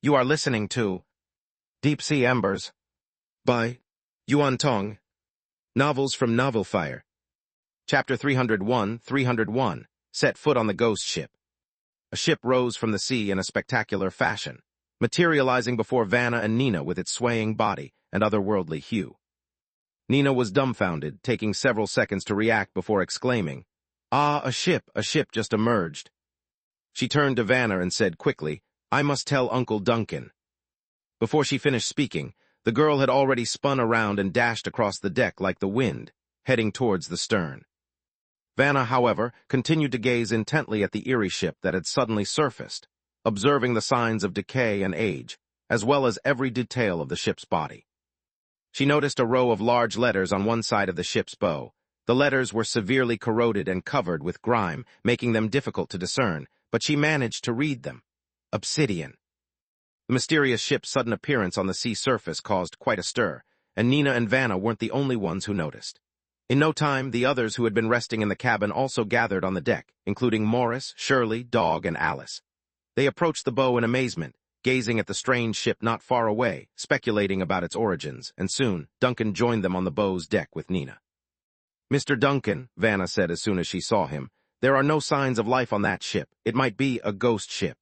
You are listening to Deep Sea Embers by Yuan Tong. Novels from Novel Fire. Chapter 301, Set Foot on the Ghost Ship. A ship rose from the sea in a spectacular fashion, materializing before Vanna and Nina with its swaying body and otherworldly hue. Nina was dumbfounded, taking several seconds to react before exclaiming, "Ah, a ship just emerged." She turned to Vanna and said quickly, "I must tell Uncle Duncan." Before she finished speaking, the girl had already spun around and dashed across the deck like the wind, heading towards the stern. Vanna, however, continued to gaze intently at the eerie ship that had suddenly surfaced, observing the signs of decay and age, as well as every detail of the ship's body. She noticed a row of large letters on one side of the ship's bow. The letters were severely corroded and covered with grime, making them difficult to discern, but she managed to read them. Obsidian. The mysterious ship's sudden appearance on the sea surface caused quite a stir, and Nina and Vanna weren't the only ones who noticed. In no time, the others who had been resting in the cabin also gathered on the deck, including Morris, Shirley, Dog, and Alice. They approached the bow in amazement, gazing at the strange ship not far away, speculating about its origins, and soon, Duncan joined them on the bow's deck with Nina. "Mr. Duncan," Vanna said as soon as she saw him, "there are no signs of life on that ship. It might be a ghost ship."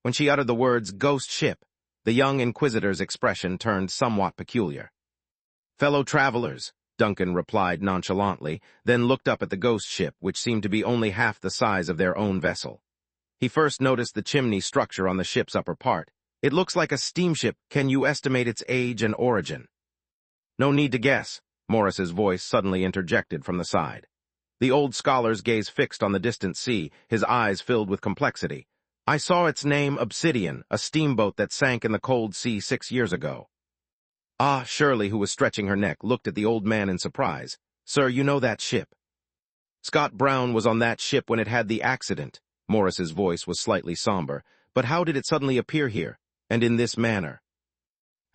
When she uttered the words "ghost ship," the young inquisitor's expression turned somewhat peculiar. "Fellow travelers," Duncan replied nonchalantly, then looked up at the ghost ship, which seemed to be only half the size of their own vessel. He first noticed the chimney structure on the ship's upper part. "It looks like a steamship. Can you estimate its age and origin?" "No need to guess," Morris's voice suddenly interjected from the side. The old scholar's gaze fixed on the distant sea, his eyes filled with complexity. "I saw its name Obsidian, a steamboat that sank in the cold sea 6 years ago." "Ah," Shirley, who was stretching her neck, looked at the old man in surprise. "Sir, you know that ship?" "Scott Brown was on that ship when it had the accident." Morris's voice was slightly somber. "But how did it suddenly appear here, and in this manner?"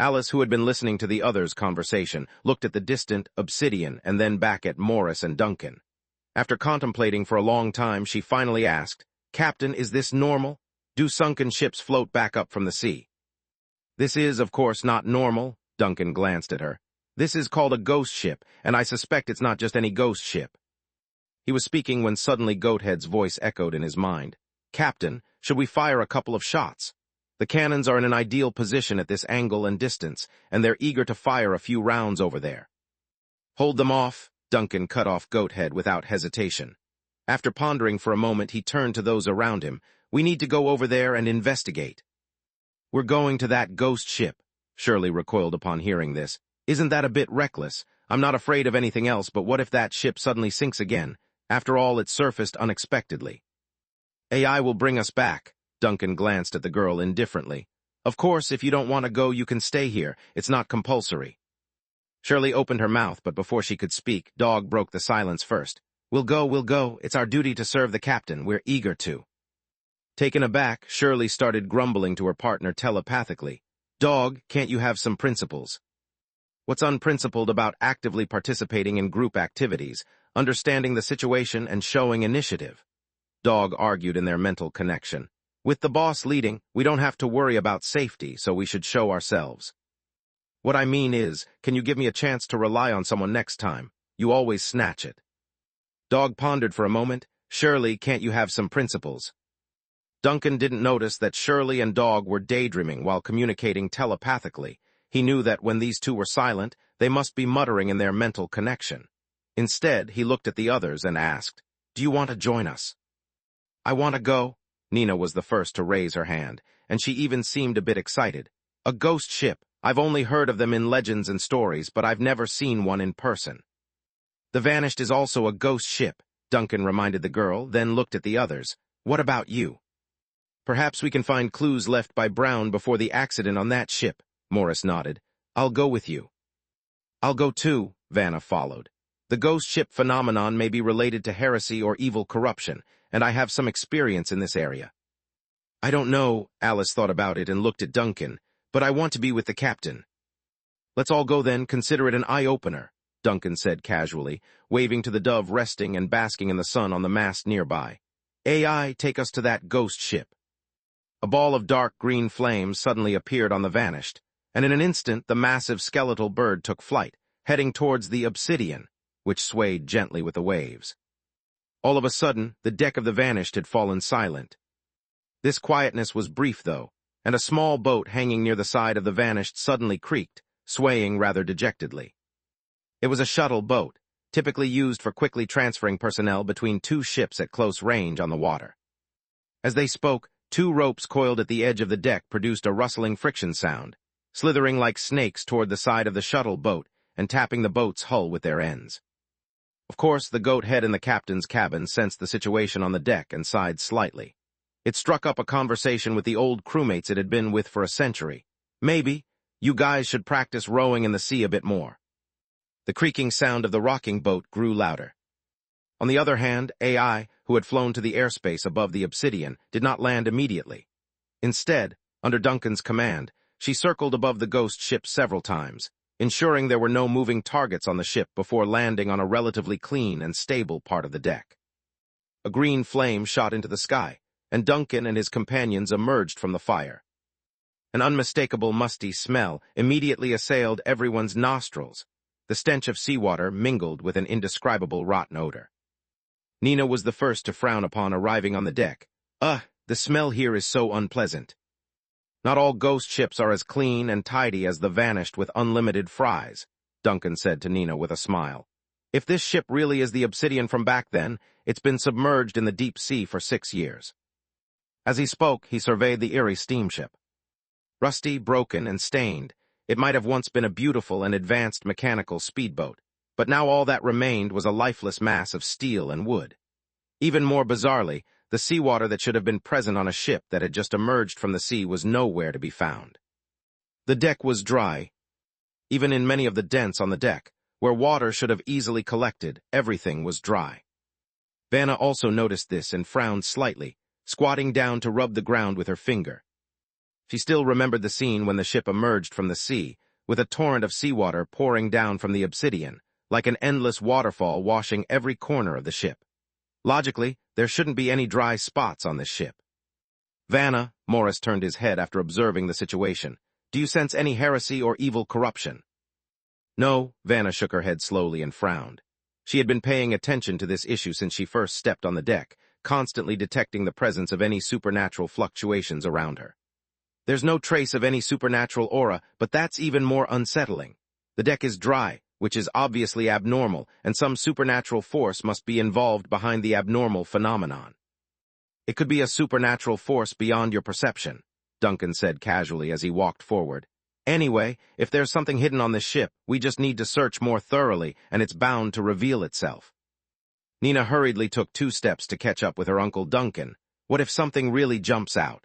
Alice, who had been listening to the others' conversation, looked at the distant Obsidian and then back at Morris and Duncan. After contemplating for a long time, she finally asked, "Captain, is this normal? Do sunken ships float back up from the sea?" "This is, of course, not normal," Duncan glanced at her. "This is called a ghost ship, and I suspect it's not just any ghost ship." He was speaking when suddenly Goathead's voice echoed in his mind. "Captain, should we fire a couple of shots? The cannons are in an ideal position at this angle and distance, and they're eager to fire a few rounds over there." "Hold them off," Duncan cut off Goathead without hesitation. After pondering for a moment, he turned to those around him. "We need to go over there and investigate." "We're going to that ghost ship," Shirley recoiled upon hearing this. "Isn't that a bit reckless? I'm not afraid of anything else, but what if that ship suddenly sinks again? After all, it surfaced unexpectedly." "AI will bring us back." Duncan glanced at the girl indifferently. "Of course, if you don't want to go, you can stay here. It's not compulsory." Shirley opened her mouth, but before she could speak, Dog broke the silence first. We'll go. It's our duty to serve the captain. We're eager to." Taken aback, Shirley started grumbling to her partner telepathically. "Dog, can't you have some principles?" "What's unprincipled about actively participating in group activities, understanding the situation and showing initiative?" Dog argued in their mental connection. "With the boss leading, we don't have to worry about safety, so we should show ourselves." "What I mean is, can you give me a chance to rely on someone next time? You always snatch it." Dog pondered for a moment. "Shirley, can't you have some principles?" Duncan didn't notice that Shirley and Dog were daydreaming while communicating telepathically. He knew that when these two were silent, they must be muttering in their mental connection. Instead, he looked at the others and asked, "Do you want to join us?" "I want to go." Nina was the first to raise her hand, and she even seemed a bit excited. "A ghost ship. I've only heard of them in legends and stories, but I've never seen one in person." "The Vanished is also a ghost ship," Duncan reminded the girl, then looked at the others. "What about you?" "Perhaps we can find clues left by Brown before the accident on that ship," Morris nodded. "I'll go with you." "I'll go too," Vanna followed. "The ghost ship phenomenon may be related to heresy or evil corruption, and I have some experience in this area." "I don't know," Alice thought about it and looked at Duncan, "but I want to be with the captain." "Let's all go then, consider it an eye-opener," Duncan said casually, waving to the dove resting and basking in the sun on the mast nearby. "AI, take us to that ghost ship." A ball of dark green flames suddenly appeared on the vanished, and in an instant the massive skeletal bird took flight, heading towards the obsidian, which swayed gently with the waves. All of a sudden, the deck of the vanished had fallen silent. This quietness was brief, though, and a small boat hanging near the side of the vanished suddenly creaked, swaying rather dejectedly. It was a shuttle boat, typically used for quickly transferring personnel between two ships at close range on the water. As they spoke, two ropes coiled at the edge of the deck produced a rustling friction sound, slithering like snakes toward the side of the shuttle boat and tapping the boat's hull with their ends. Of course, the goat head in the captain's cabin sensed the situation on the deck and sighed slightly. It struck up a conversation with the old crewmates it had been with for a century. Maybe, you guys should practice rowing in the sea a bit more. The creaking sound of the rocking boat grew louder. On the other hand, AI, who had flown to the airspace above the obsidian, did not land immediately. Instead, under Duncan's command, she circled above the ghost ship several times, ensuring there were no moving targets on the ship before landing on a relatively clean and stable part of the deck. A green flame shot into the sky, and Duncan and his companions emerged from the fire. An unmistakable musty smell immediately assailed everyone's nostrils. The stench of seawater mingled with an indescribable rotten odor. Nina was the first to frown upon arriving on the deck. The smell here is so unpleasant. Not all ghost ships are as clean and tidy as the vanished with unlimited fries, Duncan said to Nina with a smile. If this ship really is the obsidian from back then, it's been submerged in the deep sea for 6 years. As he spoke, he surveyed the eerie steamship. Rusty, broken, and stained, it might have once been a beautiful and advanced mechanical speedboat, but now all that remained was a lifeless mass of steel and wood. Even more bizarrely, the seawater that should have been present on a ship that had just emerged from the sea was nowhere to be found. The deck was dry. Even in many of the dents on the deck, where water should have easily collected, everything was dry. Vanna also noticed this and frowned slightly, squatting down to rub the ground with her finger. She still remembered the scene when the ship emerged from the sea, with a torrent of seawater pouring down from the obsidian, like an endless waterfall washing every corner of the ship. Logically, there shouldn't be any dry spots on this ship. Vanna, Morris turned his head after observing the situation. Do you sense any heresy or evil corruption? No, Vanna shook her head slowly and frowned. She had been paying attention to this issue since she first stepped on the deck, constantly detecting the presence of any supernatural fluctuations around her. There's no trace of any supernatural aura, but that's even more unsettling. The deck is dry, which is obviously abnormal, and some supernatural force must be involved behind the abnormal phenomenon. It could be a supernatural force beyond your perception, Duncan said casually as he walked forward. Anyway, if there's something hidden on this ship, we just need to search more thoroughly, and it's bound to reveal itself. Nina hurriedly took 2 steps to catch up with her Uncle Duncan. What if something really jumps out?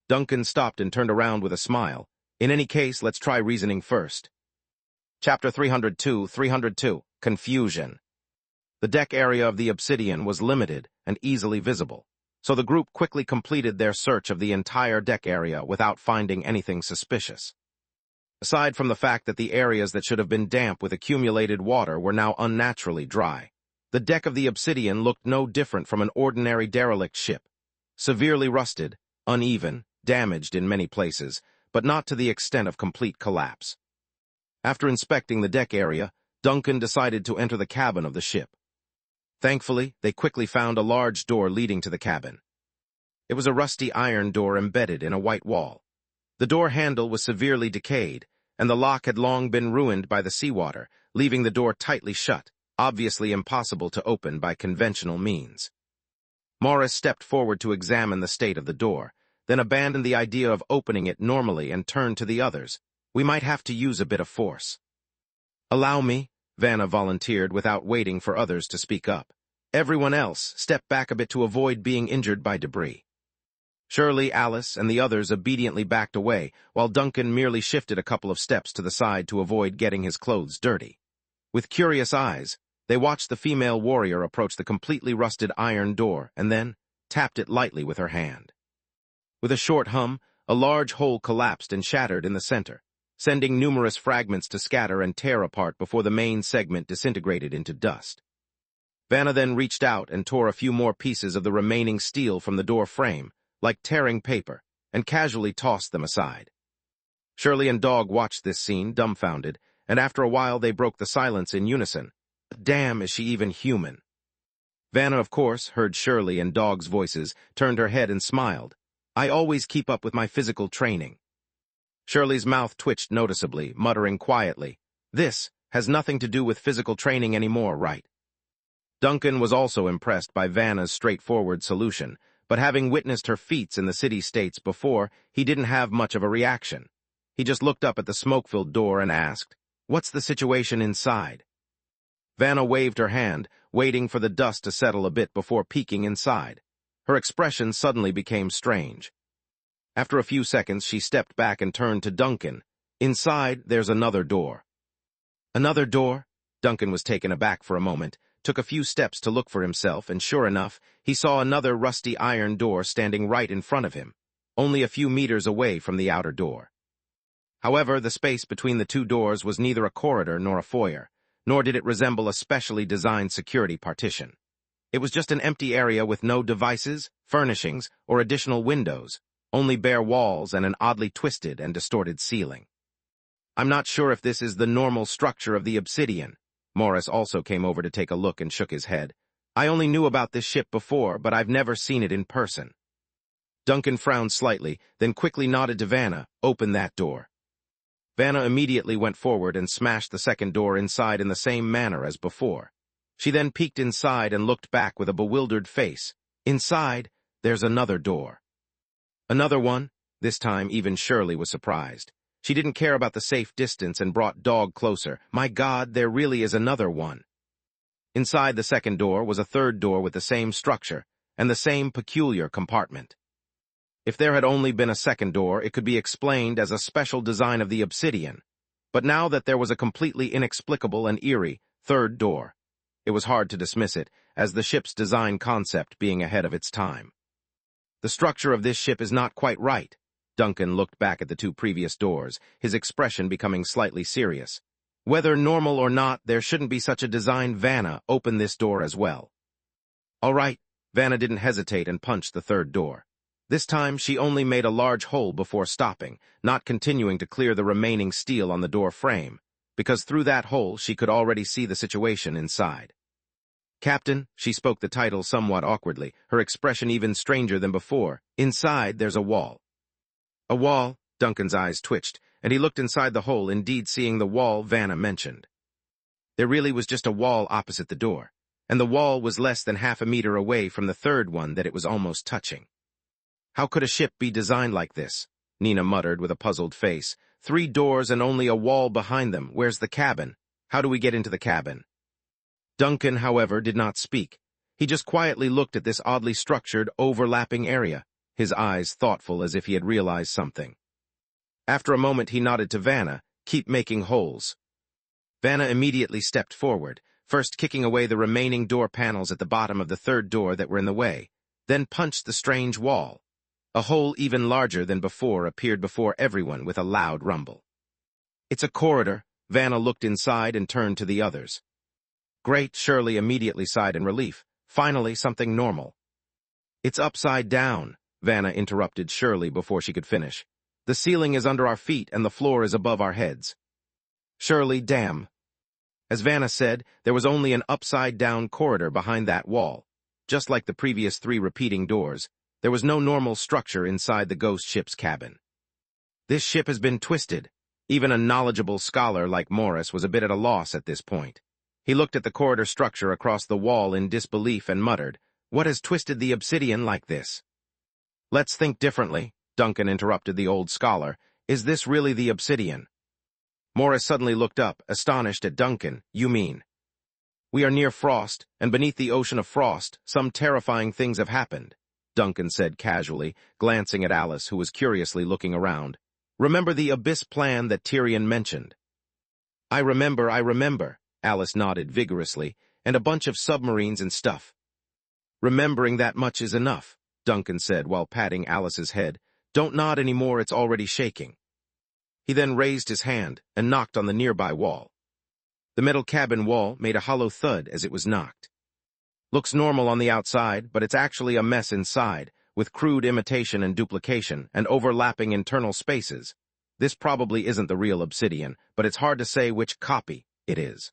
Duncan stopped and turned around with a smile. In any case, let's try reasoning first. Chapter 302, Confusion. The deck area of the obsidian was limited and easily visible, so the group quickly completed their search of the entire deck area without finding anything suspicious. Aside from the fact that the areas that should have been damp with accumulated water were now unnaturally dry, the deck of the obsidian looked no different from an ordinary derelict ship, severely rusted, uneven, damaged in many places, but not to the extent of complete collapse. After inspecting the deck area, Duncan decided to enter the cabin of the ship. Thankfully, they quickly found a large door leading to the cabin. It was a rusty iron door embedded in a white wall. The door handle was severely decayed, and the lock had long been ruined by the seawater, leaving the door tightly shut, obviously impossible to open by conventional means. Morris stepped forward to examine the state of the door, then abandoned the idea of opening it normally and turned to the others. We might have to use a bit of force. Allow me, Vanna volunteered without waiting for others to speak up. Everyone else stepped back a bit to avoid being injured by debris. Shirley, Alice, and the others obediently backed away, while Duncan merely shifted a couple of steps to the side to avoid getting his clothes dirty. With curious eyes, they watched the female warrior approach the completely rusted iron door and then tapped it lightly with her hand. With a short hum, a large hole collapsed and shattered in the center, sending numerous fragments to scatter and tear apart before the main segment disintegrated into dust. Vanna then reached out and tore a few more pieces of the remaining steel from the door frame, like tearing paper, and casually tossed them aside. Shirley and Dog watched this scene, dumbfounded, and after a while they broke the silence in unison. Damn, is she even human? Vanna, of course, heard Shirley and Dog's voices, turned her head and smiled. I always keep up with my physical training. Shirley's mouth twitched noticeably, muttering quietly, This has nothing to do with physical training anymore, right? Duncan was also impressed by Vanna's straightforward solution, but having witnessed her feats in the city-states before, he didn't have much of a reaction. He just looked up at the smoke-filled door and asked, What's the situation inside? Vanna waved her hand, waiting for the dust to settle a bit before peeking inside. Her expression suddenly became strange. After a few seconds, she stepped back and turned to Duncan. Inside, there's another door. Another door? Duncan was taken aback for a moment, took a few steps to look for himself, and sure enough, he saw another rusty iron door standing right in front of him, only a few meters away from the outer door. However, the space between the two doors was neither a corridor nor a foyer, nor did it resemble a specially designed security partition. It was just an empty area with no devices, furnishings, or additional windows, only bare walls and an oddly twisted and distorted ceiling. I'm not sure if this is the normal structure of the obsidian. Morris also came over to take a look and shook his head. I only knew about this ship before, but I've never seen it in person. Duncan frowned slightly, then quickly nodded to Vanna, Open that door. Vanna immediately went forward and smashed the second door inside in the same manner as before. She then peeked inside and looked back with a bewildered face. Inside, there's another door. Another one? This time even Shirley was surprised. She didn't care about the safe distance and brought Dog closer. My God, there really is another one. Inside the second door was a third door with the same structure and the same peculiar compartment. If there had only been a second door, it could be explained as a special design of the obsidian. But now that there was a completely inexplicable and eerie third door, it was hard to dismiss it as the ship's design concept being ahead of its time. The structure of this ship is not quite right. Duncan looked back at the two previous doors, his expression becoming slightly serious. Whether normal or not, there shouldn't be such a design. Vanna, open this door as well. All right. Vanna didn't hesitate and punched the third door. This time, she only made a large hole before stopping, not continuing to clear the remaining steel on the door frame, because through that hole she could already see the situation inside. Captain, she spoke the title somewhat awkwardly, her expression even stranger than before. Inside, there's a wall. A wall? Duncan's eyes twitched, and he looked inside the hole, indeed seeing the wall Vanna mentioned. There really was just a wall opposite the door, and the wall was less than half a meter away from the third one that it was almost touching. How could a ship be designed like this? Nina muttered with a puzzled face. 3 doors and only a wall behind them. Where's the cabin? How do we get into the cabin? Duncan, however, did not speak. He just quietly looked at this oddly structured, overlapping area, his eyes thoughtful as if he had realized something. After a moment he nodded to Vanna, Keep making holes. Vanna immediately stepped forward, first kicking away the remaining door panels at the bottom of the third door that were in the way, then punched the strange wall. A hole even larger than before appeared before everyone with a loud rumble. It's a corridor. Vanna looked inside and turned to the others. Great, Shirley immediately sighed in relief. Finally, something normal. It's upside down, Vanna interrupted Shirley before she could finish. The ceiling is under our feet and the floor is above our heads. Shirley, damn. As Vanna said, there was only an upside-down corridor behind that wall. Just like the previous 3 repeating doors, there was no normal structure inside the ghost ship's cabin. This ship has been twisted. Even a knowledgeable scholar like Morris was a bit at a loss at this point. He looked at the corridor structure across the wall in disbelief and muttered, What has twisted the obsidian like this? Let's think differently, Duncan interrupted the old scholar. Is this really the obsidian? Morris suddenly looked up, astonished at Duncan. You mean? We are near frost, and beneath the ocean of frost, some terrifying things have happened, Duncan said casually, glancing at Alice, who was curiously looking around. Remember the abyss plan that Tyrion mentioned? I remember, Alice nodded vigorously, and a bunch of submarines and stuff. Remembering that much is enough, Duncan said while patting Alice's head. Don't nod anymore, it's already shaking. He then raised his hand and knocked on the nearby wall. The metal cabin wall made a hollow thud as it was knocked. Looks normal on the outside, but it's actually a mess inside. with crude imitation and duplication and overlapping internal spaces. This probably isn't the real Obsidian, but it's hard to say which copy it is.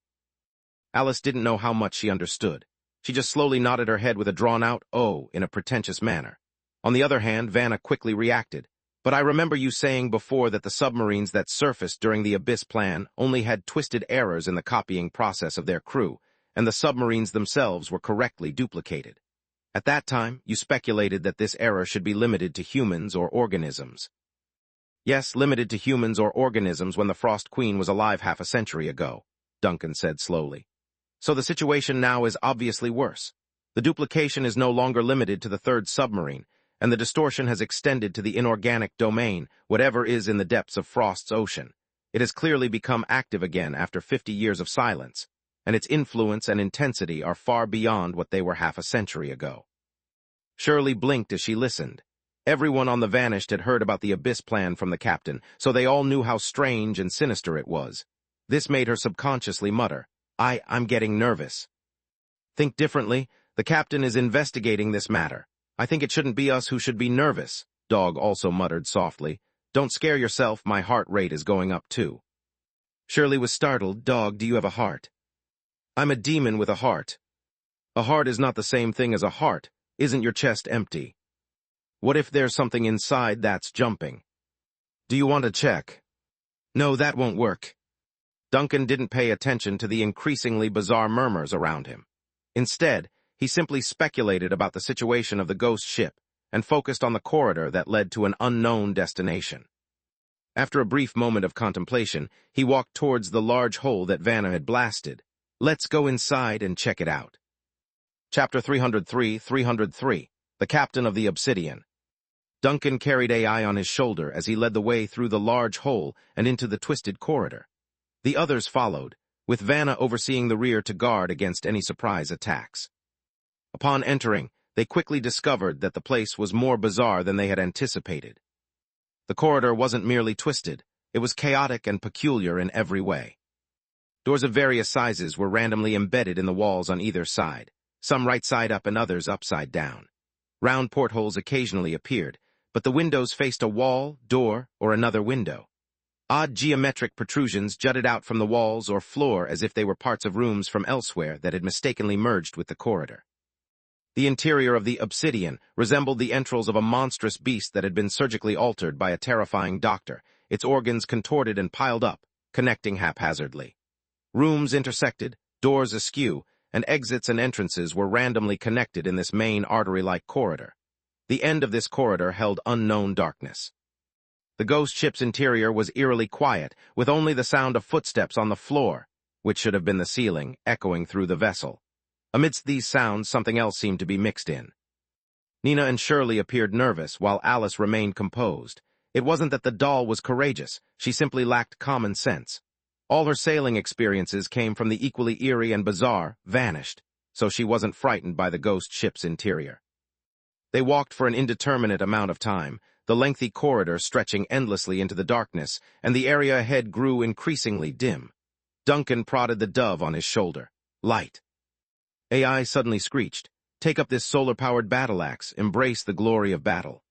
Alice didn't know how much she understood. She just slowly nodded her head with a drawn-out "oh" in a pretentious manner. On the other hand, Vanna quickly reacted. "But I remember you saying before that the submarines that surfaced during the Abyss plan only had twisted errors in the copying process of their crew, and the submarines themselves were correctly duplicated. At that time, you speculated that this error should be limited to humans or organisms." "Yes, limited to humans or organisms when the Frost Queen was alive half a century ago," Duncan said slowly. "So the situation now is obviously worse. The duplication is no longer limited to the third submarine, and the distortion has extended to the inorganic domain, whatever is in the depths of Frost's ocean. It has clearly become active again after 50 years of silence, and its influence and intensity are far beyond what they were half a century ago." Shirley blinked as she listened. Everyone on the Vanished had heard about the Abyss plan from the captain, so they all knew how strange and sinister it was. This made her subconsciously mutter, I'm getting nervous." "Think differently. The captain is investigating this matter. I think it shouldn't be us who should be nervous," Dog also muttered softly. "Don't scare yourself, my heart rate is going up too." Shirley was startled. "Dog, do you have a heart?" "I'm a demon with a heart." "A heart is not the same thing as a heart. Isn't your chest empty?" "What if there's something inside that's jumping?" "Do you want to check?" "No, that won't work." Duncan didn't pay attention to the increasingly bizarre murmurs around him. Instead, he simply speculated about the situation of the ghost ship and focused on the corridor that led to an unknown destination. After a brief moment of contemplation, he walked towards the large hole that Vanna had blasted. "Let's go inside and check it out." Chapter 303, The Captain of the Obsidian. Duncan carried AI on his shoulder as he led the way through the large hole and into the twisted corridor. The others followed, with Vanna overseeing the rear to guard against any surprise attacks. Upon entering, they quickly discovered that the place was more bizarre than they had anticipated. The corridor wasn't merely twisted, it was chaotic and peculiar in every way. Doors of various sizes were randomly embedded in the walls on either side, some right side up and others upside down. Round portholes occasionally appeared, but the windows faced a wall, door, or another window. Odd geometric protrusions jutted out from the walls or floor as if they were parts of rooms from elsewhere that had mistakenly merged with the corridor. The interior of the Obsidian resembled the entrails of a monstrous beast that had been surgically altered by a terrifying doctor, its organs contorted and piled up, connecting haphazardly. Rooms intersected, doors askew, and exits and entrances were randomly connected in this main artery-like corridor. The end of this corridor held unknown darkness. The ghost ship's interior was eerily quiet, with only the sound of footsteps on the floor, which should have been the ceiling, echoing through the vessel. Amidst these sounds, something else seemed to be mixed in. Nina and Shirley appeared nervous, while Alice remained composed. It wasn't that the doll was courageous, she simply lacked common sense. All her sailing experiences came from the equally eerie and bizarre Vanished, so she wasn't frightened by the ghost ship's interior. They walked for an indeterminate amount of time, the lengthy corridor stretching endlessly into the darkness, and the area ahead grew increasingly dim. Duncan prodded the dove on his shoulder. "Light." AI suddenly screeched, "Take up this solar-powered battle axe, embrace the glory of battle."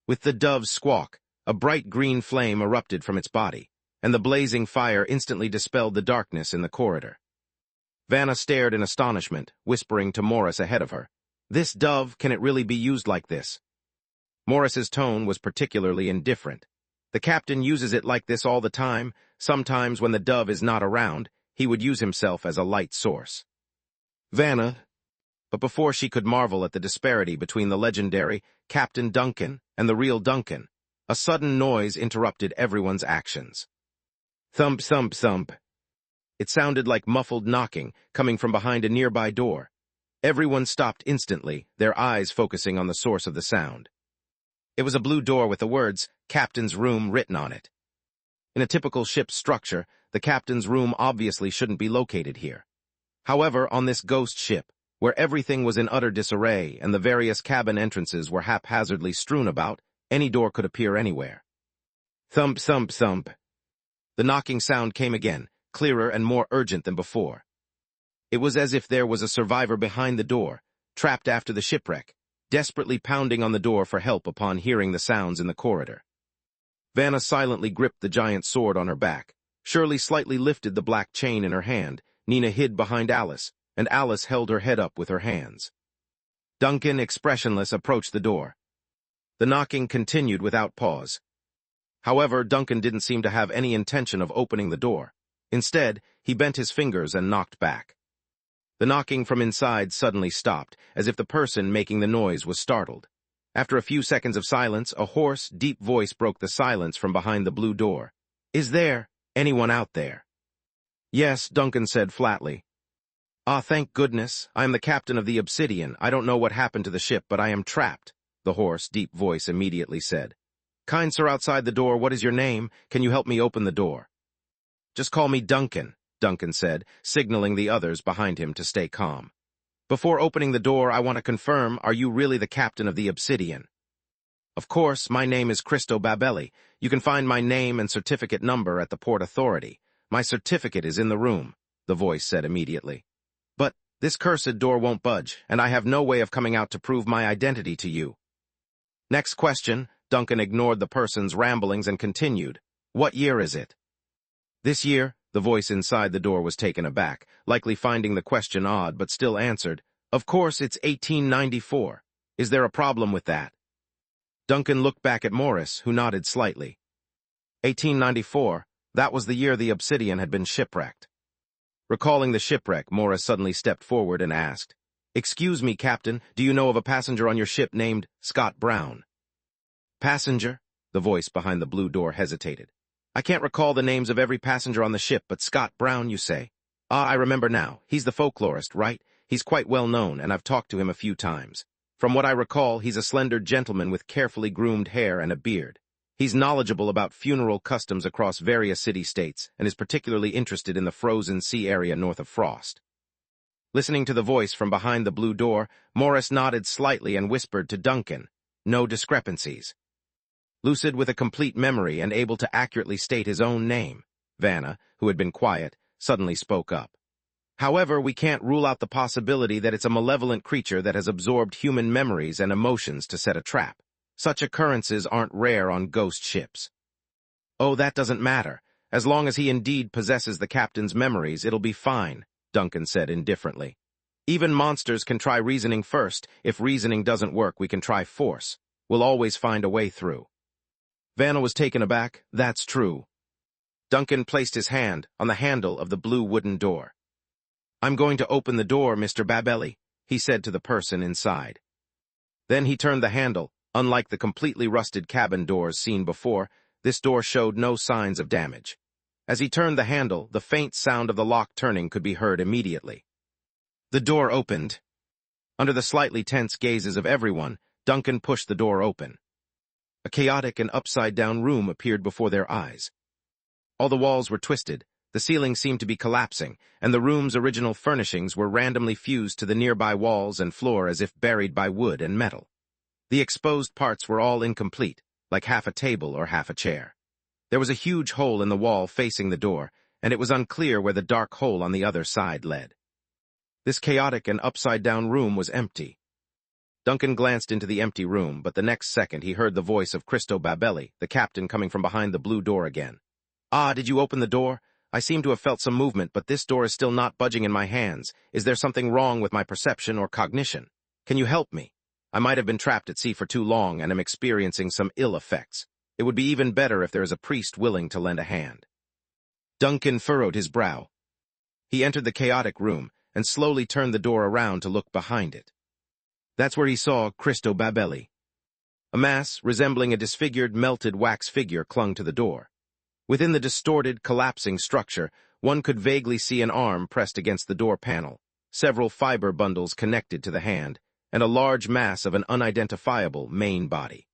With the dove's squawk, a bright green flame erupted from its body, and the blazing fire instantly dispelled the darkness in the corridor. Vanna stared in astonishment, whispering to Morris ahead of her, "This dove, can it really be used like this?" Morris's tone was particularly indifferent. "The captain uses it like this all the time. Sometimes when the dove is not around, he would use himself as a light source." Vanna, but before she could marvel at the disparity between the legendary Captain Duncan and the real Duncan, a sudden noise interrupted everyone's actions. Thump, thump, thump. It sounded like muffled knocking coming from behind a nearby door. Everyone stopped instantly, their eyes focusing on the source of the sound. It was a blue door with the words, "Captain's Room," written on it. In a typical ship's structure, the captain's room obviously shouldn't be located here. However, on this ghost ship, where everything was in utter disarray and the various cabin entrances were haphazardly strewn about, any door could appear anywhere. Thump, thump, thump. The knocking sound came again, clearer and more urgent than before. It was as if there was a survivor behind the door, trapped after the shipwreck, desperately pounding on the door for help upon hearing the sounds in the corridor. Vanna silently gripped the giant sword on her back. Shirley slightly lifted the black chain in her hand. Nina hid behind Alice, and Alice held her head up with her hands. Duncan, expressionless, approached the door. The knocking continued without pause. However, Duncan didn't seem to have any intention of opening the door. Instead, he bent his fingers and knocked back. The knocking from inside suddenly stopped, as if the person making the noise was startled. After a few seconds of silence, a hoarse, deep voice broke the silence from behind the blue door. "Is there anyone out there?" "Yes," Duncan said flatly. "Ah, thank goodness. I am the captain of the Obsidian. I don't know what happened to the ship, but I am trapped," the hoarse, deep voice immediately said. "Kind sir outside the door, what is your name? Can you help me open the door?" "Just call me Duncan," Duncan said, signaling the others behind him to stay calm. "Before opening the door, I want to confirm, are you really the captain of the Obsidian?" "Of course, my name is Cristo Babelli. You can find my name and certificate number at the Port Authority. My certificate is in the room," the voice said immediately. "But this cursed door won't budge, and I have no way of coming out to prove my identity to you." "Next question," Duncan ignored the person's ramblings and continued. "What year is it?" "This year," the voice inside the door was taken aback, likely finding the question odd, but still answered. "Of course, it's 1894. Is there a problem with that?" Duncan looked back at Morris, who nodded slightly. 1894, that was the year the Obsidian had been shipwrecked. Recalling the shipwreck, Morris suddenly stepped forward and asked, "Excuse me, Captain, do you know of a passenger on your ship named Scott Brown?" "Passenger?" The voice behind the blue door hesitated. "I can't recall the names of every passenger on the ship, but Scott Brown, you say? Ah, I remember now. He's the folklorist, right? He's quite well known, and I've talked to him a few times. From what I recall, he's a slender gentleman with carefully groomed hair and a beard. He's knowledgeable about funeral customs across various city-states, and is particularly interested in the frozen sea area north of Frost." Listening to the voice from behind the blue door, Morris nodded slightly and whispered to Duncan, "No discrepancies." Lucid with a complete memory and able to accurately state his own name, Vanna, who had been quiet, suddenly spoke up. "However, we can't rule out the possibility that it's a malevolent creature that has absorbed human memories and emotions to set a trap. Such occurrences aren't rare on ghost ships." "Oh, that doesn't matter. As long as he indeed possesses the captain's memories, it'll be fine," Duncan said indifferently. "Even monsters can try reasoning first. If reasoning doesn't work, we can try force. We'll always find a way through." Vanna was taken aback. "That's true." Duncan placed his hand on the handle of the blue wooden door. "I'm going to open the door, Mr. Babelli," he said to the person inside. Then he turned the handle. Unlike the completely rusted cabin doors seen before, this door showed no signs of damage. As he turned the handle, the faint sound of the lock turning could be heard immediately. The door opened. Under the slightly tense gazes of everyone, Duncan pushed the door open. A chaotic and upside-down room appeared before their eyes. All the walls were twisted, the ceiling seemed to be collapsing, and the room's original furnishings were randomly fused to the nearby walls and floor as if buried by wood and metal. The exposed parts were all incomplete, like half a table or half a chair. There was a huge hole in the wall facing the door, and it was unclear where the dark hole on the other side led. This chaotic and upside-down room was empty. Duncan glanced into the empty room, but the next second he heard the voice of Cristo Babelli, the captain, coming from behind the blue door again. "Ah, did you open the door? I seem to have felt some movement, but this door is still not budging in my hands. Is there something wrong with my perception or cognition? Can you help me? I might have been trapped at sea for too long and am experiencing some ill effects. It would be even better if there is a priest willing to lend a hand." Duncan furrowed his brow. He entered the chaotic room and slowly turned the door around to look behind it. That's where he saw Cristo Babelli. A mass resembling a disfigured, melted wax figure clung to the door. Within the distorted, collapsing structure, one could vaguely see an arm pressed against the door panel, several fiber bundles connected to the hand, and a large mass of an unidentifiable main body.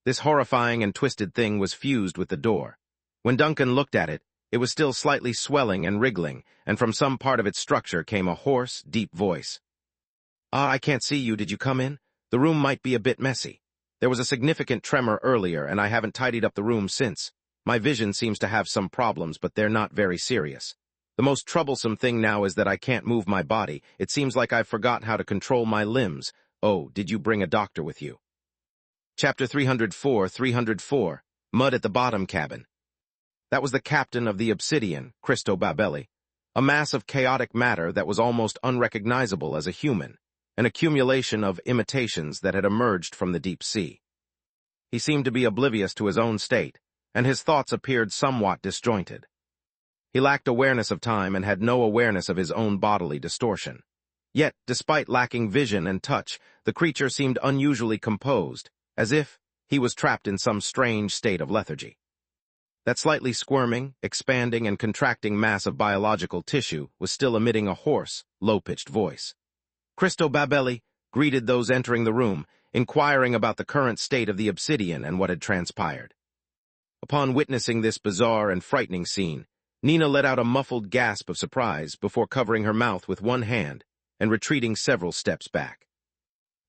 This horrifying and twisted thing was fused with the door. When Duncan looked at it, it was still slightly swelling and wriggling, and from some part of its structure came a hoarse, deep voice. "Ah, I can't see you. Did you come in? The room might be a bit messy. There was a significant tremor earlier, and I haven't tidied up the room since. My vision seems to have some problems, but they're not very serious. The most troublesome thing now is that I can't move my body. It seems like I've forgotten how to control my limbs. Oh, did you bring a doctor with you? Chapter 304, Mud at the Bottom Cabin. That was the captain of the Obsidian, Cristo Babelli, a mass of chaotic matter that was almost unrecognizable as a human, an accumulation of imitations that had emerged from the deep sea. He seemed to be oblivious to his own state, and his thoughts appeared somewhat disjointed. He lacked awareness of time and had no awareness of his own bodily distortion. Yet, despite lacking vision and touch, the creature seemed unusually composed, as if he was trapped in some strange state of lethargy. That slightly squirming, expanding, and contracting mass of biological tissue was still emitting a hoarse, low-pitched voice. Cristo Babelli greeted those entering the room, inquiring about the current state of the Obsidian and what had transpired. Upon witnessing this bizarre and frightening scene, Nina let out a muffled gasp of surprise before covering her mouth with one hand and retreating several steps back.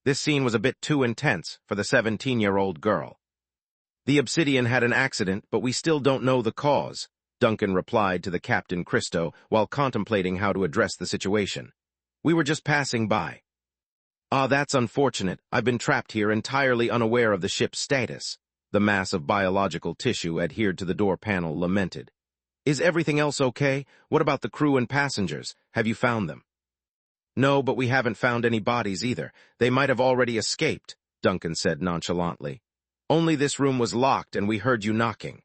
This scene was a bit too intense for the 17-year-old girl. The Obsidian had an accident, but we still don't know the cause, Duncan replied to the Captain Cristo while contemplating how to address the situation. We were just passing by. Ah, that's unfortunate. I've been trapped here entirely unaware of the ship's status, the mass of biological tissue adhered to the door panel lamented. Is everything else okay? What about the crew and passengers? Have you found them? No, but we haven't found any bodies either. They might have already escaped, Duncan said nonchalantly. Only this room was locked and we heard you knocking.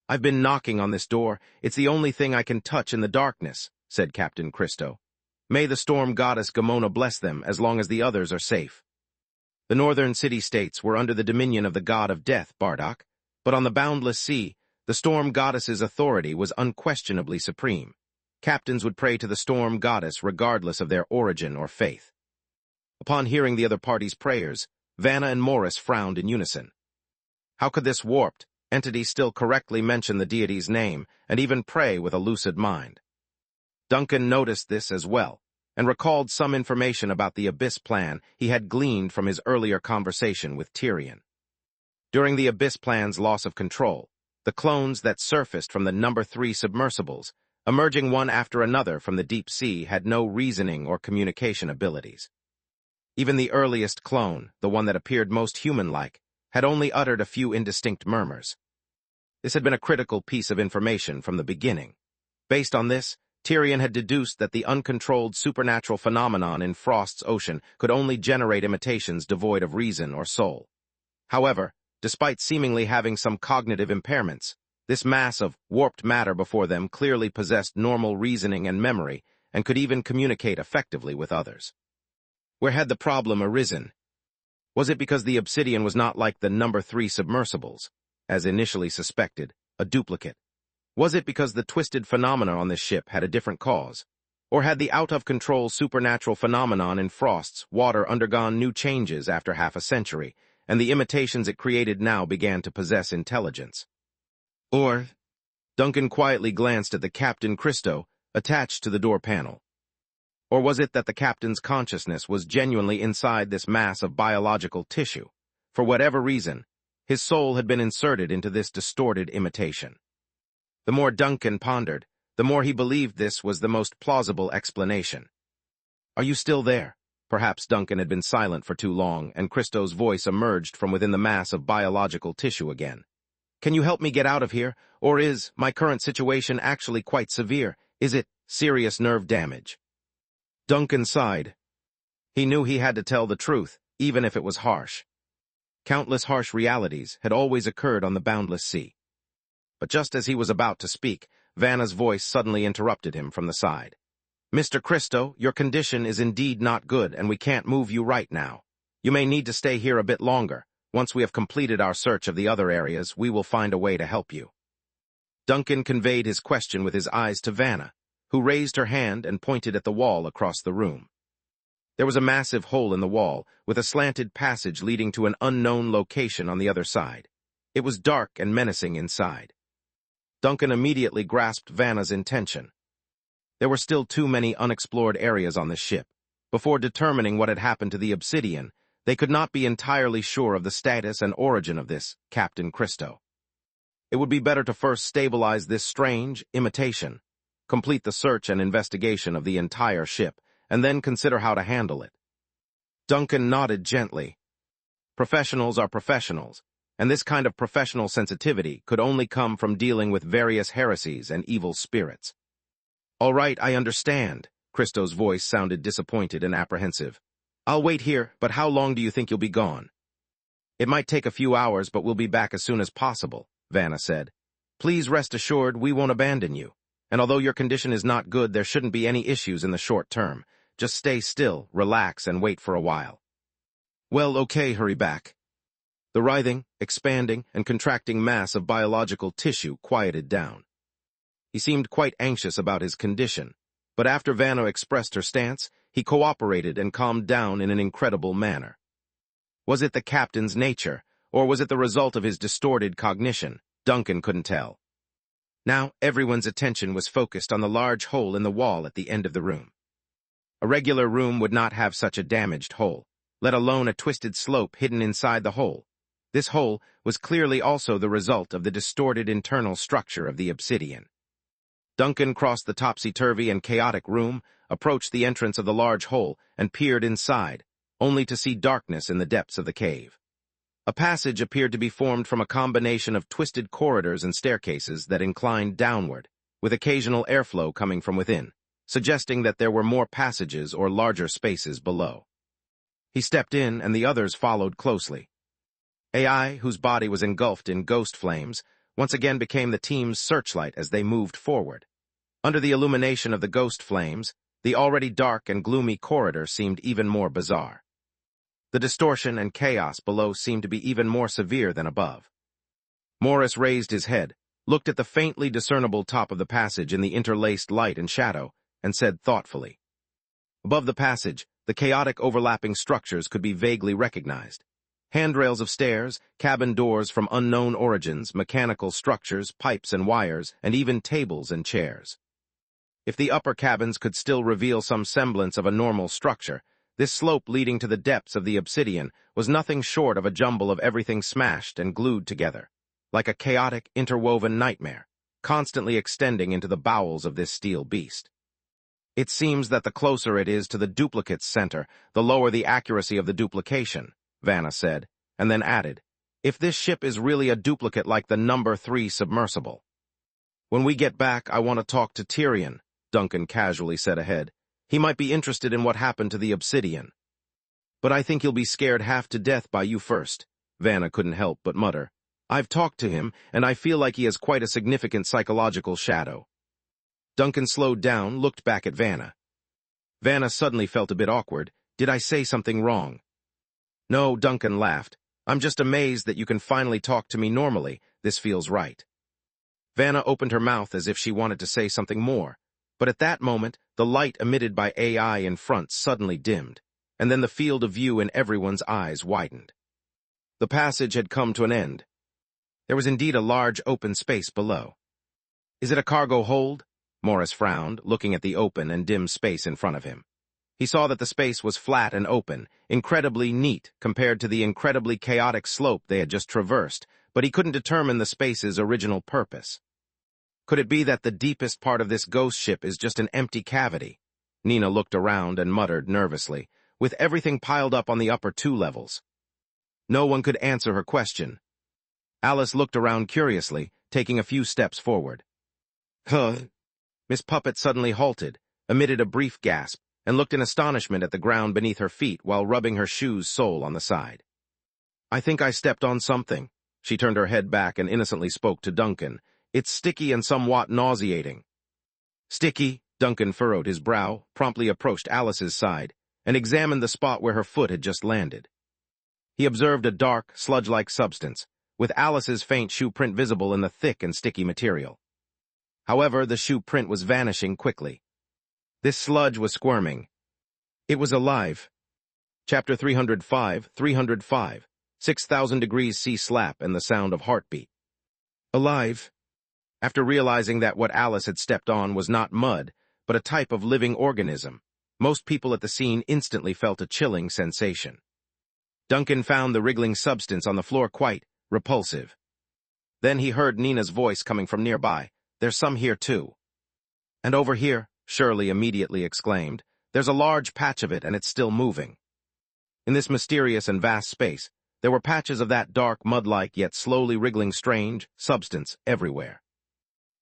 I've been knocking on this door. It's the only thing I can touch in the darkness, said Captain Cristo. May the storm goddess Gamona bless them as long as the others are safe. The northern city-states were under the dominion of the god of death, Bardock, but on the boundless sea, the storm goddess's authority was unquestionably supreme. Captains would pray to the storm goddess regardless of their origin or faith. Upon hearing the other party's prayers, Vanna and Morris frowned in unison. How could this warped entity still correctly mention the deity's name and even pray with a lucid mind? Duncan noticed this as well, and recalled some information about the Abyss plan he had gleaned from his earlier conversation with Tyrion. During the Abyss plan's loss of control, the clones that surfaced from the No. 3 submersibles, emerging one after another from the deep sea, had no reasoning or communication abilities. Even the earliest clone, the one that appeared most human-like, had only uttered a few indistinct murmurs. This had been a critical piece of information from the beginning. Based on this, Tyrion had deduced that the uncontrolled supernatural phenomenon in Frost's ocean could only generate imitations devoid of reason or soul. However, despite seemingly having some cognitive impairments, this mass of warped matter before them clearly possessed normal reasoning and memory and could even communicate effectively with others. Where had the problem arisen? Was it because the Obsidian was not like the No. 3 submersibles, as initially suspected, a duplicate? Was it because the twisted phenomena on this ship had a different cause? Or had the out-of-control supernatural phenomenon in Frost's water undergone new changes after half a century, and the imitations it created now began to possess intelligence? Or, Duncan quietly glanced at the Captain Cristo, attached to the door panel. Or was it that the captain's consciousness was genuinely inside this mass of biological tissue? For whatever reason, his soul had been inserted into this distorted imitation. The more Duncan pondered, the more he believed this was the most plausible explanation. Are you still there? Perhaps Duncan had been silent for too long, and Cristo's voice emerged from within the mass of biological tissue again. Can you help me get out of here? Or is my current situation actually quite severe? Is it serious nerve damage? Duncan sighed. He knew he had to tell the truth, even if it was harsh. Countless harsh realities had always occurred on the boundless sea. But just as he was about to speak, Vanna's voice suddenly interrupted him from the side. Mr. Cristo, your condition is indeed not good, and we can't move you right now. You may need to stay here a bit longer. Once we have completed our search of the other areas, we will find a way to help you. Duncan conveyed his question with his eyes to Vanna, who raised her hand and pointed at the wall across the room. There was a massive hole in the wall, with a slanted passage leading to an unknown location on the other side. It was dark and menacing inside. Duncan immediately grasped Vanna's intention. There were still too many unexplored areas on the ship. Before determining what had happened to the Obsidian, they could not be entirely sure of the status and origin of this Captain Cristo. It would be better to first stabilize this strange imitation, complete the search and investigation of the entire ship, and then consider how to handle it. Duncan nodded gently. Professionals are professionals, and this kind of professional sensitivity could only come from dealing with various heresies and evil spirits. All right, I understand. Christo's voice sounded disappointed and apprehensive. I'll wait here, but how long do you think you'll be gone? It might take a few hours, but we'll be back as soon as possible, Vanna said. Please rest assured we won't abandon you. And although your condition is not good, there shouldn't be any issues in the short term. Just stay still, relax, and wait for a while. Well, okay, hurry back. The writhing, expanding, and contracting mass of biological tissue quieted down. He seemed quite anxious about his condition, but after Vanna expressed her stance, he cooperated and calmed down in an incredible manner. Was it the captain's nature, or was it the result of his distorted cognition? Duncan couldn't tell. Now everyone's attention was focused on the large hole in the wall at the end of the room. A regular room would not have such a damaged hole, let alone a twisted slope hidden inside the hole. This hole was clearly also the result of the distorted internal structure of the obsidian. Duncan crossed the topsy-turvy and chaotic room, approached the entrance of the large hole, and peered inside, only to see darkness in the depths of the cave. A passage appeared to be formed from a combination of twisted corridors and staircases that inclined downward, with occasional airflow coming from within, suggesting that there were more passages or larger spaces below. He stepped in, and the others followed closely. AI, whose body was engulfed in ghost flames, once again became the team's searchlight as they moved forward. Under the illumination of the ghost flames, the already dark and gloomy corridor seemed even more bizarre. The distortion and chaos below seemed to be even more severe than above. Morris raised his head, looked at the faintly discernible top of the passage in the interlaced light and shadow, and said thoughtfully. Above the passage, the chaotic overlapping structures could be vaguely recognized. Handrails of stairs, cabin doors from unknown origins, mechanical structures, pipes and wires, and even tables and chairs. If the upper cabins could still reveal some semblance of a normal structure, this slope leading to the depths of the obsidian was nothing short of a jumble of everything smashed and glued together, like a chaotic, interwoven nightmare, constantly extending into the bowels of this steel beast. It seems that the closer it is to the duplicate's center, the lower the accuracy of the duplication, Vanna said, and then added, if this ship is really a duplicate like the No. 3 submersible. When we get back, I want to talk to Tyrion, Duncan casually said ahead. He might be interested in what happened to the obsidian. But I think he'll be scared half to death by you first, Vanna couldn't help but mutter. I've talked to him, and I feel like he has quite a significant psychological shadow. Duncan slowed down, looked back at Vanna. Vanna suddenly felt a bit awkward. Did I say something wrong? No, Duncan laughed. I'm just amazed that you can finally talk to me normally. This feels right. Vanna opened her mouth as if she wanted to say something more, but at that moment, the light emitted by AI in front suddenly dimmed, and then the field of view in everyone's eyes widened. The passage had come to an end. There was indeed a large open space below. Is it a cargo hold? Morris frowned, looking at the open and dim space in front of him. He saw that the space was flat and open, incredibly neat compared to the incredibly chaotic slope they had just traversed, but he couldn't determine the space's original purpose. Could it be that the deepest part of this ghost ship is just an empty cavity? Nina looked around and muttered nervously, with everything piled up on the upper 2 levels. No one could answer her question. Alice looked around curiously, taking a few steps forward. Huh? Miss Puppet suddenly halted, emitted a brief gasp, and looked in astonishment at the ground beneath her feet while rubbing her shoe's sole on the side. I think I stepped on something. She turned her head back and innocently spoke to Duncan. It's sticky and somewhat nauseating. Sticky? Duncan furrowed his brow, promptly approached Alice's side, and examined the spot where her foot had just landed. He observed a dark, sludge-like substance, with Alice's faint shoe print visible in the thick and sticky material. However, the shoe print was vanishing quickly. This sludge was squirming. It was alive. Chapter 305, 6,000 degrees C slap and the sound of heartbeat. Alive. After realizing that what Alice had stepped on was not mud, but a type of living organism, most people at the scene instantly felt a chilling sensation. Duncan found the wriggling substance on the floor quite repulsive. Then he heard Nina's voice coming from nearby. There's some here too. And over here, Shirley immediately exclaimed. There's a large patch of it and it's still moving. In this mysterious and vast space, there were patches of that dark, mud-like, yet slowly wriggling strange substance everywhere.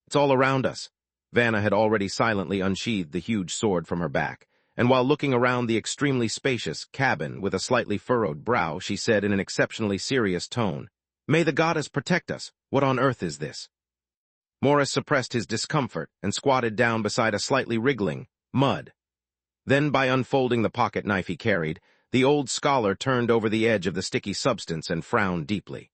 "It's all around us." Vanna had already silently unsheathed the huge sword from her back, and while looking around the extremely spacious cabin with a slightly furrowed brow, she said in an exceptionally serious tone, "May the goddess protect us. What on earth is this?" Morris suppressed his discomfort and squatted down beside a slightly wriggling mud. Then, by unfolding the pocket knife he carried, the old scholar turned over the edge of the sticky substance and frowned deeply.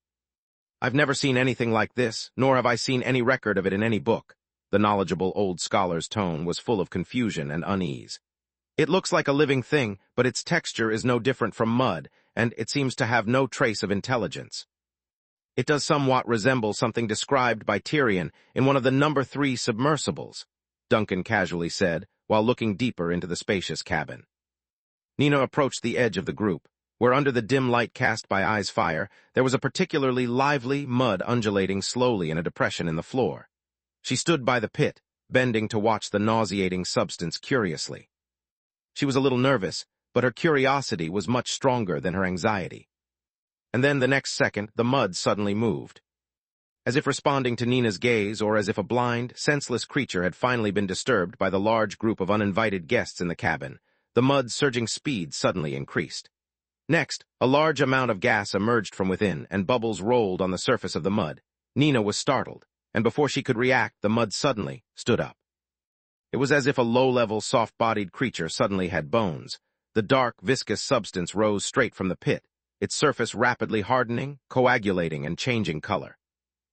"I've never seen anything like this, nor have I seen any record of it in any book." The knowledgeable old scholar's tone was full of confusion and unease. "It looks like a living thing, but its texture is no different from mud, and it seems to have no trace of intelligence. It does somewhat resemble something described by Tyrion in one of the No. 3 submersibles," Duncan casually said, while looking deeper into the spacious cabin. Nina approached the edge of the group, where under the dim light cast by Eye's fire, there was a particularly lively mud undulating slowly in a depression in the floor. She stood by the pit, bending to watch the nauseating substance curiously. She was a little nervous, but her curiosity was much stronger than her anxiety. And then the next second, the mud suddenly moved. As if responding to Nina's gaze, or as if a blind, senseless creature had finally been disturbed by the large group of uninvited guests in the cabin, the mud's surging speed suddenly increased. Next, a large amount of gas emerged from within, and bubbles rolled on the surface of the mud. Nina was startled, and before she could react, the mud suddenly stood up. It was as if a low-level, soft-bodied creature suddenly had bones. The dark, viscous substance rose straight from the pit, its surface rapidly hardening, coagulating, and changing color.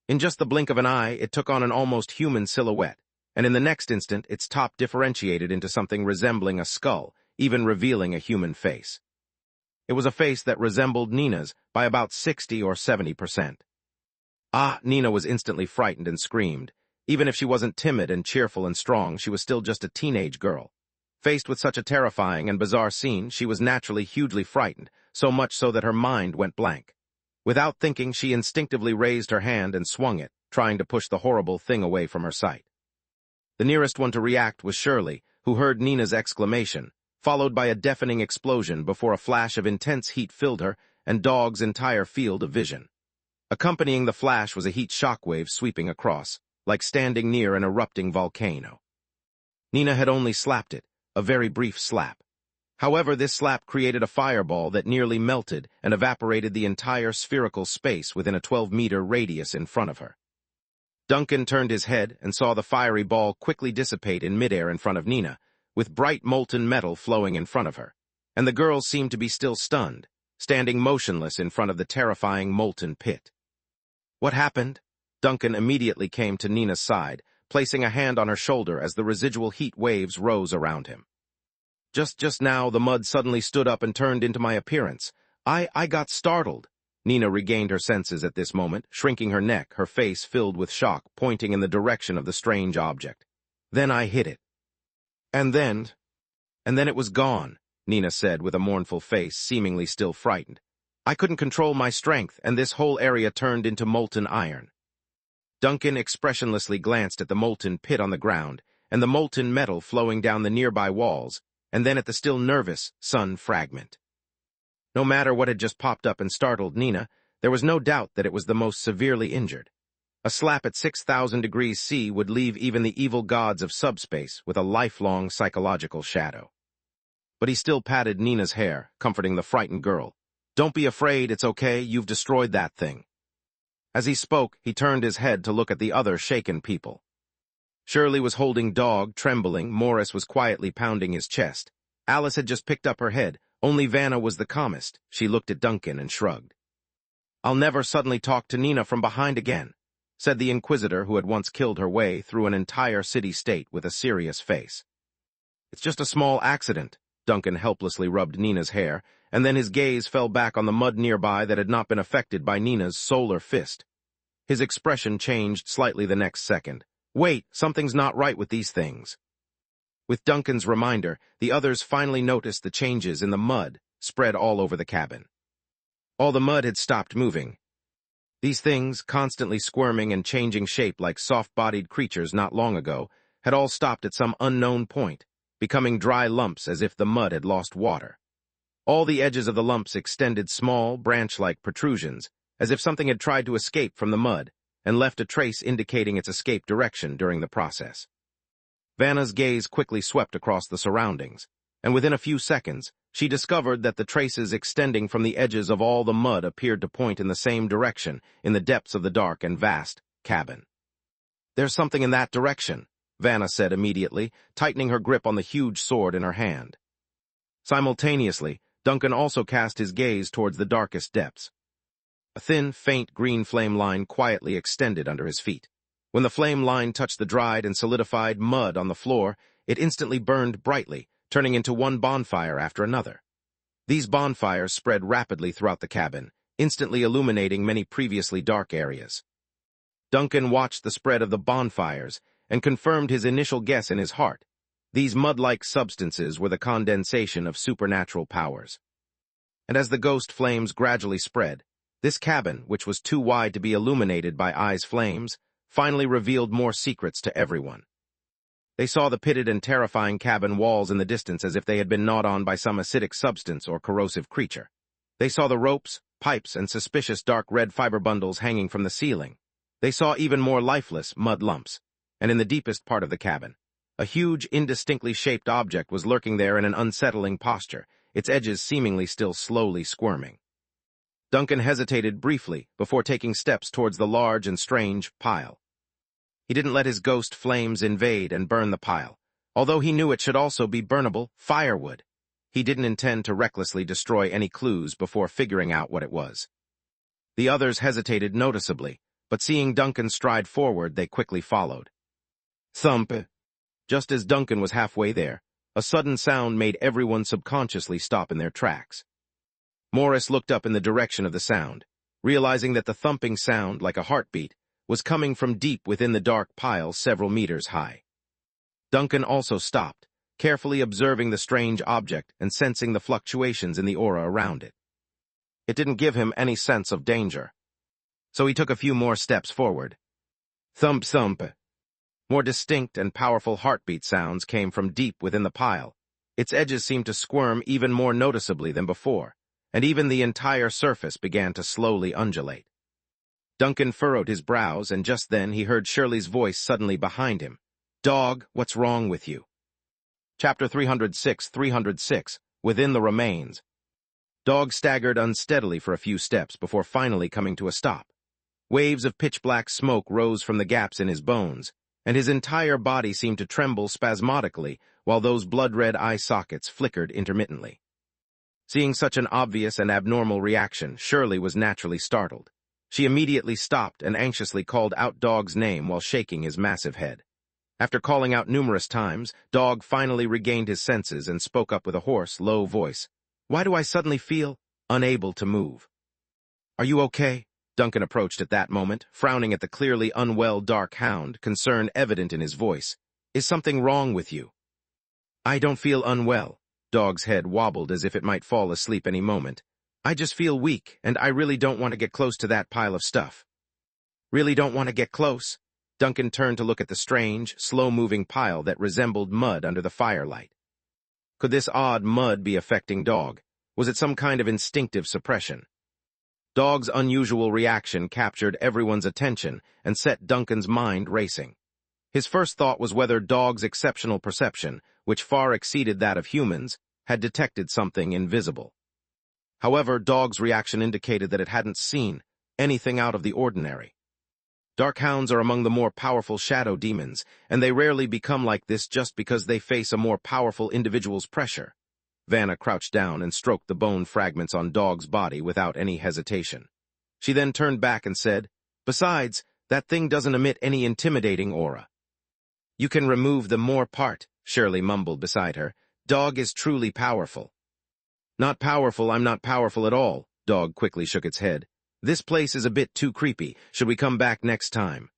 In just the blink of an eye, it took on an almost human silhouette, and in the next instant, its top differentiated into something resembling a skull, even revealing a human face. It was a face that resembled Nina's by about 60 or 70%. "Ah!" Nina was instantly frightened and screamed. Even if she wasn't timid and cheerful and strong, she was still just a teenage girl. Faced with such a terrifying and bizarre scene, she was naturally hugely frightened, so much so that her mind went blank. Without thinking, she instinctively raised her hand and swung it, trying to push the horrible thing away from her sight. The nearest one to react was Shirley, who heard Nina's exclamation, followed by a deafening explosion before a flash of intense heat filled her and Dog's entire field of vision. Accompanying the flash was a heat shockwave sweeping across, like standing near an erupting volcano. Nina had only slapped it, a very brief slap. However, this slap created a fireball that nearly melted and evaporated the entire spherical space within a 12-meter radius in front of her. Duncan turned his head and saw the fiery ball quickly dissipate in midair in front of Nina, with bright molten metal flowing in front of her, and the girl seemed to be still stunned, standing motionless in front of the terrifying molten pit. "What happened?" Duncan immediately came to Nina's side, placing a hand on her shoulder as the residual heat waves rose around him. Just now, the mud suddenly stood up and turned into my appearance. I got startled." Nina regained her senses at this moment, shrinking her neck, her face filled with shock, pointing in the direction of the strange object. "Then I hit it. And then it was gone," Nina said with a mournful face, seemingly still frightened. "I couldn't control my strength, and this whole area turned into molten iron." Duncan expressionlessly glanced at the molten pit on the ground, and the molten metal flowing down the nearby walls, and then at the still nervous sun fragment. No matter what had just popped up and startled Nina, there was no doubt that it was the most severely injured. A slap at 6,000 degrees C would leave even the evil gods of subspace with a lifelong psychological shadow. But he still patted Nina's hair, comforting the frightened girl. "Don't be afraid, it's okay, you've destroyed that thing." As he spoke, he turned his head to look at the other shaken people. Shirley was holding Dog, trembling. Morris was quietly pounding his chest. Alice had just picked up her head. Only Vanna was the calmest. She looked at Duncan and shrugged. "I'll never suddenly talk to Nina from behind again," said the Inquisitor who had once killed her way through an entire city-state with a serious face. "It's just a small accident." Duncan helplessly rubbed Nina's hair, and then his gaze fell back on the mud nearby that had not been affected by Nina's solar fist. His expression changed slightly the next second. "Wait, something's not right with these things." With Duncan's reminder, the others finally noticed the changes in the mud spread all over the cabin. All the mud had stopped moving. These things, constantly squirming and changing shape like soft-bodied creatures not long ago, had all stopped at some unknown point, becoming dry lumps as if the mud had lost water. All the edges of the lumps extended small, branch-like protrusions, as if something had tried to escape from the mud, and left a trace indicating its escape direction during the process. Vanna's gaze quickly swept across the surroundings, and within a few seconds, she discovered that the traces extending from the edges of all the mud appeared to point in the same direction in the depths of the dark and vast cabin. "There's something in that direction," Vanna said immediately, tightening her grip on the huge sword in her hand. Simultaneously, Duncan also cast his gaze towards the darkest depths. A thin, faint green flame line quietly extended under his feet. When the flame line touched the dried and solidified mud on the floor, it instantly burned brightly, turning into one bonfire after another. These bonfires spread rapidly throughout the cabin, instantly illuminating many previously dark areas. Duncan watched the spread of the bonfires and confirmed his initial guess in his heart. These mud-like substances were the condensation of supernatural powers. And as the ghost flames gradually spread, this cabin, which was too wide to be illuminated by Eye's flames, finally revealed more secrets to everyone. They saw the pitted and terrifying cabin walls in the distance as if they had been gnawed on by some acidic substance or corrosive creature. They saw the ropes, pipes, and suspicious dark red fiber bundles hanging from the ceiling. They saw even more lifeless mud lumps, and in the deepest part of the cabin, a huge, indistinctly shaped object was lurking there in an unsettling posture, its edges seemingly still slowly squirming. Duncan hesitated briefly before taking steps towards the large and strange pile. He didn't let his ghost flames invade and burn the pile, although he knew it should also be burnable firewood. He didn't intend to recklessly destroy any clues before figuring out what it was. The others hesitated noticeably, but seeing Duncan stride forward, they quickly followed. Thump! Just as Duncan was halfway there, a sudden sound made everyone subconsciously stop in their tracks. Morris looked up in the direction of the sound, realizing that the thumping sound, like a heartbeat, was coming from deep within the dark pile several meters high. Duncan also stopped, carefully observing the strange object and sensing the fluctuations in the aura around it. It didn't give him any sense of danger, so he took a few more steps forward. Thump thump. More distinct and powerful heartbeat sounds came from deep within the pile. Its edges seemed to squirm even more noticeably than before, and even the entire surface began to slowly undulate. Duncan furrowed his brows, and just then he heard Shirley's voice suddenly behind him. "Dog, what's wrong with you?" Chapter 306, Within the Remains. Dog staggered unsteadily for a few steps before finally coming to a stop. Waves of pitch-black smoke rose from the gaps in his bones, and his entire body seemed to tremble spasmodically while those blood-red eye sockets flickered intermittently. Seeing such an obvious and abnormal reaction, Shirley was naturally startled. She immediately stopped and anxiously called out Dog's name while shaking his massive head. After calling out numerous times, Dog finally regained his senses and spoke up with a hoarse, low voice. "Why do I suddenly feel unable to move?" "Are you okay?" Duncan approached at that moment, frowning at the clearly unwell dark hound, concern evident in his voice. "Is something wrong with you?" "I don't feel unwell." Dog's head wobbled as if it might fall asleep any moment. "I just feel weak, and I really don't want to get close to that pile of stuff." "Really don't want to get close?" Duncan turned to look at the strange, slow-moving pile that resembled mud under the firelight. Could this odd mud be affecting Dog? Was it some kind of instinctive suppression? Dog's unusual reaction captured everyone's attention and set Duncan's mind racing. His first thought was whether Dog's exceptional perception, which far exceeded that of humans, had detected something invisible. However, Dog's reaction indicated that it hadn't seen anything out of the ordinary. Dark hounds are among the more powerful shadow demons, and they rarely become like this just because they face a more powerful individual's pressure. Vanna crouched down and stroked the bone fragments on Dog's body without any hesitation. She then turned back and said, "Besides, that thing doesn't emit any intimidating aura." "You can remove the more part," Shirley mumbled beside her. "Dog is truly powerful." "Not powerful, I'm not powerful at all," Dog quickly shook its head. "This place is a bit too creepy. Should we come back next time?"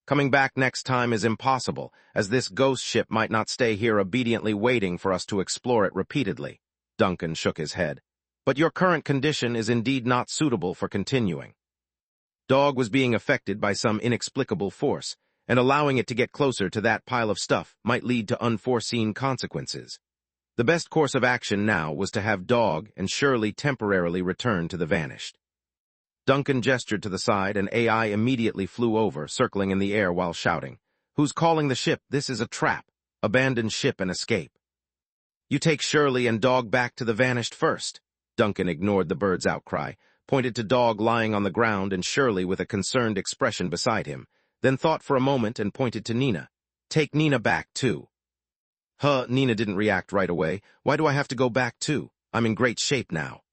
"Coming back next time is impossible, as this ghost ship might not stay here obediently waiting for us to explore it repeatedly." Duncan shook his head. "But your current condition is indeed not suitable for continuing." Dog was being affected by some inexplicable force, and allowing it to get closer to that pile of stuff might lead to unforeseen consequences. The best course of action now was to have Dog and Shirley temporarily return to the Vanished. Duncan gestured to the side, and AI immediately flew over, circling in the air while shouting, "Who's calling the ship? This is a trap. Abandon ship and escape." "You take Shirley and Dog back to the Vanished first." Duncan ignored the bird's outcry, pointed to Dog lying on the ground and Shirley with a concerned expression beside him, then thought for a moment and pointed to Nina. "Take Nina back, too." "Huh," Nina didn't react right away. "Why do I have to go back, too? I'm in great shape now."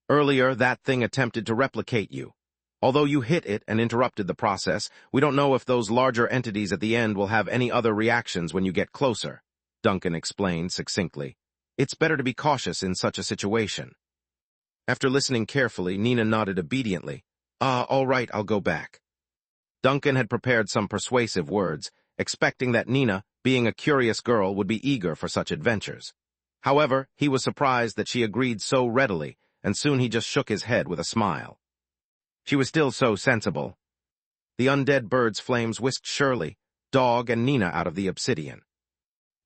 "Earlier, that thing attempted to replicate you. Although you hit it and interrupted the process, we don't know if those larger entities at the end will have any other reactions when you get closer," Duncan explained succinctly. "It's better to be cautious in such a situation." After listening carefully, Nina nodded obediently. All right, I'll go back." Duncan had prepared some persuasive words, expecting that Nina, being a curious girl, would be eager for such adventures. However, he was surprised that she agreed so readily, and soon he just shook his head with a smile. She was still so sensible. The undead bird's flames whisked Shirley, Dog, and Nina out of the obsidian.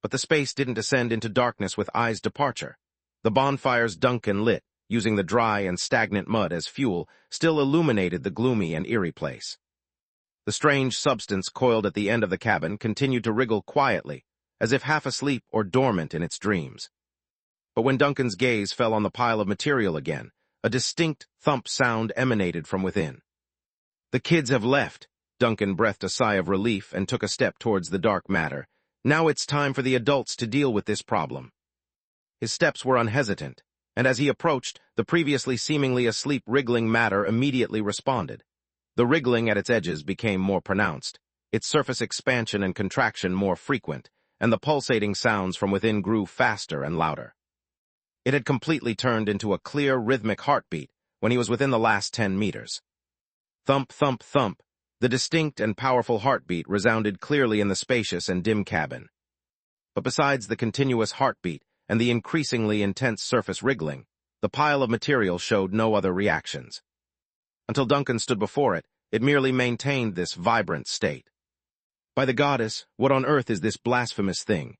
But the space didn't descend into darkness with Ai's departure. The bonfires Duncan lit, using the dry and stagnant mud as fuel, still illuminated the gloomy and eerie place. The strange substance coiled at the end of the cabin continued to wriggle quietly, as if half asleep or dormant in its dreams. But when Duncan's gaze fell on the pile of material again, a distinct thump sound emanated from within. "The kids have left." Duncan breathed a sigh of relief and took a step towards the dark matter. "Now it's time for the adults to deal with this problem." His steps were unhesitant, and as he approached, the previously seemingly asleep wriggling matter immediately responded. The wriggling at its edges became more pronounced, its surface expansion and contraction more frequent, and the pulsating sounds from within grew faster and louder. It had completely turned into a clear, rhythmic heartbeat when he was within the last 10 meters. Thump, thump, thump. The distinct and powerful heartbeat resounded clearly in the spacious and dim cabin. But besides the continuous heartbeat and the increasingly intense surface wriggling, the pile of material showed no other reactions. Until Duncan stood before it, it merely maintained this vibrant state. "By the goddess, what on earth is this blasphemous thing?"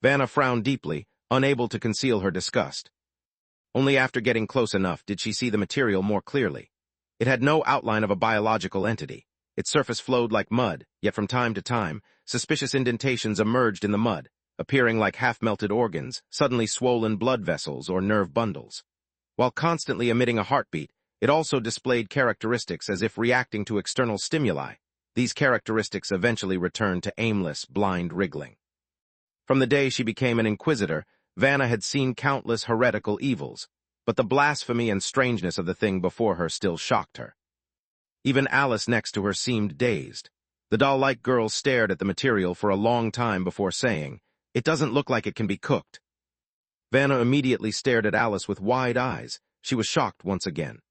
Vanna frowned deeply, unable to conceal her disgust. Only after getting close enough did she see the material more clearly. It had no outline of a biological entity. Its surface flowed like mud, yet from time to time, suspicious indentations emerged in the mud, appearing like half-melted organs, suddenly swollen blood vessels, or nerve bundles. While constantly emitting a heartbeat, it also displayed characteristics as if reacting to external stimuli. These characteristics eventually returned to aimless, blind wriggling. From the day she became an inquisitor, Vanna had seen countless heretical evils, but the blasphemy and strangeness of the thing before her still shocked her. Even Alice next to her seemed dazed. The doll-like girl stared at the material for a long time before saying, "It doesn't look like it can be cooked." Vanna immediately stared at Alice with wide eyes. She was shocked once again.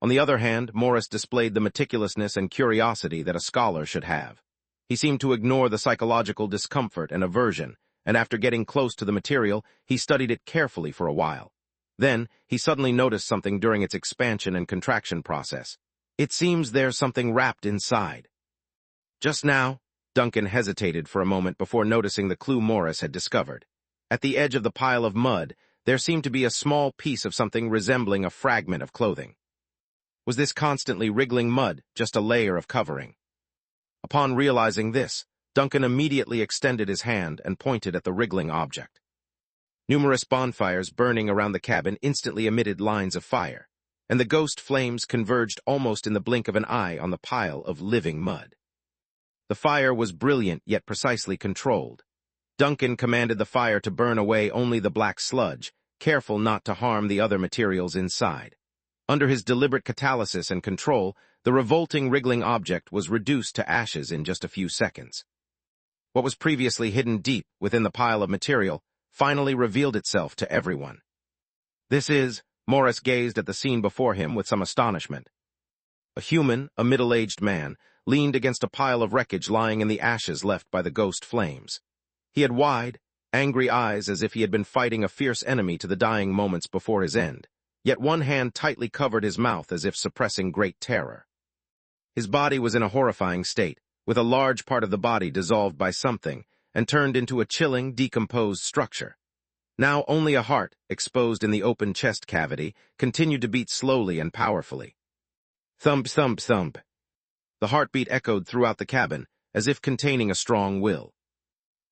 On the other hand, Morris displayed the meticulousness and curiosity that a scholar should have. He seemed to ignore the psychological discomfort and aversion, and after getting close to the material, he studied it carefully for a while. Then, he suddenly noticed something during its expansion and contraction process. "It seems there's something wrapped inside." Just now, Duncan hesitated for a moment before noticing the clue Morris had discovered. At the edge of the pile of mud, there seemed to be a small piece of something resembling a fragment of clothing. Was this constantly wriggling mud just a layer of covering? Upon realizing this, Duncan immediately extended his hand and pointed at the wriggling object. Numerous bonfires burning around the cabin instantly emitted lines of fire, and the ghost flames converged almost in the blink of an eye on the pile of living mud. The fire was brilliant yet precisely controlled. Duncan commanded the fire to burn away only the black sludge, careful not to harm the other materials inside. Under his deliberate catalysis and control, the revolting wriggling object was reduced to ashes in just a few seconds. What was previously hidden deep within the pile of material finally revealed itself to everyone. Morris gazed at the scene before him with some astonishment. A human, a middle-aged man, leaned against a pile of wreckage lying in the ashes left by the ghost flames. He had wide, angry eyes as if he had been fighting a fierce enemy to the dying moments before his end, yet one hand tightly covered his mouth as if suppressing great terror. His body was in a horrifying state, with a large part of the body dissolved by something and turned into a chilling, decomposed structure. Now only a heart, exposed in the open chest cavity, continued to beat slowly and powerfully. Thump, thump, thump. The heartbeat echoed throughout the cabin, as if containing a strong will.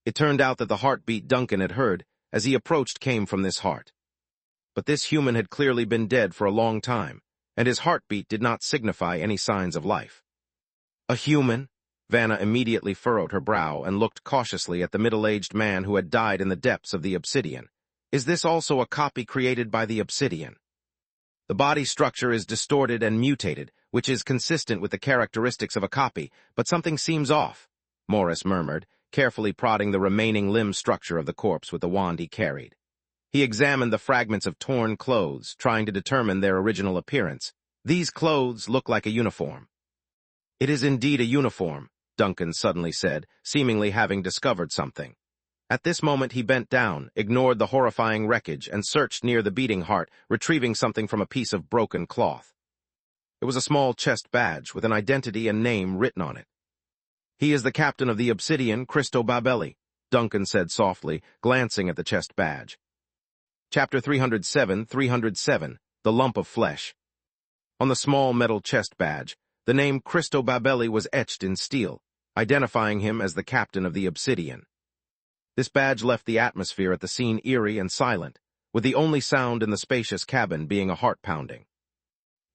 It turned out that the heartbeat Duncan had heard, as he approached, came from this heart. But this human had clearly been dead for a long time, and his heartbeat did not signify any signs of life. A human? Vanna immediately furrowed her brow and looked cautiously at the middle-aged man who had died in the depths of the obsidian. Is this also a copy created by the obsidian? The body structure is distorted and mutated, which is consistent with the characteristics of a copy, but something seems off, Morris murmured, carefully prodding the remaining limb structure of the corpse with the wand he carried. He examined the fragments of torn clothes, trying to determine their original appearance. These clothes look like a uniform. It is indeed a uniform, Duncan suddenly said, seemingly having discovered something. At this moment he bent down, ignored the horrifying wreckage, and searched near the beating heart, retrieving something from a piece of broken cloth. It was a small chest badge with an identity and name written on it. He is the captain of the Obsidian, Cristo Babelli, Duncan said softly, glancing at the chest badge. Chapter 307, The Lump of Flesh. On the small metal chest badge, the name Cristo Babelli was etched in steel, identifying him as the captain of the Obsidian. This badge left the atmosphere at the scene eerie and silent, with the only sound in the spacious cabin being a heart-pounding.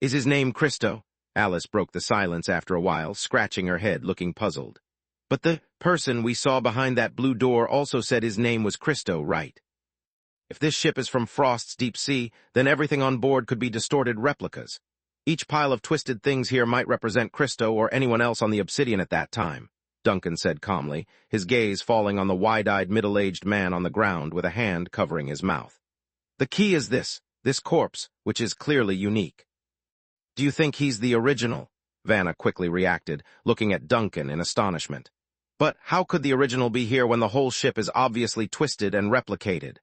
Is his name Cristo? Alice broke the silence after a while, scratching her head, looking puzzled. But the person we saw behind that blue door also said his name was Cristo, right? If this ship is from Frost's deep sea, then everything on board could be distorted replicas. Each pile of twisted things here might represent Cristo or anyone else on the Obsidian at that time, Duncan said calmly, his gaze falling on the wide-eyed middle-aged man on the ground with a hand covering his mouth. The key is this corpse, which is clearly unique. Do you think he's the original? Vanna quickly reacted, looking at Duncan in astonishment. But how could the original be here when the whole ship is obviously twisted and replicated?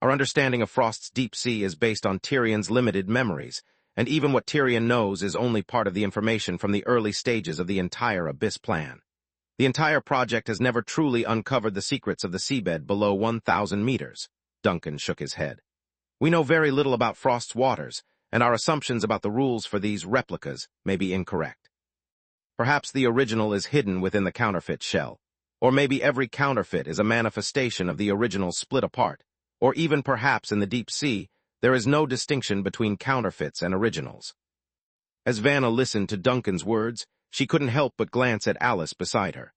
Our understanding of Frost's deep sea is based on Tyrion's limited memories, and even what Tyrion knows is only part of the information from the early stages of the entire Abyss plan. The entire project has never truly uncovered the secrets of the seabed below 1,000 meters. Duncan shook his head. We know very little about Frost's waters, and our assumptions about the rules for these replicas may be incorrect. Perhaps the original is hidden within the counterfeit shell, or maybe every counterfeit is a manifestation of the original split apart, or even perhaps in the deep sea, there is no distinction between counterfeits and originals. As Vanna listened to Duncan's words, she couldn't help but glance at Alice beside her.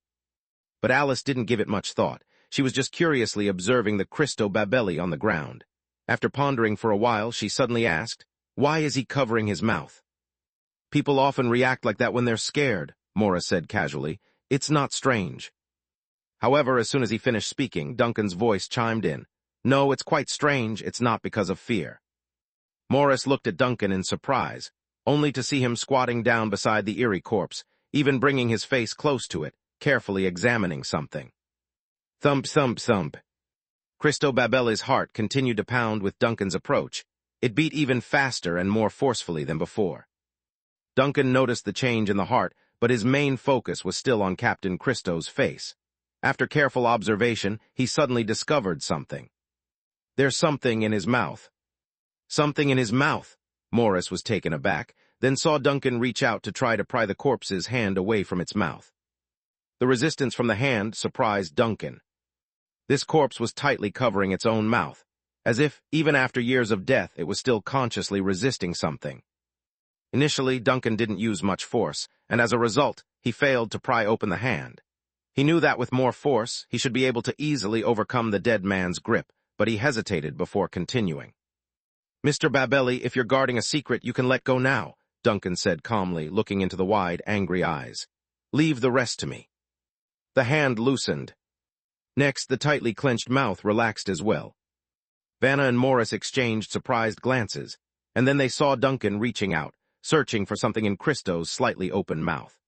But Alice didn't give it much thought. She was just curiously observing the Cristo Babelli on the ground. After pondering for a while, she suddenly asked, "Why is he covering his mouth?" "People often react like that when they're scared," Morris said casually. "It's not strange." However, as soon as he finished speaking, Duncan's voice chimed in. "No, it's quite strange. It's not because of fear." Morris looked at Duncan in surprise, only to see him squatting down beside the eerie corpse, even bringing his face close to it, carefully examining something. Thump, thump, thump. Cristo Babelli's heart continued to pound with Duncan's approach. It beat even faster and more forcefully than before. Duncan noticed the change in the heart, but his main focus was still on Captain Cristo's face. After careful observation, he suddenly discovered something. There's something in his mouth. Something in his mouth? Morris was taken aback, then saw Duncan reach out to try to pry the corpse's hand away from its mouth. The resistance from the hand surprised Duncan. This corpse was tightly covering its own mouth, as if, even after years of death, it was still consciously resisting something. Initially, Duncan didn't use much force, and as a result, he failed to pry open the hand. He knew that with more force, he should be able to easily overcome the dead man's grip, but he hesitated before continuing. "Mr. Babelli, if you're guarding a secret, you can let go now," Duncan said calmly, looking into the wide, angry eyes. "Leave the rest to me." The hand loosened. Next, the tightly clenched mouth relaxed as well. Vanna and Morris exchanged surprised glances, and then they saw Duncan reaching out, searching for something in Cristo's slightly open mouth.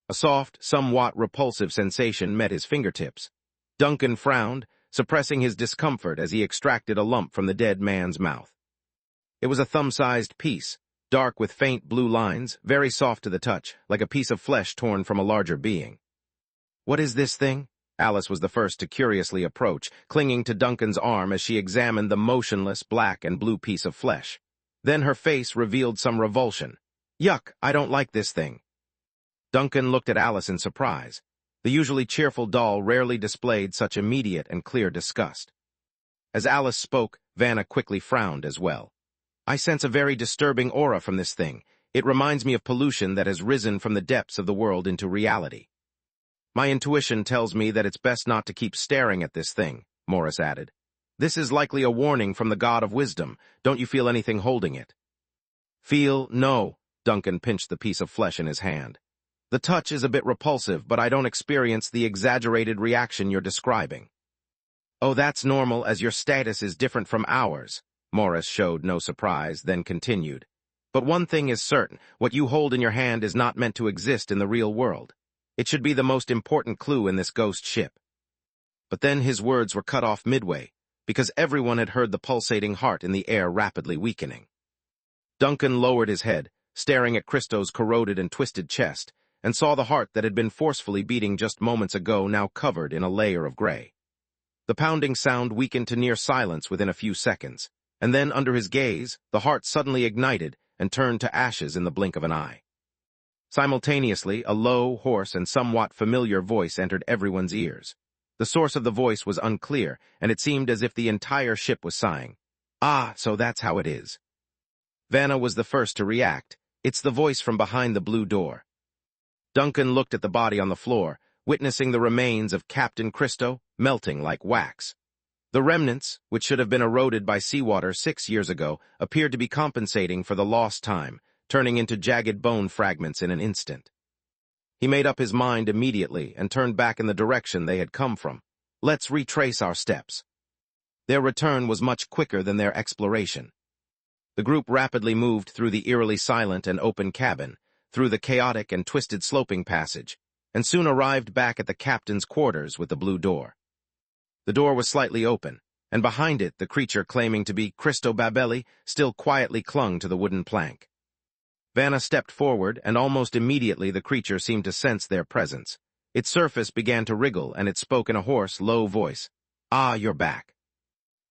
A soft, somewhat repulsive sensation met his fingertips. Duncan frowned, suppressing his discomfort as he extracted a lump from the dead man's mouth. It was a thumb-sized piece, dark with faint blue lines, very soft to the touch, like a piece of flesh torn from a larger being. "What is this thing?" Alice was the first to curiously approach, clinging to Duncan's arm as she examined the motionless black and blue piece of flesh. Then her face revealed some revulsion. "Yuck, I don't like this thing." Duncan looked at Alice in surprise. The usually cheerful doll rarely displayed such immediate and clear disgust. As Alice spoke, Vanna quickly frowned as well. "I sense a very disturbing aura from this thing. It reminds me of pollution that has risen from the depths of the world into reality." "My intuition tells me that it's best not to keep staring at this thing," Morris added. "This is likely a warning from the god of wisdom. Don't you feel anything holding it?" "Feel? No." Duncan pinched the piece of flesh in his hand. "The touch is a bit repulsive, but I don't experience the exaggerated reaction you're describing." "Oh, that's normal, as your status is different from ours." Morris showed no surprise, then continued. "But one thing is certain, what you hold in your hand is not meant to exist in the real world. It should be the most important clue in this ghost ship." But then his words were cut off midway, because everyone had heard the pulsating heart in the air rapidly weakening. Duncan lowered his head, staring at Christo's corroded and twisted chest, and saw the heart that had been forcefully beating just moments ago now covered in a layer of gray. The pounding sound weakened to near silence within a few seconds, and then under his gaze, the heart suddenly ignited and turned to ashes in the blink of an eye. Simultaneously, a low, hoarse, and somewhat familiar voice entered everyone's ears. The source of the voice was unclear, and it seemed as if the entire ship was sighing. "Ah, so that's how it is." Vanna was the first to react. "It's the voice from behind the blue door." Duncan looked at the body on the floor, witnessing the remains of Captain Christo melting like wax. The remnants, which should have been eroded by seawater 6 years ago, appeared to be compensating for the lost time, turning into jagged bone fragments in an instant. He made up his mind immediately and turned back in the direction they had come from. "Let's retrace our steps." Their return was much quicker than their exploration. The group rapidly moved through the eerily silent and open cabin, through the chaotic and twisted sloping passage, and soon arrived back at the captain's quarters with the blue door. The door was slightly open, and behind it the creature claiming to be Cristo Babelli still quietly clung to the wooden plank. Vanna stepped forward, and almost immediately the creature seemed to sense their presence. Its surface began to wriggle, and it spoke in a hoarse, low voice. "Ah, you're back."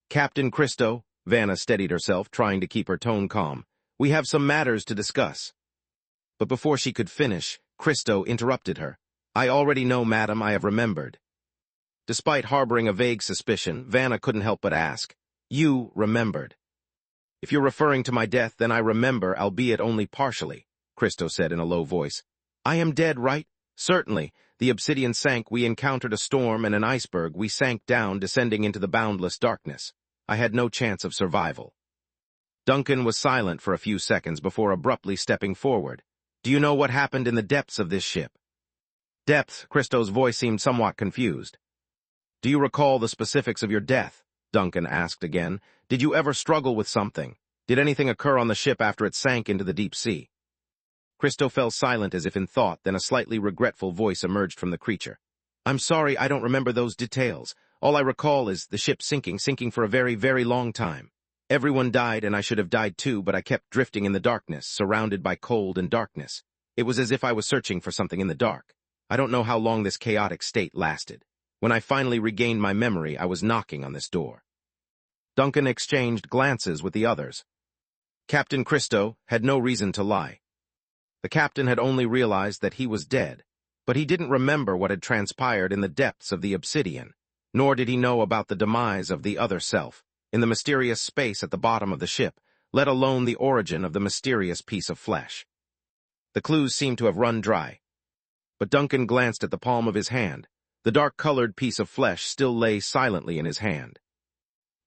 "Captain Cristo," Vanna steadied herself, trying to keep her tone calm, "we have some matters to discuss." But before she could finish, Cristo interrupted her. "I already know, madam, I have remembered." Despite harboring a vague suspicion, Vanna couldn't help but ask, "You remembered?" "If you're referring to my death, then I remember, albeit only partially," Cristo said in a low voice. "I am dead, right?" "Certainly. The obsidian sank, we encountered a storm and an iceberg, we sank down, descending into the boundless darkness. I had no chance of survival." Duncan was silent for a few seconds before abruptly stepping forward. "Do you know what happened in the depths of this ship?" "Depths?" Cristo's voice seemed somewhat confused. "Do you recall the specifics of your death?" Duncan asked again. "Did you ever struggle with something? Did anything occur on the ship after it sank into the deep sea?" Cristo fell silent as if in thought, then a slightly regretful voice emerged from the creature. "I'm sorry, I don't remember those details. All I recall is the ship sinking for a very, very long time. Everyone died, and I should have died too, but I kept drifting in the darkness, surrounded by cold and darkness. It was as if I was searching for something in the dark. I don't know how long this chaotic state lasted. When I finally regained my memory, I was knocking on this door." Duncan exchanged glances with the others. Captain Cristo had no reason to lie. The captain had only realized that he was dead, but he didn't remember what had transpired in the depths of the obsidian, nor did he know about the demise of the other self, in the mysterious space at the bottom of the ship, let alone the origin of the mysterious piece of flesh. The clues seemed to have run dry. But Duncan glanced at the palm of his hand. The dark-colored piece of flesh still lay silently in his hand.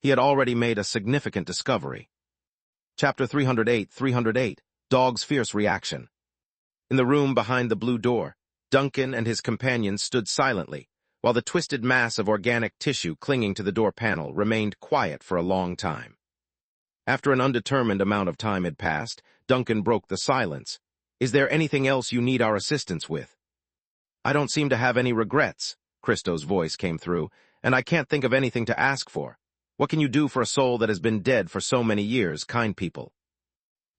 He had already made a significant discovery. Chapter 308, Dog's Fierce Reaction. In the room behind the blue door, Duncan and his companions stood silently, while the twisted mass of organic tissue clinging to the door panel remained quiet for a long time. After an undetermined amount of time had passed, Duncan broke the silence. "Is there anything else you need our assistance with?" "I don't seem to have any regrets," Cristo's voice came through, "and I can't think of anything to ask for. What can you do for a soul that has been dead for so many years, kind people?"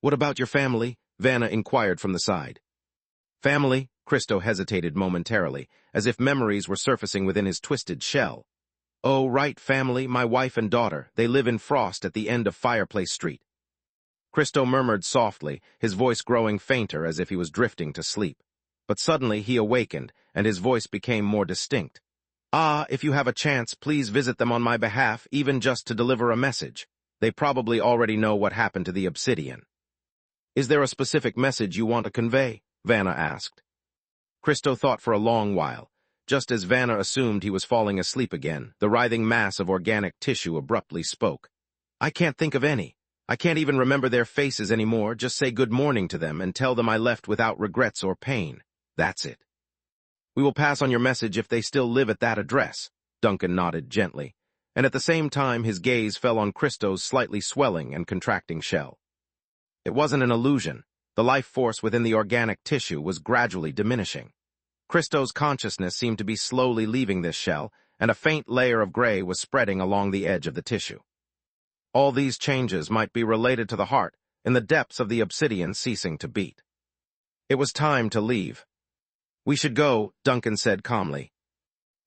"What about your family?" Vanna inquired from the side. "Family?" Christo hesitated momentarily, as if memories were surfacing within his twisted shell. "Oh, right, family, my wife and daughter. They live in Frost at the end of Fireplace Street." Christo murmured softly, his voice growing fainter as if he was drifting to sleep. But suddenly he awakened, and his voice became more distinct. "Ah, if you have a chance, please visit them on my behalf, even just to deliver a message. They probably already know what happened to the obsidian." "Is there a specific message you want to convey?" Vanna asked. Christo thought for a long while. Just as Vanna assumed he was falling asleep again, the writhing mass of organic tissue abruptly spoke. "I can't think of any. I can't even remember their faces anymore. Just say good morning to them and tell them I left without regrets or pain. That's it." "We will pass on your message if they still live at that address," Duncan nodded gently, and at the same time his gaze fell on Christo's slightly swelling and contracting shell. It wasn't an illusion. The life force within the organic tissue was gradually diminishing. Christo's consciousness seemed to be slowly leaving this shell, and a faint layer of gray was spreading along the edge of the tissue. All these changes might be related to the heart, in the depths of the obsidian ceasing to beat. It was time to leave. "We should go," Duncan said calmly.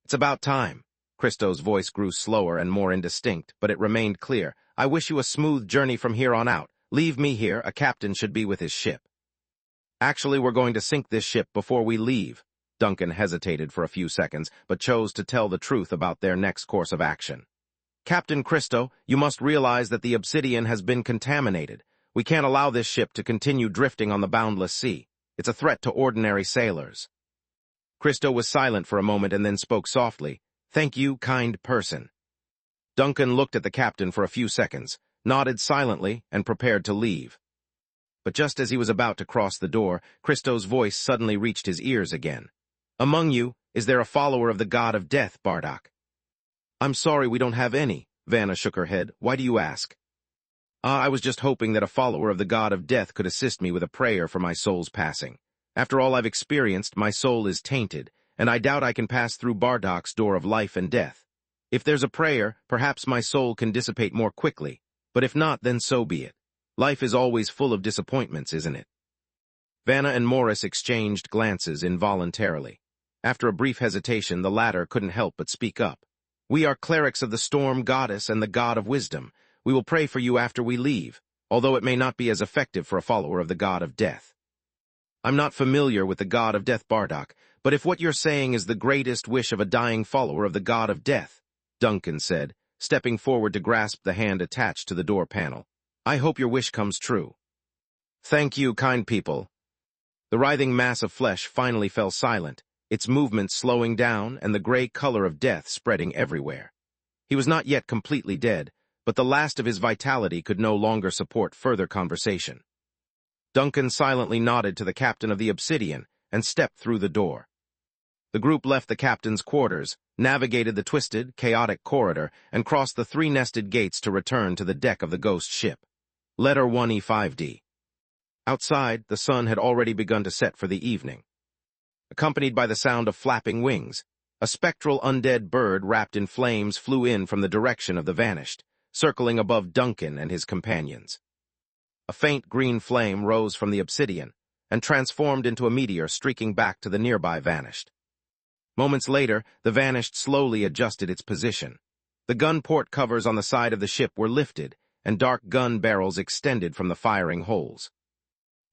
"It's about time." Christo's voice grew slower and more indistinct, but it remained clear. "I wish you a smooth journey from here on out. Leave me here. A captain should be with his ship." "Actually, we're going to sink this ship before we leave." Duncan hesitated for a few seconds, but chose to tell the truth about their next course of action. "Captain Christo, you must realize that the obsidian has been contaminated. We can't allow this ship to continue drifting on the boundless sea. It's a threat to ordinary sailors." Christo was silent for a moment and then spoke softly. "Thank you, kind person." Duncan looked at the captain for a few seconds, nodded silently, and prepared to leave. But just as he was about to cross the door, Christo's voice suddenly reached his ears again. "Among you, is there a follower of the god of death, Bardock?" "I'm sorry, we don't have any." Vanna shook her head. "Why do you ask?" I was just hoping that a follower of the god of death could assist me with a prayer for my soul's passing. After all I've experienced, my soul is tainted, and I doubt I can pass through Bardock's door of life and death. If there's a prayer, perhaps my soul can dissipate more quickly, but if not, then so be it. Life is always full of disappointments, isn't it?" Vanna and Morris exchanged glances involuntarily. After a brief hesitation, the latter couldn't help but speak up. "We are clerics of the storm goddess and the god of wisdom. We will pray for you after we leave, although it may not be as effective for a follower of the god of death." "I'm not familiar with the god of death, Bardock, but if what you're saying is the greatest wish of a dying follower of the god of death," Duncan said, stepping forward to grasp the hand attached to the door panel, "I hope your wish comes true." "Thank you, kind people." The writhing mass of flesh finally fell silent, its movements slowing down and the gray color of death spreading everywhere. He was not yet completely dead, but the last of his vitality could no longer support further conversation. Duncan silently nodded to the captain of the obsidian and stepped through the door. The group left the captain's quarters, navigated the twisted, chaotic corridor, and crossed the three nested gates to return to the deck of the ghost ship. Letter 1E5D. Outside, the sun had already begun to set for the evening. Accompanied by the sound of flapping wings, a spectral undead bird wrapped in flames flew in from the direction of the vanished, circling above Duncan and his companions. A faint green flame rose from the obsidian and transformed into a meteor streaking back to the nearby vanished. Moments later, the vanished slowly adjusted its position. The gun port covers on the side of the ship were lifted, and dark gun barrels extended from the firing holes.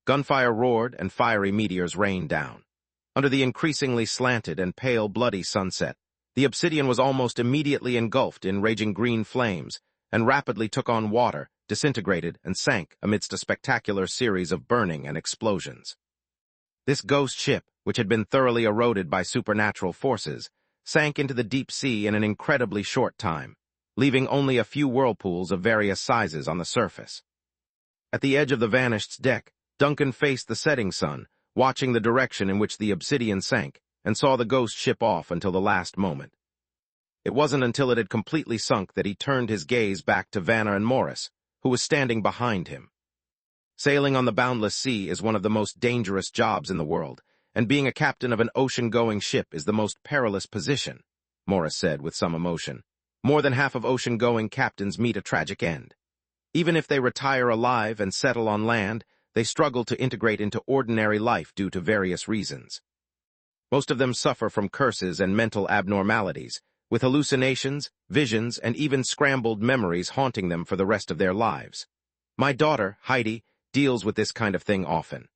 Gunfire roared, and fiery meteors rained down. Under the increasingly slanted and pale bloody sunset, the obsidian was almost immediately engulfed in raging green flames, and rapidly took on water, disintegrated, and sank amidst a spectacular series of burning and explosions. This ghost ship, which had been thoroughly eroded by supernatural forces, sank into the deep sea in an incredibly short time, leaving only a few whirlpools of various sizes on the surface. At the edge of the vanished's deck, Duncan faced the setting sun, watching the direction in which the obsidian sank, and saw the ghost ship off until the last moment. It wasn't until it had completely sunk that he turned his gaze back to Vanna and Morris, who was standing behind him. Sailing on the boundless sea is one of the most dangerous jobs in the world, and being a captain of an ocean-going ship is the most perilous position, Morris said with some emotion. More than half of ocean-going captains meet a tragic end. Even if they retire alive and settle on land, they struggle to integrate into ordinary life due to various reasons. Most of them suffer from curses and mental abnormalities, with hallucinations, visions, and even scrambled memories haunting them for the rest of their lives. My daughter, Heidi, deals with this kind of thing often.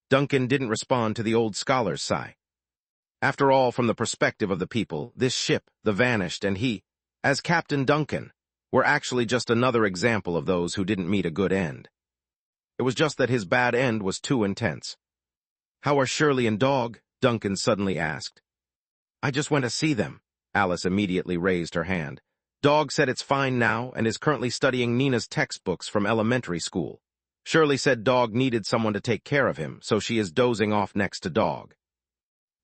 Duncan didn't respond to the old scholar's sigh. After all, from the perspective of the people, this ship, the Vanished, and he, as Captain Duncan, were actually just another example of those who didn't meet a good end. It was just that his bad end was too intense. "How are Shirley and Dog?" Duncan suddenly asked. "I just went to see them." Alice immediately raised her hand. "Dog said it's fine now and is currently studying Nina's textbooks from elementary school. Shirley said Dog needed someone to take care of him, so she is dozing off next to Dog."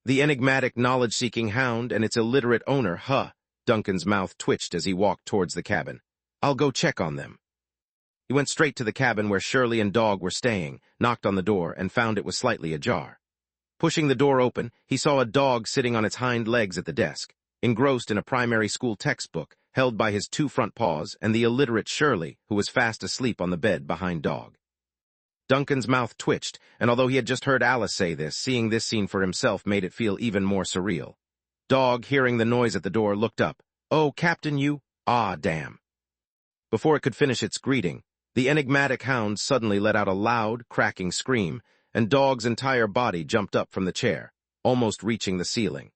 The enigmatic knowledge-seeking hound and its illiterate owner, Duncan's mouth twitched as he walked towards the cabin. "I'll go check on them." He went straight to the cabin where Shirley and Dog were staying, knocked on the door, and found it was slightly ajar. Pushing the door open, he saw a dog sitting on its hind legs at the desk, engrossed in a primary school textbook, held by his two front paws, and the illiterate Shirley, who was fast asleep on the bed behind Dog. Duncan's mouth twitched, and although he had just heard Alice say this, seeing this scene for himself made it feel even more surreal. Dog, hearing the noise at the door, looked up. "Oh, Captain, you? Ah, damn." Before it could finish its greeting, the enigmatic hound suddenly let out a loud, cracking scream, and Dog's entire body jumped up from the chair, almost reaching the ceiling.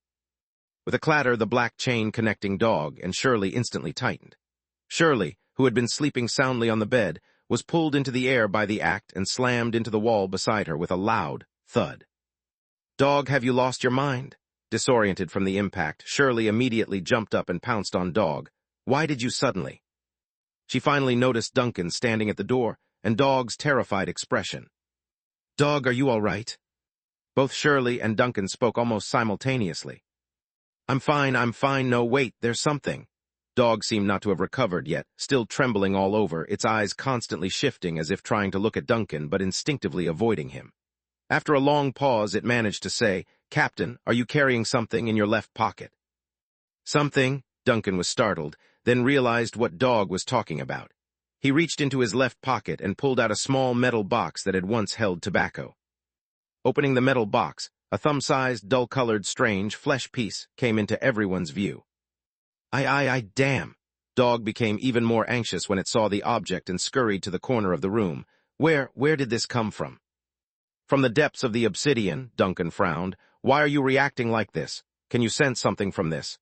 With a clatter, the black chain connecting Dog and Shirley instantly tightened. Shirley, who had been sleeping soundly on the bed, was pulled into the air by the act and slammed into the wall beside her with a loud thud. "Dog, have you lost your mind?" Disoriented from the impact, Shirley immediately jumped up and pounced on Dog. "Why did you suddenly?" She finally noticed Duncan standing at the door, and Dog's terrified expression. "Dog, are you all right?" Both Shirley and Duncan spoke almost simultaneously. I'm fine, no wait, there's something." Dog seemed not to have recovered yet, still trembling all over, its eyes constantly shifting as if trying to look at Duncan but instinctively avoiding him. After a long pause, it managed to say, "Captain, are you carrying something in your left pocket?" "Something?" Duncan was startled, then realized what Dog was talking about. He reached into his left pocket and pulled out a small metal box that had once held tobacco. Opening the metal box, a thumb-sized, dull-colored, strange flesh piece came into everyone's view. Damn. Dog became even more anxious when it saw the object and scurried to the corner of the room. Where did this come from?" "From the depths of the obsidian," Duncan frowned. "Why are you reacting like this? Can you sense something from this?"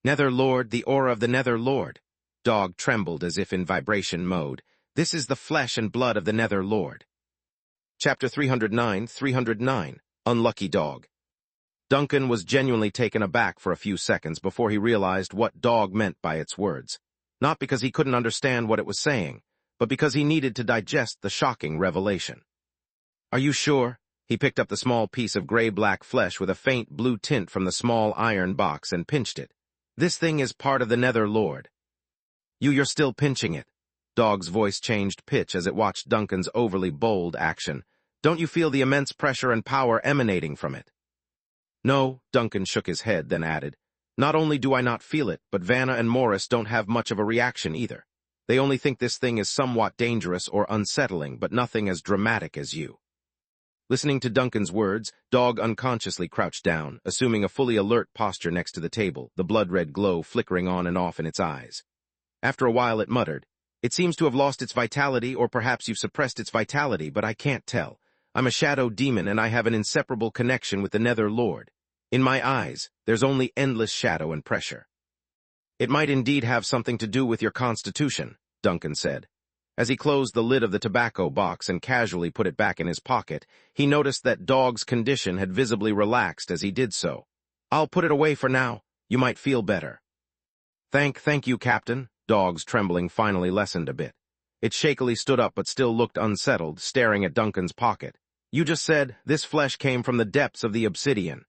"Nether Lord, the aura of the Nether Lord." Dog trembled as if in vibration mode. "This is the flesh and blood of the Nether Lord." Chapter 309, Unlucky Dog. Duncan was genuinely taken aback for a few seconds before he realized what Dog meant by its words. Not because he couldn't understand what it was saying, but because he needed to digest the shocking revelation. "Are you sure?" He picked up the small piece of gray-black flesh with a faint blue tint from the small iron box and pinched it. "This thing is part of the Nether Lord." You're still pinching it." Dog's voice changed pitch as it watched Duncan's overly bold action. "Don't you feel the immense pressure and power emanating from it?" "No," Duncan shook his head, then added, "Not only do I not feel it, but Vanna and Morris don't have much of a reaction either. They only think this thing is somewhat dangerous or unsettling, but nothing as dramatic as you." Listening to Duncan's words, Dog unconsciously crouched down, assuming a fully alert posture next to the table, the blood-red glow flickering on and off in its eyes. After a while it muttered, "It seems to have lost its vitality, or perhaps you've suppressed its vitality, but I can't tell. I'm a shadow demon, and I have an inseparable connection with the Nether Lord. In my eyes, there's only endless shadow and pressure." "It might indeed have something to do with your constitution," Duncan said. As he closed the lid of the tobacco box and casually put it back in his pocket, he noticed that Dog's condition had visibly relaxed as he did so. "I'll put it away for now. You might feel better." Thank you, Captain." Dog's trembling finally lessened a bit. It shakily stood up but still looked unsettled, staring at Duncan's pocket. "You just said this flesh came from the depths of the obsidian."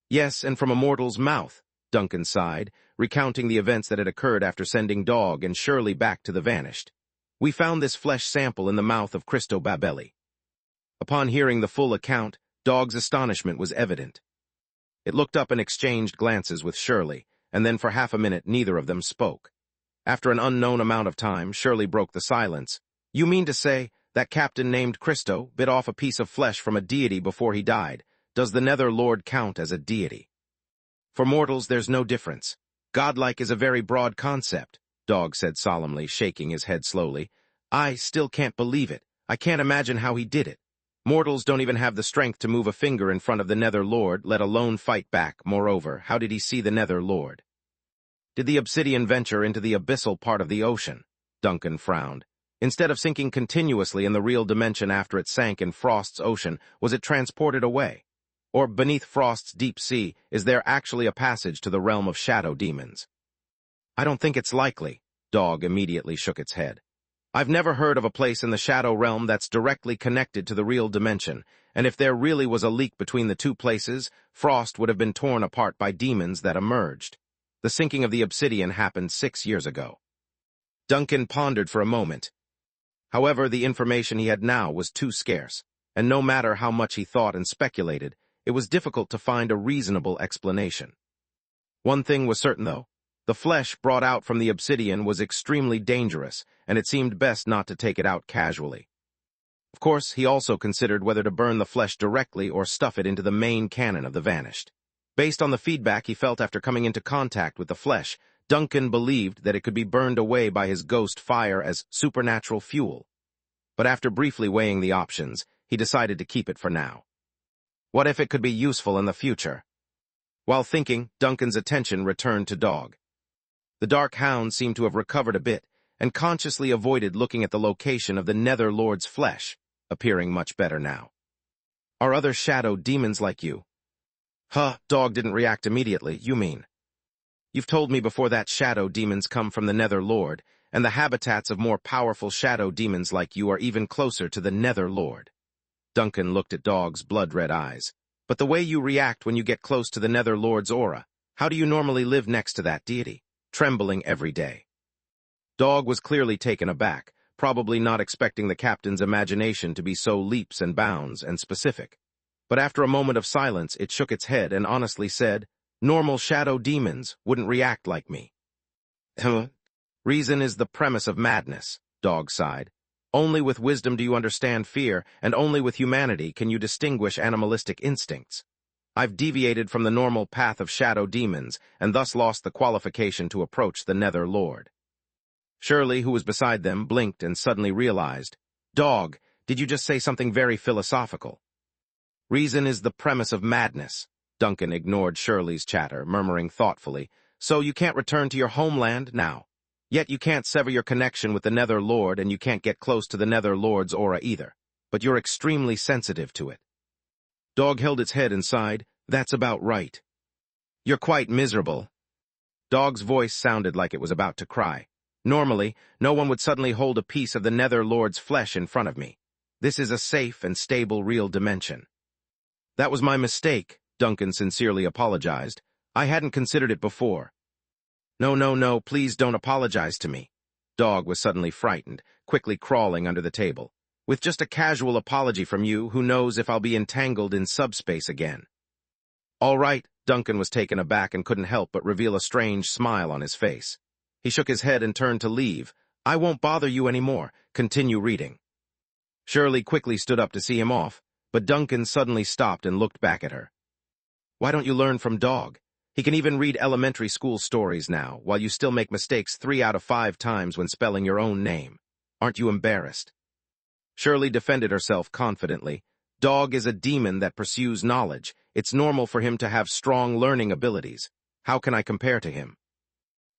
"Yes, and from a mortal's mouth," Duncan sighed, recounting the events that had occurred after sending Dog and Shirley back to the Vanished. "We found this flesh sample in the mouth of Cristo Babelli." Upon hearing the full account, Dog's astonishment was evident. It looked up and exchanged glances with Shirley, and then for half a minute neither of them spoke. After an unknown amount of time, Shirley broke the silence. "You mean to say that captain named Cristo bit off a piece of flesh from a deity before he died? Does the Nether Lord count as a deity? For mortals, there's no difference. Godlike is a very broad concept, Dog said solemnly, shaking his head slowly. I still can't believe it. I can't imagine how he did it. Mortals don't even have the strength to move a finger in front of the Nether Lord, let alone fight back. Moreover, how did he see the Nether Lord? Did the obsidian venture into the abyssal part of the ocean? Duncan frowned. Instead of sinking continuously in the real dimension after it sank in Frost's ocean, was it transported away? Or beneath Frost's deep sea, is there actually a passage to the realm of shadow demons? I don't think it's likely. Dog immediately shook its head. I've never heard of a place in the shadow realm that's directly connected to the real dimension, and if there really was a leak between the two places, Frost would have been torn apart by demons that emerged. The sinking of the obsidian happened 6 years ago. Duncan pondered for a moment. However, the information he had now was too scarce, and no matter how much he thought and speculated, it was difficult to find a reasonable explanation. One thing was certain, though. The flesh brought out from the obsidian was extremely dangerous, and it seemed best not to take it out casually. Of course, he also considered whether to burn the flesh directly or stuff it into the main cannon of the Vanished. Based on the feedback he felt after coming into contact with the flesh, Duncan believed that it could be burned away by his ghost fire as supernatural fuel. But after briefly weighing the options, he decided to keep it for now. What if it could be useful in the future? While thinking, Duncan's attention returned to Dog. The dark hound seemed to have recovered a bit, and consciously avoided looking at the location of the Nether Lord's flesh, appearing much better now. Are other shadow demons like you? Dog didn't react immediately. You mean? You've told me before that shadow demons come from the Nether Lord, and the habitats of more powerful shadow demons like you are even closer to the Nether Lord. Duncan looked at Dog's blood-red eyes. But the way you react when you get close to the Nether Lord's aura, how do you normally live next to that deity, trembling every day? Dog was clearly taken aback, probably not expecting the captain's imagination to be so leaps and bounds and specific. But after a moment of silence, it shook its head and honestly said, normal shadow demons wouldn't react like me. Reason is the premise of madness, Dog sighed. Only with wisdom do you understand fear, and only with humanity can you distinguish animalistic instincts. I've deviated from the normal path of shadow demons, and thus lost the qualification to approach the Nether Lord. Shirley, who was beside them, blinked and suddenly realized. Dog, did you just say something very philosophical? Reason is the premise of madness. Duncan ignored Shirley's chatter, murmuring thoughtfully. So you can't return to your homeland now. Yet you can't sever your connection with the Nether Lord, and you can't get close to the Nether Lord's aura either. But you're extremely sensitive to it. Dog held its head and sighed. That's about right. You're quite miserable. Dog's voice sounded like it was about to cry. Normally, no one would suddenly hold a piece of the Nether Lord's flesh in front of me. This is a safe and stable real dimension. That was my mistake, Duncan sincerely apologized. I hadn't considered it before. No, please don't apologize to me. Dog was suddenly frightened, quickly crawling under the table. With just a casual apology from you, who knows if I'll be entangled in subspace again. All right, Duncan was taken aback and couldn't help but reveal a strange smile on his face. He shook his head and turned to leave. I won't bother you anymore. Continue reading. Shirley quickly stood up to see him off, but Duncan suddenly stopped and looked back at her. Why don't you learn from Dog? He can even read elementary school stories now, while you still make mistakes 3 out of 5 times when spelling your own name. Aren't you embarrassed? Shirley defended herself confidently. Dog is a demon that pursues knowledge. It's normal for him to have strong learning abilities. How can I compare to him?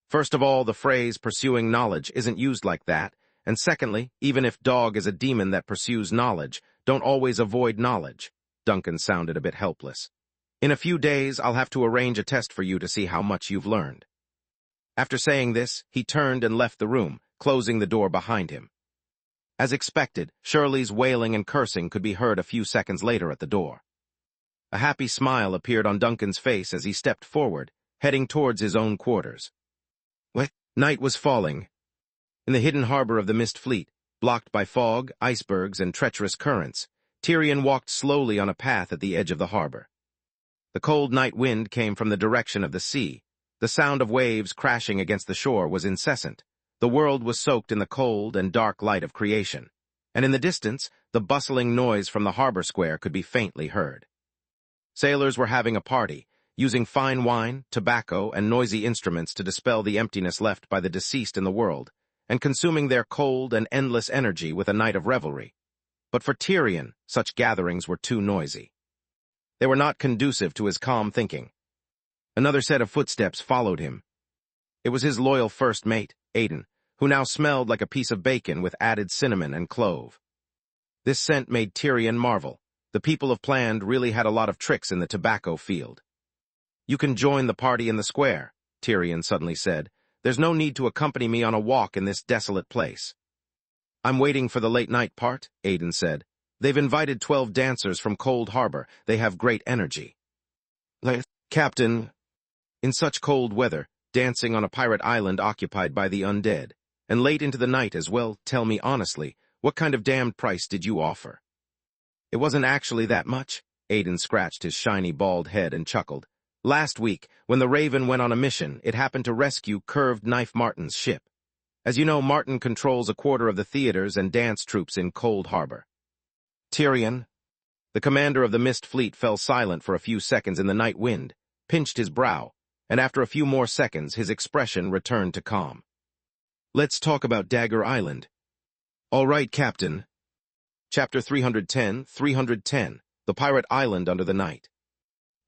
First of all, the phrase pursuing knowledge isn't used like that, and secondly, even if Dog is a demon that pursues knowledge, don't always avoid knowledge. Duncan sounded a bit helpless. In a few days, I'll have to arrange a test for you to see how much you've learned. After saying this, he turned and left the room, closing the door behind him. As expected, Shirley's wailing and cursing could be heard a few seconds later at the door. A happy smile appeared on Duncan's face as he stepped forward, heading towards his own quarters. Night was falling. In the hidden harbor of the Mist Fleet, blocked by fog, icebergs, and treacherous currents, Tyrion walked slowly on a path at the edge of the harbor. The cold night wind came from the direction of the sea. The sound of waves crashing against the shore was incessant. The world was soaked in the cold and dark light of creation, and in the distance, the bustling noise from the harbor square could be faintly heard. Sailors were having a party, using fine wine, tobacco, and noisy instruments to dispel the emptiness left by the deceased in the world, and consuming their cold and endless energy with a night of revelry. But for Tyrion, such gatherings were too noisy. They were not conducive to his calm thinking. Another set of footsteps followed him. It was his loyal first mate, Aiden, who now smelled like a piece of bacon with added cinnamon and clove. This scent made Tyrion marvel. The people of Planned really had a lot of tricks in the tobacco field. "You can join the party in the square," Tyrion suddenly said. "There's no need to accompany me on a walk in this desolate place." "I'm waiting for the late-night part," Aiden said. "They've invited 12 dancers from Cold Harbor. They have great energy." "Captain, in such cold weather, dancing on a pirate island occupied by the undead, and late into the night as well, tell me honestly, what kind of damned price did you offer?" "It wasn't actually that much," Aiden scratched his shiny bald head and chuckled. "Last week, when the Raven went on a mission, it happened to rescue Curved Knife Martin's ship. As you know, Martin controls a quarter of the theaters and dance troupes in Cold Harbor." "Tyrion." The commander of the Mist Fleet fell silent for a few seconds in the night wind, pinched his brow, and after a few more seconds his expression returned to calm. "Let's talk about Dagger Island." "All right, Captain." Chapter 310, The Pirate Island Under the Night.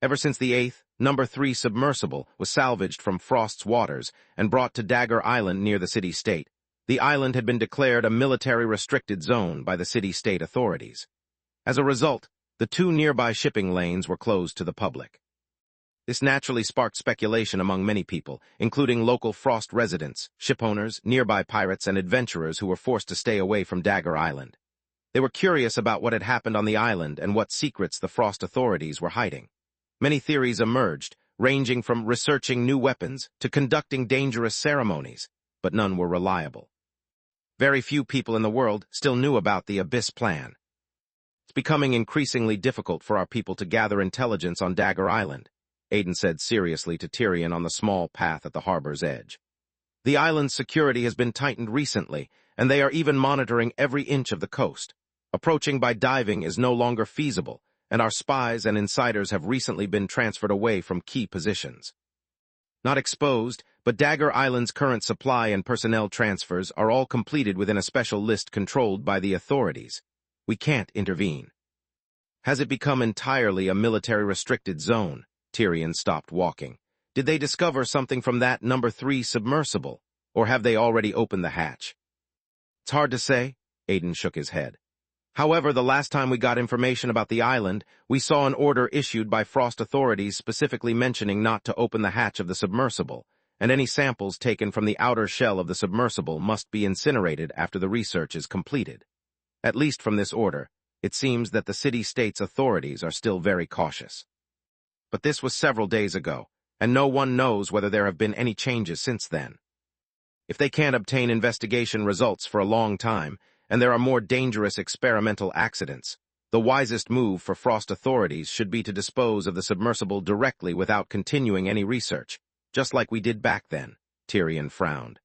Ever since the 8th, No. 3 submersible was salvaged from Frost's waters and brought to Dagger Island near the city-state, the island had been declared a military-restricted zone by the city-state authorities. As a result, the 2 nearby shipping lanes were closed to the public. This naturally sparked speculation among many people, including local Frost residents, shipowners, nearby pirates, and adventurers who were forced to stay away from Dagger Island. They were curious about what had happened on the island and what secrets the Frost authorities were hiding. Many theories emerged, ranging from researching new weapons to conducting dangerous ceremonies, but none were reliable. Very few people in the world still knew about the Abyss Plan. "It's becoming increasingly difficult for our people to gather intelligence on Dagger Island," Aiden said seriously to Tyrion on the small path at the harbor's edge. "The island's security has been tightened recently, and they are even monitoring every inch of the coast. Approaching by diving is no longer feasible, and our spies and insiders have recently been transferred away from key positions. Not exposed, but Dagger Island's current supply and personnel transfers are all completed within a special list controlled by the authorities. We can't intervene." "Has it become entirely a military-restricted zone?" Tyrion stopped walking. "Did they discover something from that No. 3 submersible, or have they already opened the hatch?" "It's hard to say," Aiden shook his head. "However, the last time we got information about the island, we saw an order issued by Frost authorities specifically mentioning not to open the hatch of the submersible, and any samples taken from the outer shell of the submersible must be incinerated after the research is completed. At least from this order, it seems that the city-state's authorities are still very cautious. But this was several days ago, and no one knows whether there have been any changes since then. If they can't obtain investigation results for a long time, and there are more dangerous experimental accidents, the wisest move for Frost authorities should be to dispose of the submersible directly without continuing any research, just like we did back then," Tyrion frowned.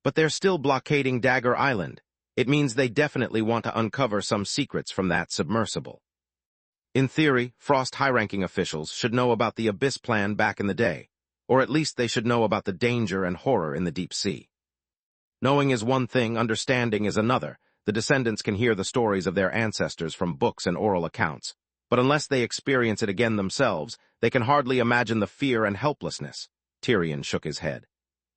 "But they're still blockading Dagger Island. It means they definitely want to uncover some secrets from that submersible. In theory, Frost high-ranking officials should know about the Abyss Plan back in the day, or at least they should know about the danger and horror in the deep sea. Knowing is one thing, understanding is another. The descendants can hear the stories of their ancestors from books and oral accounts, but unless they experience it again themselves, they can hardly imagine the fear and helplessness." Tyrion shook his head.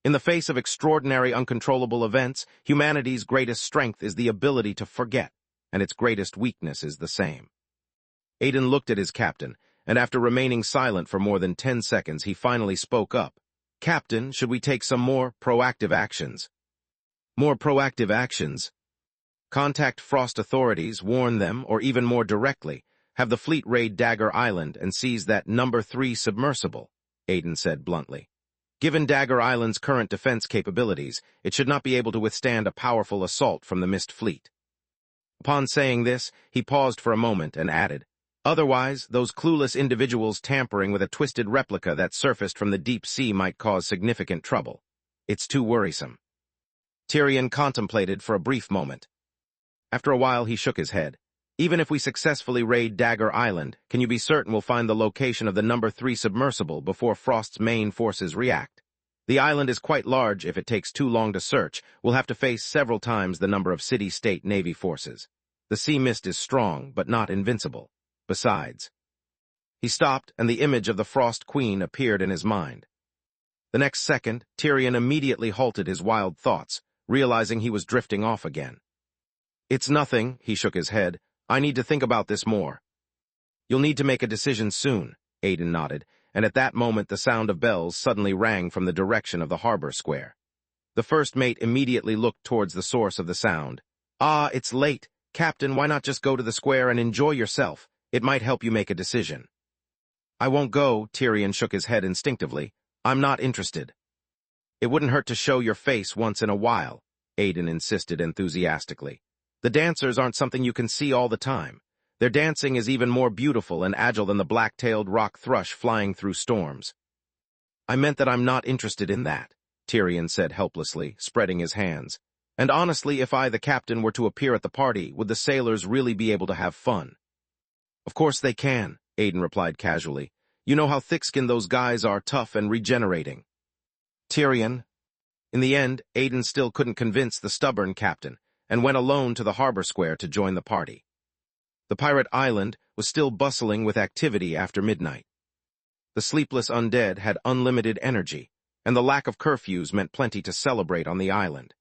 "In the face of extraordinary, uncontrollable events, humanity's greatest strength is the ability to forget, and its greatest weakness is the same." Aiden looked at his captain, and after remaining silent for more than 10 seconds, he finally spoke up. "Captain, should we take some more proactive actions?" "More proactive actions?" "Contact Frost authorities, warn them, or even more directly, have the fleet raid Dagger Island and seize that No. 3 submersible," Aiden said bluntly. "Given Dagger Island's current defense capabilities, it should not be able to withstand a powerful assault from the Mist Fleet." Upon saying this, he paused for a moment and added, "Otherwise, those clueless individuals tampering with a twisted replica that surfaced from the deep sea might cause significant trouble. It's too worrisome." Tyrion contemplated for a brief moment. After a while, he shook his head. Even if we successfully raid Dagger Island, can you be certain we'll find the location of the number 3 submersible before Frost's main forces react? The island is quite large. If it takes too long to search, we'll have to face several times the number of city-state Navy forces. The sea mist is strong, but not invincible. Besides... He stopped, and the image of the Frost Queen appeared in his mind. The next second, Tyrion immediately halted his wild thoughts, realizing he was drifting off again. "It's nothing," he shook his head. "I need to think about this more." "You'll need to make a decision soon," Aiden nodded, and at that moment the sound of bells suddenly rang from the direction of the harbor square. The first mate immediately looked towards the source of the sound. "Ah, it's late. Captain, why not just go to the square and enjoy yourself? It might help you make a decision." "I won't go," Tyrion shook his head instinctively. "I'm not interested." "It wouldn't hurt to show your face once in a while," Aiden insisted enthusiastically. "The dancers aren't something you can see all the time. Their dancing is even more beautiful and agile than the black-tailed rock thrush flying through storms." "I meant that I'm not interested in that," Tyrion said helplessly, spreading his hands. "And honestly, if I, the captain, were to appear at the party, would the sailors really be able to have fun?" "Of course they can," Aiden replied casually. "You know how thick-skinned those guys are, tough and regenerating." "Tyrion." In the end, Aiden still couldn't convince the stubborn captain, and went alone to the harbor square to join the party. The pirate island was still bustling with activity after midnight. The sleepless undead had unlimited energy, and the lack of curfews meant plenty to celebrate on the island.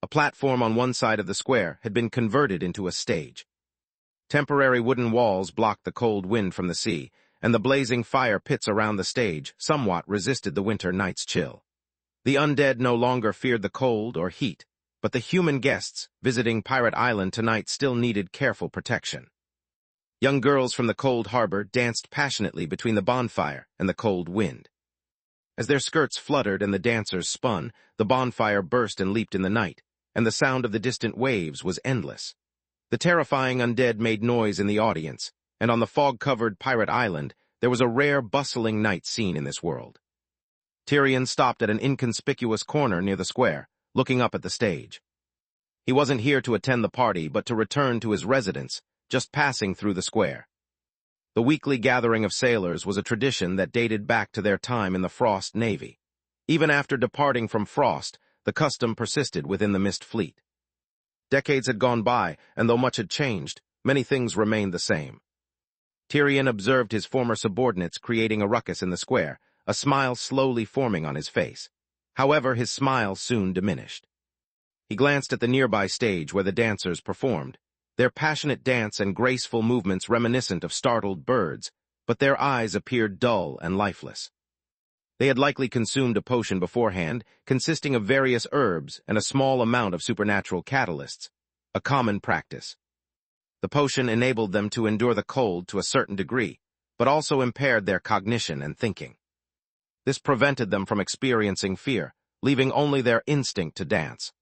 A platform on one side of the square had been converted into a stage. Temporary wooden walls blocked the cold wind from the sea, and the blazing fire pits around the stage somewhat resisted the winter night's chill. The undead no longer feared the cold or heat, but the human guests visiting Pirate Island tonight still needed careful protection. Young girls from the cold harbor danced passionately between the bonfire and the cold wind. As their skirts fluttered and the dancers spun, the bonfire burst and leaped in the night, and the sound of the distant waves was endless. The terrifying undead made noise in the audience, and on the fog-covered Pirate Island, there was a rare bustling night scene in this world. Tyrion stopped at an inconspicuous corner near the square, looking up at the stage. He wasn't here to attend the party, but to return to his residence, just passing through the square. The weekly gathering of sailors was a tradition that dated back to their time in the Frost Navy. Even after departing from Frost, the custom persisted within the Mist Fleet. Decades had gone by, and though much had changed, many things remained the same. Tyrion observed his former subordinates creating a ruckus in the square, a smile slowly forming on his face. However, his smile soon diminished. He glanced at the nearby stage where the dancers performed, their passionate dance and graceful movements reminiscent of startled birds, but their eyes appeared dull and lifeless. They had likely consumed a potion beforehand, consisting of various herbs and a small amount of supernatural catalysts, a common practice. The potion enabled them to endure the cold to a certain degree, but also impaired their cognition and thinking. This prevented them from experiencing fear, leaving only their instinct to dance.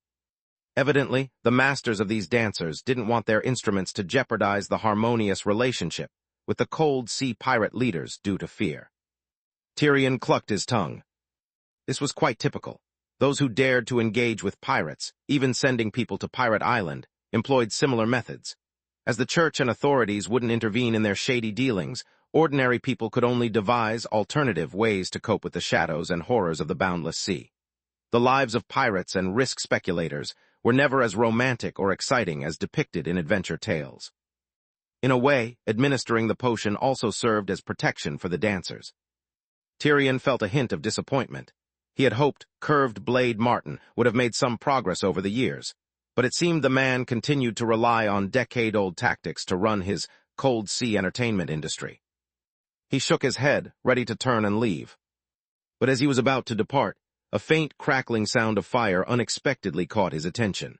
Evidently, the masters of these dancers didn't want their instruments to jeopardize the harmonious relationship with the cold sea pirate leaders due to fear. Tyrion clucked his tongue. This was quite typical. Those who dared to engage with pirates, even sending people to Pirate Island, employed similar methods. As the church and authorities wouldn't intervene in their shady dealings, ordinary people could only devise alternative ways to cope with the shadows and horrors of the boundless sea. The lives of pirates and risk speculators were never as romantic or exciting as depicted in adventure tales. In a way, administering the potion also served as protection for the dancers. Tyrion felt a hint of disappointment. He had hoped Curved Blade Martin would have made some progress over the years, but it seemed the man continued to rely on decade-old tactics to run his cold sea entertainment industry. He shook his head, ready to turn and leave. But as he was about to depart, a faint crackling sound of fire unexpectedly caught his attention.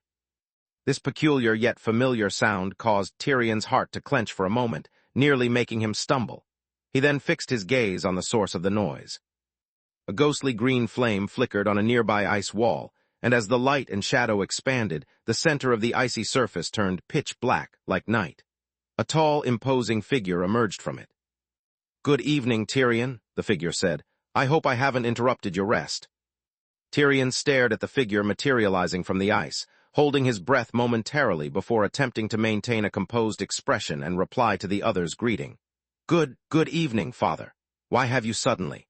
This peculiar yet familiar sound caused Tyrion's heart to clench for a moment, nearly making him stumble. He then fixed his gaze on the source of the noise. A ghostly green flame flickered on a nearby ice wall, and as the light and shadow expanded, the center of the icy surface turned pitch black like night. A tall, imposing figure emerged from it. "Good evening, Tyrion," the figure said. "I hope I haven't interrupted your rest." Tyrion stared at the figure materializing from the ice, holding his breath momentarily before attempting to maintain a composed expression and reply to the other's greeting. Good evening, Father. Why have you suddenly?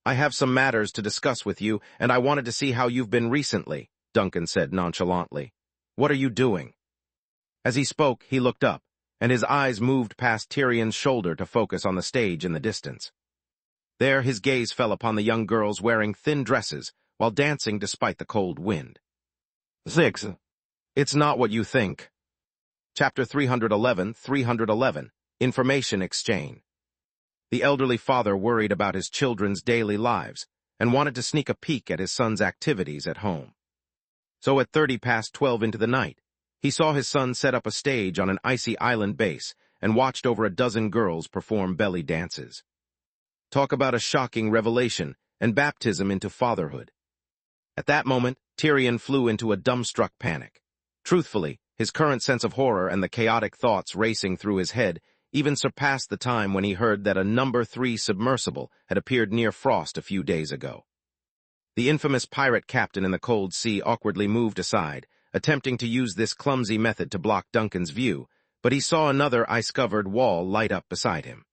I have some matters to discuss with you, and I wanted to see how you've been recently, Duncan said nonchalantly. What are you doing? As he spoke, he looked up, and his eyes moved past Tyrion's shoulder to focus on the stage in the distance. There, his gaze fell upon the young girls wearing thin dresses while dancing despite the cold wind. 6. It's not what you think. Chapter 311, Information Exchange. The elderly father worried about his children's daily lives and wanted to sneak a peek at his son's activities at home. So at 12:30 into the night, he saw his son set up a stage on an icy island base and watched over a dozen girls perform belly dances. Talk about a shocking revelation and baptism into fatherhood. At that moment, Tyrion flew into a dumbstruck panic. Truthfully, his current sense of horror and the chaotic thoughts racing through his head even surpassed the time when he heard that a No. 3 submersible had appeared near Frost a few days ago. The infamous pirate captain in the cold sea awkwardly moved aside, attempting to use this clumsy method to block Duncan's view, but he saw another ice-covered wall light up beside him.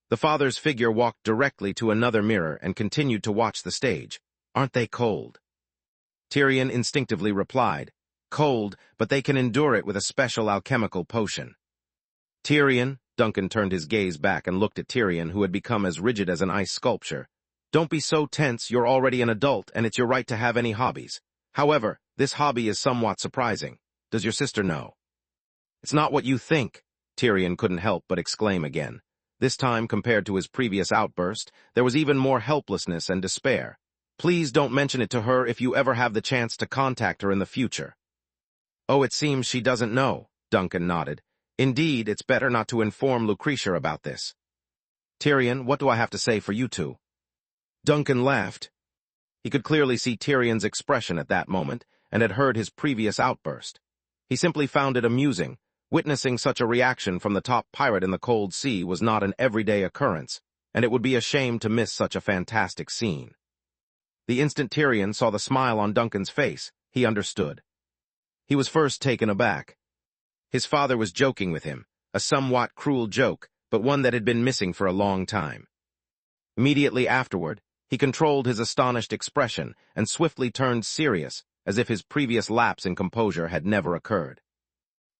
The father's figure walked directly to another mirror and continued to watch the stage. Aren't they cold? Tyrion instinctively replied, Cold, but they can endure it with a special alchemical potion. Tyrion, Duncan turned his gaze back and looked at Tyrion, who had become as rigid as an ice sculpture. Don't be so tense, you're already an adult and it's your right to have any hobbies. However, this hobby is somewhat surprising. Does your sister know? It's not what you think, Tyrion couldn't help but exclaim again. This time, compared to his previous outburst, there was even more helplessness and despair. Please don't mention it to her if you ever have the chance to contact her in the future. Oh, it seems she doesn't know, Duncan nodded. Indeed, it's better not to inform Lucretia about this. Tyrion, what do I have to say for you two? Duncan laughed. He could clearly see Tyrion's expression at that moment and had heard his previous outburst. He simply found it amusing. Witnessing such a reaction from the top pirate in the cold sea was not an everyday occurrence, and it would be a shame to miss such a fantastic scene. The instant Tyrion saw the smile on Duncan's face, he understood. He was first taken aback. His father was joking with him, a somewhat cruel joke, but one that had been missing for a long time. Immediately afterward, he controlled his astonished expression and swiftly turned serious, as if his previous lapse in composure had never occurred.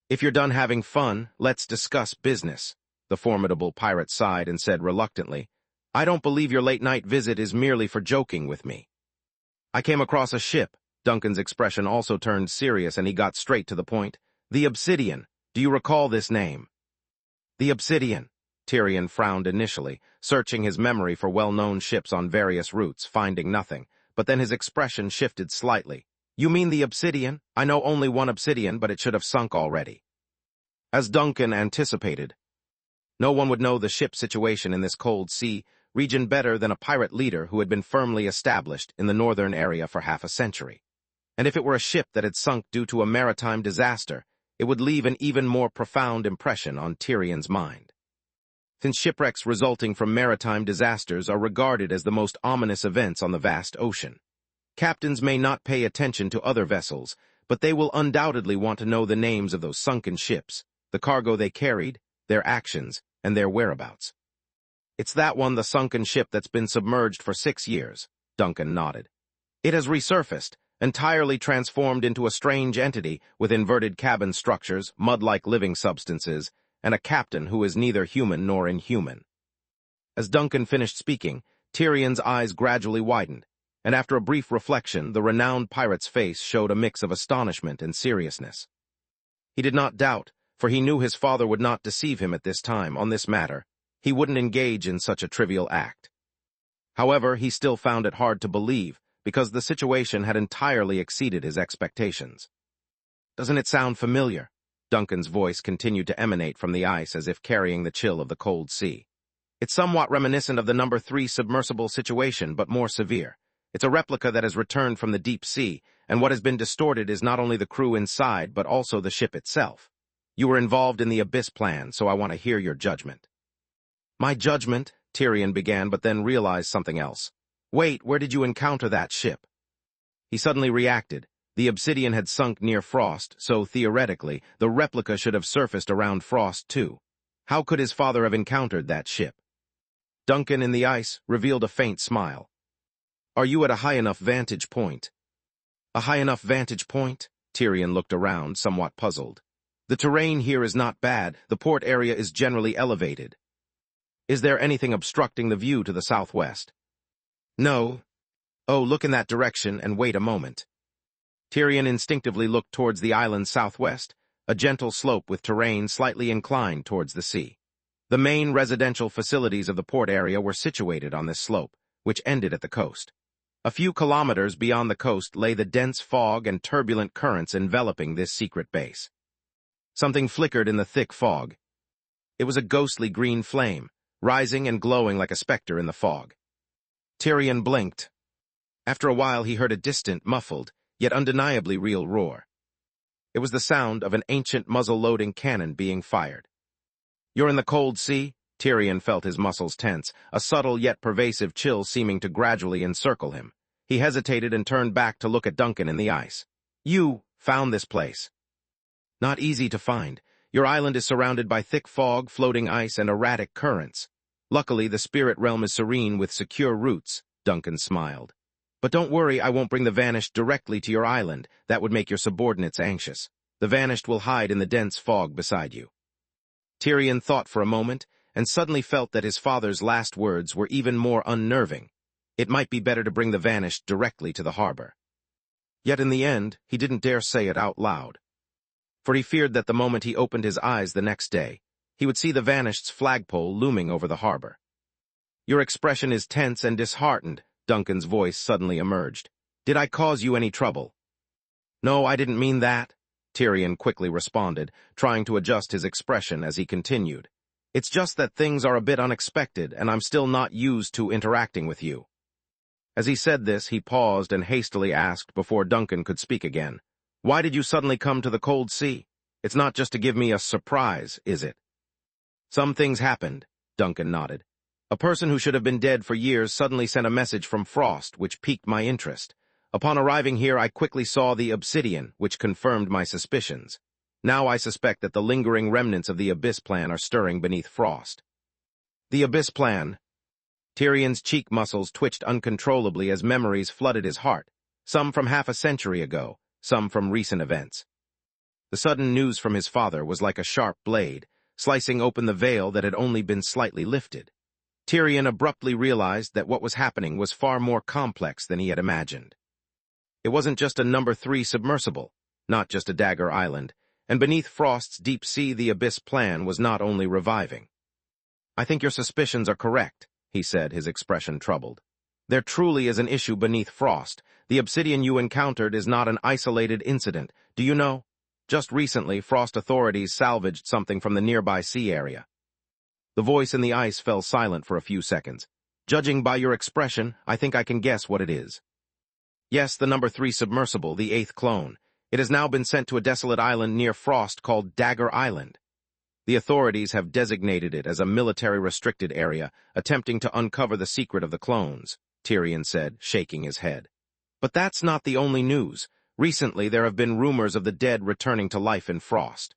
If you're done having fun, let's discuss business, the formidable pirate sighed and said reluctantly, I don't believe your late-night visit is merely for joking with me. I came across a ship. Duncan's expression also turned serious and he got straight to the point. The Obsidian. Do you recall this name? The Obsidian. Tyrion frowned initially, searching his memory for well-known ships on various routes, finding nothing, but then his expression shifted slightly. You mean the Obsidian? I know only one Obsidian, but it should have sunk already. As Duncan anticipated, no one would know the ship situation in this cold sea region better than a pirate leader who had been firmly established in the northern area for half a century. And if it were a ship that had sunk due to a maritime disaster, it would leave an even more profound impression on Tyrion's mind. Since shipwrecks resulting from maritime disasters are regarded as the most ominous events on the vast ocean, captains may not pay attention to other vessels, but they will undoubtedly want to know the names of those sunken ships, the cargo they carried, their actions, and their whereabouts. It's that one, the sunken ship that's been submerged for 6 years, Duncan nodded. It has resurfaced, entirely transformed into a strange entity with inverted cabin structures, mud-like living substances, and a captain who is neither human nor inhuman. As Duncan finished speaking, Tyrion's eyes gradually widened, and after a brief reflection, the renowned pirate's face showed a mix of astonishment and seriousness. He did not doubt, for he knew his father would not deceive him at this time on this matter. He wouldn't engage in such a trivial act. However, he still found it hard to believe, because the situation had entirely exceeded his expectations. Doesn't it sound familiar? Duncan's voice continued to emanate from the ice as if carrying the chill of the cold sea. It's somewhat reminiscent of the No. 3 submersible situation, but more severe. It's a replica that has returned from the deep sea, and what has been distorted is not only the crew inside, but also the ship itself. You were involved in the Abyss plan, so I want to hear your judgment. My judgment, Tyrion began, but then realized something else. Wait, where did you encounter that ship? He suddenly reacted, The obsidian had sunk near Frost, so theoretically, the replica should have surfaced around Frost too. How could his father have encountered that ship? Duncan in the ice revealed a faint smile. Are you at a high enough vantage point? A high enough vantage point? Tyrion looked around, somewhat puzzled. The terrain here is not bad. The port area is generally elevated. Is there anything obstructing the view to the southwest? No. Oh, look in that direction and wait a moment. Tyrion instinctively looked towards the island's southwest, a gentle slope with terrain slightly inclined towards the sea. The main residential facilities of the port area were situated on this slope, which ended at the coast. A few kilometers beyond the coast lay the dense fog and turbulent currents enveloping this secret base. Something flickered in the thick fog. It was a ghostly green flame, rising and glowing like a specter in the fog. Tyrion blinked. After a while he heard a distant, muffled, yet undeniably real roar. It was the sound of an ancient muzzle-loading cannon being fired. You're in the cold sea? Tyrion felt his muscles tense, a subtle yet pervasive chill seeming to gradually encircle him. He hesitated and turned back to look at Duncan in the ice. You found this place. Not easy to find. Your island is surrounded by thick fog, floating ice, and erratic currents. Luckily, the spirit realm is serene with secure routes, Duncan smiled. But don't worry, I won't bring the Vanished directly to your island. That would make your subordinates anxious. The Vanished will hide in the dense fog beside you. Tyrion thought for a moment, and suddenly felt that his father's last words were even more unnerving. It might be better to bring the Vanished directly to the harbor. Yet in the end, he didn't dare say it out loud. For he feared that the moment he opened his eyes the next day, he would see the Vanished's flagpole looming over the harbor. Your expression is tense and disheartened, Duncan's voice suddenly emerged. Did I cause you any trouble? No, I didn't mean that, Tyrion quickly responded, trying to adjust his expression as he continued. It's just that things are a bit unexpected, and I'm still not used to interacting with you. As he said this, he paused and hastily asked before Duncan could speak again. Why did you suddenly come to the cold sea? It's not just to give me a surprise, is it? Some things happened, Duncan nodded. A person who should have been dead for years suddenly sent a message from Frost, which piqued my interest. Upon arriving here, I quickly saw the obsidian, which confirmed my suspicions. Now I suspect that the lingering remnants of the Abyss Plan are stirring beneath Frost. The Abyss Plan. Tyrion's cheek muscles twitched uncontrollably as memories flooded his heart, some from half a century ago, some from recent events. The sudden news from his father was like a sharp blade, slicing open the veil that had only been slightly lifted. Tyrion abruptly realized that what was happening was far more complex than he had imagined. It wasn't just a No. 3 submersible, not just a dagger island, and beneath Frost's deep sea the Abyss Plan was not only reviving. I think your suspicions are correct, he said, his expression troubled. There truly is an issue beneath Frost. The obsidian you encountered is not an isolated incident. Do you know? Just recently, Frost authorities salvaged something from the nearby sea area. The voice in the ice fell silent for a few seconds. Judging by your expression, I think I can guess what it is. Yes, the No. 3 submersible, the 8th clone. It has now been sent to a desolate island near Frost called Dagger Island. The authorities have designated it as a military-restricted area, attempting to uncover the secret of the clones, Tyrion said, shaking his head. But that's not the only news. Recently, there have been rumors of the dead returning to life in Frost.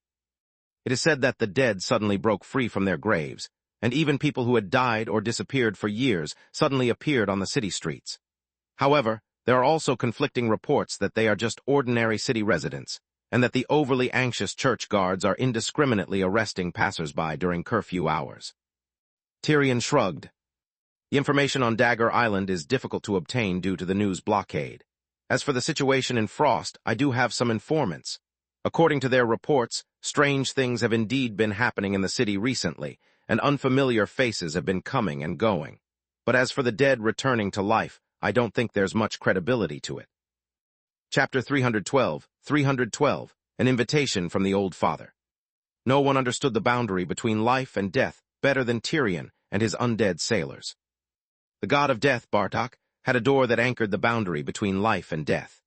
It is said that the dead suddenly broke free from their graves, and even people who had died or disappeared for years suddenly appeared on the city streets. However, there are also conflicting reports that they are just ordinary city residents, and that the overly anxious church guards are indiscriminately arresting passers-by during curfew hours. Tyrion shrugged. The information on Dagger Island is difficult to obtain due to the news blockade. As for the situation in Frost, I do have some informants. According to their reports, strange things have indeed been happening in the city recently, and unfamiliar faces have been coming and going. But as for the dead returning to life, I don't think there's much credibility to it. Chapter 312, An Invitation from the Old Father. No one understood the boundary between life and death better than Tyrion and his undead sailors. The god of death, Bartok, had a door that anchored the boundary between life and death.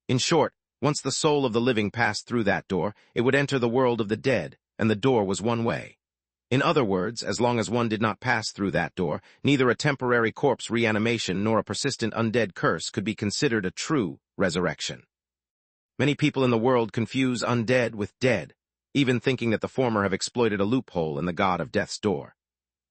In short, once the soul of the living passed through that door, it would enter the world of the dead, and the door was one way. In other words, as long as one did not pass through that door, neither a temporary corpse reanimation nor a persistent undead curse could be considered a true resurrection. Many people in the world confuse undead with dead, even thinking that the former have exploited a loophole in the god of death's door.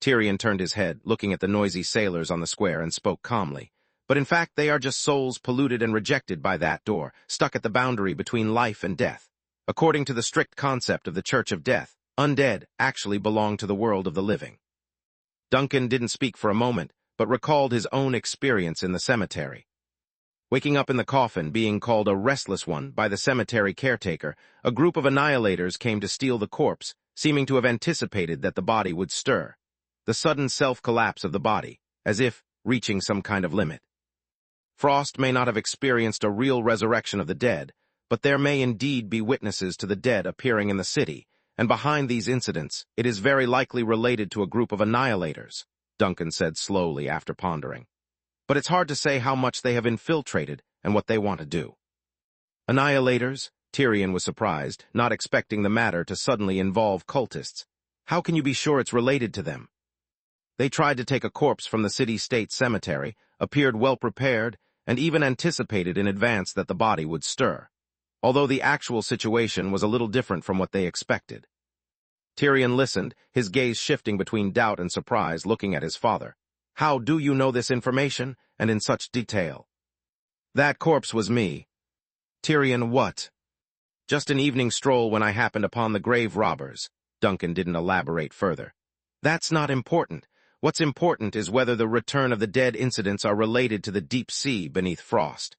Tyrion turned his head, looking at the noisy sailors on the square, and spoke calmly. But in fact, they are just souls polluted and rejected by that door, stuck at the boundary between life and death. According to the strict concept of the Church of Death, undead actually belong to the world of the living. Duncan didn't speak for a moment, but recalled his own experience in the cemetery. Waking up in the coffin, being called a restless one by the cemetery caretaker, a group of annihilators came to steal the corpse, seeming to have anticipated that the body would stir. The sudden self-collapse of the body, as if reaching some kind of limit. Frost may not have experienced a real resurrection of the dead, but there may indeed be witnesses to the dead appearing in the city, and behind these incidents, it is very likely related to a group of annihilators, Duncan said slowly after pondering. But it's hard to say how much they have infiltrated and what they want to do. Annihilators? Tyrion was surprised, not expecting the matter to suddenly involve cultists. How can you be sure it's related to them? They tried to take a corpse from the city-state cemetery, appeared well-prepared, and even anticipated in advance that the body would stir, although the actual situation was a little different from what they expected. Tyrion listened, his gaze shifting between doubt and surprise, looking at his father. How do you know this information, and in such detail? That corpse was me. Tyrion, what? Just an evening stroll when I happened upon the grave robbers. Duncan didn't elaborate further. That's not important. What's important is whether the return of the dead incidents are related to the deep sea beneath Frost.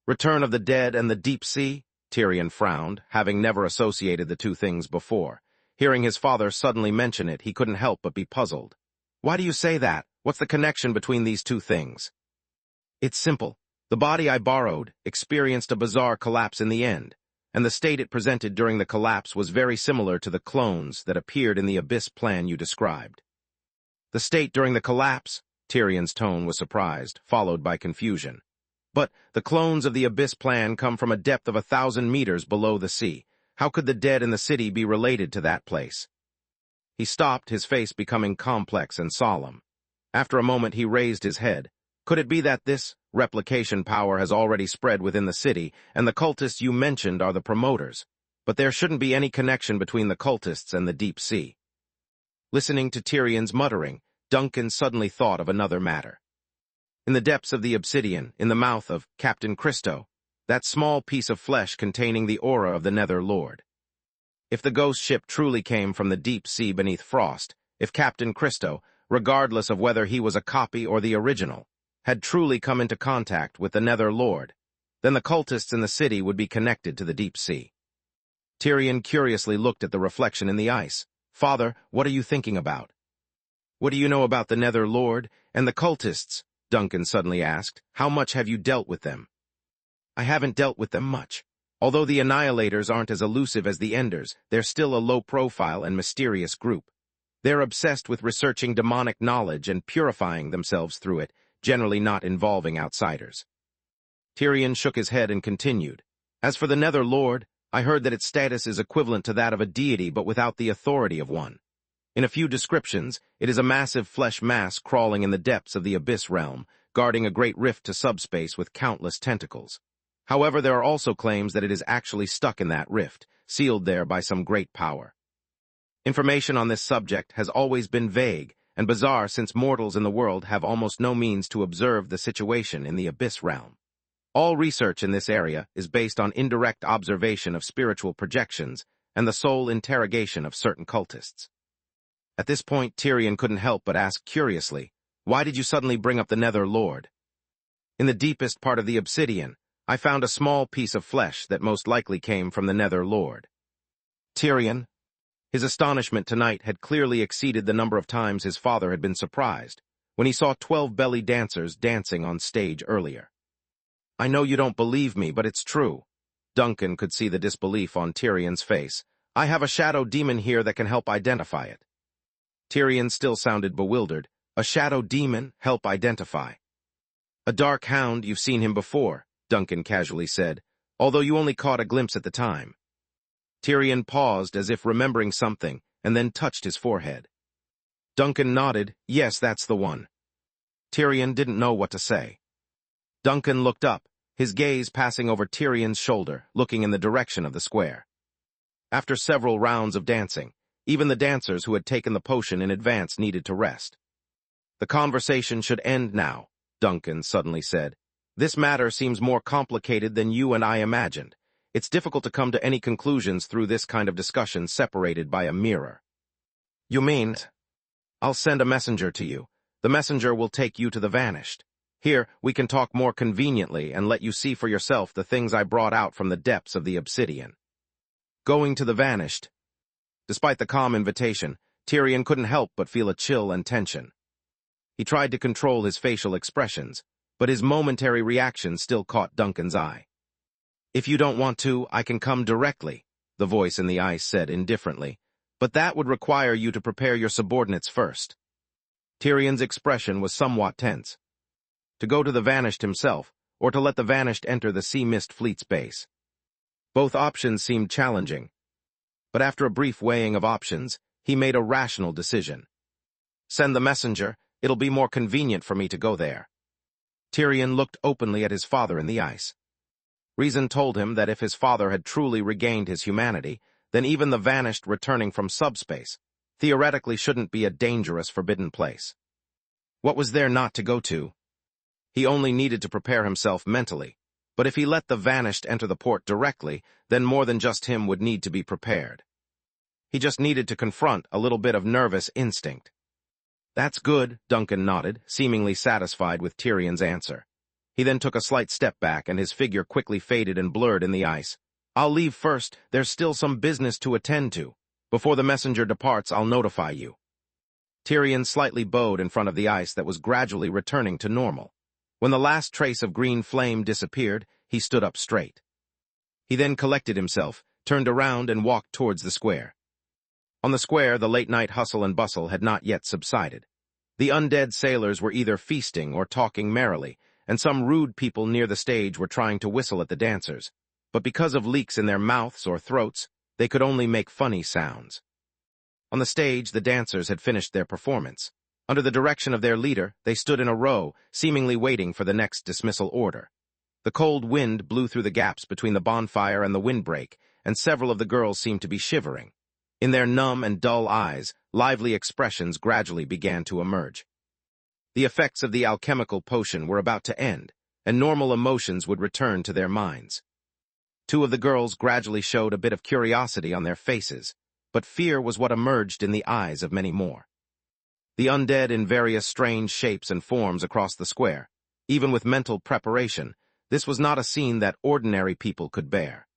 Return of the dead and the deep sea? Tyrion frowned, having never associated the two things before. Hearing his father suddenly mention it, he couldn't help but be puzzled. Why do you say that? What's the connection between these two things? It's simple. The body I borrowed experienced a bizarre collapse in the end, and the state it presented during the collapse was very similar to the clones that appeared in the Abyss plan you described. The state during the collapse? Tyrion's tone was surprised, followed by confusion. But the clones of the Abyss plan come from a depth of 1,000 meters below the sea. How could the dead in the city be related to that place? He stopped, his face becoming complex and solemn. After a moment, he raised his head. Could it be that this replication power has already spread within the city, and the cultists you mentioned are the promoters? But there shouldn't be any connection between the cultists and the deep sea. Listening to Tyrion's muttering, Duncan suddenly thought of another matter. In the depths of the obsidian, in the mouth of Captain Christo, that small piece of flesh containing the aura of the Nether Lord. If the ghost ship truly came from the deep sea beneath Frost, if Captain Christo, regardless of whether he was a copy or the original, had truly come into contact with the Nether Lord, then the cultists in the city would be connected to the deep sea. Tyrion curiously looked at the reflection in the ice. Father, what are you thinking about? What do you know about the Nether Lord and the cultists? Duncan suddenly asked. How much have you dealt with them? I haven't dealt with them much. Although the Annihilators aren't as elusive as the Enders, they're still a low-profile and mysterious group. They're obsessed with researching demonic knowledge and purifying themselves through it, generally not involving outsiders. Tyrion shook his head and continued. As for the Nether Lord, I heard that its status is equivalent to that of a deity but without the authority of one. In a few descriptions, it is a massive flesh mass crawling in the depths of the Abyss realm, guarding a great rift to subspace with countless tentacles. However, there are also claims that it is actually stuck in that rift, sealed there by some great power. Information on this subject has always been vague and bizarre since mortals in the world have almost no means to observe the situation in the Abyss realm. All research in this area is based on indirect observation of spiritual projections and the sole interrogation of certain cultists. At this point, Tyrion couldn't help but ask curiously, why did you suddenly bring up the Nether Lord? In the deepest part of the obsidian, I found a small piece of flesh that most likely came from the Nether Lord. Tyrion? His astonishment tonight had clearly exceeded the number of times his father had been surprised when he saw 12 belly dancers dancing on stage earlier. I know you don't believe me, but it's true. Duncan could see the disbelief on Tyrion's face. I have a shadow demon here that can help identify it. Tyrion still sounded bewildered. A shadow demon? Help identify. A dark hound, you've seen him before, Duncan casually said, although you only caught a glimpse at the time. Tyrion paused as if remembering something, and then touched his forehead. Duncan nodded. Yes, that's the one. Tyrion didn't know what to say. Duncan looked up, his gaze passing over Tyrion's shoulder, looking in the direction of the square. After several rounds of dancing, even the dancers who had taken the potion in advance needed to rest. "The conversation should end now," Duncan suddenly said. "This matter seems more complicated than you and I imagined. It's difficult to come to any conclusions through this kind of discussion separated by a mirror." "You mean?" "I'll send a messenger to you. The messenger will take you to the Vanished. Here, we can talk more conveniently and let you see for yourself the things I brought out from the depths of the obsidian." Going to the Vanished. Despite the calm invitation, Tyrion couldn't help but feel a chill and tension. He tried to control his facial expressions, but his momentary reaction still caught Duncan's eye. "If you don't want to, I can come directly," the voice in the ice said indifferently, "but that would require you to prepare your subordinates first." Tyrion's expression was somewhat tense. To go to the Vanished himself, or to let the Vanished enter the Sea Mist Fleet's base. Both options seemed challenging, but after a brief weighing of options, he made a rational decision. "Send the messenger. It'll be more convenient for me to go there." Tyrion looked openly at his father in the ice. Reason told him that if his father had truly regained his humanity, then even the Vanished returning from subspace theoretically shouldn't be a dangerous, forbidden place. What was there not to go to? He only needed to prepare himself mentally, but if he let the Vanished enter the port directly, then more than just him would need to be prepared. He just needed to confront a little bit of nervous instinct. "That's good," Duncan nodded, seemingly satisfied with Tyrion's answer. He then took a slight step back, and his figure quickly faded and blurred in the ice. "I'll leave first. There's still some business to attend to. Before the messenger departs, I'll notify you." Tyrion slightly bowed in front of the ice that was gradually returning to normal. When the last trace of green flame disappeared, he stood up straight. He then collected himself, turned around, and walked towards the square. On the square, the late-night hustle and bustle had not yet subsided. The undead sailors were either feasting or talking merrily, and some rude people near the stage were trying to whistle at the dancers, but because of leaks in their mouths or throats, they could only make funny sounds. On the stage, the dancers had finished their performance. Under the direction of their leader, they stood in a row, seemingly waiting for the next dismissal order. The cold wind blew through the gaps between the bonfire and the windbreak, and several of the girls seemed to be shivering. In their numb and dull eyes, lively expressions gradually began to emerge. The effects of the alchemical potion were about to end, and normal emotions would return to their minds. Two of the girls gradually showed a bit of curiosity on their faces, but fear was what emerged in the eyes of many more. The undead in various strange shapes and forms across the square. Even with mental preparation, this was not a scene that ordinary people could bear.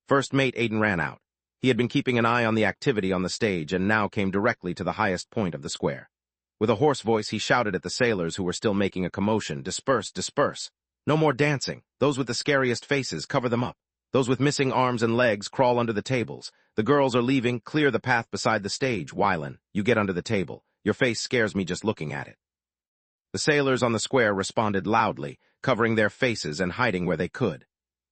First Mate Aiden ran out. He had been keeping an eye on the activity on the stage and now came directly to the highest point of the square. With a hoarse voice, he shouted at the sailors who were still making a commotion, "Disperse, disperse! No more dancing! Those with the scariest faces, cover them up! Those with missing arms and legs, crawl under the tables! The girls are leaving, clear the path beside the stage! Wylan, you get under the table! Your face scares me just looking at it!" The sailors on the square responded loudly, covering their faces and hiding where they could.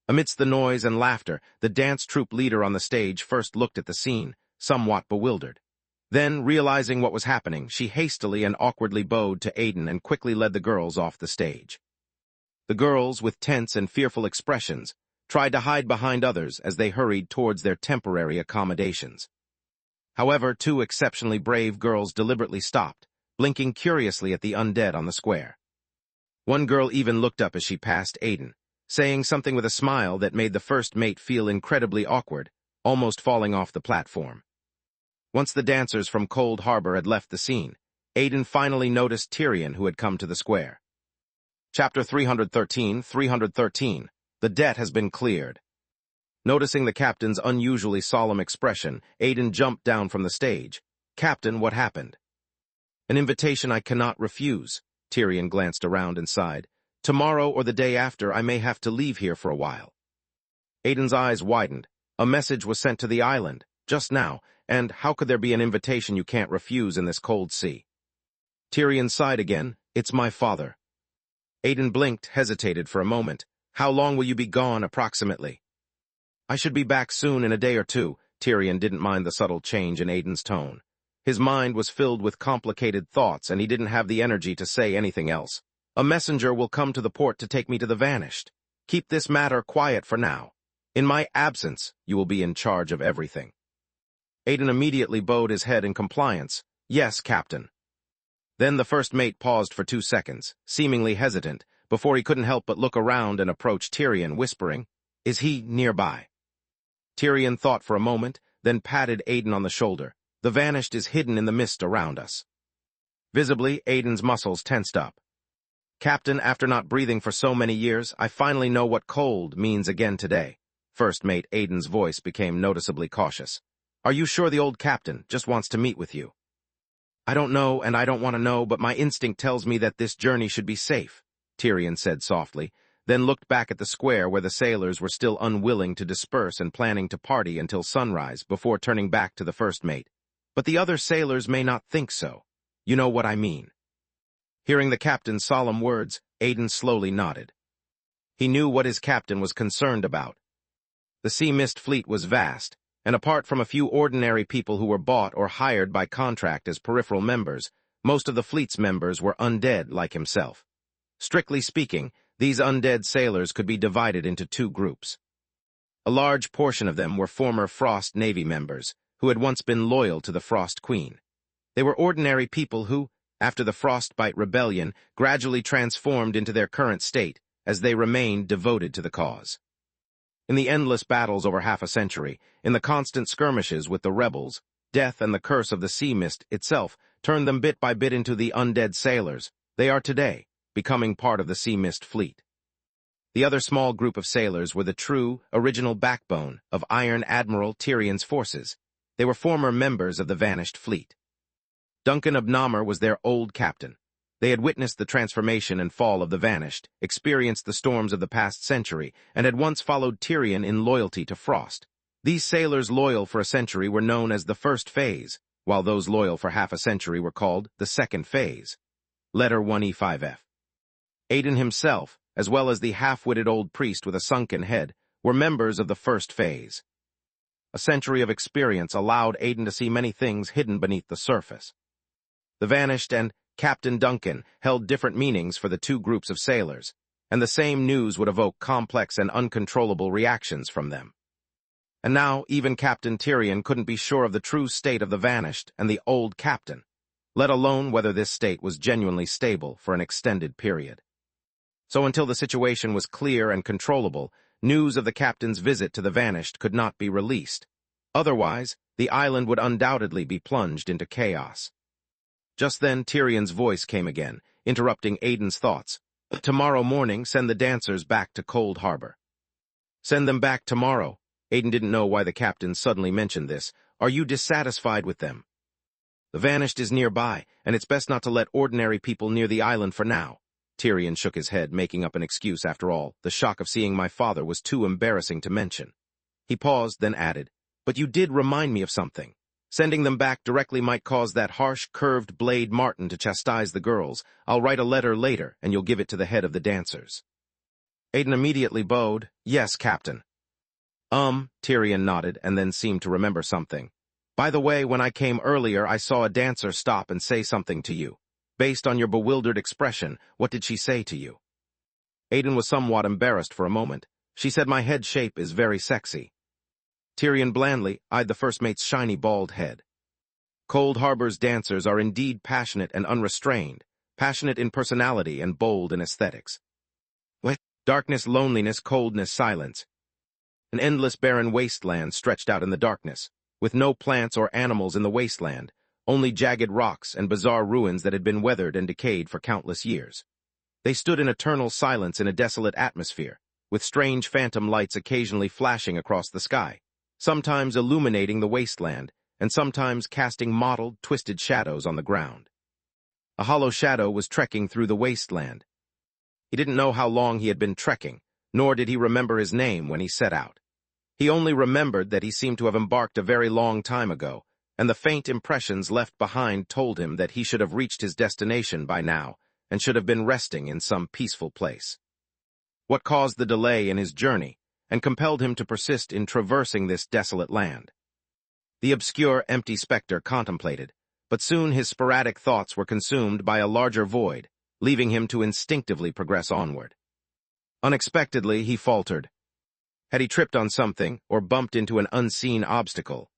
Amidst the noise and laughter, the dance troupe leader on the stage first looked at the scene, somewhat bewildered. Then, realizing what was happening, she hastily and awkwardly bowed to Aiden and quickly led the girls off the stage. The girls, with tense and fearful expressions, tried to hide behind others as they hurried towards their temporary accommodations. However, two exceptionally brave girls deliberately stopped, blinking curiously at the undead on the square. One girl even looked up as she passed Aiden, saying something with a smile that made the first mate feel incredibly awkward, almost falling off the platform. Once the dancers from Cold Harbor had left the scene, Aiden finally noticed Tyrion, who had come to the square. Chapter 313. The debt has been cleared. Noticing the captain's unusually solemn expression, Aiden jumped down from the stage. "Captain, what happened?" "An invitation I cannot refuse." Tyrion glanced around and sighed. "Tomorrow or the day after, I may have to leave here for a while." Aiden's eyes widened. A message was sent to the island, just now, and how could there be an invitation you can't refuse in this cold sea? Tyrion sighed again. "It's my father." Aiden blinked, hesitated for a moment. "How long will you be gone, approximately?" "I should be back soon, in a day or two." Tyrion didn't mind the subtle change in Aiden's tone. His mind was filled with complicated thoughts, and he didn't have the energy to say anything else. "A messenger will come to the port to take me to the Vanished." Keep this matter quiet for now. In my absence, you will be in charge of everything." Aiden immediately bowed his head in compliance. "Yes, Captain." Then the first mate paused for 2 seconds, seemingly hesitant, before he couldn't help but look around and approach Tyrion, whispering, "Is he nearby?" Tyrion thought for a moment, then patted Aiden on the shoulder. "The Vanished is hidden in the mist around us." Visibly, Aiden's muscles tensed up. "Captain, after not breathing for so many years, I finally know what cold means again today." First mate Aiden's voice became noticeably cautious. "Are you sure the old captain just wants to meet with you?" "I don't know, and I don't want to know, but my instinct tells me that this journey should be safe," Tyrion said softly, then looked back at the square where the sailors were still unwilling to disperse and planning to party until sunrise before turning back to the first mate. "But the other sailors may not think so. You know what I mean." Hearing the captain's solemn words, Aiden slowly nodded. He knew what his captain was concerned about. The Sea Mist fleet was vast, and apart from a few ordinary people who were bought or hired by contract as peripheral members, most of the fleet's members were undead like himself. Strictly speaking, these undead sailors could be divided into 2 groups. A large portion of them were former Frost Navy members, who had once been loyal to the Frost Queen. They were ordinary people who, after the Frostbite Rebellion, gradually transformed into their current state, as they remained devoted to the cause. In the endless battles over half a century, in the constant skirmishes with the rebels, death and the curse of the Sea Mist itself turned them bit by bit into the undead sailors they are today, becoming part of the Sea Mist fleet. The other small group of sailors were the true, original backbone of Iron Admiral Tyrion's forces. They were former members of the Vanished fleet. Duncan of Namur was their old captain. They had witnessed the transformation and fall of the Vanished, experienced the storms of the past century, and had once followed Tyrion in loyalty to Frost. These sailors loyal for a century were known as the First Phase, while those loyal for half a century were called the Second Phase. Letter 1E5F. Aiden himself, as well as the half-witted old priest with a sunken head, were members of the First Phase. A century of experience allowed Aiden to see many things hidden beneath the surface. The Vanished and Captain Duncan held different meanings for the 2 groups of sailors, and the same news would evoke complex and uncontrollable reactions from them. And now even Captain Tyrion couldn't be sure of the true state of the Vanished and the old captain, let alone whether this state was genuinely stable for an extended period. So until the situation was clear and controllable, news of the captain's visit to the Vanished could not be released. Otherwise, the island would undoubtedly be plunged into chaos. Just then Tyrion's voice came again, interrupting Aiden's thoughts. "Tomorrow morning, send the dancers back to Cold Harbor." "Send them back tomorrow?" Aiden didn't know why the captain suddenly mentioned this. "Are you dissatisfied with them?" "The Vanished is nearby, and it's best not to let ordinary people near the island for now." Tyrion shook his head, making up an excuse after all. The shock of seeing my father was too embarrassing to mention. He paused, then added, "But you did remind me of something. Sending them back directly might cause that harsh, curved blade Martin to chastise the girls. I'll write a letter later, and you'll give it to the head of the dancers." Aiden immediately bowed. "Yes, Captain." Tyrion nodded, and then seemed to remember something. "By the way, when I came earlier, I saw a dancer stop and say something to you. Based on your bewildered expression, what did she say to you?" Aiden was somewhat embarrassed for a moment. "She said my head shape is very sexy." Tyrion blandly eyed the first mate's shiny bald head. Cold Harbor's dancers are indeed passionate and unrestrained, passionate in personality and bold in aesthetics. What? Darkness, loneliness, coldness, silence. An endless barren wasteland stretched out in the darkness, with no plants or animals in the wasteland, only jagged rocks and bizarre ruins that had been weathered and decayed for countless years. They stood in eternal silence in a desolate atmosphere, with strange phantom lights occasionally flashing across the sky, sometimes illuminating the wasteland, and sometimes casting mottled, twisted shadows on the ground. A hollow shadow was trekking through the wasteland. He didn't know how long he had been trekking, nor did he remember his name when he set out. He only remembered that he seemed to have embarked a very long time ago, and the faint impressions left behind told him that he should have reached his destination by now, and should have been resting in some peaceful place. What caused the delay in his journey, and compelled him to persist in traversing this desolate land? The obscure, empty specter contemplated, but soon his sporadic thoughts were consumed by a larger void, leaving him to instinctively progress onward. Unexpectedly, he faltered. Had he tripped on something or bumped into an unseen obstacle?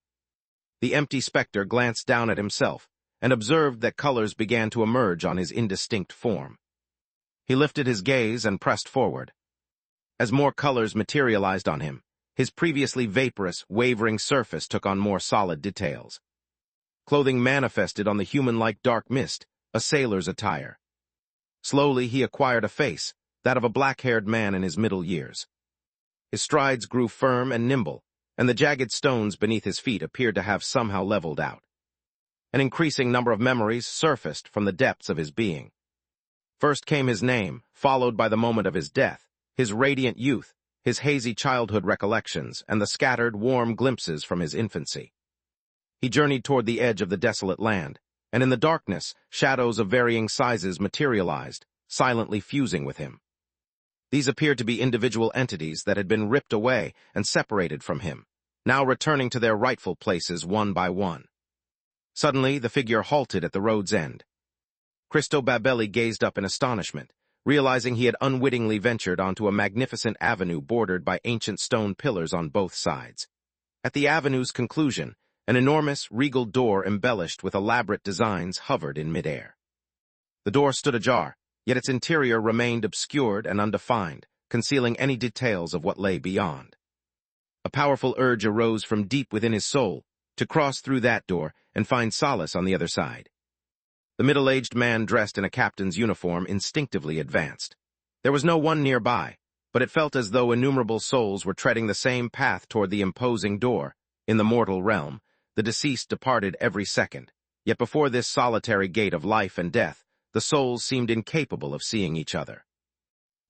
The empty specter glanced down at himself and observed that colors began to emerge on his indistinct form. He lifted his gaze and pressed forward. As more colors materialized on him, his previously vaporous, wavering surface took on more solid details. Clothing manifested on the human-like dark mist, a sailor's attire. Slowly he acquired a face, that of a black-haired man in his middle years. His strides grew firm and nimble, and the jagged stones beneath his feet appeared to have somehow leveled out. An increasing number of memories surfaced from the depths of his being. First came his name, followed by the moment of his death, his radiant youth, his hazy childhood recollections, and the scattered, warm glimpses from his infancy. He journeyed toward the edge of the desolate land, and in the darkness, shadows of varying sizes materialized, silently fusing with him. These appeared to be individual entities that had been ripped away and separated from him, now returning to their rightful places one by one. Suddenly, the figure halted at the road's end. Christobabeli gazed up in astonishment, realizing he had unwittingly ventured onto a magnificent avenue bordered by ancient stone pillars on both sides. At the avenue's conclusion, an enormous, regal door embellished with elaborate designs hovered in midair. The door stood ajar, yet its interior remained obscured and undefined, concealing any details of what lay beyond. A powerful urge arose from deep within his soul to cross through that door and find solace on the other side. The middle-aged man dressed in a captain's uniform instinctively advanced. There was no one nearby, but it felt as though innumerable souls were treading the same path toward the imposing door. In the mortal realm, the deceased departed every second, yet before this solitary gate of life and death, the souls seemed incapable of seeing each other.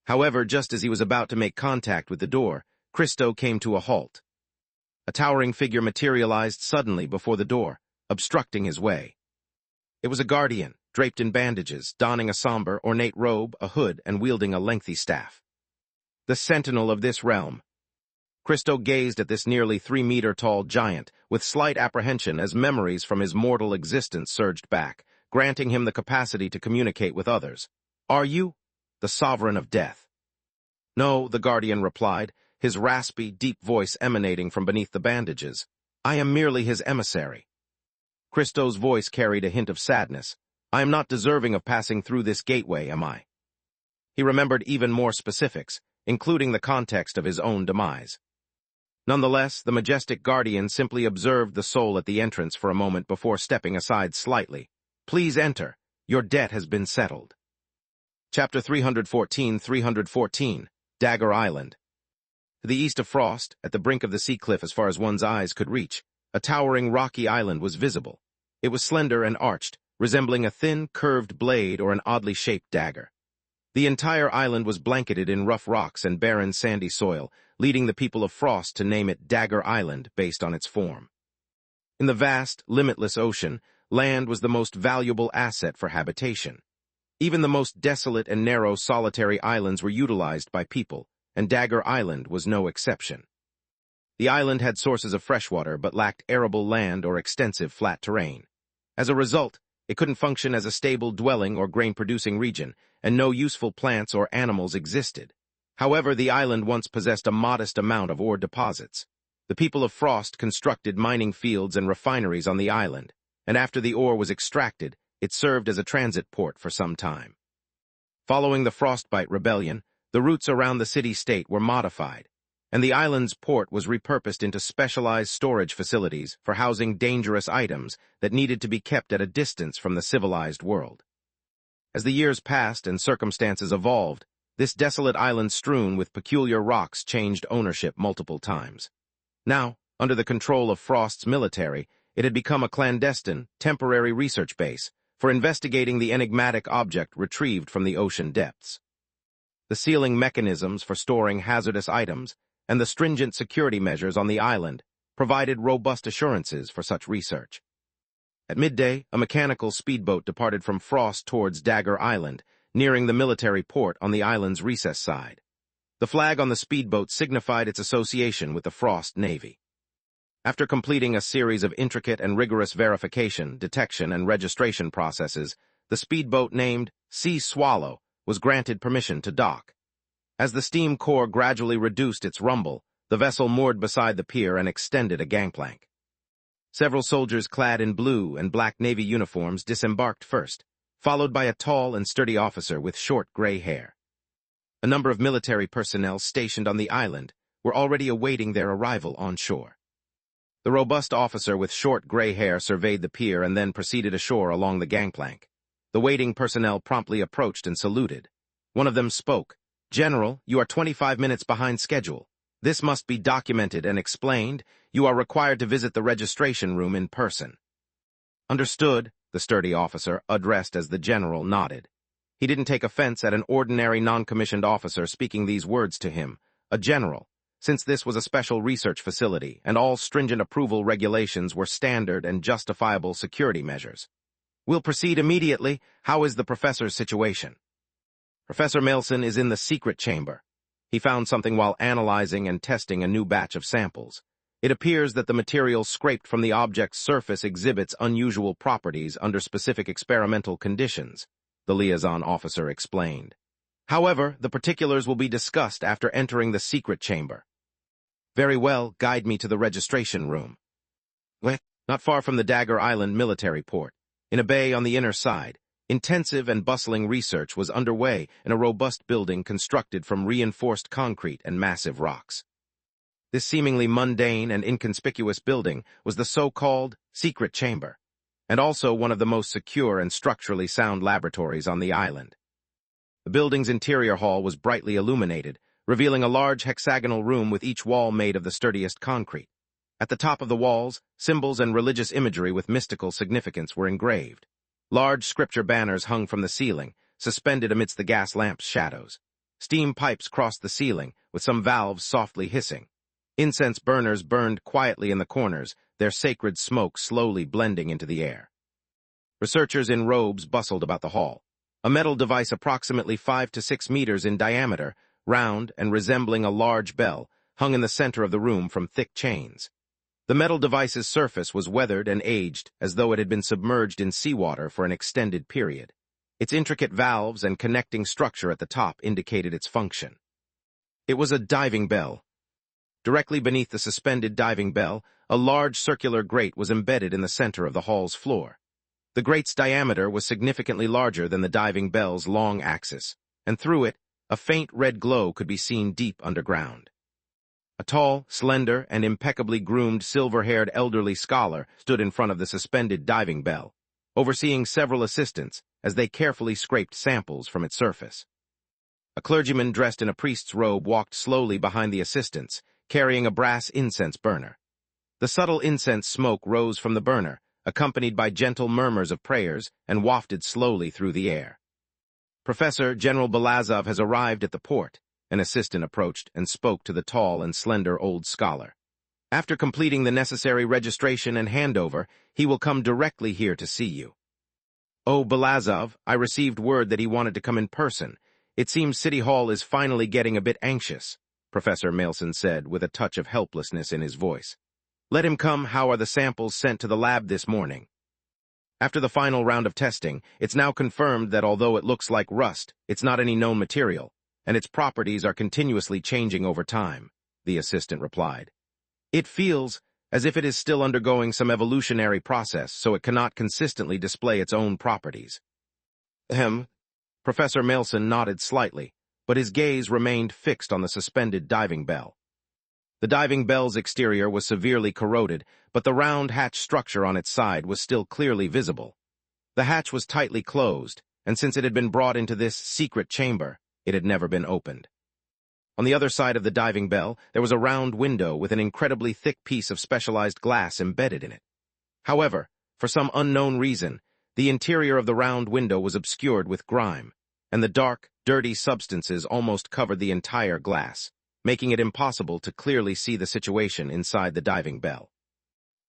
However, just as he was about to make contact with the door, Christo came to a halt. A towering figure materialized suddenly before the door, obstructing his way. It was a guardian, draped in bandages, donning a somber, ornate robe, a hood, and wielding a lengthy staff. The sentinel of this realm. Christo gazed at this nearly 3-meter-tall giant with slight apprehension as memories from his mortal existence surged back, granting him the capacity to communicate with others. "Are you the sovereign of death?" "No," the guardian replied, his raspy, deep voice emanating from beneath the bandages. "I am merely his emissary." Christo's voice carried a hint of sadness. "I am not deserving of passing through this gateway, am I?" He remembered even more specifics, including the context of his own demise. Nonetheless, the majestic guardian simply observed the soul at the entrance for a moment before stepping aside slightly. "Please enter. Your debt has been settled." Chapter 314 Dagger Island. To the east of Frost, at the brink of the sea cliff as far as one's eyes could reach, a towering rocky island was visible. It was slender and arched, resembling a thin, curved blade or an oddly shaped dagger. The entire island was blanketed in rough rocks and barren sandy soil, leading the people of Frost to name it Dagger Island based on its form. In the vast, limitless ocean, land was the most valuable asset for habitation. Even the most desolate and narrow solitary islands were utilized by people, and Dagger Island was no exception. The island had sources of freshwater but lacked arable land or extensive flat terrain. As a result, it couldn't function as a stable dwelling or grain-producing region, and no useful plants or animals existed. However, the island once possessed a modest amount of ore deposits. The people of Frost constructed mining fields and refineries on the island, and after the ore was extracted, it served as a transit port for some time. Following the Frostbite Rebellion, the routes around the city-state were modified, and the island's port was repurposed into specialized storage facilities for housing dangerous items that needed to be kept at a distance from the civilized world. As the years passed and circumstances evolved, this desolate island strewn with peculiar rocks changed ownership multiple times. Now, under the control of Frost's military, it had become a clandestine, temporary research base for investigating the enigmatic object retrieved from the ocean depths. The sealing mechanisms for storing hazardous items and the stringent security measures on the island provided robust assurances for such research. At midday, a mechanical speedboat departed from Frost towards Dagger Island, nearing the military port on the island's recess side. The flag on the speedboat signified its association with the Frost Navy. After completing a series of intricate and rigorous verification, detection, and registration processes, the speedboat named Sea Swallow was granted permission to dock. As the steam core gradually reduced its rumble, the vessel moored beside the pier and extended a gangplank. Several soldiers clad in blue and black Navy uniforms disembarked first, followed by a tall and sturdy officer with short gray hair. A number of military personnel stationed on the island were already awaiting their arrival on shore. The robust officer with short gray hair surveyed the pier and then proceeded ashore along the gangplank. The waiting personnel promptly approached and saluted. One of them spoke. "General, you are 25 minutes behind schedule. This must be documented and explained. You are required to visit the registration room in person." "Understood," the sturdy officer, addressed as the general, nodded. He didn't take offense at an ordinary non-commissioned officer speaking these words to him, a general, since this was a special research facility and all stringent approval regulations were standard and justifiable security measures. "We'll proceed immediately. How is the professor's situation?" "Professor Maelson is in the secret chamber. He found something while analyzing and testing a new batch of samples. It appears that the material scraped from the object's surface exhibits unusual properties under specific experimental conditions," the liaison officer explained. "However, the particulars will be discussed after entering the secret chamber." "Very well, guide me to the registration room." Not far from the Dagger Island military port, in a bay on the inner side, intensive and bustling research was underway in a robust building constructed from reinforced concrete and massive rocks. This seemingly mundane and inconspicuous building was the so-called secret chamber, and also one of the most secure and structurally sound laboratories on the island. The building's interior hall was brightly illuminated, revealing a large hexagonal room with each wall made of the sturdiest concrete. At the top of the walls, symbols and religious imagery with mystical significance were engraved. Large scripture banners hung from the ceiling, suspended amidst the gas lamp's shadows. Steam pipes crossed the ceiling, with some valves softly hissing. Incense burners burned quietly in the corners, their sacred smoke slowly blending into the air. Researchers in robes bustled about the hall. A metal device approximately 5 to 6 meters in diameter, round and resembling a large bell, hung in the center of the room from thick chains. The metal device's surface was weathered and aged as though it had been submerged in seawater for an extended period. Its intricate valves and connecting structure at the top indicated its function. It was a diving bell. Directly beneath the suspended diving bell, a large circular grate was embedded in the center of the hall's floor. The grate's diameter was significantly larger than the diving bell's long axis, and through it, a faint red glow could be seen deep underground. A tall, slender, and impeccably groomed silver-haired elderly scholar stood in front of the suspended diving bell, overseeing several assistants as they carefully scraped samples from its surface. A clergyman dressed in a priest's robe walked slowly behind the assistants, carrying a brass incense burner. The subtle incense smoke rose from the burner, accompanied by gentle murmurs of prayers, and wafted slowly through the air. "Professor, General Belazov has arrived at the port," an assistant approached and spoke to the tall and slender old scholar. "After completing the necessary registration and handover, he will come directly here to see you." "Oh, Belazov, I received word that he wanted to come in person. It seems City Hall is finally getting a bit anxious," Professor Maelson said with a touch of helplessness in his voice. "Let him come. How are the samples sent to the lab this morning?" "After the final round of testing, it's now confirmed that although it looks like rust, it's not any known material, and its properties are continuously changing over time," the assistant replied. "It feels as if it is still undergoing some evolutionary process, so it cannot consistently display its own properties." Professor Maelson nodded slightly, but his gaze remained fixed on the suspended diving bell. The diving bell's exterior was severely corroded, but the round hatch structure on its side was still clearly visible. The hatch was tightly closed, and since it had been brought into this secret chamber, it had never been opened. On the other side of the diving bell, there was a round window with an incredibly thick piece of specialized glass embedded in it. However, for some unknown reason, the interior of the round window was obscured with grime, and the dark, dirty substances almost covered the entire glass, making it impossible to clearly see the situation inside the diving bell.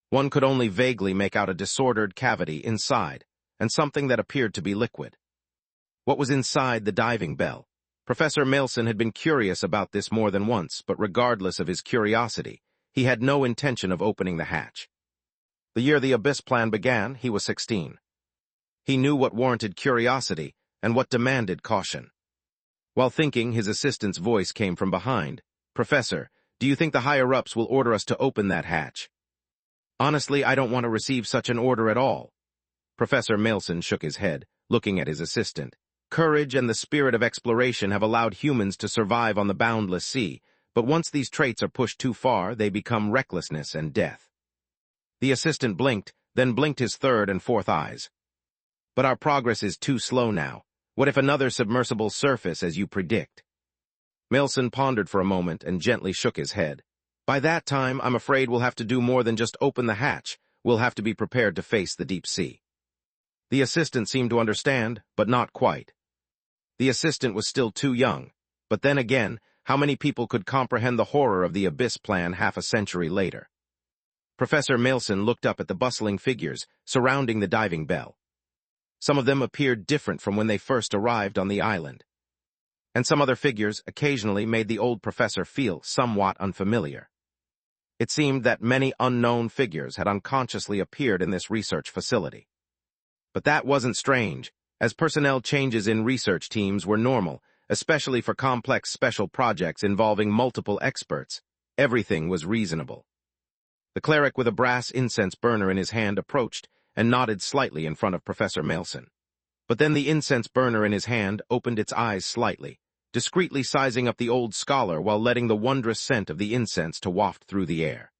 One could only vaguely make out a disordered cavity inside, and something that appeared to be liquid. What was inside the diving bell? Professor Maelson had been curious about this more than once, but regardless of his curiosity, he had no intention of opening the hatch. The year the Abyss plan began, he was 16. He knew what warranted curiosity and what demanded caution. While thinking, his assistant's voice came from behind. "Professor, do you think the higher-ups will order us to open that hatch?" "Honestly, I don't want to receive such an order at all." Professor Maelson shook his head, looking at his assistant. "Courage and the spirit of exploration have allowed humans to survive on the boundless sea, but once these traits are pushed too far, they become recklessness and death." The assistant blinked, then blinked his third and fourth eyes. "But our progress is too slow now. What if another submersible surface as you predict?" Maelson pondered for a moment and gently shook his head. "By that time, I'm afraid we'll have to do more than just open the hatch. We'll have to be prepared to face the deep sea." The assistant seemed to understand, but not quite. The assistant was still too young, but then again, how many people could comprehend the horror of the Abyss plan half a century later? Professor Maelson looked up at the bustling figures surrounding the diving bell. Some of them appeared different from when they first arrived on the island. And some other figures occasionally made the old professor feel somewhat unfamiliar. It seemed that many unknown figures had unconsciously appeared in this research facility. But that wasn't strange, as personnel changes in research teams were normal, especially for complex special projects involving multiple experts. Everything was reasonable. The cleric with a brass incense burner in his hand approached and nodded slightly in front of Professor Maelson. But then the incense burner in his hand opened its eyes slightly, discreetly sizing up the old scholar while letting the wondrous scent of the incense to waft through the air.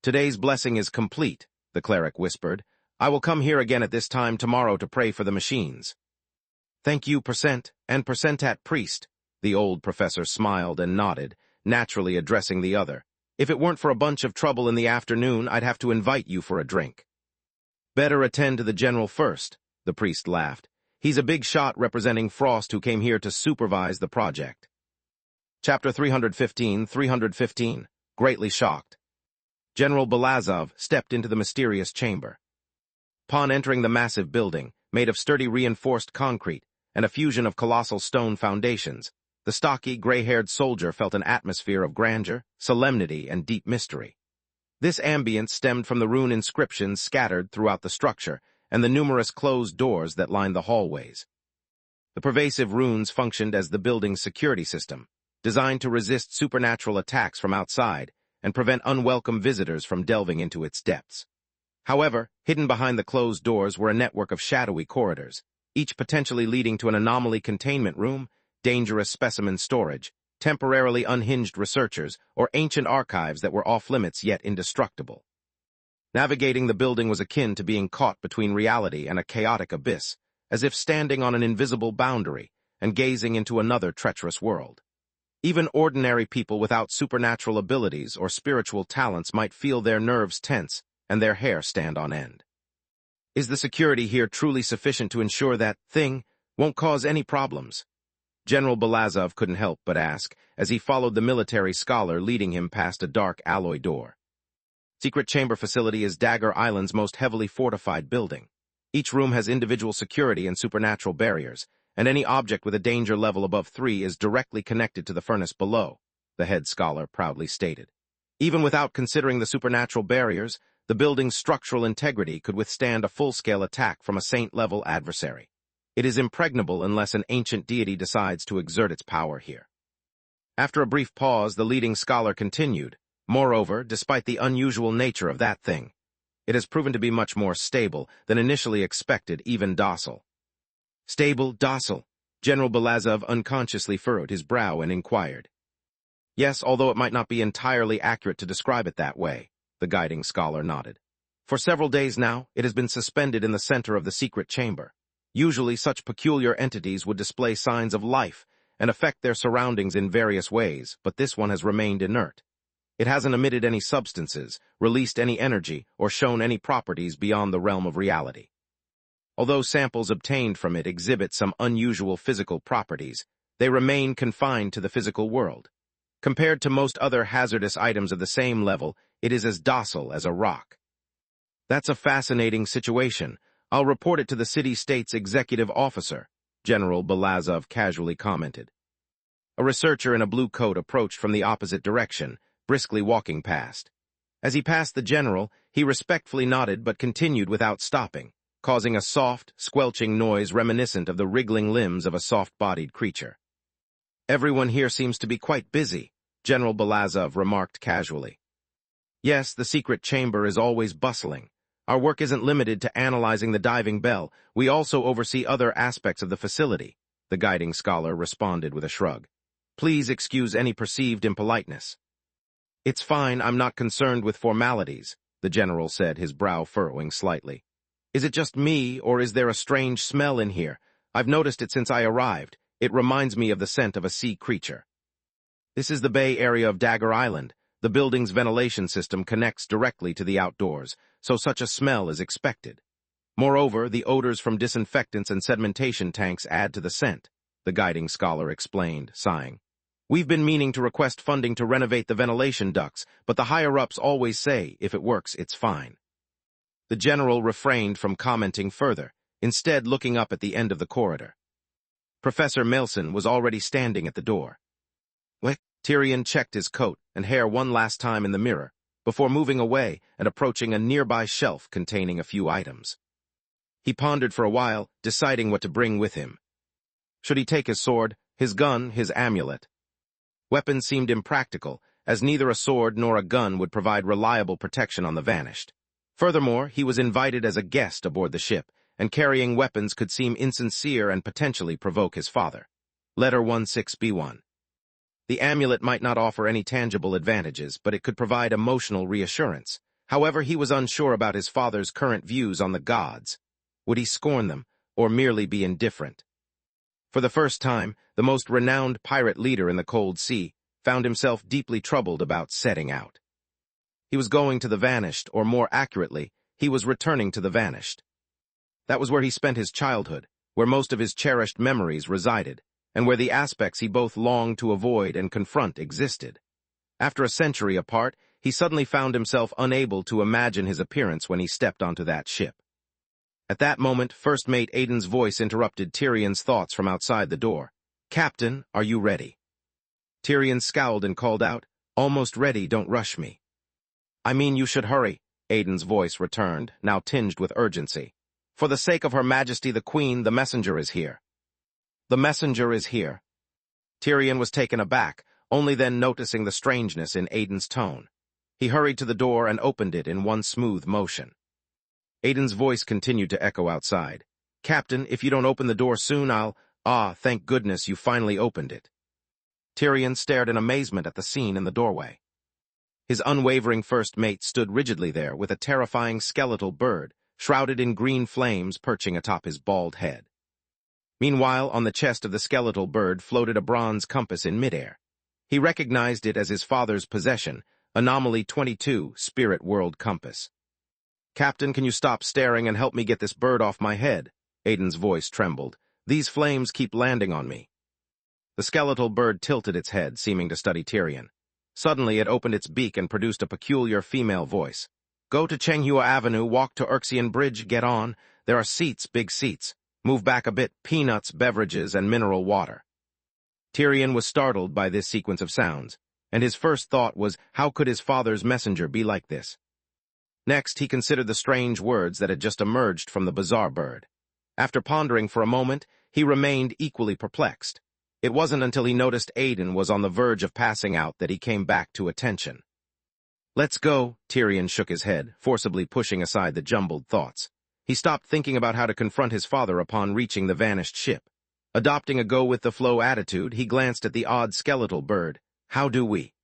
"Today's blessing is complete," the cleric whispered. "I will come here again at this time tomorrow to pray for the machines." "Thank you, Percent, and Percentat Priest," the old professor smiled and nodded, naturally addressing the other. "If it weren't for a bunch of trouble in the afternoon, I'd have to invite you for a drink." "Better attend to the general first," the priest laughed. "He's a big shot representing Frost who came here to supervise the project." Chapter 315, Greatly Shocked. General Belazov stepped into the mysterious chamber. Upon entering the massive building, made of sturdy reinforced concrete and a fusion of colossal stone foundations, the stocky, gray-haired soldier felt an atmosphere of grandeur, solemnity, and deep mystery. This ambience stemmed from the rune inscriptions scattered throughout the structure and the numerous closed doors that lined the hallways. The pervasive runes functioned as the building's security system, designed to resist supernatural attacks from outside and prevent unwelcome visitors from delving into its depths. However, hidden behind the closed doors were a network of shadowy corridors, each potentially leading to an anomaly containment room, dangerous specimen storage, temporarily unhinged researchers, or ancient archives that were off-limits yet indestructible. Navigating the building was akin to being caught between reality and a chaotic abyss, as if standing on an invisible boundary and gazing into another treacherous world. Even ordinary people without supernatural abilities or spiritual talents might feel their nerves tense and their hair stand on end. Is the security here truly sufficient to ensure that thing won't cause any problems? General Belazov couldn't help but ask, as he followed the military scholar leading him past a dark alloy door. Secret Chamber Facility is Dagger Island's most heavily fortified building. Each room has individual security and supernatural barriers, and any object with a danger level above 3 is directly connected to the furnace below, the head scholar proudly stated. Even without considering the supernatural barriers, the building's structural integrity could withstand a full-scale attack from a saint-level adversary. It is impregnable unless an ancient deity decides to exert its power here. After a brief pause, the leading scholar continued. Moreover, despite the unusual nature of that thing, it has proven to be much more stable than initially expected, even docile. Stable, docile. General Belazov unconsciously furrowed his brow and inquired. Yes, although it might not be entirely accurate to describe it that way, the guiding scholar nodded. For several days now, it has been suspended in the center of the secret chamber. Usually, such peculiar entities would display signs of life and affect their surroundings in various ways, but this one has remained inert. It hasn't emitted any substances, released any energy, or shown any properties beyond the realm of reality. Although samples obtained from it exhibit some unusual physical properties, they remain confined to the physical world. Compared to most other hazardous items of the same level, it is as docile as a rock. That's a fascinating situation. I'll report it to the city-state's executive officer, General Belazov casually commented. A researcher in a blue coat approached from the opposite direction, briskly walking past. As he passed the general, he respectfully nodded but continued without stopping, causing a soft, squelching noise reminiscent of the wriggling limbs of a soft-bodied creature. Everyone here seems to be quite busy, General Belazov remarked casually. Yes, the secret chamber is always bustling. Our work isn't limited to analyzing the diving bell. We also oversee other aspects of the facility, the guiding scholar responded with a shrug. Please excuse any perceived impoliteness. It's fine, I'm not concerned with formalities, the general said, his brow furrowing slightly. Is it just me, or is there a strange smell in here? I've noticed it since I arrived. It reminds me of the scent of a sea creature. This is the Bay Area of Dagger Island. The building's ventilation system connects directly to the outdoors, so such a smell is expected. Moreover, the odors from disinfectants and sedimentation tanks add to the scent, the guiding scholar explained, sighing. We've been meaning to request funding to renovate the ventilation ducts, but the higher-ups always say, if it works, it's fine. The general refrained from commenting further, instead looking up at the end of the corridor. Professor Melson was already standing at the door. Tyrion checked his coat and hair one last time in the mirror, before moving away and approaching a nearby shelf containing a few items. He pondered for a while, deciding what to bring with him. Should he take his sword, his gun, his amulet? Weapons seemed impractical, as neither a sword nor a gun would provide reliable protection on the vanished. Furthermore, he was invited as a guest aboard the ship, and carrying weapons could seem insincere and potentially provoke his father. Letter 16B1. The amulet might not offer any tangible advantages, but it could provide emotional reassurance. However, he was unsure about his father's current views on the gods. Would he scorn them, or merely be indifferent? For the first time, the most renowned pirate leader in the cold sea found himself deeply troubled about setting out. He was going to the vanished, or more accurately, he was returning to the vanished. That was where he spent his childhood, where most of his cherished memories resided, and where the aspects he both longed to avoid and confront existed. After a century apart, he suddenly found himself unable to imagine his appearance when he stepped onto that ship. At that moment, First Mate Aiden's voice interrupted Tyrion's thoughts from outside the door. "Captain, are you ready?" Tyrion scowled and called out, "Almost ready, don't rush me." "I mean you should hurry," Aiden's voice returned, now tinged with urgency. "For the sake of Her Majesty the Queen, the messenger is here." "The messenger is here." Tyrion was taken aback, only then noticing the strangeness in Aiden's tone. He hurried to the door and opened it in one smooth motion. Aiden's voice continued to echo outside. "Captain, if you don't open the door soon, thank goodness you finally opened it." Tyrion stared in amazement at the scene in the doorway. His unwavering first mate stood rigidly there with a terrifying skeletal bird, shrouded in green flames, perching atop his bald head. Meanwhile, on the chest of the skeletal bird floated a bronze compass in midair. He recognized it as his father's possession, Anomaly 22, Spirit World Compass. "Captain, can you stop staring and help me get this bird off my head?" Aiden's voice trembled. "These flames keep landing on me." The skeletal bird tilted its head, seeming to study Tyrion. Suddenly, it opened its beak and produced a peculiar female voice. "Go to Chenghua Avenue, walk to Erxian Bridge, get on. There are seats, big seats. Move back a bit, peanuts, beverages, and mineral water." Tyrion was startled by this sequence of sounds, and his first thought was, how could his father's messenger be like this? Next, he considered the strange words that had just emerged from the bizarre bird. After pondering for a moment, he remained equally perplexed. It wasn't until he noticed Aiden was on the verge of passing out that he came back to attention. "Let's go," Tyrion shook his head, forcibly pushing aside the jumbled thoughts. He stopped thinking about how to confront his father upon reaching the vanished ship. Adopting a go-with-the-flow attitude, he glanced at the odd skeletal bird. "How do we?"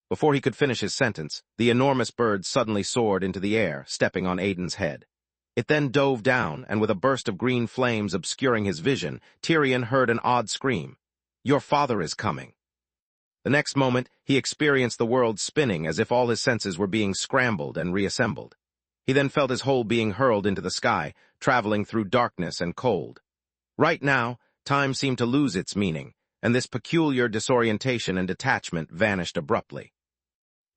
Before he could finish his sentence, the enormous bird suddenly soared into the air, stepping on Aiden's head. It then dove down, and with a burst of green flames obscuring his vision, Tyrion heard an odd scream. "Your father is coming." The next moment, he experienced the world spinning as if all his senses were being scrambled and reassembled. He then felt his whole being hurled into the sky, traveling through darkness and cold. Right now, time seemed to lose its meaning, and this peculiar disorientation and detachment vanished abruptly.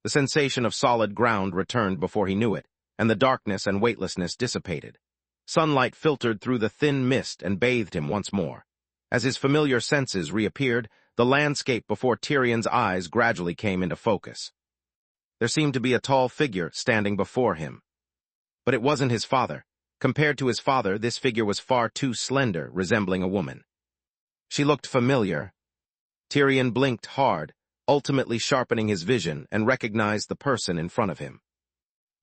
The sensation of solid ground returned before he knew it, and the darkness and weightlessness dissipated. Sunlight filtered through the thin mist and bathed him once more. As his familiar senses reappeared, the landscape before Tyrion's eyes gradually came into focus. There seemed to be a tall figure standing before him. But it wasn't his father. Compared to his father, this figure was far too slender, resembling a woman. She looked familiar. Tyrion blinked hard, ultimately sharpening his vision and recognized the person in front of him.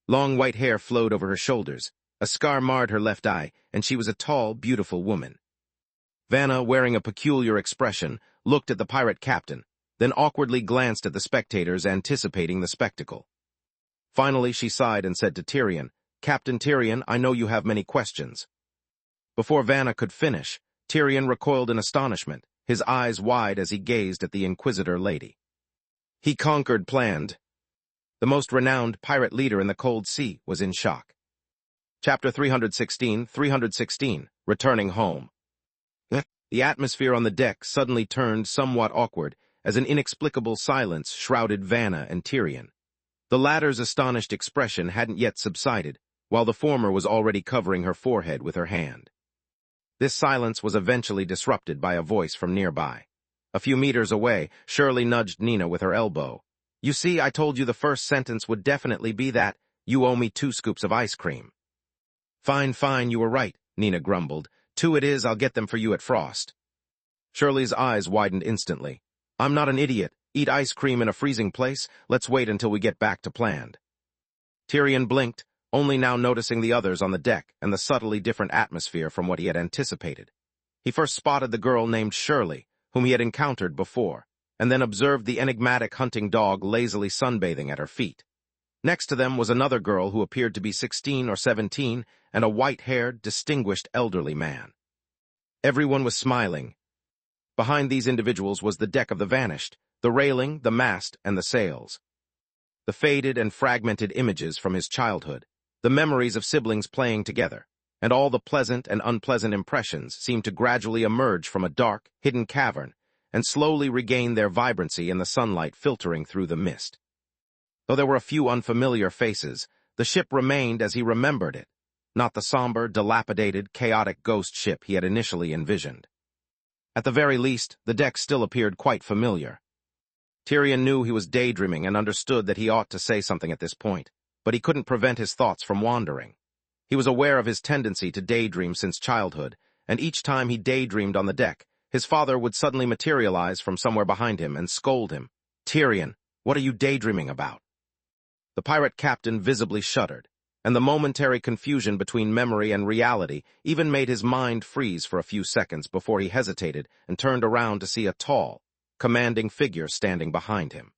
Long white hair flowed over her shoulders, a scar marred her left eye, and she was a tall, beautiful woman. Vanna, wearing a peculiar expression, looked at the pirate captain, then awkwardly glanced at the spectators anticipating the spectacle. Finally, she sighed and said to Tyrion, "Captain Tyrion, I know you have many questions." Before Vanna could finish, Tyrion recoiled in astonishment, his eyes wide as he gazed at the Inquisitor lady. He conquered planned. The most renowned pirate leader in the Cold Sea was in shock. Chapter 316, Returning Home. The atmosphere on the deck suddenly turned somewhat awkward as an inexplicable silence shrouded Vanna and Tyrion. The latter's astonished expression hadn't yet subsided, while the former was already covering her forehead with her hand. This silence was eventually disrupted by a voice from nearby. A few meters away, Shirley nudged Nina with her elbow. "You see, I told you the first sentence would definitely be that, 'You owe me 2 scoops of ice cream.'" Fine, you were right," Nina grumbled. "2 it is, I'll get them for you at Frost." Shirley's eyes widened instantly. "I'm not an idiot. Eat ice cream in a freezing place? Let's wait until we get back to planned." Tyrion blinked, only now noticing the others on the deck and the subtly different atmosphere from what he had anticipated. He first spotted the girl named Shirley, whom he had encountered before, and then observed the enigmatic hunting dog lazily sunbathing at her feet. Next to them was another girl who appeared to be 16 or 17, and a white-haired, distinguished elderly man. Everyone was smiling. Behind these individuals was the deck of the Vanished, the railing, the mast, and the sails. The faded and fragmented images from his childhood, the memories of siblings playing together, and all the pleasant and unpleasant impressions seemed to gradually emerge from a dark, hidden cavern and slowly regain their vibrancy in the sunlight filtering through the mist. Though there were a few unfamiliar faces, the ship remained as he remembered it, not the somber, dilapidated, chaotic ghost ship he had initially envisioned. At the very least, the deck still appeared quite familiar. Tyrion knew he was daydreaming and understood that he ought to say something at this point, but he couldn't prevent his thoughts from wandering. He was aware of his tendency to daydream since childhood, and each time he daydreamed on the deck, his father would suddenly materialize from somewhere behind him and scold him. "Tyrion, what are you daydreaming about?" The pirate captain visibly shuddered, and the momentary confusion between memory and reality even made his mind freeze for a few seconds before he hesitated and turned around to see a tall, commanding figure standing behind him.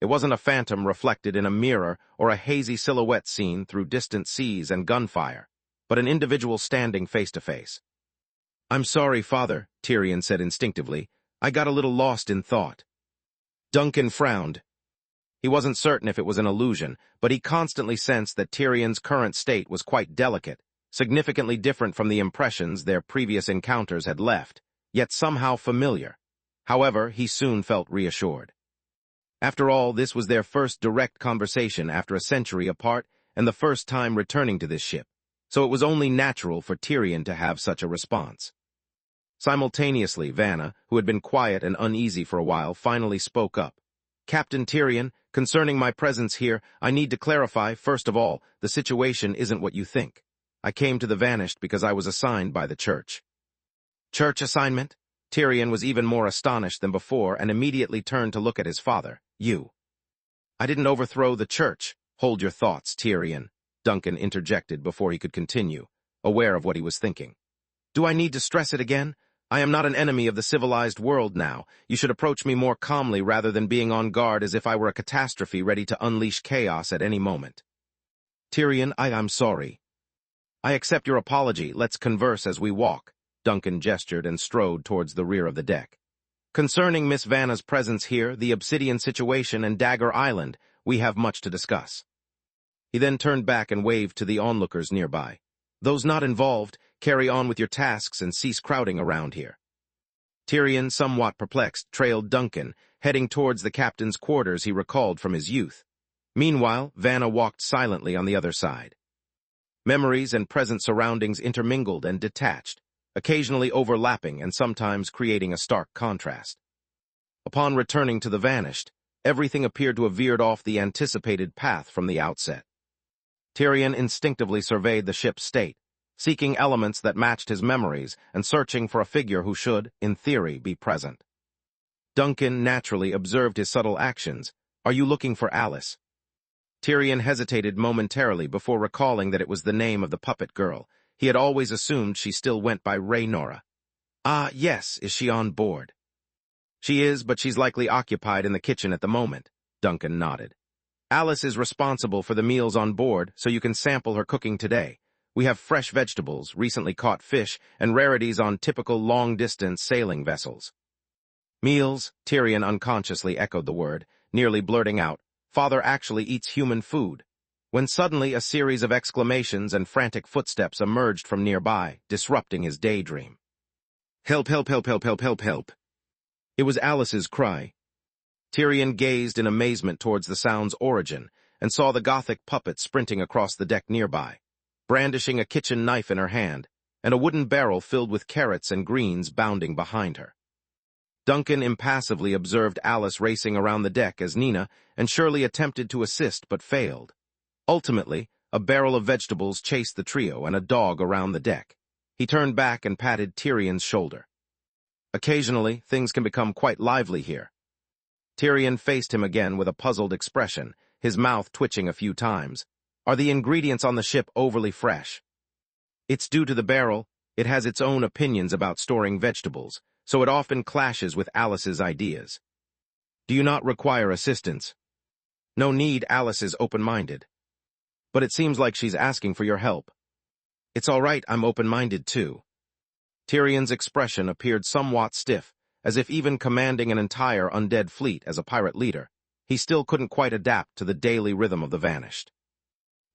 It wasn't a phantom reflected in a mirror or a hazy silhouette seen through distant seas and gunfire, but an individual standing face to face. "I'm sorry, Father," Tyrion said instinctively. "I got a little lost in thought." Duncan frowned. He wasn't certain if it was an illusion, but he constantly sensed that Tyrion's current state was quite delicate, significantly different from the impressions their previous encounters had left, yet somehow familiar. However, he soon felt reassured. After all, this was their first direct conversation after a century apart and the first time returning to this ship, so it was only natural for Tyrion to have such a response. Simultaneously, Vanna, who had been quiet and uneasy for a while, finally spoke up. "Captain Tyrion, concerning my presence here, I need to clarify, first of all, the situation isn't what you think. I came to the Vanished because I was assigned by the church." "Church assignment?" Tyrion was even more astonished than before and immediately turned to look at his father. "You." "I didn't overthrow the church." "Hold your thoughts, Tyrion," Duncan interjected before he could continue, aware of what he was thinking. "Do I need to stress it again? I am not an enemy of the civilized world now. You should approach me more calmly rather than being on guard as if I were a catastrophe ready to unleash chaos at any moment." "Tyrion, I'm sorry." "I accept your apology. Let's converse as we walk." Duncan gestured and strode towards the rear of the deck. "Concerning Miss Vanna's presence here, the Obsidian situation, and Dagger Island, we have much to discuss." He then turned back and waved to the onlookers nearby. "Those not involved, carry on with your tasks and cease crowding around here." Tyrion, somewhat perplexed, trailed Duncan, heading towards the captain's quarters he recalled from his youth. Meanwhile, Vanna walked silently on the other side. Memories and present surroundings intermingled and detached, occasionally overlapping and sometimes creating a stark contrast. Upon returning to the Vanished, everything appeared to have veered off the anticipated path from the outset. Tyrion instinctively surveyed the ship's state, seeking elements that matched his memories and searching for a figure who should, in theory, be present. Duncan naturally observed his subtle actions. "Are you looking for Alice?" Tyrion hesitated momentarily before recalling that it was the name of the puppet girl. He had always assumed she still went by Rhaenora. "Ah, yes, is she on board?" "She is, but she's likely occupied in the kitchen at the moment," Duncan nodded. "Alice is responsible for the meals on board, so you can sample her cooking today. We have fresh vegetables, recently caught fish, and rarities on typical long-distance sailing vessels." "Meals," Tyrion unconsciously echoed the word, nearly blurting out, "Father actually eats human food," when suddenly a series of exclamations and frantic footsteps emerged from nearby, disrupting his daydream. "Help, help, help, help, help, help, help." It was Alice's cry. Tyrion gazed in amazement towards the sound's origin and saw the Gothic puppet sprinting across the deck nearby, brandishing a kitchen knife in her hand, and a wooden barrel filled with carrots and greens bounding behind her. Duncan impassively observed Alice racing around the deck as Nina and Shirley attempted to assist but failed. Ultimately, a barrel of vegetables chased the trio and a dog around the deck. He turned back and patted Tyrion's shoulder. "Occasionally, things can become quite lively here." Tyrion faced him again with a puzzled expression, his mouth twitching a few times. "Are the ingredients on the ship overly fresh?" "It's due to the barrel. It has its own opinions about storing vegetables, so it often clashes with Alice's ideas." "Do you not require assistance?" "No need, Alice is open-minded." "But it seems like she's asking for your help." "It's all right, I'm open-minded too." Tyrion's expression appeared somewhat stiff, as if even commanding an entire undead fleet as a pirate leader, he still couldn't quite adapt to the daily rhythm of the vanished.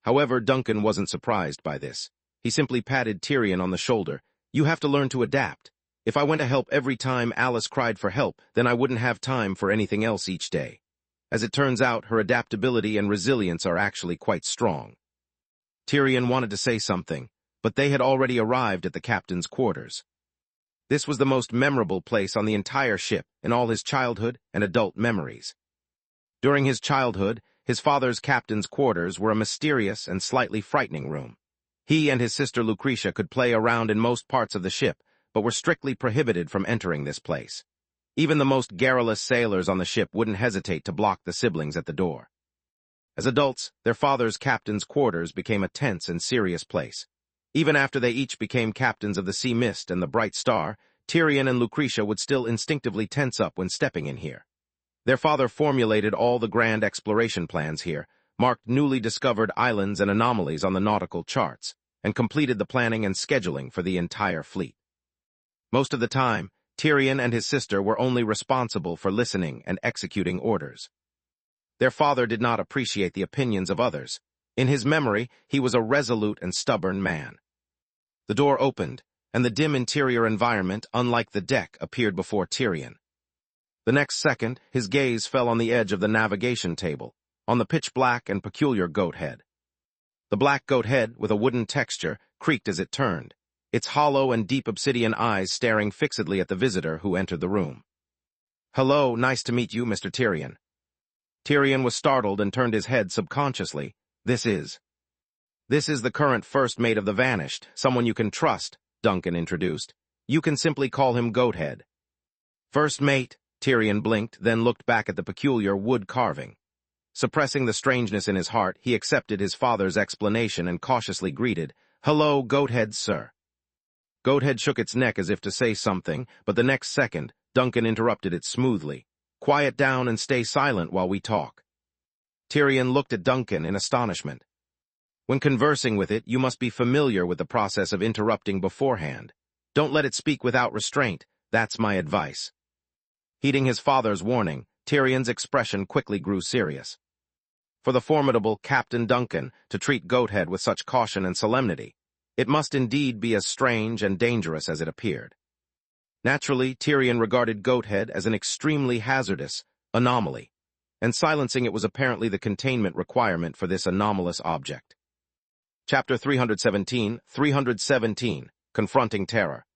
However, Duncan wasn't surprised by this. He simply patted Tyrion on the shoulder. "You have to learn to adapt. If I went to help every time Alice cried for help, then I wouldn't have time for anything else each day." As it turns out, her adaptability and resilience are actually quite strong. Tyrion wanted to say something, but they had already arrived at the captain's quarters. This was the most memorable place on the entire ship in all his childhood and adult memories. During his childhood, his father's captain's quarters were a mysterious and slightly frightening room. He and his sister Lucretia could play around in most parts of the ship, but were strictly prohibited from entering this place. Even the most garrulous sailors on the ship wouldn't hesitate to block the siblings at the door. As adults, their father's captain's quarters became a tense and serious place. Even after they each became captains of the Sea Mist and the Bright Star, Tyrion and Lucretia would still instinctively tense up when stepping in here. Their father formulated all the grand exploration plans here, marked newly discovered islands and anomalies on the nautical charts, and completed the planning and scheduling for the entire fleet. Most of the time, Tyrion and his sister were only responsible for listening and executing orders. Their father did not appreciate the opinions of others. In his memory, he was a resolute and stubborn man. The door opened, and the dim interior environment, unlike the deck, appeared before Tyrion. The next second, his gaze fell on the edge of the navigation table, on the pitch-black and peculiar goat head. The black goat head, with a wooden texture, creaked as it turned, its hollow and deep obsidian eyes staring fixedly at the visitor who entered the room. "Hello, nice to meet you, Mr. Tyrion." Tyrion was startled and turned his head subconsciously. This is the current first mate of the Vanished, someone you can trust," Duncan introduced. "You can simply call him Goathead." "First mate," Tyrion blinked, then looked back at the peculiar wood carving. Suppressing the strangeness in his heart, he accepted his father's explanation and cautiously greeted, "Hello, Goathead, sir." Goathead shook its neck as if to say something, but the next second, Duncan interrupted it smoothly. "Quiet down and stay silent while we talk." Tyrion looked at Duncan in astonishment. When conversing with it, you must be familiar with the process of interrupting beforehand. Don't let it speak without restraint. That's my advice. Heeding his father's warning, Tyrion's expression quickly grew serious. For the formidable Captain Duncan to treat Goathead with such caution and solemnity, it must indeed be as strange and dangerous as it appeared. Naturally, Tyrion regarded Goathead as an extremely hazardous anomaly, and silencing it was apparently the containment requirement for this anomalous object. Chapter 317, Confronting Terror.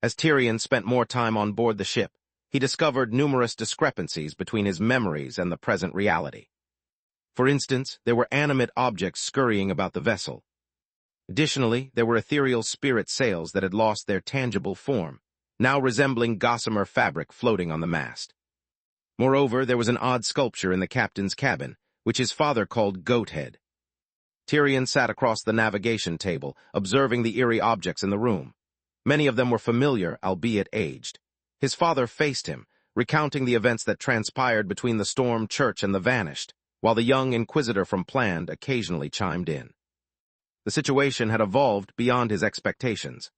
As Tyrion spent more time on board the ship, he discovered numerous discrepancies between his memories and the present reality. For instance, there were animate objects scurrying about the vessel. Additionally, there were ethereal spirit sails that had lost their tangible form, now resembling gossamer fabric floating on the mast. Moreover, there was an odd sculpture in the captain's cabin, which his father called Goathead. Tyrion sat across the navigation table, observing the eerie objects in the room. Many of them were familiar, albeit aged. His father faced him, recounting the events that transpired between the Storm Church and the Vanished, while the young inquisitor from Planned occasionally chimed in. The situation had evolved beyond his expectations.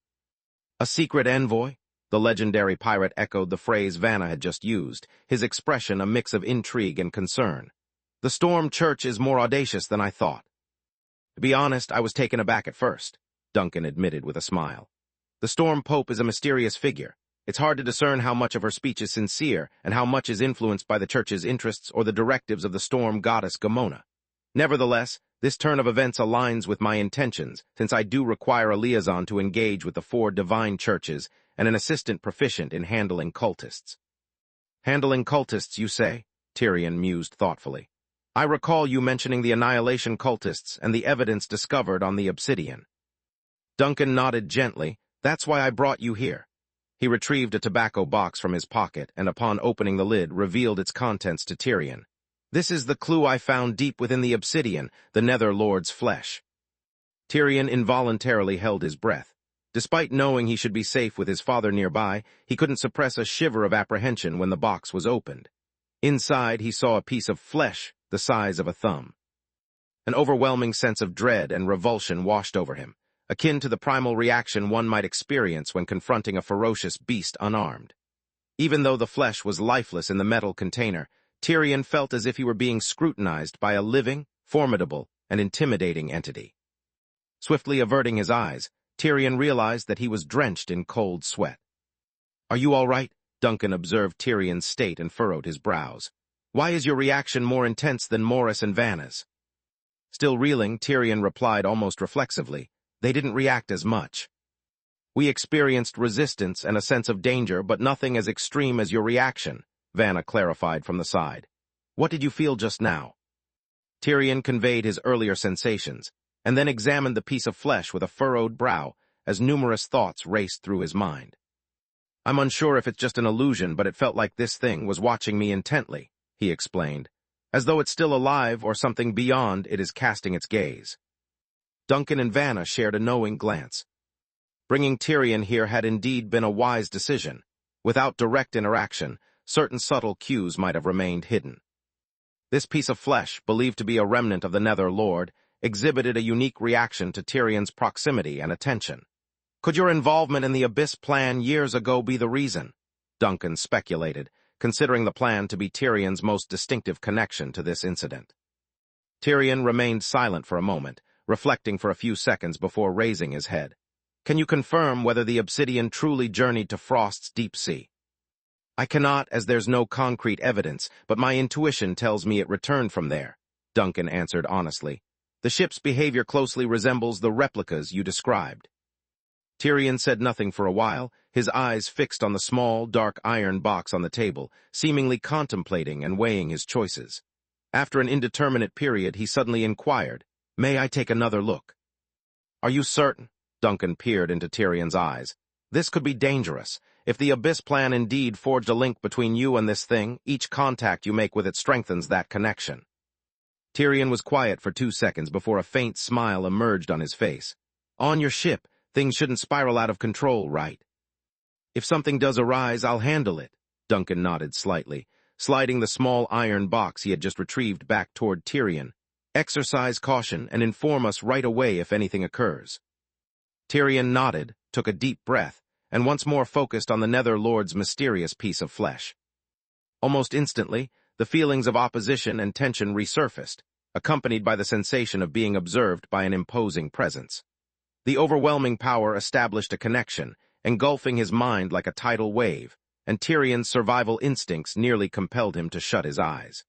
A secret envoy? The legendary pirate echoed the phrase Vanna had just used, his expression a mix of intrigue and concern. The Storm Church is more audacious than I thought. To be honest, I was taken aback at first, Duncan admitted with a smile. The Storm Pope is a mysterious figure. It's hard to discern how much of her speech is sincere and how much is influenced by the Church's interests or the directives of the storm goddess Gamona. Nevertheless, this turn of events aligns with my intentions, since I do require a liaison to engage with the 4 divine churches and an assistant proficient in handling cultists. Handling cultists, you say? Tyrion mused thoughtfully. I recall you mentioning the annihilation cultists and the evidence discovered on the obsidian. Duncan nodded gently. That's why I brought you here. He retrieved a tobacco box from his pocket and upon opening the lid revealed its contents to Tyrion. This is the clue I found deep within the obsidian, the Nether Lord's flesh. Tyrion involuntarily held his breath. Despite knowing he should be safe with his father nearby, he couldn't suppress a shiver of apprehension when the box was opened. Inside, he saw a piece of flesh the size of a thumb. An overwhelming sense of dread and revulsion washed over him, akin to the primal reaction one might experience when confronting a ferocious beast unarmed. Even though the flesh was lifeless in the metal container, Tyrion felt as if he were being scrutinized by a living, formidable, and intimidating entity. Swiftly averting his eyes, Tyrion realized that he was drenched in cold sweat. "Are you all right?" Duncan observed Tyrion's state and furrowed his brows. "Why is your reaction more intense than Morris and Vanna's?" Still reeling, Tyrion replied almost reflexively, "They didn't react as much. We experienced resistance and a sense of danger, but nothing as extreme as your reaction," Vanna clarified from the side. "What did you feel just now?" Tyrion conveyed his earlier sensations, and then examined the piece of flesh with a furrowed brow as numerous thoughts raced through his mind. "I'm unsure if it's just an illusion, but it felt like this thing was watching me intently," he explained, "as though it's still alive or something beyond it is casting its gaze." Duncan and Vanna shared a knowing glance. Bringing Tyrion here had indeed been a wise decision. Without direct interaction, certain subtle cues might have remained hidden. This piece of flesh, believed to be a remnant of the Nether Lord, exhibited a unique reaction to Tyrion's proximity and attention. Could your involvement in the Abyss plan years ago be the reason? Duncan speculated, considering the plan to be Tyrion's most distinctive connection to this incident. Tyrion remained silent for a moment, reflecting for a few seconds before raising his head. "Can you confirm whether the obsidian truly journeyed to Frost's deep sea?" "I cannot, as there's no concrete evidence, but my intuition tells me it returned from there," Duncan answered honestly. "The ship's behavior closely resembles the replicas you described." Tyrion said nothing for a while, his eyes fixed on the small, dark iron box on the table, seemingly contemplating and weighing his choices. After an indeterminate period, he suddenly inquired, "May I take another look?" "Are you certain?" Duncan peered into Tyrion's eyes. "This could be dangerous. If the Abyss plan indeed forged a link between you and this thing, each contact you make with it strengthens that connection." Tyrion was quiet for 2 seconds before a faint smile emerged on his face. "On your ship, things shouldn't spiral out of control, right?" "If something does arise, I'll handle it," Duncan nodded slightly, sliding the small iron box he had just retrieved back toward Tyrion. "Exercise caution and inform us right away if anything occurs." Tyrion nodded, took a deep breath, and once more focused on the Nether Lord's mysterious piece of flesh. Almost instantly, the feelings of opposition and tension resurfaced, accompanied by the sensation of being observed by an imposing presence. The overwhelming power established a connection, engulfing his mind like a tidal wave, and Tyrion's survival instincts nearly compelled him to shut his eyes.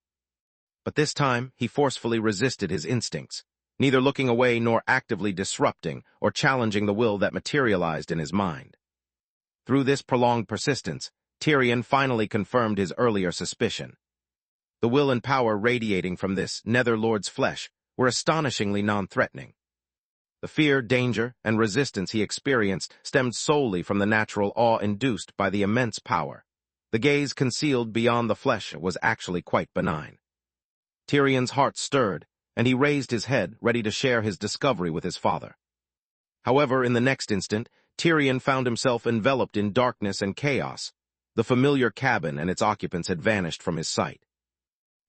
But this time, he forcefully resisted his instincts, neither looking away nor actively disrupting or challenging the will that materialized in his mind. Through this prolonged persistence, Tyrion finally confirmed his earlier suspicion. The will and power radiating from this Nether Lord's flesh were astonishingly non-threatening. The fear, danger, and resistance he experienced stemmed solely from the natural awe induced by the immense power. The gaze concealed beyond the flesh was actually quite benign. Tyrion's heart stirred, and he raised his head, ready to share his discovery with his father. However, in the next instant, Tyrion found himself enveloped in darkness and chaos. The familiar cabin and its occupants had vanished from his sight.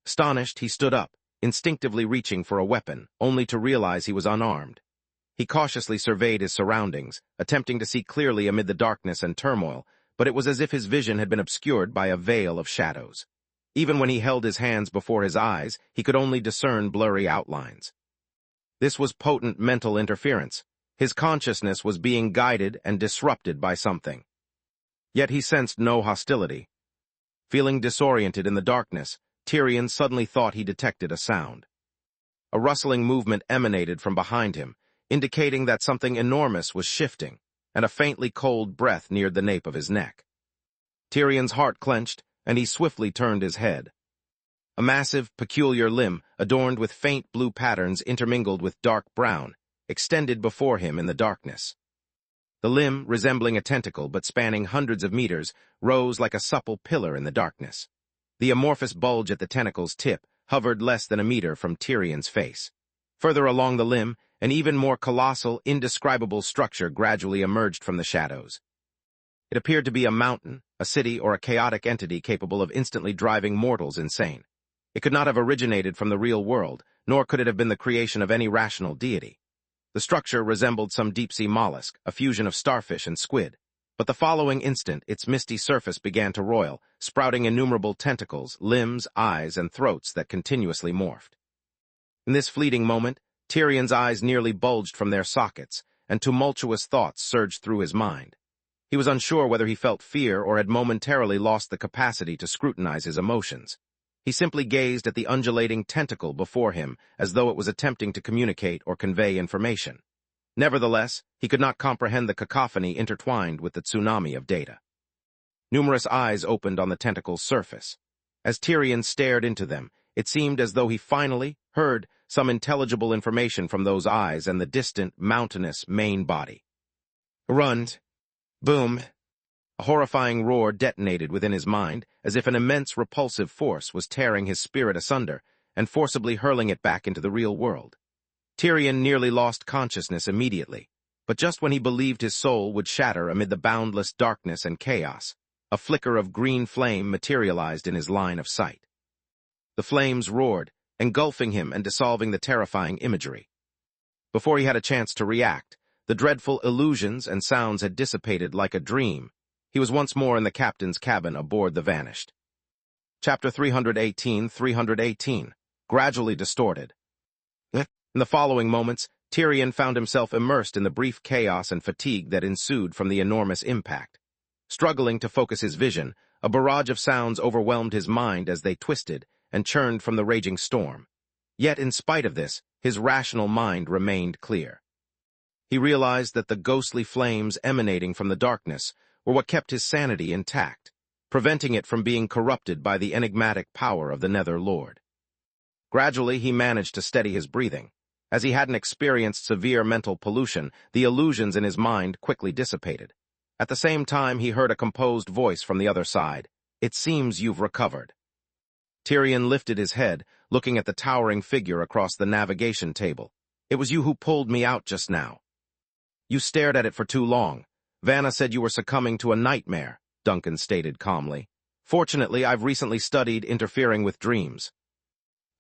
Astonished, he stood up, instinctively reaching for a weapon, only to realize he was unarmed. He cautiously surveyed his surroundings, attempting to see clearly amid the darkness and turmoil, but it was as if his vision had been obscured by a veil of shadows. Even when he held his hands before his eyes, he could only discern blurry outlines. This was potent mental interference. His consciousness was being guided and disrupted by something. Yet he sensed no hostility. Feeling disoriented in the darkness, Tyrion suddenly thought he detected a sound. A rustling movement emanated from behind him, indicating that something enormous was shifting, and a faintly cold breath neared the nape of his neck. Tyrion's heart clenched, and he swiftly turned his head. A massive, peculiar limb, adorned with faint blue patterns intermingled with dark brown, extended before him in the darkness. The limb, resembling a tentacle but spanning hundreds of meters, rose like a supple pillar in the darkness. The amorphous bulge at the tentacle's tip hovered less than a meter from Tyrion's face. Further along the limb, an even more colossal, indescribable structure gradually emerged from the shadows. It appeared to be a mountain, a city, or a chaotic entity capable of instantly driving mortals insane. It could not have originated from the real world, nor could it have been the creation of any rational deity. The structure resembled some deep-sea mollusk, a fusion of starfish and squid. But the following instant, its misty surface began to roil, sprouting innumerable tentacles, limbs, eyes, and throats that continuously morphed. In this fleeting moment, Tyrion's eyes nearly bulged from their sockets, and tumultuous thoughts surged through his mind. He was unsure whether he felt fear or had momentarily lost the capacity to scrutinize his emotions. He simply gazed at the undulating tentacle before him as though it was attempting to communicate or convey information. Nevertheless, he could not comprehend the cacophony intertwined with the tsunami of data. Numerous eyes opened on the tentacle's surface. As Tyrion stared into them, it seemed as though he finally heard some intelligible information from those eyes and the distant, mountainous main body. Rund. Boom. A horrifying roar detonated within his mind, as if an immense repulsive force was tearing his spirit asunder and forcibly hurling it back into the real world. Tyrion nearly lost consciousness immediately, but just when he believed his soul would shatter amid the boundless darkness and chaos, a flicker of green flame materialized in his line of sight. The flames roared, engulfing him and dissolving the terrifying imagery. Before he had a chance to react, the dreadful illusions and sounds had dissipated like a dream. He was once more in the captain's cabin aboard the Vanished. Chapter 318. Gradually distorted. In the following moments, Tyrion found himself immersed in the brief chaos and fatigue that ensued from the enormous impact. Struggling to focus his vision, a barrage of sounds overwhelmed his mind as they twisted and churned from the raging storm. Yet, in spite of this, his rational mind remained clear. He realized that the ghostly flames emanating from the darkness were what kept his sanity intact, preventing it from being corrupted by the enigmatic power of the Nether Lord. Gradually, he managed to steady his breathing. As he hadn't experienced severe mental pollution, the illusions in his mind quickly dissipated. At the same time, he heard a composed voice from the other side. "It seems you've recovered." Tyrion lifted his head, looking at the towering figure across the navigation table. "It was you who pulled me out just now." "You stared at it for too long. Vanna said you were succumbing to a nightmare," Duncan stated calmly. "Fortunately, I've recently studied interfering with dreams."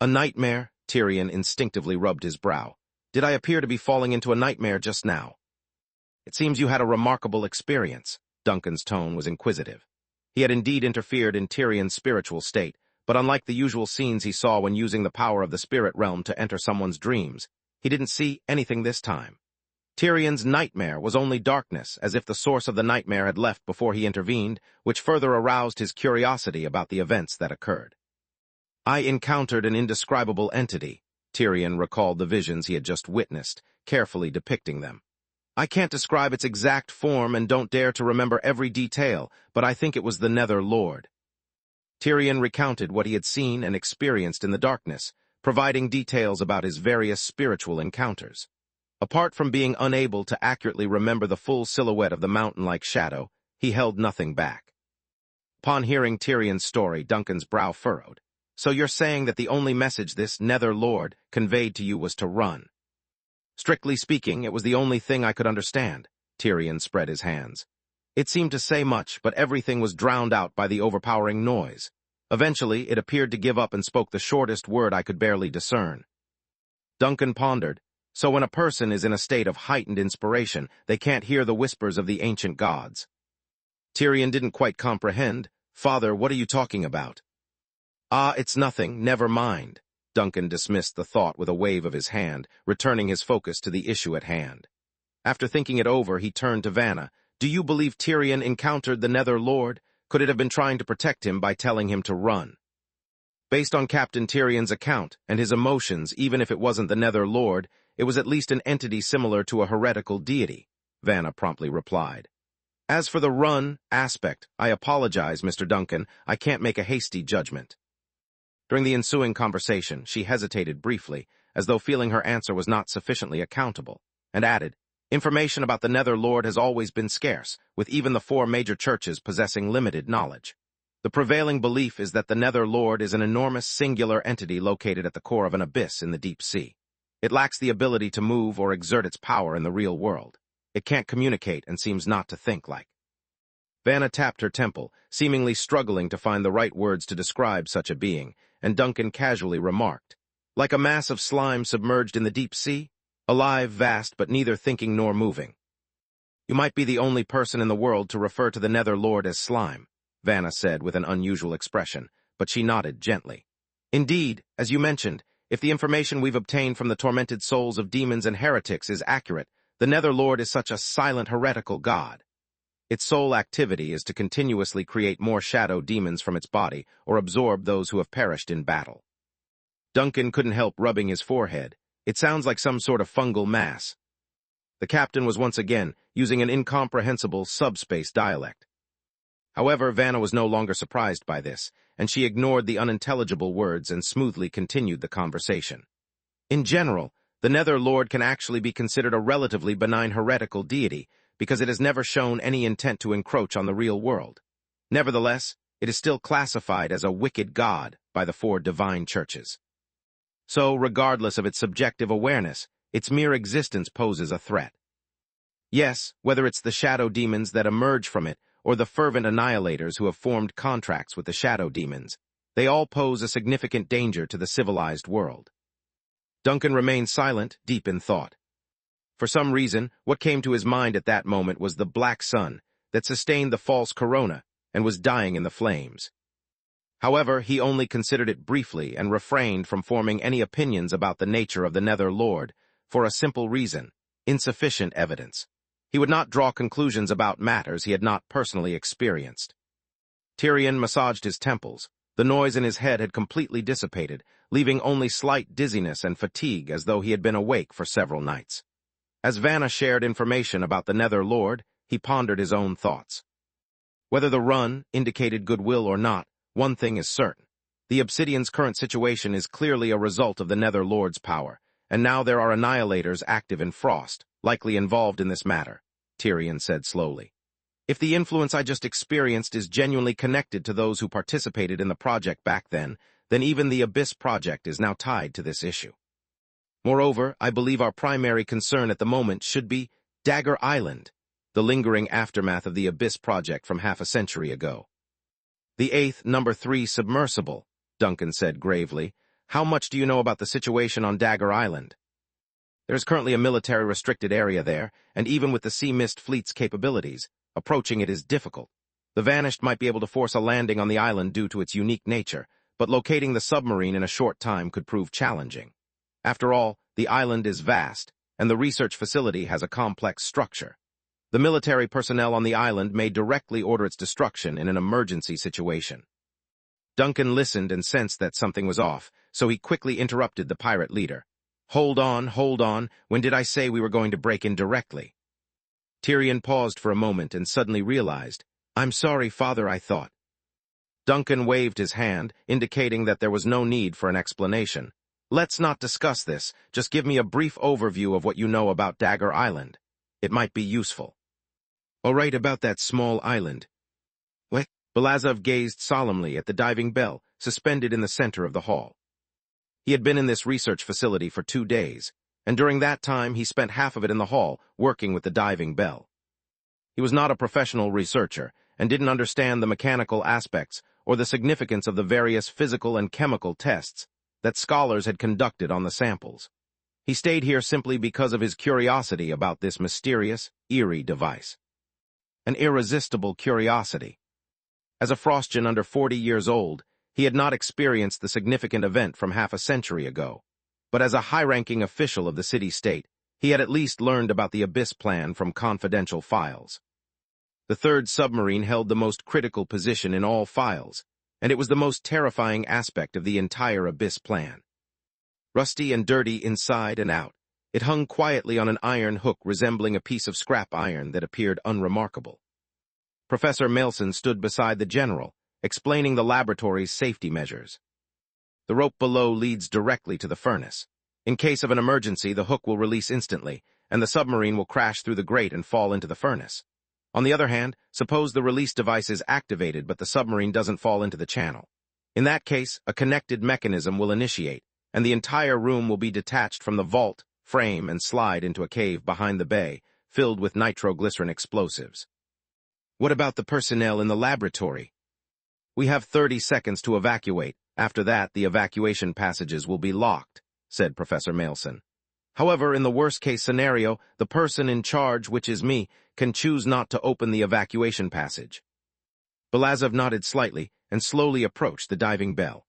"A nightmare?" Tyrion instinctively rubbed his brow. "Did I appear to be falling into a nightmare just now?" "It seems you had a remarkable experience." Duncan's tone was inquisitive. He had indeed interfered in Tyrion's spiritual state, but unlike the usual scenes he saw when using the power of the spirit realm to enter someone's dreams, he didn't see anything this time. Tyrion's nightmare was only darkness, as if the source of the nightmare had left before he intervened, which further aroused his curiosity about the events that occurred. "I encountered an indescribable entity." Tyrion recalled the visions he had just witnessed, carefully depicting them. "I can't describe its exact form and don't dare to remember every detail, but I think it was the Nether Lord." Tyrion recounted what he had seen and experienced in the darkness, providing details about his various spiritual encounters. Apart from being unable to accurately remember the full silhouette of the mountain-like shadow, he held nothing back. Upon hearing Tyrion's story, Duncan's brow furrowed. So you're saying that the only message this Nether Lord conveyed to you was to run? Strictly speaking, it was the only thing I could understand. Tyrion spread his hands. It seemed to say much, but everything was drowned out by the overpowering noise. Eventually, it appeared to give up and spoke the shortest word I could barely discern. Duncan pondered. So when a person is in a state of heightened inspiration, they can't hear the whispers of the ancient gods. Tyrion didn't quite comprehend. Father, what are you talking about? Ah, it's nothing, never mind. Duncan dismissed the thought with a wave of his hand, returning his focus to the issue at hand. After thinking it over, he turned to Vanna. Do you believe Tyrion encountered the Nether Lord? Could it have been trying to protect him by telling him to run? Based on Captain Tyrion's account and his emotions, even if it wasn't the Nether Lord, it was at least an entity similar to a heretical deity, Vanna promptly replied. As for the run aspect, I apologize, Mr. Duncan. I can't make a hasty judgment. During the ensuing conversation, she hesitated briefly, as though feeling her answer was not sufficiently accountable, and added, Information about the Nether Lord has always been scarce, with even the 4 major churches possessing limited knowledge. The prevailing belief is that the Nether Lord is an enormous singular entity located at the core of an abyss in the deep sea. It lacks the ability to move or exert its power in the real world. It can't communicate and seems not to think like. Vanna tapped her temple, seemingly struggling to find the right words to describe such a being, and Duncan casually remarked, Like a mass of slime submerged in the deep sea? Alive, vast, but neither thinking nor moving. You might be the only person in the world to refer to the Nether Lord as slime, Vanna said with an unusual expression, but she nodded gently. Indeed, as you mentioned, if the information we've obtained from the tormented souls of demons and heretics is accurate, the Nether Lord is such a silent heretical god. Its sole activity is to continuously create more shadow demons from its body or absorb those who have perished in battle. Duncan couldn't help rubbing his forehead. It sounds like some sort of fungal mass. The captain was once again using an incomprehensible subspace dialect. However, Vanna was no longer surprised by this, and she ignored the unintelligible words and smoothly continued the conversation. In general, the Nether Lord can actually be considered a relatively benign heretical deity because it has never shown any intent to encroach on the real world. Nevertheless, it is still classified as a wicked god by the 4 divine churches. So, regardless of its subjective awareness, its mere existence poses a threat. Yes, whether it's the shadow demons that emerge from it or the fervent annihilators who have formed contracts with the shadow demons, they all pose a significant danger to the civilized world. Duncan remained silent, deep in thought. For some reason, what came to his mind at that moment was the black sun that sustained the false corona and was dying in the flames. However, he only considered it briefly and refrained from forming any opinions about the nature of the Nether Lord for a simple reason: insufficient evidence. He would not draw conclusions about matters he had not personally experienced. Tyrion massaged his temples. The noise in his head had completely dissipated, leaving only slight dizziness and fatigue as though he had been awake for several nights. As Vanna shared information about the Nether Lord, he pondered his own thoughts. Whether the run indicated goodwill or not, one thing is certain. The Obsidian's current situation is clearly a result of the Nether Lord's power, and now there are annihilators active in Frost, likely involved in this matter, Tyrion said slowly. If the influence I just experienced is genuinely connected to those who participated in the project back then even the Abyss project is now tied to this issue. Moreover, I believe our primary concern at the moment should be Dagger Island, the lingering aftermath of the Abyss project from half a century ago. The 8th No. 3 submersible, Duncan said gravely. How much do you know about the situation on Dagger Island? There's currently a military-restricted area there, and even with the Sea Mist fleet's capabilities, approaching it is difficult. The Vanished might be able to force a landing on the island due to its unique nature, but locating the submarine in a short time could prove challenging. After all, the island is vast, and the research facility has a complex structure. The military personnel on the island may directly order its destruction in an emergency situation. Duncan listened and sensed that something was off, so he quickly interrupted the pirate leader. Hold on, when did I say we were going to break in directly? Tyrion paused for a moment and suddenly realized, I'm sorry, Father, I thought. Duncan waved his hand, indicating that there was no need for an explanation. Let's not discuss this. Just give me a brief overview of what you know about Dagger Island. It might be useful. All right, about that small island. What? Belazov gazed solemnly at the diving bell, suspended in the center of the hall. He had been in this research facility for 2 days, and during that time he spent half of it in the hall, working with the diving bell. He was not a professional researcher, and didn't understand the mechanical aspects or the significance of the various physical and chemical tests that scholars had conducted on the samples. He stayed here simply because of his curiosity about this mysterious, eerie device. An irresistible curiosity. As a Frostian under 40 years old, he had not experienced the significant event from half a century ago. But as a high-ranking official of the city-state, he had at least learned about the Abyss plan from confidential files. The third submarine held the most critical position in all files, and it was the most terrifying aspect of the entire Abyss plan. Rusty and dirty inside and out, it hung quietly on an iron hook resembling a piece of scrap iron that appeared unremarkable. Professor Maelson stood beside the general, explaining the laboratory's safety measures. The rope below leads directly to the furnace. In case of an emergency, the hook will release instantly, and the submarine will crash through the grate and fall into the furnace. On the other hand, suppose the release device is activated but the submarine doesn't fall into the channel. In that case, a connected mechanism will initiate, and the entire room will be detached from the vault, frame, and slide into a cave behind the bay, filled with nitroglycerin explosives. What about the personnel in the laboratory? We have 30 seconds to evacuate. After that, the evacuation passages will be locked, said Professor Maelson. However, in the worst-case scenario, the person in charge, which is me, can choose not to open the evacuation passage. Belazov nodded slightly and slowly approached the diving bell.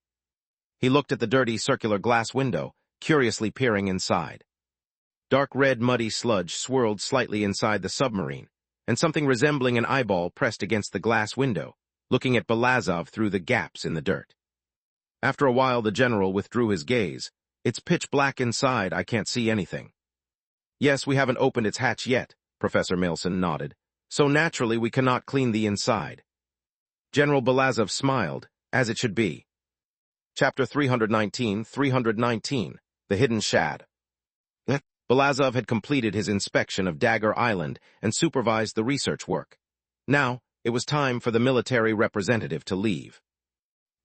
He looked at the dirty circular glass window, curiously peering inside. Dark red muddy sludge swirled slightly inside the submarine, and something resembling an eyeball pressed against the glass window, looking at Belazov through the gaps in the dirt. After a while, the general withdrew his gaze. It's pitch black inside, I can't see anything. Yes, we haven't opened its hatch yet, Professor Maelson nodded, so naturally we cannot clean the inside. General Belazov smiled, as it should be. Chapter 319, The Hidden Shad. Belazov had completed his inspection of Dagger Island and supervised the research work. Now, it was time for the military representative to leave.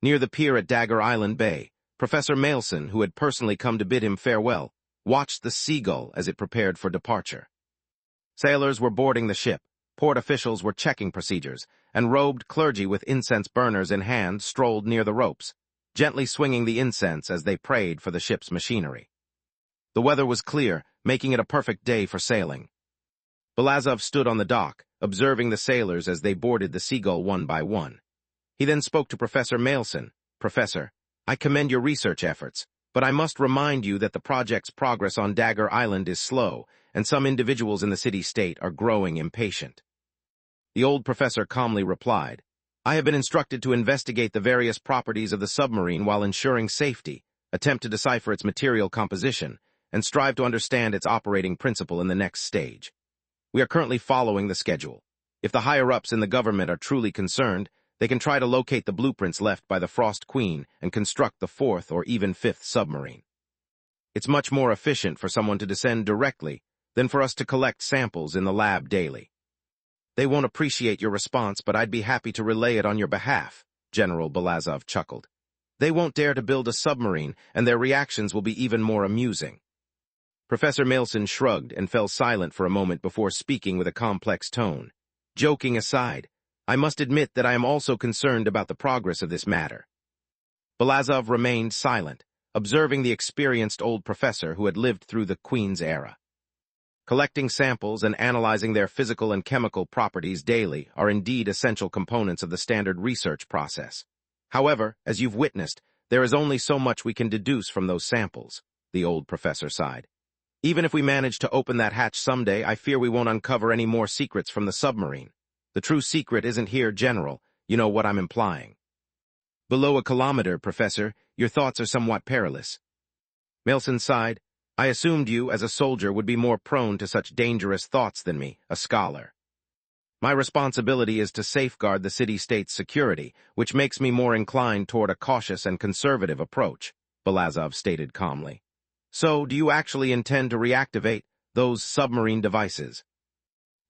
Near the pier at Dagger Island Bay, Professor Maelson, who had personally come to bid him farewell, watched the Seagull as it prepared for departure. Sailors were boarding the ship, port officials were checking procedures, and robed clergy with incense burners in hand strolled near the ropes, gently swinging the incense as they prayed for the ship's machinery. The weather was clear, making it a perfect day for sailing. Belazov stood on the dock, observing the sailors as they boarded the Seagull one by one. He then spoke to Professor Maelson. Professor, I commend your research efforts, but I must remind you that the project's progress on Dagger Island is slow, and some individuals in the city-state are growing impatient. The old professor calmly replied, I have been instructed to investigate the various properties of the submarine while ensuring safety, attempt to decipher its material composition, and strive to understand its operating principle in the next stage. We are currently following the schedule. If the higher-ups in the government are truly concerned, they can try to locate the blueprints left by the Frost Queen and construct the 4th or even 5th submarine. It's much more efficient for someone to descend directly than for us to collect samples in the lab daily. They won't appreciate your response, but I'd be happy to relay it on your behalf, General Belazov chuckled. They won't dare to build a submarine, and their reactions will be even more amusing. Professor Maelson shrugged and fell silent for a moment before speaking with a complex tone. Joking aside, I must admit that I am also concerned about the progress of this matter. Belazov remained silent, observing the experienced old professor who had lived through the Queen's era. Collecting samples and analyzing their physical and chemical properties daily are indeed essential components of the standard research process. However, as you've witnessed, there is only so much we can deduce from those samples, the old professor sighed. Even if we manage to open that hatch someday, I fear we won't uncover any more secrets from the submarine. The true secret isn't here, General. You know what I'm implying. Below a kilometer, Professor, your thoughts are somewhat perilous. Maelson sighed. I assumed you, as a soldier, would be more prone to such dangerous thoughts than me, a scholar. My responsibility is to safeguard the city-state's security, which makes me more inclined toward a cautious and conservative approach. Belazov stated calmly. So, do you actually intend to reactivate those submarine devices?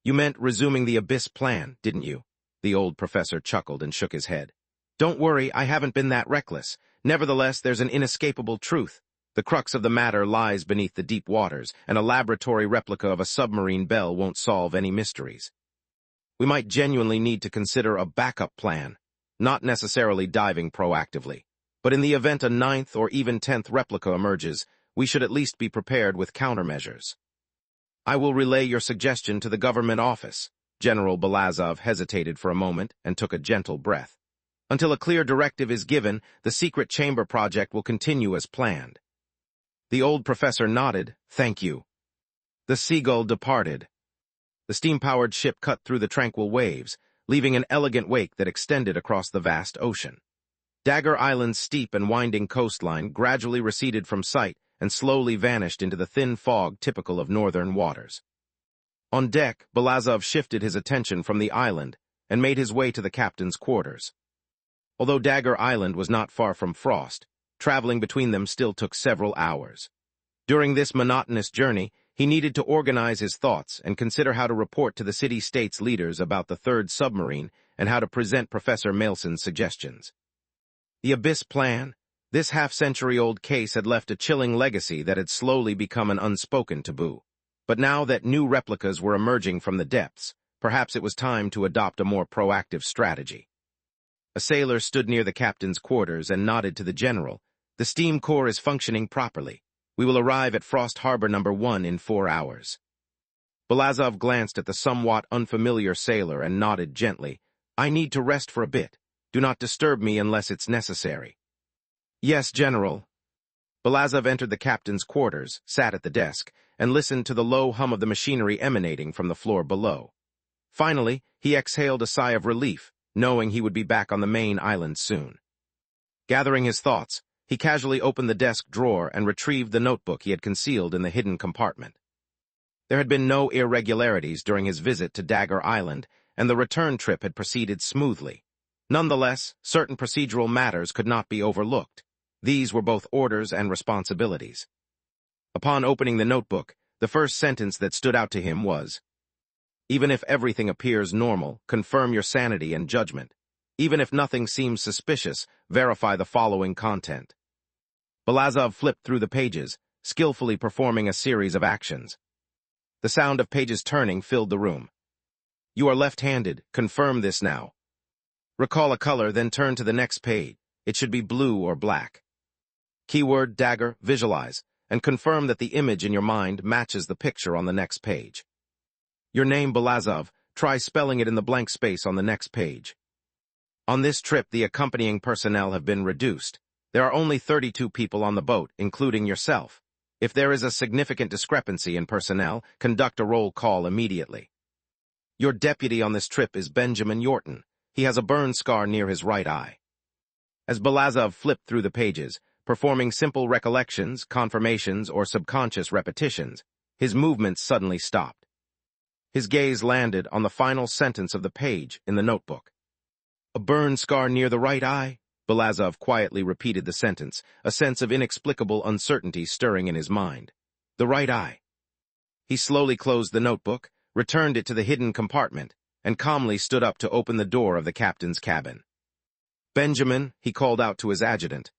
You meant resuming the Abyss plan, didn't you? The old professor chuckled and shook his head. Don't worry, I haven't been that reckless. Nevertheless, there's an inescapable truth. The crux of the matter lies beneath the deep waters, and a laboratory replica of a submarine bell won't solve any mysteries. We might genuinely need to consider a backup plan, not necessarily diving proactively. But in the event a 9th or even 10th replica emerges, we should at least be prepared with countermeasures. I will relay your suggestion to the government office. General Belazov hesitated for a moment and took a gentle breath. Until a clear directive is given, the secret chamber project will continue as planned. The old professor nodded. Thank you. The Seagull departed. The steam-powered ship cut through the tranquil waves, leaving an elegant wake that extended across the vast ocean. Dagger Island's steep and winding coastline gradually receded from sight and slowly vanished into the thin fog typical of northern waters. On deck, Belazov shifted his attention from the island and made his way to the captain's quarters. Although Dagger Island was not far from Frost, traveling between them still took several hours. During this monotonous journey, he needed to organize his thoughts and consider how to report to the city-state's leaders about the third submarine and how to present Professor Maleson's suggestions. The Abyss plan, this half-century-old case had left a chilling legacy that had slowly become an unspoken taboo. But now that new replicas were emerging from the depths, perhaps it was time to adopt a more proactive strategy. A sailor stood near the captain's quarters and nodded to the general. The steam core is functioning properly. We will arrive at Frost Harbor No. 1 in 4 hours. Belazov glanced at the somewhat unfamiliar sailor and nodded gently. I need to rest for a bit. Do not disturb me unless it's necessary. Yes, General. Belazov entered the captain's quarters, sat at the desk, and listened to the low hum of the machinery emanating from the floor below. Finally, he exhaled a sigh of relief, knowing he would be back on the main island soon. Gathering his thoughts, he casually opened the desk drawer and retrieved the notebook he had concealed in the hidden compartment. There had been no irregularities during his visit to Dagger Island, and the return trip had proceeded smoothly. Nonetheless, certain procedural matters could not be overlooked. These were both orders and responsibilities. Upon opening the notebook, the first sentence that stood out to him was, even if everything appears normal, confirm your sanity and judgment. Even if nothing seems suspicious, verify the following content. Belazov flipped through the pages, skillfully performing a series of actions. The sound of pages turning filled the room. You are left-handed. Confirm this now. Recall a color, then turn to the next page. It should be blue or black. Keyword, dagger, visualize, and confirm that the image in your mind matches the picture on the next page. Your name, Belazov. Try spelling it in the blank space on the next page. On this trip, the accompanying personnel have been reduced. There are only 32 people on the boat, including yourself. If there is a significant discrepancy in personnel, conduct a roll call immediately. Your deputy on this trip is Benjamin Yorton. He has a burn scar near his right eye. As Belazov flipped through the pages, performing simple recollections, confirmations, or subconscious repetitions, his movements suddenly stopped. His gaze landed on the final sentence of the page in the notebook. A burn scar near the right eye? Belazov quietly repeated the sentence, a sense of inexplicable uncertainty stirring in his mind. The right eye. He slowly closed the notebook, returned it to the hidden compartment, and calmly stood up to open the door of the captain's cabin. Benjamin, he called out to his adjutant.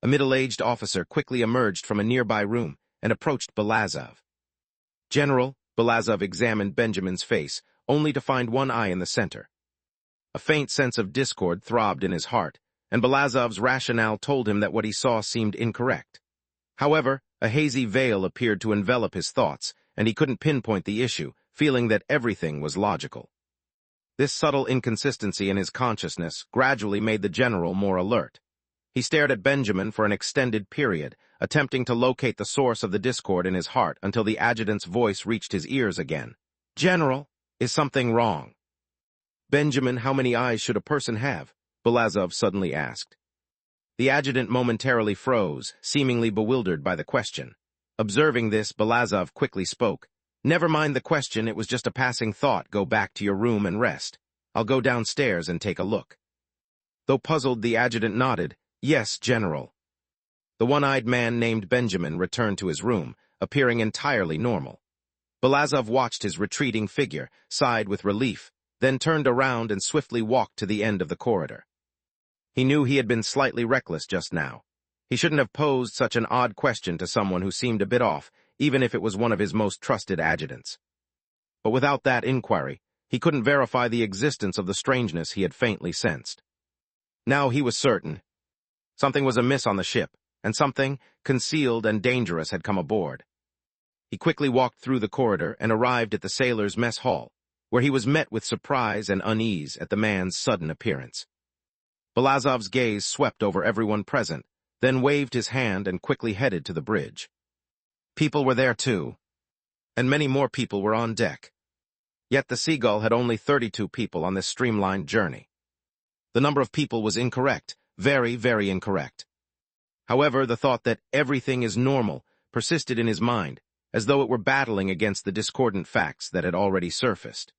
A middle-aged officer quickly emerged from a nearby room and approached Belazov. General, Belazov examined Benjamin's face, only to find one eye in the center. A faint sense of discord throbbed in his heart, and Belazov's rationale told him that what he saw seemed incorrect. However, a hazy veil appeared to envelop his thoughts, and he couldn't pinpoint the issue, feeling that everything was logical. This subtle inconsistency in his consciousness gradually made the general more alert. He stared at Benjamin for an extended period, attempting to locate the source of the discord in his heart until the adjutant's voice reached his ears again. General, is something wrong? Benjamin, how many eyes should a person have? Belazov suddenly asked. The adjutant momentarily froze, seemingly bewildered by the question. Observing this, Belazov quickly spoke. Never mind the question, it was just a passing thought. Go back to your room and rest. I'll go downstairs and take a look. Though puzzled, the adjutant nodded. Yes, General. The one-eyed man named Benjamin returned to his room, appearing entirely normal. Belazov watched his retreating figure, sighed with relief, then turned around and swiftly walked to the end of the corridor. He knew he had been slightly reckless just now. He shouldn't have posed such an odd question to someone who seemed a bit off, even if it was one of his most trusted adjutants. But without that inquiry, he couldn't verify the existence of the strangeness he had faintly sensed. Now he was certain. Something was amiss on the ship, and something, concealed and dangerous, had come aboard. He quickly walked through the corridor and arrived at the sailors' mess hall, where he was met with surprise and unease at the man's sudden appearance. Belazov's gaze swept over everyone present, then waved his hand and quickly headed to the bridge. People were there too, and many more people were on deck. Yet the Seagull had only 32 people on this streamlined journey. The number of people was incorrect, very, very incorrect. However, the thought that everything is normal persisted in his mind, as though it were battling against the discordant facts that had already surfaced.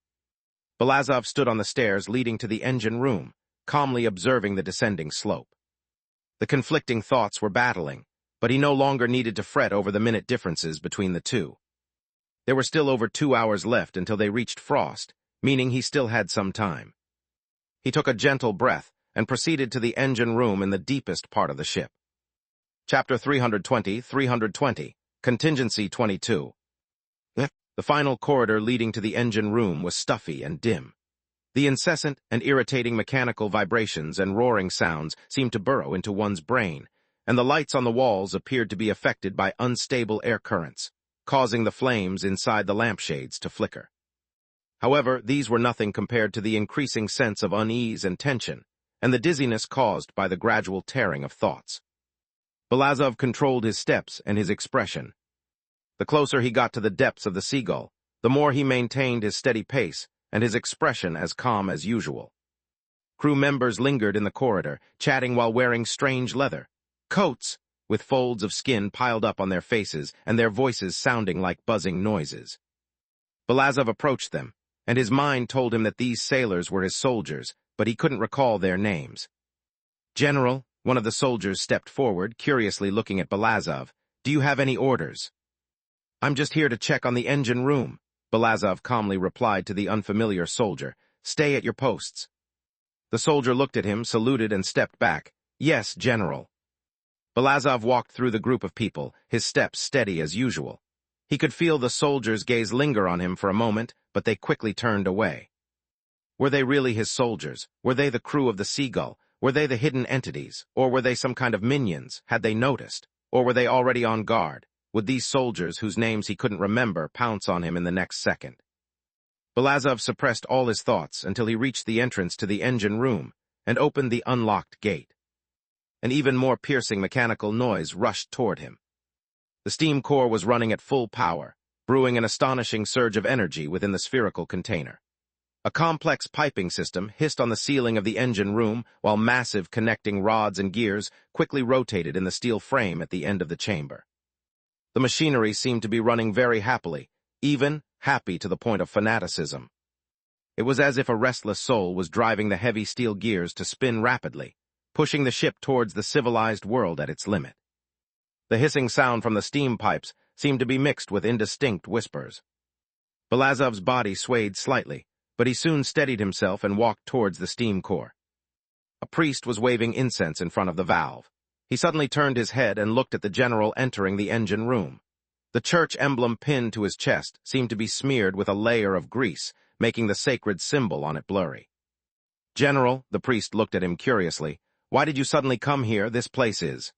Belazov stood on the stairs leading to the engine room, calmly observing the descending slope. The conflicting thoughts were battling, but he no longer needed to fret over the minute differences between the two. There were still over 2 hours left until they reached Frost, meaning he still had some time. He took a gentle breath and proceeded to the engine room in the deepest part of the ship. Chapter 320, Contingency 22. The final corridor leading to the engine room was stuffy and dim. The incessant and irritating mechanical vibrations and roaring sounds seemed to burrow into one's brain, and the lights on the walls appeared to be affected by unstable air currents, causing the flames inside the lampshades to flicker. However, these were nothing compared to the increasing sense of unease and tension, and the dizziness caused by the gradual tearing of thoughts. Belazov controlled his steps and his expression. The closer he got to the depths of the Seagull, the more he maintained his steady pace and his expression as calm as usual. Crew members lingered in the corridor, chatting while wearing strange leather coats, with folds of skin piled up on their faces and their voices sounding like buzzing noises. Belazov approached them, and his mind told him that these sailors were his soldiers, but he couldn't recall their names. "General," one of the soldiers stepped forward, curiously looking at Belazov, "do you have any orders?" "I'm just here to check on the engine room," Belazov calmly replied to the unfamiliar soldier. "Stay at your posts." The soldier looked at him, saluted, and stepped back. "Yes, General." Belazov walked through the group of people, his steps steady as usual. He could feel the soldiers' gaze linger on him for a moment, but they quickly turned away. Were they really his soldiers? Were they the crew of the Seagull? Were they the hidden entities? Or were they some kind of minions? Had they noticed? Or were they already on guard? Would these soldiers, whose names he couldn't remember, pounce on him in the next second? Belazov suppressed all his thoughts until he reached the entrance to the engine room and opened the unlocked gate. An even more piercing mechanical noise rushed toward him. The steam core was running at full power, brewing an astonishing surge of energy within the spherical container. A complex piping system hissed on the ceiling of the engine room, while massive connecting rods and gears quickly rotated in the steel frame at the end of the chamber. The machinery seemed to be running very happily, even happy to the point of fanaticism. It was as if a restless soul was driving the heavy steel gears to spin rapidly, pushing the ship towards the civilized world at its limit. The hissing sound from the steam pipes seemed to be mixed with indistinct whispers. Belazov's body swayed slightly, but he soon steadied himself and walked towards the steam core. A priest was waving incense in front of the valve. He suddenly turned his head and looked at the general entering the engine room. The church emblem pinned to his chest seemed to be smeared with a layer of grease, making the sacred symbol on it blurry. "General," the priest looked at him curiously, "why did you suddenly come here? This place is—"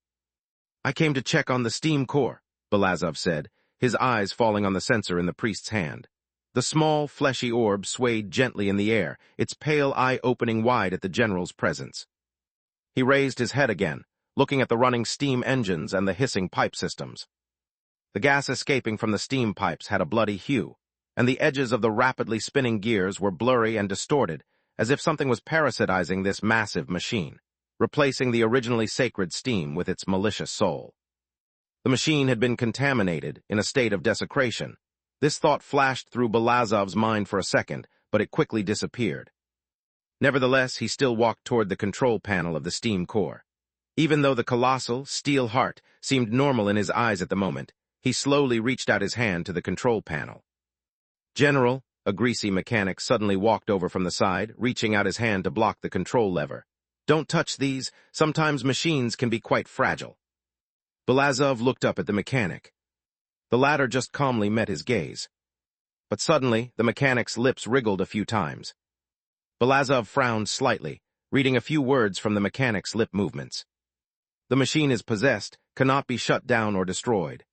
"I came to check on the steam core," Belazov said, his eyes falling on the sensor in the priest's hand. The small, fleshy orb swayed gently in the air, its pale eye opening wide at the general's presence. He raised his head again, looking at the running steam engines and the hissing pipe systems. The gas escaping from the steam pipes had a bloody hue, and the edges of the rapidly spinning gears were blurry and distorted, as if something was parasitizing this massive machine, replacing the originally sacred steam with its malicious soul. The machine had been contaminated, in a state of desecration. This thought flashed through Belazov's mind for a second, but it quickly disappeared. Nevertheless, he still walked toward the control panel of the steam core. Even though the colossal, steel heart seemed normal in his eyes at the moment, he slowly reached out his hand to the control panel. "General," a greasy mechanic suddenly walked over from the side, reaching out his hand to block the control lever. "Don't touch these. Sometimes machines can be quite fragile." Belazov looked up at the mechanic. The latter just calmly met his gaze. But suddenly, the mechanic's lips wriggled a few times. Belazov frowned slightly, reading a few words from the mechanic's lip movements. "The machine is possessed, cannot be shut down or destroyed."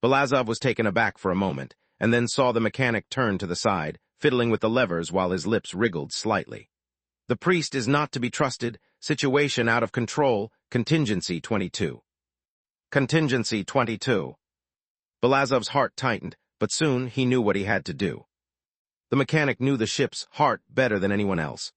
Belazov was taken aback for a moment, and then saw the mechanic turn to the side, fiddling with the levers while his lips wriggled slightly. "The priest is not to be trusted, situation out of control, contingency 22. Contingency 22. Belazov's heart tightened, but soon he knew what he had to do. The mechanic knew the ship's heart better than anyone else.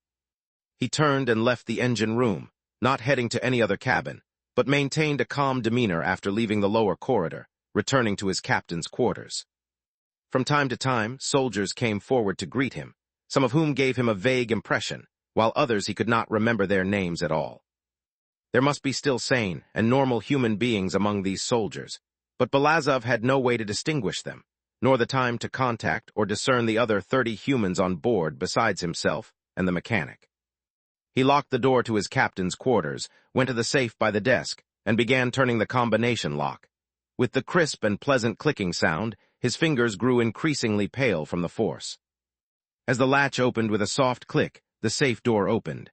He turned and left the engine room, not heading to any other cabin, but maintained a calm demeanor after leaving the lower corridor, returning to his captain's quarters. From time to time, soldiers came forward to greet him, some of whom gave him a vague impression, while others he could not remember their names at all. There must be still sane and normal human beings among these soldiers, but Belazov had no way to distinguish them, nor the time to contact or discern the other 30 humans on board besides himself and the mechanic. He locked the door to his captain's quarters, went to the safe by the desk, and began turning the combination lock. With the crisp and pleasant clicking sound, his fingers grew increasingly pale from the force. As the latch opened with a soft click, the safe door opened.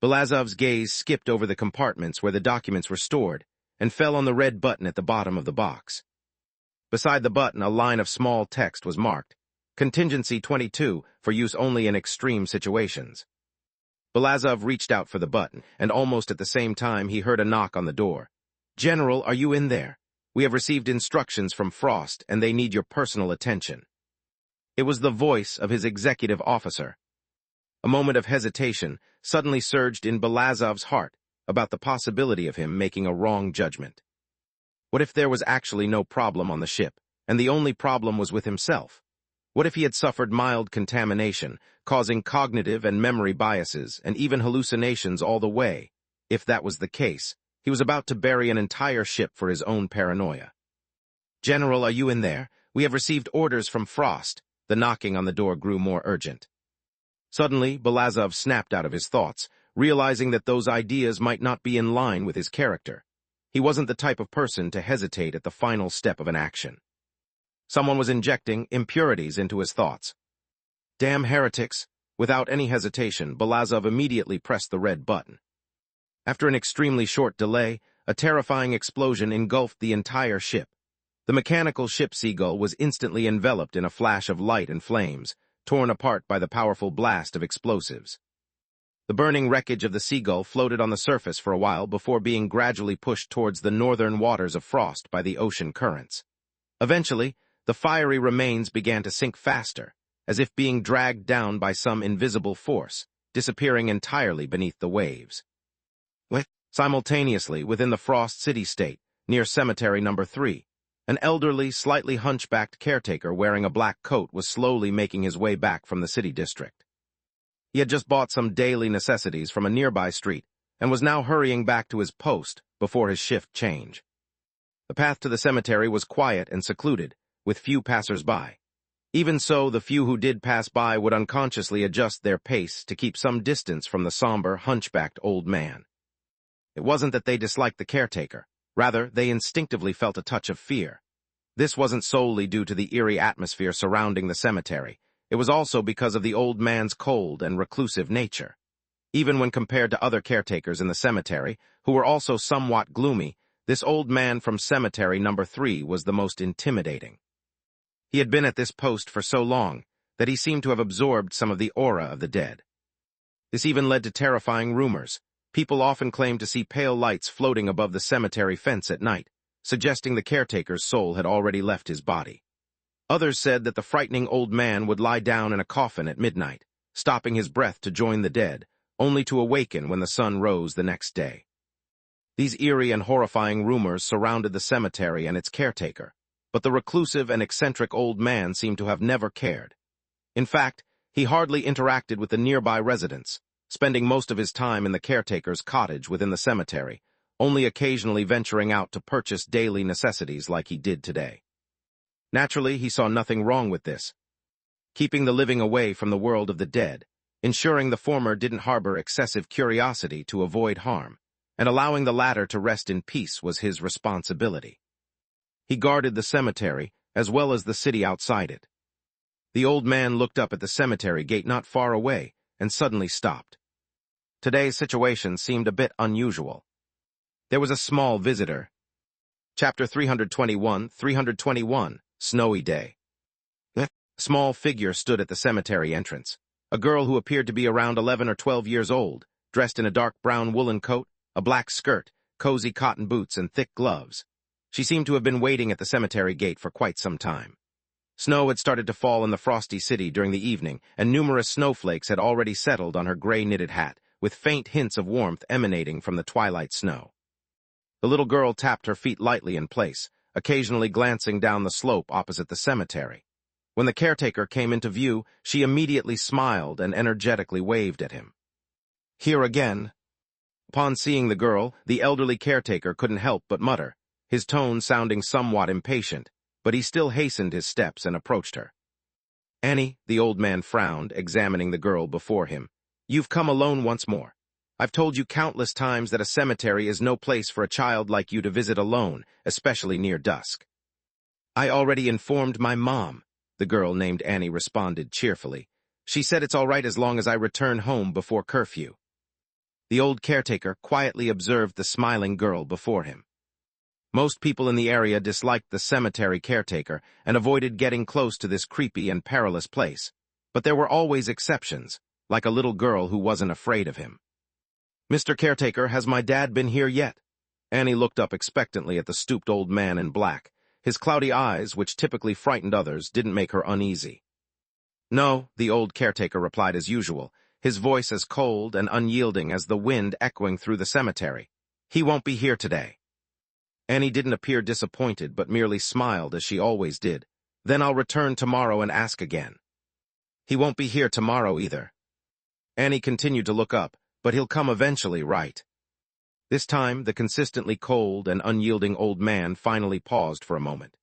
Belazov's gaze skipped over the compartments where the documents were stored and fell on the red button at the bottom of the box. Beside the button, a line of small text was marked, Contingency 22, for use only in extreme situations. Belazov reached out for the button, and almost at the same time he heard a knock on the door. "General, are you in there? We have received instructions from Frost, and they need your personal attention." It was the voice of his executive officer. A moment of hesitation suddenly surged in Belazov's heart about the possibility of him making a wrong judgment. What if there was actually no problem on the ship, and the only problem was with himself? What if he had suffered mild contamination, causing cognitive and memory biases, and even hallucinations all the way? If that was the case, he was about to bury an entire ship for his own paranoia. "General, are you in there? We have received orders from Frost." The knocking on the door grew more urgent. Suddenly, Belazov snapped out of his thoughts, realizing that those ideas might not be in line with his character. He wasn't the type of person to hesitate at the final step of an action. Someone was injecting impurities into his thoughts. Damn heretics! Without any hesitation, Belazov immediately pressed the red button. After an extremely short delay, a terrifying explosion engulfed the entire ship. The mechanical ship Seagull was instantly enveloped in a flash of light and flames, torn apart by the powerful blast of explosives. The burning wreckage of the Seagull floated on the surface for a while before being gradually pushed towards the northern waters of Frost by the ocean currents. Eventually, the fiery remains began to sink faster, as if being dragged down by some invisible force, disappearing entirely beneath the waves. Simultaneously, within the Frost city-state, near Cemetery No. 3, an elderly, slightly hunchbacked caretaker wearing a black coat was slowly making his way back from the city district. He had just bought some daily necessities from a nearby street and was now hurrying back to his post before his shift change. The path to the cemetery was quiet and secluded, with few passers-by. Even so, the few who did pass by would unconsciously adjust their pace to keep some distance from the somber, hunchbacked old man. It wasn't that they disliked the caretaker. Rather, they instinctively felt a touch of fear. This wasn't solely due to the eerie atmosphere surrounding the cemetery. It was also because of the old man's cold and reclusive nature. Even when compared to other caretakers in the cemetery, who were also somewhat gloomy, this old man from Cemetery No. 3 was the most intimidating. He had been at this post for so long that he seemed to have absorbed some of the aura of the dead. This even led to terrifying rumors. People often claimed to see pale lights floating above the cemetery fence at night, suggesting the caretaker's soul had already left his body. Others said that the frightening old man would lie down in a coffin at midnight, stopping his breath to join the dead, only to awaken when the sun rose the next day. These eerie and horrifying rumors surrounded the cemetery and its caretaker, but the reclusive and eccentric old man seemed to have never cared. In fact, he hardly interacted with the nearby residents, spending most of his time in the caretaker's cottage within the cemetery, only occasionally venturing out to purchase daily necessities like he did today. Naturally, he saw nothing wrong with this. Keeping the living away from the world of the dead, ensuring the former didn't harbor excessive curiosity to avoid harm, and allowing the latter to rest in peace was his responsibility. He guarded the cemetery, as well as the city outside it. The old man looked up at the cemetery gate not far away, and suddenly stopped. Today's situation seemed a bit unusual. There was a small visitor. Chapter 321, Snowy Day. A small figure stood at the cemetery entrance. A girl who appeared to be around 11 or 12 years old, dressed in a dark brown woolen coat, a black skirt, cozy cotton boots, and thick gloves. She seemed to have been waiting at the cemetery gate for quite some time. Snow had started to fall in the frosty city during the evening, and numerous snowflakes had already settled on her gray knitted hat, with faint hints of warmth emanating from the twilight snow. The little girl tapped her feet lightly in place, occasionally glancing down the slope opposite the cemetery. When the caretaker came into view, she immediately smiled and energetically waved at him. Here again. Upon seeing the girl, the elderly caretaker couldn't help but mutter, his tone sounding somewhat impatient, but he still hastened his steps and approached her. "Annie," the old man frowned, examining the girl before him, "you've come alone once more. I've told you countless times that a cemetery is no place for a child like you to visit alone, especially near dusk." "I already informed my mom," the girl named Annie responded cheerfully. "She said it's all right as long as I return home before curfew." The old caretaker quietly observed the smiling girl before him. Most people in the area disliked the cemetery caretaker and avoided getting close to this creepy and perilous place, but there were always exceptions, like a little girl who wasn't afraid of him. "Mr. Caretaker, has my dad been here yet?" Annie looked up expectantly at the stooped old man in black. His cloudy eyes, which typically frightened others, didn't make her uneasy. "No," the old caretaker replied as usual, his voice as cold and unyielding as the wind echoing through the cemetery. "He won't be here today." Annie didn't appear disappointed, but merely smiled as she always did. "Then I'll return tomorrow and ask again." "He won't be here tomorrow either." Annie continued to look up, "But he'll come eventually, right?" This time, the consistently cold and unyielding old man finally paused for a moment.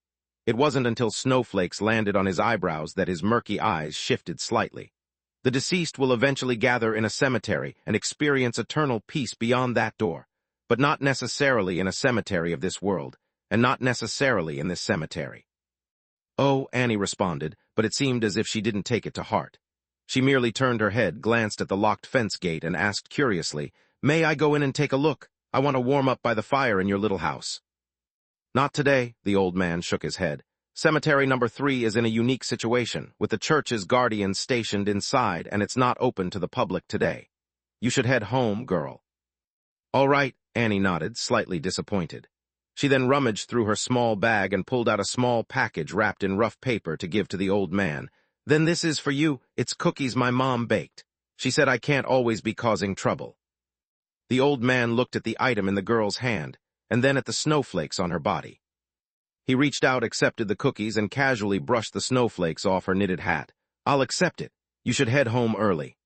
It wasn't until snowflakes landed on his eyebrows that his murky eyes shifted slightly. "The deceased will eventually gather in a cemetery and experience eternal peace beyond that door, but not necessarily in a cemetery of this world, and not necessarily in this cemetery." "Oh," Annie responded, but it seemed as if she didn't take it to heart. She merely turned her head, glanced at the locked fence gate, and asked curiously, "May I go in and take a look? I want to warm up by the fire in your little house." "Not today," the old man shook his head. "Cemetery number 3 is in a unique situation, with the church's guardians stationed inside, and it's not open to the public today. You should head home, girl." "All right," Annie nodded, slightly disappointed. She then rummaged through her small bag and pulled out a small package wrapped in rough paper to give to the old man. "Then this is for you. It's cookies my mom baked. She said I can't always be causing trouble." The old man looked at the item in the girl's hand, and then at the snowflakes on her body. He reached out, accepted the cookies, and casually brushed the snowflakes off her knitted hat. "I'll accept it. You should head home early."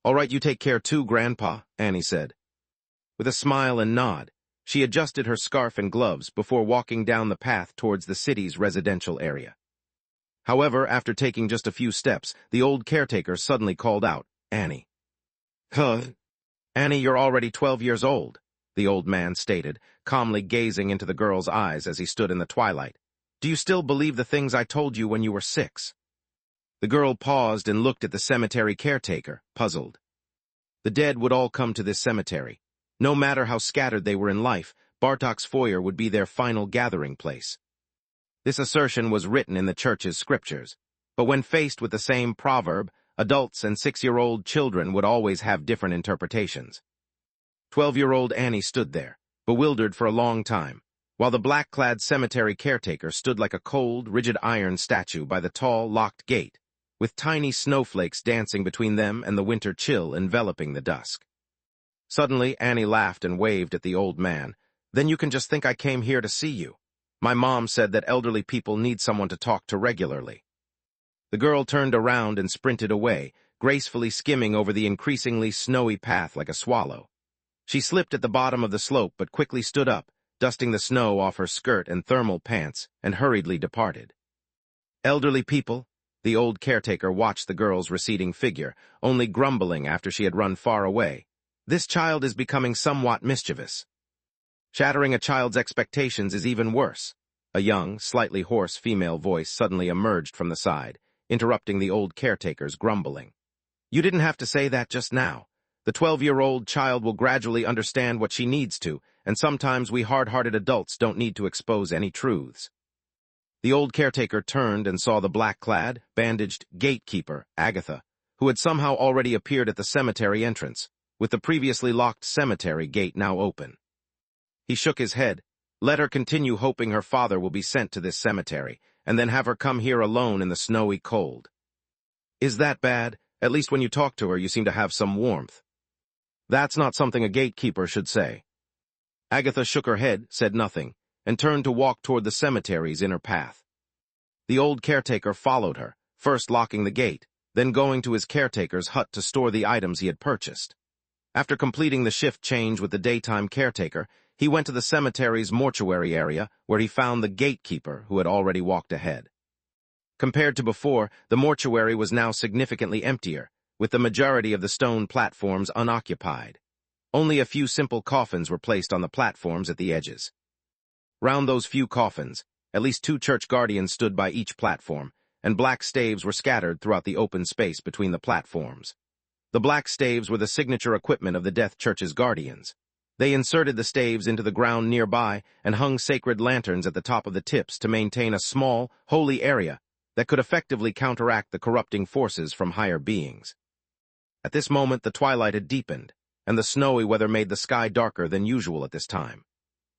"All right, you take care too, Grandpa," Annie said. With a smile and nod, she adjusted her scarf and gloves before walking down the path towards the city's residential area. However, after taking just a few steps, the old caretaker suddenly called out, "Annie." "Huh?" "Annie, you're already 12 years old," the old man stated, calmly gazing into the girl's eyes as he stood in the twilight. "Do you still believe the things I told you when you were 6? The girl paused and looked at the cemetery caretaker, puzzled. The dead would all come to this cemetery. No matter how scattered they were in life, Bartok's foyer would be their final gathering place. This assertion was written in the church's scriptures, but when faced with the same proverb, adults and 6-year-old children would always have different interpretations. 12-year-old Annie stood there, bewildered for a long time, while the black-clad cemetery caretaker stood like a cold, rigid iron statue by the tall, locked gate, with tiny snowflakes dancing between them and the winter chill enveloping the dusk. Suddenly, Annie laughed and waved at the old man. "Then you can just think I came here to see you. My mom said that elderly people need someone to talk to regularly." The girl turned around and sprinted away, gracefully skimming over the increasingly snowy path like a swallow. She slipped at the bottom of the slope but quickly stood up, dusting the snow off her skirt and thermal pants, and hurriedly departed. Elderly people, the old caretaker watched the girl's receding figure, only grumbling after she had run far away. This child is becoming somewhat mischievous. Shattering a child's expectations is even worse. A young, slightly hoarse female voice suddenly emerged from the side, interrupting the old caretaker's grumbling. You didn't have to say that just now. The 12-year-old child will gradually understand what she needs to, and sometimes we hard-hearted adults don't need to expose any truths. The old caretaker turned and saw the black-clad, bandaged gatekeeper, Agatha, who had somehow already appeared at the cemetery entrance, with the previously locked cemetery gate now open. He shook his head. Let her continue hoping her father will be sent to this cemetery, and then have her come here alone in the snowy cold. Is that bad? At least when you talk to her, you seem to have some warmth. That's not something a gatekeeper should say. Agatha shook her head, said nothing, and turned to walk toward the cemetery's inner path. The old caretaker followed her, first locking the gate, then going to his caretaker's hut to store the items he had purchased. After completing the shift change with the daytime caretaker, he went to the cemetery's mortuary area, where he found the gatekeeper, who had already walked ahead. Compared to before, the mortuary was now significantly emptier, with the majority of the stone platforms unoccupied. Only a few simple coffins were placed on the platforms at the edges. Round those few coffins, at least 2 church guardians stood by each platform, and black staves were scattered throughout the open space between the platforms. The black staves were the signature equipment of the Death Church's guardians. They inserted the staves into the ground nearby and hung sacred lanterns at the top of the tips to maintain a small, holy area that could effectively counteract the corrupting forces from higher beings. At this moment, the twilight had deepened, and the snowy weather made the sky darker than usual at this time.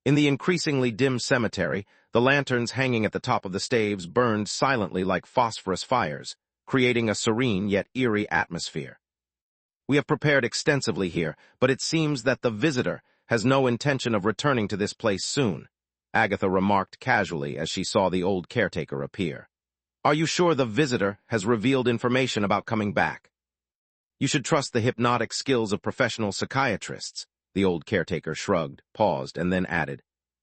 In the increasingly dim cemetery, the lanterns hanging at the top of the staves burned silently like phosphorus fires, creating a serene yet eerie atmosphere. We have prepared extensively here, but it seems that the visitor has no intention of returning to this place soon, Agatha remarked casually as she saw the old caretaker appear. Are you sure the visitor has revealed information about coming back? You should trust the hypnotic skills of professional psychiatrists. The old caretaker shrugged, paused, and then added,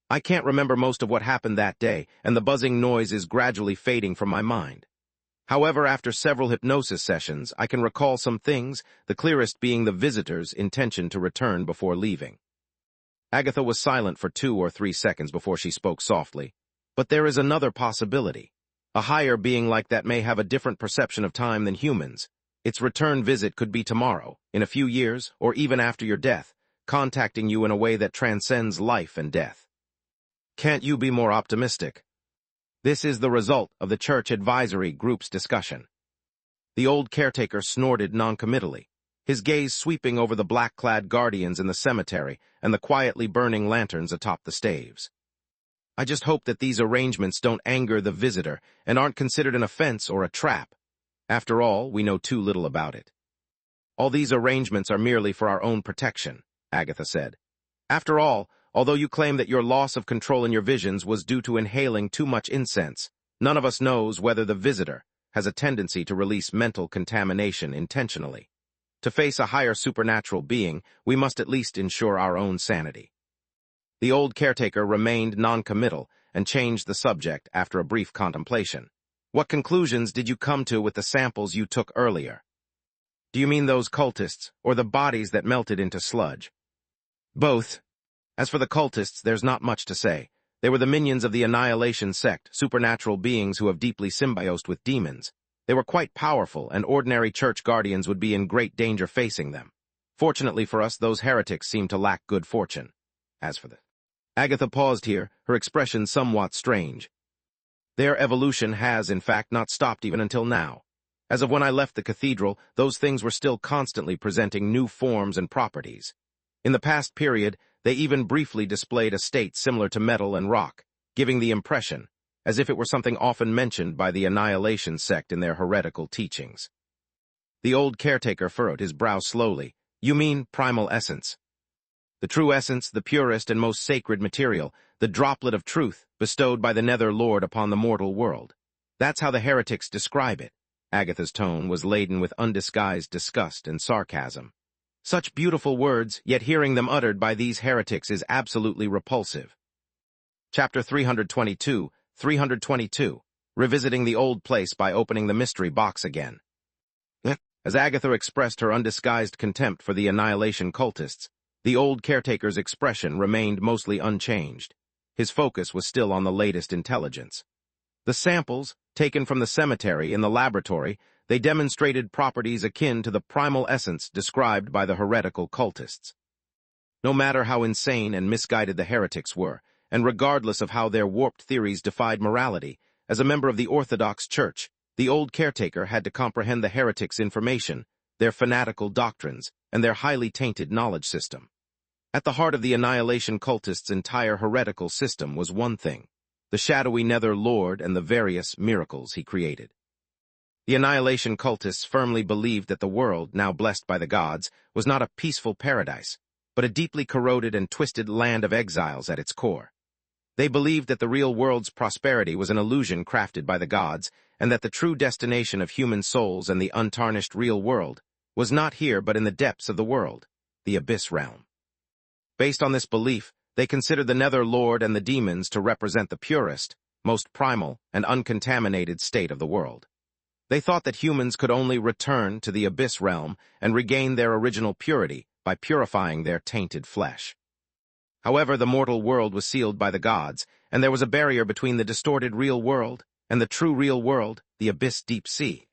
I can't remember most of what happened that day, and the buzzing noise is gradually fading from my mind. However, after several hypnosis sessions, I can recall some things, the clearest being the visitor's intention to return before leaving. Agatha was silent for 2 or 3 seconds before she spoke softly. But there is another possibility. A higher being like that may have a different perception of time than humans. Its return visit could be tomorrow, in a few years, or even after your death, contacting you in a way that transcends life and death. Can't you be more optimistic? This is the result of the church advisory group's discussion. The old caretaker snorted noncommittally, his gaze sweeping over the black-clad guardians in the cemetery and the quietly burning lanterns atop the staves. I just hope that these arrangements don't anger the visitor and aren't considered an offense or a trap. After all, we know too little about it. All these arrangements are merely for our own protection, Agatha said. After all, although you claim that your loss of control in your visions was due to inhaling too much incense, none of us knows whether the visitor has a tendency to release mental contamination intentionally. To face a higher supernatural being, we must at least ensure our own sanity. The old caretaker remained noncommittal and changed the subject after a brief contemplation. What conclusions did you come to with the samples you took earlier? Do you mean those cultists, or the bodies that melted into sludge? Both. As for the cultists, there's not much to say. They were the minions of the Annihilation sect, supernatural beings who have deeply symbiosed with demons. They were quite powerful, and ordinary church guardians would be in great danger facing them. Fortunately for us, those heretics seem to lack good fortune. As for the... Agatha paused here, her expression somewhat strange. Their evolution has, in fact, not stopped even until now. As of when I left the cathedral, those things were still constantly presenting new forms and properties. In the past period, they even briefly displayed a state similar to metal and rock, giving the impression, as if it were something often mentioned by the Annihilation sect in their heretical teachings. The old caretaker furrowed his brow slowly. You mean primal essence? The true essence, the purest and most sacred material, the droplet of truth bestowed by the Nether Lord upon the mortal world. That's how the heretics describe it. Agatha's tone was laden with undisguised disgust and sarcasm. Such beautiful words, yet hearing them uttered by these heretics is absolutely repulsive. Chapter 322, 322, Revisiting the Old Place by Opening the Mystery Box Again. As Agatha expressed her undisguised contempt for the Annihilation cultists, the old caretaker's expression remained mostly unchanged. His focus was still on the latest intelligence. The samples, taken from the cemetery in the laboratory, they demonstrated properties akin to the primal essence described by the heretical cultists. No matter how insane and misguided the heretics were, and regardless of how their warped theories defied morality, as a member of the Orthodox Church, the old caretaker had to comprehend the heretics' information, their fanatical doctrines, and their highly tainted knowledge system. At the heart of the Annihilation cultists' entire heretical system was one thing: the shadowy Nether Lord and the various miracles he created. The Annihilation cultists firmly believed that the world, now blessed by the gods, was not a peaceful paradise, but a deeply corroded and twisted land of exiles at its core. They believed that the real world's prosperity was an illusion crafted by the gods, and that the true destination of human souls and the untarnished real world was not here but in the depths of the world, the Abyss realm. Based on this belief, they considered the Nether Lord and the demons to represent the purest, most primal, and uncontaminated state of the world. They thought that humans could only return to the Abyss realm and regain their original purity by purifying their tainted flesh. However, the mortal world was sealed by the gods, and there was a barrier between the distorted real world and the true real world, the Abyss deep sea.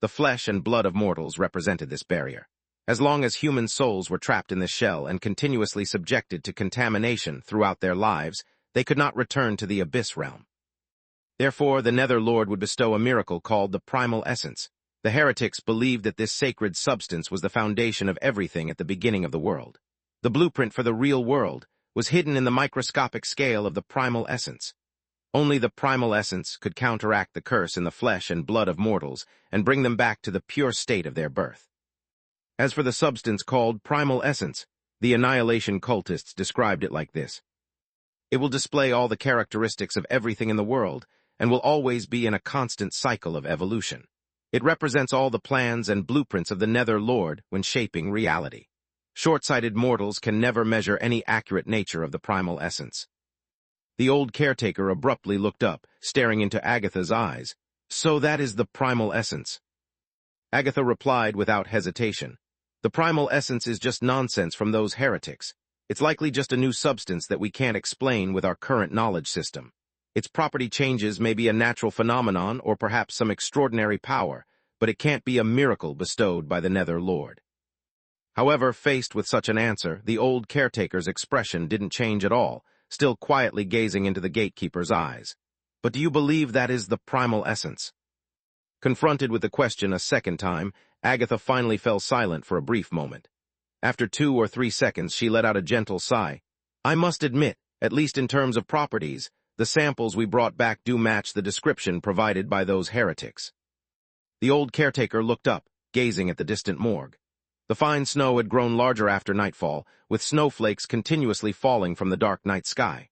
The flesh and blood of mortals represented this barrier. As long as human souls were trapped in this shell and continuously subjected to contamination throughout their lives, they could not return to the Abyss realm. Therefore, the Nether Lord would bestow a miracle called the Primal Essence. The heretics believed that this sacred substance was the foundation of everything at the beginning of the world. The blueprint for the real world was hidden in the microscopic scale of the Primal Essence. Only the Primal Essence could counteract the curse in the flesh and blood of mortals and bring them back to the pure state of their birth. As for the substance called Primal Essence, the Annihilation cultists described it like this: it will display all the characteristics of everything in the world and will always be in a constant cycle of evolution. It represents all the plans and blueprints of the Nether Lord when shaping reality. Short-sighted mortals can never measure any accurate nature of the Primal Essence. The old caretaker abruptly looked up, staring into Agatha's eyes. So that is the Primal Essence. Agatha replied without hesitation. The Primal Essence is just nonsense from those heretics. It's likely just a new substance that we can't explain with our current knowledge system. Its property changes may be a natural phenomenon or perhaps some extraordinary power, but it can't be a miracle bestowed by the Nether Lord. However, faced with such an answer, the old caretaker's expression didn't change at all, still quietly gazing into the gatekeeper's eyes. But do you believe that is the Primal Essence? Confronted with the question a second time, Agatha finally fell silent for a brief moment. After 2 or 3 seconds, she let out a gentle sigh. I must admit, at least in terms of properties, the samples we brought back do match the description provided by those heretics. The old caretaker looked up, gazing at the distant morgue. The fine snow had grown larger after nightfall, with snowflakes continuously falling from the dark night sky.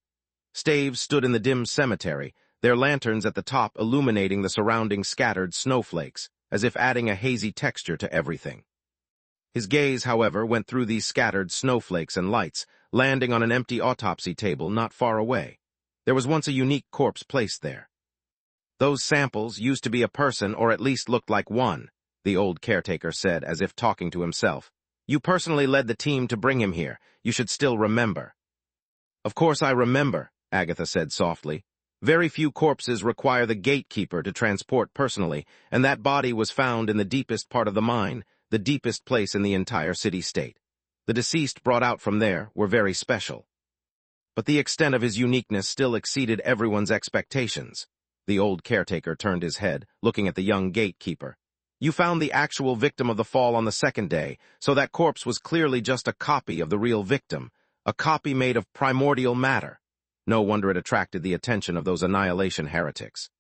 Staves stood in the dim cemetery, their lanterns at the top illuminating the surrounding scattered snowflakes, as if adding a hazy texture to everything. His gaze, however, went through these scattered snowflakes and lights, landing on an empty autopsy table not far away. There was once a unique corpse placed there. Those samples used to be a person, or at least looked like one, the old caretaker said, as if talking to himself. You personally led the team to bring him here. You should still remember. Of course I remember, Agatha said softly. Very few corpses require the gatekeeper to transport personally, and that body was found in the deepest part of the mine, the deepest place in the entire city-state. The deceased brought out from there were very special. But the extent of his uniqueness still exceeded everyone's expectations. The old caretaker turned his head, looking at the young gatekeeper. You found the actual victim of the fall on the second day, so that corpse was clearly just a copy of the real victim, a copy made of primordial matter. No wonder it attracted the attention of those Annihilation heretics.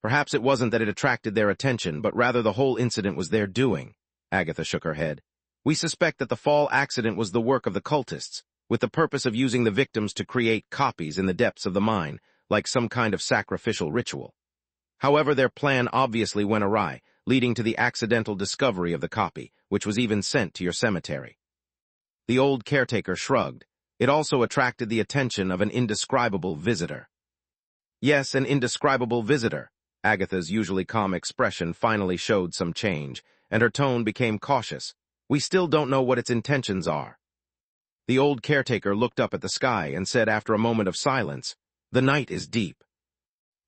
Perhaps it wasn't that it attracted their attention, but rather the whole incident was their doing. Agatha shook her head. We suspect that the fall accident was the work of the cultists, with the purpose of using the victims to create copies in the depths of the mine, like some kind of sacrificial ritual. However, their plan obviously went awry, leading to the accidental discovery of the copy, which was even sent to your cemetery. The old caretaker shrugged. It also attracted the attention of an indescribable visitor. Yes, an indescribable visitor. Agatha's usually calm expression finally showed some change, and her tone became cautious. We still don't know what its intentions are. The old caretaker looked up at the sky and said after a moment of silence, "The night is deep."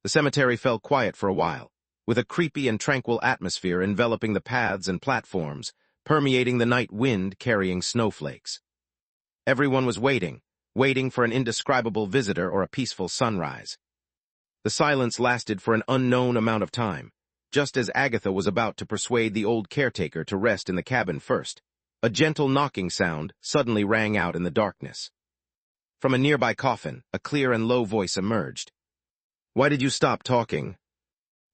The cemetery fell quiet for a while, with a creepy and tranquil atmosphere enveloping the paths and platforms, permeating the night wind carrying snowflakes. Everyone was waiting for an indescribable visitor or a peaceful sunrise. The silence lasted for an unknown amount of time. Just as Agatha was about to persuade the old caretaker to rest in the cabin first, a gentle knocking sound suddenly rang out in the darkness. From a nearby coffin, a clear and low voice emerged. "Why did you stop talking?"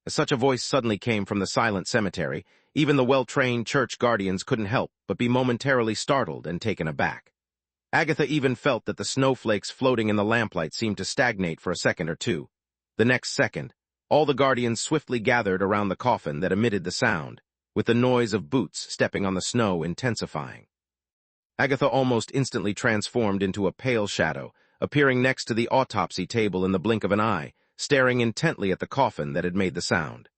As such a voice suddenly came from the silent cemetery, even the well-trained church guardians couldn't help but be momentarily startled and taken aback. Agatha even felt that the snowflakes floating in the lamplight seemed to stagnate for a second or two. The next second, all the guardians swiftly gathered around the coffin that emitted the sound, with the noise of boots stepping on the snow intensifying. Agatha almost instantly transformed into a pale shadow, appearing next to the autopsy table in the blink of an eye, staring intently at the coffin that had made the sound.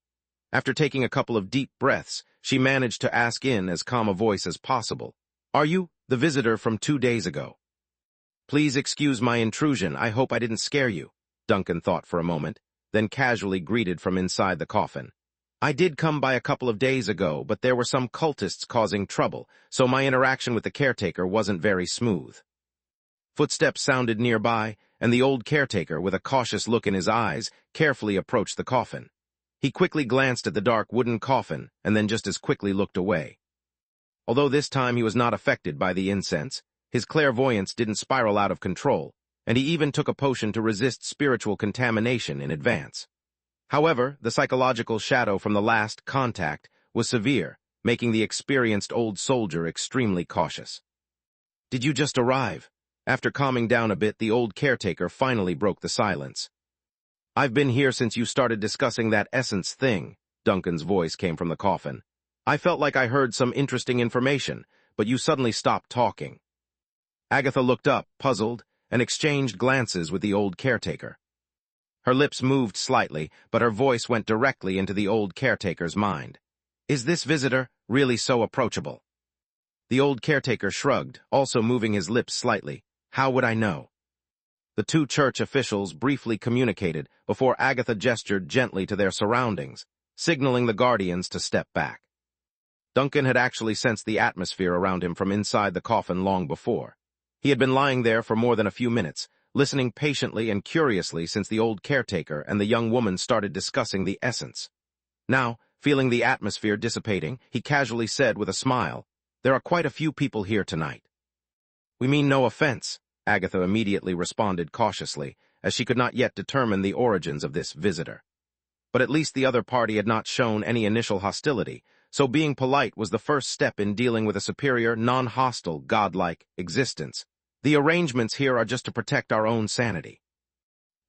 After taking a couple of deep breaths, she managed to ask in as calm a voice as possible, "Are you the visitor from 2 days ago?" "Please excuse my intrusion. I hope I didn't scare you," Duncan thought for a moment, then casually greeted from inside the coffin. "I did come by a couple of days ago, but there were some cultists causing trouble, so my interaction with the caretaker wasn't very smooth." Footsteps sounded nearby, and the old caretaker, with a cautious look in his eyes, carefully approached the coffin. He quickly glanced at the dark wooden coffin and then just as quickly looked away. Although this time he was not affected by the incense, his clairvoyance didn't spiral out of control, and he even took a potion to resist spiritual contamination in advance. However, the psychological shadow from the last contact was severe, making the experienced old soldier extremely cautious. "Did you just arrive?" After calming down a bit, the old caretaker finally broke the silence. "I've been here since you started discussing that essence thing," Duncan's voice came from the coffin. "I felt like I heard some interesting information, but you suddenly stopped talking." Agatha looked up, puzzled, and exchanged glances with the old caretaker. Her lips moved slightly, but her voice went directly into the old caretaker's mind. "Is this visitor really so approachable?" The old caretaker shrugged, also moving his lips slightly. "How would I know?" The two church officials briefly communicated before Agatha gestured gently to their surroundings, signaling the guardians to step back. Duncan had actually sensed the atmosphere around him from inside the coffin long before. He had been lying there for more than a few minutes, listening patiently and curiously since the old caretaker and the young woman started discussing the essence. Now, feeling the atmosphere dissipating, he casually said with a smile, "There are quite a few people here tonight." "We mean no offense," Agatha immediately responded cautiously, as she could not yet determine the origins of this visitor. But at least the other party had not shown any initial hostility, so being polite was the first step in dealing with a superior, non-hostile, godlike existence. "The arrangements here are just to protect our own sanity."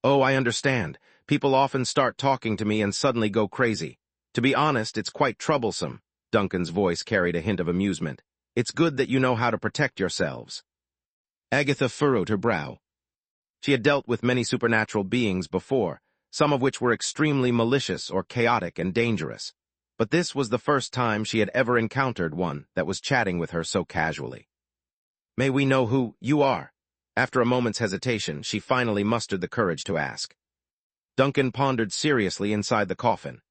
"Oh, I understand. People often start talking to me and suddenly go crazy. To be honest, it's quite troublesome." Duncan's voice carried a hint of amusement. "It's good that you know how to protect yourselves." Agatha furrowed her brow. She had dealt with many supernatural beings before, some of which were extremely malicious or chaotic and dangerous. But this was the first time she had ever encountered one that was chatting with her so casually. "May we know who you are?" After a moment's hesitation, she finally mustered the courage to ask. Duncan pondered seriously inside the coffin.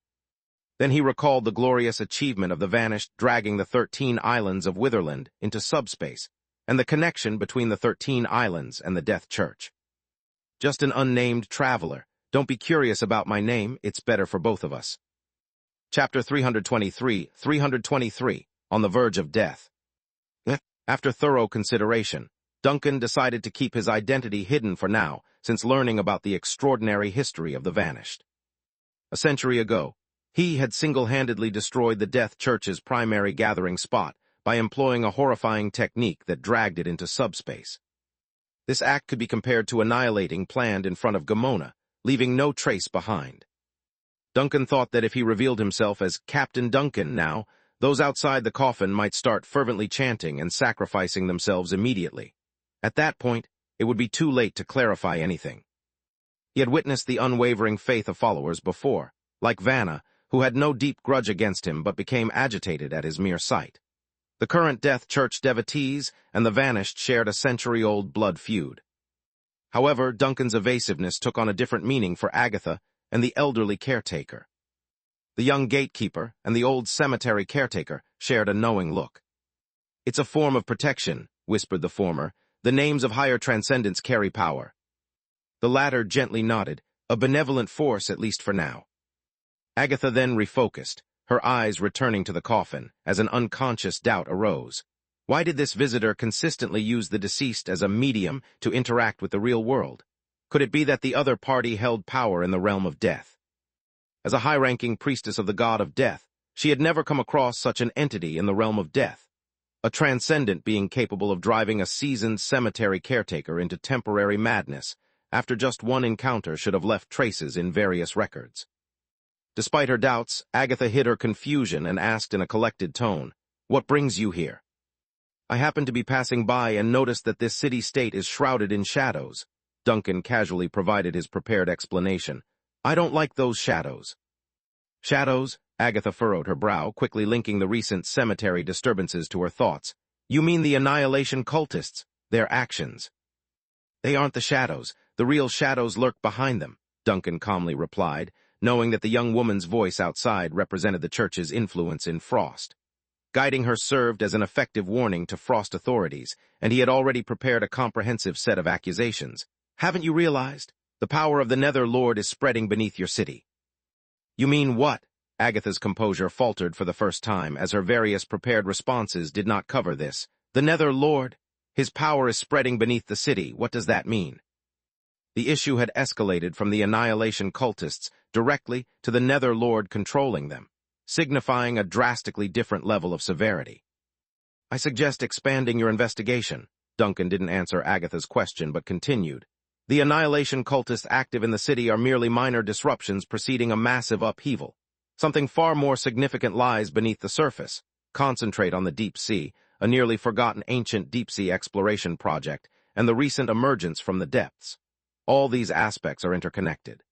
Then he recalled the glorious achievement of the Vanished dragging the 13 islands of Witherland into subspace, and the connection between the 13 islands and the Death Church. "Just an unnamed traveler. Don't be curious about my name, it's better for both of us." Chapter 323, On the Verge of Death. After thorough consideration, Duncan decided to keep his identity hidden for now, since learning about the extraordinary history of the Vanished. A century ago, he had single-handedly destroyed the Death Church's primary gathering spot by employing a horrifying technique that dragged it into subspace. This act could be compared to annihilating planned in front of Gomona, leaving no trace behind. Duncan thought that if he revealed himself as Captain Duncan now, those outside the coffin might start fervently chanting and sacrificing themselves immediately. At that point, it would be too late to clarify anything. He had witnessed the unwavering faith of followers before, like Vanna, who had no deep grudge against him but became agitated at his mere sight. The current Death Church devotees and the vanished shared a century-old blood feud. However, Duncan's evasiveness took on a different meaning for Agatha and the elderly caretaker. The young gatekeeper and the old cemetery caretaker shared a knowing look. "It's a form of protection," whispered the former. "The names of higher transcendence carry power." The latter gently nodded, "A benevolent force, at least for now." Agatha then refocused, her eyes returning to the coffin, as an unconscious doubt arose. Why did this visitor consistently use the deceased as a medium to interact with the real world? Could it be that the other party held power in the realm of death? As a high-ranking priestess of the god of death, she had never come across such an entity in the realm of death, a transcendent being capable of driving a seasoned cemetery caretaker into temporary madness, after just one encounter should have left traces in various records. Despite her doubts, Agatha hid her confusion and asked in a collected tone, "What brings you here?" "I happened to be passing by and noticed that this city-state is shrouded in shadows." Duncan casually provided his prepared explanation. "I don't like those shadows." "Shadows?" Agatha furrowed her brow, quickly linking the recent cemetery disturbances to her thoughts. "You mean the annihilation cultists, their actions?" "They aren't the shadows. The real shadows lurk behind them," Duncan calmly replied, knowing that the young woman's voice outside represented the church's influence in Frost. Guiding her served as an effective warning to Frost authorities, and he had already prepared a comprehensive set of accusations. "Haven't you realized? The power of the Nether Lord is spreading beneath your city." "You mean what?" Agatha's composure faltered for the first time, as her various prepared responses did not cover this. "The Nether Lord? His power is spreading beneath the city. What does that mean?" The issue had escalated from the annihilation cultists directly to the Nether Lord controlling them, signifying a drastically different level of severity. "I suggest expanding your investigation." Duncan didn't answer Agatha's question but continued. "The annihilation cultists active in the city are merely minor disruptions preceding a massive upheaval. Something far more significant lies beneath the surface. Concentrate on the deep sea, a nearly forgotten ancient deep-sea exploration project, and the recent emergence from the depths. All these aspects are interconnected."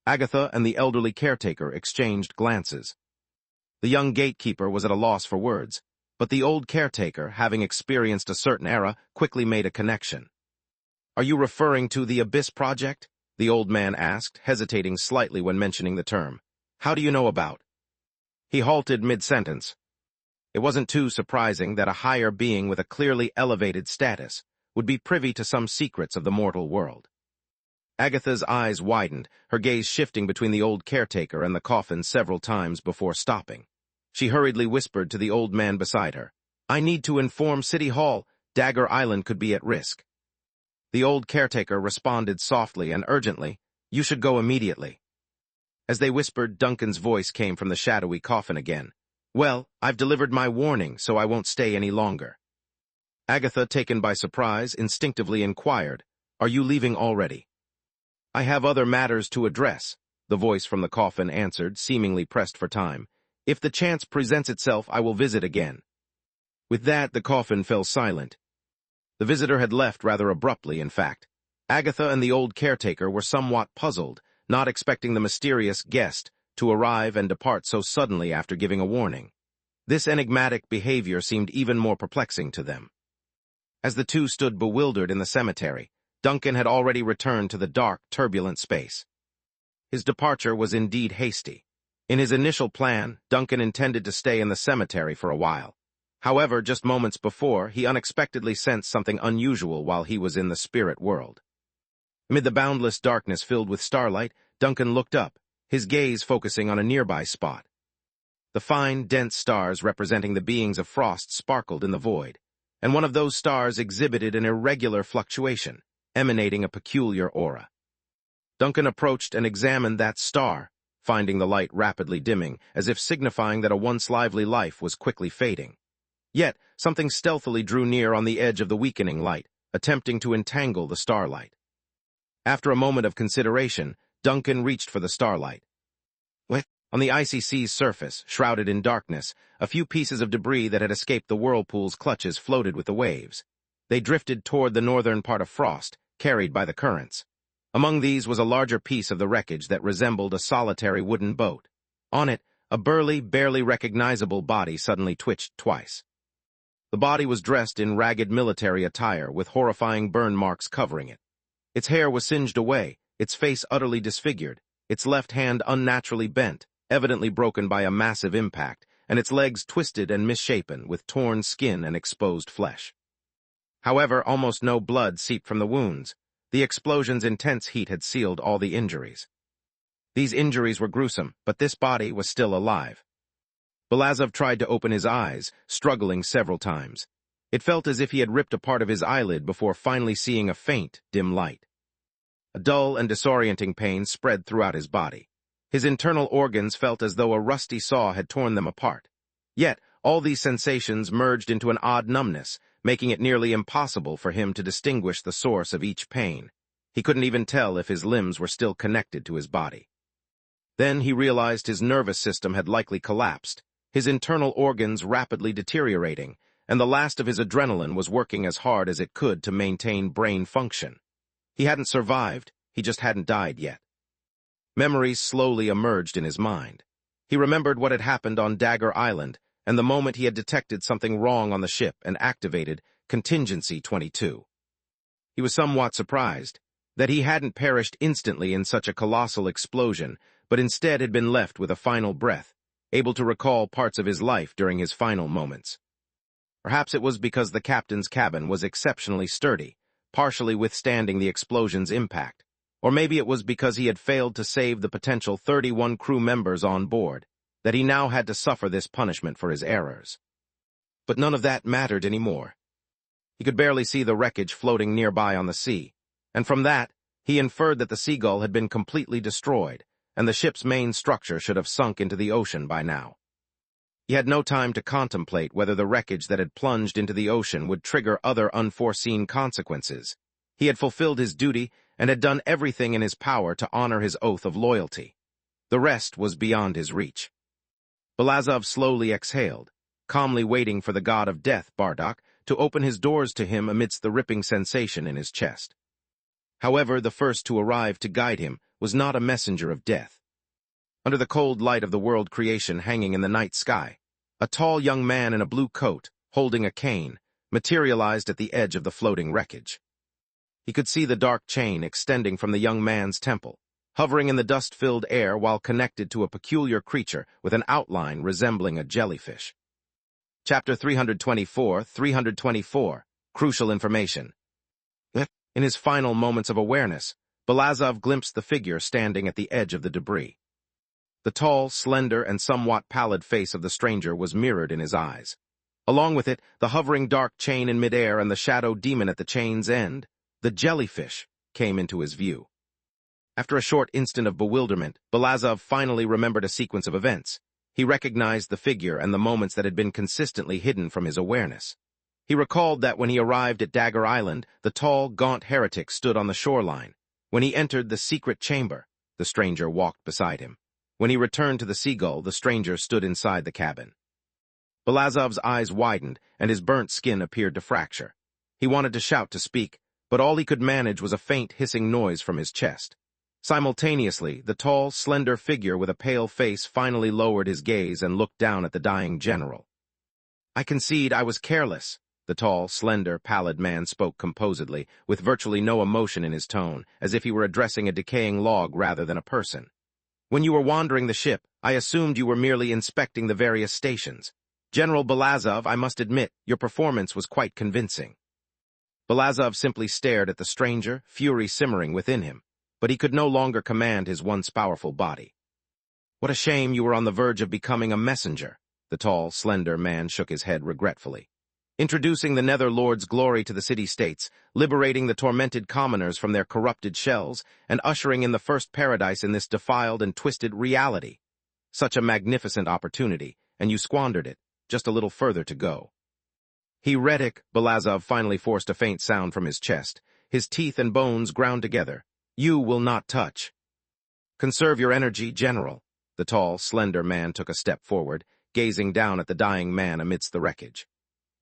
Agatha and the elderly caretaker exchanged glances. The young gatekeeper was at a loss for words, but the old caretaker, having experienced a certain era, quickly made a connection. "Are you referring to the Abyss Project?" the old man asked, hesitating slightly when mentioning the term. "How do you know about?" He halted mid-sentence. It wasn't too surprising that a higher being with a clearly elevated status would be privy to some secrets of the mortal world. Agatha's eyes widened, her gaze shifting between the old caretaker and the coffin several times before stopping. She hurriedly whispered to the old man beside her, "I need to inform City Hall. Dagger Island could be at risk." The old caretaker responded softly and urgently, "You should go immediately." As they whispered, Duncan's voice came from the shadowy coffin again. "Well, I've delivered my warning, so I won't stay any longer." Agatha, taken by surprise, instinctively inquired, "Are you leaving already?" "I have other matters to address," the voice from the coffin answered, seemingly pressed for time. "If the chance presents itself, I will visit again." With that, the coffin fell silent. The visitor had left rather abruptly, in fact. Agatha and the old caretaker were somewhat puzzled, not expecting the mysterious guest to arrive and depart so suddenly after giving a warning. This enigmatic behavior seemed even more perplexing to them. As the two stood bewildered in the cemetery, Duncan had already returned to the dark, turbulent space. His departure was indeed hasty. In his initial plan, Duncan intended to stay in the cemetery for a while. However, just moments before, he unexpectedly sensed something unusual while he was in the spirit world. Amid the boundless darkness filled with starlight, Duncan looked up, his gaze focusing on a nearby spot. The fine, dense stars representing the beings of Frost sparkled in the void, and one of those stars exhibited an irregular fluctuation, emanating a peculiar aura. Duncan approached and examined that star, finding the light rapidly dimming, as if signifying that a once lively life was quickly fading. Yet, something stealthily drew near on the edge of the weakening light, attempting to entangle the starlight. After a moment of consideration, Duncan reached for the starlight. On the icy sea's surface, shrouded in darkness, a few pieces of debris that had escaped the whirlpool's clutches floated with the waves. They drifted toward the northern part of Frost, carried by the currents. Among these was a larger piece of the wreckage that resembled a solitary wooden boat. On it, a burly, barely recognizable body suddenly twitched twice. The body was dressed in ragged military attire with horrifying burn marks covering it. Its hair was singed away, its face utterly disfigured, its left hand unnaturally bent, evidently broken by a massive impact, and its legs twisted and misshapen with torn skin and exposed flesh. However, almost no blood seeped from the wounds. The explosion's intense heat had sealed all the injuries. These injuries were gruesome, but this body was still alive. Belazov tried to open his eyes, struggling several times. It felt as if he had ripped a part of his eyelid before finally seeing a faint, dim light. A dull and disorienting pain spread throughout his body. His internal organs felt as though a rusty saw had torn them apart. Yet, all these sensations merged into an odd numbness, making it nearly impossible for him to distinguish the source of each pain. He couldn't even tell if his limbs were still connected to his body. Then he realized his nervous system had likely collapsed, his internal organs rapidly deteriorating, and the last of his adrenaline was working as hard as it could to maintain brain function. He hadn't survived, he just hadn't died yet. Memories slowly emerged in his mind. He remembered what had happened on Dagger Island, and the moment he had detected something wrong on the ship and activated Contingency 22. He was somewhat surprised that he hadn't perished instantly in such a colossal explosion, but instead had been left with a final breath, able to recall parts of his life during his final moments. Perhaps it was because the captain's cabin was exceptionally sturdy, partially withstanding the explosion's impact, or maybe it was because he had failed to save the potential 31 crew members on board, that he now had to suffer this punishment for his errors. But none of that mattered anymore. He could barely see the wreckage floating nearby on the sea, and from that, he inferred that the Seagull had been completely destroyed, and the ship's main structure should have sunk into the ocean by now. He had no time to contemplate whether the wreckage that had plunged into the ocean would trigger other unforeseen consequences. He had fulfilled his duty and had done everything in his power to honor his oath of loyalty. The rest was beyond his reach. Belazov slowly exhaled, calmly waiting for the god of death, Bardock, to open his doors to him amidst the ripping sensation in his chest. However, the first to arrive to guide him was not a messenger of death. Under the cold light of the world creation hanging in the night sky, a tall young man in a blue coat, holding a cane, materialized at the edge of the floating wreckage. He could see the dark chain extending from the young man's temple, hovering in the dust-filled air while connected to a peculiar creature with an outline resembling a jellyfish. Chapter 324, Crucial Information. In his final moments of awareness, Belazov glimpsed the figure standing at the edge of the debris. The tall, slender, and somewhat pallid face of the stranger was mirrored in his eyes. Along with it, the hovering dark chain in midair and the shadow demon at the chain's end, the jellyfish, came into his view. After a short instant of bewilderment, Belazov finally remembered a sequence of events. He recognized the figure and the moments that had been consistently hidden from his awareness. He recalled that when he arrived at Dagger Island, the tall, gaunt heretic stood on the shoreline. When he entered the secret chamber, the stranger walked beside him. When he returned to the Seagull, the stranger stood inside the cabin. Belazov's eyes widened, and his burnt skin appeared to fracture. He wanted to shout to speak, but all he could manage was a faint hissing noise from his chest. Simultaneously, the tall, slender figure with a pale face finally lowered his gaze and looked down at the dying general. "I concede I was careless," the tall, slender, pallid man spoke composedly, with virtually no emotion in his tone, as if he were addressing a decaying log rather than a person. "When you were wandering the ship, I assumed you were merely inspecting the various stations. General Belazov, I must admit, your performance was quite convincing." Belazov simply stared at the stranger, fury simmering within him, but he could no longer command his once powerful body. "What a shame you were on the verge of becoming a messenger," the tall, slender man shook his head regretfully. "Introducing the Nether Lord's glory to the city-states, liberating the tormented commoners from their corrupted shells, and ushering in the first paradise in this defiled and twisted reality. Such a magnificent opportunity, and you squandered it, just a little further to go." Heretic, Belazov finally forced a faint sound from his chest, his teeth and bones ground together. "You will not touch." "Conserve your energy, General." The tall, slender man took a step forward, gazing down at the dying man amidst the wreckage.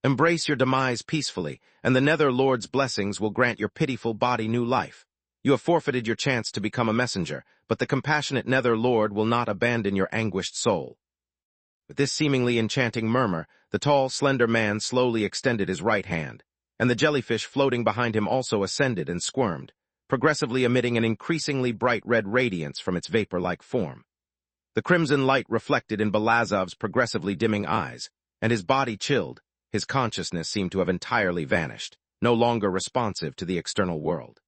Embrace your demise peacefully, and the Nether Lord's blessings will grant your pitiful body new life. You have forfeited your chance to become a messenger, but the compassionate Nether Lord will not abandon your anguished soul. With this seemingly enchanting murmur, the tall, slender man slowly extended his right hand, and the jellyfish floating behind him also ascended and squirmed, progressively emitting an increasingly bright red radiance from its vapor-like form. The crimson light reflected in Belazov's progressively dimming eyes, and his body chilled. His consciousness seemed to have entirely vanished, no longer responsive to the external world.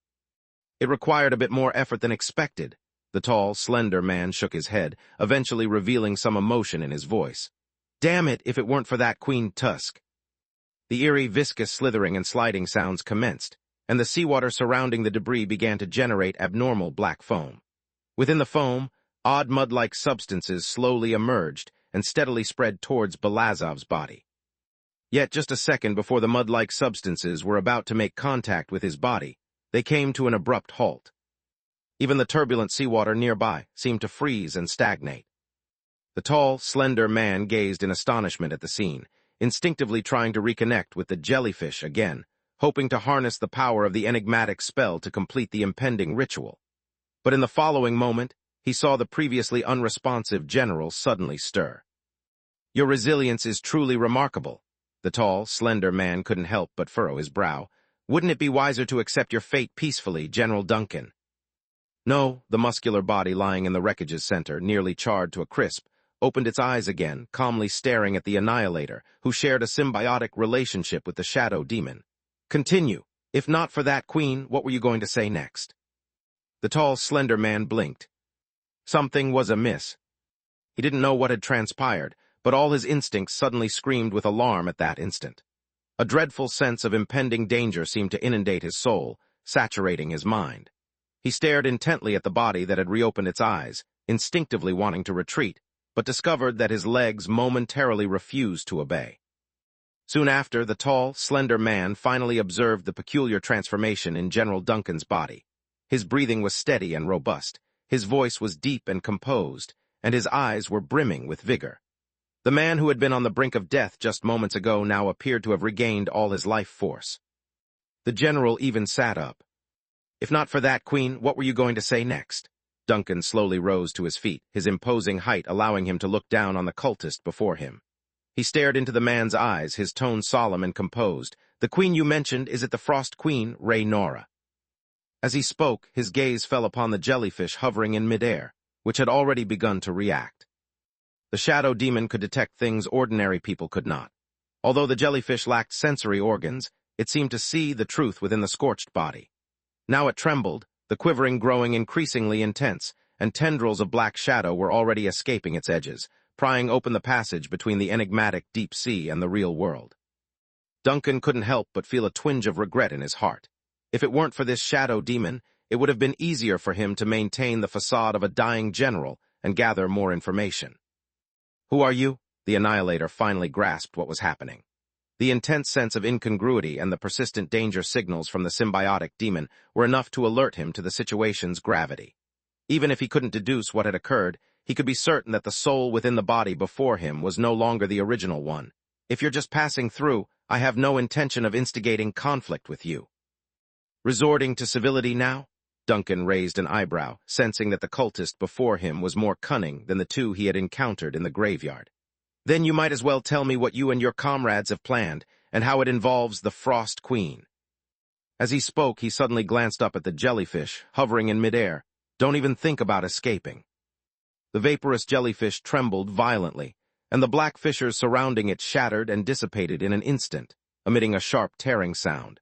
It required a bit more effort than expected. The tall, slender man shook his head, eventually revealing some emotion in his voice. Damn it, if it weren't for that queen tusk. The eerie, viscous slithering and sliding sounds commenced, and the seawater surrounding the debris began to generate abnormal black foam. Within the foam, odd mud-like substances slowly emerged and steadily spread towards Belazov's body. Yet just a second before the mud-like substances were about to make contact with his body, they came to an abrupt halt. Even the turbulent seawater nearby seemed to freeze and stagnate. The tall, slender man gazed in astonishment at the scene, instinctively trying to reconnect with the jellyfish again, hoping to harness the power of the enigmatic spell to complete the impending ritual. But in the following moment, he saw the previously unresponsive general suddenly stir. Your resilience is truly remarkable. The tall, slender man couldn't help but furrow his brow. Wouldn't it be wiser to accept your fate peacefully, General Duncan? No, the muscular body lying in the wreckage's center, nearly charred to a crisp, opened its eyes again, calmly staring at the Annihilator, who shared a symbiotic relationship with the Shadow Demon. Continue. If not for that queen, what were you going to say next? The tall, slender man blinked. Something was amiss. He didn't know what had transpired, but all his instincts suddenly screamed with alarm at that instant. A dreadful sense of impending danger seemed to inundate his soul, saturating his mind. He stared intently at the body that had reopened its eyes, instinctively wanting to retreat, but discovered that his legs momentarily refused to obey. Soon after, the tall, slender man finally observed the peculiar transformation in General Duncan's body. His breathing was steady and robust, his voice was deep and composed, and his eyes were brimming with vigor. The man who had been on the brink of death just moments ago now appeared to have regained all his life force. The general even sat up. If not for that, Queen, what were you going to say next? Duncan slowly rose to his feet, his imposing height allowing him to look down on the cultist before him. He stared into the man's eyes, his tone solemn and composed. The queen you mentioned, is it the Frost Queen, Nora? As he spoke, his gaze fell upon the jellyfish hovering in midair, which had already begun to react. The shadow demon could detect things ordinary people could not. Although the jellyfish lacked sensory organs, it seemed to see the truth within the scorched body. Now it trembled, the quivering growing increasingly intense, and tendrils of black shadow were already escaping its edges, prying open the passage between the enigmatic deep sea and the real world. Duncan couldn't help but feel a twinge of regret in his heart. If it weren't for this shadow demon, it would have been easier for him to maintain the facade of a dying general and gather more information. Who are you? The Annihilator finally grasped what was happening. The intense sense of incongruity and the persistent danger signals from the symbiotic demon were enough to alert him to the situation's gravity. Even if he couldn't deduce what had occurred, he could be certain that the soul within the body before him was no longer the original one. If you're just passing through, I have no intention of instigating conflict with you. Resorting to civility now? Duncan raised an eyebrow, sensing that the cultist before him was more cunning than the two he had encountered in the graveyard. Then you might as well tell me what you and your comrades have planned, and how it involves the Frost Queen. As he spoke, he suddenly glanced up at the jellyfish, hovering in midair. Don't even think about escaping. The vaporous jellyfish trembled violently, and the black fissures surrounding it shattered and dissipated in an instant, emitting a sharp tearing sound.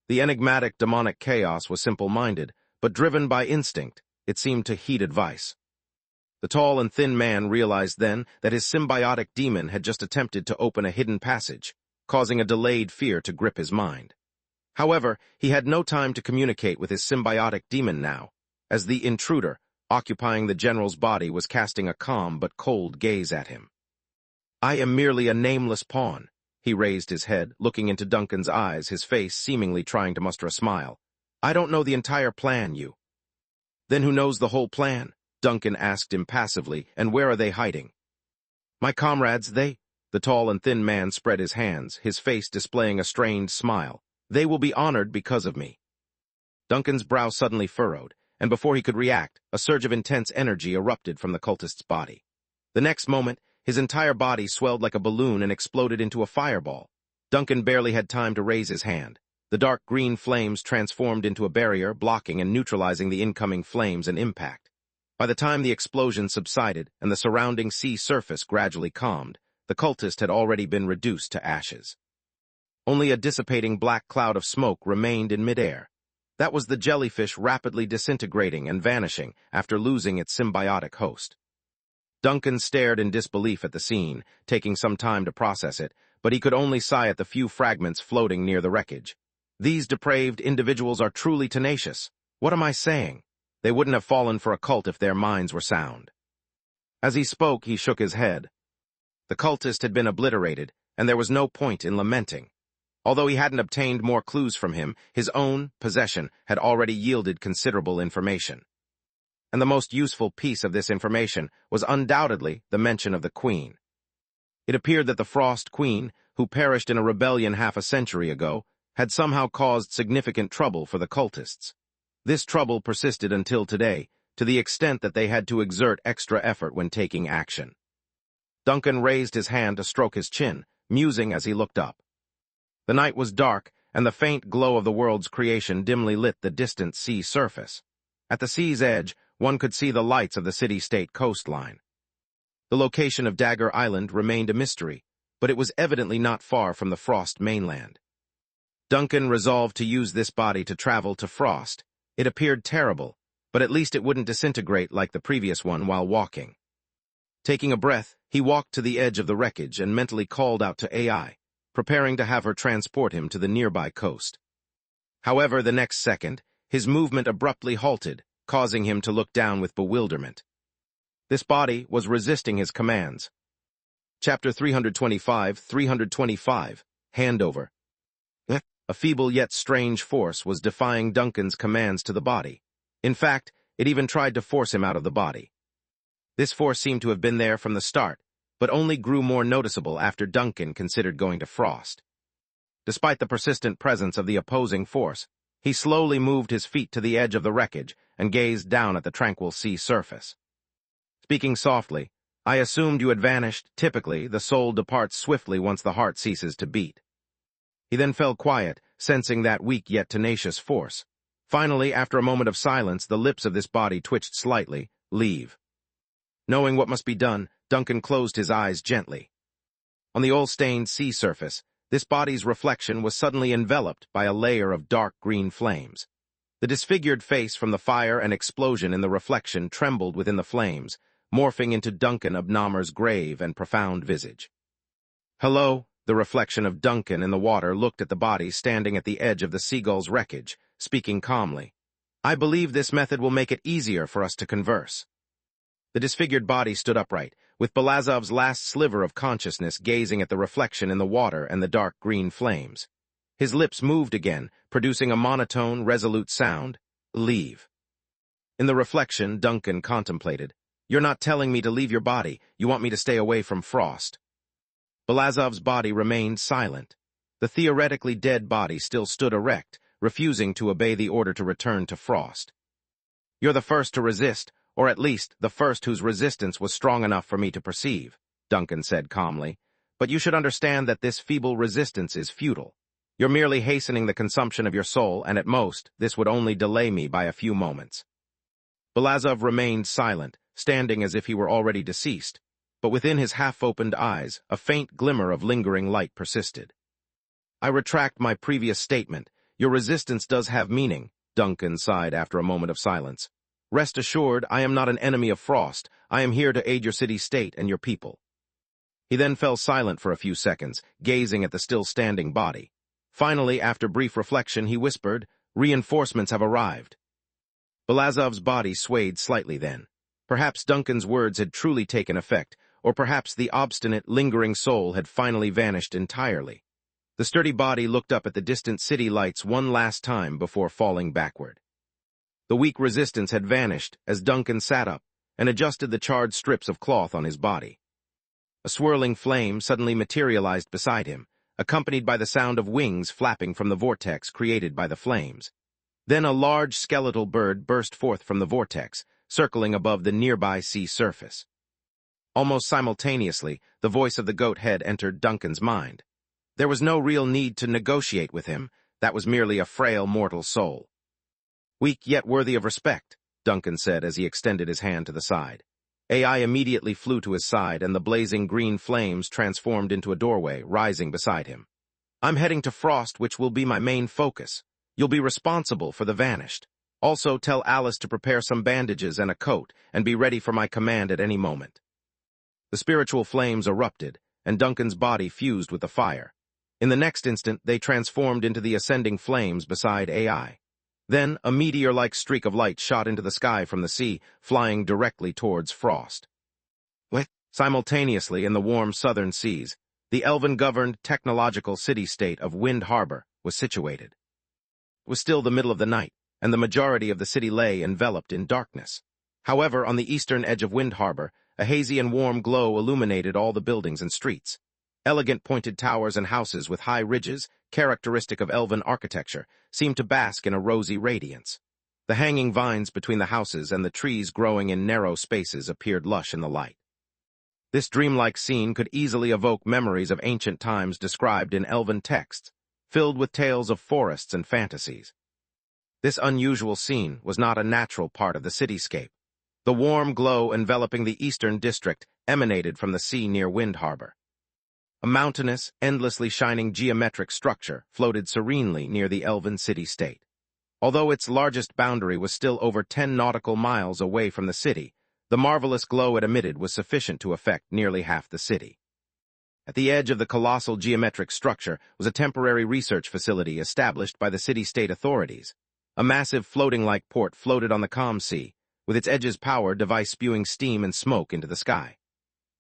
The enigmatic demonic chaos was simple-minded, but driven by instinct, it seemed to heed advice. The tall and thin man realized then that his symbiotic demon had just attempted to open a hidden passage, causing a delayed fear to grip his mind. However, he had no time to communicate with his symbiotic demon now, as the intruder, occupying the general's body, was casting a calm but cold gaze at him. I am merely a nameless pawn. He raised his head, looking into Duncan's eyes, his face seemingly trying to muster a smile. I don't know the entire plan, you. Then who knows the whole plan? Duncan asked impassively, "And where are they hiding?" "My comrades, they—" The tall and thin man spread his hands, his face displaying a strained smile. "They will be honored because of me." Duncan's brow suddenly furrowed, and before he could react, a surge of intense energy erupted from the cultist's body. The next moment, his entire body swelled like a balloon and exploded into a fireball. Duncan barely had time to raise his hand. The dark green flames transformed into a barrier, blocking and neutralizing the incoming flames and impact. By the time the explosion subsided and the surrounding sea surface gradually calmed, the cultist had already been reduced to ashes. Only a dissipating black cloud of smoke remained in midair. That was the jellyfish rapidly disintegrating and vanishing after losing its symbiotic host. Duncan stared in disbelief at the scene, taking some time to process it, but he could only sigh at the few fragments floating near the wreckage. These depraved individuals are truly tenacious. What am I saying? They wouldn't have fallen for a cult if their minds were sound. As he spoke, he shook his head. The cultist had been obliterated, and there was no point in lamenting. Although he hadn't obtained more clues from him, his own possession had already yielded considerable information. And the most useful piece of this information was undoubtedly the mention of the Queen. It appeared that the Frost Queen, who perished in a rebellion half a century ago, had somehow caused significant trouble for the cultists. This trouble persisted until today, to the extent that they had to exert extra effort when taking action. Duncan raised his hand to stroke his chin, musing as he looked up. The night was dark, and the faint glow of the world's creation dimly lit the distant sea surface. At the sea's edge, one could see the lights of the city-state coastline. The location of Dagger Island remained a mystery, but it was evidently not far from the Frost mainland. Duncan resolved to use this body to travel to Frost. It appeared terrible, but at least it wouldn't disintegrate like the previous one while walking. Taking a breath, he walked to the edge of the wreckage and mentally called out to AI, preparing to have her transport him to the nearby coast. However, the next second, his movement abruptly halted, causing him to look down with bewilderment. This body was resisting his commands. Chapter 325, Handover. A feeble yet strange force was defying Duncan's commands to the body. In fact, it even tried to force him out of the body. This force seemed to have been there from the start, but only grew more noticeable after Duncan considered going to Frost. Despite the persistent presence of the opposing force, he slowly moved his feet to the edge of the wreckage and gazed down at the tranquil sea surface. Speaking softly, "I assumed you had vanished. Typically, the soul departs swiftly once the heart ceases to beat." He then fell quiet, sensing that weak yet tenacious force. Finally, after a moment of silence, the lips of this body twitched slightly. "Leave." Knowing what must be done, Duncan closed his eyes gently. On the oil-stained sea surface, this body's reflection was suddenly enveloped by a layer of dark green flames. The disfigured face from the fire and explosion in the reflection trembled within the flames, morphing into Duncan Obnomer's grave and profound visage. "Hello," the reflection of Duncan in the water looked at the body standing at the edge of the seagull's wreckage, speaking calmly. "I believe this method will make it easier for us to converse." The disfigured body stood upright, with Belazov's last sliver of consciousness gazing at the reflection in the water and the dark green flames. His lips moved again, producing a monotone, resolute sound. "Leave." In the reflection, Duncan contemplated. "You're not telling me to leave your body. You want me to stay away from Frost." Belazov's body remained silent. The theoretically dead body still stood erect, refusing to obey the order to return to Frost. "You're the first to resist, or at least the first whose resistance was strong enough for me to perceive," Duncan said calmly. "But you should understand that this feeble resistance is futile. You're merely hastening the consumption of your soul, and at most, this would only delay me by a few moments." Belazov remained silent, standing as if he were already deceased, but within his half-opened eyes, a faint glimmer of lingering light persisted. "I retract my previous statement. Your resistance does have meaning," Duncan sighed after a moment of silence. "Rest assured, I am not an enemy of Frost. I am here to aid your city-state and your people." He then fell silent for a few seconds, gazing at the still-standing body. Finally, after brief reflection, he whispered, "Reinforcements have arrived." Belazov's body swayed slightly then. Perhaps Duncan's words had truly taken effect, or perhaps the obstinate, lingering soul had finally vanished entirely. The sturdy body looked up at the distant city lights one last time before falling backward. The weak resistance had vanished as Duncan sat up, and adjusted the charred strips of cloth on his body. A swirling flame suddenly materialized beside him, accompanied by the sound of wings flapping from the vortex created by the flames. Then a large skeletal bird burst forth from the vortex, circling above the nearby sea surface. Almost simultaneously, the voice of the goat head entered Duncan's mind. There was no real need to negotiate with him. That was merely a frail mortal soul. "Weak yet worthy of respect," Duncan said as he extended his hand to the side. AI immediately flew to his side, and the blazing green flames transformed into a doorway, rising beside him. "I'm heading to Frost, which will be my main focus. You'll be responsible for the vanished. Also, tell Alice to prepare some bandages and a coat, and be ready for my command at any moment." The spiritual flames erupted, and Duncan's body fused with the fire. In the next instant, they transformed into the ascending flames beside AI. Then, a meteor-like streak of light shot into the sky from the sea, flying directly towards Frost. Simultaneously, in the warm southern seas, the elven-governed technological city-state of Wind Harbor was situated. It was still the middle of the night, and the majority of the city lay enveloped in darkness. However, on the eastern edge of Wind Harbor, a hazy and warm glow illuminated all the buildings and streets. Elegant pointed towers and houses with high ridges, characteristic of elven architecture, seemed to bask in a rosy radiance. The hanging vines between the houses and the trees growing in narrow spaces appeared lush in the light. This dreamlike scene could easily evoke memories of ancient times described in elven texts, filled with tales of forests and fantasies. This unusual scene was not a natural part of the cityscape. The warm glow enveloping the eastern district emanated from the sea near Wind Harbor. A mountainous, endlessly shining geometric structure floated serenely near the elven city-state. Although its largest boundary was still over 10 nautical miles away from the city, the marvelous glow it emitted was sufficient to affect nearly half the city. At the edge of the colossal geometric structure was a temporary research facility established by the city-state authorities. A massive floating-like port floated on the calm sea, with its edges powered device spewing steam and smoke into the sky.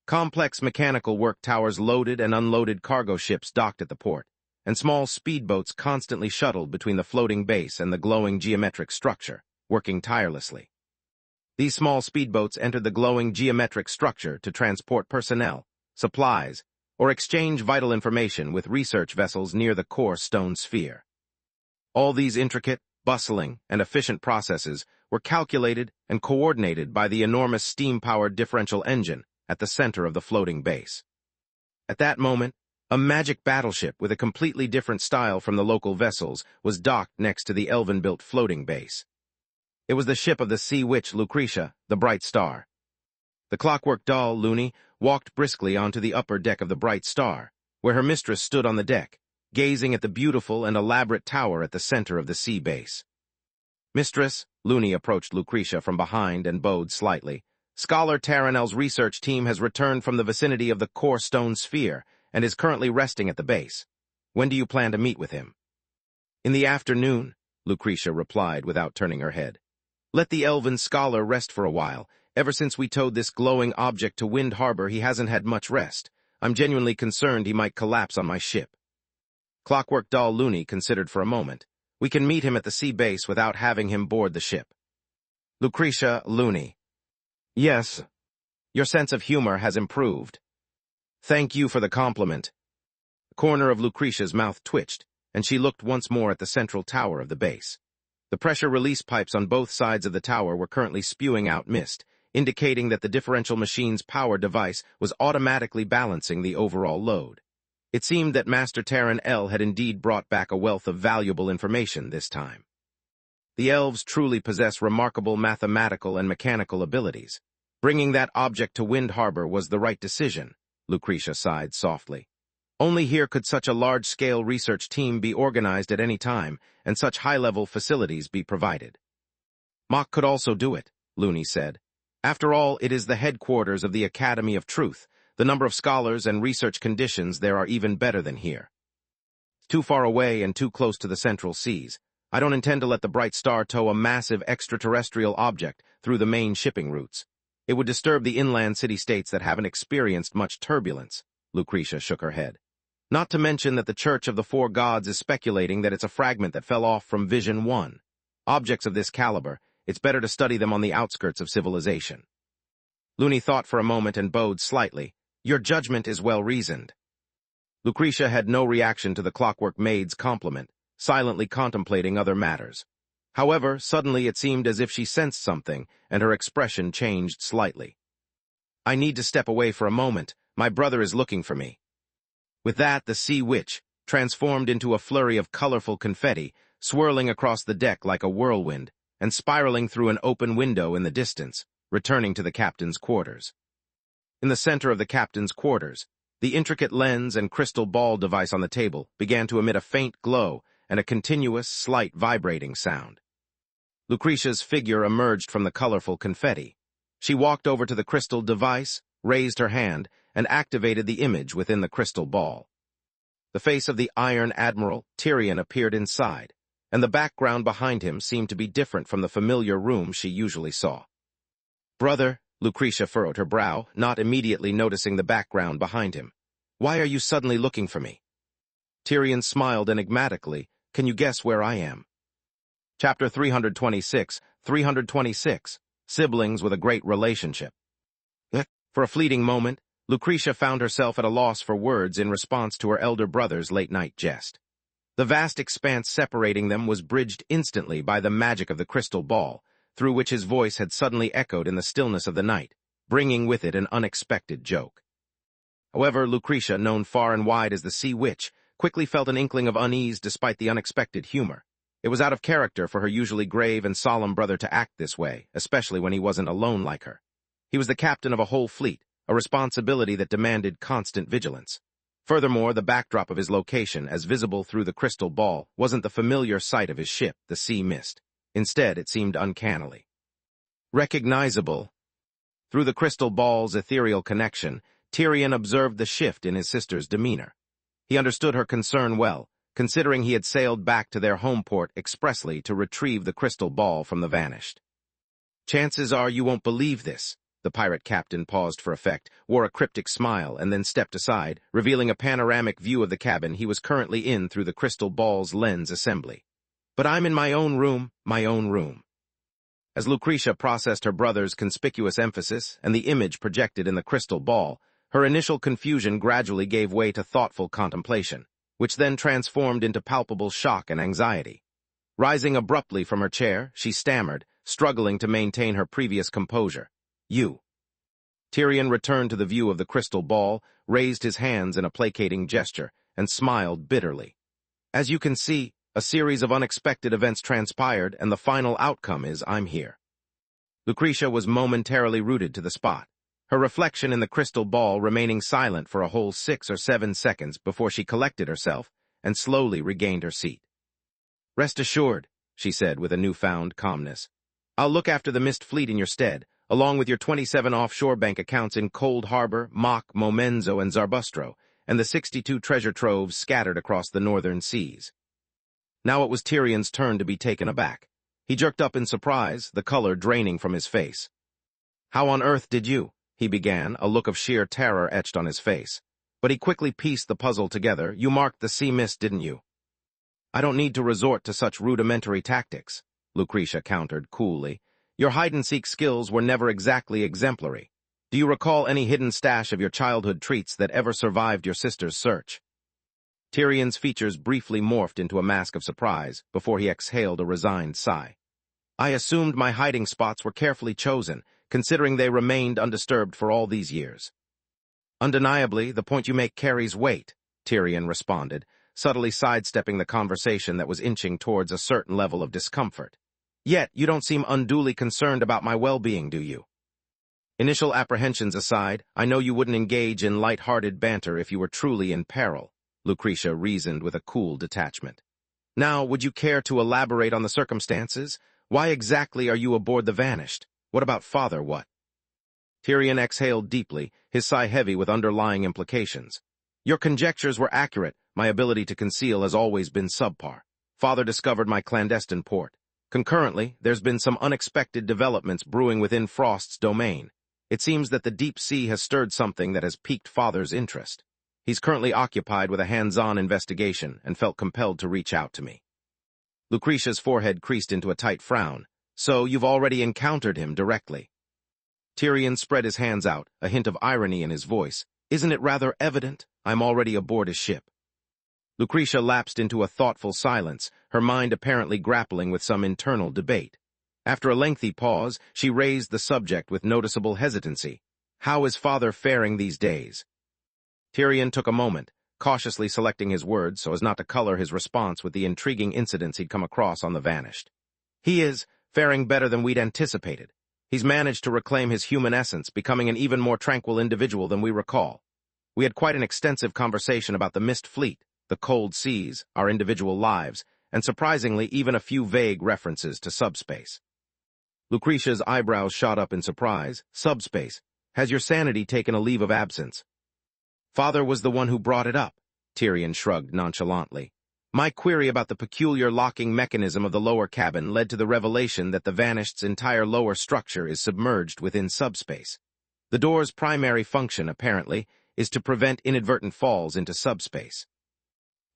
Complex mechanical work towers loaded and unloaded cargo ships docked at the port, and small speedboats constantly shuttled between the floating base and the glowing geometric structure, working tirelessly. These small speedboats entered the glowing geometric structure to transport personnel, supplies, or exchange vital information with research vessels near the core stone sphere. All these intricate, bustling, and efficient processes were calculated and coordinated by the enormous steam-powered differential engine at the center of the floating base. At that moment, a magic battleship with a completely different style from the local vessels was docked next to the elven-built floating base. It was the ship of the sea witch Lucretia, the Bright Star. The clockwork doll, Looney, walked briskly onto the upper deck of the Bright Star, where her mistress stood on the deck, gazing at the beautiful and elaborate tower at the center of the sea base. "Mistress," Looney approached Lucretia from behind and bowed slightly. "Scholar Taranel's research team has returned from the vicinity of the core stone sphere and is currently resting at the base. When do you plan to meet with him?" "In the afternoon," Lucretia replied without turning her head. "Let the elven scholar rest for a while. Ever since we towed this glowing object to Wind Harbor, he hasn't had much rest. I'm genuinely concerned he might collapse on my ship." Clockwork doll Looney considered for a moment. "We can meet him at the sea base without having him board the ship." Lucretia, Looney. "Yes, your sense of humor has improved. Thank you for the compliment." The corner of Lucretia's mouth twitched, and she looked once more at the central tower of the base. The pressure release pipes on both sides of the tower were currently spewing out mist, indicating that the differential machine's power device was automatically balancing the overall load. It seemed that Master Taran had indeed brought back a wealth of valuable information this time. The elves truly possess remarkable mathematical and mechanical abilities. Bringing that object to Wind Harbor was the right decision, Lucretia sighed softly. Only here could such a large-scale research team be organized at any time, and such high-level facilities be provided. "Mock could also do it," Looney said. "After all, it is the headquarters of the Academy of Truth. The number of scholars and research conditions there are even better than here. It's too far away and too close to the central seas. I don't intend to let the Bright Star tow a massive extraterrestrial object through the main shipping routes. It would disturb the inland city-states that haven't experienced much turbulence." Lucretia shook her head. "Not to mention that the Church of the Four Gods is speculating that it's a fragment that fell off from Vision 1. Objects of this caliber, it's better to study them on the outskirts of civilization." Looney thought for a moment and bowed slightly. Your judgment is well-reasoned. Lucretia had no reaction to the clockwork maid's compliment, silently contemplating other matters. However, suddenly it seemed as if she sensed something, and her expression changed slightly. I need to step away for a moment. My brother is looking for me. With that, the sea witch, transformed into a flurry of colorful confetti, swirling across the deck like a whirlwind, and spiraling through an open window in the distance, returning to the captain's quarters. In the center of the captain's quarters, the intricate lens and crystal ball device on the table began to emit a faint glow and a continuous, slight vibrating sound. Lucretia's figure emerged from the colorful confetti. She walked over to the crystal device, raised her hand, and activated the image within the crystal ball. The face of the Iron Admiral, Tyrion, appeared inside, and the background behind him seemed to be different from the familiar room she usually saw. Brother, Lucretia furrowed her brow, not immediately noticing the background behind him. Why are you suddenly looking for me? Tyrion smiled enigmatically. Can you guess where I am? Chapter 326, 326, Siblings with a Great Relationship. For a fleeting moment, Lucretia found herself at a loss for words in response to her elder brother's late-night jest. The vast expanse separating them was bridged instantly by the magic of the crystal ball, through which his voice had suddenly echoed in the stillness of the night, bringing with it an unexpected joke. However, Lucretia, known far and wide as the Sea Witch, quickly felt an inkling of unease despite the unexpected humor. It was out of character for her usually grave and solemn brother to act this way, especially when he wasn't alone like her. He was the captain of a whole fleet, a responsibility that demanded constant vigilance. Furthermore, the backdrop of his location, as visible through the crystal ball, wasn't the familiar sight of his ship, the Sea Mist. Instead, it seemed uncannily recognizable. Through the crystal ball's ethereal connection, Tyrion observed the shift in his sister's demeanor. He understood her concern well, considering he had sailed back to their home port expressly to retrieve the crystal ball from the vanished. Chances are you won't believe this. The pirate captain paused for effect, wore a cryptic smile, and then stepped aside, revealing a panoramic view of the cabin he was currently in through the crystal ball's lens assembly. But I'm in my own room, my own room. As Lucretia processed her brother's conspicuous emphasis and the image projected in the crystal ball, her initial confusion gradually gave way to thoughtful contemplation, which then transformed into palpable shock and anxiety. Rising abruptly from her chair, she stammered, struggling to maintain her previous composure. You. Tyrion returned to the view of the crystal ball, raised his hands in a placating gesture, and smiled bitterly. As you can see, a series of unexpected events transpired, and the final outcome is I'm here. Lucretia was momentarily rooted to the spot, her reflection in the crystal ball remaining silent for a whole 6 or 7 seconds before she collected herself and slowly regained her seat. Rest assured, she said with a newfound calmness. I'll look after the Mist Fleet in your stead, along with your 27 offshore bank accounts in Cold Harbor, Mock, Momenzo, and Zarbustro, and the 62 treasure troves scattered across the northern seas. Now it was Tyrion's turn to be taken aback. He jerked up in surprise, the color draining from his face. How on earth did you? He began, a look of sheer terror etched on his face. But he quickly pieced the puzzle together. You marked the sea mist, didn't you? I don't need to resort to such rudimentary tactics, Lucretia countered coolly. Your hide-and-seek skills were never exactly exemplary. Do you recall any hidden stash of your childhood treats that ever survived your sister's search? Tyrion's features briefly morphed into a mask of surprise before he exhaled a resigned sigh. I assumed my hiding spots were carefully chosen, considering they remained undisturbed for all these years. Undeniably, the point you make carries weight, Tyrion responded, subtly sidestepping the conversation that was inching towards a certain level of discomfort. Yet, you don't seem unduly concerned about my well-being, do you? Initial apprehensions aside, I know you wouldn't engage in light-hearted banter if you were truly in peril, Lucretia reasoned with a cool detachment. Now, would you care to elaborate on the circumstances? Why exactly are you aboard the Vanished? What about father, what? Tyrion exhaled deeply, his sigh heavy with underlying implications. Your conjectures were accurate. My ability to conceal has always been subpar. Father discovered my clandestine port. Concurrently, there's been some unexpected developments brewing within Frost's domain. It seems that the deep sea has stirred something that has piqued Father's interest. He's currently occupied with a hands-on investigation and felt compelled to reach out to me. Lucretia's forehead creased into a tight frown. So you've already encountered him directly. Tyrion spread his hands out, a hint of irony in his voice. Isn't it rather evident? I'm already aboard his ship. Lucretia lapsed into a thoughtful silence, her mind apparently grappling with some internal debate. After a lengthy pause, she raised the subject with noticeable hesitancy. How is father faring these days? Tyrion took a moment, cautiously selecting his words so as not to color his response with the intriguing incidents he'd come across on the Vanished. He is faring better than we'd anticipated. He's managed to reclaim his human essence, becoming an even more tranquil individual than we recall. We had quite an extensive conversation about the Mist Fleet, the cold seas, our individual lives, and surprisingly even a few vague references to subspace. Lucretia's eyebrows shot up in surprise. Subspace. Has your sanity taken a leave of absence? Father was the one who brought it up, Tyrion shrugged nonchalantly. My query about the peculiar locking mechanism of the lower cabin led to the revelation that the Vanished's entire lower structure is submerged within subspace. The door's primary function, apparently, is to prevent inadvertent falls into subspace.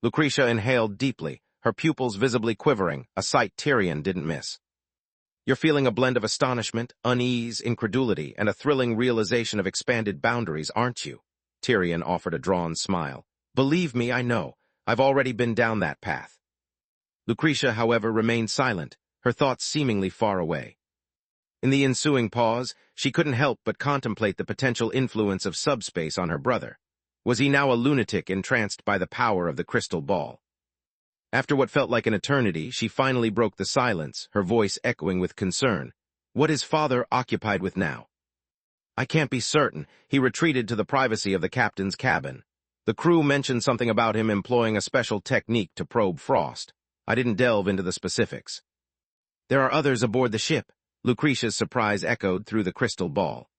Lucretia inhaled deeply, her pupils visibly quivering, a sight Tyrion didn't miss. You're feeling a blend of astonishment, unease, incredulity, and a thrilling realization of expanded boundaries, aren't you? Tyrion offered a drawn smile. Believe me, I know. I've already been down that path. Lucretia, however, remained silent, her thoughts seemingly far away. In the ensuing pause, she couldn't help but contemplate the potential influence of subspace on her brother. Was he now a lunatic entranced by the power of the crystal ball? After what felt like an eternity, she finally broke the silence, her voice echoing with concern. What is father occupied with now? I can't be certain. He retreated to the privacy of the captain's cabin. The crew mentioned something about him employing a special technique to probe frost. I didn't delve into the specifics. There are others aboard the ship, Lucretia's surprise echoed through the crystal ball.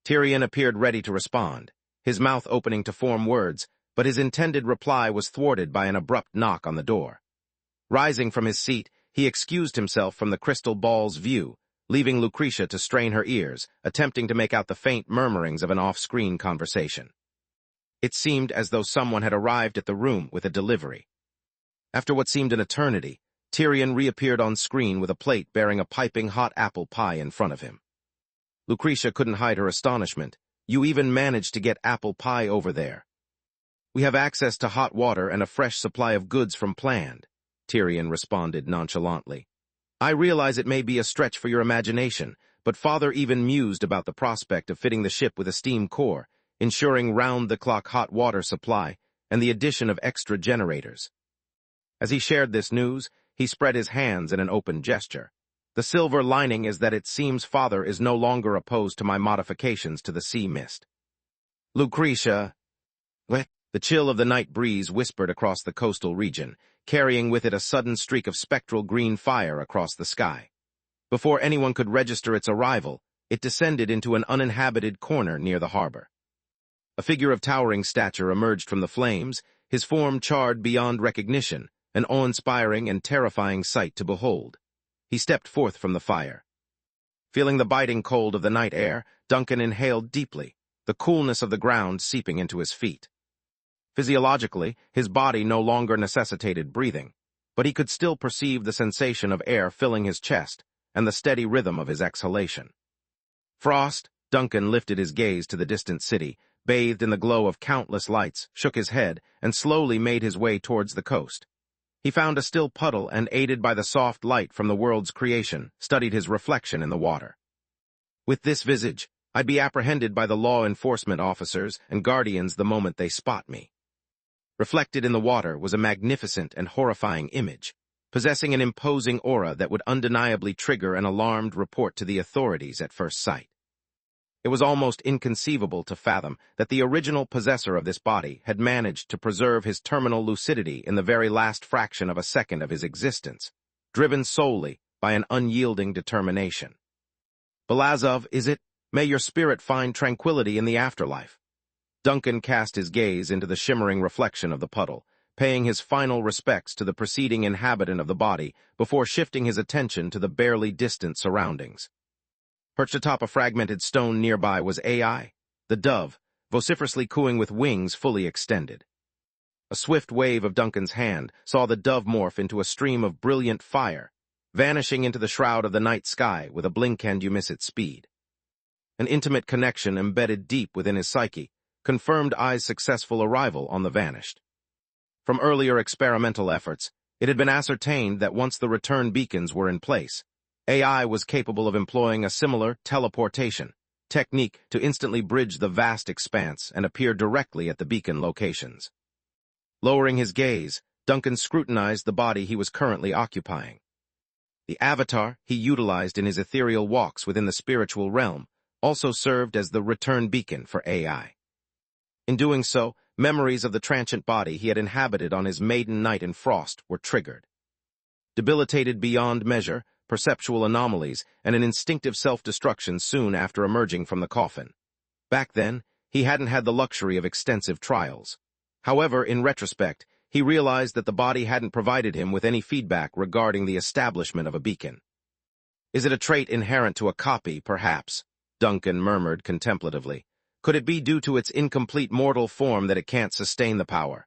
Tyrion appeared ready to respond, his mouth opening to form words, but his intended reply was thwarted by an abrupt knock on the door. Rising from his seat, he excused himself from the crystal ball's view, leaving Lucretia to strain her ears, attempting to make out the faint murmurings of an off-screen conversation. It seemed as though someone had arrived at the room with a delivery. After what seemed an eternity, Tyrion reappeared on screen with a plate bearing a piping hot apple pie in front of him. Lucretia couldn't hide her astonishment. You even managed to get apple pie over there. We have access to hot water and a fresh supply of goods from planned, Tyrion responded nonchalantly. I realize it may be a stretch for your imagination, but father even mused about the prospect of fitting the ship with a steam core, ensuring round-the-clock hot water supply, and the addition of extra generators. As he shared this news, he spread his hands in an open gesture. The silver lining is that it seems father is no longer opposed to my modifications to the sea mist. Lucretia... What? The chill of the night breeze whispered across the coastal region, carrying with it a sudden streak of spectral green fire across the sky. Before anyone could register its arrival, it descended into an uninhabited corner near the harbor. A figure of towering stature emerged from the flames, his form charred beyond recognition, an awe-inspiring and terrifying sight to behold. He stepped forth from the fire. Feeling the biting cold of the night air, Duncan inhaled deeply, the coolness of the ground seeping into his feet. Physiologically, his body no longer necessitated breathing, but he could still perceive the sensation of air filling his chest and the steady rhythm of his exhalation. Frost, Duncan lifted his gaze to the distant city, bathed in the glow of countless lights, shook his head, and slowly made his way towards the coast. He found a still puddle and, aided by the soft light from the world's creation, studied his reflection in the water. With this visage, I'd be apprehended by the law enforcement officers and guardians the moment they spot me. Reflected in the water was a magnificent and horrifying image, possessing an imposing aura that would undeniably trigger an alarmed report to the authorities at first sight. It was almost inconceivable to fathom that the original possessor of this body had managed to preserve his terminal lucidity in the very last fraction of a second of his existence, driven solely by an unyielding determination. Belazov, is it? May your spirit find tranquility in the afterlife. Duncan cast his gaze into the shimmering reflection of the puddle, paying his final respects to the preceding inhabitant of the body before shifting his attention to the barely distant surroundings. Perched atop a fragmented stone nearby was Ai, the dove, vociferously cooing with wings fully extended. A swift wave of Duncan's hand saw the dove morph into a stream of brilliant fire, vanishing into the shroud of the night sky with a blink-and-you-miss-it speed. an intimate connection embedded deep within his psyche, confirmed I's successful arrival on the Vanished. From earlier experimental efforts, it had been ascertained that once the return beacons were in place, AI was capable of employing a similar teleportation technique to instantly bridge the vast expanse and appear directly at the beacon locations. Lowering his gaze, Duncan scrutinized the body he was currently occupying. The avatar he utilized in his ethereal walks within the spiritual realm also served as the return beacon for AI. In doing so, memories of the transient body he had inhabited on his maiden night in Frost were triggered. Debilitated beyond measure, perceptual anomalies, and an instinctive self-destruction soon after emerging from the coffin. Back then, he hadn't had the luxury of extensive trials. However, in retrospect, he realized that the body hadn't provided him with any feedback regarding the establishment of a beacon. "Is it a trait inherent to a copy, perhaps?" Duncan murmured contemplatively. "Could it be due to its incomplete mortal form that it can't sustain the power?"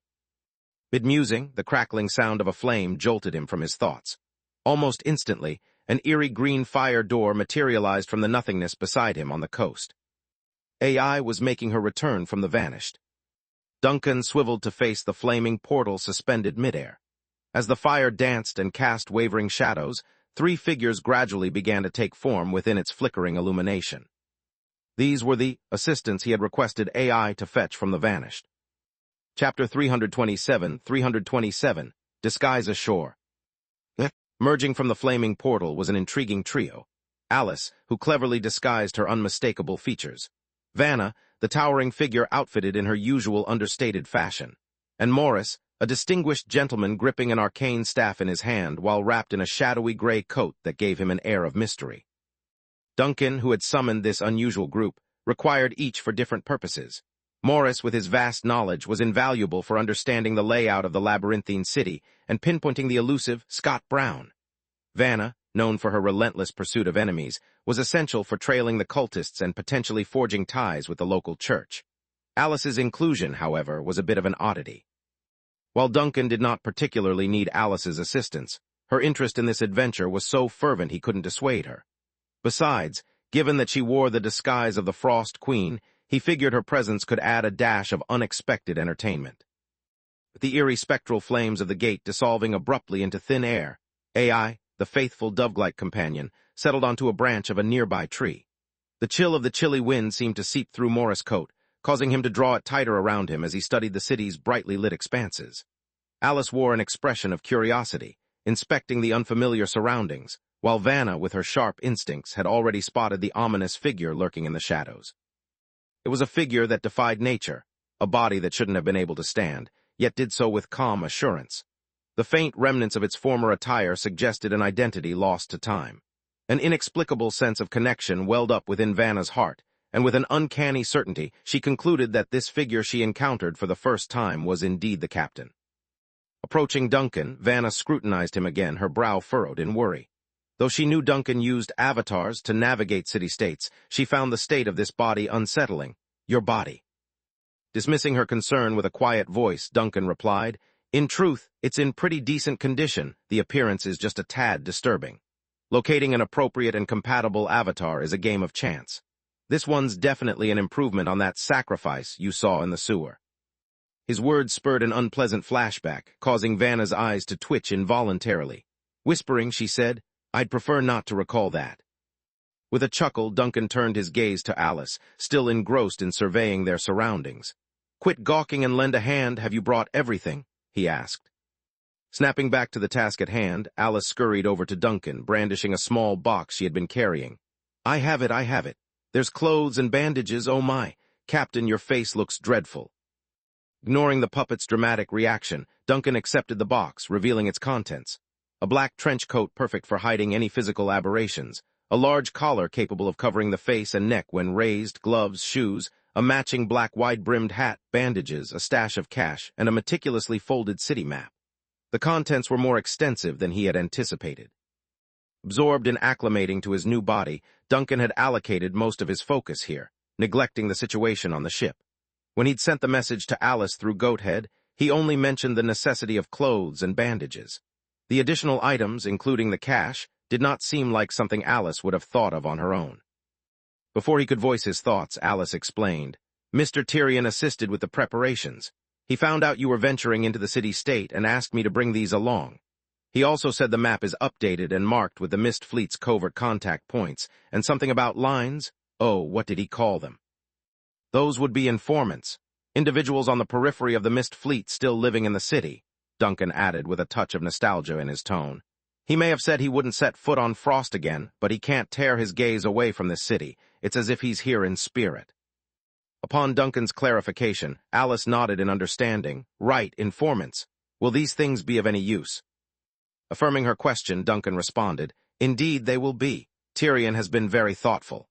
Mid-musing, the crackling sound of a flame jolted him from his thoughts. Almost instantly, an eerie green fire door materialized from the nothingness beside him on the coast. AI was making her return from the Vanished. Duncan swiveled to face the flaming portal suspended midair. As the fire danced and cast wavering shadows, 3 figures gradually began to take form within its flickering illumination. These were the assistants he had requested AI to fetch from the Vanished. Chapter 327, Disguise Ashore. Merging from the flaming portal was an intriguing trio. Alice, who cleverly disguised her unmistakable features. Vanna, the towering figure outfitted in her usual understated fashion. And Morris, a distinguished gentleman gripping an arcane staff in his hand while wrapped in a shadowy gray coat that gave him an air of mystery. Duncan, who had summoned this unusual group, required each for different purposes. Morris, with his vast knowledge, was invaluable for understanding the layout of the labyrinthine city and pinpointing the elusive Scott Brown. Vanna, known for her relentless pursuit of enemies, was essential for trailing the cultists and potentially forging ties with the local church. Alice's inclusion, however, was a bit of an oddity. While Duncan did not particularly need Alice's assistance, her interest in this adventure was so fervent he couldn't dissuade her. Besides, given that she wore the disguise of the Frost Queen, he figured her presence could add a dash of unexpected entertainment. With the eerie spectral flames of the gate dissolving abruptly into thin air, AI, the faithful dove-like companion, settled onto a branch of a nearby tree. The chill of the chilly wind seemed to seep through Morris' coat, causing him to draw it tighter around him as he studied the city's brightly lit expanses. Alice wore an expression of curiosity, inspecting the unfamiliar surroundings, while Vanna, with her sharp instincts, had already spotted the ominous figure lurking in the shadows. It was a figure that defied nature, a body that shouldn't have been able to stand, yet did so with calm assurance. The faint remnants of its former attire suggested an identity lost to time. An inexplicable sense of connection welled up within Vanna's heart, and with an uncanny certainty, she concluded that this figure she encountered for the first time was indeed the captain. Approaching Duncan, Vanna scrutinized him again, her brow furrowed in worry. Though she knew Duncan used avatars to navigate city-states, she found the state of this body unsettling. "Your body." Dismissing her concern with a quiet voice, Duncan replied, "In truth, it's in pretty decent condition. The appearance is just a tad disturbing. Locating an appropriate and compatible avatar is a game of chance. This one's definitely an improvement on that sacrifice you saw in the sewer." His words spurred an unpleasant flashback, causing Vanna's eyes to twitch involuntarily. Whispering, she said, "I'd prefer not to recall that." With a chuckle, Duncan turned his gaze to Alice, still engrossed in surveying their surroundings. "Quit gawking and lend a hand. Have you brought everything?" he asked. Snapping back to the task at hand, Alice scurried over to Duncan, brandishing a small box she had been carrying. I have it. There's clothes and bandages, oh my. Captain, your face looks dreadful." Ignoring the puppet's dramatic reaction, Duncan accepted the box, revealing its contents. A black trench coat perfect for hiding any physical aberrations, a large collar capable of covering the face and neck when raised, gloves, shoes, a matching black wide-brimmed hat, bandages, a stash of cash, and a meticulously folded city map. The contents were more extensive than he had anticipated. Absorbed in acclimating to his new body, Duncan had allocated most of his focus here, neglecting the situation on the ship. When he'd sent the message to Alice through Goathead, he only mentioned the necessity of clothes and bandages. The additional items, including the cash, did not seem like something Alice would have thought of on her own. Before he could voice his thoughts, Alice explained. Mr. Tyrion assisted with the preparations. He found out you were venturing into the city-state and asked me to bring these along. He also said the map is updated and marked with the Mist Fleet's covert contact points, and something about lines. Oh, what did he call them? Those would be informants, individuals on the periphery of the Mist Fleet still living in the city, Duncan added with a touch of nostalgia in his tone. He may have said he wouldn't set foot on Frost again, but he can't tear his gaze away from this city. It's as if he's here in spirit. Upon Duncan's clarification, Alice nodded in understanding. Right, informants. Will these things be of any use? Affirming her question, Duncan responded, Indeed, they will be. Tyrion has been very thoughtful.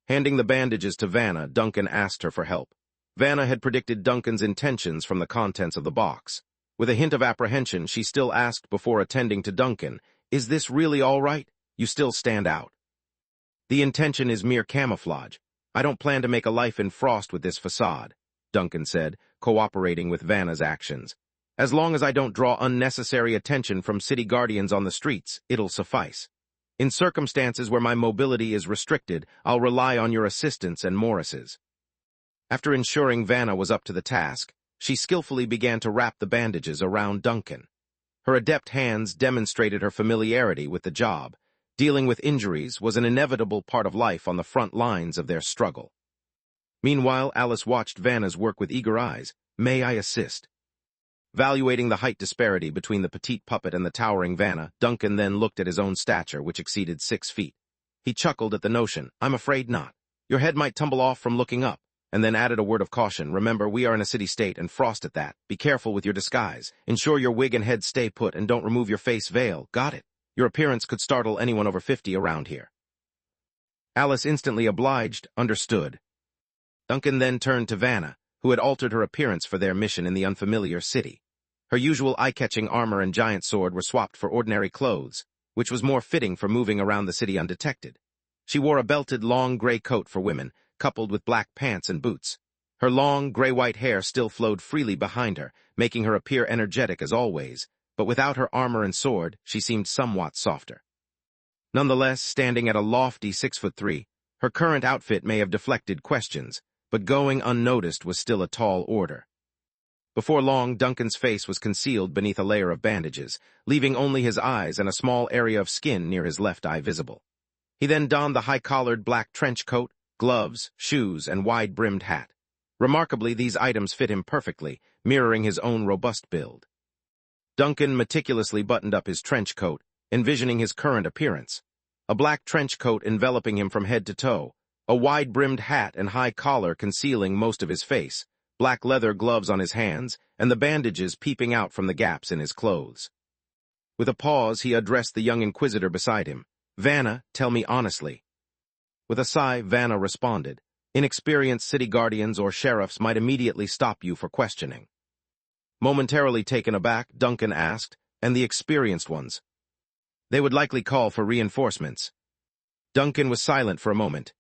Handing the bandages to Vanna, Duncan asked her for help. Vanna had predicted Duncan's intentions from the contents of the box. With a hint of apprehension, she still asked before attending to Duncan, Is this really all right? You still stand out. The intention is mere camouflage. I don't plan to make a life in Frost with this facade, Duncan said, cooperating with Vanna's actions. As long as I don't draw unnecessary attention from city guardians on the streets, it'll suffice. In circumstances where my mobility is restricted, I'll rely on your assistance and Morris's. After ensuring Vanna was up to the task, she skillfully began to wrap the bandages around Duncan. Her adept hands demonstrated her familiarity with the job. Dealing with injuries was an inevitable part of life on the front lines of their struggle. Meanwhile, Alice watched Vanna's work with eager eyes. May I assist? Valuating the height disparity between the petite puppet and the towering Vanna, Duncan then looked at his own stature, which exceeded 6 feet. He chuckled at the notion. I'm afraid not. Your head might tumble off from looking up, and then added a word of caution. Remember, we are in a city-state and Frost at that. Be careful with your disguise. Ensure your wig and head stay put and don't remove your face veil. Got it? Your appearance could startle anyone over 50 around here. Alice instantly obliged, understood. Duncan then turned to Vanna, who had altered her appearance for their mission in the unfamiliar city. Her usual eye-catching armor and giant sword were swapped for ordinary clothes, which was more fitting for moving around the city undetected. She wore a belted long gray coat for women, coupled with black pants and boots. Her long, gray-white hair still flowed freely behind her, making her appear energetic as always, but without her armor and sword, she seemed somewhat softer. Nonetheless, standing at a lofty 6'3", her current outfit may have deflected questions, but going unnoticed was still a tall order. Before long, Duncan's face was concealed beneath a layer of bandages, leaving only his eyes and a small area of skin near his left eye visible. He then donned the high-collared black trench coat, gloves, shoes, and wide-brimmed hat. Remarkably, these items fit him perfectly, mirroring his own robust build. Duncan meticulously buttoned up his trench coat, envisioning his current appearance. A black trench coat enveloping him from head to toe, a wide-brimmed hat and high collar concealing most of his face, black leather gloves on his hands, and the bandages peeping out from the gaps in his clothes. With a pause, he addressed the young inquisitor beside him. Vanna, tell me honestly. With a sigh, Vanna responded. Inexperienced city guardians or sheriffs might immediately stop you for questioning. Momentarily taken aback, Duncan asked, and the experienced ones? They would likely call for reinforcements. Duncan was silent for a moment.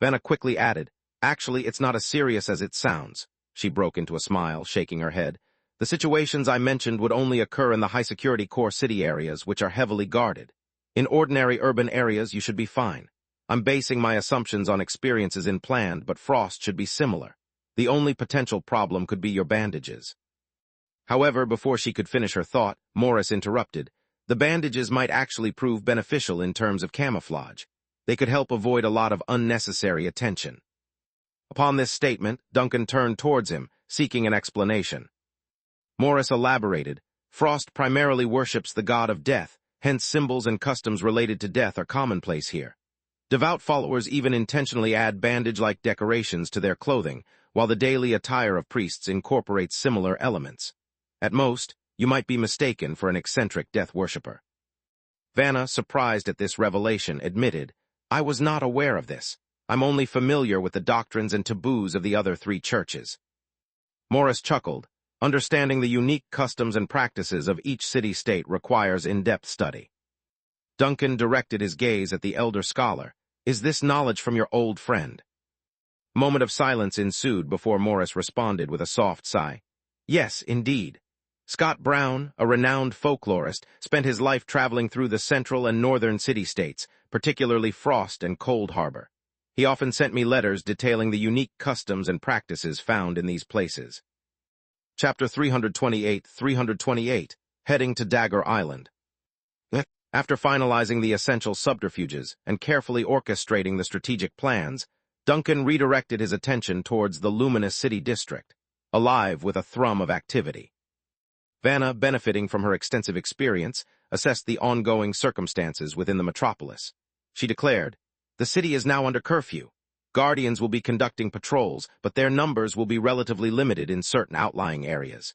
Vanna quickly added, Actually, it's not as serious as it sounds. She broke into a smile, shaking her head. The situations I mentioned would only occur in the high-security core city areas, which are heavily guarded. In ordinary urban areas, you should be fine. I'm basing my assumptions on experiences in planned, but Frost should be similar. The only potential problem could be your bandages. However, before she could finish her thought, Morris interrupted. The bandages might actually prove beneficial in terms of camouflage. They could help avoid a lot of unnecessary attention. Upon this statement, Duncan turned towards him, seeking an explanation. Morris elaborated. Frost primarily worships the god of death, hence symbols and customs related to death are commonplace here. Devout followers even intentionally add bandage-like decorations to their clothing, while the daily attire of priests incorporates similar elements. At most, you might be mistaken for an eccentric death worshipper. Vanna, surprised at this revelation, admitted, I was not aware of this. I'm only familiar with the doctrines and taboos of the other 3 churches. Morris chuckled. Understanding the unique customs and practices of each city-state requires in-depth study. Duncan directed his gaze at the elder scholar. Is this knowledge from your old friend? A moment of silence ensued before Morris responded with a soft sigh. Yes, indeed. Scott Brown, a renowned folklorist, spent his life traveling through the central and northern city-states, particularly Frost and Cold Harbor. He often sent me letters detailing the unique customs and practices found in these places. Chapter 328, Heading to Dagger Island. After finalizing the essential subterfuges and carefully orchestrating the strategic plans, Duncan redirected his attention towards the luminous city district, alive with a thrum of activity. Vanna, benefiting from her extensive experience, assessed the ongoing circumstances within the metropolis. She declared, "The city is now under curfew. Guardians will be conducting patrols, but their numbers will be relatively limited in certain outlying areas.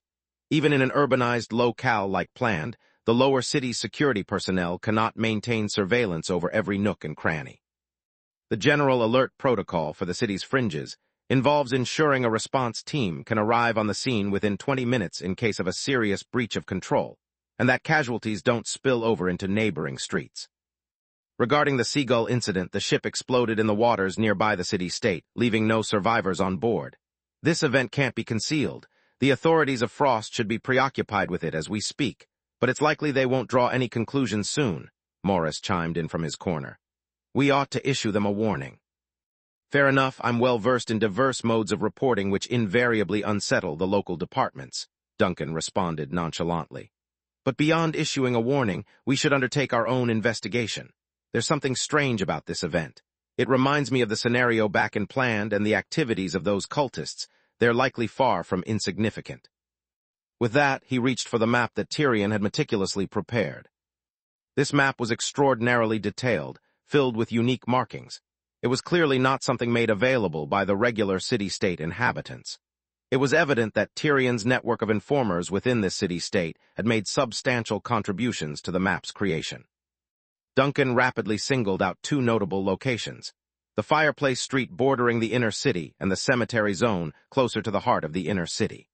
Even in an urbanized locale like planned, the lower city's security personnel cannot maintain surveillance over every nook and cranny. The general alert protocol for the city's fringes involves ensuring a response team can arrive on the scene within 20 minutes in case of a serious breach of control, and that casualties don't spill over into neighboring streets." Regarding the Seagull incident, the ship exploded in the waters nearby the city-state, leaving no survivors on board. This event can't be concealed. The authorities of Frost should be preoccupied with it as we speak, but it's likely they won't draw any conclusions soon, Morris chimed in from his corner. "We ought to issue them a warning." "Fair enough, I'm well versed in diverse modes of reporting which invariably unsettle the local departments," Duncan responded nonchalantly. "But beyond issuing a warning, we should undertake our own investigation. There's something strange about this event. It reminds me of the scenario back in Planned and the activities of those cultists. They're likely far from insignificant." With that, he reached for the map that Tyrion had meticulously prepared. This map was extraordinarily detailed, filled with unique markings. It was clearly not something made available by the regular city-state inhabitants. It was evident that Tyrion's network of informers within this city-state had made substantial contributions to the map's creation. Duncan rapidly singled out two notable locations: the fireplace street bordering the inner city and the cemetery zone closer to the heart of the inner city.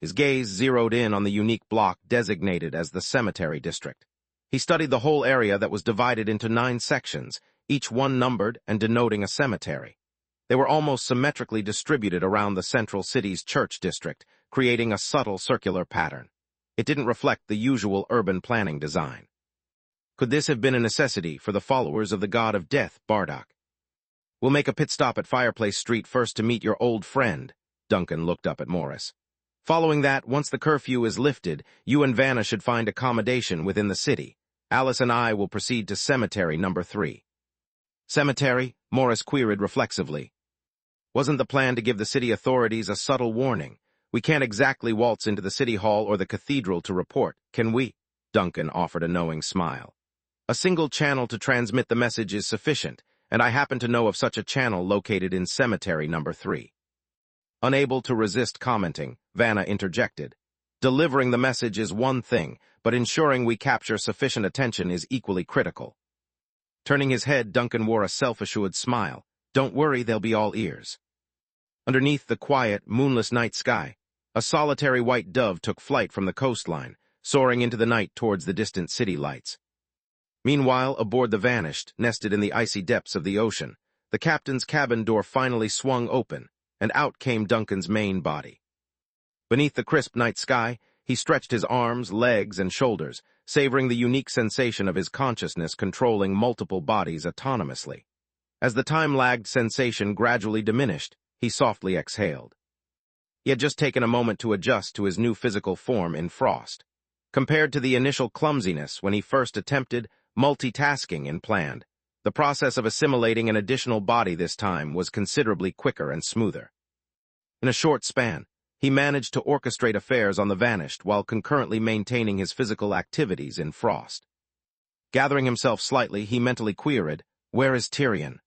His gaze zeroed in on the unique block designated as the cemetery district. He studied the whole area that was divided into 9 sections, each one numbered and denoting a cemetery. They were almost symmetrically distributed around the central city's church district, creating a subtle circular pattern. It didn't reflect the usual urban planning design. Could this have been a necessity for the followers of the god of death, Bardock? "We'll make a pit stop at Fireplace Street first to meet your old friend," Duncan looked up at Morris. "Following that, once the curfew is lifted, you and Vanna should find accommodation within the city. Alice and I will proceed to Cemetery number 3. "Cemetery?" Morris queried reflexively. "Wasn't the plan to give the city authorities a subtle warning? We can't exactly waltz into the city hall or the cathedral to report, can we?" Duncan offered a knowing smile. "A single channel to transmit the message is sufficient, and I happen to know of such a channel located in Cemetery number 3. Unable to resist commenting, Vanna interjected. "Delivering the message is one thing, but ensuring we capture sufficient attention is equally critical." Turning his head, Duncan wore a self-assured smile. "Don't worry, they'll be all ears." Underneath the quiet, moonless night sky, a solitary white dove took flight from the coastline, soaring into the night towards the distant city lights. Meanwhile, aboard the Vanished, nested in the icy depths of the ocean, the captain's cabin door finally swung open, and out came Duncan's main body. Beneath the crisp night sky, he stretched his arms, legs, and shoulders, savoring the unique sensation of his consciousness controlling multiple bodies autonomously. As the time-lagged sensation gradually diminished, he softly exhaled. He had just taken a moment to adjust to his new physical form in Frost. Compared to the initial clumsiness when he first attempted multitasking in Planned, the process of assimilating an additional body this time was considerably quicker and smoother. In a short span, he managed to orchestrate affairs on the Vanished while concurrently maintaining his physical activities in Frost. Gathering himself slightly, he mentally queried, "Where is Tyrion?"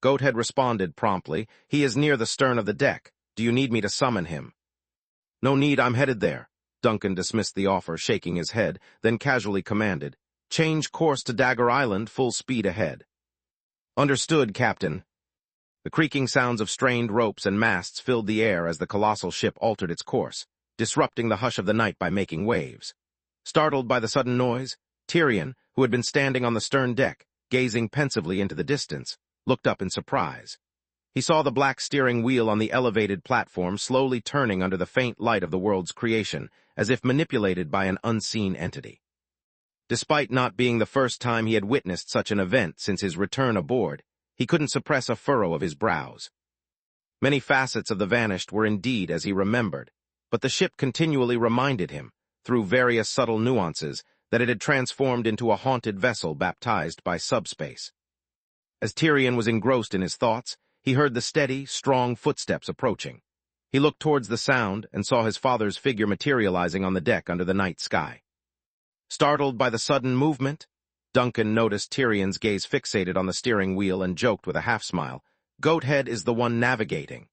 Goathead responded promptly, "He is near the stern of the deck. Do you need me to summon him?" "No need, I'm headed there." Duncan dismissed the offer, shaking his head, then casually commanded, "Change course to Dagger Island, full speed ahead." "Understood, Captain." The creaking sounds of strained ropes and masts filled the air as the colossal ship altered its course, disrupting the hush of the night by making waves. Startled by the sudden noise, Tyrion, who had been standing on the stern deck, gazing pensively into the distance, looked up in surprise. He saw the black steering wheel on the elevated platform slowly turning under the faint light of the world's creation, as if manipulated by an unseen entity. Despite not being the first time he had witnessed such an event since his return aboard, He couldn't suppress a furrow of his brows. Many facets of the vanished were indeed as he remembered, but the ship continually reminded him, through various subtle nuances, that it had transformed into a haunted vessel baptized by subspace. As Tyrion was engrossed in his thoughts, he heard the steady, strong footsteps approaching. He looked towards the sound and saw his father's figure materializing on the deck under the night sky. Startled by the sudden movement, Duncan noticed Tyrion's gaze fixated on the steering wheel and joked with a half-smile, "Goathead is the one navigating."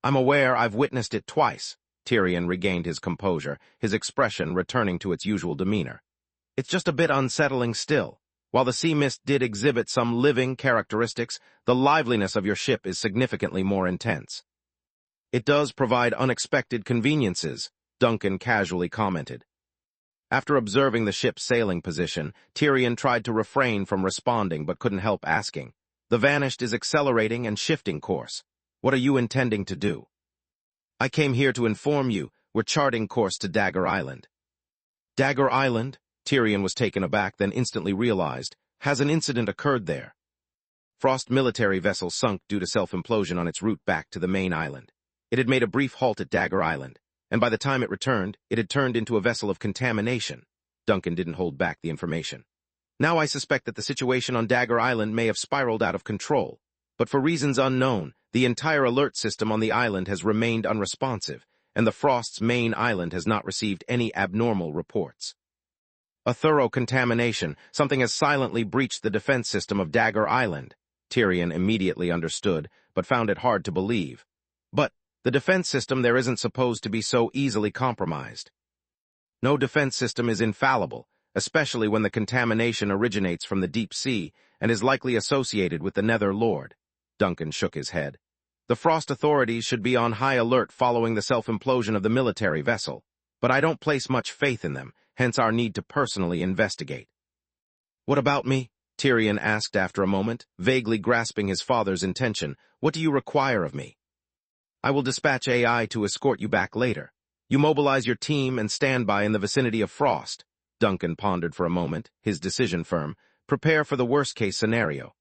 "I'm aware I've witnessed it twice." Tyrion regained his composure, his expression returning to its usual demeanor. "It's just a bit unsettling still. While the sea mist did exhibit some living characteristics, the liveliness of your ship is significantly more intense." "It does provide unexpected conveniences," Duncan casually commented. After observing the ship's sailing position, Tyrion tried to refrain from responding but couldn't help asking, "The Vanished is accelerating and shifting course. What are you intending to do?" "I came here to inform you we're charting course to Dagger Island." "Dagger Island?" Tyrion was taken aback, then instantly realized. "Has an incident occurred there?" Frost military vessel sunk due to self-implosion on its route back to the main island. It had made a brief halt at Dagger Island, and by the time it returned, it had turned into a vessel of contamination. Duncan didn't hold back the information. "Now I suspect that the situation on Dagger Island may have spiraled out of control, but for reasons unknown, the entire alert system on the island has remained unresponsive, and the Frost's main island has not received any abnormal reports." "A thorough contamination, something has silently breached the defense system of Dagger Island." Tyrion immediately understood, but found it hard to believe. "But the defense system there isn't supposed to be so easily compromised." "No defense system is infallible, especially when the contamination originates from the deep sea and is likely associated with the Nether Lord." Duncan shook his head. "The Frost authorities should be on high alert following the self-implosion of the military vessel, but I don't place much faith in them, hence our need to personally investigate." "What about me?" Tyrion asked after a moment, vaguely grasping his father's intention. "What do you require of me?" "I will dispatch AI to escort you back later. You mobilize your team and stand by in the vicinity of Frost." Duncan pondered for a moment, his decision firm. "Prepare for the worst-case scenario."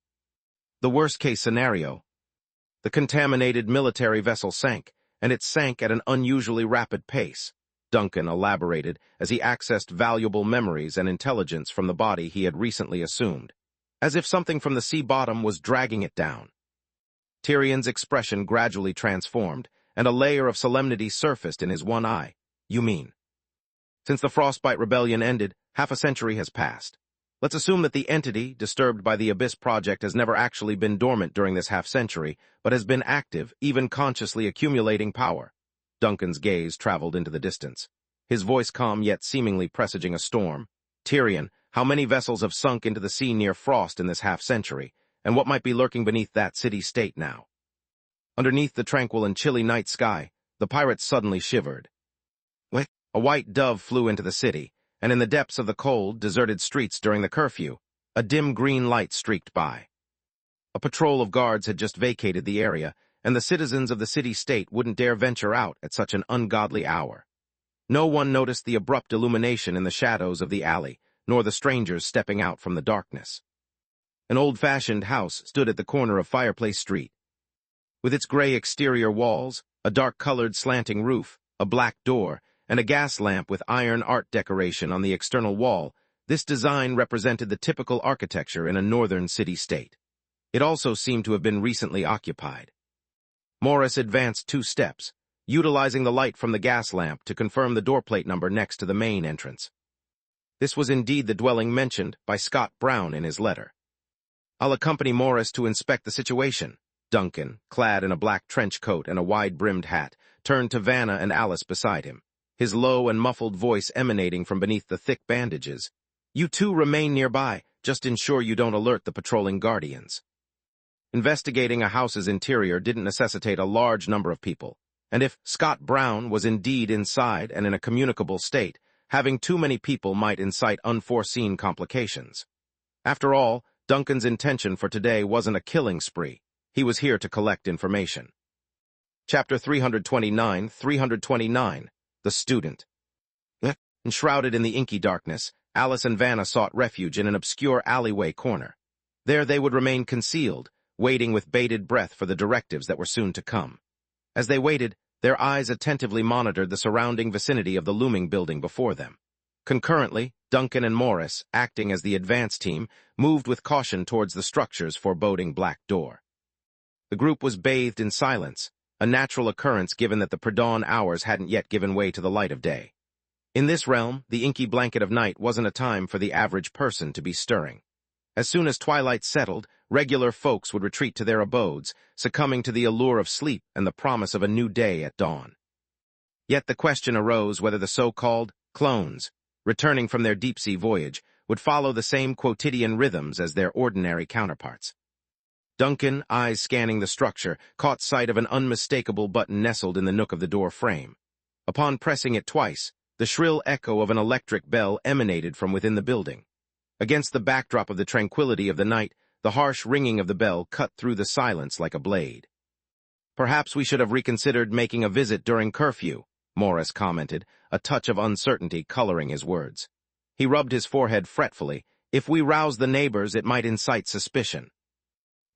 "The worst-case scenario?" "The contaminated military vessel sank, and it sank at an unusually rapid pace." Duncan elaborated as he accessed valuable memories and intelligence from the body he had recently assumed, as if something from the sea bottom was dragging it down. Tyrion's expression gradually transformed, and a layer of solemnity surfaced in his one eye. "You mean?" "Since the Frostbite Rebellion ended, half a century has passed. Let's assume that the entity, disturbed by the Abyss Project, has never actually been dormant during this half-century, but has been active, even consciously accumulating power." Duncan's gaze traveled into the distance, his voice calm yet seemingly presaging a storm. "Tyrion, how many vessels have sunk into the sea near Frost in this half-century, and what might be lurking beneath that city-state now?" Underneath the tranquil and chilly night sky, the pirates suddenly shivered. A white dove flew into the city, and in the depths of the cold, deserted streets during the curfew, a dim green light streaked by. A patrol of guards had just vacated the area, and the citizens of the city-state wouldn't dare venture out at such an ungodly hour. No one noticed the abrupt illumination in the shadows of the alley, nor the strangers stepping out from the darkness. An old-fashioned house stood at the corner of Fireplace Street. With its gray exterior walls, a dark-colored slanting roof, a black door, and a gas lamp with iron art decoration on the external wall, this design represented the typical architecture in a northern city-state. It also seemed to have been recently occupied. Morris advanced 2 steps, utilizing the light from the gas lamp to confirm the doorplate number next to the main entrance. This was indeed the dwelling mentioned by Scott Brown in his letter. "I'll accompany Morris to inspect the situation." Duncan, clad in a black trench coat and a wide-brimmed hat, turned to Vanna and Alice beside him, his low and muffled voice emanating from beneath the thick bandages. "You two remain nearby, just ensure you don't alert the patrolling guardians." Investigating a house's interior didn't necessitate a large number of people, and if Scott Brown was indeed inside and in a communicable state, having too many people might incite unforeseen complications. After all, Duncan's intention for today wasn't a killing spree. He was here to collect information. Chapter 329, The Student. Enshrouded in the inky darkness, Alice and Vanna sought refuge in an obscure alleyway corner. There they would remain concealed, waiting with bated breath for the directives that were soon to come. As they waited, their eyes attentively monitored the surrounding vicinity of the looming building before them. Concurrently, Duncan and Morris, acting as the advance team, moved with caution towards the structure's foreboding black door. The group was bathed in silence, a natural occurrence given that the pre-dawn hours hadn't yet given way to the light of day. In this realm, the inky blanket of night wasn't a time for the average person to be stirring. As soon as twilight settled, regular folks would retreat to their abodes, succumbing to the allure of sleep and the promise of a new day at dawn. Yet the question arose whether the so-called clones, returning from their deep-sea voyage, would follow the same quotidian rhythms as their ordinary counterparts. Duncan, eyes scanning the structure, caught sight of an unmistakable button nestled in the nook of the door frame. Upon pressing it twice, the shrill echo of an electric bell emanated from within the building. Against the backdrop of the tranquility of the night, the harsh ringing of the bell cut through the silence like a blade. "Perhaps we should have reconsidered making a visit during curfew," Morris commented, a touch of uncertainty coloring his words. He rubbed his forehead fretfully. "If we rouse the neighbors, it might incite suspicion."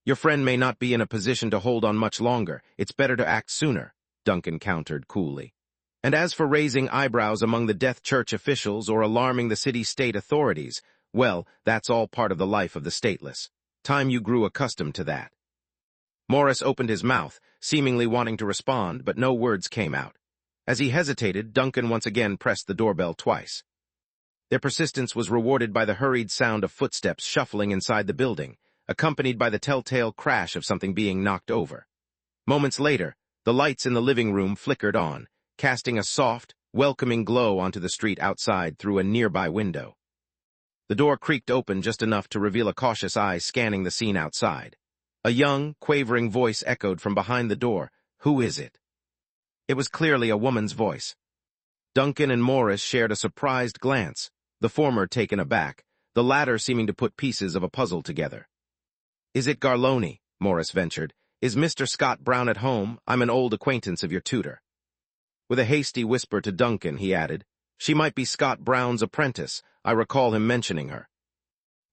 "Your friend may not be in a position to hold on much longer. It's better to act sooner," Duncan countered coolly. "And as for raising eyebrows among the Death Church officials or alarming the city-state authorities, well, that's all part of the life of the stateless. Time you grew accustomed to that." Morris opened his mouth, seemingly wanting to respond, but no words came out. As he hesitated, Duncan once again pressed the doorbell twice. Their persistence was rewarded by the hurried sound of footsteps shuffling inside the building, accompanied by the telltale crash of something being knocked over. Moments later, the lights in the living room flickered on, casting a soft, welcoming glow onto the street outside through a nearby window. The door creaked open just enough to reveal a cautious eye scanning the scene outside. A young, quavering voice echoed from behind the door, "Who is it?" It was clearly a woman's voice. Duncan and Morris shared a surprised glance, the former taken aback, the latter seeming to put pieces of a puzzle together. "Is it Garloni?" Morris ventured. "Is Mr. Scott Brown at home? I'm an old acquaintance of your tutor." With a hasty whisper to Duncan, he added, "She might be Scott Brown's apprentice. I recall him mentioning her."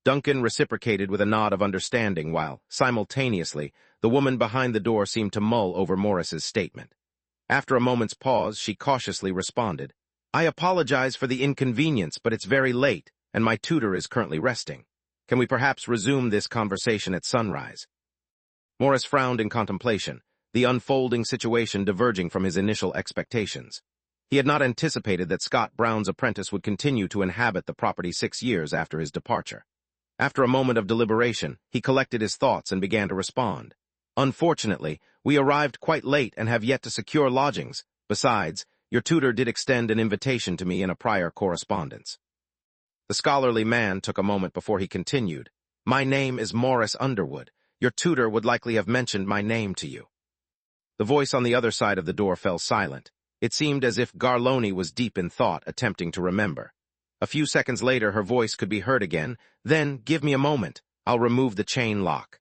Duncan reciprocated with a nod of understanding while, simultaneously, the woman behind the door seemed to mull over Morris's statement. After a moment's pause, she cautiously responded, "I apologize for the inconvenience, but it's very late, and my tutor is currently resting. Can we perhaps resume this conversation at sunrise?" Morris frowned in contemplation, the unfolding situation diverging from his initial expectations. He had not anticipated that Scott Brown's apprentice would continue to inhabit the property 6 years after his departure. After a moment of deliberation, he collected his thoughts and began to respond. "Unfortunately, we arrived quite late and have yet to secure lodgings. Besides, your tutor did extend an invitation to me in a prior correspondence." The scholarly man took a moment before he continued, "My name is Morris Underwood. Your tutor would likely have mentioned my name to you." The voice on the other side of the door fell silent. It seemed as if Garloni was deep in thought, attempting to remember. A few seconds later, her voice could be heard again. "Then, give me a moment. I'll remove the chain lock."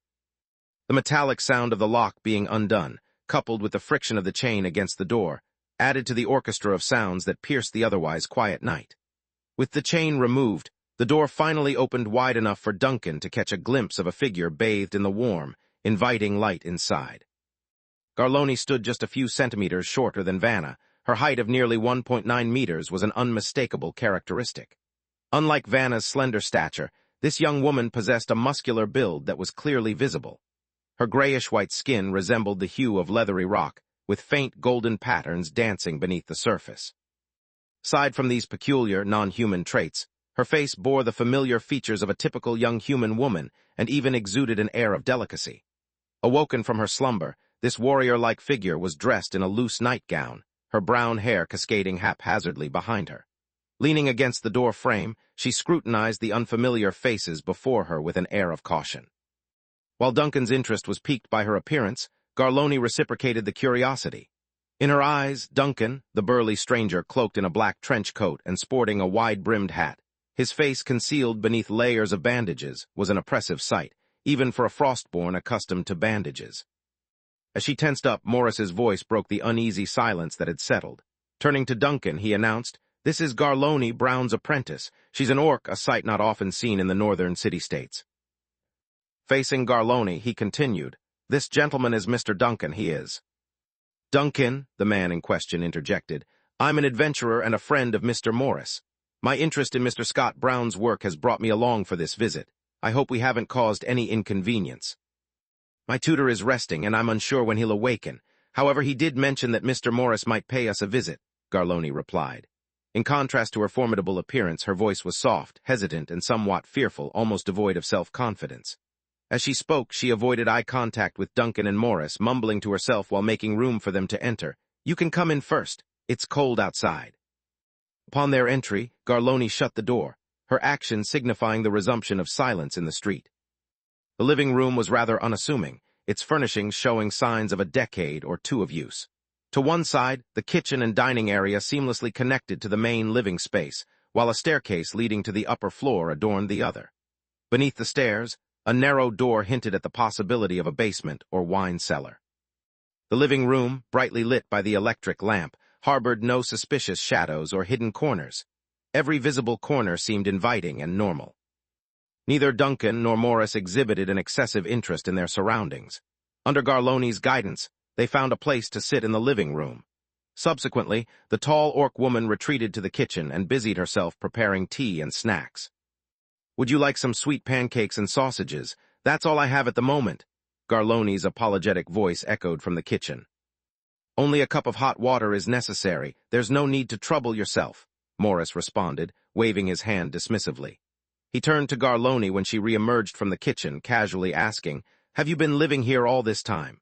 The metallic sound of the lock being undone, coupled with the friction of the chain against the door, added to the orchestra of sounds that pierced the otherwise quiet night. With the chain removed, the door finally opened wide enough for Duncan to catch a glimpse of a figure bathed in the warm, inviting light inside. Garloni stood just a few centimeters shorter than Vanna. Her height of nearly 1.9 meters was an unmistakable characteristic. Unlike Vanna's slender stature, this young woman possessed a muscular build that was clearly visible. Her grayish-white skin resembled the hue of leathery rock, with faint golden patterns dancing beneath the surface. Aside from these peculiar, non-human traits, her face bore the familiar features of a typical young human woman and even exuded an air of delicacy. Awoken from her slumber, this warrior-like figure was dressed in a loose nightgown, her brown hair cascading haphazardly behind her. Leaning against the door frame, she scrutinized the unfamiliar faces before her with an air of caution. While Duncan's interest was piqued by her appearance, Garloni reciprocated the curiosity. In her eyes, Duncan, the burly stranger cloaked in a black trench coat and sporting a wide-brimmed hat, his face concealed beneath layers of bandages, was an oppressive sight, even for a frostborn accustomed to bandages. As she tensed up, Morris's voice broke the uneasy silence that had settled. Turning to Duncan, he announced, "This is Garloni, Brown's apprentice. She's an orc, a sight not often seen in the northern city-states." Facing Garloni, he continued, "This gentleman is Mr. Duncan, he is." "Duncan," the man in question interjected, "I'm an adventurer and a friend of Mr. Morris. My interest in Mr. Scott Brown's work has brought me along for this visit. I hope we haven't caused any inconvenience." "My tutor is resting, and I'm unsure when he'll awaken. However, he did mention that Mr. Morris might pay us a visit," Garloni replied. In contrast to her formidable appearance, her voice was soft, hesitant, and somewhat fearful, almost devoid of self-confidence. As she spoke, she avoided eye contact with Duncan and Morris, mumbling to herself while making room for them to enter. "You can come in first. It's cold outside." Upon their entry, Garloni shut the door, her action signifying the resumption of silence in the street. The living room was rather unassuming, its furnishings showing signs of a decade or two of use. To one side, the kitchen and dining area seamlessly connected to the main living space, while a staircase leading to the upper floor adorned the other. Beneath the stairs, a narrow door hinted at the possibility of a basement or wine cellar. The living room, brightly lit by the electric lamp, harbored no suspicious shadows or hidden corners. Every visible corner seemed inviting and normal. Neither Duncan nor Morris exhibited an excessive interest in their surroundings. Under Garloni's guidance, they found a place to sit in the living room. Subsequently, the tall orc woman retreated to the kitchen and busied herself preparing tea and snacks. "Would you like some sweet pancakes and sausages? That's all I have at the moment," Garloni's apologetic voice echoed from the kitchen. "Only a cup of hot water is necessary. There's no need to trouble yourself," Morris responded, waving his hand dismissively. He turned to Garloni when she re-emerged from the kitchen, casually asking, "Have you been living here all this time?"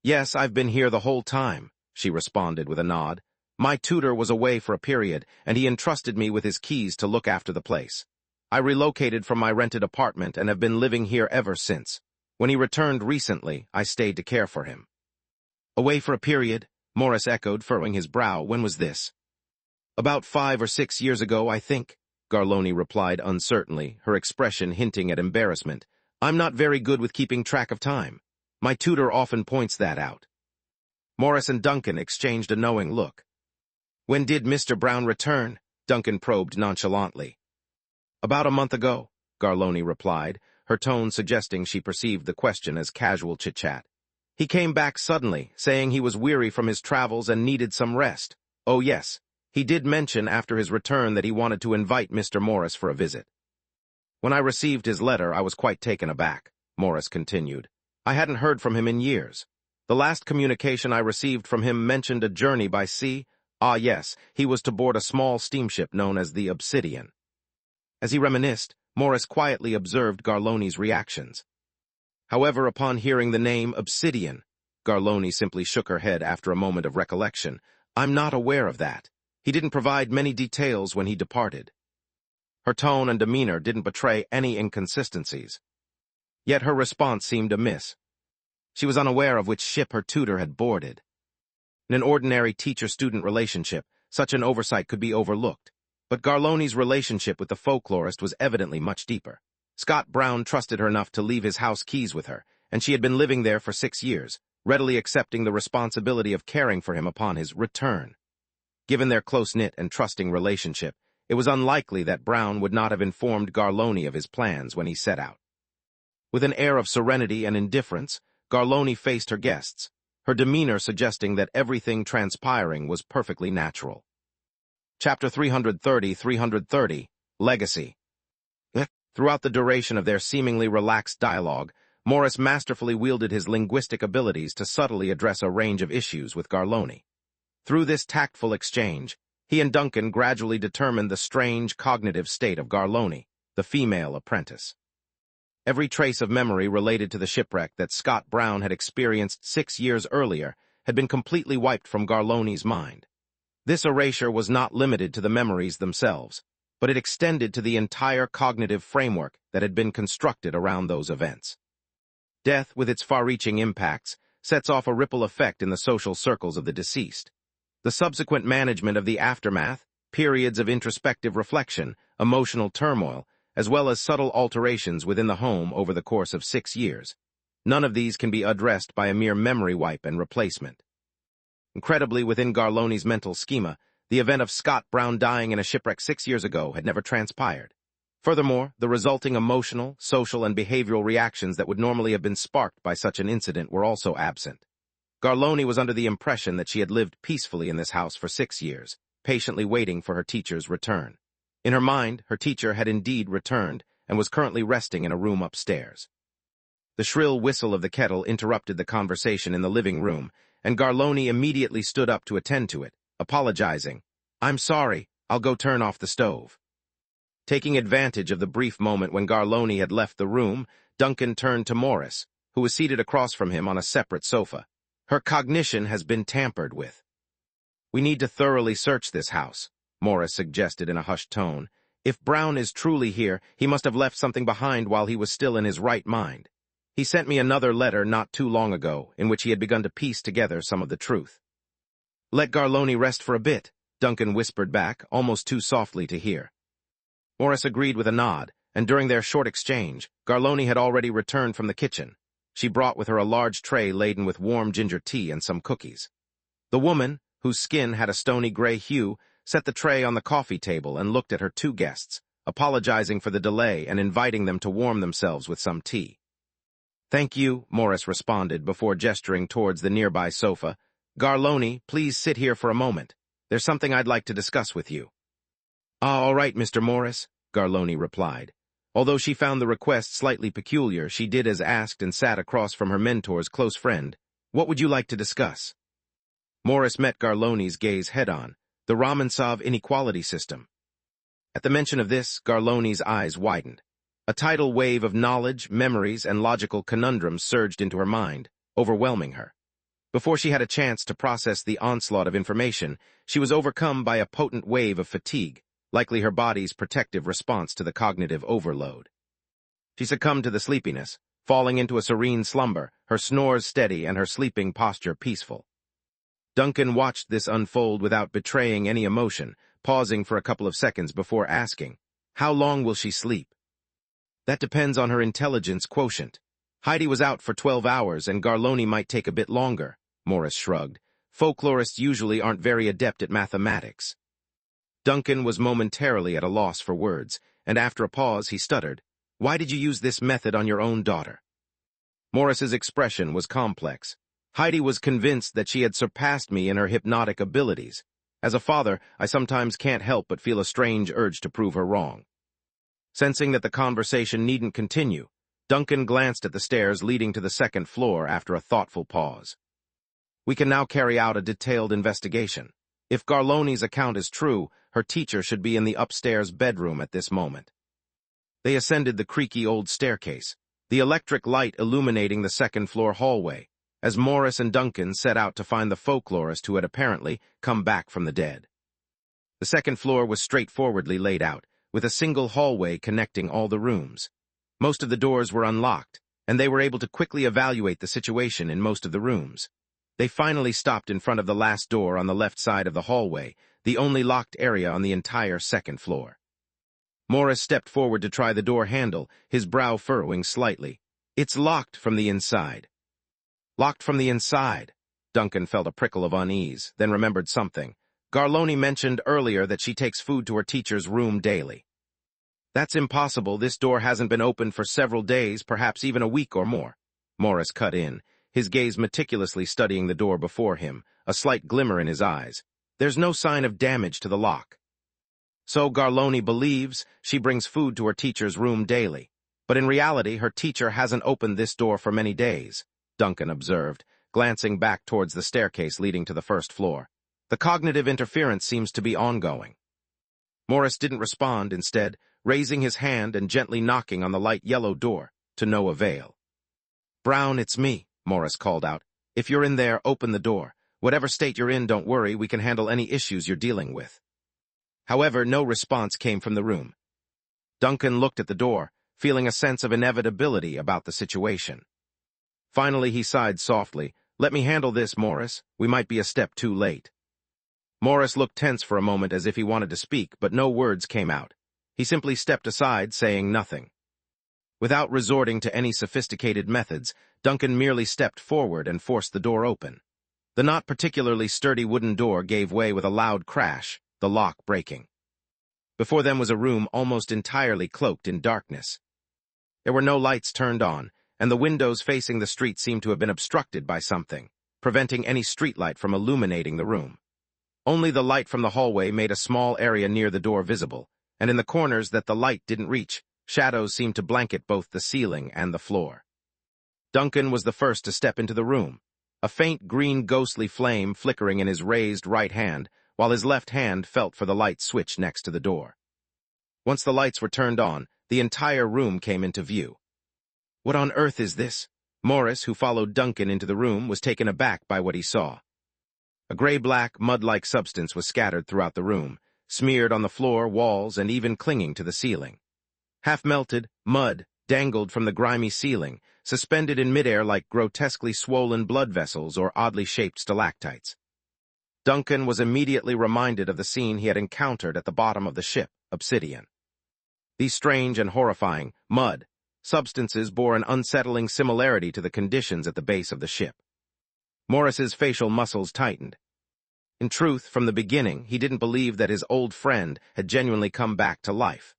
"Yes, I've been here the whole time," she responded with a nod. "My tutor was away for a period, and he entrusted me with his keys to look after the place. I relocated from my rented apartment and have been living here ever since. When he returned recently, I stayed to care for him." "Away for a period?" Morris echoed, furrowing his brow. "When was this?" "About 5 or 6 years ago, I think," Garloni replied uncertainly, her expression hinting at embarrassment. "I'm not very good with keeping track of time. My tutor often points that out." Morris and Duncan exchanged a knowing look. "When did Mr. Brown return?" Duncan probed nonchalantly. "About a month ago," Garloni replied, her tone suggesting she perceived the question as casual chit-chat. "He came back suddenly, saying he was weary from his travels and needed some rest. Oh yes, he did mention after his return that he wanted to invite Mr. Morris for a visit. When I received his letter, I was quite taken aback," Morris continued. "I hadn't heard from him in years. The last communication I received from him mentioned a journey by sea. Ah yes, he was to board a small steamship known as the Obsidian." As he reminisced, Morris quietly observed Garloni's reactions. However, upon hearing the name Obsidian, Garloni simply shook her head after a moment of recollection. "I'm not aware of that. He didn't provide many details when he departed." Her tone and demeanor didn't betray any inconsistencies. Yet her response seemed amiss. She was unaware of which ship her tutor had boarded. In an ordinary teacher-student relationship, such an oversight could be overlooked. But Garloni's relationship with the folklorist was evidently much deeper. Scott Brown trusted her enough to leave his house keys with her, and she had been living there for 6 years, readily accepting the responsibility of caring for him upon his return. Given their close-knit and trusting relationship, it was unlikely that Brown would not have informed Garloni of his plans when he set out. With an air of serenity and indifference, Garloni faced her guests, her demeanor suggesting that everything transpiring was perfectly natural. Chapter 330, Legacy. Throughout the duration of their seemingly relaxed dialogue, Morris masterfully wielded his linguistic abilities to subtly address a range of issues with Garloni. Through this tactful exchange, he and Duncan gradually determined the strange cognitive state of Garloni, the female apprentice. Every trace of memory related to the shipwreck that Scott Brown had experienced 6 years earlier had been completely wiped from Garloni's mind. This erasure was not limited to the memories themselves, but it extended to the entire cognitive framework that had been constructed around those events. Death, with its far-reaching impacts, sets off a ripple effect in the social circles of the deceased. The subsequent management of the aftermath, periods of introspective reflection, emotional turmoil, as well as subtle alterations within the home over the course of 6 years. None of these can be addressed by a mere memory wipe and replacement. Incredibly, within Garloni's mental schema, the event of Scott Brown dying in a shipwreck 6 years ago had never transpired. Furthermore, the resulting emotional, social, and behavioral reactions that would normally have been sparked by such an incident were also absent. Garloni was under the impression that she had lived peacefully in this house for 6 years, patiently waiting for her teacher's return. In her mind, her teacher had indeed returned and was currently resting in a room upstairs. The shrill whistle of the kettle interrupted the conversation in the living room, and Garloni immediately stood up to attend to it, apologizing. "I'm sorry, I'll go turn off the stove." Taking advantage of the brief moment when Garloni had left the room, Duncan turned to Morris, who was seated across from him on a separate sofa. "Her cognition has been tampered with." "We need to thoroughly search this house," Morris suggested in a hushed tone. "If Brown is truly here, he must have left something behind while he was still in his right mind. He sent me another letter not too long ago, in which he had begun to piece together some of the truth." "Let Garloni rest for a bit," Duncan whispered back, almost too softly to hear. Morris agreed with a nod, and during their short exchange, Garloni had already returned from the kitchen. She brought with her a large tray laden with warm ginger tea and some cookies. The woman, whose skin had a stony gray hue, set the tray on the coffee table and looked at her 2 guests, apologizing for the delay and inviting them to warm themselves with some tea. "Thank you," Morris responded before gesturing towards the nearby sofa. "Garloni, please sit here for a moment. There's something I'd like to discuss with you." "All right, Mr. Morris," Garloni replied. Although she found the request slightly peculiar, she did as asked and sat across from her mentor's close friend. "What would you like to discuss?" Morris met Garloni's gaze head-on, the Ramansov inequality system. At the mention of this, Garloni's eyes widened. A tidal wave of knowledge, memories, and logical conundrums surged into her mind, overwhelming her. Before she had a chance to process the onslaught of information, she was overcome by a potent wave of fatigue, likely her body's protective response to the cognitive overload. She succumbed to the sleepiness, falling into a serene slumber, her snores steady and her sleeping posture peaceful. Duncan watched this unfold without betraying any emotion, pausing for a couple of seconds before asking, "How long will she sleep?" "That depends on her intelligence quotient. Heidi was out for 12 hours and Garloni might take a bit longer," Morris shrugged. "Folklorists usually aren't very adept at mathematics." Duncan was momentarily at a loss for words, and after a pause he stuttered, "Why did you use this method on your own daughter?" Morris's expression was complex. "Heidi was convinced that she had surpassed me in her hypnotic abilities. As a father, I sometimes can't help but feel a strange urge to prove her wrong." Sensing that the conversation needn't continue, Duncan glanced at the stairs leading to the 2nd floor after a thoughtful pause. "We can now carry out a detailed investigation. If Garloni's account is true, her teacher should be in the upstairs bedroom at this moment." They ascended the creaky old staircase, the electric light illuminating the 2nd floor hallway, as Morris and Duncan set out to find the folklorist who had apparently come back from the dead. The 2nd floor was straightforwardly laid out, with a single hallway connecting all the rooms. Most of the doors were unlocked, and they were able to quickly evaluate the situation in most of the rooms. They finally stopped in front of the last door on the left side of the hallway, the only locked area on the entire 2nd floor. Morris stepped forward to try the door handle, his brow furrowing slightly. "It's locked from the inside." "Locked from the inside?" Duncan felt a prickle of unease, then remembered something. Garloni mentioned earlier that she takes food to her teacher's room daily. "That's impossible. This door hasn't been opened for several days, perhaps even a week or more," Morris cut in, his gaze meticulously studying the door before him, a slight glimmer in his eyes. "There's no sign of damage to the lock." "So Garloni believes she brings food to her teacher's room daily, but in reality her teacher hasn't opened this door for many days," Duncan observed, glancing back towards the staircase leading to the 1st floor. "The cognitive interference seems to be ongoing." Morris didn't respond, instead, raising his hand and gently knocking on the light yellow door, to no avail. "Brown, it's me," Morris called out. "If you're in there, open the door. Whatever state you're in, don't worry, we can handle any issues you're dealing with." However, no response came from the room. Duncan looked at the door, feeling a sense of inevitability about the situation. Finally, he sighed softly. "Let me handle this, Morris. We might be a step too late." Morris looked tense for a moment as if he wanted to speak, but no words came out. He simply stepped aside, saying nothing. Without resorting to any sophisticated methods, Duncan merely stepped forward and forced the door open. The not particularly sturdy wooden door gave way with a loud crash, the lock breaking. Before them was a room almost entirely cloaked in darkness. There were no lights turned on, and the windows facing the street seemed to have been obstructed by something, preventing any streetlight from illuminating the room. Only the light from the hallway made a small area near the door visible, and in the corners that the light didn't reach, shadows seemed to blanket both the ceiling and the floor. Duncan was the first to step into the room, a faint green ghostly flame flickering in his raised right hand, while his left hand felt for the light switch next to the door. Once the lights were turned on, the entire room came into view. "What on earth is this?" Morris, who followed Duncan into the room, was taken aback by what he saw. A gray-black, mud-like substance was scattered throughout the room, smeared on the floor, walls, and even clinging to the ceiling. Half-melted, mud dangled from the grimy ceiling, suspended in midair like grotesquely swollen blood vessels or oddly shaped stalactites. Duncan was immediately reminded of the scene he had encountered at the bottom of the ship, Obsidian. These strange and horrifying mud substances bore an unsettling similarity to the conditions at the base of the ship. Morris's facial muscles tightened. In truth, from the beginning, he didn't believe that his old friend had genuinely come back to life.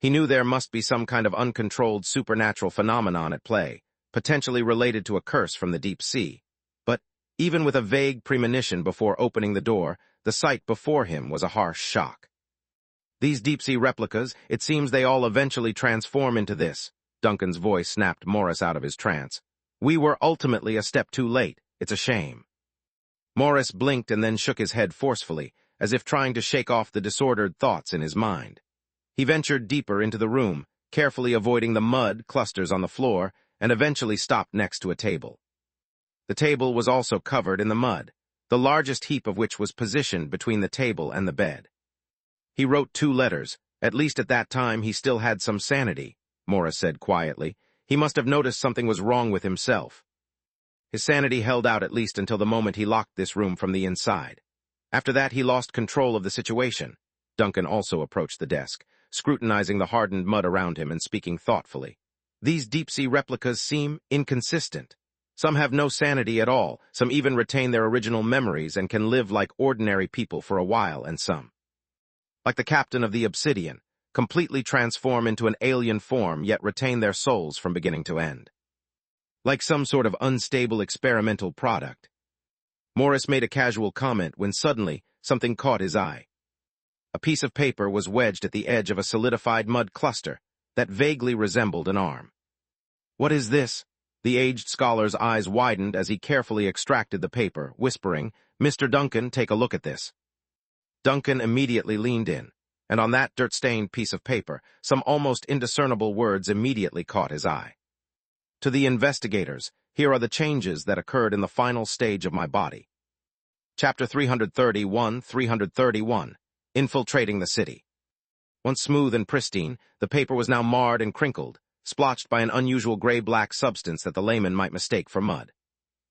He knew there must be some kind of uncontrolled supernatural phenomenon at play, potentially related to a curse from the deep sea. But, even with a vague premonition before opening the door, the sight before him was a harsh shock. "These deep-sea replicas, it seems they all eventually transform into this." Duncan's voice snapped Morris out of his trance. "We were ultimately a step too late. It's a shame." Morris blinked and then shook his head forcefully, as if trying to shake off the disordered thoughts in his mind. He ventured deeper into the room, carefully avoiding the mud clusters on the floor, and eventually stopped next to a table. The table was also covered in the mud, the largest heap of which was positioned between the table and the bed. He wrote 2 letters. At least at that time he still had some sanity, Morris said quietly. He must have noticed something was wrong with himself. His sanity held out at least until the moment he locked this room from the inside. After that he lost control of the situation. Duncan also approached the desk, scrutinizing the hardened mud around him and speaking thoughtfully. "These deep-sea replicas seem inconsistent. Some have no sanity at all, some even retain their original memories and can live like ordinary people for a while, and some, like the captain of the Obsidian, completely transform into an alien form yet retain their souls from beginning to end. Like some sort of unstable experimental product." Morris made a casual comment when suddenly something caught his eye. A piece of paper was wedged at the edge of a solidified mud cluster that vaguely resembled an arm. "What is this?" The aged scholar's eyes widened as he carefully extracted the paper, whispering, "Mr. Duncan, take a look at this." Duncan immediately leaned in, and on that dirt-stained piece of paper, some almost indiscernible words immediately caught his eye. "To the investigators, here are the changes that occurred in the final stage of my body." Chapter 331, Infiltrating the City. Once smooth and pristine, the paper was now marred and crinkled, splotched by an unusual gray-black substance that the layman might mistake for mud.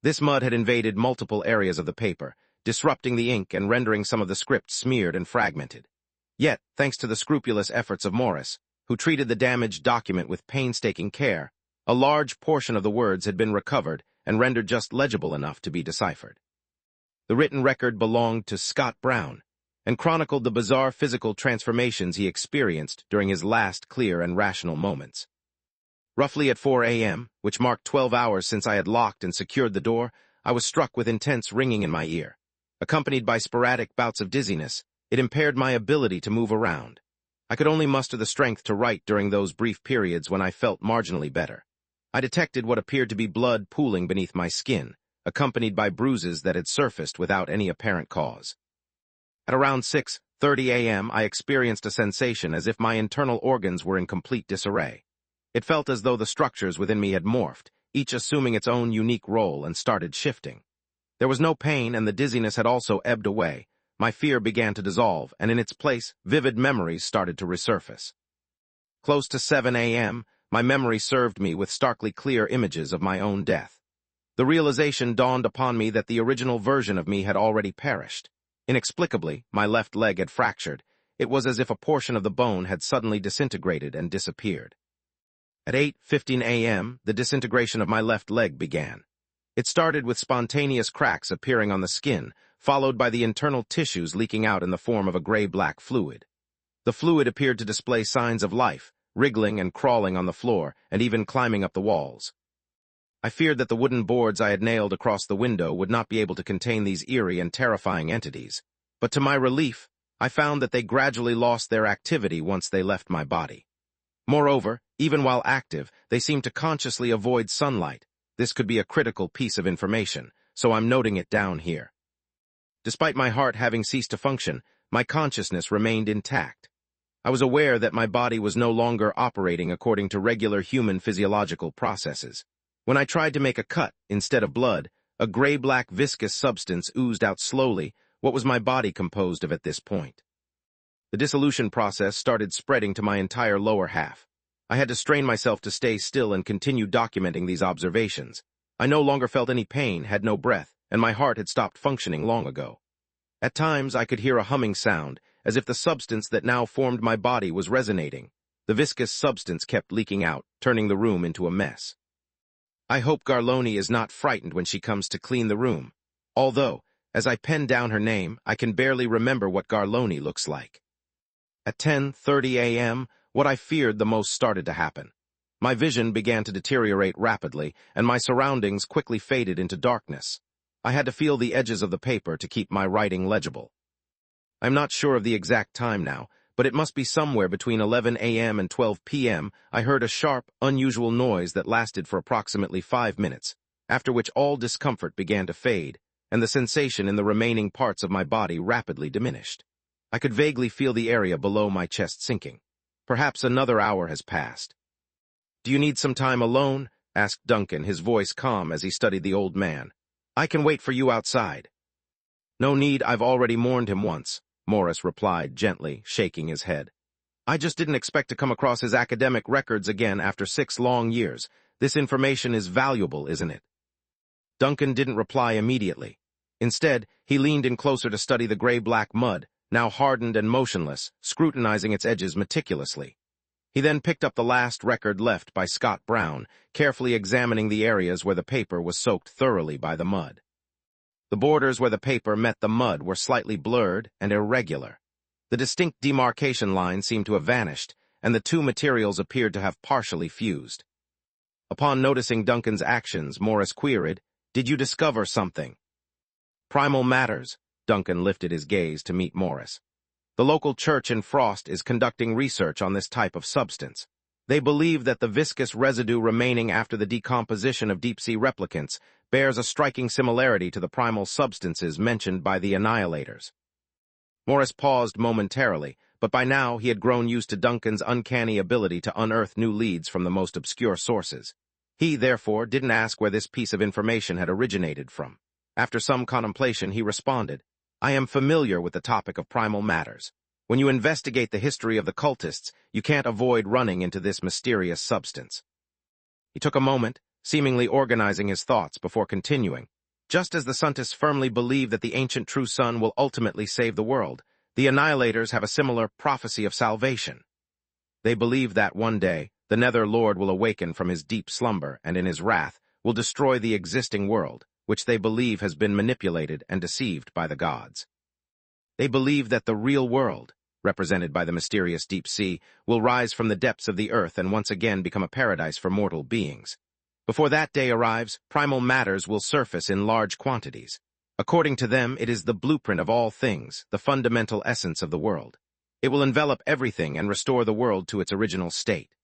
This mud had invaded multiple areas of the paper, disrupting the ink and rendering some of the script smeared and fragmented. Yet, thanks to the scrupulous efforts of Morris, who treated the damaged document with painstaking care, a large portion of the words had been recovered and rendered just legible enough to be deciphered. The written record belonged to Scott Brown, and chronicled the bizarre physical transformations he experienced during his last clear and rational moments. Roughly at 4 a.m., which marked 12 hours since I had locked and secured the door, I was struck with intense ringing in my ear. Accompanied by sporadic bouts of dizziness, it impaired my ability to move around. I could only muster the strength to write during those brief periods when I felt marginally better. I detected what appeared to be blood pooling beneath my skin, accompanied by bruises that had surfaced without any apparent cause. At around 6:30 a.m., I experienced a sensation as if my internal organs were in complete disarray. It felt as though the structures within me had morphed, each assuming its own unique role, and started shifting. There was no pain, and the dizziness had also ebbed away. My fear began to dissolve, and in its place, vivid memories started to resurface. Close to 7 a.m., my memory served me with starkly clear images of my own death. The realization dawned upon me that the original version of me had already perished. Inexplicably, my left leg had fractured. It was as if a portion of the bone had suddenly disintegrated and disappeared. At 8:15 a.m., the disintegration of my left leg began. It started with spontaneous cracks appearing on the skin, followed by the internal tissues leaking out in the form of a gray-black fluid. The fluid appeared to display signs of life, wriggling and crawling on the floor, and even climbing up the walls. I feared that the wooden boards I had nailed across the window would not be able to contain these eerie and terrifying entities, but to my relief, I found that they gradually lost their activity once they left my body. Moreover, even while active, they seemed to consciously avoid sunlight. This could be a critical piece of information, so I'm noting it down here. Despite my heart having ceased to function, my consciousness remained intact. I was aware that my body was no longer operating according to regular human physiological processes. When I tried to make a cut instead of blood, a gray-black viscous substance oozed out slowly. What was my body composed of at this point? The dissolution process started spreading to my entire lower half. I had to strain myself to stay still and continue documenting these observations. I no longer felt any pain, had no breath, and my heart had stopped functioning long ago. At times, I could hear a humming sound, as if the substance that now formed my body was resonating. The viscous substance kept leaking out, turning the room into a mess. I hope Garloni is not frightened when she comes to clean the room. Although, as I pen down her name, I can barely remember what Garloni looks like. At 10:30 a.m., what I feared the most started to happen. My vision began to deteriorate rapidly, and my surroundings quickly faded into darkness. I had to feel the edges of the paper to keep my writing legible. I'm not sure of the exact time now, but it must be somewhere between 11 a.m. and 12 p.m. I heard a sharp, unusual noise that lasted for approximately 5 minutes, after which all discomfort began to fade, and the sensation in the remaining parts of my body rapidly diminished. I could vaguely feel the area below my chest sinking. Perhaps another hour has passed. "Do you need some time alone?" asked Duncan, his voice calm as he studied the old man. "I can wait for you outside." "No need, I've already mourned him once," Morris replied gently, shaking his head. "I just didn't expect to come across his academic records again after 6 long years. This information is valuable, isn't it?" Duncan didn't reply immediately. Instead, he leaned in closer to study the gray-black mud, now hardened and motionless, scrutinizing its edges meticulously. He then picked up the last record left by Scott Brown, carefully examining the areas where the paper was soaked thoroughly by the mud. The borders where the paper met the mud were slightly blurred and irregular. The distinct demarcation line seemed to have vanished, and the two materials appeared to have partially fused. Upon noticing Duncan's actions, Morris queried, "Did you discover something?" "Primal matters." Duncan lifted his gaze to meet Morris. "The local church in Frost is conducting research on this type of substance. They believe that the viscous residue remaining after the decomposition of deep-sea replicants bears a striking similarity to the primal substances mentioned by the Annihilators." Morris paused momentarily, but by now he had grown used to Duncan's uncanny ability to unearth new leads from the most obscure sources. He, therefore, didn't ask where this piece of information had originated from. After some contemplation, he responded, "I am familiar with the topic of primal matters. When you investigate the history of the cultists, you can't avoid running into this mysterious substance." He took a moment, seemingly organizing his thoughts before continuing. "Just as the Suntists firmly believe that the ancient true sun will ultimately save the world, the Annihilators have a similar prophecy of salvation. They believe that one day, the Nether Lord will awaken from his deep slumber and in his wrath will destroy the existing world, which they believe has been manipulated and deceived by the gods. They believe that the real world, represented by the mysterious deep sea, will rise from the depths of the earth and once again become a paradise for mortal beings. Before that day arrives, primal matters will surface in large quantities. According to them, it is the blueprint of all things, the fundamental essence of the world. It will envelop everything and restore the world to its original state."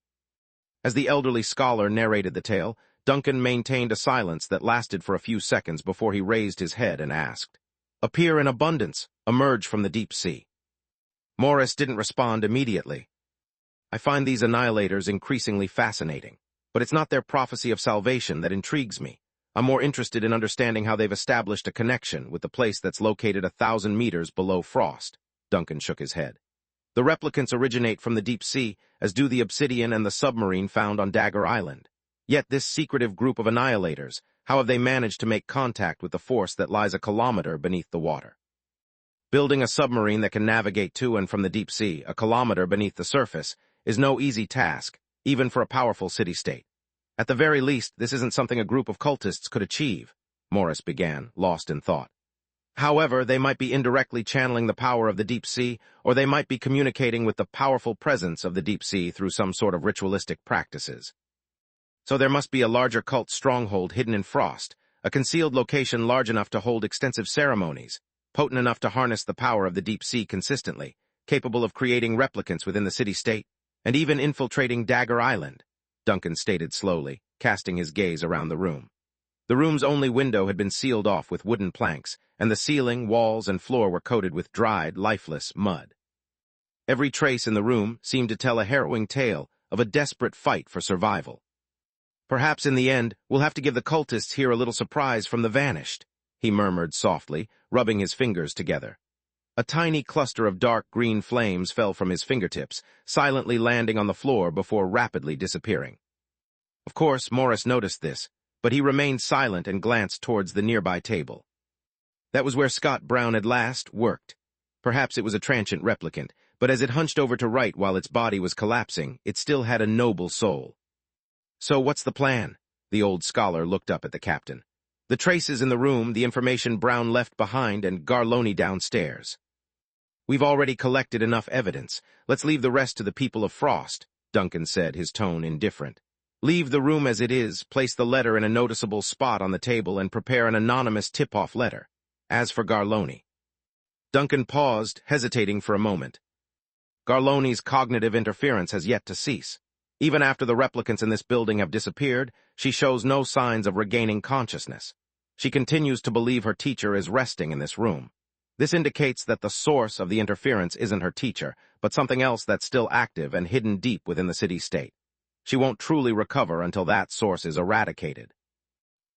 As the elderly scholar narrated the tale, Duncan maintained a silence that lasted for a few seconds before he raised his head and asked, "Appear in abundance, emerge from the deep sea." Morris didn't respond immediately. "I find these Annihilators increasingly fascinating, but it's not their prophecy of salvation that intrigues me. I'm more interested in understanding how they've established a connection with the place that's located 1,000 meters below Frost." Duncan shook his head. "The replicants originate from the deep sea, as do the obsidian and the submarine found on Dagger Island. Yet this secretive group of Annihilators, how have they managed to make contact with the force that lies a kilometer beneath the water? Building a submarine that can navigate to and from the deep sea, a kilometer beneath the surface, is no easy task, even for a powerful city-state. At the very least, this isn't something a group of cultists could achieve," Morris began, lost in thought. However, they might be indirectly channeling the power of the deep sea, or they might be communicating with the powerful presence of the deep sea through some sort of ritualistic practices. So there must be a larger cult stronghold hidden in Frost, a concealed location large enough to hold extensive ceremonies, potent enough to harness the power of the deep sea consistently, capable of creating replicants within the city-state, and even infiltrating Dagger Island, Duncan stated slowly, casting his gaze around the room. The room's only window had been sealed off with wooden planks, and the ceiling, walls, and floor were coated with dried, lifeless mud. Every trace in the room seemed to tell a harrowing tale of a desperate fight for survival. Perhaps in the end, we'll have to give the cultists here a little surprise from the vanished, he murmured softly, rubbing his fingers together. A tiny cluster of dark green flames fell from his fingertips, silently landing on the floor before rapidly disappearing. Of course, Morris noticed this, but he remained silent and glanced towards the nearby table. That was where Scott Brown had last worked. Perhaps it was a transient replicant, but as it hunched over to write while its body was collapsing, it still had a noble soul. So what's the plan? The old scholar looked up at the captain. The traces in the room, the information Brown left behind, and Garloni downstairs. We've already collected enough evidence. Let's leave the rest to the people of Frost, Duncan said, his tone indifferent. Leave the room as it is, place the letter in a noticeable spot on the table, and prepare an anonymous tip-off letter. As for Garloni. Duncan paused, hesitating for a moment. Garloni's cognitive interference has yet to cease. Even after the replicants in this building have disappeared, she shows no signs of regaining consciousness. She continues to believe her teacher is resting in this room. This indicates that the source of the interference isn't her teacher, but something else that's still active and hidden deep within the city-state. She won't truly recover until that source is eradicated.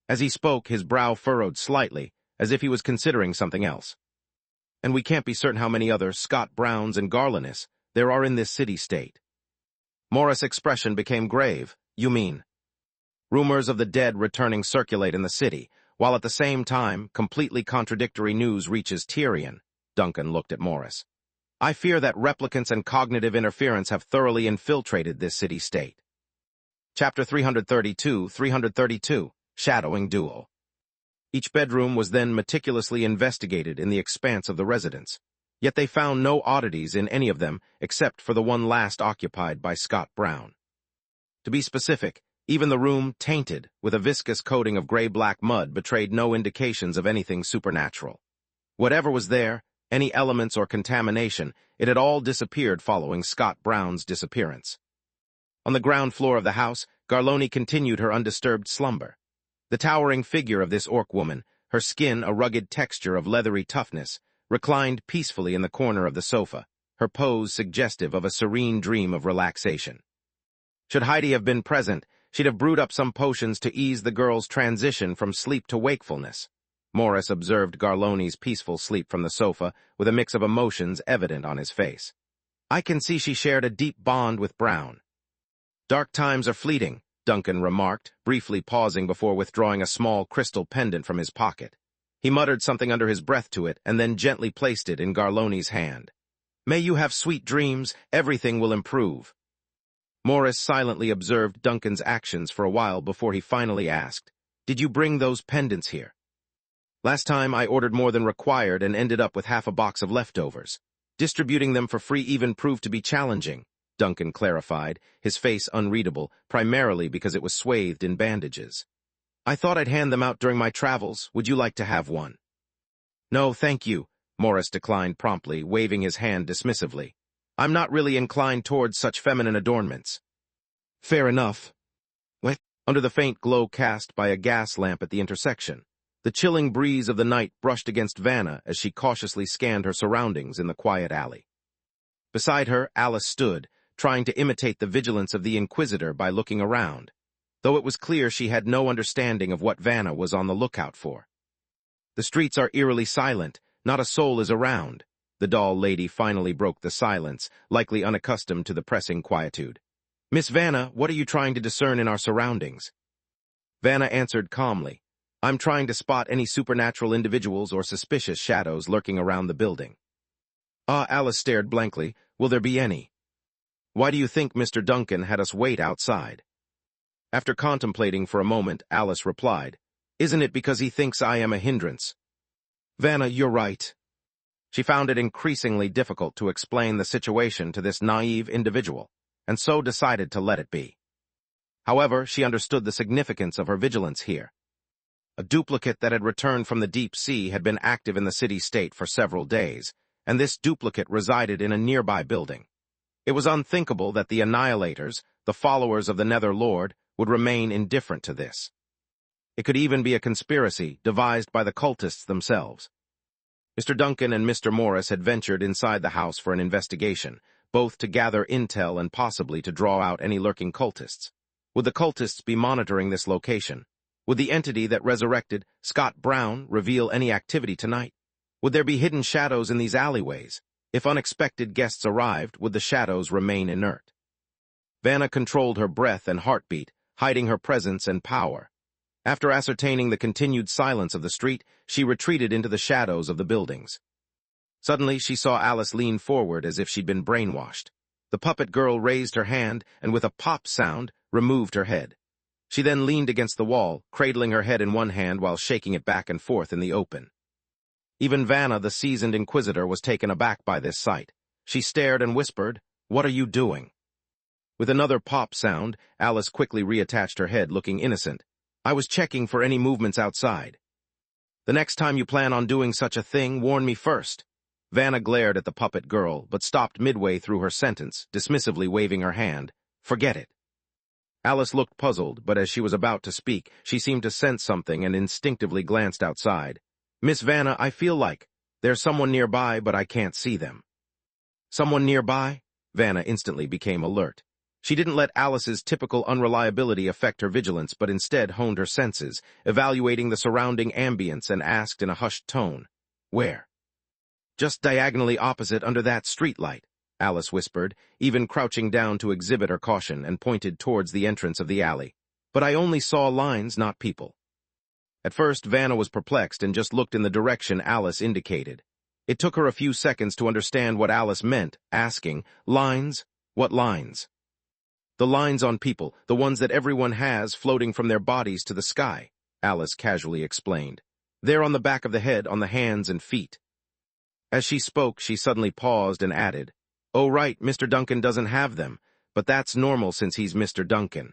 As he spoke, his brow furrowed slightly, as if he was considering something else. And we can't be certain how many other Scott Browns and Garlonis there are in this city-state. Morris' expression became grave. You mean? Rumors of the dead returning circulate in the city, while at the same time, completely contradictory news reaches Tyrion. Duncan looked at Morris. I fear that replicants and cognitive interference have thoroughly infiltrated this city-state. Chapter 332, Shadowing Duel. Each bedroom was then meticulously investigated in the expanse of the residence, yet they found no oddities in any of them except for the one last occupied by Scott Brown. To be specific, even the room, tainted with a viscous coating of gray-black mud, betrayed no indications of anything supernatural. Whatever was there, any elements or contamination, it had all disappeared following Scott Brown's disappearance. On the ground floor of the house, Garloni continued her undisturbed slumber. The towering figure of this orc woman, her skin a rugged texture of leathery toughness, reclined peacefully in the corner of the sofa, her pose suggestive of a serene dream of relaxation. Should Heidi have been present, she'd have brewed up some potions to ease the girl's transition from sleep to wakefulness. Morris observed Garloni's peaceful sleep from the sofa with a mix of emotions evident on his face. I can see she shared a deep bond with Brown. Dark times are fleeting, Duncan remarked, briefly pausing before withdrawing a small crystal pendant from his pocket. He muttered something under his breath to it and then gently placed it in Garloni's hand. May you have sweet dreams, everything will improve. Morris silently observed Duncan's actions for a while before he finally asked, Did you bring those pendants here? Last time I ordered more than required and ended up with half a box of leftovers. Distributing them for free even proved to be challenging, Duncan clarified, his face unreadable, primarily because it was swathed in bandages. I thought I'd hand them out during my travels. Would you like to have one? No, thank you, Morris declined promptly, waving his hand dismissively. I'm not really inclined towards such feminine adornments. Fair enough. What? Under the faint glow cast by a gas lamp at the intersection, the chilling breeze of the night brushed against Vanna as she cautiously scanned her surroundings in the quiet alley. Beside her, Alice stood, trying to imitate the vigilance of the Inquisitor by looking around, though it was clear she had no understanding of what Vanna was on the lookout for. The streets are eerily silent, not a soul is around. The doll lady finally broke the silence, likely unaccustomed to the pressing quietude. Miss Vanna, what are you trying to discern in our surroundings? Vanna answered calmly, I'm trying to spot any supernatural individuals or suspicious shadows lurking around the building. Alice stared blankly. Will there be any? Why do you think Mr. Duncan had us wait outside? After contemplating for a moment, Alice replied, Isn't it because he thinks I am a hindrance? Vanna, you're right. She found it increasingly difficult to explain the situation to this naive individual, and so decided to let it be. However, she understood the significance of her vigilance here. A duplicate that had returned from the deep sea had been active in the city-state for several days, and this duplicate resided in a nearby building. It was unthinkable that the Annihilators, the followers of the Nether Lord, would remain indifferent to this. It could even be a conspiracy devised by the cultists themselves. Mr. Duncan and Mr. Morris had ventured inside the house for an investigation, both to gather intel and possibly to draw out any lurking cultists. Would the cultists be monitoring this location? Would the entity that resurrected Scott Brown reveal any activity tonight? Would there be hidden shadows in these alleyways? If unexpected guests arrived, would the shadows remain inert? Vanna controlled her breath and heartbeat, hiding her presence and power. After ascertaining the continued silence of the street, she retreated into the shadows of the buildings. Suddenly, she saw Alice lean forward as if she'd been brainwashed. The puppet girl raised her hand and, with a pop sound, removed her head. She then leaned against the wall, cradling her head in one hand while shaking it back and forth in the open. Even Vanna, the seasoned inquisitor, was taken aback by this sight. She stared and whispered, "What are you doing?" With another pop sound, Alice quickly reattached her head, looking innocent. "I was checking for any movements outside." "The next time you plan on doing such a thing, warn me first." Vanna glared at the puppet girl, but stopped midway through her sentence, dismissively waving her hand. "Forget it." Alice looked puzzled, but as she was about to speak, she seemed to sense something and instinctively glanced outside. "Miss Vanna, I feel like there's someone nearby, but I can't see them." "Someone nearby?" Vanna instantly became alert. She didn't let Alice's typical unreliability affect her vigilance, but instead honed her senses, evaluating the surrounding ambience, and asked in a hushed tone, "Where?" "Just diagonally opposite under that streetlight," Alice whispered, even crouching down to exhibit her caution, and pointed towards the entrance of the alley. "But I only saw lines, not people." At first, Vanna was perplexed and just looked in the direction Alice indicated. It took her a few seconds to understand what Alice meant, asking, "Lines? What lines?" "The lines on people, the ones that everyone has floating from their bodies to the sky," Alice casually explained. "They're on the back of the head, on the hands and feet." As she spoke, she suddenly paused and added, "Oh right, Mr. Duncan doesn't have them, but that's normal since he's Mr. Duncan."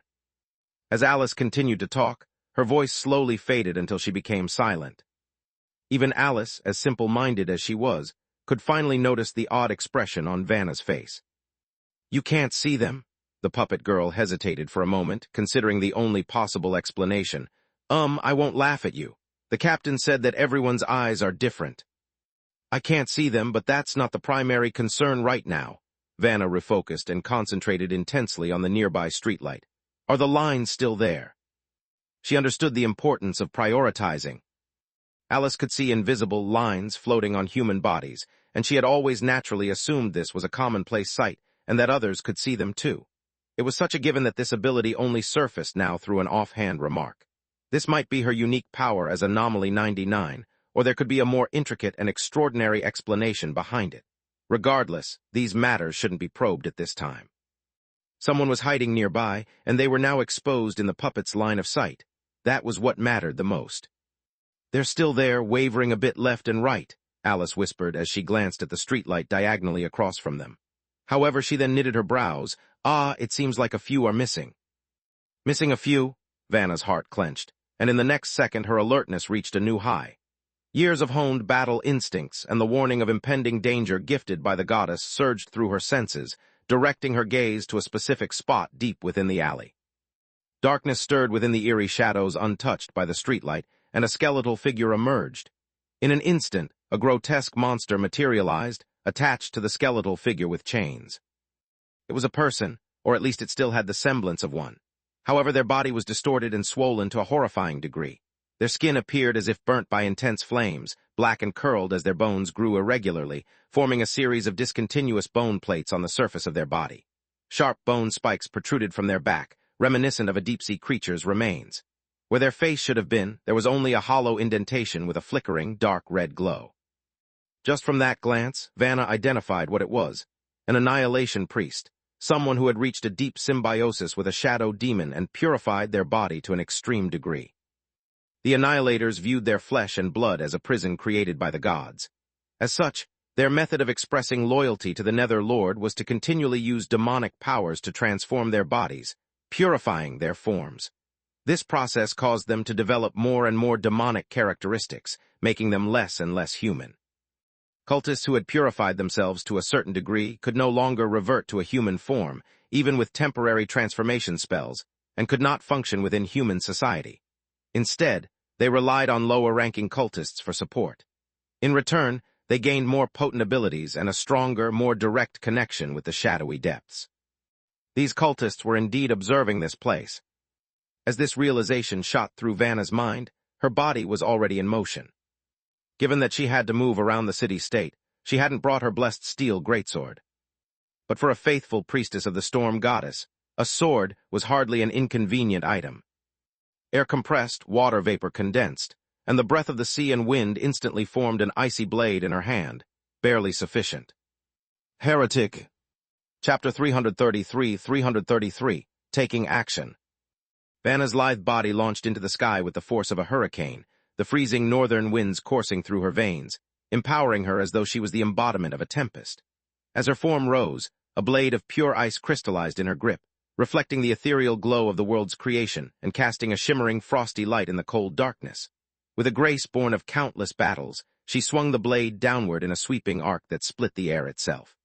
As Alice continued to talk, her voice slowly faded until she became silent. Even Alice, as simple-minded as she was, could finally notice the odd expression on Vanna's face. "You can't see them?" The puppet girl hesitated for a moment, considering the only possible explanation. I won't laugh at you. The captain said that everyone's eyes are different." "I can't see them, but that's not the primary concern right now." Vanna refocused and concentrated intensely on the nearby streetlight. "Are the lines still there?" She understood the importance of prioritizing. Alice could see invisible lines floating on human bodies, and she had always naturally assumed this was a commonplace sight, and that others could see them too. It was such a given that this ability only surfaced now through an offhand remark. This might be her unique power as Anomaly 99, or there could be a more intricate and extraordinary explanation behind it. Regardless, these matters shouldn't be probed at this time. Someone was hiding nearby, and they were now exposed in the puppet's line of sight. That was what mattered the most. "They're still there, wavering a bit left and right," Alice whispered as she glanced at the streetlight diagonally across from them. However, she then knitted her brows. It seems like a few are missing." "Missing a few?" Vanna's heart clenched, and in the next second her alertness reached a new high. Years of honed battle instincts and the warning of impending danger gifted by the goddess surged through her senses, directing her gaze to a specific spot deep within the alley. Darkness stirred within the eerie shadows untouched by the streetlight, and a skeletal figure emerged. In an instant, a grotesque monster materialized, attached to the skeletal figure with chains. It was a person, or at least it still had the semblance of one. However, their body was distorted and swollen to a horrifying degree. Their skin appeared as if burnt by intense flames, black and curled as their bones grew irregularly, forming a series of discontinuous bone plates on the surface of their body. Sharp bone spikes protruded from their back, reminiscent of a deep-sea creature's remains. Where their face should have been, there was only a hollow indentation with a flickering, dark red glow. Just from that glance, Vanna identified what it was: an annihilation priest, someone who had reached a deep symbiosis with a shadow demon and purified their body to an extreme degree. The Annihilators viewed their flesh and blood as a prison created by the gods. As such, their method of expressing loyalty to the Nether Lord was to continually use demonic powers to transform their bodies, purifying their forms. This process caused them to develop more and more demonic characteristics, making them less and less human. Cultists who had purified themselves to a certain degree could no longer revert to a human form, even with temporary transformation spells, and could not function within human society. Instead, they relied on lower-ranking cultists for support. In return, they gained more potent abilities and a stronger, more direct connection with the shadowy depths. These cultists were indeed observing this place. As this realization shot through Vanna's mind, her body was already in motion. Given that she had to move around the city-state, she hadn't brought her blessed steel greatsword. But for a faithful priestess of the storm goddess, a sword was hardly an inconvenient item. Air compressed, water vapor condensed, and the breath of the sea and wind instantly formed an icy blade in her hand, barely sufficient. Heretic. Chapter 333, Taking Action. Vanna's lithe body launched into the sky with the force of a hurricane, the freezing northern winds coursing through her veins, empowering her as though she was the embodiment of a tempest. As her form rose, a blade of pure ice crystallized in her grip, reflecting the ethereal glow of the world's creation and casting a shimmering frosty light in the cold darkness. With a grace born of countless battles, she swung the blade downward in a sweeping arc that split the air itself.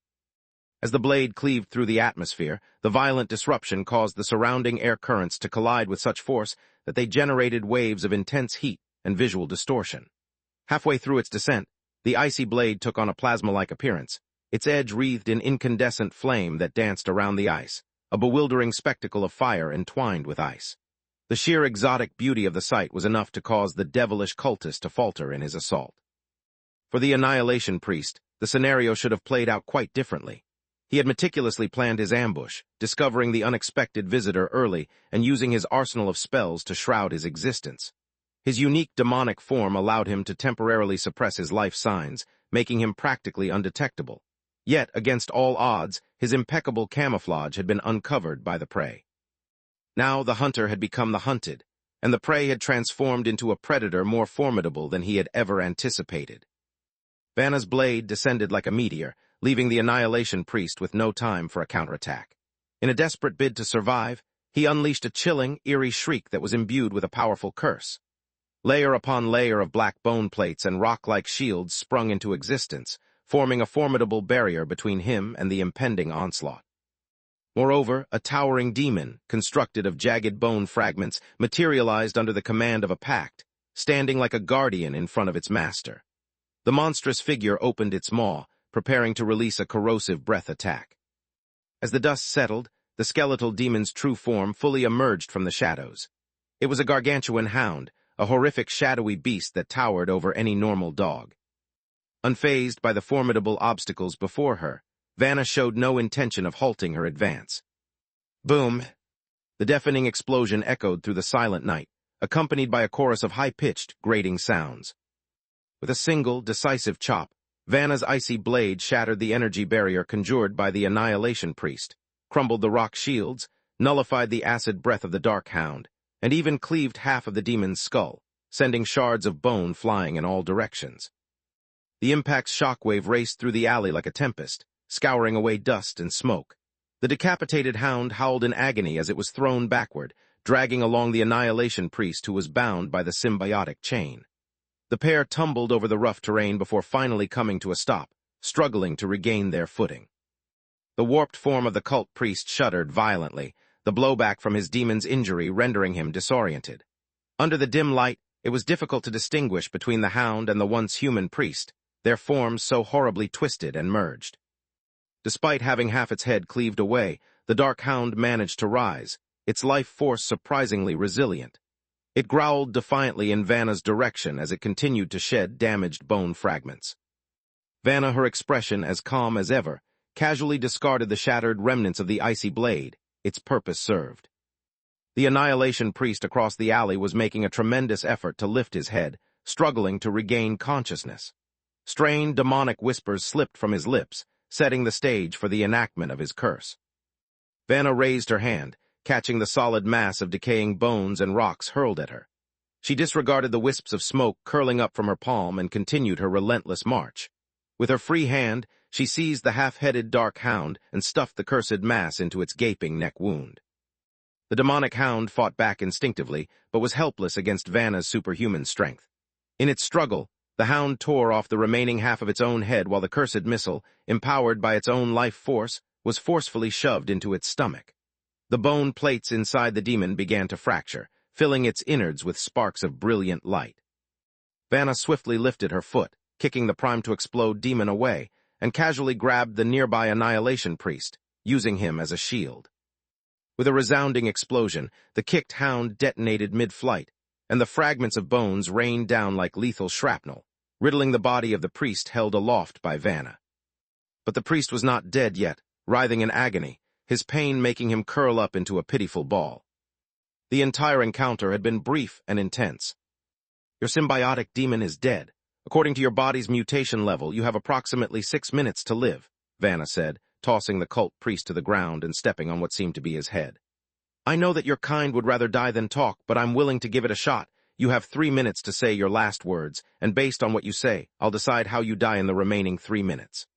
As the blade cleaved through the atmosphere, the violent disruption caused the surrounding air currents to collide with such force that they generated waves of intense heat and visual distortion. Halfway through its descent, the icy blade took on a plasma-like appearance, its edge wreathed in incandescent flame that danced around the ice, a bewildering spectacle of fire entwined with ice. The sheer exotic beauty of the sight was enough to cause the devilish cultist to falter in his assault. For the Annihilation Priest, the scenario should have played out quite differently. He had meticulously planned his ambush, discovering the unexpected visitor early and using his arsenal of spells to shroud his existence. His unique demonic form allowed him to temporarily suppress his life signs, making him practically undetectable. Yet, against all odds, his impeccable camouflage had been uncovered by the prey. Now the hunter had become the hunted, and the prey had transformed into a predator more formidable than he had ever anticipated. Vanna's blade descended like a meteor, leaving the Annihilation Priest with no time for a counterattack. In a desperate bid to survive, he unleashed a chilling, eerie shriek that was imbued with a powerful curse. Layer upon layer of black bone plates and rock-like shields sprung into existence, forming a formidable barrier between him and the impending onslaught. Moreover, a towering demon, constructed of jagged bone fragments, materialized under the command of a pact, standing like a guardian in front of its master. The monstrous figure opened its maw, preparing to release a corrosive breath attack. As the dust settled, the skeletal demon's true form fully emerged from the shadows. It was a gargantuan hound, a horrific shadowy beast that towered over any normal dog. Unfazed by the formidable obstacles before her, Vanna showed no intention of halting her advance. Boom! The deafening explosion echoed through the silent night, accompanied by a chorus of high-pitched, grating sounds. With a single, decisive chop, Vanna's icy blade shattered the energy barrier conjured by the Annihilation Priest, crumbled the rock shields, nullified the acid breath of the Dark Hound, and even cleaved half of the demon's skull, sending shards of bone flying in all directions. The impact's shockwave raced through the alley like a tempest, scouring away dust and smoke. The decapitated hound howled in agony as it was thrown backward, dragging along the Annihilation Priest who was bound by the symbiotic chain. The pair tumbled over the rough terrain before finally coming to a stop, struggling to regain their footing. The warped form of the cult priest shuddered violently, the blowback from his demon's injury rendering him disoriented. Under the dim light, it was difficult to distinguish between the hound and the once human priest, their forms so horribly twisted and merged. Despite having half its head cleaved away, the Dark Hound managed to rise, its life force surprisingly resilient. It growled defiantly in Vanna's direction as it continued to shed damaged bone fragments. Vanna, her expression as calm as ever, casually discarded the shattered remnants of the icy blade, its purpose served. The Annihilation Priest across the alley was making a tremendous effort to lift his head, struggling to regain consciousness. Strained demonic whispers slipped from his lips, setting the stage for the enactment of his curse. Vanna raised her hand, catching the solid mass of decaying bones and rocks hurled at her. She disregarded the wisps of smoke curling up from her palm and continued her relentless march. With her free hand, she seized the half-headed dark hound and stuffed the cursed mass into its gaping neck wound. The demonic hound fought back instinctively, but was helpless against Vanna's superhuman strength. In its struggle, the hound tore off the remaining half of its own head while the cursed missile, empowered by its own life force, was forcefully shoved into its stomach. The bone plates inside the demon began to fracture, filling its innards with sparks of brilliant light. Vanna swiftly lifted her foot, kicking the primed-to-explode demon away, and casually grabbed the nearby Annihilation Priest, using him as a shield. With a resounding explosion, the kicked hound detonated mid-flight, and the fragments of bones rained down like lethal shrapnel, riddling the body of the priest held aloft by Vanna. But the priest was not dead yet, writhing in agony, his pain making him curl up into a pitiful ball. The entire encounter had been brief and intense. Your symbiotic demon is dead. According to your body's mutation level, you have approximately 6 minutes to live, Vanna said, tossing the cult priest to the ground and stepping on what seemed to be his head. I know that your kind would rather die than talk, but I'm willing to give it a shot. You have 3 minutes to say your last words, and based on what you say, I'll decide how you die in the remaining 3 minutes.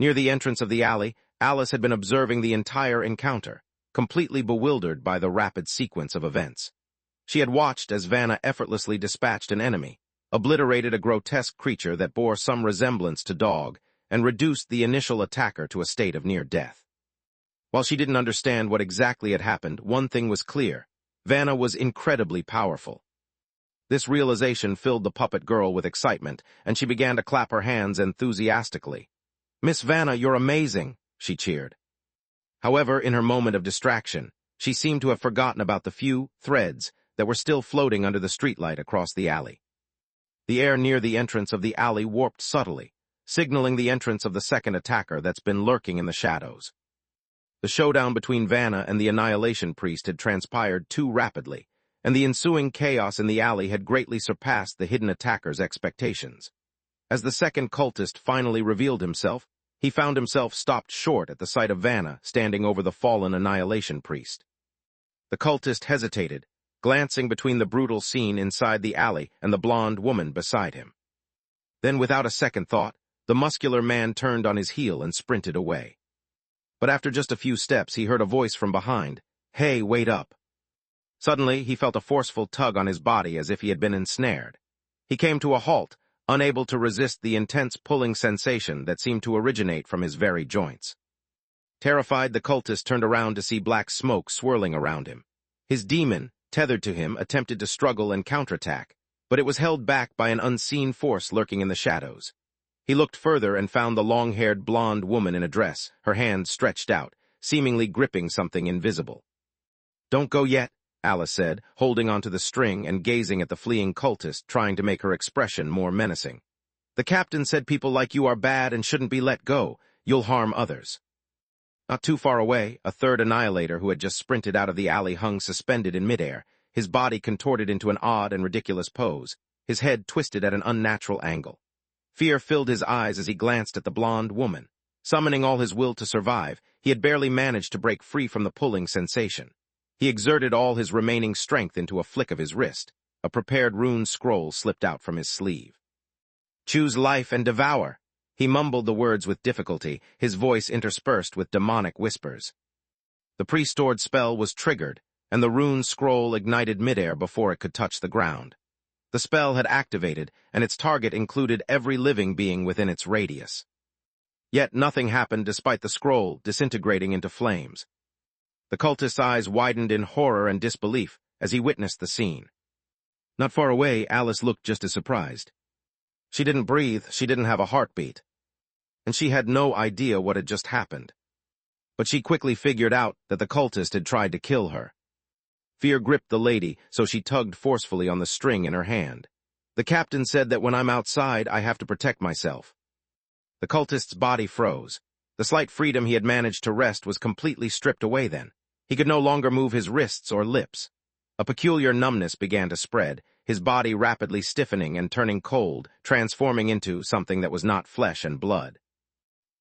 Near the entrance of the alley, Alice had been observing the entire encounter, completely bewildered by the rapid sequence of events. She had watched as Vanna effortlessly dispatched an enemy, obliterated a grotesque creature that bore some resemblance to dog, and reduced the initial attacker to a state of near death. While she didn't understand what exactly had happened, one thing was clear. Vanna was incredibly powerful. This realization filled the puppet girl with excitement, and she began to clap her hands enthusiastically. "Miss Vanna, you're amazing," she cheered. However, in her moment of distraction, she seemed to have forgotten about the few threads that were still floating under the streetlight across the alley. The air near the entrance of the alley warped subtly, signaling the entrance of the second attacker that's been lurking in the shadows. The showdown between Vanna and the Annihilation Priest had transpired too rapidly, and the ensuing chaos in the alley had greatly surpassed the hidden attacker's expectations. As the second cultist finally revealed himself, he found himself stopped short at the sight of Vanna standing over the fallen Annihilation Priest. The cultist hesitated, glancing between the brutal scene inside the alley and the blonde woman beside him. Then, without a second thought, the muscular man turned on his heel and sprinted away. But after just a few steps, he heard a voice from behind, "Hey, wait up." Suddenly, he felt a forceful tug on his body as if he had been ensnared. He came to a halt, unable to resist the intense pulling sensation that seemed to originate from his very joints. Terrified, the cultist turned around to see black smoke swirling around him. His demon, tethered to him, attempted to struggle and counterattack, but it was held back by an unseen force lurking in the shadows. He looked further and found the long-haired blonde woman in a dress, her hand stretched out, seemingly gripping something invisible. "Don't go yet," Alice said, holding onto the string and gazing at the fleeing cultist, trying to make her expression more menacing. "The captain said people like you are bad and shouldn't be let go. You'll harm others." Not too far away, a third annihilator who had just sprinted out of the alley hung suspended in midair, his body contorted into an odd and ridiculous pose, his head twisted at an unnatural angle. Fear filled his eyes as he glanced at the blonde woman. Summoning all his will to survive, he had barely managed to break free from the pulling sensation. He exerted all his remaining strength into a flick of his wrist. A prepared rune scroll slipped out from his sleeve. "Choose life and devour." He mumbled the words with difficulty, his voice interspersed with demonic whispers. The pre-stored spell was triggered, and the rune scroll ignited midair before it could touch the ground. The spell had activated, and its target included every living being within its radius. Yet nothing happened despite the scroll disintegrating into flames. The cultist's eyes widened in horror and disbelief as he witnessed the scene. Not far away, Alice looked just as surprised. She didn't breathe, she didn't have a heartbeat, and she had no idea what had just happened. But she quickly figured out that the cultist had tried to kill her. Fear gripped the lady, so she tugged forcefully on the string in her hand. "The captain said that when I'm outside, I have to protect myself." The cultist's body froze. The slight freedom he had managed to wrest was completely stripped away then. He could no longer move his wrists or lips. A peculiar numbness began to spread, his body rapidly stiffening and turning cold, transforming into something that was not flesh and blood.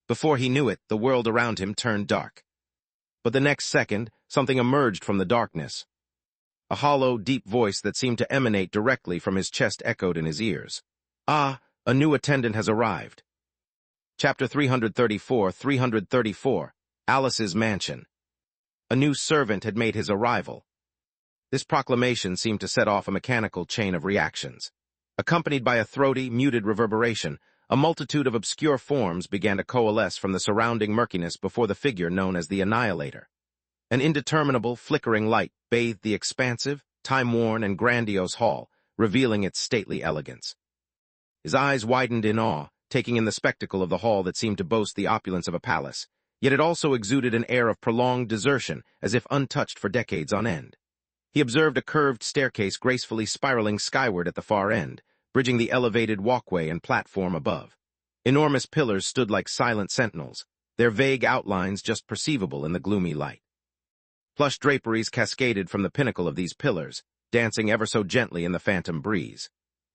Before he knew it, the world around him turned dark. But the next second, something emerged from the darkness. A hollow, deep voice that seemed to emanate directly from his chest echoed in his ears. "Ah, a new attendant has arrived." Chapter 334, Alice's Mansion. A new servant had made his arrival. This proclamation seemed to set off a mechanical chain of reactions. Accompanied by a throaty, muted reverberation, a multitude of obscure forms began to coalesce from the surrounding murkiness before the figure known as the Annihilator. An indeterminable, flickering light bathed the expansive, time-worn, and grandiose hall, revealing its stately elegance. His eyes widened in awe, taking in the spectacle of the hall that seemed to boast the opulence of a palace, yet it also exuded an air of prolonged desertion, as if untouched for decades on end. He observed a curved staircase gracefully spiraling skyward at the far end, bridging the elevated walkway and platform above. Enormous pillars stood like silent sentinels, their vague outlines just perceivable in the gloomy light. Plush draperies cascaded from the pinnacle of these pillars, dancing ever so gently in the phantom breeze.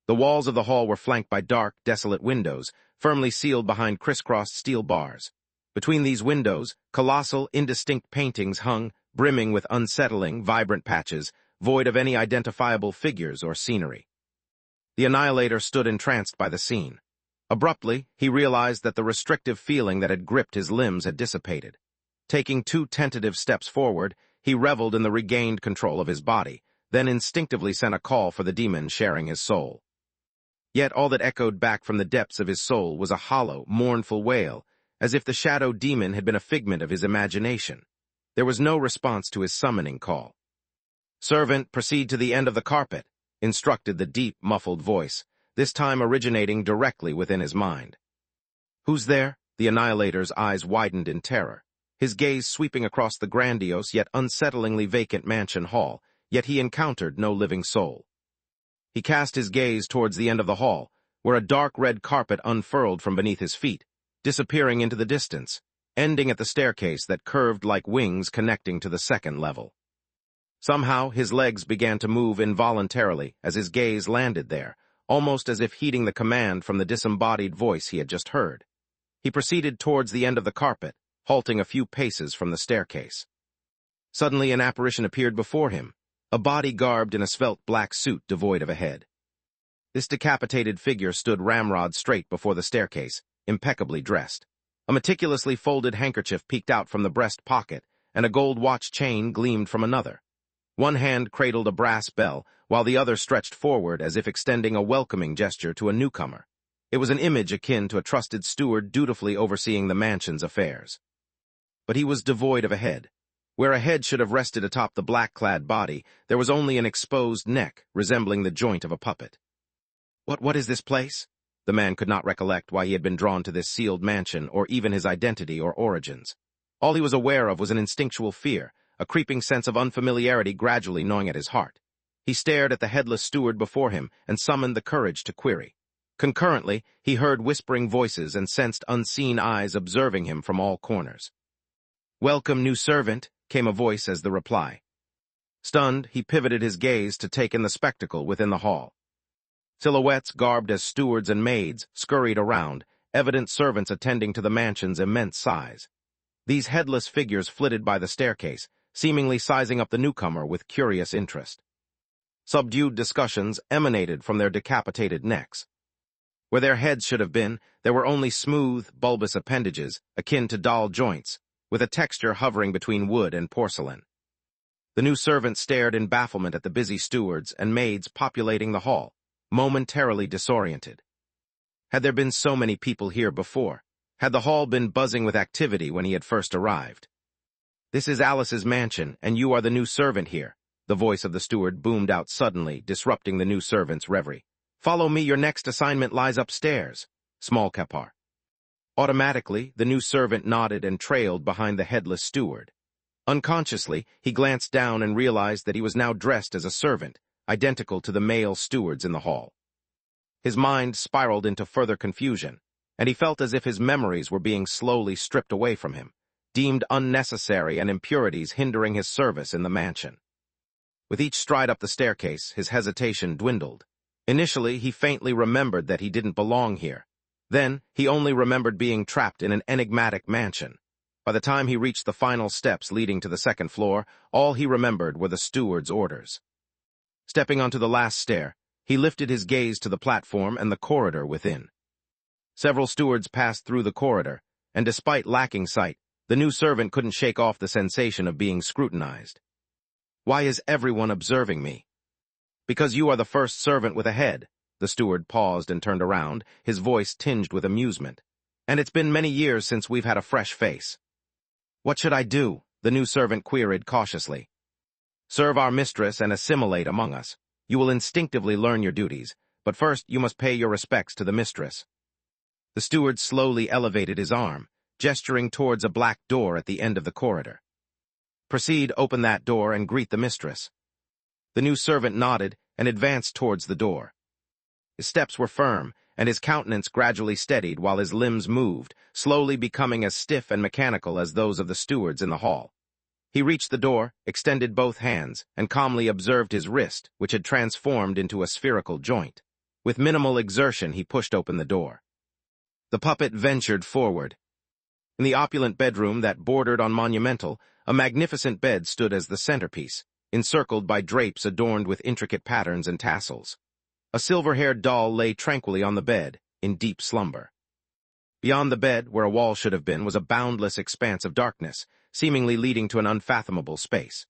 The walls of the hall were flanked by dark, desolate windows, firmly sealed behind crisscrossed steel bars. Between these windows, colossal, indistinct paintings hung, brimming with unsettling, vibrant patches, void of any identifiable figures or scenery. The Annihilator stood entranced by the scene. Abruptly, he realized that the restrictive feeling that had gripped his limbs had dissipated. Taking 2 tentative steps forward, he reveled in the regained control of his body, then instinctively sent a call for the demon sharing his soul. Yet all that echoed back from the depths of his soul was a hollow, mournful wail, as if the shadow demon had been a figment of his imagination. There was no response to his summoning call. "Servant, proceed to the end of the carpet," instructed the deep, muffled voice, this time originating directly within his mind. "Who's there?" The Annihilator's eyes widened in terror, his gaze sweeping across the grandiose yet unsettlingly vacant mansion hall, yet he encountered no living soul. He cast his gaze towards the end of the hall, where a dark red carpet unfurled from beneath his feet, disappearing into the distance, ending at the staircase that curved like wings connecting to the second level. Somehow, his legs began to move involuntarily as his gaze landed there, almost as if heeding the command from the disembodied voice he had just heard. He proceeded towards the end of the carpet, halting a few paces from the staircase. Suddenly, an apparition appeared before him, a body garbed in a svelte black suit devoid of a head. This decapitated figure stood ramrod straight before the staircase, impeccably dressed. A meticulously folded handkerchief peeked out from the breast pocket, and a gold watch chain gleamed from another. One hand cradled a brass bell, while the other stretched forward as if extending a welcoming gesture to a newcomer. It was an image akin to a trusted steward dutifully overseeing the mansion's affairs. But he was devoid of a head. Where a head should have rested atop the black-clad body, there was only an exposed neck, resembling the joint of a puppet. What is this place? The man could not recollect why he had been drawn to this sealed mansion, or even his identity or origins. All he was aware of was an instinctual fear, a creeping sense of unfamiliarity gradually gnawing at his heart. He stared at the headless steward before him and summoned the courage to query. Concurrently, he heard whispering voices and sensed unseen eyes observing him from all corners. "Welcome, new servant," came a voice as the reply. Stunned, he pivoted his gaze to take in the spectacle within the hall. Silhouettes garbed as stewards and maids scurried around, evident servants attending to the mansion's immense size. These headless figures flitted by the staircase, seemingly sizing up the newcomer with curious interest. Subdued discussions emanated from their decapitated necks. Where their heads should have been, there were only smooth, bulbous appendages, akin to doll joints, with a texture hovering between wood and porcelain. The new servant stared in bafflement at the busy stewards and maids populating the hall, momentarily disoriented. Had there been so many people here before? Had the hall been buzzing with activity when he had first arrived? "This is Alice's mansion, and you are the new servant here," the voice of the steward boomed out suddenly, disrupting the new servant's reverie. "Follow me, your next assignment lies upstairs." Small Kapar. Automatically, the new servant nodded and trailed behind the headless steward. Unconsciously, he glanced down and realized that he was now dressed as a servant, identical to the male stewards in the hall. His mind spiraled into further confusion, and he felt as if his memories were being slowly stripped away from him, deemed unnecessary and impurities hindering his service in the mansion. With each stride up the staircase, his hesitation dwindled. Initially, he faintly remembered that he didn't belong here. Then, he only remembered being trapped in an enigmatic mansion. By the time he reached the final steps leading to the second floor, all he remembered were the steward's orders. Stepping onto the last stair, he lifted his gaze to the platform and the corridor within. Several stewards passed through the corridor, and despite lacking sight, the new servant couldn't shake off the sensation of being scrutinized. "Why is everyone observing me?" "Because you are the first servant with a head." The steward paused and turned around, his voice tinged with amusement. "And it's been many years since we've had a fresh face." "What should I do?" the new servant queried cautiously. "Serve our mistress and assimilate among us. You will instinctively learn your duties, but first you must pay your respects to the mistress." The steward slowly elevated his arm, gesturing towards a black door at the end of the corridor. "Proceed, open that door, and greet the mistress." The new servant nodded and advanced towards the door. His steps were firm, and his countenance gradually steadied while his limbs moved, slowly becoming as stiff and mechanical as those of the stewards in the hall. He reached the door, extended both hands, and calmly observed his wrist, which had transformed into a spherical joint. With minimal exertion, he pushed open the door. The puppet ventured forward. In the opulent bedroom that bordered on monumental, a magnificent bed stood as the centerpiece, encircled by drapes adorned with intricate patterns and tassels. A silver-haired doll lay tranquilly on the bed, in deep slumber. Beyond the bed, where a wall should have been, was a boundless expanse of darkness, seemingly leading to an unfathomable space.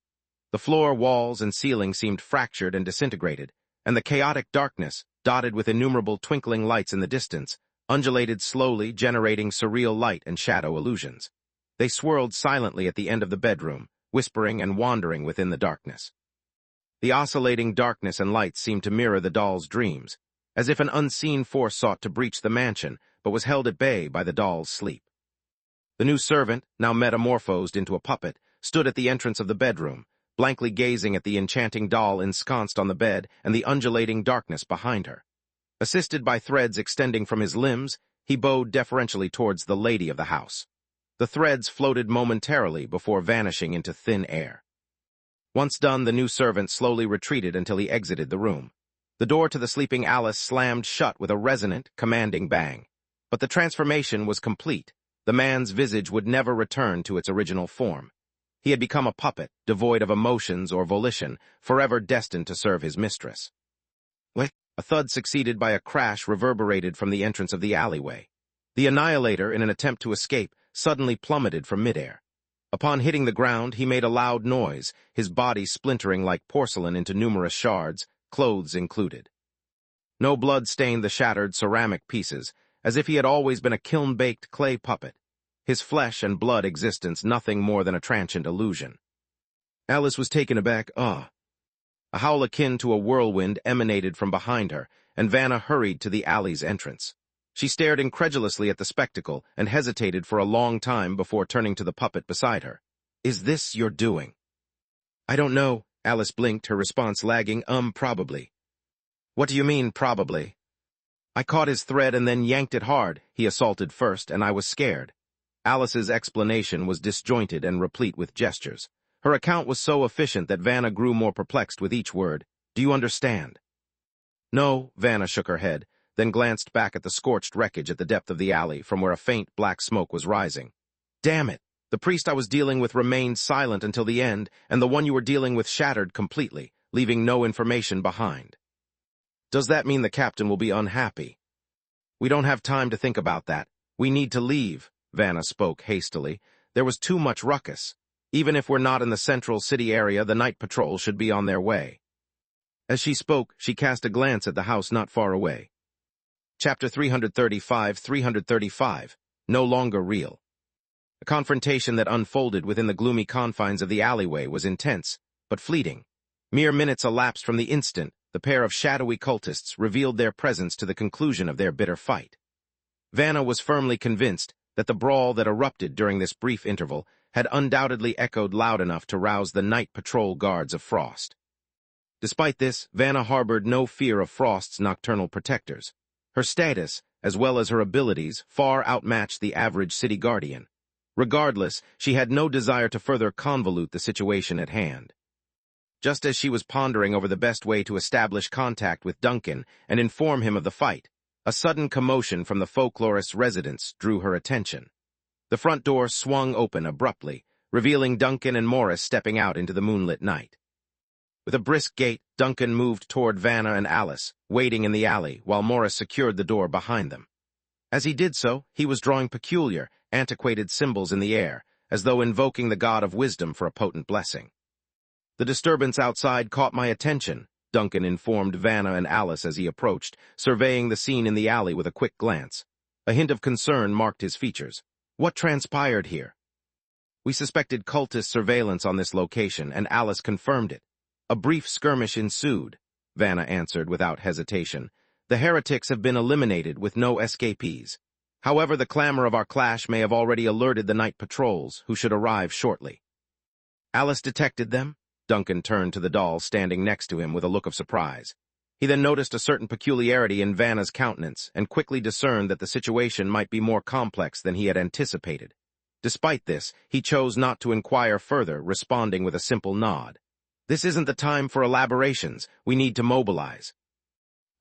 The floor, walls, and ceiling seemed fractured and disintegrated, and the chaotic darkness, dotted with innumerable twinkling lights in the distance, undulated slowly, generating surreal light and shadow illusions. They swirled silently at the end of the bedroom, whispering and wandering within the darkness. The oscillating darkness and lights seemed to mirror the doll's dreams, as if an unseen force sought to breach the mansion, but was held at bay by the doll's sleep. The new servant, now metamorphosed into a puppet, stood at the entrance of the bedroom, blankly gazing at the enchanting doll ensconced on the bed and the undulating darkness behind her. Assisted by threads extending from his limbs, he bowed deferentially towards the lady of the house. The threads floated momentarily before vanishing into thin air. Once done, the new servant slowly retreated until he exited the room. The door to the sleeping Alice slammed shut with a resonant, commanding bang. But the transformation was complete. The man's visage would never return to its original form. He had become a puppet, devoid of emotions or volition, forever destined to serve his mistress. A thud succeeded by a crash reverberated from the entrance of the alleyway. The Annihilator, in an attempt to escape, suddenly plummeted from midair. Upon hitting the ground, he made a loud noise, his body splintering like porcelain into numerous shards, clothes included. No blood stained the shattered ceramic pieces, as if he had always been a kiln-baked clay puppet. His flesh and blood existence nothing more than a transient illusion. Alice was taken aback. A howl akin to a whirlwind emanated from behind her, and Vanna hurried to the alley's entrance. She stared incredulously at the spectacle and hesitated for a long time before turning to the puppet beside her. "Is this your doing?" "I don't know," Alice blinked, her response lagging. Probably." "What do you mean, probably?" "I caught his thread and then yanked it hard. He assaulted first, and I was scared." Alice's explanation was disjointed and replete with gestures. Her account was so efficient that Vanna grew more perplexed with each word. "Do you understand?" "No," Vanna shook her head, then glanced back at the scorched wreckage at the depth of the alley, from where a faint black smoke was rising. "Damn it! The priest I was dealing with remained silent until the end, and the one you were dealing with shattered completely, leaving no information behind." "Does that mean the captain will be unhappy?" "We don't have time to think about that. We need to leave," Vanna spoke hastily. "There was too much ruckus. Even if we're not in the central city area, the night patrol should be on their way." As she spoke, she cast a glance at the house not far away. Chapter 335, No Longer Real. A confrontation that unfolded within the gloomy confines of the alleyway was intense, but fleeting. Mere minutes elapsed from the instant the pair of shadowy cultists revealed their presence to the conclusion of their bitter fight. Vanna was firmly convinced that the brawl that erupted during this brief interval had undoubtedly echoed loud enough to rouse the night patrol guards of Frost. Despite this, Vanna harbored no fear of Frost's nocturnal protectors. Her status, as well as her abilities, far outmatched the average city guardian. Regardless, she had no desire to further convolute the situation at hand. Just as she was pondering over the best way to establish contact with Duncan and inform him of the fight, a sudden commotion from the folklorist's residence drew her attention. The front door swung open abruptly, revealing Duncan and Morris stepping out into the moonlit night. With a brisk gait, Duncan moved toward Vanna and Alice, waiting in the alley while Morris secured the door behind them. As he did so, he was drawing peculiar, antiquated symbols in the air, as though invoking the god of wisdom for a potent blessing. "The disturbance outside caught my attention," Duncan informed Vanna and Alice as he approached, surveying the scene in the alley with a quick glance. A hint of concern marked his features. "What transpired here?" "We suspected cultist surveillance on this location, and Alice confirmed it. A brief skirmish ensued," Vanna answered without hesitation. "The heretics have been eliminated with no escapees. However, the clamor of our clash may have already alerted the night patrols, who should arrive shortly." "Alice detected them?" Duncan turned to the doll standing next to him with a look of surprise. He then noticed a certain peculiarity in Vanna's countenance and quickly discerned that the situation might be more complex than he had anticipated. Despite this, he chose not to inquire further, responding with a simple nod. "This isn't the time for elaborations. We need to mobilize."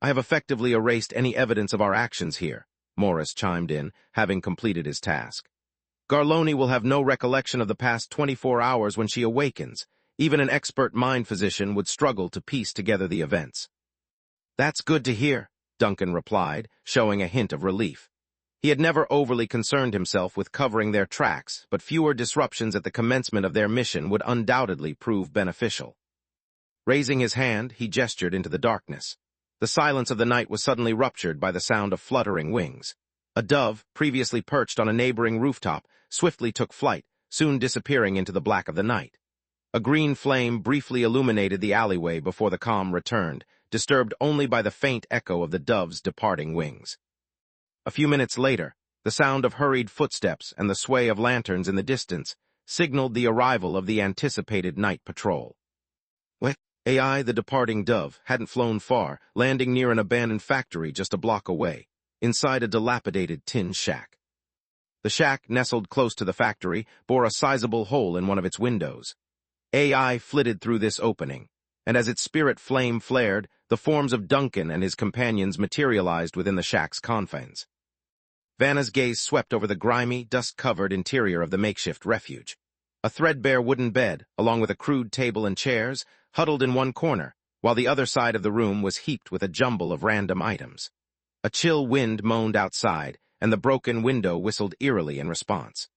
"I have effectively erased any evidence of our actions here," Morris chimed in, having completed his task. "Garloni will have no recollection of the past 24 hours when she awakens. Even an expert mind physician would struggle to piece together the events." "That's good to hear," Duncan replied, showing a hint of relief. He had never overly concerned himself with covering their tracks, but fewer disruptions at the commencement of their mission would undoubtedly prove beneficial. Raising his hand, he gestured into the darkness. The silence of the night was suddenly ruptured by the sound of fluttering wings. A dove, previously perched on a neighboring rooftop, swiftly took flight, soon disappearing into the black of the night. A green flame briefly illuminated the alleyway before the calm returned, disturbed only by the faint echo of the dove's departing wings. A few minutes later, the sound of hurried footsteps and the sway of lanterns in the distance signaled the arrival of the anticipated night patrol. The departing dove, hadn't flown far, landing near an abandoned factory just a block away, inside a dilapidated tin shack. The shack, nestled close to the factory, bore a sizable hole in one of its windows. AI flitted through this opening, and as its spirit flame flared, the forms of Duncan and his companions materialized within the shack's confines. Vanna's gaze swept over the grimy, dust-covered interior of the makeshift refuge. A threadbare wooden bed, along with a crude table and chairs, huddled in one corner, while the other side of the room was heaped with a jumble of random items. A chill wind moaned outside, and the broken window whistled eerily in response.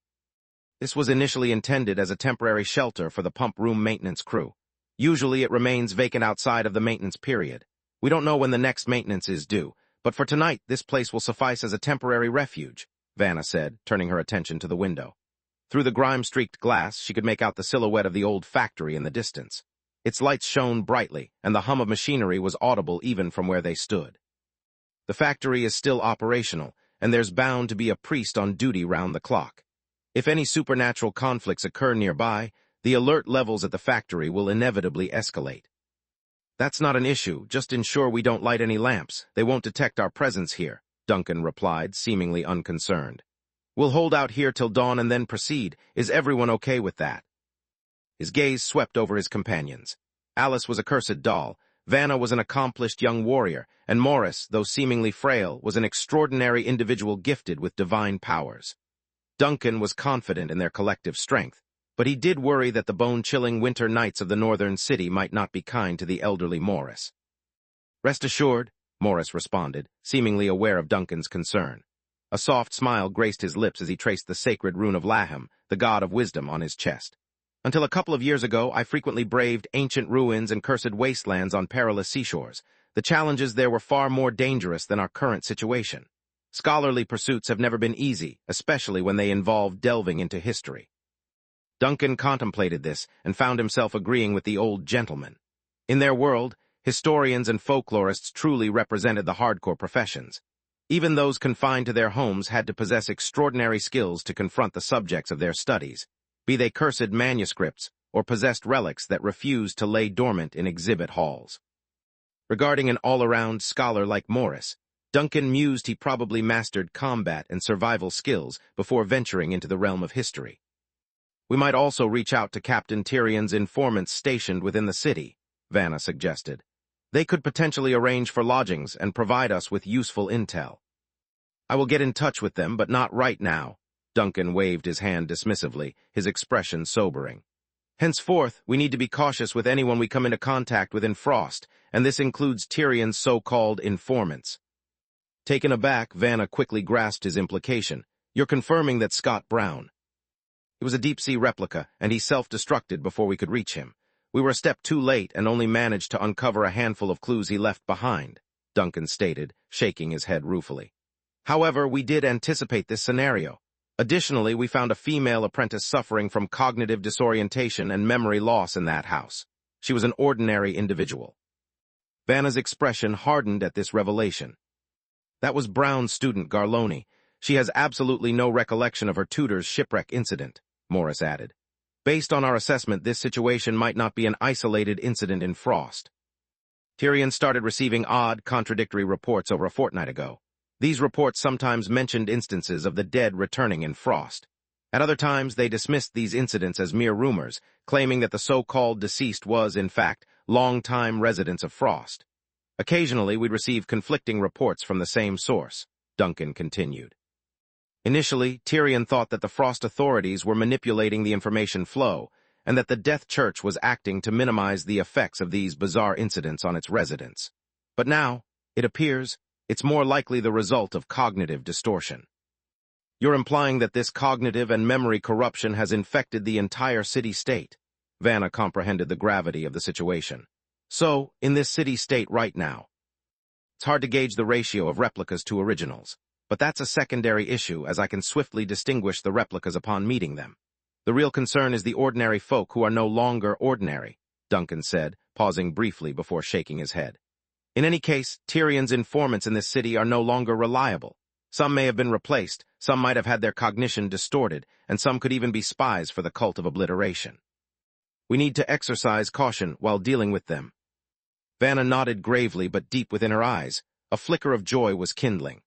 This was initially intended as a temporary shelter for the pump room maintenance crew. Usually it remains vacant outside of the maintenance period. We don't know when the next maintenance is due, but for tonight this place will suffice as a temporary refuge, Vanna said, turning her attention to the window. Through the grime-streaked glass, she could make out the silhouette of the old factory in the distance. Its lights shone brightly, and the hum of machinery was audible even from where they stood. The factory is still operational, and there's bound to be a priest on duty round the clock. If any supernatural conflicts occur nearby, the alert levels at the factory will inevitably escalate. "That's not an issue, just ensure we don't light any lamps. They won't detect our presence here," Duncan replied, seemingly unconcerned. "We'll hold out here till dawn and then proceed. Is everyone okay with that?" His gaze swept over his companions. Alice was a cursed doll, Vanna was an accomplished young warrior, and Morris, though seemingly frail, was an extraordinary individual gifted with divine powers. Duncan was confident in their collective strength, but he did worry that the bone-chilling winter nights of the northern city might not be kind to the elderly Morris. "Rest assured," Morris responded, seemingly aware of Duncan's concern. A soft smile graced his lips as he traced the sacred rune of Laham, the god of wisdom, on his chest. "Until a couple of years ago, I frequently braved ancient ruins and cursed wastelands on perilous seashores. The challenges there were far more dangerous than our current situation. Scholarly pursuits have never been easy, especially when they involve delving into history." Duncan contemplated this and found himself agreeing with the old gentleman. In their world, historians and folklorists truly represented the hardcore professions. Even those confined to their homes had to possess extraordinary skills to confront the subjects of their studies, be they cursed manuscripts or possessed relics that refused to lay dormant in exhibit halls. Regarding an all-around scholar like Morris, Duncan mused he probably mastered combat and survival skills before venturing into the realm of history. "We might also reach out to Captain Tyrion's informants stationed within the city," Vanna suggested. "They could potentially arrange for lodgings and provide us with useful intel." "I will get in touch with them, but not right now." Duncan waved his hand dismissively, his expression sobering. Henceforth, we need to be cautious with anyone we come into contact with in Frost, and this includes Tyrion's so-called informants. Taken aback, Vanna quickly grasped his implication. You're confirming that Scott Brown. It was a deep-sea replica, and he self-destructed before we could reach him. We were a step too late and only managed to uncover a handful of clues he left behind, Duncan stated, shaking his head ruefully. However, we did anticipate this scenario. Additionally, we found a female apprentice suffering from cognitive disorientation and memory loss in that house. She was an ordinary individual. Vanna's expression hardened at this revelation. That was Brown's student Garloni. She has absolutely no recollection of her tutor's shipwreck incident, Morris added. Based on our assessment, this situation might not be an isolated incident in Frost. Tyrion started receiving odd, contradictory reports over a fortnight ago. These reports sometimes mentioned instances of the dead returning in Frost. At other times, they dismissed these incidents as mere rumors, claiming that the so-called deceased was, in fact, long-time residents of Frost. Occasionally, we'd receive conflicting reports from the same source, Duncan continued. Initially, Tyrion thought that the Frost authorities were manipulating the information flow, and that the Death Church was acting to minimize the effects of these bizarre incidents on its residents. But now, it appears, it's more likely the result of cognitive distortion. You're implying that this cognitive and memory corruption has infected the entire city-state. Vanna comprehended the gravity of the situation. So, in this city-state right now, it's hard to gauge the ratio of replicas to originals, but that's a secondary issue as I can swiftly distinguish the replicas upon meeting them. The real concern is the ordinary folk who are no longer ordinary, Duncan said, pausing briefly before shaking his head. In any case, Tyrion's informants in this city are no longer reliable. Some may have been replaced, some might have had their cognition distorted, and some could even be spies for the cult of obliteration. We need to exercise caution while dealing with them. Vanna nodded gravely, but deep within her eyes, a flicker of joy was kindling.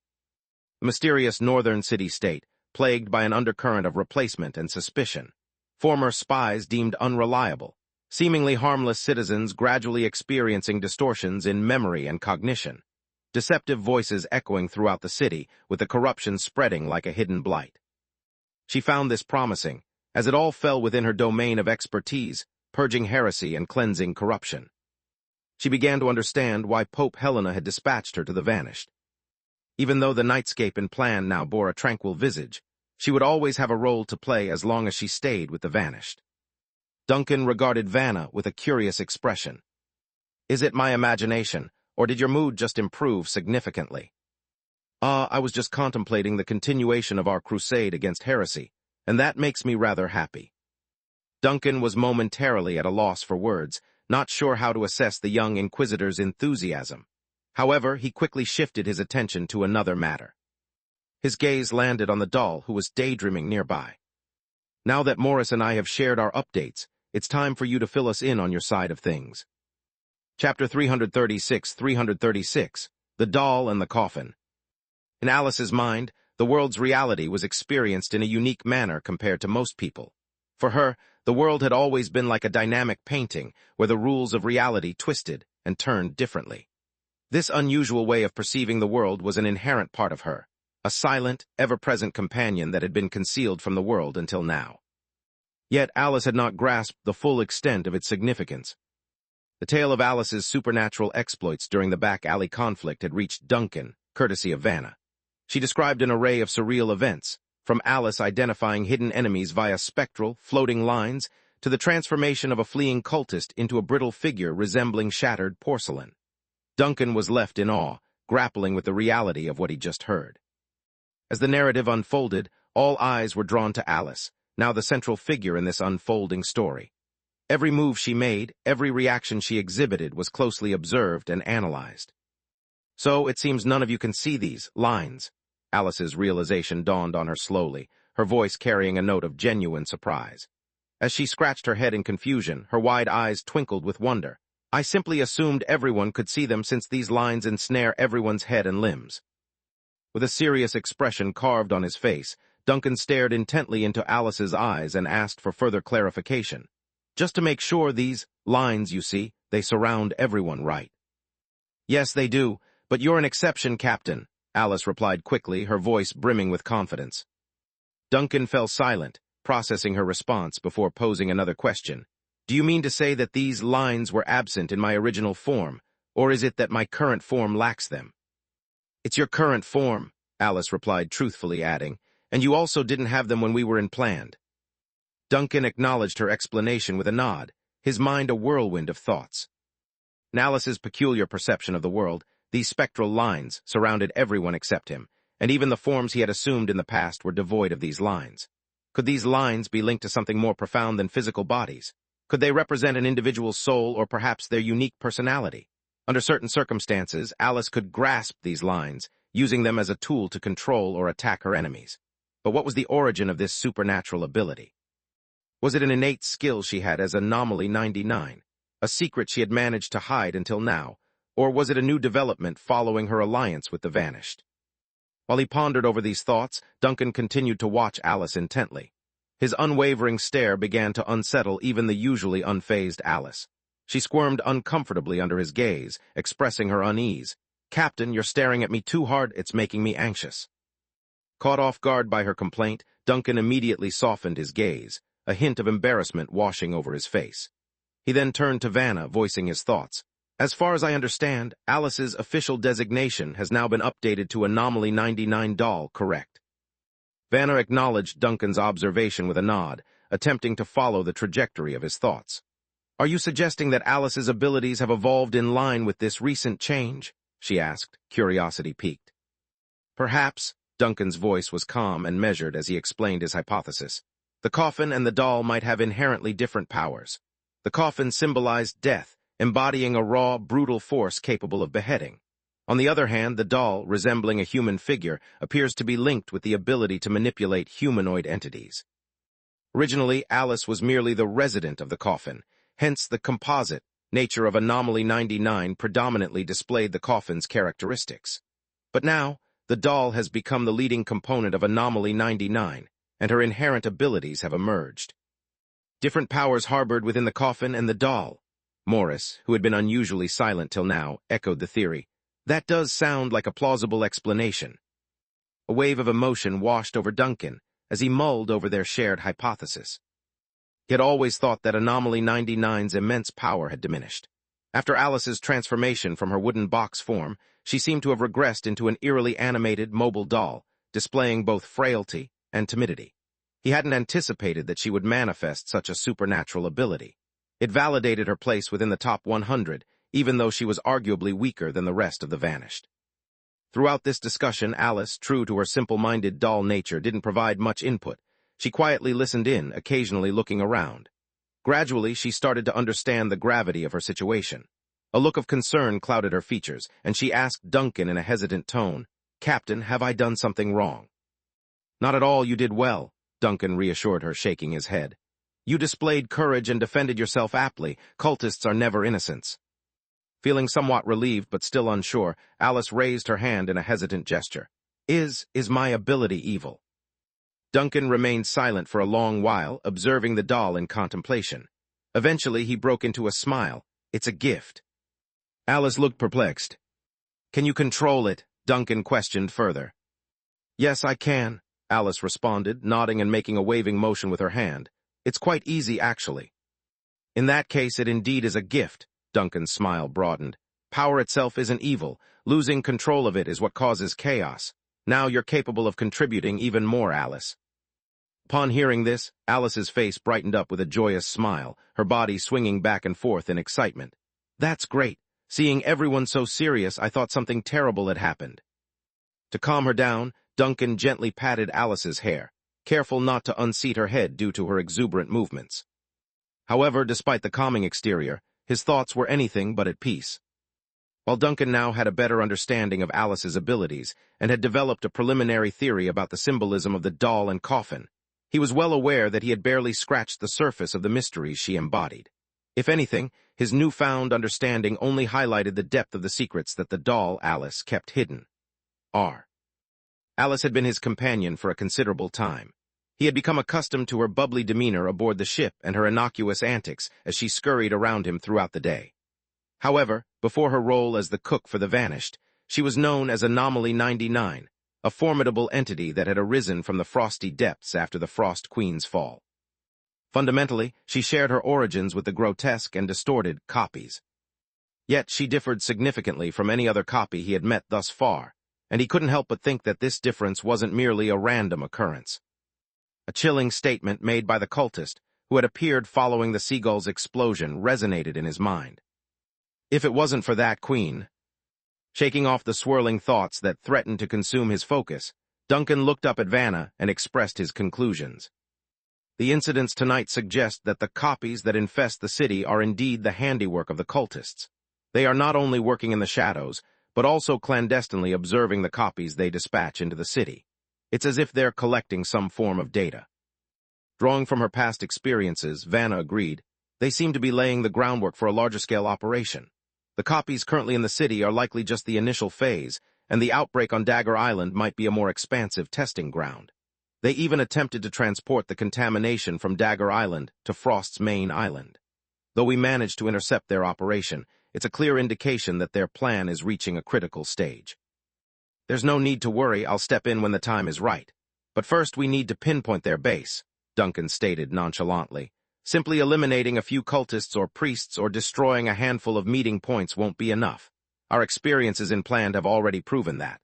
The mysterious northern city-state, plagued by an undercurrent of replacement and suspicion. Former spies deemed unreliable, seemingly harmless citizens gradually experiencing distortions in memory and cognition. Deceptive voices echoing throughout the city, with the corruption spreading like a hidden blight. She found this promising, as it all fell within her domain of expertise, purging heresy and cleansing corruption. She began to understand why Pope Helena had dispatched her to the Vanished. Even though the nightscape and plan now bore a tranquil visage, she would always have a role to play as long as she stayed with the Vanished. Duncan regarded Vanna with a curious expression. Is it my imagination, or did your mood just improve significantly? I was just contemplating the continuation of our crusade against heresy, and that makes me rather happy. Duncan was momentarily at a loss for words, not sure how to assess the young Inquisitor's enthusiasm. However, he quickly shifted his attention to another matter. His gaze landed on the doll who was daydreaming nearby. Now that Morris and I have shared our updates, it's time for you to fill us in on your side of things. Chapter 336, The Doll and the Coffin. In Alice's mind, the world's reality was experienced in a unique manner compared to most people. For her, the world had always been like a dynamic painting where the rules of reality twisted and turned differently. This unusual way of perceiving the world was an inherent part of her, a silent, ever-present companion that had been concealed from the world until now. Yet Alice had not grasped the full extent of its significance. The tale of Alice's supernatural exploits during the back alley conflict had reached Duncan, courtesy of Vanna. She described an array of surreal events, from Alice identifying hidden enemies via spectral, floating lines, to the transformation of a fleeing cultist into a brittle figure resembling shattered porcelain. Duncan was left in awe, grappling with the reality of what he just heard. As the narrative unfolded, all eyes were drawn to Alice, now the central figure in this unfolding story. Every move she made, every reaction she exhibited was closely observed and analyzed. So, it seems none of you can see these lines. Alice's realization dawned on her slowly, her voice carrying a note of genuine surprise. As she scratched her head in confusion, her wide eyes twinkled with wonder. I simply assumed everyone could see them since these lines ensnare everyone's head and limbs. With a serious expression carved on his face, Duncan stared intently into Alice's eyes and asked for further clarification. Just to make sure, these lines, you see, they surround everyone, right? Yes, they do, but you're an exception, Captain, Alice replied quickly, her voice brimming with confidence. Duncan fell silent, processing her response before posing another question. Do you mean to say that these lines were absent in my original form, or is it that my current form lacks them? It's your current form, Alice replied truthfully, adding, and you also didn't have them when we were in planned. Duncan acknowledged her explanation with a nod, his mind a whirlwind of thoughts. In Alice's peculiar perception of the world, these spectral lines surrounded everyone except him, and even the forms he had assumed in the past were devoid of these lines. Could these lines be linked to something more profound than physical bodies? Could they represent an individual's soul or perhaps their unique personality? Under certain circumstances, Alice could grasp these lines, using them as a tool to control or attack her enemies. But what was the origin of this supernatural ability? Was it an innate skill she had as Anomaly 99, a secret she had managed to hide until now, or was it a new development following her alliance with the Vanished? While he pondered over these thoughts, Duncan continued to watch Alice intently. His unwavering stare began to unsettle even the usually unfazed Alice. She squirmed uncomfortably under his gaze, expressing her unease. "Captain, you're staring at me too hard, it's making me anxious." Caught off guard by her complaint, Duncan immediately softened his gaze, a hint of embarrassment washing over his face. He then turned to Vanna, voicing his thoughts. "As far as I understand, Alice's official designation has now been updated to Anomaly 99 doll, correct?" Vanna acknowledged Duncan's observation with a nod, attempting to follow the trajectory of his thoughts. "Are you suggesting that Alice's abilities have evolved in line with this recent change?" she asked, curiosity piqued. "Perhaps." Duncan's voice was calm and measured as he explained his hypothesis. "The coffin and the doll might have inherently different powers. The coffin symbolized death, embodying a raw, brutal force capable of beheading. On the other hand, the doll, resembling a human figure, appears to be linked with the ability to manipulate humanoid entities. Originally, Alice was merely the resident of the coffin, hence the composite nature of Anomaly 99 predominantly displayed the coffin's characteristics. But now, the doll has become the leading component of Anomaly 99, and her inherent abilities have emerged. Different powers harbored within the coffin and the doll. Morris, who had been unusually silent till now, echoed the theory. That does sound like a plausible explanation. A wave of emotion washed over Duncan as he mulled over their shared hypothesis. He had always thought that Anomaly 99's immense power had diminished. After Alice's transformation from her wooden box form, she seemed to have regressed into an eerily animated, mobile doll, displaying both frailty and timidity. He hadn't anticipated that she would manifest such a supernatural ability. It validated her place within the top 100, even though she was arguably weaker than the rest of the Vanished. Throughout this discussion, Alice, true to her simple-minded doll nature, didn't provide much input. She quietly listened in, occasionally looking around. Gradually, she started to understand the gravity of her situation. A look of concern clouded her features, and she asked Duncan in a hesitant tone, "Captain, have I done something wrong?" "Not at all, you did well," Duncan reassured her, shaking his head. "You displayed courage and defended yourself aptly. Cultists are never innocents." Feeling somewhat relieved but still unsure, Alice raised her hand in a hesitant gesture. Is my ability evil?" Duncan remained silent for a long while, observing the doll in contemplation. Eventually, he broke into a smile. "It's a gift." Alice looked perplexed. "Can you control it?" Duncan questioned further. "Yes, I can," Alice responded, nodding and making a waving motion with her hand. "It's quite easy, actually." "In that case, it indeed is a gift," Duncan's smile broadened. "Power itself isn't evil. Losing control of it is what causes chaos. Now you're capable of contributing even more, Alice." Upon hearing this, Alice's face brightened up with a joyous smile, her body swinging back and forth in excitement. "That's great. Seeing everyone so serious, I thought something terrible had happened." To calm her down, Duncan gently patted Alice's hair, careful not to unseat her head due to her exuberant movements. However, despite the calming exterior, his thoughts were anything but at peace. While Duncan now had a better understanding of Alice's abilities and had developed a preliminary theory about the symbolism of the doll and coffin, he was well aware that he had barely scratched the surface of the mysteries she embodied. If anything, his newfound understanding only highlighted the depth of the secrets that the doll, Alice, kept hidden. Alice had been his companion for a considerable time. He had become accustomed to her bubbly demeanor aboard the ship and her innocuous antics as she scurried around him throughout the day. However, before her role as the cook for the Vanished, she was known as Anomaly 99, a formidable entity that had arisen from the frosty depths after the Frost Queen's fall. Fundamentally, she shared her origins with the grotesque and distorted copies. Yet she differed significantly from any other copy he had met thus far, and he couldn't help but think that this difference wasn't merely a random occurrence. A chilling statement made by the cultist, who had appeared following the seagull's explosion, resonated in his mind. If it wasn't for that queen... Shaking off the swirling thoughts that threatened to consume his focus, Duncan looked up at Vanna and expressed his conclusions. The incidents tonight suggest that the copies that infest the city are indeed the handiwork of the cultists. They are not only working in the shadows, but also clandestinely observing the copies they dispatch into the city. It's as if they're collecting some form of data. Drawing from her past experiences, Vanna agreed, they seem to be laying the groundwork for a larger-scale operation. The copies currently in the city are likely just the initial phase, and the outbreak on Dagger Island might be a more expansive testing ground. They even attempted to transport the contamination from Dagger Island to Frost's main island. Though we managed to intercept their operation, it's a clear indication that their plan is reaching a critical stage. There's no need to worry, I'll step in when the time is right. But first we need to pinpoint their base, Duncan stated nonchalantly. Simply eliminating a few cultists or priests or destroying a handful of meeting points won't be enough. Our experiences in Plant have already proven that.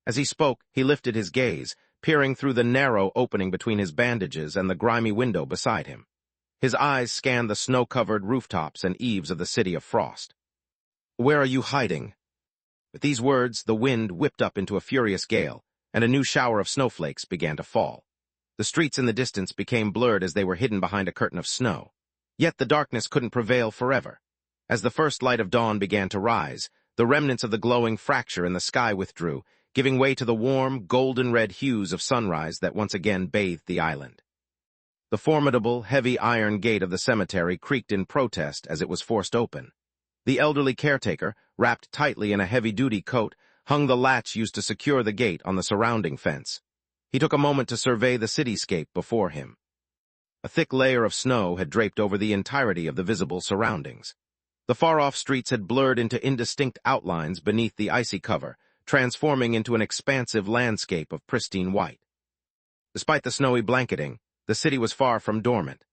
As he spoke, he lifted his gaze, peering through the narrow opening between his bandages and the grimy window beside him. His eyes scanned the snow-covered rooftops and eaves of the city of Frost. Where are you hiding? With these words, the wind whipped up into a furious gale, and a new shower of snowflakes began to fall. The streets in the distance became blurred as they were hidden behind a curtain of snow. Yet the darkness couldn't prevail forever. As the first light of dawn began to rise, the remnants of the glowing fracture in the sky withdrew, giving way to the warm, golden-red hues of sunrise that once again bathed the island. The formidable, heavy iron gate of the cemetery creaked in protest as it was forced open. The elderly caretaker, wrapped tightly in a heavy-duty coat, hung the latch used to secure the gate on the surrounding fence. He took a moment to survey the cityscape before him. A thick layer of snow had draped over the entirety of the visible surroundings. The far-off streets had blurred into indistinct outlines beneath the icy cover, transforming into an expansive landscape of pristine white. Despite the snowy blanketing, the city was far from dormant.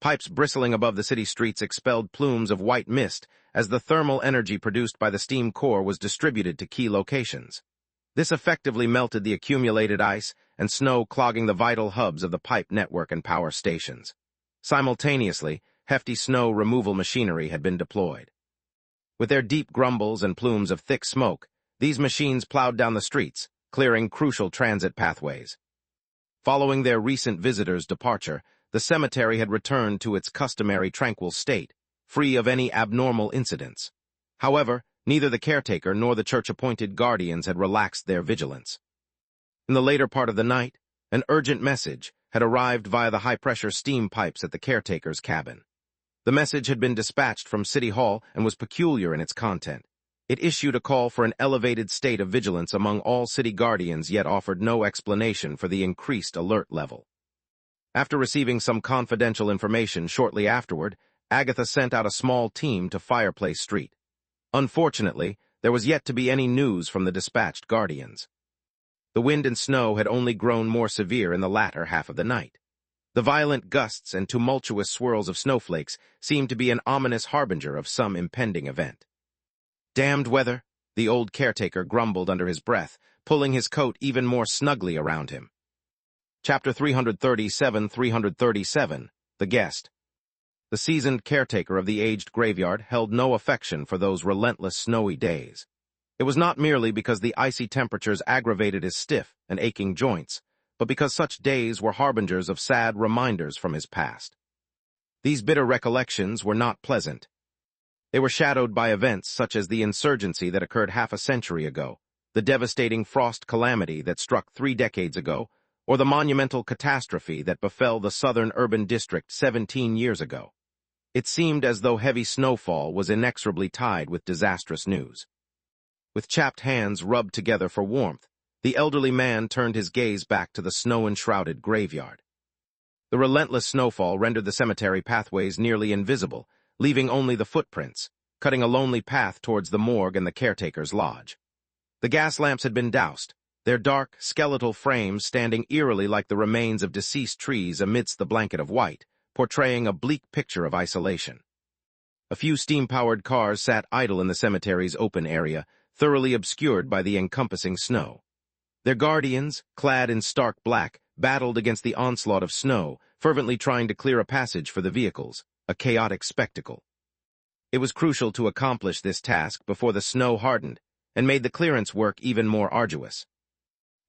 Pipes bristling above the city streets expelled plumes of white mist as the thermal energy produced by the steam core was distributed to key locations. This effectively melted the accumulated ice and snow clogging the vital hubs of the pipe network and power stations. Simultaneously, hefty snow removal machinery had been deployed. With their deep grumbles and plumes of thick smoke, these machines plowed down the streets, clearing crucial transit pathways. Following their recent visitors' departure, the cemetery had returned to its customary tranquil state, free of any abnormal incidents. However, neither the caretaker nor the church-appointed guardians had relaxed their vigilance. In the later part of the night, an urgent message had arrived via the high-pressure steam pipes at the caretaker's cabin. The message had been dispatched from City Hall and was peculiar in its content. It issued a call for an elevated state of vigilance among all city guardians, yet offered no explanation for the increased alert level. After receiving some confidential information shortly afterward, Agatha sent out a small team to Fireplace Street. Unfortunately, there was yet to be any news from the dispatched guardians. The wind and snow had only grown more severe in the latter half of the night. The violent gusts and tumultuous swirls of snowflakes seemed to be an ominous harbinger of some impending event. Damned weather, the old caretaker grumbled under his breath, pulling his coat even more snugly around him. Chapter 337, The Guest. The seasoned caretaker of the aged graveyard held no affection for those relentless snowy days. It was not merely because the icy temperatures aggravated his stiff and aching joints, but because such days were harbingers of sad reminders from his past. These bitter recollections were not pleasant. They were shadowed by events such as the insurgency that occurred half a century ago, the devastating frost calamity that struck 3 decades ago, or the monumental catastrophe that befell the southern urban district 17 years ago. It seemed as though heavy snowfall was inexorably tied with disastrous news. With chapped hands rubbed together for warmth, the elderly man turned his gaze back to the snow-enshrouded graveyard. The relentless snowfall rendered the cemetery pathways nearly invisible, leaving only the footprints, cutting a lonely path towards the morgue and the caretaker's lodge. The gas lamps had been doused, their dark, skeletal frames standing eerily like the remains of deceased trees amidst the blanket of white, portraying a bleak picture of isolation. A few steam-powered cars sat idle in the cemetery's open area, thoroughly obscured by the encompassing snow. Their guardians, clad in stark black, battled against the onslaught of snow, fervently trying to clear a passage for the vehicles, a chaotic spectacle. It was crucial to accomplish this task before the snow hardened and made the clearance work even more arduous.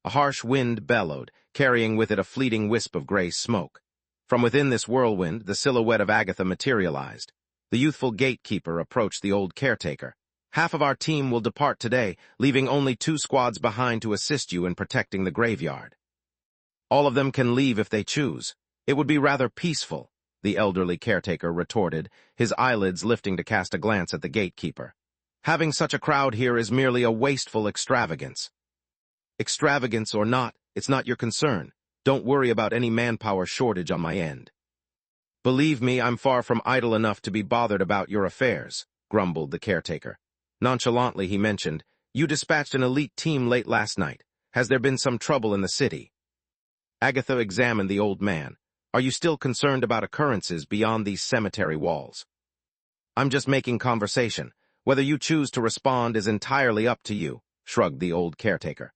A harsh wind bellowed, carrying with it a fleeting wisp of gray smoke. From within this whirlwind, the silhouette of Agatha materialized. The youthful gatekeeper approached the old caretaker. "Half of our team will depart today, leaving only 2 squads behind to assist you in protecting the graveyard. All of them can leave if they choose. It would be rather peaceful," the elderly caretaker retorted, his eyelids lifting to cast a glance at the gatekeeper. "Having such a crowd here is merely a wasteful extravagance." "Extravagance or not, it's not your concern. Don't worry about any manpower shortage on my end." "Believe me, I'm far from idle enough to be bothered about your affairs," grumbled the caretaker. Nonchalantly, he mentioned, "You dispatched an elite team late last night. Has there been some trouble in the city?" Agatha examined the old man. "Are you still concerned about occurrences beyond these cemetery walls?" "I'm just making conversation. Whether you choose to respond is entirely up to you," shrugged the old caretaker.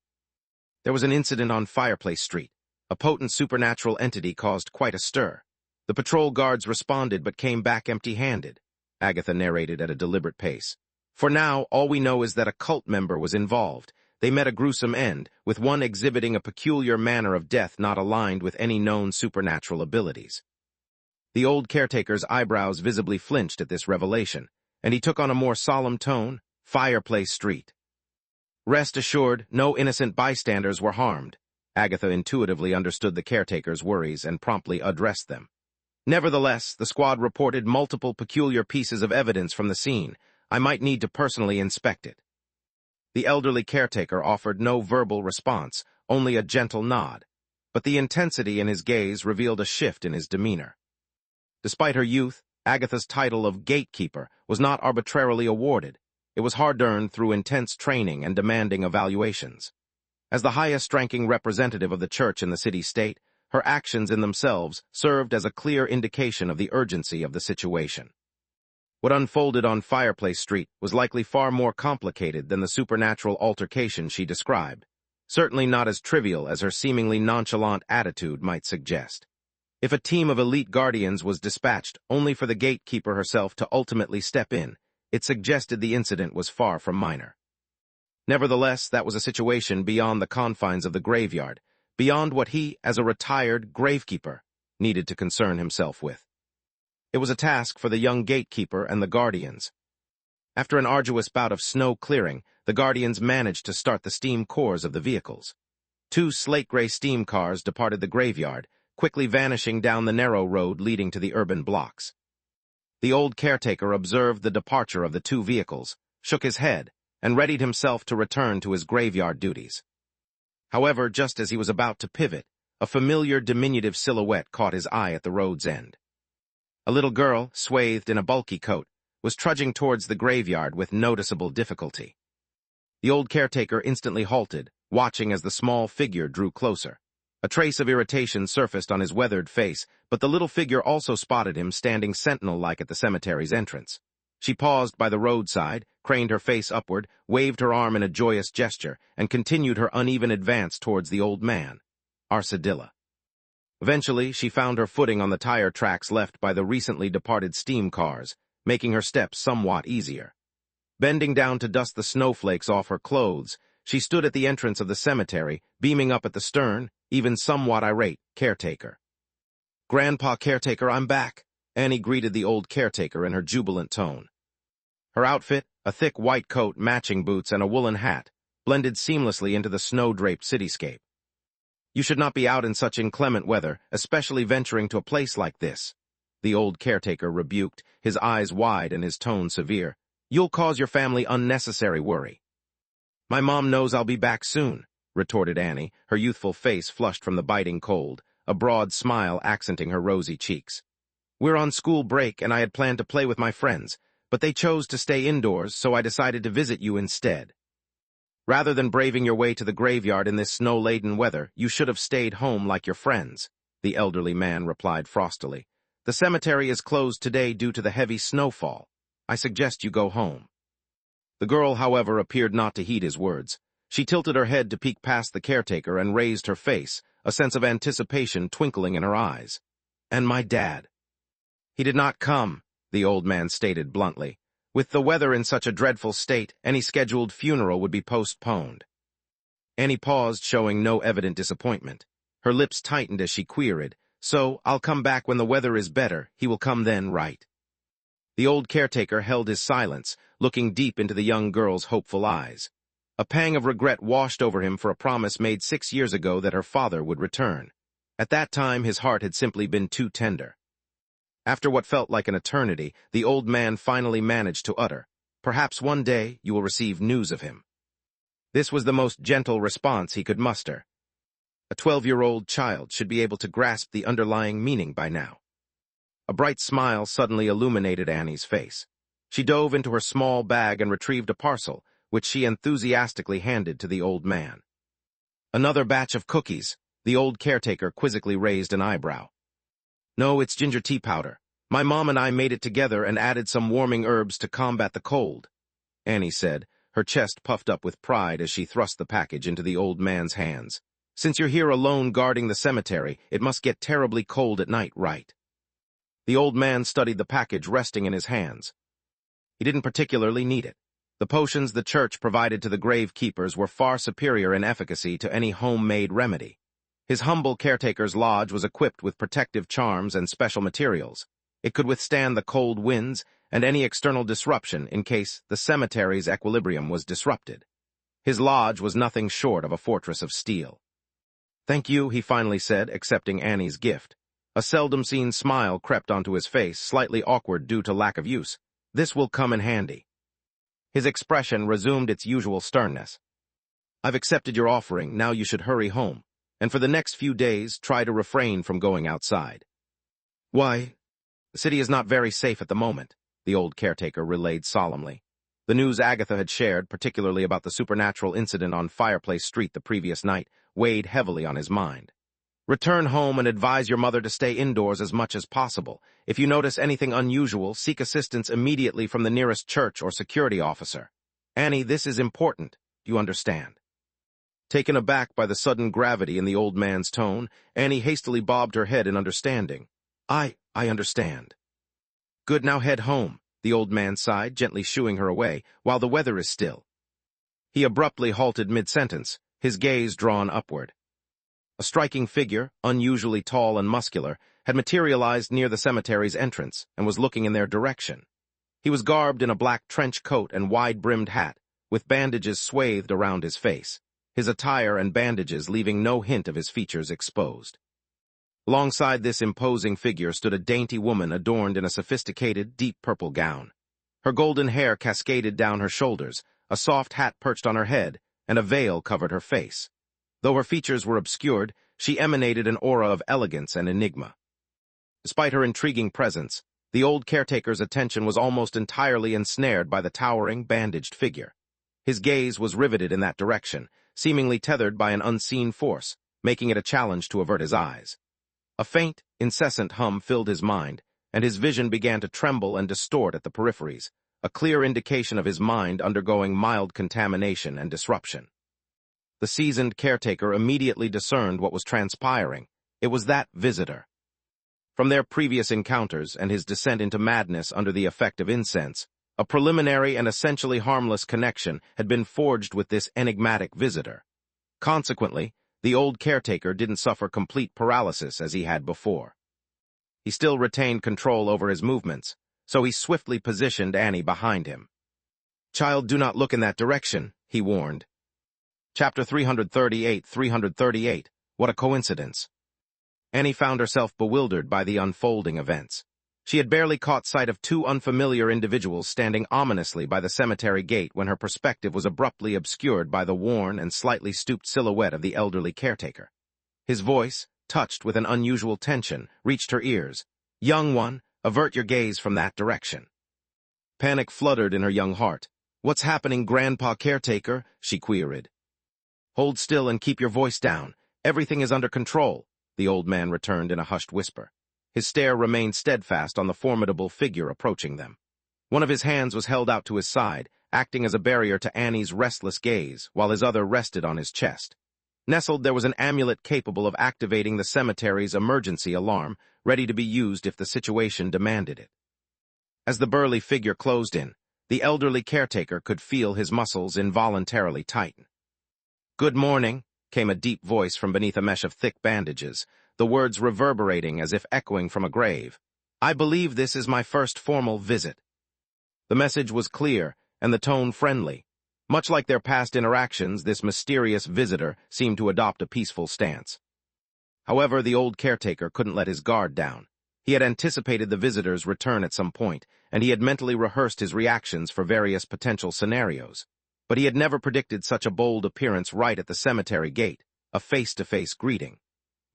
"There was an incident on Fireplace Street. A potent supernatural entity caused quite a stir. The patrol guards responded but came back empty-handed," Agatha narrated at a deliberate pace. "For now, all we know is that a cult member was involved. They met a gruesome end, with one exhibiting a peculiar manner of death not aligned with any known supernatural abilities." The old caretaker's eyebrows visibly flinched at this revelation, and he took on a more solemn tone. "Fireplace Street." "Rest assured, no innocent bystanders were harmed." Agatha intuitively understood the caretaker's worries and promptly addressed them. "Nevertheless, the squad reported multiple peculiar pieces of evidence from the scene. I might need to personally inspect it." The elderly caretaker offered no verbal response, only a gentle nod, but the intensity in his gaze revealed a shift in his demeanor. Despite her youth, Agatha's title of gatekeeper was not arbitrarily awarded. It was hard-earned through intense training and demanding evaluations. As the highest-ranking representative of the church in the city-state, her actions in themselves served as a clear indication of the urgency of the situation. What unfolded on Fireplace Street was likely far more complicated than the supernatural altercation she described, certainly not as trivial as her seemingly nonchalant attitude might suggest. If a team of elite guardians was dispatched only for the gatekeeper herself to ultimately step in, it suggested the incident was far from minor. Nevertheless, that was a situation beyond the confines of the graveyard, beyond what he, as a retired gravekeeper, needed to concern himself with. It was a task for the young gatekeeper and the guardians. After an arduous bout of snow clearing, the guardians managed to start the steam cores of the vehicles. 2 slate-gray steam cars departed the graveyard, quickly vanishing down the narrow road leading to the urban blocks. The old caretaker observed the departure of the 2 vehicles, shook his head, and readied himself to return to his graveyard duties. However, just as he was about to pivot, a familiar diminutive silhouette caught his eye at the road's end. A little girl, swathed in a bulky coat, was trudging towards the graveyard with noticeable difficulty. The old caretaker instantly halted, watching as the small figure drew closer. A trace of irritation surfaced on his weathered face, but the little figure also spotted him standing sentinel-like at the cemetery's entrance. She paused by the roadside, craned her face upward, waved her arm in a joyous gesture, and continued her uneven advance towards the old man, Arsadilla. Eventually, she found her footing on the tire tracks left by the recently departed steam cars, making her steps somewhat easier. Bending down to dust the snowflakes off her clothes, she stood at the entrance of the cemetery, beaming up at the stern, even somewhat irate, caretaker. "Grandpa Caretaker, I'm back," Annie greeted the old caretaker in her jubilant tone. Her outfit, a thick white coat, matching boots, and a woolen hat, blended seamlessly into the snow-draped cityscape. "You should not be out in such inclement weather, especially venturing to a place like this," the old caretaker rebuked, his eyes wide and his tone severe. "You'll cause your family unnecessary worry." "My mom knows I'll be back soon," retorted Annie, her youthful face flushed from the biting cold, a broad smile accenting her rosy cheeks. "We're on school break, and I had planned to play with my friends, but they chose to stay indoors, so I decided to visit you instead. Rather than braving your way to the graveyard in this snow-laden weather, you should have stayed home like your friends," the elderly man replied frostily. The cemetery is closed today due to the heavy snowfall. I suggest you go home." The girl, however, appeared not to heed his words. She tilted her head to peek past the caretaker and raised her face, a sense of anticipation twinkling in her eyes. "And my dad?" "He did not come," the old man stated bluntly. "With the weather in such a dreadful state, any scheduled funeral would be postponed." Annie paused, showing no evident disappointment. Her lips tightened as she queried, "So, I'll come back when the weather is better. He will come then, right?" The old caretaker held his silence, looking deep into the young girl's hopeful eyes. A pang of regret washed over him for a promise made 6 years ago that her father would return. At that time, his heart had simply been too tender. After what felt like an eternity, the old man finally managed to utter, "Perhaps one day you will receive news of him." This was the most gentle response he could muster. A 12-year-old child should be able to grasp the underlying meaning by now. A bright smile suddenly illuminated Annie's face. She dove into her small bag and retrieved a parcel, which she enthusiastically handed to the old man. "Another batch of cookies," the old caretaker quizzically raised an eyebrow. "No, it's ginger tea powder. My mom and I made it together and added some warming herbs to combat the cold," Annie said, her chest puffed up with pride as she thrust the package into the old man's hands. "Since you're here alone guarding the cemetery, it must get terribly cold at night, right?" The old man studied the package resting in his hands. He didn't particularly need it. The potions the church provided to the gravekeepers were far superior in efficacy to any homemade remedy. His humble caretaker's lodge was equipped with protective charms and special materials. It could withstand the cold winds and any external disruption in case the cemetery's equilibrium was disrupted. His lodge was nothing short of a fortress of steel. "Thank you," he finally said, accepting Annie's gift. A seldom-seen smile crept onto his face, slightly awkward due to lack of use. "This will come in handy." His expression resumed its usual sternness. "I've accepted your offering, now you should hurry home, and for the next few days try to refrain from going outside." "Why? The city is not very safe at the moment," the old caretaker relayed solemnly. The news Agatha had shared, particularly about the supernatural incident on Fireplace Street the previous night, weighed heavily on his mind. "Return home and advise your mother to stay indoors as much as possible. If you notice anything unusual, seek assistance immediately from the nearest church or security officer. Annie, this is important. Do you understand?" Taken aback by the sudden gravity in the old man's tone, Annie hastily bobbed her head in understanding. I understand." "Good, now head home," the old man sighed, gently shooing her away, "while the weather is still." He abruptly halted mid-sentence, his gaze drawn upward. A striking figure, unusually tall and muscular, had materialized near the cemetery's entrance and was looking in their direction. He was garbed in a black trench coat and wide-brimmed hat, with bandages swathed around his face, his attire and bandages leaving no hint of his features exposed. Alongside this imposing figure stood a dainty woman adorned in a sophisticated, deep purple gown. Her golden hair cascaded down her shoulders, a soft hat perched on her head, and a veil covered her face. Though her features were obscured, she emanated an aura of elegance and enigma. Despite her intriguing presence, the old caretaker's attention was almost entirely ensnared by the towering, bandaged figure. His gaze was riveted in that direction, seemingly tethered by an unseen force, making it a challenge to avert his eyes. A faint, incessant hum filled his mind, and his vision began to tremble and distort at the peripheries, a clear indication of his mind undergoing mild contamination and disruption. The seasoned caretaker immediately discerned what was transpiring. It was that visitor. From their previous encounters and his descent into madness under the effect of incense, a preliminary and essentially harmless connection had been forged with this enigmatic visitor. Consequently, the old caretaker didn't suffer complete paralysis as he had before. He still retained control over his movements, so he swiftly positioned Annie behind him. "Child, do not look in that direction," he warned. Chapter 338. What a coincidence. Annie found herself bewildered by the unfolding events. She had barely caught sight of two unfamiliar individuals standing ominously by the cemetery gate when her perspective was abruptly obscured by the worn and slightly stooped silhouette of the elderly caretaker. His voice, touched with an unusual tension, reached her ears. "Young one, avert your gaze from that direction." Panic fluttered in her young heart. "What's happening, Grandpa Caretaker?" she queried. "Hold still and keep your voice down. Everything is under control," the old man returned in a hushed whisper. His stare remained steadfast on the formidable figure approaching them. One of his hands was held out to his side, acting as a barrier to Annie's restless gaze, while his other rested on his chest. Nestled there was an amulet capable of activating the cemetery's emergency alarm, ready to be used if the situation demanded it. As the burly figure closed in, the elderly caretaker could feel his muscles involuntarily tighten. "Good morning," came a deep voice from beneath a mesh of thick bandages, the words reverberating as if echoing from a grave. "I believe this is my first formal visit." The message was clear, and the tone friendly. Much like their past interactions, this mysterious visitor seemed to adopt a peaceful stance. However, the old caretaker couldn't let his guard down. He had anticipated the visitor's return at some point, and he had mentally rehearsed his reactions for various potential scenarios. But he had never predicted such a bold appearance right at the cemetery gate, a face-to-face greeting.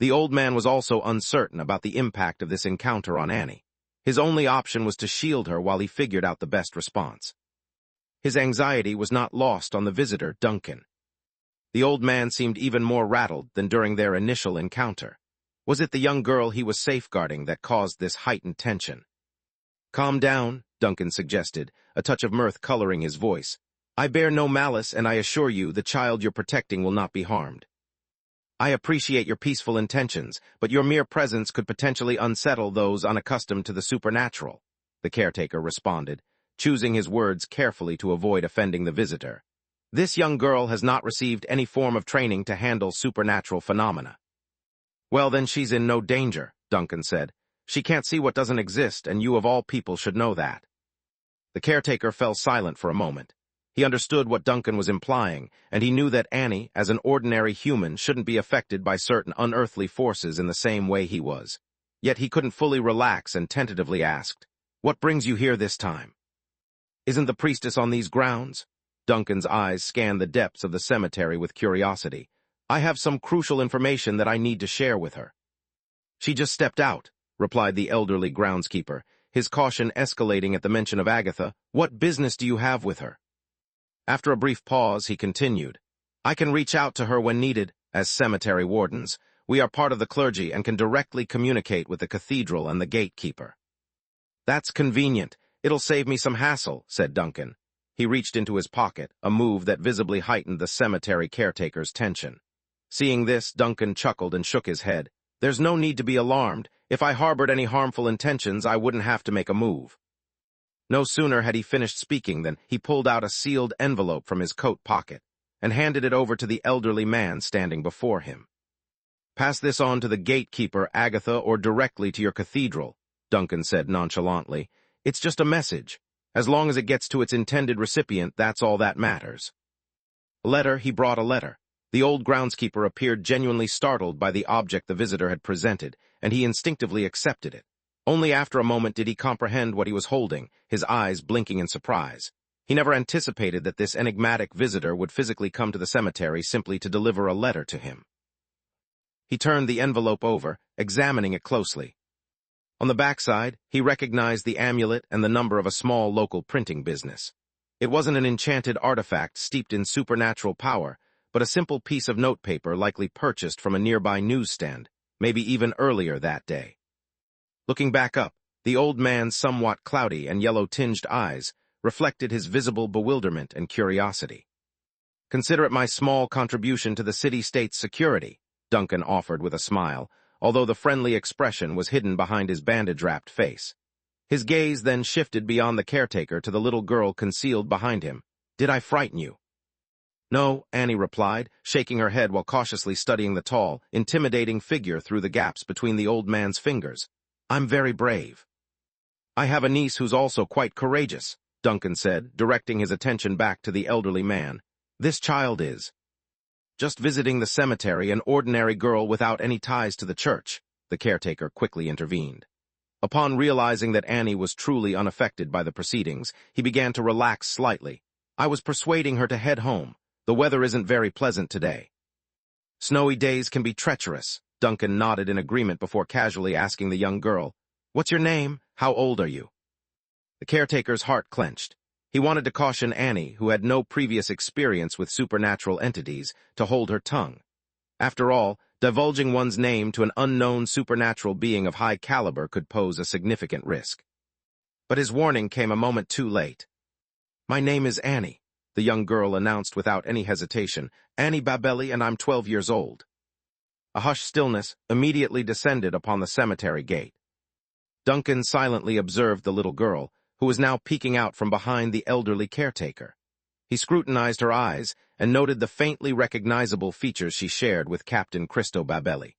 The old man was also uncertain about the impact of this encounter on Annie. His only option was to shield her while he figured out the best response. His anxiety was not lost on the visitor, Duncan. The old man seemed even more rattled than during their initial encounter. Was it the young girl he was safeguarding that caused this heightened tension? "Calm down," Duncan suggested, a touch of mirth coloring his voice. "I bear no malice, and I assure you the child you're protecting will not be harmed. I appreciate your peaceful intentions, but your mere presence could potentially unsettle those unaccustomed to the supernatural," the caretaker responded, choosing his words carefully to avoid offending the visitor. "This young girl has not received any form of training to handle supernatural phenomena." "Well, then she's in no danger," Duncan said. "She can't see what doesn't exist, and you of all people should know that." The caretaker fell silent for a moment. He understood what Duncan was implying, and he knew that Annie, as an ordinary human, shouldn't be affected by certain unearthly forces in the same way he was. Yet he couldn't fully relax and tentatively asked, "What brings you here this time? Isn't the priestess on these grounds?" Duncan's eyes scanned the depths of the cemetery with curiosity. "I have some crucial information that I need to share with her." "She just stepped out," replied the elderly groundskeeper, his caution escalating at the mention of Agatha. "What business do you have with her?" After a brief pause, he continued, "I can reach out to her when needed. As cemetery wardens, we are part of the clergy and can directly communicate with the cathedral and the gatekeeper." "That's convenient. It'll save me some hassle," said Duncan. He reached into his pocket, a move that visibly heightened the cemetery caretaker's tension. Seeing this, Duncan chuckled and shook his head. "There's no need to be alarmed. If I harbored any harmful intentions, I wouldn't have to make a move." No sooner had he finished speaking than he pulled out a sealed envelope from his coat pocket and handed it over to the elderly man standing before him. "Pass this on to the gatekeeper, Agatha, or directly to your cathedral," Duncan said nonchalantly. "It's just a message. As long as it gets to its intended recipient, that's all that matters." He brought a letter. The old groundskeeper appeared genuinely startled by the object the visitor had presented, and he instinctively accepted it. Only after a moment did he comprehend what he was holding, his eyes blinking in surprise. He never anticipated that this enigmatic visitor would physically come to the cemetery simply to deliver a letter to him. He turned the envelope over, examining it closely. On the backside, he recognized the amulet and the number of a small local printing business. It wasn't an enchanted artifact steeped in supernatural power, but a simple piece of notepaper likely purchased from a nearby newsstand, maybe even earlier that day. Looking back up, the old man's somewhat cloudy and yellow-tinged eyes reflected his visible bewilderment and curiosity. "Consider it my small contribution to the city-state's security," Duncan offered with a smile, although the friendly expression was hidden behind his bandage-wrapped face. His gaze then shifted beyond the caretaker to the little girl concealed behind him. "Did I frighten you?" "No," Annie replied, shaking her head while cautiously studying the tall, intimidating figure through the gaps between the old man's fingers. "I'm very brave." "I have a niece who's also quite courageous," Duncan said, directing his attention back to the elderly man. "This child is just visiting the cemetery, an ordinary girl without any ties to the church," the caretaker quickly intervened. Upon realizing that Annie was truly unaffected by the proceedings, he began to relax slightly. "I was persuading her to head home. The weather isn't very pleasant today." "Snowy days can be treacherous," Duncan nodded in agreement before casually asking the young girl, "What's your name? How old are you?" The caretaker's heart clenched. He wanted to caution Annie, who had no previous experience with supernatural entities, to hold her tongue. After all, divulging one's name to an unknown supernatural being of high caliber could pose a significant risk. But his warning came a moment too late. "My name is Annie," the young girl announced without any hesitation. "Annie Babelli, and I'm 12 years old." A hushed stillness immediately descended upon the cemetery gate. Duncan silently observed the little girl, who was now peeking out from behind the elderly caretaker. He scrutinized her eyes and noted the faintly recognizable features she shared with Captain Cristo Babelli.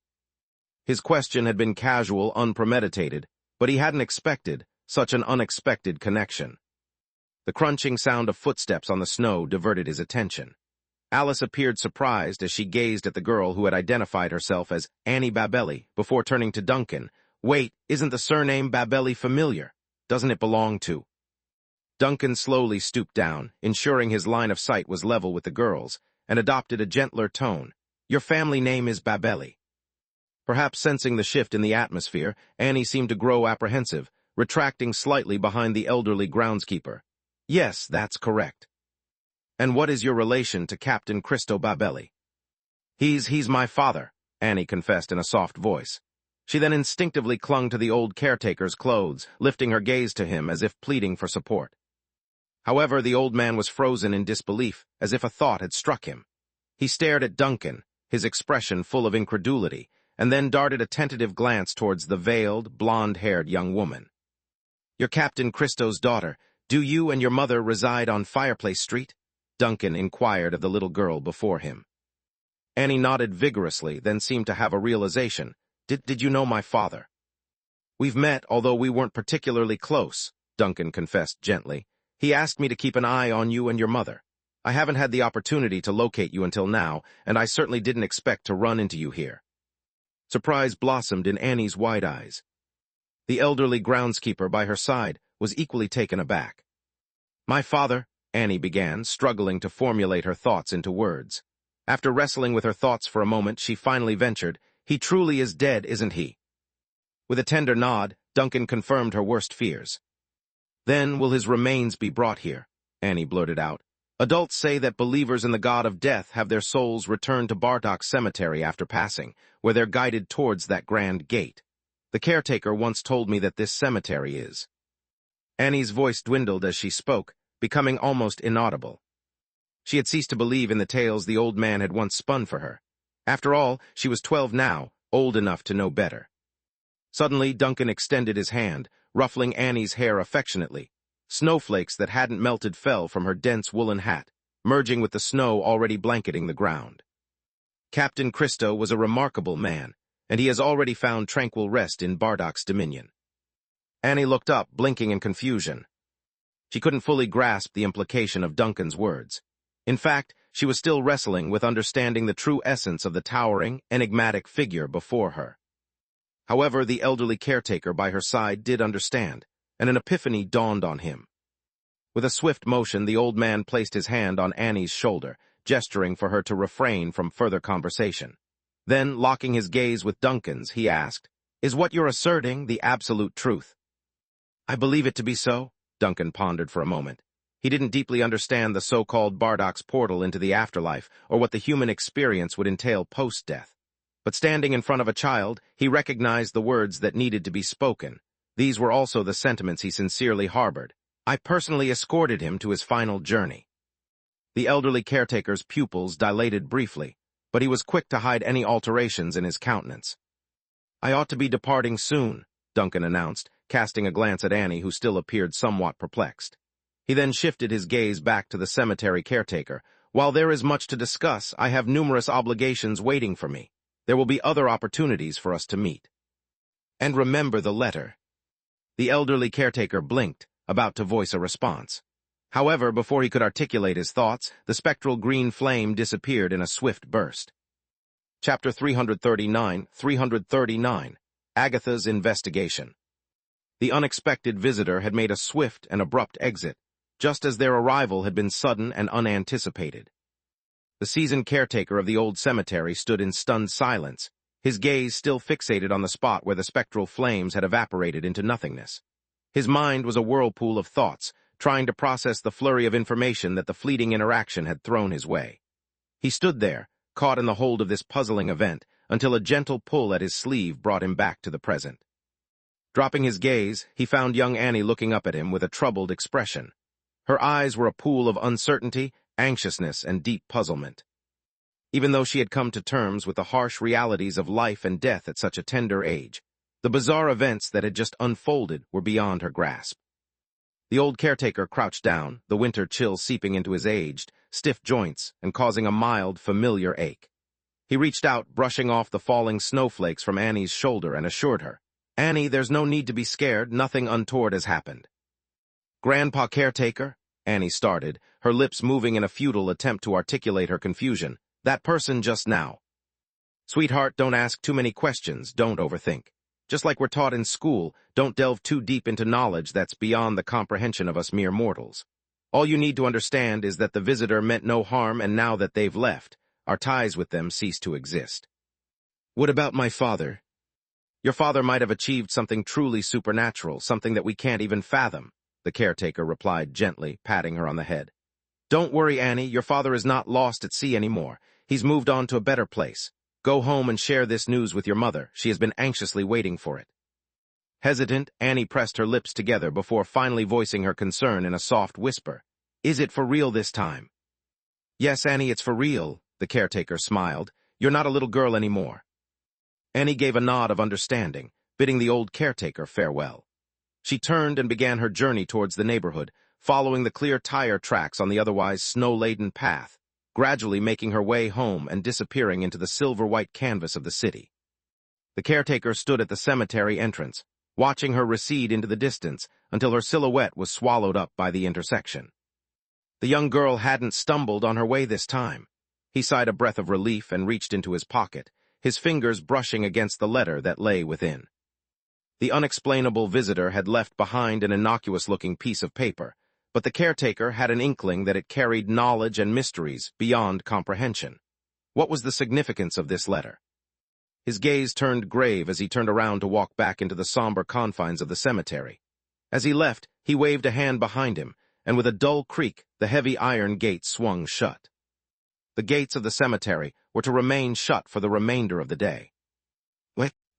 His question had been casual, unpremeditated, but he hadn't expected such an unexpected connection. The crunching sound of footsteps on the snow diverted his attention. Alice appeared surprised as she gazed at the girl who had identified herself as Annie Babelli before turning to Duncan. "Wait, isn't the surname Babelli familiar? Doesn't it belong to—" Duncan slowly stooped down, ensuring his line of sight was level with the girl's, and adopted a gentler tone. "Your family name is Babelli." Perhaps sensing the shift in the atmosphere, Annie seemed to grow apprehensive, retracting slightly behind the elderly groundskeeper. "Yes, that's correct." "And what is your relation to Captain Cristo Babelli?" He's my father," Annie confessed in a soft voice. She then instinctively clung to the old caretaker's clothes, lifting her gaze to him as if pleading for support. However, the old man was frozen in disbelief, as if a thought had struck him. He stared at Duncan, his expression full of incredulity, and then darted a tentative glance towards the veiled, blonde-haired young woman. "You're Captain Cristo's daughter. Do you and your mother reside on Fireplace Street?" Duncan inquired of the little girl before him. Annie nodded vigorously, then seemed to have a realization. Did you know my father?" "We've met, although we weren't particularly close," Duncan confessed gently. "He asked me to keep an eye on you and your mother. I haven't had the opportunity to locate you until now, and I certainly didn't expect to run into you here." Surprise blossomed in Annie's wide eyes. The elderly groundskeeper by her side was equally taken aback. "My father," Annie began, struggling to formulate her thoughts into words. After wrestling with her thoughts for a moment, she finally ventured, "He truly is dead, isn't he?" With a tender nod, Duncan confirmed her worst fears. "Then will his remains be brought here?" Annie blurted out. "Adults say that believers in the god of death have their souls returned to Bardock Cemetery after passing, where they're guided towards that grand gate. The caretaker once told me that this cemetery is—" Annie's voice dwindled as she spoke, becoming almost inaudible. She had ceased to believe in the tales the old man had once spun for her. After all, she was 12 now, old enough to know better. Suddenly, Duncan extended his hand, ruffling Annie's hair affectionately. Snowflakes that hadn't melted fell from her dense woolen hat, merging with the snow already blanketing the ground. Captain Cristo was a remarkable man, and he has already found tranquil rest in Bardock's dominion. Annie looked up, blinking in confusion. She couldn't fully grasp the implication of Duncan's words. In fact, she was still wrestling with understanding the true essence of the towering, enigmatic figure before her. However, the elderly caretaker by her side did understand, and an epiphany dawned on him. With a swift motion, the old man placed his hand on Annie's shoulder, gesturing for her to refrain from further conversation. Then, locking his gaze with Duncan's, he asked, "Is what you're asserting the absolute truth?" "I believe it to be so," Duncan pondered for a moment. He didn't deeply understand the so-called Bardock's portal into the afterlife, or what the human experience would entail post-death. But standing in front of a child, he recognized the words that needed to be spoken. These were also the sentiments he sincerely harbored. "I personally escorted him to his final journey." The elderly caretaker's pupils dilated briefly, but he was quick to hide any alterations in his countenance. "I ought to be departing soon," Duncan announced, casting a glance at Annie, who still appeared somewhat perplexed. He then shifted his gaze back to the cemetery caretaker. "While there is much to discuss, I have numerous obligations waiting for me. There will be other opportunities for us to meet. And remember the letter." The elderly caretaker blinked, about to voice a response. However, before he could articulate his thoughts, the spectral green flame disappeared in a swift burst. Chapter 339, Agatha's Investigation. The unexpected visitor had made a swift and abrupt exit, just as their arrival had been sudden and unanticipated. The seasoned caretaker of the old cemetery stood in stunned silence, his gaze still fixated on the spot where the spectral flames had evaporated into nothingness. His mind was a whirlpool of thoughts, trying to process the flurry of information that the fleeting interaction had thrown his way. He stood there, caught in the hold of this puzzling event, until a gentle pull at his sleeve brought him back to the present. Dropping his gaze, he found young Annie looking up at him with a troubled expression. Her eyes were a pool of uncertainty, anxiousness, and deep puzzlement. Even though she had come to terms with the harsh realities of life and death at such a tender age, the bizarre events that had just unfolded were beyond her grasp. The old caretaker crouched down, the winter chill seeping into his aged, stiff joints and causing a mild, familiar ache. He reached out, brushing off the falling snowflakes from Annie's shoulder, and assured her, "Annie, there's no need to be scared. Nothing untoward has happened." "Grandpa Caretaker?" Annie started, her lips moving in a futile attempt to articulate her confusion. "That person just now." "Sweetheart, don't ask too many questions, don't overthink. Just like we're taught in school, don't delve too deep into knowledge that's beyond the comprehension of us mere mortals. All you need to understand is that the visitor meant no harm, and now that they've left, our ties with them cease to exist." "What about my father?" "Your father might have achieved something truly supernatural, something that we can't even fathom," the caretaker replied gently, patting her on the head. "Don't worry, Annie, your father is not lost at sea anymore. He's moved on to a better place. Go home and share this news with your mother. She has been anxiously waiting for it." Hesitant, Annie pressed her lips together before finally voicing her concern in a soft whisper. "Is it for real this time?" "Yes, Annie, it's for real," the caretaker smiled. "You're not a little girl anymore." Annie gave a nod of understanding, bidding the old caretaker farewell. She turned and began her journey towards the neighborhood, following the clear tire tracks on the otherwise snow-laden path, gradually making her way home and disappearing into the silver-white canvas of the city. The caretaker stood at the cemetery entrance, watching her recede into the distance until her silhouette was swallowed up by the intersection. The young girl hadn't stumbled on her way this time. He sighed a breath of relief and reached into his pocket, his fingers brushing against the letter that lay within. The unexplainable visitor had left behind an innocuous-looking piece of paper, but the caretaker had an inkling that it carried knowledge and mysteries beyond comprehension. What was the significance of this letter? His gaze turned grave as he turned around to walk back into the somber confines of the cemetery. As he left, he waved a hand behind him, and with a dull creak, the heavy iron gate swung shut. The gates of the cemetery were to remain shut for the remainder of the day.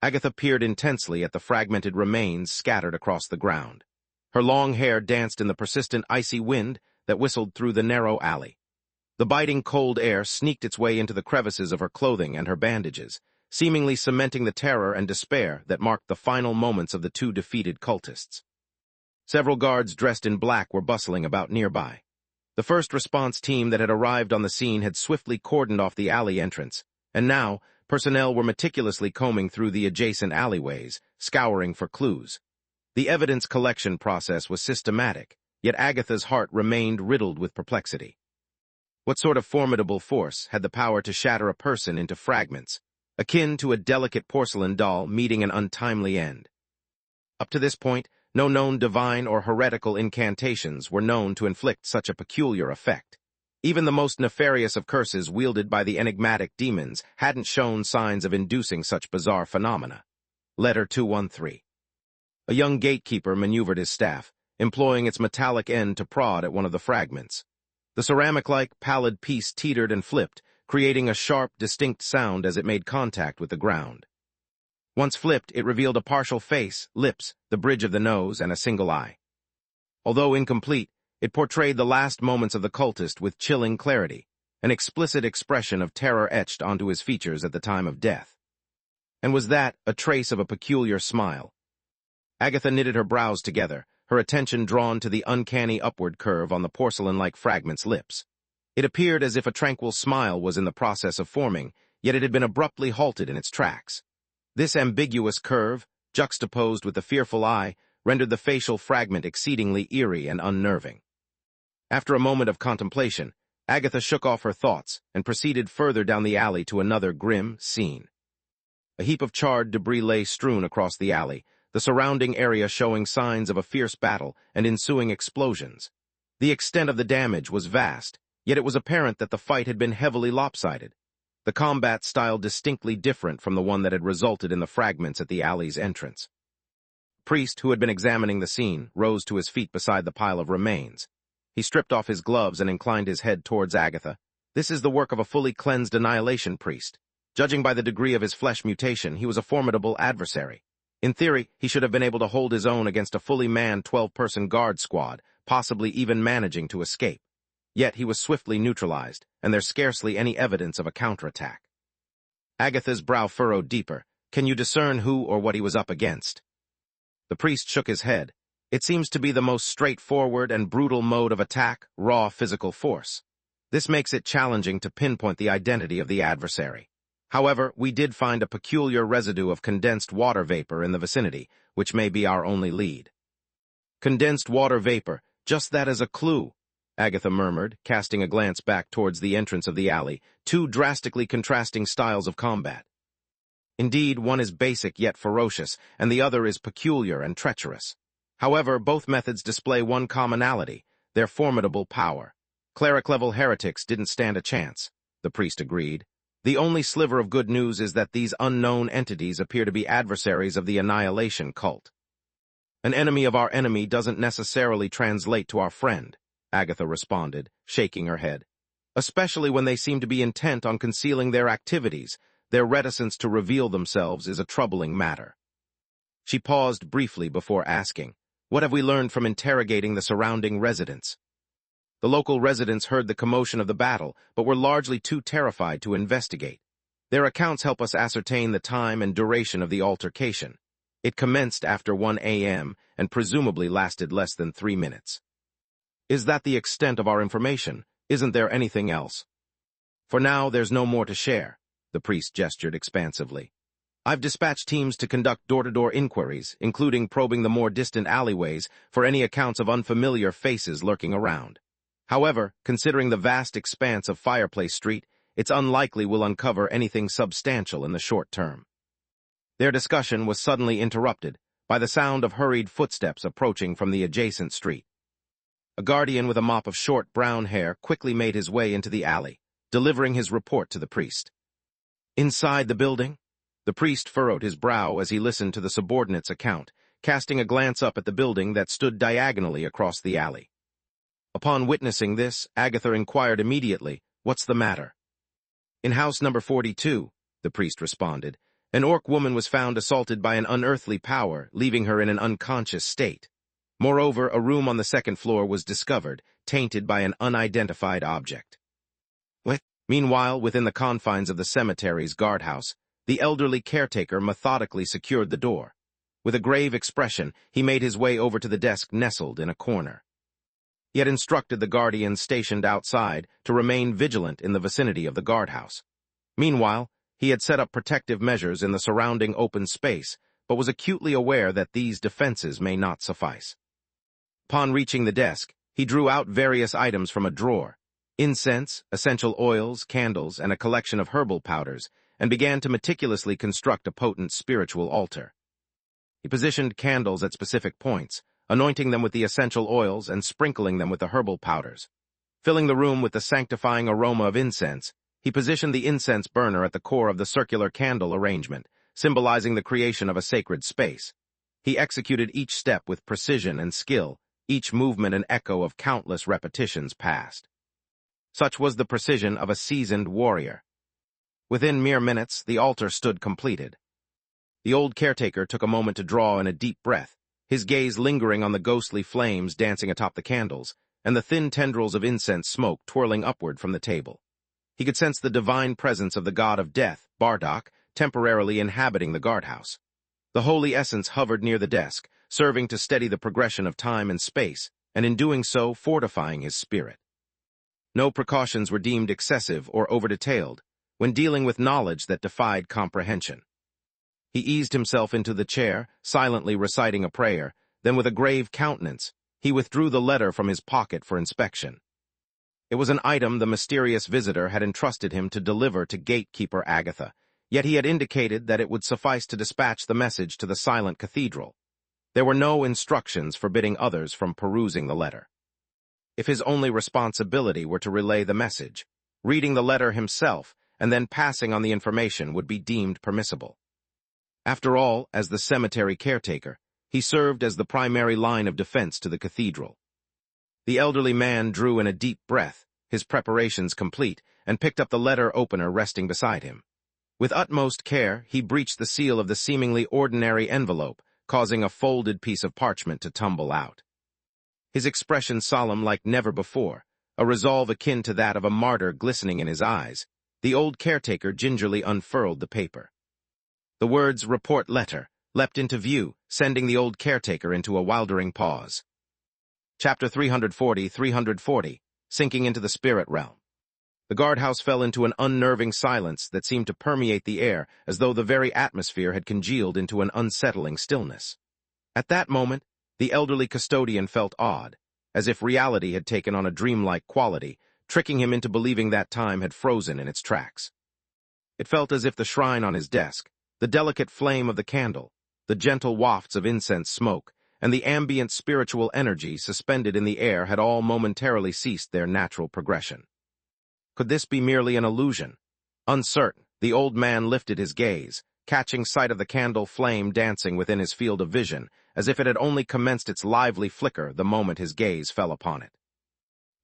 Agatha peered intensely at the fragmented remains scattered across the ground. Her long hair danced in the persistent icy wind that whistled through the narrow alley. The biting cold air sneaked its way into the crevices of her clothing and her bandages, seemingly cementing the terror and despair that marked the final moments of the two defeated cultists. Several guards dressed in black were bustling about nearby. The first response team that had arrived on the scene had swiftly cordoned off the alley entrance, and now personnel were meticulously combing through the adjacent alleyways, scouring for clues. The evidence collection process was systematic, yet Agatha's heart remained riddled with perplexity. What sort of formidable force had the power to shatter a person into fragments, akin to a delicate porcelain doll meeting an untimely end? Up to this point, no known divine or heretical incantations were known to inflict such a peculiar effect. Even the most nefarious of curses wielded by the enigmatic demons hadn't shown signs of inducing such bizarre phenomena. Letter 213. A young gatekeeper maneuvered his staff, employing its metallic end to prod at one of the fragments. The ceramic-like, pallid piece teetered and flipped, creating a sharp, distinct sound as it made contact with the ground. Once flipped, it revealed a partial face, lips, the bridge of the nose, and a single eye. Although incomplete, it portrayed the last moments of the cultist with chilling clarity, an explicit expression of terror etched onto his features at the time of death. And was that a trace of a peculiar smile? Agatha knitted her brows together, her attention drawn to the uncanny upward curve on the porcelain-like fragment's lips. It appeared as if a tranquil smile was in the process of forming, yet it had been abruptly halted in its tracks. This ambiguous curve, juxtaposed with the fearful eye, rendered the facial fragment exceedingly eerie and unnerving. After a moment of contemplation, Agatha shook off her thoughts and proceeded further down the alley to another grim scene. A heap of charred debris lay strewn across the alley, the surrounding area showing signs of a fierce battle and ensuing explosions. The extent of the damage was vast, yet it was apparent that the fight had been heavily lopsided, the combat style distinctly different from the one that had resulted in the fragments at the alley's entrance. The priest, who had been examining the scene, rose to his feet beside the pile of remains. He stripped off his gloves and inclined his head towards Agatha. "This is the work of a fully cleansed annihilation priest. Judging by the degree of his flesh mutation, he was a formidable adversary. In theory, he should have been able to hold his own against a fully manned 12-person guard squad, possibly even managing to escape. Yet he was swiftly neutralized, and there's scarcely any evidence of a counterattack. Agatha's brow furrowed deeper. Can you discern who or what he was up against? The priest shook his head. It seems to be the most straightforward and brutal mode of attack, raw physical force. This makes it challenging to pinpoint the identity of the adversary. However, we did find a peculiar residue of condensed water vapor in the vicinity, which may be our only lead. Condensed water vapor, just that as a clue, Agatha murmured, casting a glance back towards the entrance of the alley, two drastically contrasting styles of combat. Indeed, one is basic yet ferocious, and the other is peculiar and treacherous. However, both methods display one commonality, their formidable power. Cleric-level heretics didn't stand a chance, the priest agreed. The only sliver of good news is that these unknown entities appear to be adversaries of the annihilation cult. An enemy of our enemy doesn't necessarily translate to our friend, Agatha responded, shaking her head. Especially when they seem to be intent on concealing their activities, their reticence to reveal themselves is a troubling matter. She paused briefly before asking, what have we learned from interrogating the surrounding residents? The local residents heard the commotion of the battle, but were largely too terrified to investigate. Their accounts help us ascertain the time and duration of the altercation. It commenced after 1 a.m. and presumably lasted less than 3 minutes. Is that the extent of our information? Isn't there anything else? For now, there's no more to share, the priest gestured expansively. I've dispatched teams to conduct door-to-door inquiries, including probing the more distant alleyways for any accounts of unfamiliar faces lurking around. However, considering the vast expanse of Fireplace Street, it's unlikely we'll uncover anything substantial in the short term. Their discussion was suddenly interrupted by the sound of hurried footsteps approaching from the adjacent street. A guardian with a mop of short brown hair quickly made his way into the alley, delivering his report to the priest. Inside the building? The priest furrowed his brow as he listened to the subordinate's account, casting a glance up at the building that stood diagonally across the alley. Upon witnessing this, Agatha inquired immediately, "What's the matter?" "In house number 42, the priest responded, an orc woman was found assaulted by an unearthly power, leaving her in an unconscious state. Moreover, a room on the second floor was discovered, tainted by an unidentified object." What? Meanwhile, within the confines of the cemetery's guardhouse, the elderly caretaker methodically secured the door. With a grave expression, he made his way over to the desk nestled in a corner. He had instructed the guardians stationed outside to remain vigilant in the vicinity of the guardhouse. Meanwhile, he had set up protective measures in the surrounding open space, but was acutely aware that these defenses may not suffice. Upon reaching the desk, he drew out various items from a drawer, incense, essential oils, candles, and a collection of herbal powders, and began to meticulously construct a potent spiritual altar. He positioned candles at specific points, anointing them with the essential oils and sprinkling them with the herbal powders. Filling the room with the sanctifying aroma of incense, he positioned the incense burner at the core of the circular candle arrangement, symbolizing the creation of a sacred space. He executed each step with precision and skill, each movement an echo of countless repetitions past. Such was the precision of a seasoned warrior. Within mere minutes, the altar stood completed. The old caretaker took a moment to draw in a deep breath, his gaze lingering on the ghostly flames dancing atop the candles, and the thin tendrils of incense smoke twirling upward from the table. He could sense the divine presence of the god of death, Bardock, temporarily inhabiting the guardhouse. The holy essence hovered near the desk, serving to steady the progression of time and space, and in doing so fortifying his spirit. No precautions were deemed excessive or over-detailed when dealing with knowledge that defied comprehension. He eased himself into the chair, silently reciting a prayer, then with a grave countenance, he withdrew the letter from his pocket for inspection. It was an item the mysterious visitor had entrusted him to deliver to gatekeeper Agatha, yet he had indicated that it would suffice to dispatch the message to the silent cathedral. There were no instructions forbidding others from perusing the letter. If his only responsibility were to relay the message, reading the letter himself and then passing on the information would be deemed permissible. After all, as the cemetery caretaker, he served as the primary line of defense to the cathedral. The elderly man drew in a deep breath, his preparations complete, and picked up the letter opener resting beside him. With utmost care, he breached the seal of the seemingly ordinary envelope, causing a folded piece of parchment to tumble out. His expression solemn like never before, a resolve akin to that of a martyr glistening in his eyes, the old caretaker gingerly unfurled the paper. The words, "Report Letter," leapt into view, sending the old caretaker into a wildering pause. Chapter 340, Sinking into the Spirit Realm. The guardhouse fell into an unnerving silence that seemed to permeate the air as though the very atmosphere had congealed into an unsettling stillness. At that moment, the elderly custodian felt awed, as if reality had taken on a dreamlike quality, tricking him into believing that time had frozen in its tracks. It felt as if the shrine on his desk, the delicate flame of the candle, the gentle wafts of incense smoke, and the ambient spiritual energy suspended in the air had all momentarily ceased their natural progression. Could this be merely an illusion? Uncertain, the old man lifted his gaze, catching sight of the candle flame dancing within his field of vision, as if it had only commenced its lively flicker the moment his gaze fell upon it.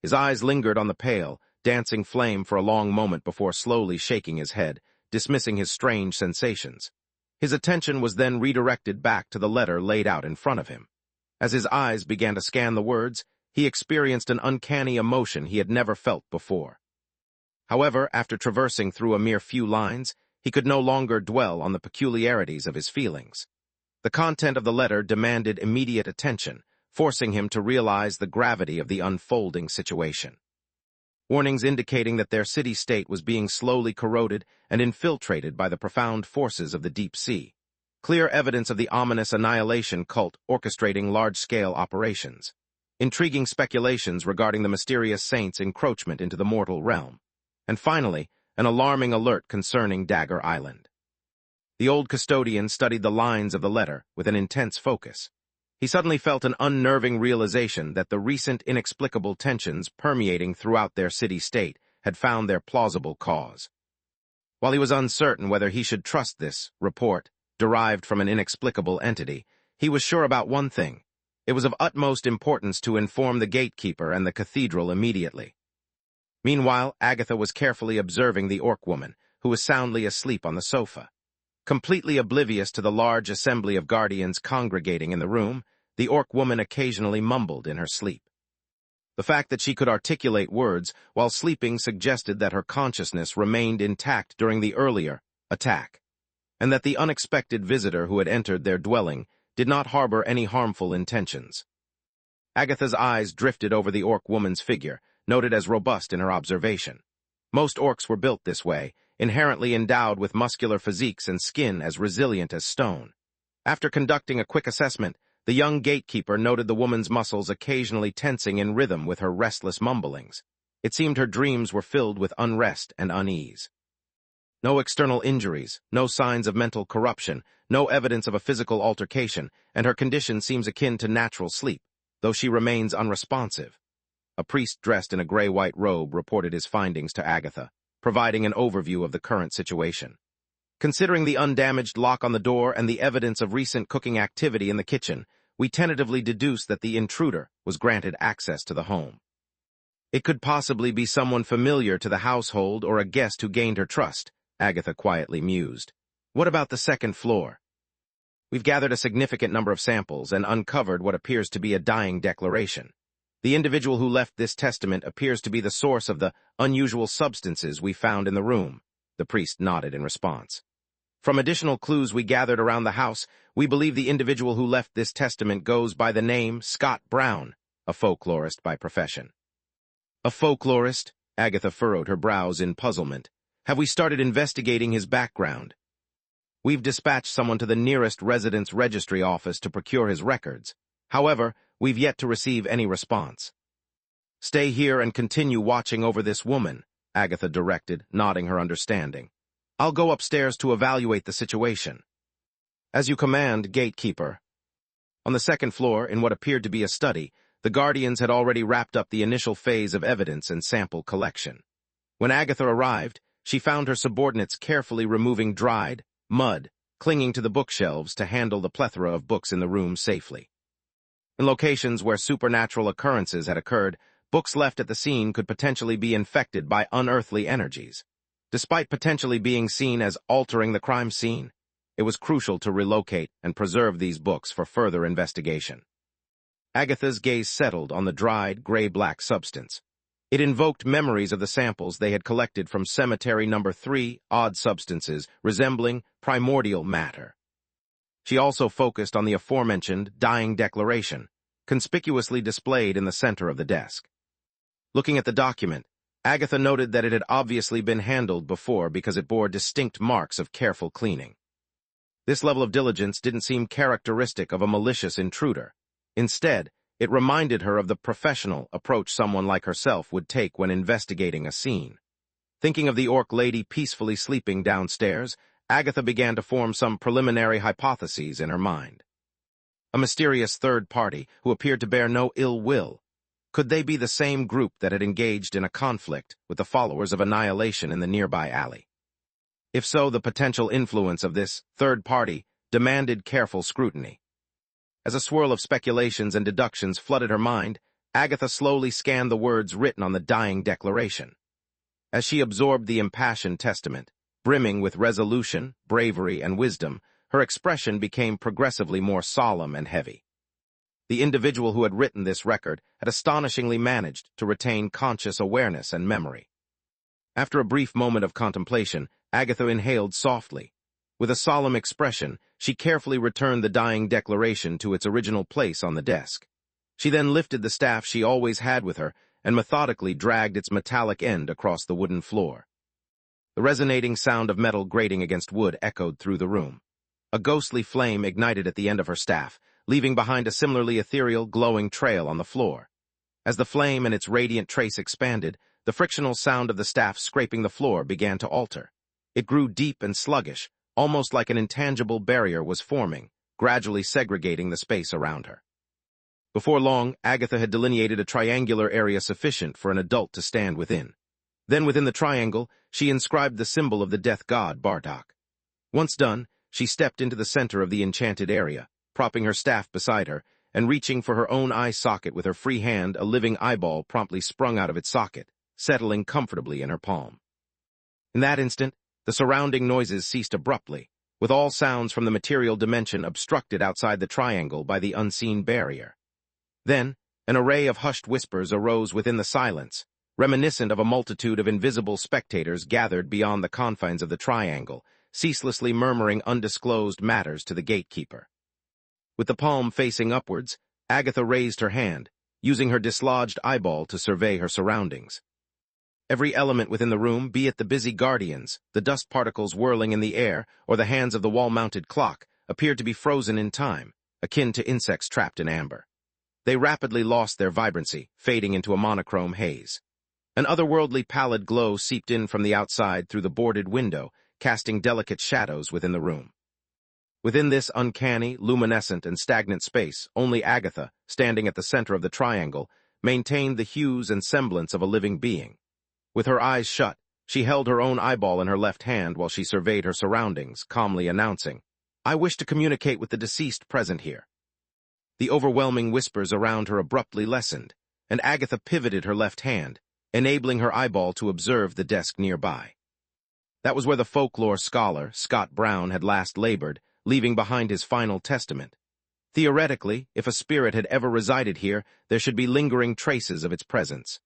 His eyes lingered on the pale, dancing flame for a long moment before slowly shaking his head, dismissing his strange sensations. His attention was then redirected back to the letter laid out in front of him. As his eyes began to scan the words, he experienced an uncanny emotion he had never felt before. However, after traversing through a mere few lines, he could no longer dwell on the peculiarities of his feelings. The content of the letter demanded immediate attention, forcing him to realize the gravity of the unfolding situation. Warnings indicating that their city-state was being slowly corroded and infiltrated by the profound forces of the deep sea. Clear evidence of the ominous annihilation cult orchestrating large-scale operations. Intriguing speculations regarding the mysterious saint's encroachment into the mortal realm. And finally, an alarming alert concerning Dagger Island. The old custodian studied the lines of the letter with an intense focus. He suddenly felt an unnerving realization that the recent inexplicable tensions permeating throughout their city-state had found their plausible cause. While he was uncertain whether he should trust this report, derived from an inexplicable entity, he was sure about one thing. It was of utmost importance to inform the gatekeeper and the cathedral immediately. Meanwhile, Agatha was carefully observing the orc woman, who was soundly asleep on the sofa. Completely oblivious to the large assembly of guardians congregating in the room, the orc woman occasionally mumbled in her sleep. The fact that she could articulate words while sleeping suggested that her consciousness remained intact during the earlier attack, and that the unexpected visitor who had entered their dwelling did not harbor any harmful intentions. Agatha's eyes drifted over the orc woman's figure, noted as robust in her observation. Most orcs were built this way, inherently endowed with muscular physiques and skin as resilient as stone. After conducting a quick assessment, the young gatekeeper noted the woman's muscles occasionally tensing in rhythm with her restless mumblings. It seemed her dreams were filled with unrest and unease. No external injuries, no signs of mental corruption, no evidence of a physical altercation, and her condition seems akin to natural sleep, though she remains unresponsive. A priest dressed in a gray-white robe reported his findings to Agatha, providing an overview of the current situation. Considering the undamaged lock on the door and the evidence of recent cooking activity in the kitchen, we tentatively deduced that the intruder was granted access to the home. It could possibly be someone familiar to the household or a guest who gained her trust, Agatha quietly mused. What about the second floor? We've gathered a significant number of samples and uncovered what appears to be a dying declaration. The individual who left this testament appears to be the source of the unusual substances we found in the room. The priest nodded in response. From additional clues we gathered around the house, we believe the individual who left this testament goes by the name Scott Brown, a folklorist by profession. A folklorist? Agatha furrowed her brows in puzzlement. Have we started investigating his background? We've dispatched someone to the nearest residence registry office to procure his records. However, we've yet to receive any response. Stay here and continue watching over this woman, Agatha directed, nodding her understanding. I'll go upstairs to evaluate the situation. As you command, gatekeeper. On the second floor, in what appeared to be a study, the guardians had already wrapped up the initial phase of evidence and sample collection. When Agatha arrived, she found her subordinates carefully removing dried mud, clinging to the bookshelves to handle the plethora of books in the room safely. In locations where supernatural occurrences had occurred, books left at the scene could potentially be infected by unearthly energies. Despite potentially being seen as altering the crime scene, it was crucial to relocate and preserve these books for further investigation. Agatha's gaze settled on the dried, gray-black substance. It invoked memories of the samples they had collected from Cemetery Number 3, odd substances resembling primordial matter. She also focused on the aforementioned dying declaration, conspicuously displayed in the center of the desk. Looking at the document, Agatha noted that it had obviously been handled before because it bore distinct marks of careful cleaning. This level of diligence didn't seem characteristic of a malicious intruder. Instead, it reminded her of the professional approach someone like herself would take when investigating a scene. Thinking of the orc lady peacefully sleeping downstairs, Agatha began to form some preliminary hypotheses in her mind. A mysterious third party who appeared to bear no ill will. Could they be the same group that had engaged in a conflict with the followers of Annihilation in the nearby alley? If so, the potential influence of this third party demanded careful scrutiny. As a swirl of speculations and deductions flooded her mind, Agatha slowly scanned the words written on the dying declaration. As she absorbed the impassioned testament, brimming with resolution, bravery, and wisdom, her expression became progressively more solemn and heavy. The individual who had written this record had astonishingly managed to retain conscious awareness and memory. After a brief moment of contemplation, Agatha inhaled softly. With a solemn expression, she carefully returned the dying declaration to its original place on the desk. She then lifted the staff she always had with her and methodically dragged its metallic end across the wooden floor. The resonating sound of metal grating against wood echoed through the room. A ghostly flame ignited at the end of her staff, leaving behind a similarly ethereal, glowing trail on the floor. As the flame and its radiant trace expanded, the frictional sound of the staff scraping the floor began to alter. It grew deep and sluggish, almost like an intangible barrier was forming, gradually segregating the space around her. Before long, Agatha had delineated a triangular area sufficient for an adult to stand within. Then within the triangle, she inscribed the symbol of the death god Bardock. Once done, she stepped into the center of the enchanted area, propping her staff beside her, and reaching for her own eye socket with her free hand, a living eyeball promptly sprung out of its socket, settling comfortably in her palm. In that instant, the surrounding noises ceased abruptly, with all sounds from the material dimension obstructed outside the triangle by the unseen barrier. Then, an array of hushed whispers arose within the silence, reminiscent of a multitude of invisible spectators gathered beyond the confines of the triangle, ceaselessly murmuring undisclosed matters to the gatekeeper. With the palm facing upwards, Agatha raised her hand, using her dislodged eyeball to survey her surroundings. Every element within the room, be it the busy guardians, the dust particles whirling in the air, or the hands of the wall-mounted clock, appeared to be frozen in time, akin to insects trapped in amber. They rapidly lost their vibrancy, fading into a monochrome haze. An otherworldly pallid glow seeped in from the outside through the boarded window, casting delicate shadows within the room. Within this uncanny, luminescent, and stagnant space, only Agatha, standing at the center of the triangle, maintained the hues and semblance of a living being. With her eyes shut, she held her own eyeball in her left hand while she surveyed her surroundings, calmly announcing, "I wish to communicate with the deceased present here." The overwhelming whispers around her abruptly lessened, and Agatha pivoted her left hand, enabling her eyeball to observe the desk nearby. That was where the folklore scholar, Scott Brown, had last labored, leaving behind his final testament. Theoretically, if a spirit had ever resided here, there should be lingering traces of its presence.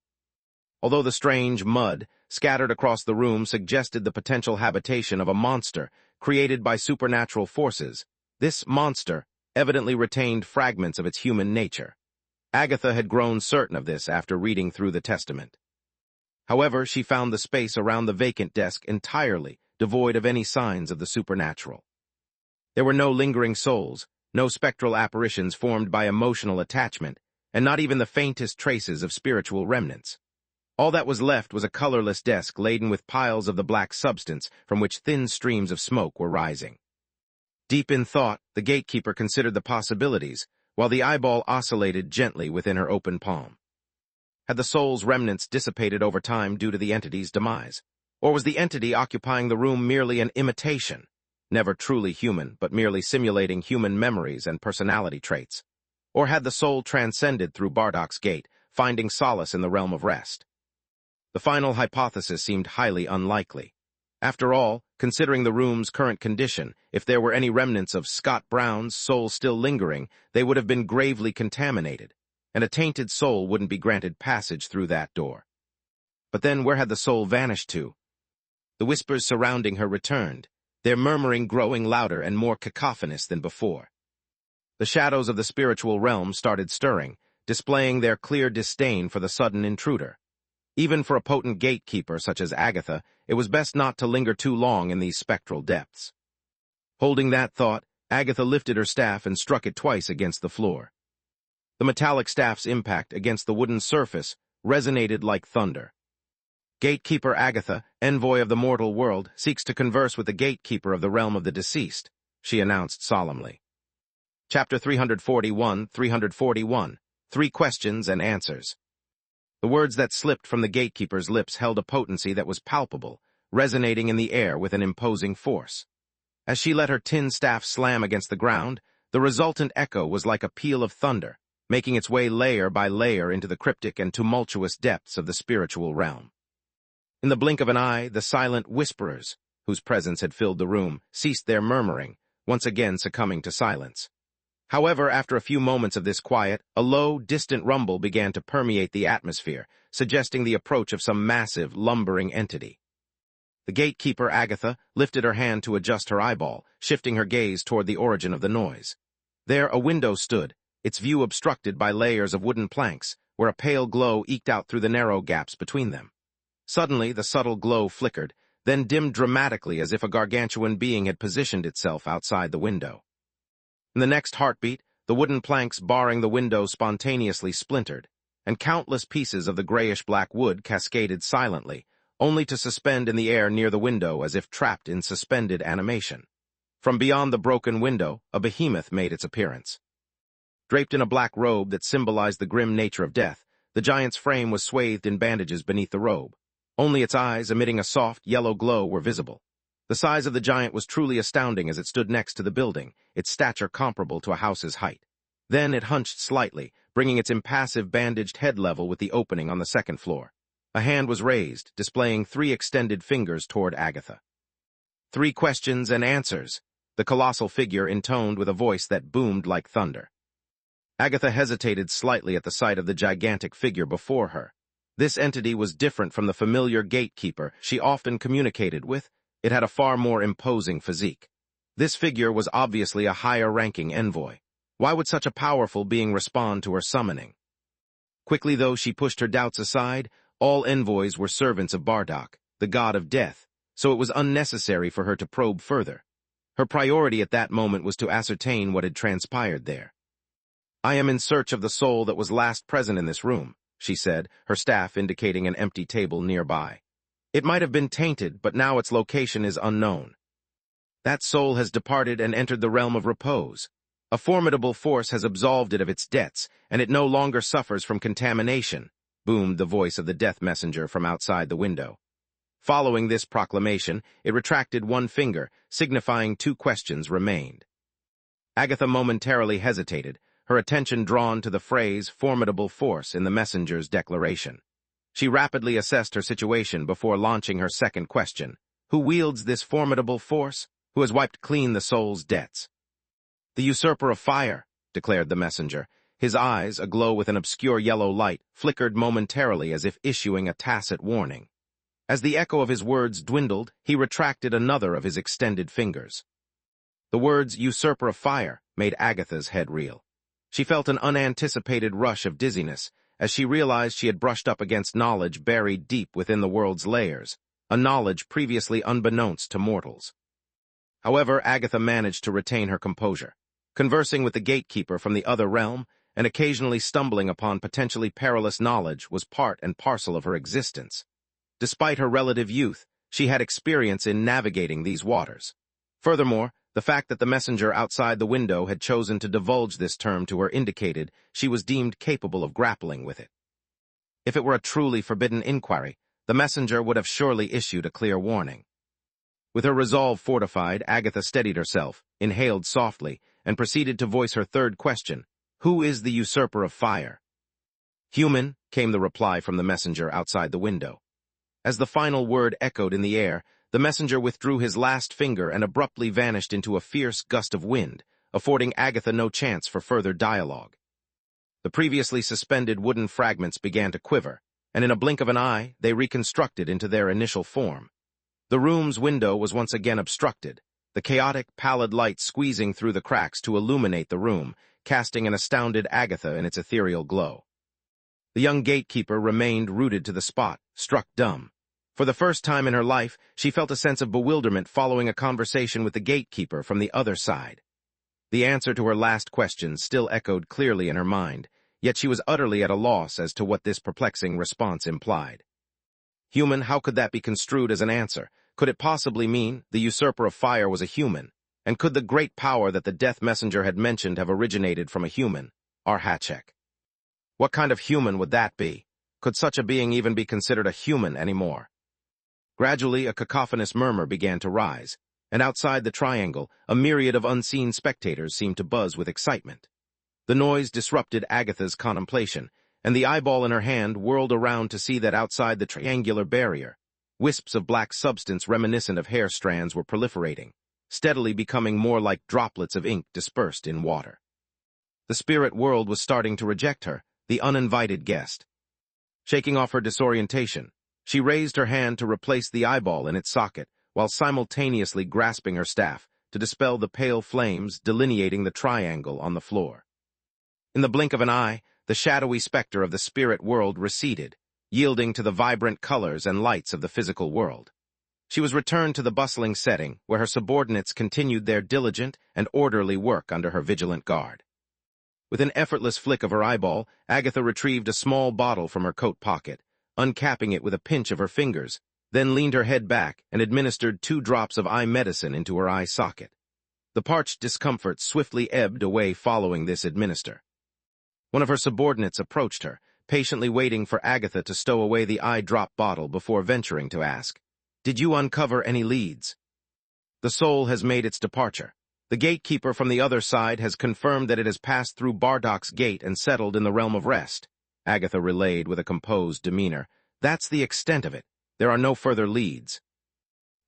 Although the strange mud scattered across the room suggested the potential habitation of a monster created by supernatural forces, this monster evidently retained fragments of its human nature. Agatha had grown certain of this after reading through the testament. However, she found the space around the vacant desk entirely devoid of any signs of the supernatural. There were no lingering souls, no spectral apparitions formed by emotional attachment, and not even the faintest traces of spiritual remnants. All that was left was a colorless desk laden with piles of the black substance from which thin streams of smoke were rising. Deep in thought, the gatekeeper considered the possibilities, while the eyeball oscillated gently within her open palm. Had the soul's remnants dissipated over time due to the entity's demise? Or was the entity occupying the room merely an imitation, never truly human, but merely simulating human memories and personality traits? Or had the soul transcended through Bardock's gate, finding solace in the realm of rest? The final hypothesis seemed highly unlikely. After all, considering the room's current condition, if there were any remnants of Scott Brown's soul still lingering, they would have been gravely contaminated, and a tainted soul wouldn't be granted passage through that door. But then where had the soul vanished to? The whispers surrounding her returned, their murmuring growing louder and more cacophonous than before. The shadows of the spiritual realm started stirring, displaying their clear disdain for the sudden intruder. Even for a potent gatekeeper such as Agatha, it was best not to linger too long in these spectral depths. Holding that thought, Agatha lifted her staff and struck it twice against the floor. The metallic staff's impact against the wooden surface resonated like thunder. Gatekeeper Agatha, envoy of the mortal world, seeks to converse with the gatekeeper of the realm of the deceased, she announced solemnly. Chapter 341. 3 Questions and Answers. The words that slipped from the gatekeeper's lips held a potency that was palpable, resonating in the air with an imposing force. As she let her tin staff slam against the ground, the resultant echo was like a peal of thunder, making its way layer by layer into the cryptic and tumultuous depths of the spiritual realm. In the blink of an eye, the silent whisperers, whose presence had filled the room, ceased their murmuring, once again succumbing to silence. However, after a few moments of this quiet, a low, distant rumble began to permeate the atmosphere, suggesting the approach of some massive, lumbering entity. The gatekeeper, Agatha, lifted her hand to adjust her eyeball, shifting her gaze toward the origin of the noise. There a window stood, its view obstructed by layers of wooden planks, where a pale glow eked out through the narrow gaps between them. Suddenly, the subtle glow flickered, then dimmed dramatically as if a gargantuan being had positioned itself outside the window. In the next heartbeat, the wooden planks barring the window spontaneously splintered, and countless pieces of the grayish-black wood cascaded silently, only to suspend in the air near the window as if trapped in suspended animation. From beyond the broken window, a behemoth made its appearance. Draped in a black robe that symbolized the grim nature of death, the giant's frame was swathed in bandages beneath the robe. Only its eyes, emitting a soft, yellow glow, were visible. The size of the giant was truly astounding as it stood next to the building, its stature comparable to a house's height. Then it hunched slightly, bringing its impassive bandaged head level with the opening on the second floor. A hand was raised, displaying 3 extended fingers toward Agatha. 3 questions and answers, the colossal figure intoned with a voice that boomed like thunder. Agatha hesitated slightly at the sight of the gigantic figure before her. This entity was different from the familiar gatekeeper she often communicated with. It had a far more imposing physique. This figure was obviously a higher-ranking envoy. Why would such a powerful being respond to her summoning? Quickly, though, she pushed her doubts aside. All envoys were servants of Bardock, the god of death, so it was unnecessary for her to probe further. Her priority at that moment was to ascertain what had transpired there. "I am in search of the soul that was last present in this room," she said, her staff indicating an empty table nearby. "It might have been tainted, but now its location is unknown. That soul has departed and entered the realm of repose. A formidable force has absolved it of its debts, and it no longer suffers from contamination," boomed the voice of the death messenger from outside the window. Following this proclamation, it retracted one finger, signifying 2 questions remained. Agatha momentarily hesitated, her attention drawn to the phrase "formidable force" in the messenger's declaration. She rapidly assessed her situation before launching her second question. Who wields this formidable force? Who has wiped clean the soul's debts? "The usurper of fire," declared the messenger. His eyes, aglow with an obscure yellow light, flickered momentarily as if issuing a tacit warning. As the echo of his words dwindled, he retracted another of his extended fingers. The words "usurper of fire" made Agatha's head reel. She felt an unanticipated rush of dizziness, as she realized she had brushed up against knowledge buried deep within the world's layers, a knowledge previously unbeknownst to mortals. However, Agatha managed to retain her composure. Conversing with the gatekeeper from the other realm, and occasionally stumbling upon potentially perilous knowledge was part and parcel of her existence. Despite her relative youth, she had experience in navigating these waters. Furthermore, the fact that the messenger outside the window had chosen to divulge this term to her indicated she was deemed capable of grappling with it. If it were a truly forbidden inquiry, the messenger would have surely issued a clear warning. With her resolve fortified, Agatha steadied herself, inhaled softly, and proceeded to voice her third question: "Who is the usurper of fire?" "Human," came the reply from the messenger outside the window. As the final word echoed in the air, the messenger withdrew his last finger and abruptly vanished into a fierce gust of wind, affording Agatha no chance for further dialogue. The previously suspended wooden fragments began to quiver, and in a blink of an eye, they reconstructed into their initial form. The room's window was once again obstructed, the chaotic, pallid light squeezing through the cracks to illuminate the room, casting an astounded Agatha in its ethereal glow. The young gatekeeper remained rooted to the spot, struck dumb. For the first time in her life, she felt a sense of bewilderment following a conversation with the gatekeeper from the other side. The answer to her last question still echoed clearly in her mind, yet she was utterly at a loss as to what this perplexing response implied. Human, how could that be construed as an answer? Could it possibly mean the usurper of fire was a human? And could the great power that the death messenger had mentioned have originated from a human, Arhachek? What kind of human would that be? Could such a being even be considered a human anymore? Gradually, a cacophonous murmur began to rise, and outside the triangle, a myriad of unseen spectators seemed to buzz with excitement. The noise disrupted Agatha's contemplation, and the eyeball in her hand whirled around to see that outside the triangular barrier, wisps of black substance reminiscent of hair strands were proliferating, steadily becoming more like droplets of ink dispersed in water. The spirit world was starting to reject her, the uninvited guest. Shaking off her disorientation, she raised her hand to replace the eyeball in its socket, while simultaneously grasping her staff to dispel the pale flames delineating the triangle on the floor. In the blink of an eye, the shadowy specter of the spirit world receded, yielding to the vibrant colors and lights of the physical world. She was returned to the bustling setting, where her subordinates continued their diligent and orderly work under her vigilant guard. With an effortless flick of her eyeball, Agatha retrieved a small bottle from her coat pocket, uncapping it with a pinch of her fingers, then leaned her head back and administered 2 drops of eye medicine into her eye socket. The parched discomfort swiftly ebbed away following this administer. One of her subordinates approached her, patiently waiting for Agatha to stow away the eye drop bottle before venturing to ask, "Did you uncover any leads?" "The soul has made its departure. The gatekeeper from the other side has confirmed that it has passed through Bardak's gate and settled in the realm of rest," Agatha relayed with a composed demeanor. "That's the extent of it. There are no further leads."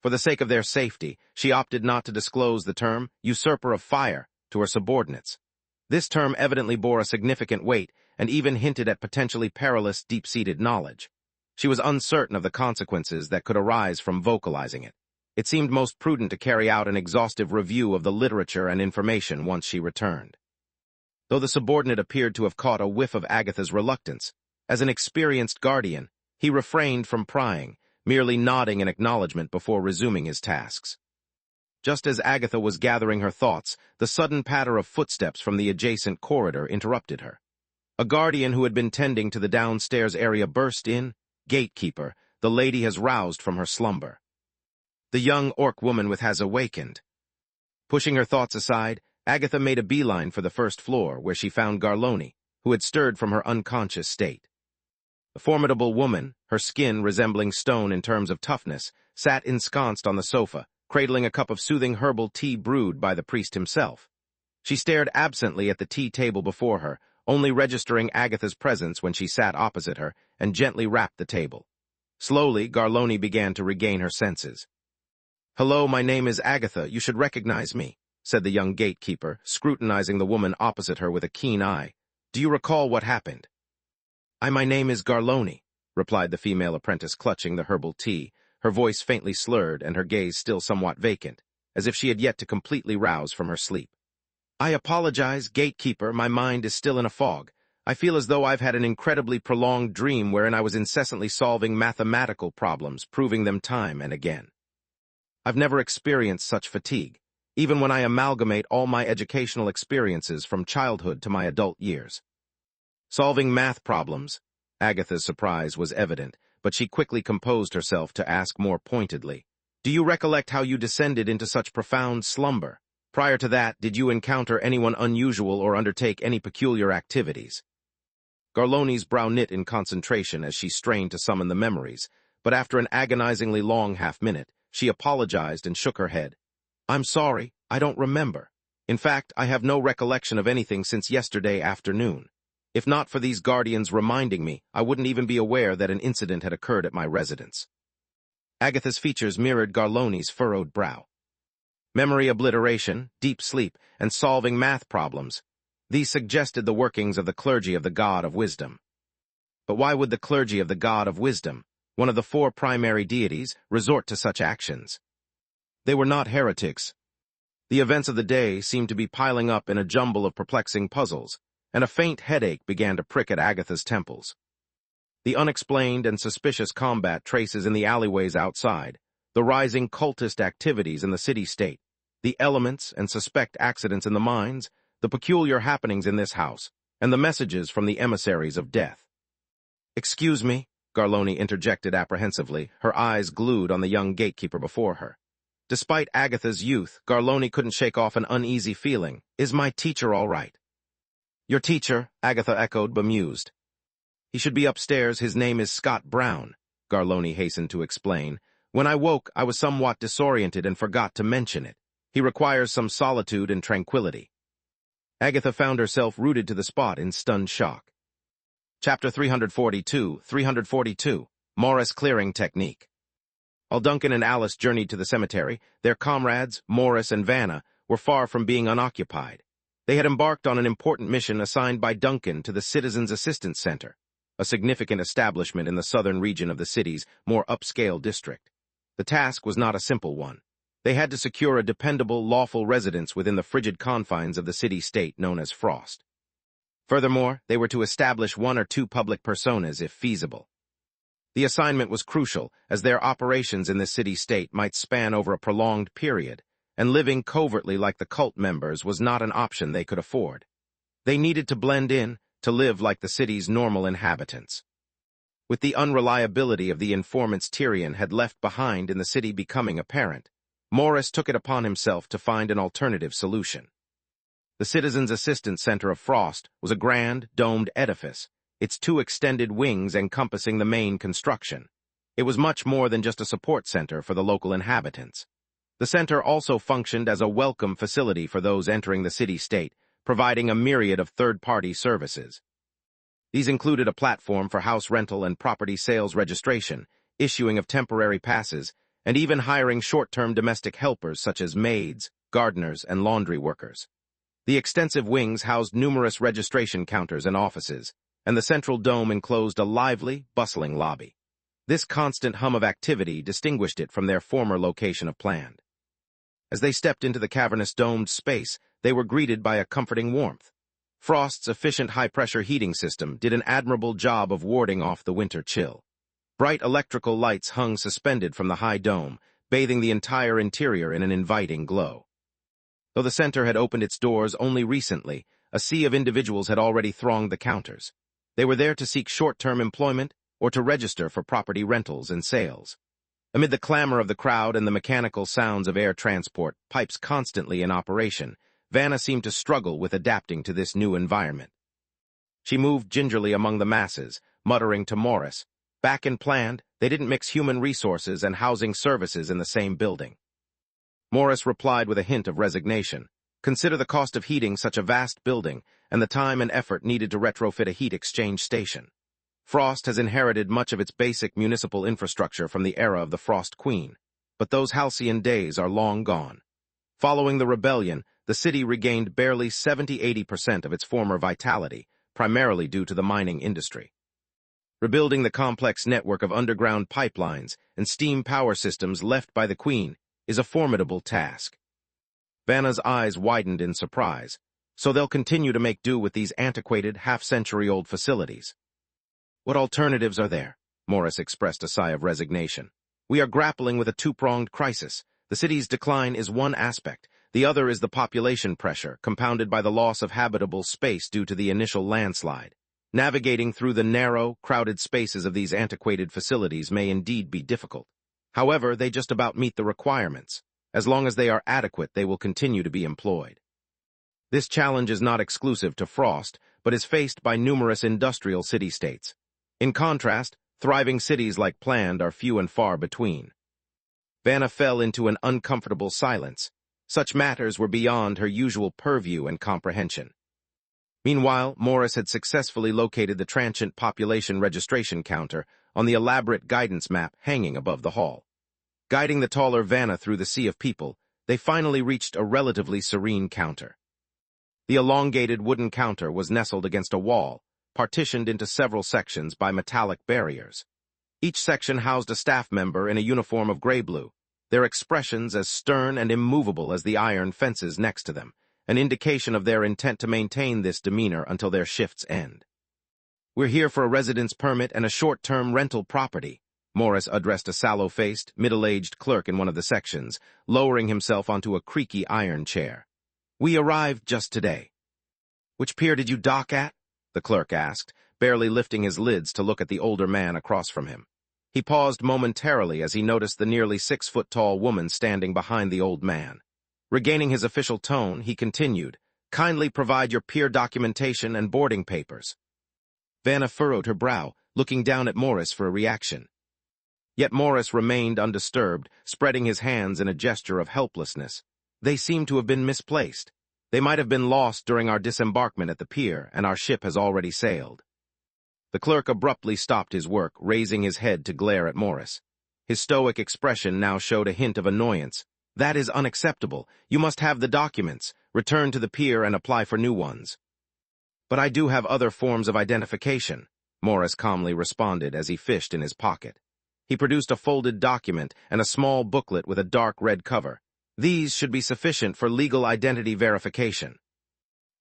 For the sake of their safety, she opted not to disclose the term usurper of fire to her subordinates. This term evidently bore a significant weight and even hinted at potentially perilous deep-seated knowledge. She was uncertain of the consequences that could arise from vocalizing it. It seemed most prudent to carry out an exhaustive review of the literature and information once she returned. Though the subordinate appeared to have caught a whiff of Agatha's reluctance, as an experienced guardian, he refrained from prying, merely nodding in acknowledgement before resuming his tasks. Just as Agatha was gathering her thoughts, the sudden patter of footsteps from the adjacent corridor interrupted her. A guardian who had been tending to the downstairs area burst in. "Gatekeeper, the lady has roused from her slumber. The young orc woman has awakened." Pushing her thoughts aside, Agatha made a beeline for the first floor, where she found Garloni, who had stirred from her unconscious state. The formidable woman, her skin resembling stone in terms of toughness, sat ensconced on the sofa, cradling a cup of soothing herbal tea brewed by the priest himself. She stared absently at the tea table before her, only registering Agatha's presence when she sat opposite her, and gently rapped the table. Slowly, Garloni began to regain her senses. "Hello, my name is Agatha. You should recognize me," said the young gatekeeper, scrutinizing the woman opposite her with a keen eye. "Do you recall what happened?" My name is Garloni," replied the female apprentice, clutching the herbal tea, her voice faintly slurred and her gaze still somewhat vacant, as if she had yet to completely rouse from her sleep. "I apologize, gatekeeper, my mind is still in a fog. I feel as though I've had an incredibly prolonged dream wherein I was incessantly solving mathematical problems, proving them time and again. I've never experienced such fatigue, even when I amalgamate all my educational experiences from childhood to my adult years." "Solving math problems?" Agatha's surprise was evident, but she quickly composed herself to ask more pointedly, "Do you recollect how you descended into such profound slumber? Prior to that, did you encounter anyone unusual or undertake any peculiar activities?" Garloni's brow knit in concentration as she strained to summon the memories, but after an agonizingly long half-minute, she apologized and shook her head. "I'm sorry, I don't remember. In fact, I have no recollection of anything since yesterday afternoon. If not for these guardians reminding me, I wouldn't even be aware that an incident had occurred at my residence." Agatha's features mirrored Garlone's furrowed brow. Memory obliteration, deep sleep, and solving math problems. These suggested the workings of the clergy of the God of Wisdom. But why would the clergy of the God of Wisdom, one of the four primary deities, resort to such actions? They were not heretics. The events of the day seemed to be piling up in a jumble of perplexing puzzles, and a faint headache began to prick at Agatha's temples. The unexplained and suspicious combat traces in the alleyways outside, the rising cultist activities in the city-state, the elements and suspect accidents in the mines, the peculiar happenings in this house, and the messages from the emissaries of death. "Excuse me," Garlone interjected apprehensively, her eyes glued on the young gatekeeper before her. Despite Agatha's youth, Garlone couldn't shake off an uneasy feeling. "Is my teacher all right?" "Your teacher," Agatha echoed, bemused. "He should be upstairs. His name is Scott Brown," Garlone hastened to explain. "When I woke, I was somewhat disoriented and forgot to mention it. He requires some solitude and tranquility." Agatha found herself rooted to the spot in stunned shock. Chapter 342, Morris Clearing Technique. While Duncan and Alice journeyed to the cemetery, their comrades, Morris and Vanna, were far from being unoccupied. They had embarked on an important mission assigned by Duncan to the Citizens Assistance Center, a significant establishment in the southern region of the city's more upscale district. The task was not a simple one. They had to secure a dependable, lawful residence within the frigid confines of the city-state known as Frost. Furthermore, they were to establish one or two public personas if feasible. The assignment was crucial, as their operations in the city-state might span over a prolonged period, and living covertly like the cult members was not an option they could afford. They needed to blend in, to live like the city's normal inhabitants. With the unreliability of the informants Tyrion had left behind in the city becoming apparent, Morris took it upon himself to find an alternative solution. The Citizens Assistance Center of Frost was a grand, domed edifice, its two extended wings encompassing the main construction. It was much more than just a support center for the local inhabitants. The center also functioned as a welcome facility for those entering the city-state, providing a myriad of third-party services. These included a platform for house rental and property sales registration, issuing of temporary passes, and even hiring short-term domestic helpers such as maids, gardeners, and laundry workers. The extensive wings housed numerous registration counters and offices, and the central dome enclosed a lively, bustling lobby. This constant hum of activity distinguished it from their former location of planned. As they stepped into the cavernous domed space, they were greeted by a comforting warmth. Frost's efficient high-pressure heating system did an admirable job of warding off the winter chill. Bright electrical lights hung suspended from the high dome, bathing the entire interior in an inviting glow. Though the center had opened its doors only recently, a sea of individuals had already thronged the counters. They were there to seek short-term employment or to register for property rentals and sales. Amid the clamor of the crowd and the mechanical sounds of air transport, pipes constantly in operation, Vanna seemed to struggle with adapting to this new environment. She moved gingerly among the masses, muttering to Morris, "Back in planned, they didn't mix human resources and housing services in the same building." Morris replied with a hint of resignation. "Consider the cost of heating such a vast building and the time and effort needed to retrofit a heat exchange station. Frost has inherited much of its basic municipal infrastructure from the era of the Frost Queen, but those halcyon days are long gone. Following the rebellion, the city regained barely 70–80% of its former vitality, primarily due to the mining industry. Rebuilding the complex network of underground pipelines and steam power systems left by the Queen is a formidable task." Vanna's eyes widened in surprise. "So they'll continue to make do with these antiquated, half-century-old facilities." "What alternatives are there?" Morris expressed a sigh of resignation. "We are grappling with a two-pronged crisis. The city's decline is one aspect. The other is the population pressure, compounded by the loss of habitable space due to the initial landslide. Navigating through the narrow, crowded spaces of these antiquated facilities may indeed be difficult. However, they just about meet the requirements. As long as they are adequate, they will continue to be employed. This challenge is not exclusive to Frost, but is faced by numerous industrial city-states. In contrast, thriving cities like Planned are few and far between." Vanna fell into an uncomfortable silence. Such matters were beyond her usual purview and comprehension. Meanwhile, Morris had successfully located the transient population registration counter on the elaborate guidance map hanging above the hall. Guiding the taller Vanna through the sea of people, they finally reached a relatively serene counter. The elongated wooden counter was nestled against a wall, partitioned into several sections by metallic barriers. Each section housed a staff member in a uniform of gray-blue, their expressions as stern and immovable as the iron fences next to them, an indication of their intent to maintain this demeanor until their shift's end. "We're here for a residence permit and a short-term rental property," Morris addressed a sallow-faced, middle-aged clerk in one of the sections, lowering himself onto a creaky iron chair. "We arrived just today." "Which pier did you dock at?" the clerk asked, barely lifting his lids to look at the older man across from him. He paused momentarily as he noticed the nearly 6-foot-tall woman standing behind the old man. Regaining his official tone, he continued, "Kindly provide your pier documentation and boarding papers." Vanna furrowed her brow, looking down at Morris for a reaction. Yet Morris remained undisturbed, spreading his hands in a gesture of helplessness. "They seem to have been misplaced. They might have been lost during our disembarkment at the pier, and our ship has already sailed." The clerk abruptly stopped his work, raising his head to glare at Morris. His stoic expression now showed a hint of annoyance. "That is unacceptable. You must have the documents, return to the pier and apply for new ones." "But I do have other forms of identification," Morris calmly responded as he fished in his pocket. He produced a folded document and a small booklet with a dark red cover. "These should be sufficient for legal identity verification."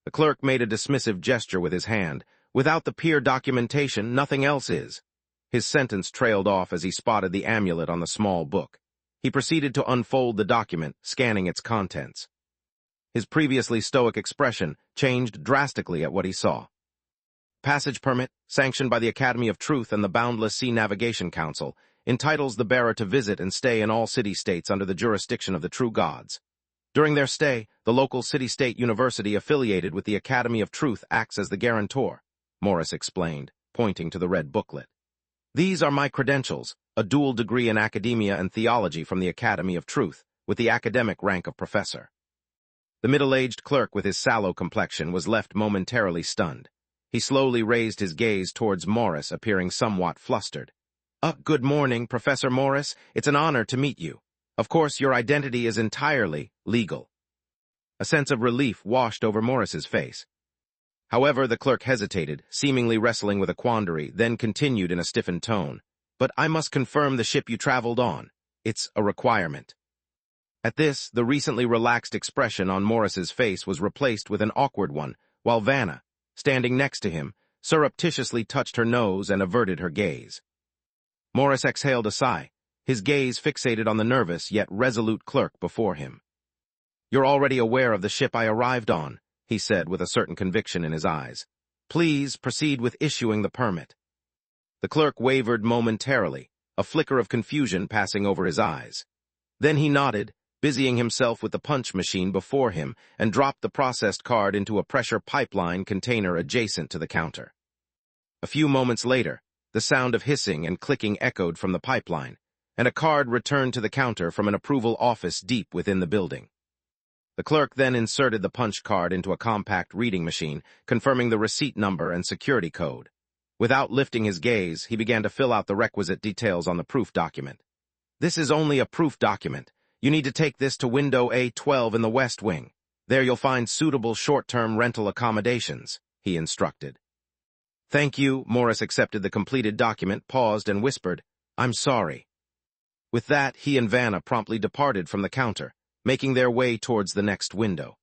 The clerk made a dismissive gesture with his hand. "Without the pier documentation, nothing else is." His sentence trailed off as he spotted the amulet on the small book. He proceeded to unfold the document, scanning its contents. His previously stoic expression changed drastically at what he saw. "Passage permit, sanctioned by the Academy of Truth and the Boundless Sea Navigation Council, entitles the bearer to visit and stay in all city-states under the jurisdiction of the true gods. During their stay, the local city-state university affiliated with the Academy of Truth acts as the guarantor," Morris explained, pointing to the red booklet. "These are my credentials, a dual degree in academia and theology from the Academy of Truth, with the academic rank of professor." The middle-aged clerk with his sallow complexion was left momentarily stunned. He slowly raised his gaze towards Morris, appearing somewhat flustered. Good morning, Professor Morris. It's an honor to meet you. Of course, your identity is entirely legal." A sense of relief washed over Morris's face. However, the clerk hesitated, seemingly wrestling with a quandary, then continued in a stiffened tone. "But I must confirm the ship you traveled on. It's a requirement." At this, the recently relaxed expression on Morris's face was replaced with an awkward one, while Vanna, standing next to him, surreptitiously touched her nose and averted her gaze. Morris exhaled a sigh, his gaze fixated on the nervous yet resolute clerk before him. "You're already aware of the ship I arrived on," he said with a certain conviction in his eyes. "Please proceed with issuing the permit." The clerk wavered momentarily, a flicker of confusion passing over his eyes. Then he nodded, busying himself with the punch machine before him, and dropped the processed card into a pressure pipeline container adjacent to the counter. A few moments later, the sound of hissing and clicking echoed from the pipeline, and a card returned to the counter from an approval office deep within the building. The clerk then inserted the punch card into a compact reading machine, confirming the receipt number and security code. Without lifting his gaze, he began to fill out the requisite details on the proof document. "This is only a proof document. You need to take this to window A12 in the West Wing. There you'll find suitable short-term rental accommodations," he instructed. "Thank you." Morris accepted the completed document, paused, and whispered, "I'm sorry." With that, he and Vanna promptly departed from the counter, making their way towards the next window.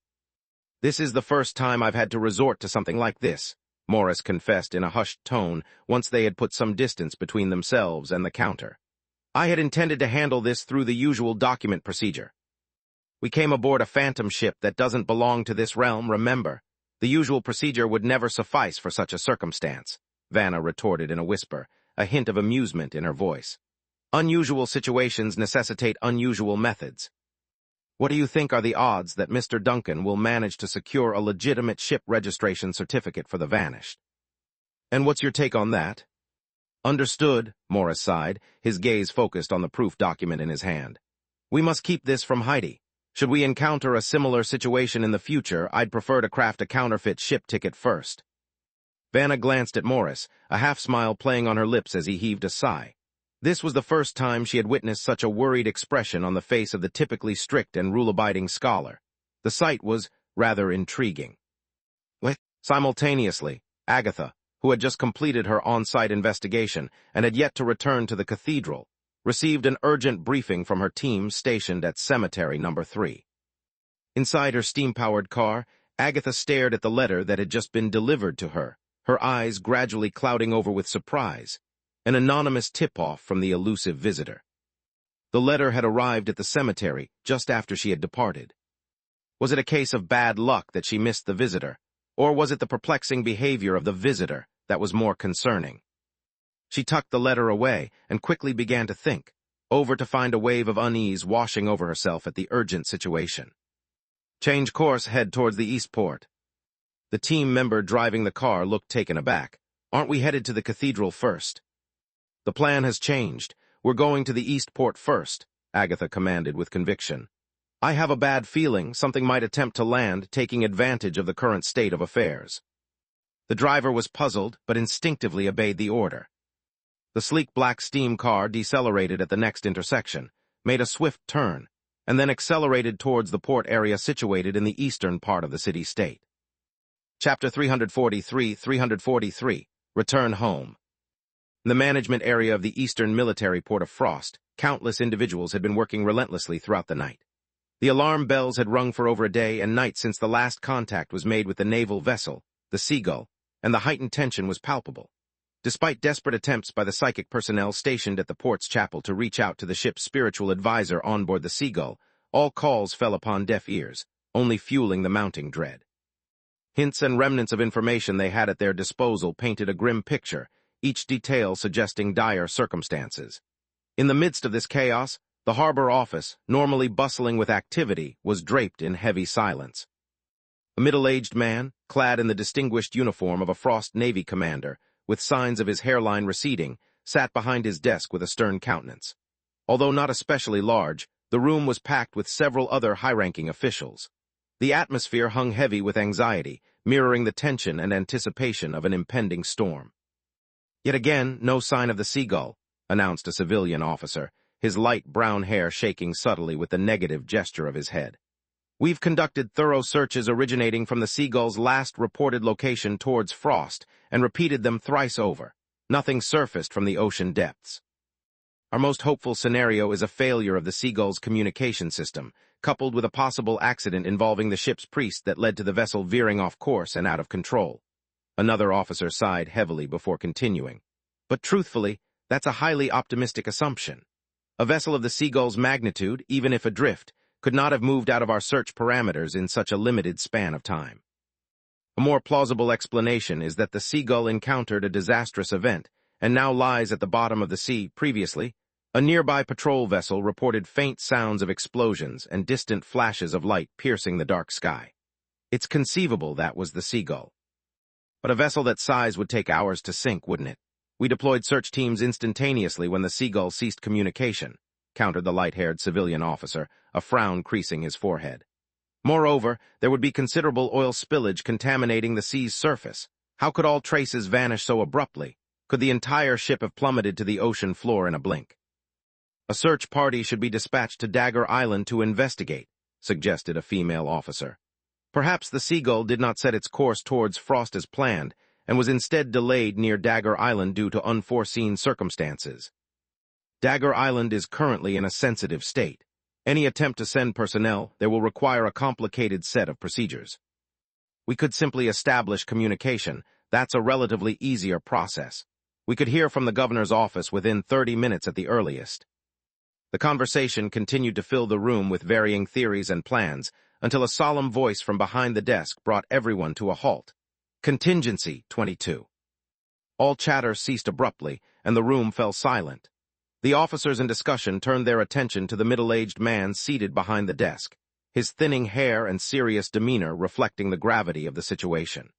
"This is the first time I've had to resort to something like this," Morris confessed in a hushed tone once they had put some distance between themselves and the counter. "I had intended to handle this through the usual document procedure. We came aboard a phantom ship that doesn't belong to this realm, remember? The usual procedure would never suffice for such a circumstance," Vanna retorted in a whisper, a hint of amusement in her voice. "Unusual situations necessitate unusual methods. What do you think are the odds that Mr. Duncan will manage to secure a legitimate ship registration certificate for the Vanished?" "And what's your take on that?" "Understood," Morris sighed, his gaze focused on the proof document in his hand. "We must keep this from Heidi. Should we encounter a similar situation in the future, I'd prefer to craft a counterfeit ship ticket first." Vanna glanced at Morris, a half-smile playing on her lips as he heaved a sigh. This was the first time she had witnessed such a worried expression on the face of the typically strict and rule-abiding scholar. The sight was rather intriguing. Simultaneously, Agatha, who had just completed her on-site investigation and had yet to return to the cathedral, received an urgent briefing from her team stationed at Cemetery No. 3. Inside her steam-powered car, Agatha stared at the letter that had just been delivered to her, her eyes gradually clouding over with surprise, an anonymous tip-off from the elusive visitor. The letter had arrived at the cemetery just after she had departed. Was it a case of bad luck that she missed the visitor, or was it the perplexing behavior of the visitor that was more concerning? She tucked the letter away and quickly began to think, over to find a wave of unease washing over herself at the urgent situation. Change course, head towards the Eastport. The team member driving the car looked taken aback. Aren't we headed to the cathedral first? The plan has changed. We're going to the Eastport first, Agatha commanded with conviction. I have a bad feeling something might attempt to land, taking advantage of the current state of affairs. The driver was puzzled, but instinctively obeyed the order. The sleek black steam car decelerated at the next intersection, made a swift turn, and then accelerated towards the port area situated in the eastern part of the city-state. Chapter 343, Return Home. In the management area of the eastern military port of Frost, countless individuals had been working relentlessly throughout the night. The alarm bells had rung for over a day and night since the last contact was made with the naval vessel, the Seagull, and the heightened tension was palpable. Despite desperate attempts by the psychic personnel stationed at the port's chapel to reach out to the ship's spiritual advisor on board the Seagull, all calls fell upon deaf ears, only fueling the mounting dread. Hints and remnants of information they had at their disposal painted a grim picture, each detail suggesting dire circumstances. In the midst of this chaos, the harbor office, normally bustling with activity, was draped in heavy silence. A middle-aged man, clad in the distinguished uniform of a Frost Navy commander, with signs of his hairline receding, sat behind his desk with a stern countenance. Although not especially large, the room was packed with several other high-ranking officials. The atmosphere hung heavy with anxiety, mirroring the tension and anticipation of an impending storm. Yet again, no sign of the Seagull, announced a civilian officer, his light brown hair shaking subtly with the negative gesture of his head. We've conducted thorough searches originating from the Seagull's last reported location towards Frost and repeated them thrice over. Nothing surfaced from the ocean depths. Our most hopeful scenario is a failure of the Seagull's communication system, coupled with a possible accident involving the ship's priest that led to the vessel veering off course and out of control. Another officer sighed heavily before continuing. But truthfully, that's a highly optimistic assumption. A vessel of the Seagull's magnitude, even if adrift, could not have moved out of our search parameters in such a limited span of time. A more plausible explanation is that the Seagull encountered a disastrous event and now lies at the bottom of the sea. Previously, a nearby patrol vessel reported faint sounds of explosions and distant flashes of light piercing the dark sky. It's conceivable that was the Seagull. But a vessel that size would take hours to sink, wouldn't it? We deployed search teams instantaneously when the Seagull ceased communication, countered the light-haired civilian officer, a frown creasing his forehead. Moreover, there would be considerable oil spillage contaminating the sea's surface. How could all traces vanish so abruptly? Could the entire ship have plummeted to the ocean floor in a blink? A search party should be dispatched to Dagger Island to investigate, suggested a female officer. Perhaps the Seagull did not set its course towards Frost as planned, and was instead delayed near Dagger Island due to unforeseen circumstances. Dagger Island is currently in a sensitive state. Any attempt to send personnel there will require a complicated set of procedures. We could simply establish communication. That's a relatively easier process. We could hear from the governor's office within 30 minutes at the earliest. The conversation continued to fill the room with varying theories and plans until a solemn voice from behind the desk brought everyone to a halt. Contingency 22. All chatter ceased abruptly, and the room fell silent. The officers in discussion turned their attention to the middle-aged man seated behind the desk, his thinning hair and serious demeanor reflecting the gravity of the situation.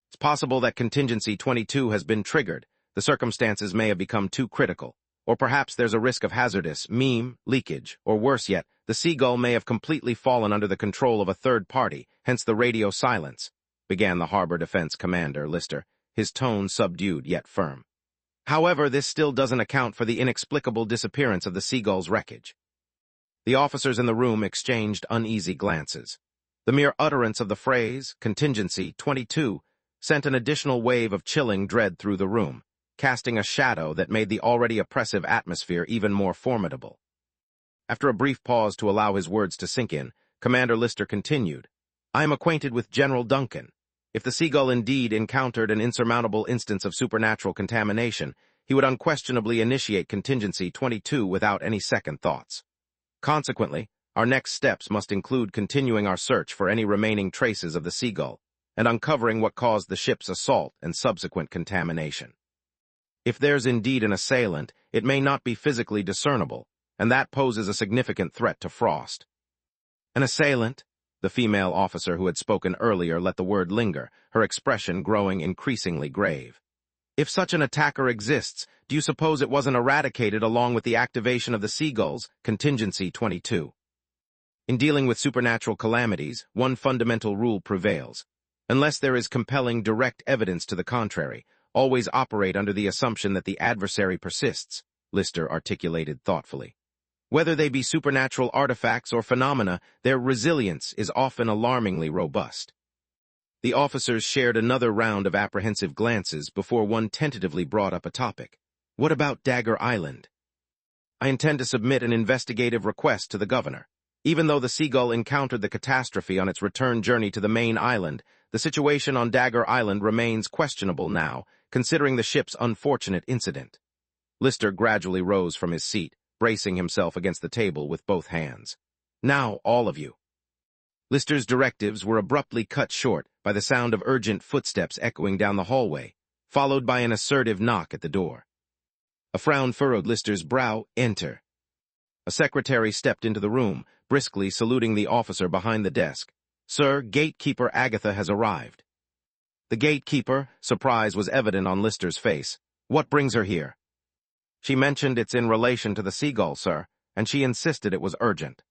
It's possible that Contingency 22 has been triggered. The circumstances may have become too critical. Or perhaps there's a risk of hazardous leakage, or worse yet, the Seagull may have completely fallen under the control of a third party, hence the radio silence, began the Harbor Defense Commander, Lister, his tone subdued yet firm. However, this still doesn't account for the inexplicable disappearance of the Seagull's wreckage. The officers in the room exchanged uneasy glances. The mere utterance of the phrase, Contingency 22, sent an additional wave of chilling dread through the room, casting a shadow that made the already oppressive atmosphere even more formidable. After a brief pause to allow his words to sink in, Commander Lister continued, "I am acquainted with General Duncan. If the Seagull indeed encountered an insurmountable instance of supernatural contamination, he would unquestionably initiate Contingency 22 without any second thoughts. Consequently, our next steps must include continuing our search for any remaining traces of the Seagull and uncovering what caused the ship's assault and subsequent contamination. If there's indeed an assailant, it may not be physically discernible, and that poses a significant threat to Frost." "An assailant?" The female officer who had spoken earlier let the word linger, her expression growing increasingly grave. "If such an attacker exists, do you suppose it wasn't eradicated along with the activation of the Seagull's Contingency 22? In dealing with supernatural calamities, one fundamental rule prevails. Unless there is compelling direct evidence to the contrary, always operate under the assumption that the adversary persists," Lister articulated thoughtfully. "Whether they be supernatural artifacts or phenomena, their resilience is often alarmingly robust." The officers shared another round of apprehensive glances before one tentatively brought up a topic. "What about Dagger Island?" "I intend to submit an investigative request to the governor. Even though the Seagull encountered the catastrophe on its return journey to the main island, the situation on Dagger Island remains questionable now, considering the ship's unfortunate incident." Lister gradually rose from his seat, bracing himself against the table with both hands. "Now, all of you." Lister's directives were abruptly cut short by the sound of urgent footsteps echoing down the hallway, followed by an assertive knock at the door. A frown furrowed Lister's brow. "Enter." A secretary stepped into the room, briskly saluting the officer behind the desk. "Sir, Gatekeeper Agatha has arrived." The gatekeeper, surprise was evident on Lister's face. "What brings her here?" "She mentioned it's in relation to the Seagull, sir, and she insisted it was urgent."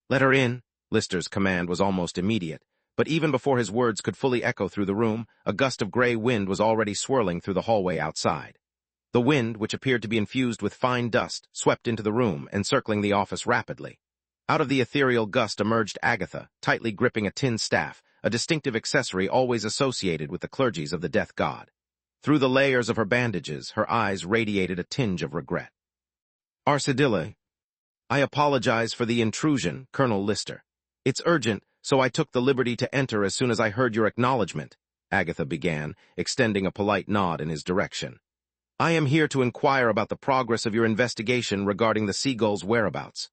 "Let her in." Lister's command was almost immediate, but even before his words could fully echo through the room, a gust of gray wind was already swirling through the hallway outside. The wind, which appeared to be infused with fine dust, swept into the room, encircling the office rapidly. Out of the ethereal gust emerged Agatha, tightly gripping a tin staff, a distinctive accessory always associated with the clergies of the death god. Through the layers of her bandages, her eyes radiated a tinge of regret. "Arsadilla, I apologize for the intrusion, Colonel Lister. It's urgent, so I took the liberty to enter as soon as I heard your acknowledgement," Agatha began, extending a polite nod in his direction. "I am here to inquire about the progress of your investigation regarding the Seagull's whereabouts."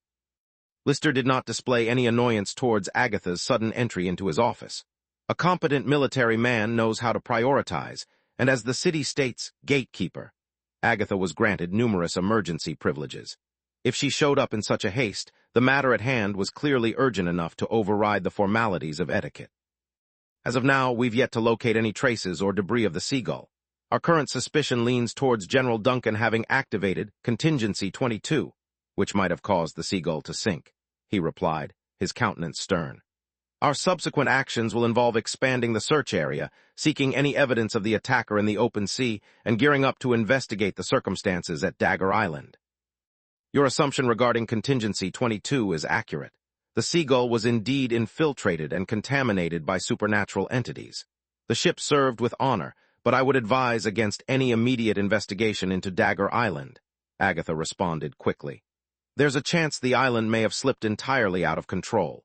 Lister did not display any annoyance towards Agatha's sudden entry into his office. A competent military man knows how to prioritize, and as the city-state's gatekeeper, Agatha was granted numerous emergency privileges. If she showed up in such a haste, the matter at hand was clearly urgent enough to override the formalities of etiquette. "As of now, we've yet to locate any traces or debris of the Seagull. Our current suspicion leans towards General Duncan having activated Contingency 22, which might have caused the Seagull to sink," he replied, his countenance stern. "Our subsequent actions will involve expanding the search area, seeking any evidence of the attacker in the open sea, and gearing up to investigate the circumstances at Dagger Island." "Your assumption regarding Contingency 22 is accurate. The Seagull was indeed infiltrated and contaminated by supernatural entities. The ship served with honor, but I would advise against any immediate investigation into Dagger Island," Agatha responded quickly. "There's a chance the island may have slipped entirely out of control."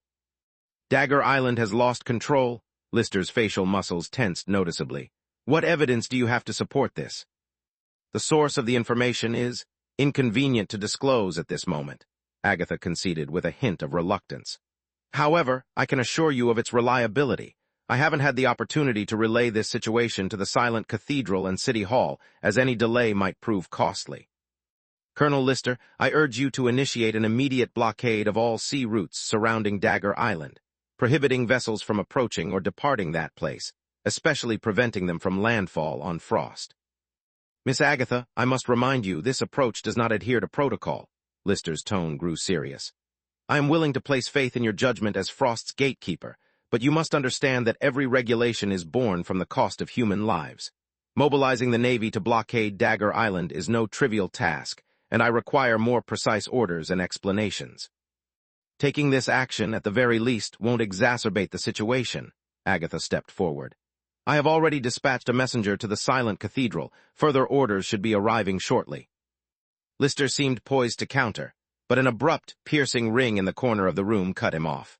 "Dagger Island has lost control?" Lister's facial muscles tensed noticeably. "What evidence do you have to support this?" "The source of the information is inconvenient to disclose at this moment," Agatha conceded with a hint of reluctance. "However, I can assure you of its reliability. I haven't had the opportunity to relay this situation to the Silent Cathedral and City Hall, as any delay might prove costly. Colonel Lister, I urge you to initiate an immediate blockade of all sea routes surrounding Dagger Island, prohibiting vessels from approaching or departing that place, especially preventing them from landfall on Frost." "Miss Agatha, I must remind you this approach does not adhere to protocol." Lister's tone grew serious. "I am willing to place faith in your judgment as Frost's gatekeeper, but you must understand that every regulation is born from the cost of human lives. Mobilizing the Navy to blockade Dagger Island is no trivial task, and I require more precise orders and explanations. Taking this action, at the very least, won't exacerbate the situation. Agatha stepped forward. I have already dispatched a messenger to the Silent Cathedral. Further orders should be arriving shortly. Lister seemed poised to counter, but an abrupt, piercing ring in the corner of the room cut him off.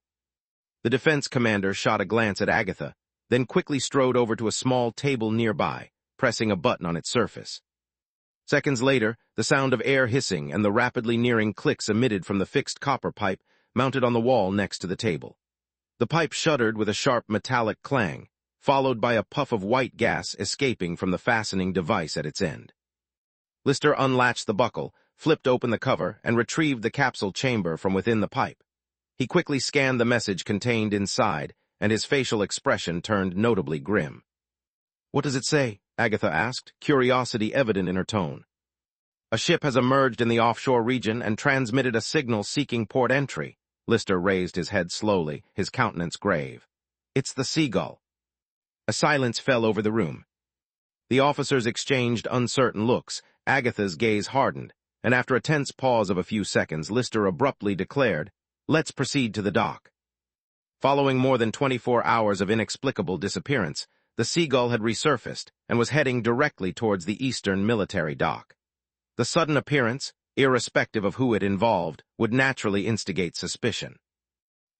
The defense commander shot a glance at Agatha, then quickly strode over to a small table nearby, pressing a button on its surface. Seconds later, the sound of air hissing and the rapidly nearing clicks emitted from the fixed copper pipe mounted on the wall next to the table. The pipe shuddered with a sharp metallic clang, followed by a puff of white gas escaping from the fastening device at its end. Lister unlatched the buckle, flipped open the cover, and retrieved the capsule chamber from within the pipe. He quickly scanned the message contained inside, and his facial expression turned notably grim. "What does it say?" Agatha asked, curiosity evident in her tone. "A ship has emerged in the offshore region and transmitted a signal seeking port entry." Lister raised his head slowly, his countenance grave. "It's the Seagull." A silence fell over the room. The officers exchanged uncertain looks. Agatha's gaze hardened, and after a tense pause of a few seconds, Lister abruptly declared, "Let's proceed to the dock." Following more than 24 hours of inexplicable disappearance, the Seagull had resurfaced and was heading directly towards the eastern military dock. The sudden appearance, irrespective of who it involved, would naturally instigate suspicion.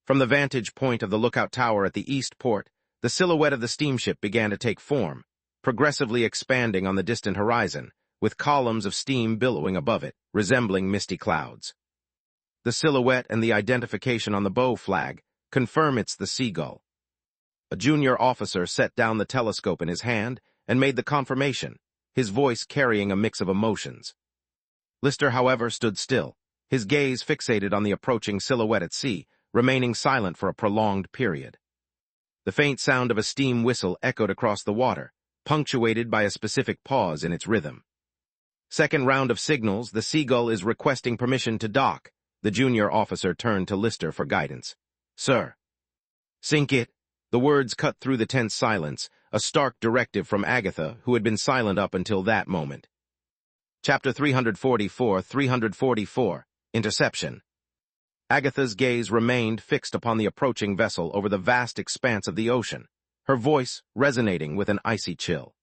From the vantage point of the lookout tower at the east port, the silhouette of the steamship began to take form, progressively expanding on the distant horizon, with columns of steam billowing above it, resembling misty clouds. The silhouette and the identification on the bow flag confirm it's the Seagull. A junior officer set down the telescope in his hand and made the confirmation, his voice carrying a mix of emotions. Lister, however, stood still, his gaze fixated on the approaching silhouette at sea, remaining silent for a prolonged period. The faint sound of a steam whistle echoed across the water, punctuated by a specific pause in its rhythm. "Second round of signals, the Seagull is requesting permission to dock." The junior officer turned to Lister for guidance. "Sir." "Sink it." The words cut through the tense silence, a stark directive from Agatha, who had been silent up until that moment. Chapter 344, Interception. Agatha's gaze remained fixed upon the approaching vessel over the vast expanse of the ocean, her voice resonating with an icy chill.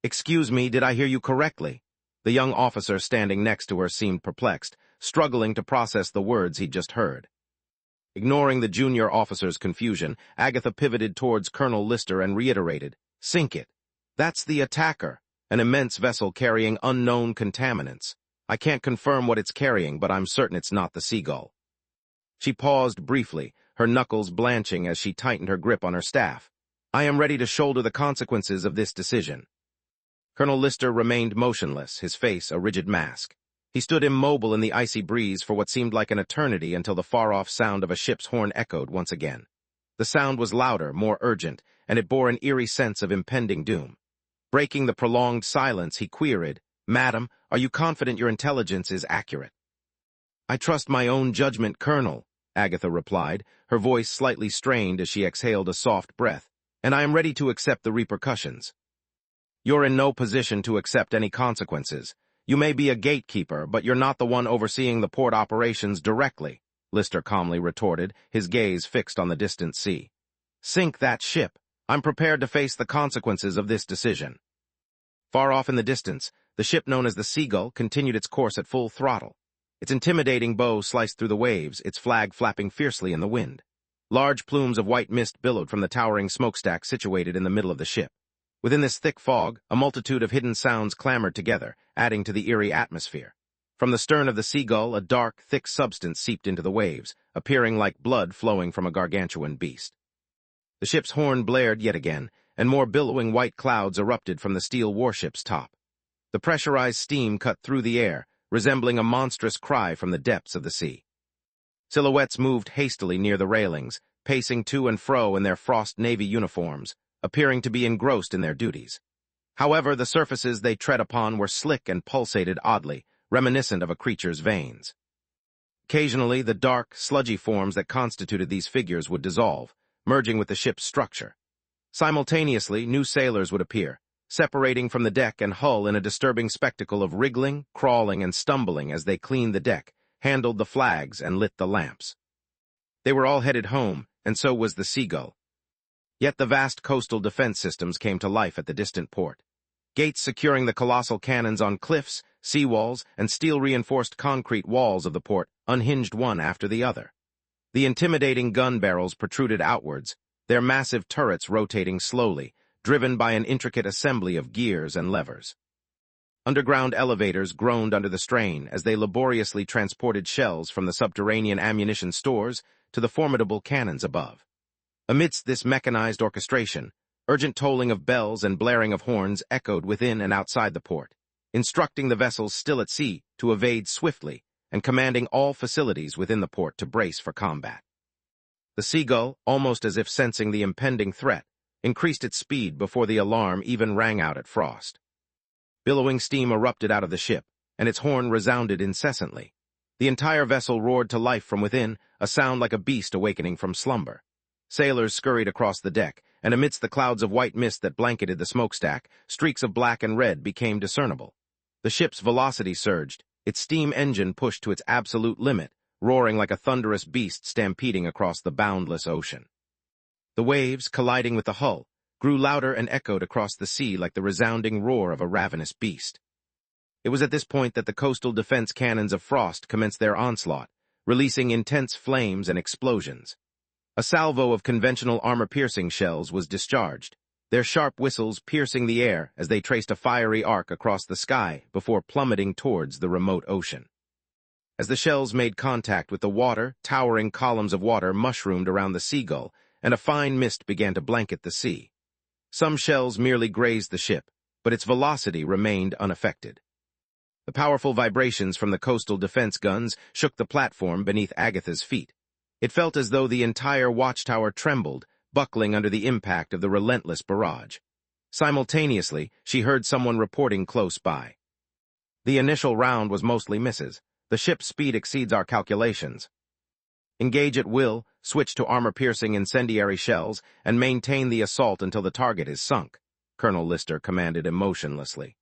"Excuse me, did I hear you correctly?" The young officer standing next to her seemed perplexed, struggling to process the words he'd just heard. Ignoring the junior officer's confusion, Agatha pivoted towards Colonel Lister and reiterated, "Sink it. That's the attacker, an immense vessel carrying unknown contaminants. I can't confirm what it's carrying, but I'm certain it's not the Seagull." She paused briefly, her knuckles blanching as she tightened her grip on her staff. "I am ready to shoulder the consequences of this decision." Colonel Lister remained motionless, his face a rigid mask. He stood immobile in the icy breeze for what seemed like an eternity until the far-off sound of a ship's horn echoed once again. The sound was louder, more urgent, and it bore an eerie sense of impending doom. Breaking the prolonged silence, he queried, "Madam, are you confident your intelligence is accurate?" "I trust my own judgment, Colonel," Agatha replied, her voice slightly strained as she exhaled a soft breath, "and I am ready to accept the repercussions." "You're in no position to accept any consequences. You may be a gatekeeper, but you're not the one overseeing the port operations directly," Lister calmly retorted, his gaze fixed on the distant sea. "Sink that ship. I'm prepared to face the consequences of this decision." Far off in the distance, the ship known as the Seagull continued its course at full throttle. Its intimidating bow sliced through the waves, its flag flapping fiercely in the wind. Large plumes of white mist billowed from the towering smokestack situated in the middle of the ship. Within this thick fog, a multitude of hidden sounds clamored together, adding to the eerie atmosphere. From the stern of the Seagull, a dark, thick substance seeped into the waves, appearing like blood flowing from a gargantuan beast. The ship's horn blared yet again, and more billowing white clouds erupted from the steel warship's top. The pressurized steam cut through the air, resembling a monstrous cry from the depths of the sea. Silhouettes moved hastily near the railings, pacing to and fro in their frost navy uniforms, appearing to be engrossed in their duties. However, the surfaces they tread upon were slick and pulsated oddly, reminiscent of a creature's veins. Occasionally, the dark, sludgy forms that constituted these figures would dissolve, merging with the ship's structure. Simultaneously, new sailors would appear, separating from the deck and hull in a disturbing spectacle of wriggling, crawling, and stumbling as they cleaned the deck, handled the flags, and lit the lamps. They were all headed home, and so was the Seagull. Yet the vast coastal defense systems came to life at the distant port. Gates securing the colossal cannons on cliffs, seawalls, and steel-reinforced concrete walls of the port unhinged one after the other. The intimidating gun barrels protruded outwards, their massive turrets rotating slowly, driven by an intricate assembly of gears and levers. Underground elevators groaned under the strain as they laboriously transported shells from the subterranean ammunition stores to the formidable cannons above. Amidst this mechanized orchestration, urgent tolling of bells and blaring of horns echoed within and outside the port, instructing the vessels still at sea to evade swiftly and commanding all facilities within the port to brace for combat. The Seagull, almost as if sensing the impending threat, increased its speed before the alarm even rang out at Frost. Billowing steam erupted out of the ship, and its horn resounded incessantly. The entire vessel roared to life from within, a sound like a beast awakening from slumber. Sailors scurried across the deck, and amidst the clouds of white mist that blanketed the smokestack, streaks of black and red became discernible. The ship's velocity surged, its steam engine pushed to its absolute limit, roaring like a thunderous beast stampeding across the boundless ocean. The waves, colliding with the hull, grew louder and echoed across the sea like the resounding roar of a ravenous beast. It was at this point that the coastal defense cannons of Frost commenced their onslaught, releasing intense flames and explosions. A salvo of conventional armor-piercing shells was discharged, their sharp whistles piercing the air as they traced a fiery arc across the sky before plummeting towards the remote ocean. As the shells made contact with the water, towering columns of water mushroomed around the Seagull, and a fine mist began to blanket the sea. Some shells merely grazed the ship, but its velocity remained unaffected. The powerful vibrations from the coastal defense guns shook the platform beneath Agatha's feet. It felt as though the entire watchtower trembled, buckling under the impact of the relentless barrage. Simultaneously, she heard someone reporting close by. The initial round was mostly misses. The ship's speed exceeds our calculations. Engage at will, switch to armor-piercing incendiary shells, and maintain the assault until the target is sunk, Colonel Lister commanded emotionlessly.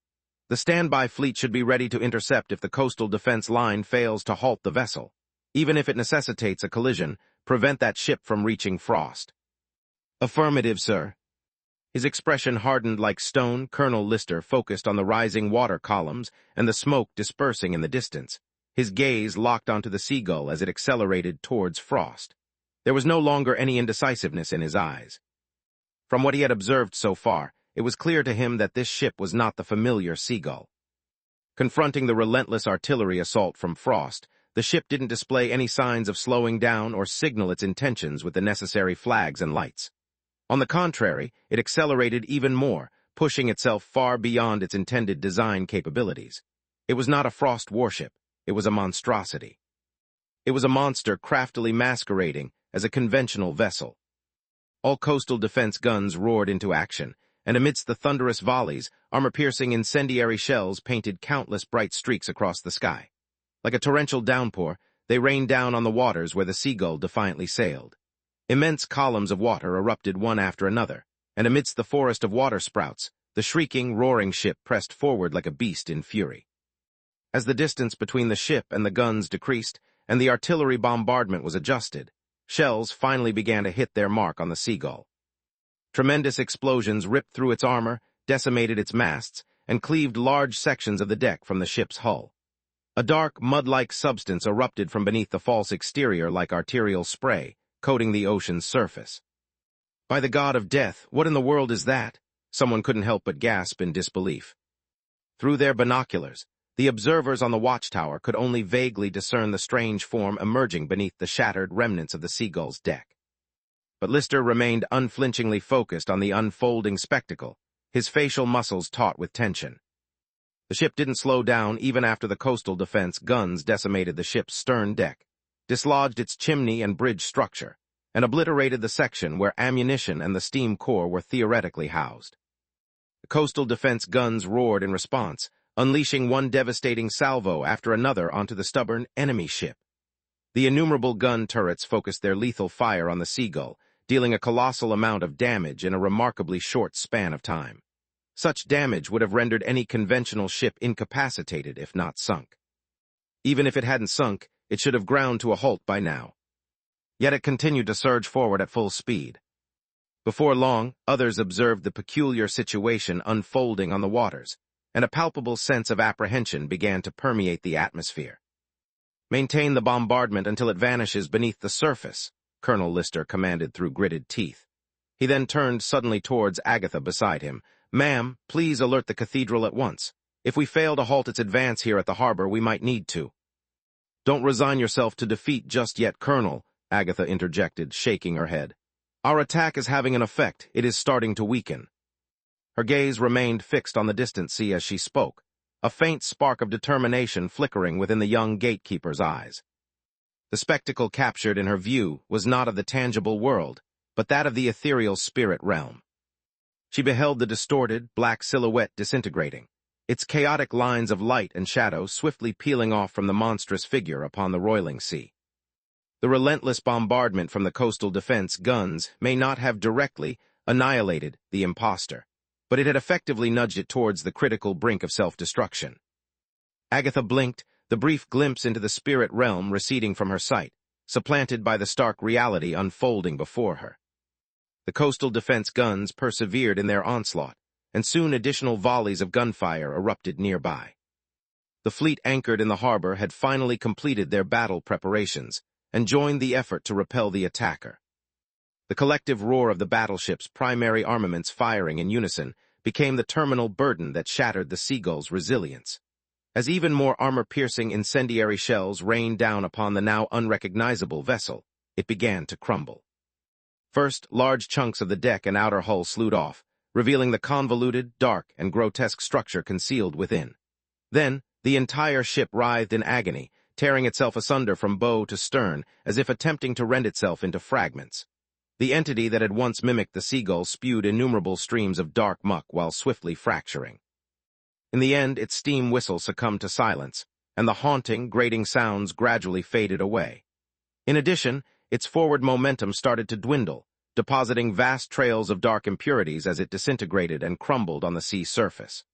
The standby fleet should be ready to intercept if the coastal defense line fails to halt the vessel. Even if it necessitates a collision, prevent that ship from reaching Frost. Affirmative, sir. His expression hardened like stone. Colonel Lister focused on the rising water columns and the smoke dispersing in the distance. His gaze locked onto the Seagull as it accelerated towards Frost. There was no longer any indecisiveness in his eyes. From what he had observed so far, it was clear to him that this ship was not the familiar Seagull. Confronting the relentless artillery assault from Frost, the ship didn't display any signs of slowing down or signal its intentions with the necessary flags and lights. On the contrary, it accelerated even more, pushing itself far beyond its intended design capabilities. It was not a Frost warship. It was a monstrosity. It was a monster craftily masquerading as a conventional vessel. All coastal defense guns roared into action, and amidst the thunderous volleys, armor-piercing incendiary shells painted countless bright streaks across the sky. Like a torrential downpour, they rained down on the waters where the Seagull defiantly sailed. Immense columns of water erupted one after another, and amidst the forest of water sprouts, the shrieking, roaring ship pressed forward like a beast in fury. As the distance between the ship and the guns decreased, and the artillery bombardment was adjusted, shells finally began to hit their mark on the Seagull. Tremendous explosions ripped through its armor, decimated its masts, and cleaved large sections of the deck from the ship's hull. A dark, mud-like substance erupted from beneath the false exterior like arterial spray, coating the ocean's surface. By the god of death, what in the world is that? Someone couldn't help but gasp in disbelief. Through their binoculars, the observers on the watchtower could only vaguely discern the strange form emerging beneath the shattered remnants of the Seagull's deck. But Lister remained unflinchingly focused on the unfolding spectacle, his facial muscles taut with tension. The ship didn't slow down even after the coastal defense guns decimated the ship's stern deck, dislodged its chimney and bridge structure, and obliterated the section where ammunition and the steam core were theoretically housed. The coastal defense guns roared in response, unleashing one devastating salvo after another onto the stubborn enemy ship. The innumerable gun turrets focused their lethal fire on the Seagull, dealing a colossal amount of damage in a remarkably short span of time. Such damage would have rendered any conventional ship incapacitated if not sunk. Even if it hadn't sunk, it should have ground to a halt by now. Yet it continued to surge forward at full speed. Before long, others observed the peculiar situation unfolding on the waters, and a palpable sense of apprehension began to permeate the atmosphere. "Maintain the bombardment until it vanishes beneath the surface," Colonel Lister commanded through gritted teeth. He then turned suddenly towards Agatha beside him. "Ma'am, please alert the cathedral at once. If we fail to halt its advance here at the harbor, we might need to." "Don't resign yourself to defeat just yet, Colonel," Agatha interjected, shaking her head. "Our attack is having an effect. It is starting to weaken." Her gaze remained fixed on the distant sea as she spoke, a faint spark of determination flickering within the young gatekeeper's eyes. The spectacle captured in her view was not of the tangible world, but that of the ethereal spirit realm. She beheld the distorted, black silhouette disintegrating, its chaotic lines of light and shadow swiftly peeling off from the monstrous figure upon the roiling sea. The relentless bombardment from the coastal defense guns may not have directly annihilated the imposter, but it had effectively nudged it towards the critical brink of self-destruction. Agatha blinked, the brief glimpse into the spirit realm receding from her sight, supplanted by the stark reality unfolding before her. The coastal defense guns persevered in their onslaught, and soon additional volleys of gunfire erupted nearby. The fleet anchored in the harbor had finally completed their battle preparations and joined the effort to repel the attacker. The collective roar of the battleship's primary armaments firing in unison became the terminal burden that shattered the Seagull's resilience. As even more armor-piercing incendiary shells rained down upon the now unrecognizable vessel, it began to crumble. First, large chunks of the deck and outer hull slewed off, revealing the convoluted, dark, and grotesque structure concealed within. Then, the entire ship writhed in agony, tearing itself asunder from bow to stern, as if attempting to rend itself into fragments. The entity that had once mimicked the Seagull spewed innumerable streams of dark muck while swiftly fracturing. In the end, its steam whistle succumbed to silence, and the haunting, grating sounds gradually faded away. In addition, its forward momentum started to dwindle, depositing vast trails of dark impurities as it disintegrated and crumbled on the sea surface.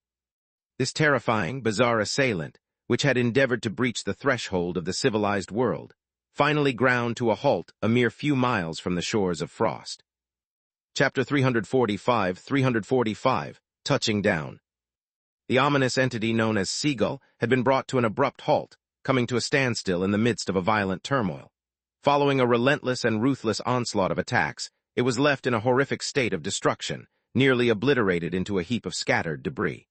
This terrifying, bizarre assailant, which had endeavored to breach the threshold of the civilized world, finally ground to a halt a mere few miles from the shores of Frost. Chapter 345, Touching Down. The ominous entity known as Seagull had been brought to an abrupt halt, coming to a standstill in the midst of a violent turmoil. Following a relentless and ruthless onslaught of attacks, it was left in a horrific state of destruction, nearly obliterated into a heap of scattered debris.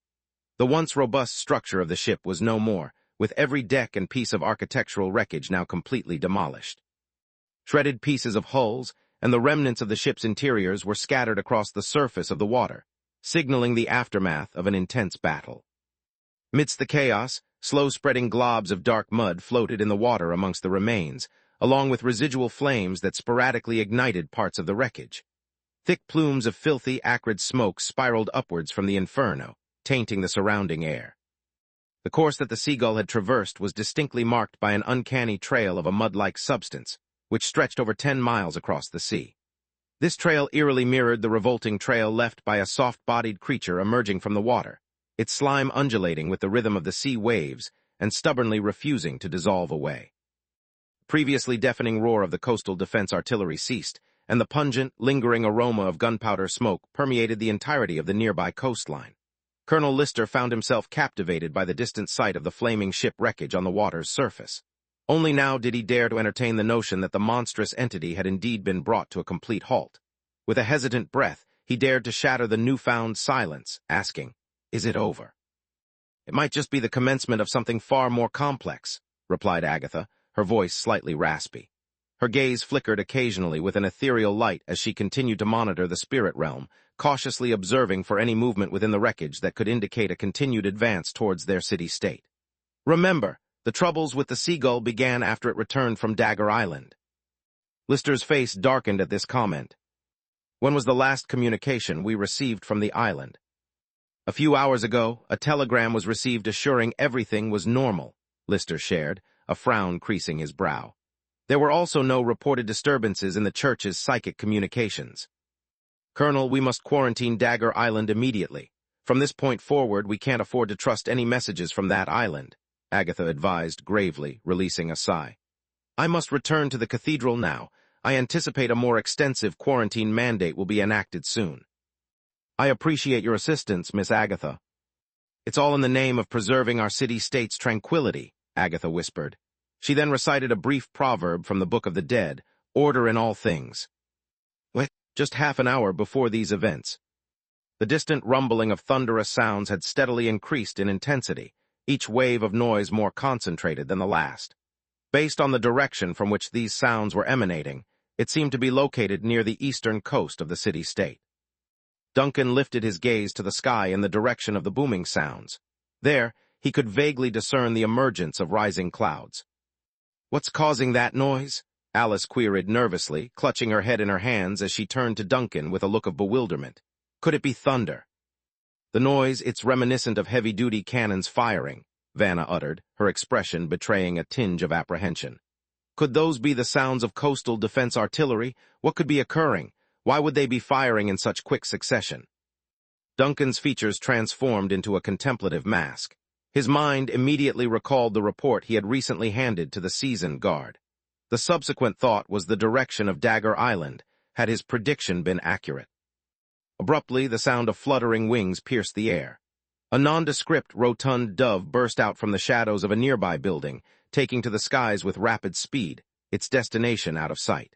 The once robust structure of the ship was no more, with every deck and piece of architectural wreckage now completely demolished. Shredded pieces of hulls and the remnants of the ship's interiors were scattered across the surface of the water, signaling the aftermath of an intense battle. Midst the chaos, slow-spreading globs of dark mud floated in the water amongst the remains, along with residual flames that sporadically ignited parts of the wreckage. Thick plumes of filthy, acrid smoke spiraled upwards from the inferno, tainting the surrounding air. The course that the Seagull had traversed was distinctly marked by an uncanny trail of a mud-like substance, which stretched over 10 miles across the sea. This trail eerily mirrored the revolting trail left by a soft-bodied creature emerging from the water, its slime undulating with the rhythm of the sea waves and stubbornly refusing to dissolve away. The previously deafening roar of the coastal defense artillery ceased, and the pungent, lingering aroma of gunpowder smoke permeated the entirety of the nearby coastline. Colonel Lister found himself captivated by the distant sight of the flaming ship wreckage on the water's surface. Only now did he dare to entertain the notion that the monstrous entity had indeed been brought to a complete halt. With a hesitant breath, he dared to shatter the newfound silence, asking, "Is it over?" "It might just be the commencement of something far more complex," replied Agatha, her voice slightly raspy. Her gaze flickered occasionally with an ethereal light as she continued to monitor the spirit realm, cautiously observing for any movement within the wreckage that could indicate a continued advance towards their city-state. "Remember, the troubles with the Seagull began after it returned from Dagger Island." Lister's face darkened at this comment. "When was the last communication we received from the island?" "A few hours ago, a telegram was received assuring everything was normal," Lister shared, a frown creasing his brow. "There were also no reported disturbances in the church's psychic communications." "Colonel, we must quarantine Dagger Island immediately. From this point forward, we can't afford to trust any messages from that island, Agatha advised gravely, releasing a sigh. I must return to the cathedral now. I anticipate a more extensive quarantine mandate will be enacted soon. I appreciate your assistance, Miss Agatha. It's all in the name of preserving our city-state's tranquility, Agatha whispered. She then recited a brief proverb from the Book of the Dead, order in all things. Just half an hour before these events, the distant rumbling of thunderous sounds had steadily increased in intensity, each wave of noise more concentrated than the last. Based on the direction from which these sounds were emanating, it seemed to be located near the eastern coast of the city-state. Duncan lifted his gaze to the sky in the direction of the booming sounds. There, he could vaguely discern the emergence of rising clouds. What's causing that noise? Alice queried nervously, clutching her head in her hands as she turned to Duncan with a look of bewilderment. Could it be thunder? The noise, it's reminiscent of heavy-duty cannons firing, Vanna uttered, her expression betraying a tinge of apprehension. Could those be the sounds of coastal defense artillery? What could be occurring? Why would they be firing in such quick succession? Duncan's features transformed into a contemplative mask. His mind immediately recalled the report he had recently handed to the seasoned guard. The subsequent thought was the direction of Dagger Island, had his prediction been accurate. Abruptly, the sound of fluttering wings pierced the air. A nondescript, rotund dove burst out from the shadows of a nearby building, taking to the skies with rapid speed, its destination out of sight.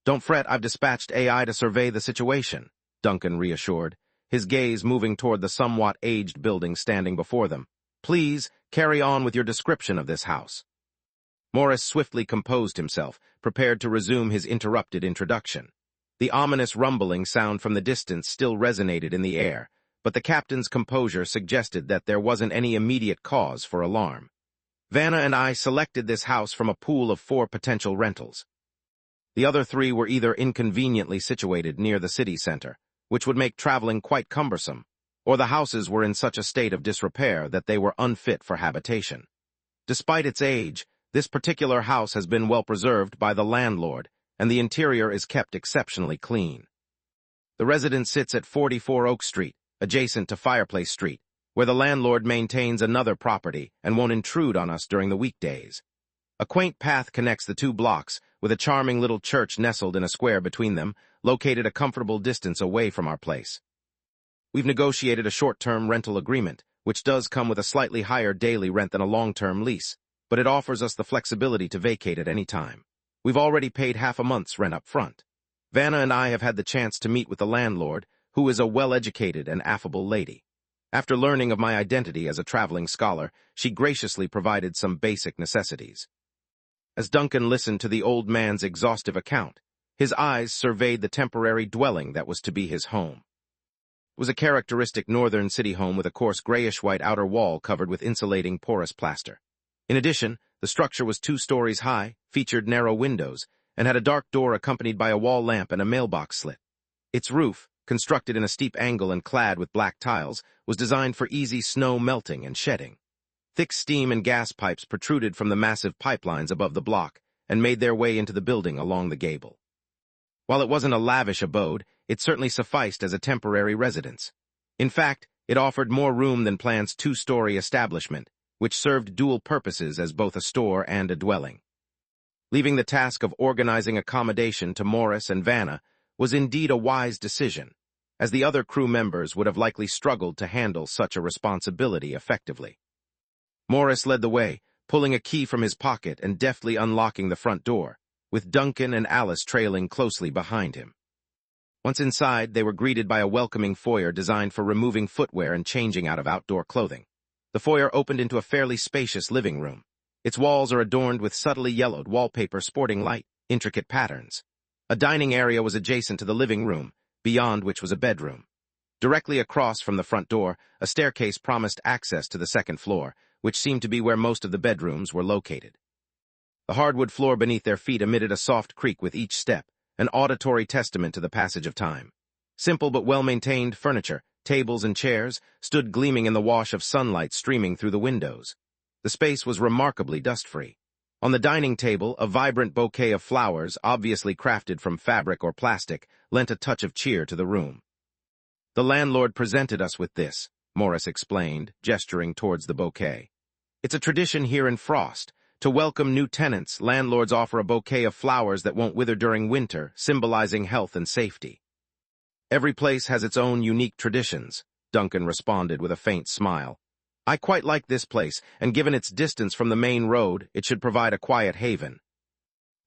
Don't fret, I've dispatched AI to survey the situation, Duncan reassured, his gaze moving toward the somewhat aged building standing before them. Please, carry on with your description of this house. Morris swiftly composed himself, prepared to resume his interrupted introduction. The ominous rumbling sound from the distance still resonated in the air, but the captain's composure suggested that there wasn't any immediate cause for alarm. Vanna and I selected this house from a pool of 4 potential rentals. The other 3 were either inconveniently situated near the city center, which would make traveling quite cumbersome, or the houses were in such a state of disrepair that they were unfit for habitation. Despite its age, this particular house has been well preserved by the landlord, and the interior is kept exceptionally clean. The residence sits at 44 Oak Street, adjacent to Fireplace Street, where the landlord maintains another property and won't intrude on us during the weekdays. A quaint path connects the 2 blocks, with a charming little church nestled in a square between them, located a comfortable distance away from our place. We've negotiated a short-term rental agreement, which does come with a slightly higher daily rent than a long-term lease, but it offers us the flexibility to vacate at any time. We've already paid half a month's rent up front. Vanna and I have had the chance to meet with the landlord, who is a well-educated and affable lady. After learning of my identity as a traveling scholar, she graciously provided some basic necessities. As Duncan listened to the old man's exhaustive account, his eyes surveyed the temporary dwelling that was to be his home. It was a characteristic northern city home with a coarse grayish-white outer wall covered with insulating porous plaster. In addition, the structure was 2 stories high, featured narrow windows, and had a dark door accompanied by a wall lamp and a mailbox slit. Its roof, constructed in a steep angle and clad with black tiles, was designed for easy snow melting and shedding. Thick steam and gas pipes protruded from the massive pipelines above the block and made their way into the building along the gable. While it wasn't a lavish abode, it certainly sufficed as a temporary residence. In fact, it offered more room than Plan's 2-story establishment, which served dual purposes as both a store and a dwelling. Leaving the task of organizing accommodation to Morris and Vanna was indeed a wise decision, as the other crew members would have likely struggled to handle such a responsibility effectively. Morris led the way, pulling a key from his pocket and deftly unlocking the front door, with Duncan and Alice trailing closely behind him. Once inside, they were greeted by a welcoming foyer designed for removing footwear and changing out of outdoor clothing. The foyer opened into a fairly spacious living room. Its walls are adorned with subtly yellowed wallpaper sporting light, intricate patterns. A dining area was adjacent to the living room, beyond which was a bedroom. Directly across from the front door, a staircase promised access to the 2nd floor, which seemed to be where most of the bedrooms were located. The hardwood floor beneath their feet emitted a soft creak with each step, an auditory testament to the passage of time. Simple but well-maintained furniture, tables and chairs, stood gleaming in the wash of sunlight streaming through the windows. The space was remarkably dust-free. On the dining table, a vibrant bouquet of flowers, obviously crafted from fabric or plastic, lent a touch of cheer to the room. The landlord presented us with this, Morris explained, gesturing towards the bouquet. It's a tradition here in Frost. To welcome new tenants, landlords offer a bouquet of flowers that won't wither during winter, symbolizing health and safety. Every place has its own unique traditions, Duncan responded with a faint smile. I quite like this place, and given its distance from the main road, it should provide a quiet haven.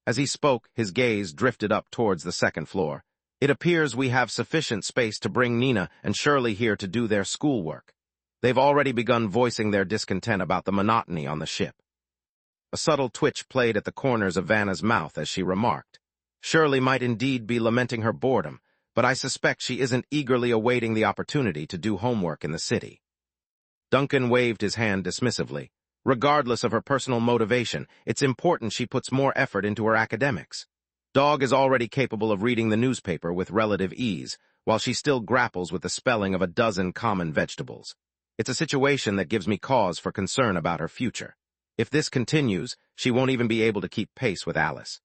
As he spoke, his gaze drifted up towards the second floor. It appears we have sufficient space to bring Nina and Shirley here to do their schoolwork. They've already begun voicing their discontent about the monotony on the ship. A subtle twitch played at the corners of Vanna's mouth as she remarked, Shirley might indeed be lamenting her boredom, but I suspect she isn't eagerly awaiting the opportunity to do homework in the city. Duncan waved his hand dismissively. Regardless of her personal motivation, it's important she puts more effort into her academics. Dog is already capable of reading the newspaper with relative ease, while she still grapples with the spelling of a dozen common vegetables. It's a situation that gives me cause for concern about her future. If this continues, she won't even be able to keep pace with Alice.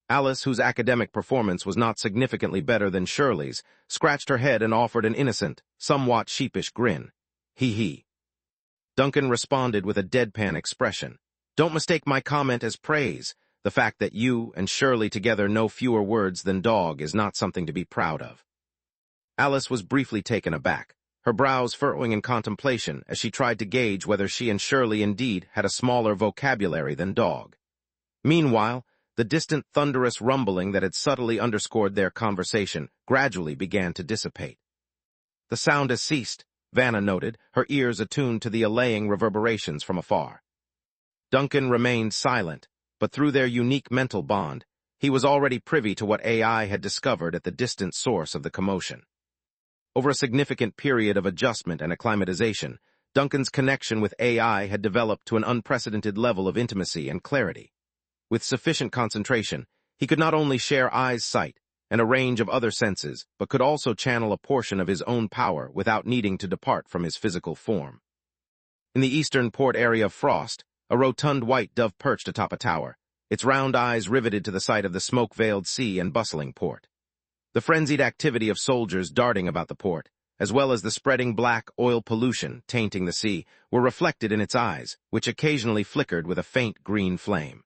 Alice, whose academic performance was not significantly better than Shirley's, scratched her head and offered an innocent, somewhat sheepish grin. He. Duncan responded with a deadpan expression. Don't mistake my comment as praise. The fact that you and Shirley together know fewer words than dog is not something to be proud of. Alice was briefly taken aback, her brows furrowing in contemplation as she tried to gauge whether she and Shirley indeed had a smaller vocabulary than dog. Meanwhile, the distant thunderous rumbling that had subtly underscored their conversation gradually began to dissipate. The sound has ceased, Vanna noted, her ears attuned to the allaying reverberations from afar. Duncan remained silent, but through their unique mental bond, he was already privy to what AI had discovered at the distant source of the commotion. Over a significant period of adjustment and acclimatization, Duncan's connection with AI had developed to an unprecedented level of intimacy and clarity. With sufficient concentration, he could not only share eyes' sight and a range of other senses, but could also channel a portion of his own power without needing to depart from his physical form. In the eastern port area of Frost, a rotund white dove perched atop a tower, its round eyes riveted to the sight of the smoke-veiled sea and bustling port. The frenzied activity of soldiers darting about the port, as well as the spreading black oil pollution tainting the sea, were reflected in its eyes, which occasionally flickered with a faint green flame.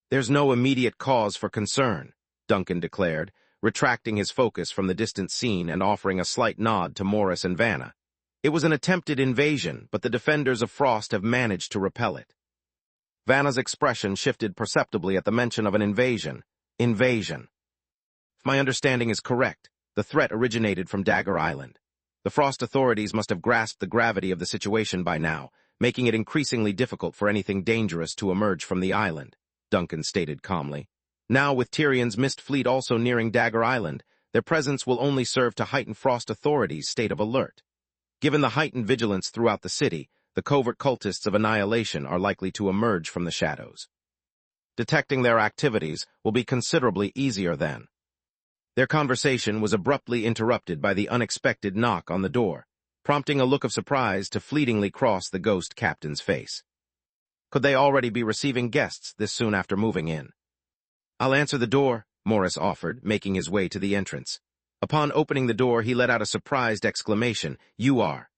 There's no immediate cause for concern, Duncan declared, retracting his focus from the distant scene and offering a slight nod to Morris and Vanna. It was an attempted invasion, but the defenders of Frost have managed to repel it. Vanna's expression shifted perceptibly at the mention of an invasion. Invasion. If my understanding is correct, the threat originated from Dagger Island. The Frost authorities must have grasped the gravity of the situation by now, making it increasingly difficult for anything dangerous to emerge from the island, Duncan stated calmly. Now, with Tyrion's mist fleet also nearing Dagger Island, their presence will only serve to heighten Frost authorities' state of alert. Given the heightened vigilance throughout the city, the covert cultists of annihilation are likely to emerge from the shadows. Detecting their activities will be considerably easier then. Their conversation was abruptly interrupted by the unexpected knock on the door, prompting a look of surprise to fleetingly cross the ghost captain's face. Could they already be receiving guests this soon after moving in? I'll answer the door, Morris offered, making his way to the entrance. Upon opening the door, he let out a surprised exclamation, "You are."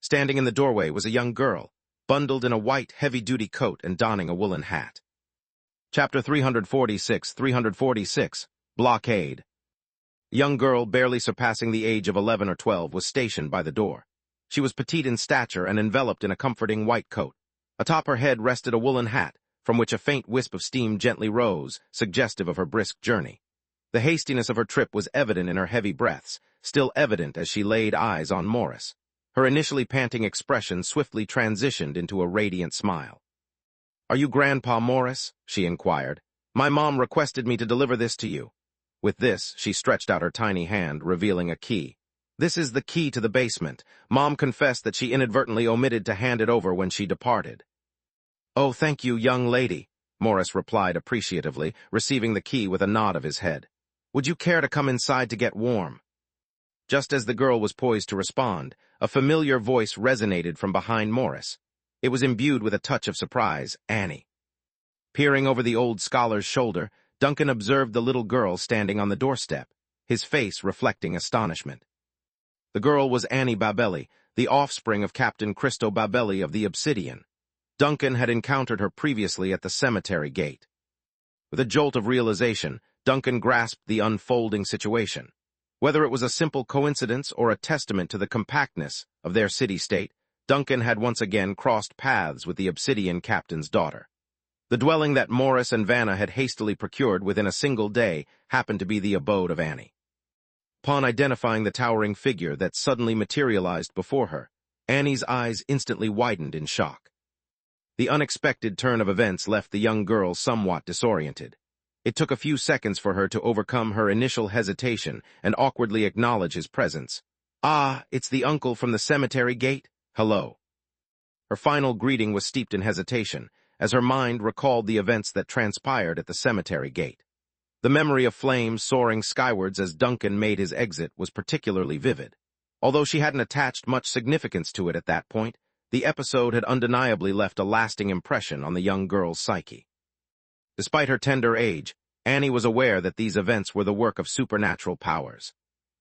Standing in the doorway was a young girl, bundled in a white, heavy-duty coat and donning a woolen hat. Chapter 346, Blockade. A young girl, barely surpassing the age of 11 or 12, was stationed by the door. She was petite in stature and enveloped in a comforting white coat. Atop her head rested a woolen hat, from which a faint wisp of steam gently rose, suggestive of her brisk journey. The hastiness of her trip was evident in her heavy breaths, still evident as she laid eyes on Morris. Her initially panting expression swiftly transitioned into a radiant smile. "Are you Grandpa Morris?" she inquired. "My mom requested me to deliver this to you." With this, she stretched out her tiny hand, revealing a key. "This is the key to the basement. Mom confessed that she inadvertently omitted to hand it over when she departed." "Oh, thank you, young lady," Morris replied appreciatively, receiving the key with a nod of his head. "Would you care to come inside to get warm?" Just as the girl was poised to respond, a familiar voice resonated from behind Morris. It was imbued with a touch of surprise, Annie. Peering over the old scholar's shoulder, Duncan observed the little girl standing on the doorstep, his face reflecting astonishment. The girl was Annie Babelli, the offspring of Captain Cristo Babelli of the Obsidian. Duncan had encountered her previously at the cemetery gate. With a jolt of realization, Duncan grasped the unfolding situation. Whether it was a simple coincidence or a testament to the compactness of their city-state, Duncan had once again crossed paths with the Obsidian captain's daughter. The dwelling that Morris and Vanna had hastily procured within a single day happened to be the abode of Annie. Upon identifying the towering figure that suddenly materialized before her, Annie's eyes instantly widened in shock. The unexpected turn of events left the young girl somewhat disoriented. It took a few seconds for her to overcome her initial hesitation and awkwardly acknowledge his presence. "Ah, it's the uncle from the cemetery gate? Hello." Her final greeting was steeped in hesitation, as her mind recalled the events that transpired at the cemetery gate. The memory of flames soaring skywards as Duncan made his exit was particularly vivid. Although she hadn't attached much significance to it at that point, the episode had undeniably left a lasting impression on the young girl's psyche. Despite her tender age, Annie was aware that these events were the work of supernatural powers.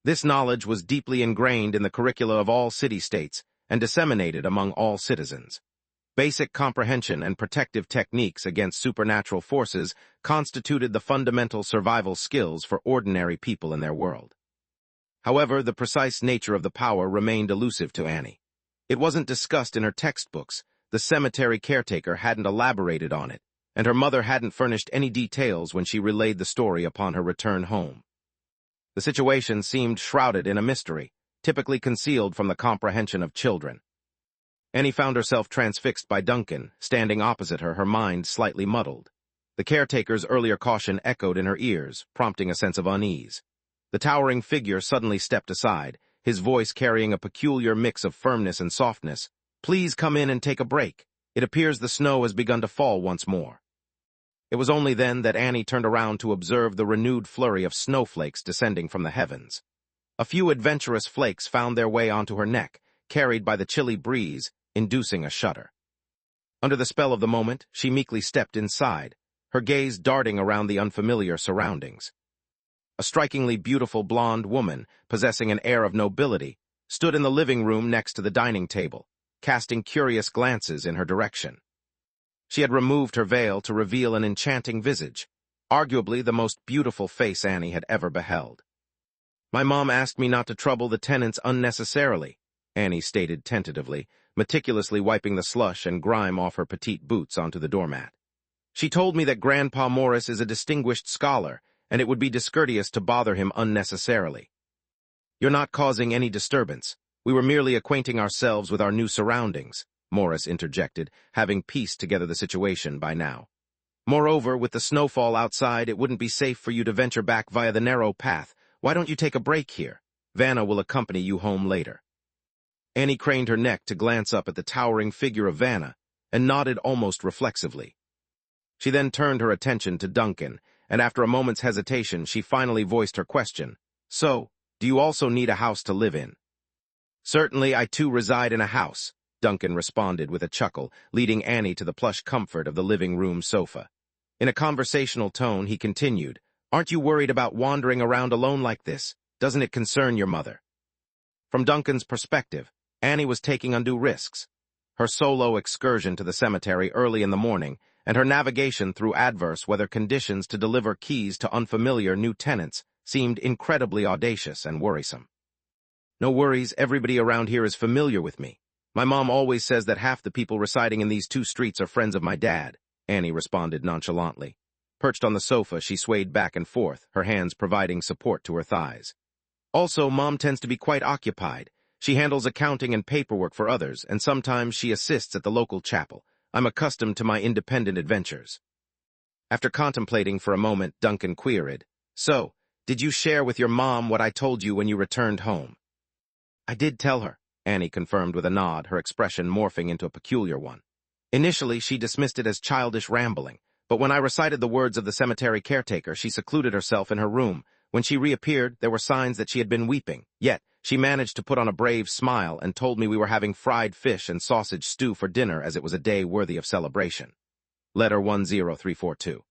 This knowledge was deeply ingrained in the curricula of all city-states and disseminated among all citizens. Basic comprehension and protective techniques against supernatural forces constituted the fundamental survival skills for ordinary people in their world. However, the precise nature of the power remained elusive to Annie. It wasn't discussed in her textbooks, the cemetery caretaker hadn't elaborated on it, and her mother hadn't furnished any details when she relayed the story upon her return home. The situation seemed shrouded in a mystery, typically concealed from the comprehension of children. Annie found herself transfixed by Duncan, standing opposite her mind slightly muddled. The caretaker's earlier caution echoed in her ears, prompting a sense of unease. The towering figure suddenly stepped aside, his voice carrying a peculiar mix of firmness and softness. "Please come in and take a break. It appears the snow has begun to fall once more." It was only then that Annie turned around to observe the renewed flurry of snowflakes descending from the heavens. A few adventurous flakes found their way onto her neck, carried by the chilly breeze, inducing a shudder. Under the spell of the moment, she meekly stepped inside, her gaze darting around the unfamiliar surroundings. A strikingly beautiful blonde woman, possessing an air of nobility, stood in the living room next to the dining table, casting curious glances in her direction. She had removed her veil to reveal an enchanting visage, arguably the most beautiful face Annie had ever beheld. "My mom asked me not to trouble the tenants unnecessarily," Annie stated tentatively, meticulously wiping the slush and grime off her petite boots onto the doormat. "She told me that Grandpa Morris is a distinguished scholar, and it would be discourteous to bother him unnecessarily." "You're not causing any disturbance. We were merely acquainting ourselves with our new surroundings," Morris interjected, having pieced together the situation by now. "Moreover, with the snowfall outside, it wouldn't be safe for you to venture back via the narrow path. Why don't you take a break here? Vanna will accompany you home later." Annie craned her neck to glance up at the towering figure of Vanna, and nodded almost reflexively. She then turned her attention to Duncan, and after a moment's hesitation, she finally voiced her question. "So, do you also need a house to live in?" "Certainly, I too reside in a house," Duncan responded with a chuckle, leading Annie to the plush comfort of the living room sofa. In a conversational tone, he continued, "Aren't you worried about wandering around alone like this? Doesn't it concern your mother?" From Duncan's perspective, Annie was taking undue risks. Her solo excursion to the cemetery early in the morning, and her navigation through adverse weather conditions to deliver keys to unfamiliar new tenants, seemed incredibly audacious and worrisome. "No worries, everybody around here is familiar with me. My mom always says that half the people residing in these 2 streets are friends of my dad," Annie responded nonchalantly. Perched on the sofa, she swayed back and forth, her hands providing support to her thighs. "Also, Mom tends to be quite occupied. She handles accounting and paperwork for others, and sometimes she assists at the local chapel. I'm accustomed to my independent adventures." After contemplating for a moment, Duncan queried, "So, did you share with your mom what I told you when you returned home?" "I did tell her," Annie confirmed with a nod, her expression morphing into a peculiar one. "Initially, she dismissed it as childish rambling, but when I recited the words of the cemetery caretaker, she secluded herself in her room. When she reappeared, there were signs that she had been weeping, yet she managed to put on a brave smile and told me we were having fried fish and sausage stew for dinner as it was a day worthy of celebration." Letter 10342.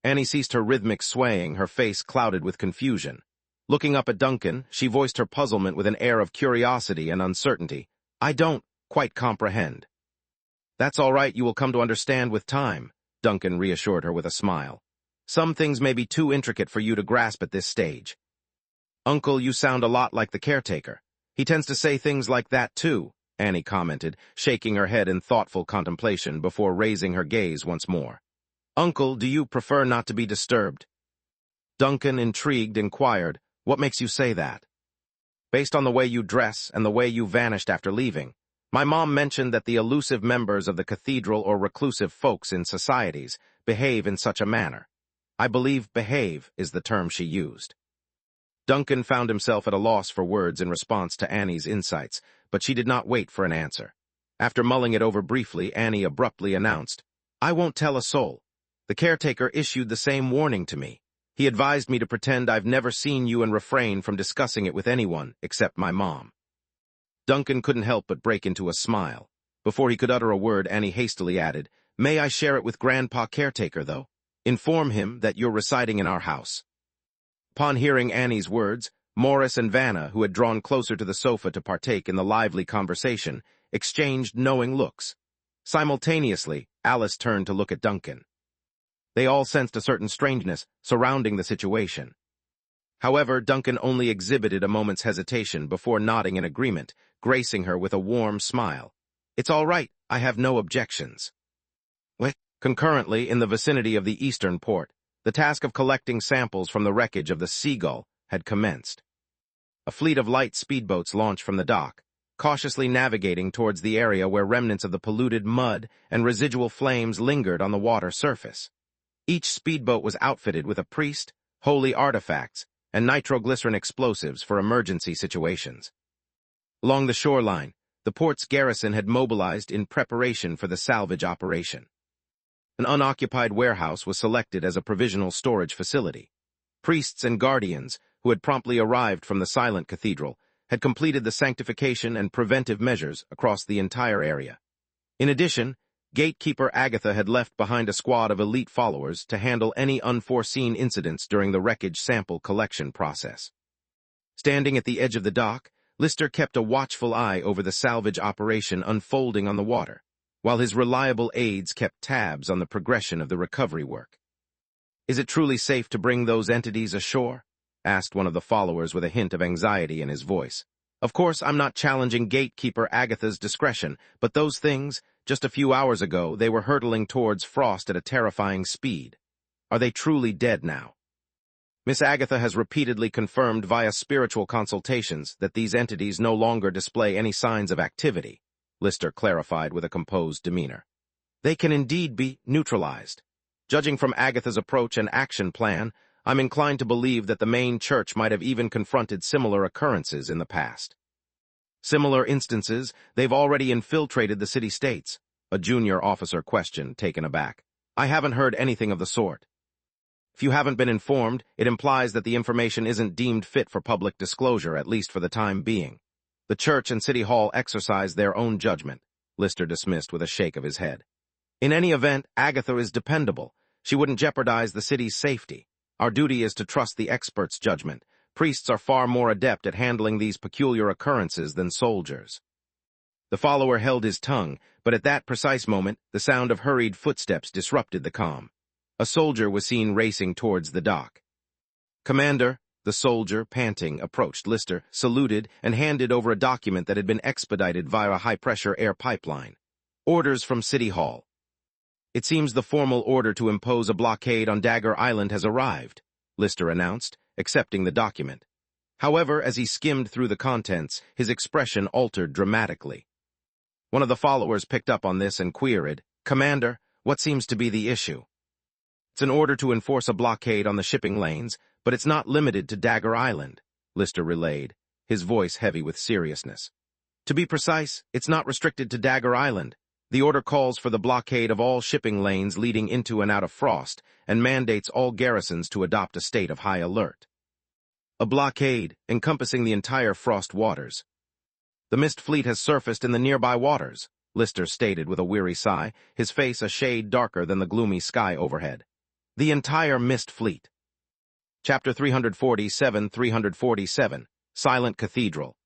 Annie ceased her rhythmic swaying, her face clouded with confusion. Looking up at Duncan, she voiced her puzzlement with an air of curiosity and uncertainty. I don't quite comprehend. That's all right, you will come to understand with time, Duncan reassured her with a smile. Some things may be too intricate for you to grasp at this stage. Uncle, you sound a lot like the caretaker. He tends to say things like that too, Annie commented, shaking her head in thoughtful contemplation before raising her gaze once more. Uncle, do you prefer not to be disturbed? Duncan, intrigued, inquired, what makes you say that? Based on the way you dress and the way you vanished after leaving, my mom mentioned that the elusive members of the cathedral or reclusive folks in societies behave in such a manner. I believe behave is the term she used. Duncan found himself at a loss for words in response to Annie's insights, but she did not wait for an answer. After mulling it over briefly, Annie abruptly announced, I won't tell a soul. The caretaker issued the same warning to me. He advised me to pretend I've never seen you and refrain from discussing it with anyone except my mom. Duncan couldn't help but break into a smile. Before he could utter a word, Annie hastily added, May I share it with Grandpa Caretaker, though? Inform him that you're residing in our house. Upon hearing Annie's words, Morris and Vanna, who had drawn closer to the sofa to partake in the lively conversation, exchanged knowing looks. Simultaneously, Alice turned to look at Duncan. They all sensed a certain strangeness surrounding the situation. However, Duncan only exhibited a moment's hesitation before nodding in agreement, gracing her with a warm smile. It's all right, I have no objections. Concurrently, in the vicinity of the eastern port, the task of collecting samples from the wreckage of the Seagull had commenced. A fleet of light speedboats launched from the dock, cautiously navigating towards the area where remnants of the polluted mud and residual flames lingered on the water surface. Each speedboat was outfitted with a priest, holy artifacts, and nitroglycerin explosives for emergency situations. Along the shoreline, the port's garrison had mobilized in preparation for the salvage operation. An unoccupied warehouse was selected as a provisional storage facility. Priests and guardians, who had promptly arrived from the silent cathedral, had completed the sanctification and preventive measures across the entire area. In addition, Gatekeeper Agatha had left behind a squad of elite followers to handle any unforeseen incidents during the wreckage sample collection process. Standing at the edge of the dock, Lister kept a watchful eye over the salvage operation unfolding on the water, while his reliable aides kept tabs on the progression of the recovery work. Is it truly safe to bring those entities ashore? Asked one of the followers with a hint of anxiety in his voice. Of course, I'm not challenging Gatekeeper Agatha's discretion, but those things, just a few hours ago, they were hurtling towards Frost at a terrifying speed. Are they truly dead now? Miss Agatha has repeatedly confirmed via spiritual consultations that these entities no longer display any signs of activity, Lister clarified with a composed demeanor. They can indeed be neutralized. Judging from Agatha's approach and action plan, I'm inclined to believe that the main church might have even confronted similar occurrences in the past. Similar instances, they've already infiltrated the city-states, a junior officer questioned, taken aback. I haven't heard anything of the sort. If you haven't been informed, it implies that the information isn't deemed fit for public disclosure, at least for the time being. The church and city hall exercise their own judgment, Lister dismissed with a shake of his head. In any event, Agatha is dependable. She wouldn't jeopardize the city's safety. Our duty is to trust the experts' judgment. Priests are far more adept at handling these peculiar occurrences than soldiers. The follower held his tongue, but at that precise moment, the sound of hurried footsteps disrupted the calm. A soldier was seen racing towards the dock. Commander, the soldier, panting, approached Lister, saluted, and handed over a document that had been expedited via a high-pressure air pipeline. Orders from City Hall. It seems the formal order to impose a blockade on Dagger Island has arrived, Lister announced, accepting the document. However, as he skimmed through the contents, his expression altered dramatically. One of the followers picked up on this and queried, Commander, what seems to be the issue? It's an order to enforce a blockade on the shipping lanes, but it's not limited to Dagger Island, Lister relayed, his voice heavy with seriousness. To be precise, it's not restricted to Dagger Island. The order calls for the blockade of all shipping lanes leading into and out of Frost and mandates all garrisons to adopt a state of high alert. A blockade encompassing the entire Frost waters. The mist fleet has surfaced in the nearby waters, Lister stated with a weary sigh, his face a shade darker than the gloomy sky overhead. The entire mist fleet. Chapter 347, Silent Cathedral.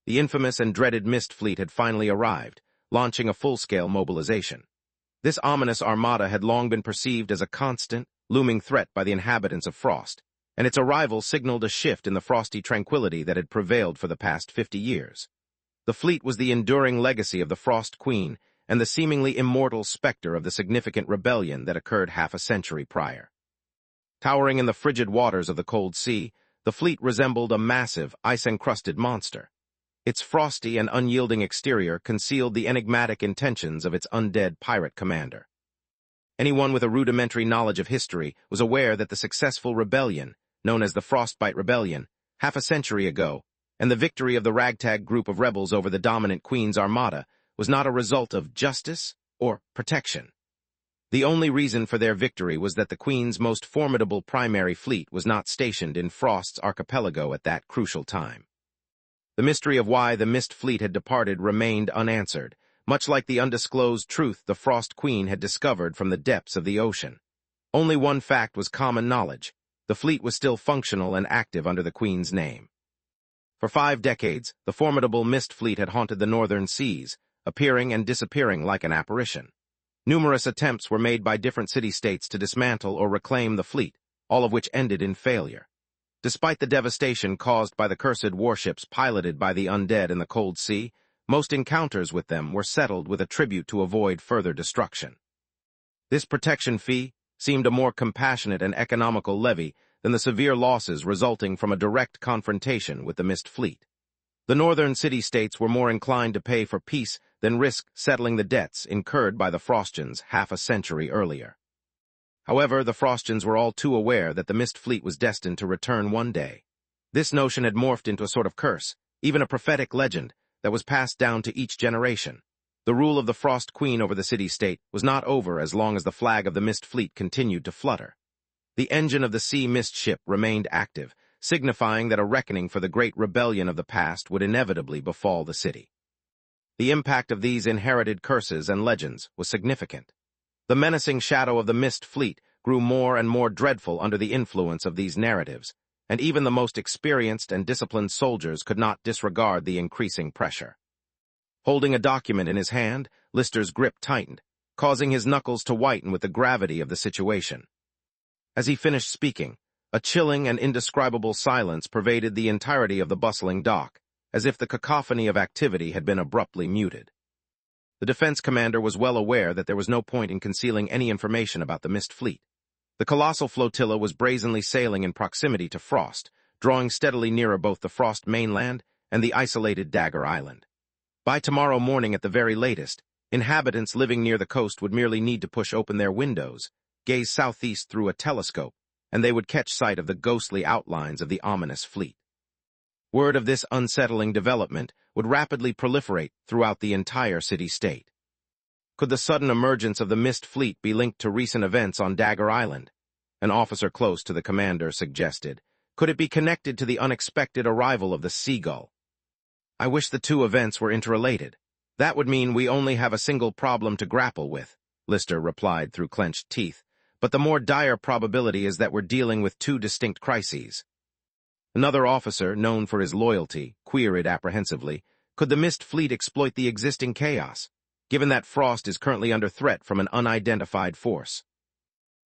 The infamous and dreaded Mist Fleet had finally arrived, launching a full-scale mobilization. This ominous armada had long been perceived as a constant, looming threat by the inhabitants of Frost, and its arrival signaled a shift in the frosty tranquility that had prevailed for the past 50 years. The fleet was the enduring legacy of the Frost Queen and the seemingly immortal specter of the significant rebellion that occurred half a century prior. Towering in the frigid waters of the cold sea, the fleet resembled a massive, ice-encrusted monster. Its frosty and unyielding exterior concealed the enigmatic intentions of its undead pirate commander. Anyone with a rudimentary knowledge of history was aware that the successful rebellion, known as the Frostbite Rebellion, half a century ago, and the victory of the ragtag group of rebels over the dominant Queen's armada was not a result of justice or protection. The only reason for their victory was that the Queen's most formidable primary fleet was not stationed in Frost's archipelago at that crucial time. The mystery of why the Mist Fleet had departed remained unanswered, much like the undisclosed truth the Frost Queen had discovered from the depths of the ocean. Only one fact was common knowledge: the fleet was still functional and active under the Queen's name. For 5 decades, the formidable Mist Fleet had haunted the northern seas, appearing and disappearing like an apparition. Numerous attempts were made by different city-states to dismantle or reclaim the fleet, all of which ended in failure. Despite the devastation caused by the cursed warships piloted by the undead in the cold sea, most encounters with them were settled with a tribute to avoid further destruction. This protection fee seemed a more compassionate and economical levy than the severe losses resulting from a direct confrontation with the Mist Fleet. The northern city-states were more inclined to pay for peace than risk settling the debts incurred by the Frostians half a century earlier. However, the Frostians were all too aware that the Mist Fleet was destined to return one day. This notion had morphed into a sort of curse, even a prophetic legend, that was passed down to each generation. The rule of the Frost Queen over the city-state was not over as long as the flag of the Mist Fleet continued to flutter. The engine of the sea mist ship remained active, signifying that a reckoning for the great rebellion of the past would inevitably befall the city. The impact of these inherited curses and legends was significant. The menacing shadow of the Mist Fleet grew more and more dreadful under the influence of these narratives, and even the most experienced and disciplined soldiers could not disregard the increasing pressure. Holding a document in his hand, Lister's grip tightened, causing his knuckles to whiten with the gravity of the situation. As he finished speaking, a chilling and indescribable silence pervaded the entirety of the bustling dock, as if the cacophony of activity had been abruptly muted. The defense commander was well aware that there was no point in concealing any information about the Mist Fleet. The colossal flotilla was brazenly sailing in proximity to Frost, drawing steadily nearer both the Frost mainland and the isolated Dagger Island. By tomorrow morning at the very latest, inhabitants living near the coast would merely need to push open their windows, gaze southeast through a telescope, and they would catch sight of the ghostly outlines of the ominous fleet. Word of this unsettling development would rapidly proliferate throughout the entire city-state. Could the sudden emergence of the Mist Fleet be linked to recent events on Dagger Island? An officer close to the commander suggested. Could it be connected to the unexpected arrival of the Seagull? I wish the two events were interrelated. That would mean we only have a single problem to grapple with, Lister replied through clenched teeth, but the more dire probability is that we're dealing with two distinct crises. Another officer, known for his loyalty, queried apprehensively, could the Mist Fleet exploit the existing chaos, given that Frost is currently under threat from an unidentified force?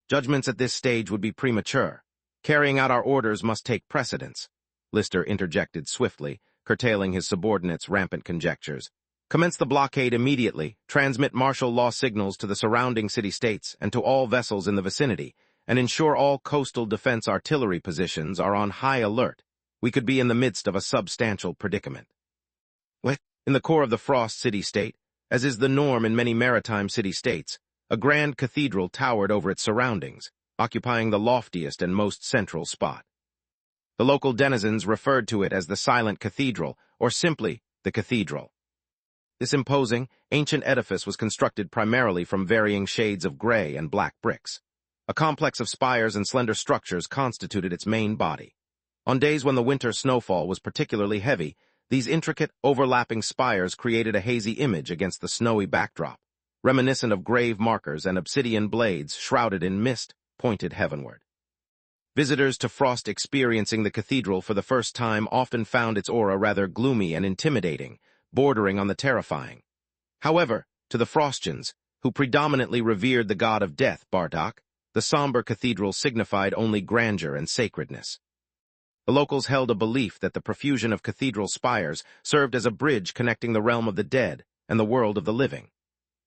Judgments at this stage would be premature. Carrying out our orders must take precedence, Lister interjected swiftly, curtailing his subordinates' rampant conjectures. Commence the blockade immediately, transmit martial law signals to the surrounding city-states and to all vessels in the vicinity, and ensure all coastal defense artillery positions are on high alert. We could be in the midst of a substantial predicament. In the core of the Frost city-state, as is the norm in many maritime city-states, a grand cathedral towered over its surroundings, occupying the loftiest and most central spot. The local denizens referred to it as the Silent Cathedral, or simply the Cathedral. This imposing, ancient edifice was constructed primarily from varying shades of gray and black bricks. A complex of spires and slender structures constituted its main body. On days when the winter snowfall was particularly heavy, these intricate, overlapping spires created a hazy image against the snowy backdrop, reminiscent of grave markers and obsidian blades shrouded in mist pointed heavenward. Visitors to Frost experiencing the cathedral for the first time often found its aura rather gloomy and intimidating, bordering on the terrifying. However, to the Frostians, who predominantly revered the god of death, Bardock, the somber cathedral signified only grandeur and sacredness. The locals held a belief that the profusion of cathedral spires served as a bridge connecting the realm of the dead and the world of the living.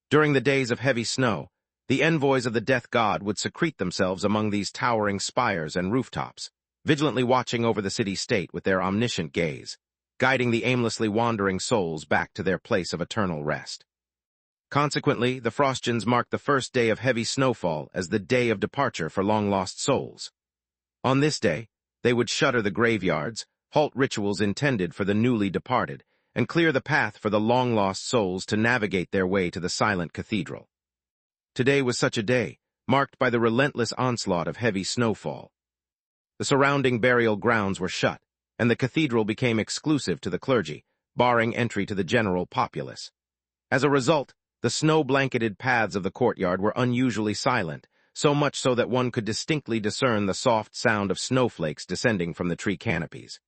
During the days of heavy snow, the envoys of the death god would secrete themselves among these towering spires and rooftops, vigilantly watching over the city-state with their omniscient gaze, guiding the aimlessly wandering souls back to their place of eternal rest. Consequently, the Frostians marked the first day of heavy snowfall as the day of departure for long-lost souls. On this day, they would shutter the graveyards, halt rituals intended for the newly departed, and clear the path for the long-lost souls to navigate their way to the silent cathedral. Today was such a day, marked by the relentless onslaught of heavy snowfall. The surrounding burial grounds were shut, and the cathedral became exclusive to the clergy, barring entry to the general populace. As a result, the snow-blanketed paths of the courtyard were unusually silent, so much so that one could distinctly discern the soft sound of snowflakes descending from the tree canopies.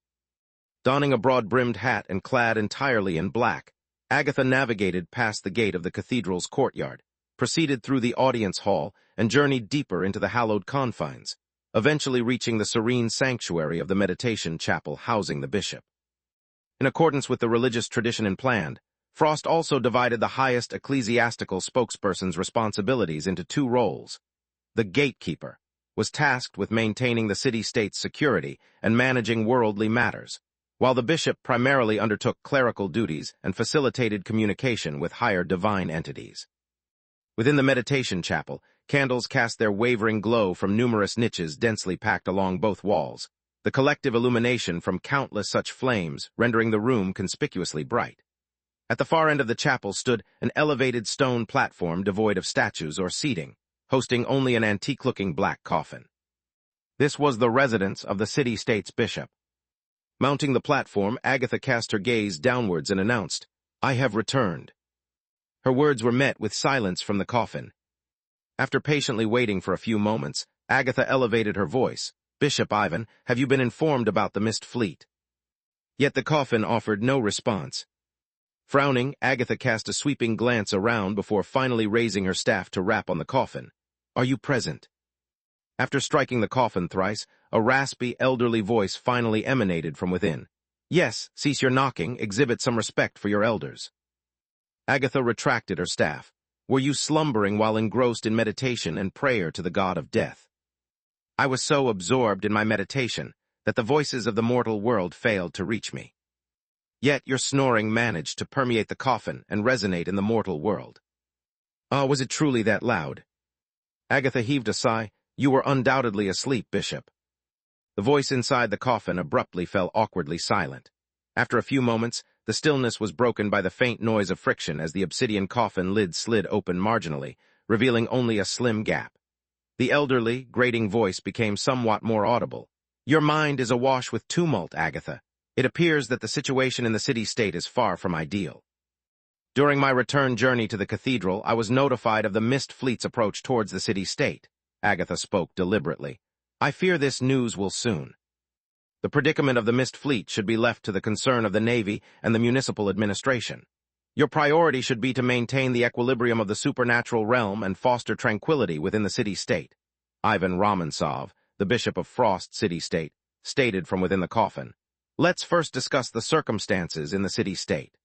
Donning a broad-brimmed hat and clad entirely in black, Agatha navigated past the gate of the cathedral's courtyard, proceeded through the audience hall, and journeyed deeper into the hallowed confines, eventually reaching the serene sanctuary of the meditation chapel housing the bishop. In accordance with the religious tradition and planned, Frost also divided the highest ecclesiastical spokesperson's responsibilities into two roles. The gatekeeper was tasked with maintaining the city-state's security and managing worldly matters, while the bishop primarily undertook clerical duties and facilitated communication with higher divine entities. Within the meditation chapel, candles cast their wavering glow from numerous niches densely packed along both walls, the collective illumination from countless such flames rendering the room conspicuously bright. At the far end of the chapel stood an elevated stone platform devoid of statues or seating, hosting only an antique-looking black coffin. This was the residence of the city-state's bishop. Mounting the platform, Agatha cast her gaze downwards and announced, "I have returned." Her words were met with silence from the coffin. After patiently waiting for a few moments, Agatha elevated her voice, "Bishop Ivan, have you been informed about the mist fleet?" Yet the coffin offered no response. Frowning, Agatha cast a sweeping glance around before finally raising her staff to rap on the coffin. "Are you present?" After striking the coffin thrice, a raspy, elderly voice finally emanated from within. "Yes, cease your knocking, exhibit some respect for your elders." Agatha retracted her staff. "Were you slumbering while engrossed in meditation and prayer to the god of death?" "I was so absorbed in my meditation that the voices of the mortal world failed to reach me. Yet your snoring managed to permeate the coffin and resonate in the mortal world." "Ah, was it truly that loud?" Agatha heaved a sigh. "You were undoubtedly asleep, Bishop." The voice inside the coffin abruptly fell awkwardly silent. After a few moments, the stillness was broken by the faint noise of friction as the obsidian coffin lid slid open marginally, revealing only a slim gap. The elderly, grating voice became somewhat more audible. "Your mind is awash with tumult, Agatha. It appears that the situation in the city-state is far from ideal. During my return journey to the cathedral, I was notified of the mist fleet's approach towards the city-state." Agatha spoke deliberately. "I fear this news will soon. The predicament of the mist fleet should be left to the concern of the Navy and the municipal administration. Your priority should be to maintain the equilibrium of the supernatural realm and foster tranquility within the city-state." Ivan Romansov, the Bishop of Frost City-State, stated from within the coffin. "Let's first discuss the circumstances in the city-state."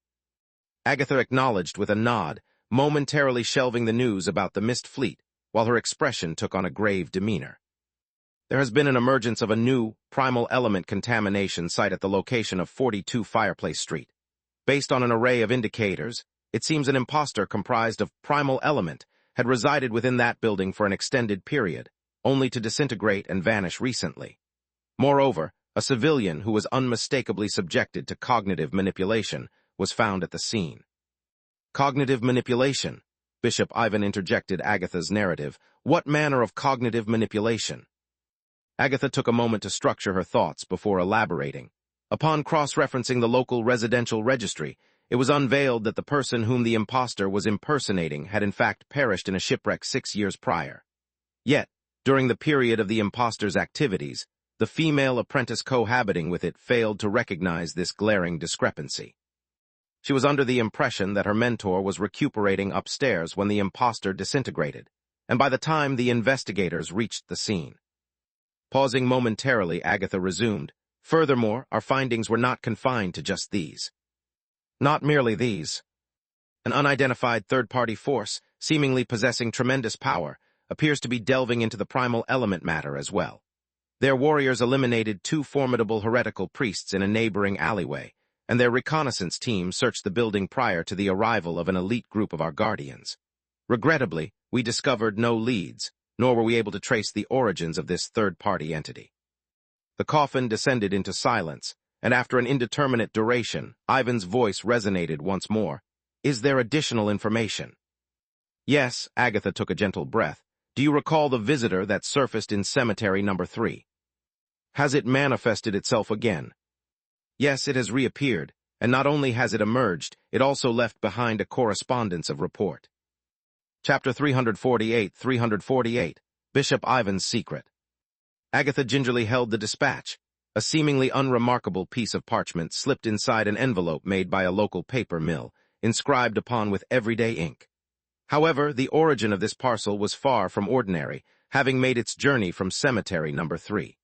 Agatha acknowledged with a nod, momentarily shelving the news about the mist fleet, while her expression took on a grave demeanor. "There has been an emergence of a new, primal element contamination site at the location of 42 Fireplace Street. Based on an array of indicators, it seems an imposter comprised of primal element had resided within that building for an extended period, only to disintegrate and vanish recently. Moreover, a civilian who was unmistakably subjected to cognitive manipulation was found at the scene." "Cognitive manipulation?" Bishop Ivan interjected Agatha's narrative. "What manner of cognitive manipulation?" Agatha took a moment to structure her thoughts before elaborating. Upon cross-referencing the local residential registry, it was unveiled that the person whom the impostor was impersonating had in fact perished in a shipwreck 6 years prior. Yet, During the period of the imposter's activities, the female apprentice cohabiting with it failed to recognize this glaring discrepancy. She was under the impression that her mentor was recuperating upstairs when the imposter disintegrated, and by the time the investigators reached the scene. Pausing momentarily, Agatha resumed, "Furthermore, our findings were not confined to just these. Not merely these. An unidentified third-party force, seemingly possessing tremendous power, appears to be delving into the primal element matter as well. Their warriors eliminated 2 formidable heretical priests in a neighboring alleyway, and their reconnaissance team searched the building prior to the arrival of an elite group of our guardians. Regrettably, we discovered no leads, nor were we able to trace the origins of this third-party entity." The coffin descended into silence, and after an indeterminate duration, Ivan's voice resonated once more. "Is there additional information?" "Yes," Agatha took a gentle breath. "Do you recall the visitor that surfaced in cemetery number 3? Has it manifested itself again?" "Yes, it has reappeared, and not only has it emerged, it also left behind a correspondence of report." Chapter 348, Bishop Ivan's Secret. Agatha gingerly held the dispatch, a seemingly unremarkable piece of parchment slipped inside an envelope made by a local paper mill, inscribed upon with everyday ink. However, the origin of this parcel was far from ordinary, having made its journey from cemetery number 3.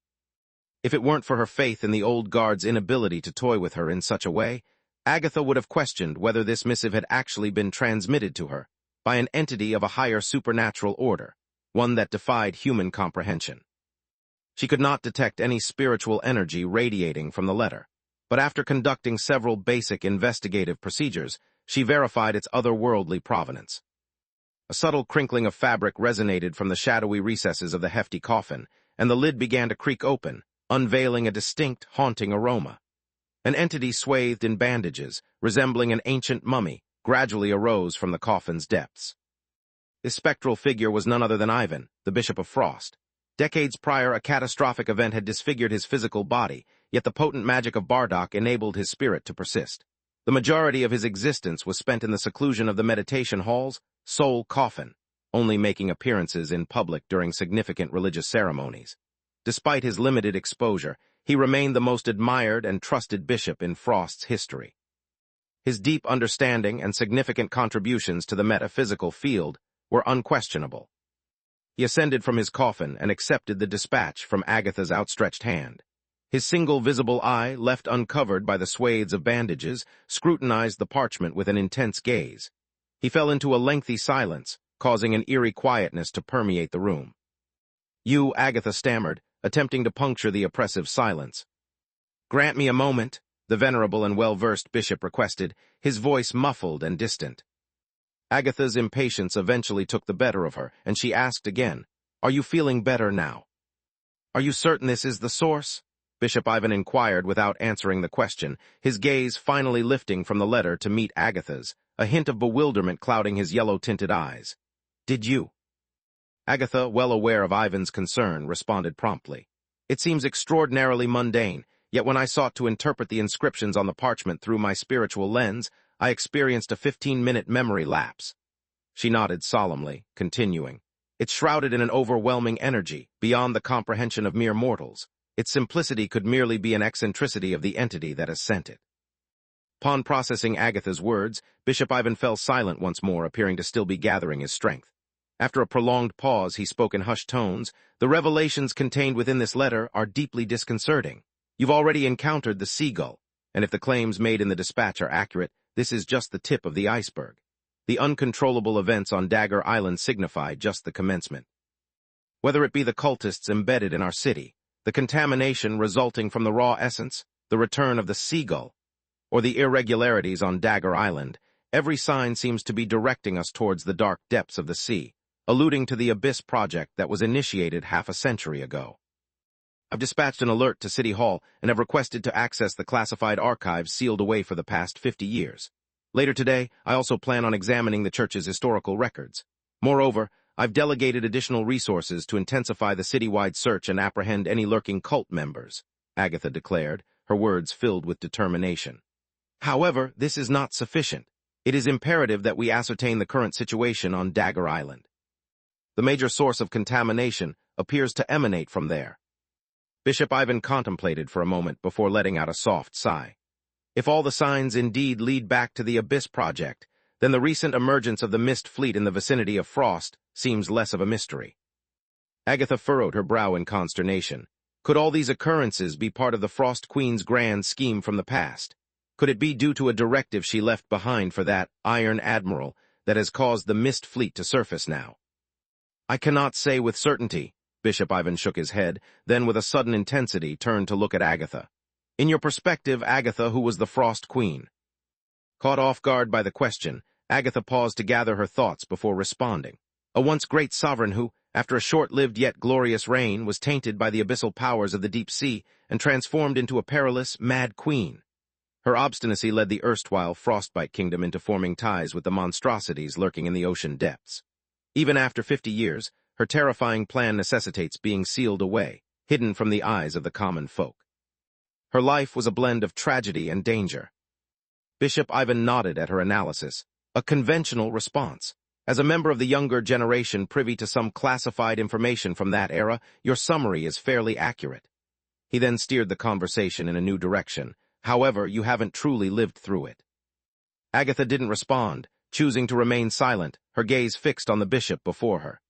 If it weren't for her faith in the old guard's inability to toy with her in such a way, Agatha would have questioned whether this missive had actually been transmitted to her by an entity of a higher supernatural order, one that defied human comprehension. She could not detect any spiritual energy radiating from the letter, but after conducting several basic investigative procedures, she verified its otherworldly provenance. A subtle crinkling of fabric resonated from the shadowy recesses of the hefty coffin, and the lid began to creak open, unveiling a distinct, haunting aroma. An entity swathed in bandages, resembling an ancient mummy, gradually arose from the coffin's depths. This spectral figure was none other than Ivan, the Bishop of Frost. Decades prior, a catastrophic event had disfigured his physical body, yet the potent magic of Bardock enabled his spirit to persist. The majority of his existence was spent in the seclusion of the meditation hall's sole coffin, only making appearances in public during significant religious ceremonies. Despite his limited exposure, he remained the most admired and trusted bishop in Frost's history. His deep understanding and significant contributions to the metaphysical field were unquestionable. He ascended from his coffin and accepted the dispatch from Agatha's outstretched hand. His single visible eye, left uncovered by the swathes of bandages, scrutinized the parchment with an intense gaze. He fell into a lengthy silence, causing an eerie quietness to permeate the room. "You," Agatha stammered, attempting to puncture the oppressive silence. "Grant me a moment," the venerable and well-versed bishop requested, his voice muffled and distant. Agatha's impatience eventually took the better of her, and she asked again, "Are you feeling better now?" "Are you certain this is the source?" Bishop Ivan inquired without answering the question, his gaze finally lifting from the letter to meet Agatha's, a hint of bewilderment clouding his yellow-tinted eyes. "Did you?" Agatha, well aware of Ivan's concern, responded promptly. "It seems extraordinarily mundane, yet when I sought to interpret the inscriptions on the parchment through my spiritual lens, I experienced a 15-minute memory lapse." She nodded solemnly, continuing, "It's shrouded in an overwhelming energy, beyond the comprehension of mere mortals. Its simplicity could merely be an eccentricity of the entity that has sent it." Upon processing Agatha's words, Bishop Ivan fell silent once more, appearing to still be gathering his strength. After a prolonged pause, he spoke in hushed tones, "The revelations contained within this letter are deeply disconcerting. You've already encountered the seagull, and if the claims made in the dispatch are accurate, this is just the tip of the iceberg. The uncontrollable events on Dagger Island signify just the commencement. Whether it be the cultists embedded in our city, the contamination resulting from the raw essence, the return of the seagull, or the irregularities on Dagger Island, every sign seems to be directing us towards the dark depths of the sea, alluding to the Abyss project that was initiated half a century ago. I've dispatched an alert to City Hall and have requested to access the classified archives sealed away for the past 50 years. Later today, I also plan on examining the church's historical records. Moreover, I've delegated additional resources to intensify the citywide search and apprehend any lurking cult members," Agatha declared, her words filled with determination. "However, this is not sufficient. It is imperative that we ascertain the current situation on Dagger Island. The major source of contamination, appears to emanate from there. Bishop Ivan contemplated for a moment before letting out a soft sigh. If all the signs indeed lead back to the Abyss Project, then the recent emergence of the Mist Fleet in the vicinity of Frost seems less of a mystery. Agatha furrowed her brow in consternation. Could all these occurrences be part of the Frost Queen's grand scheme from the past? Could it be due to a directive she left behind for that Iron Admiral that has caused the Mist Fleet to surface now? I cannot say with certainty. Bishop Ivan shook his head, then with a sudden intensity turned to look at Agatha. In your perspective, Agatha, who was the Frost Queen? Caught off guard by the question, Agatha paused to gather her thoughts before responding. A once great sovereign who, after a short-lived yet glorious reign, was tainted by the abyssal powers of the deep sea and transformed into a perilous, mad queen. Her obstinacy led the erstwhile Frostbite Kingdom into forming ties with the monstrosities lurking in the ocean depths. Even after 50 years, her terrifying plan necessitates being sealed away, hidden from the eyes of the common folk. Her life was a blend of tragedy and danger. Bishop Ivan nodded at her analysis, a conventional response. As a member of the younger generation privy to some classified information from that era, your summary is fairly accurate. He then steered the conversation in a new direction. However, you haven't truly lived through it. Agatha didn't respond, choosing to remain silent, her gaze fixed on the bishop before her.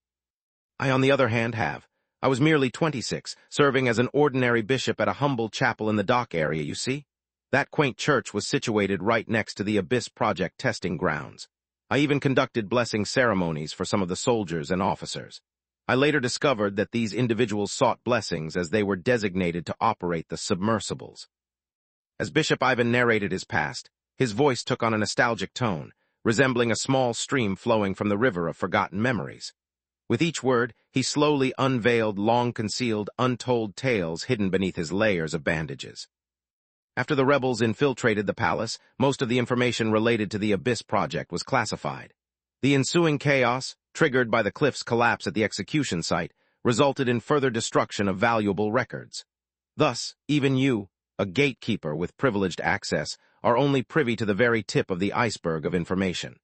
I, on the other hand, have. I was merely 26, serving as an ordinary bishop at a humble chapel in the dock area, you see? That quaint church was situated right next to the Abyss Project testing grounds. I even conducted blessing ceremonies for some of the soldiers and officers. I later discovered that these individuals sought blessings as they were designated to operate the submersibles. As Bishop Ivan narrated his past, his voice took on a nostalgic tone, resembling a small stream flowing from the river of forgotten memories. With each word, he slowly unveiled long-concealed, untold tales hidden beneath his layers of bandages. After the rebels infiltrated the palace, most of the information related to the Abyss Project was classified. The ensuing chaos, triggered by the cliff's collapse at the execution site, resulted in further destruction of valuable records. Thus, even you, a gatekeeper with privileged access, are only privy to the very tip of the iceberg of information.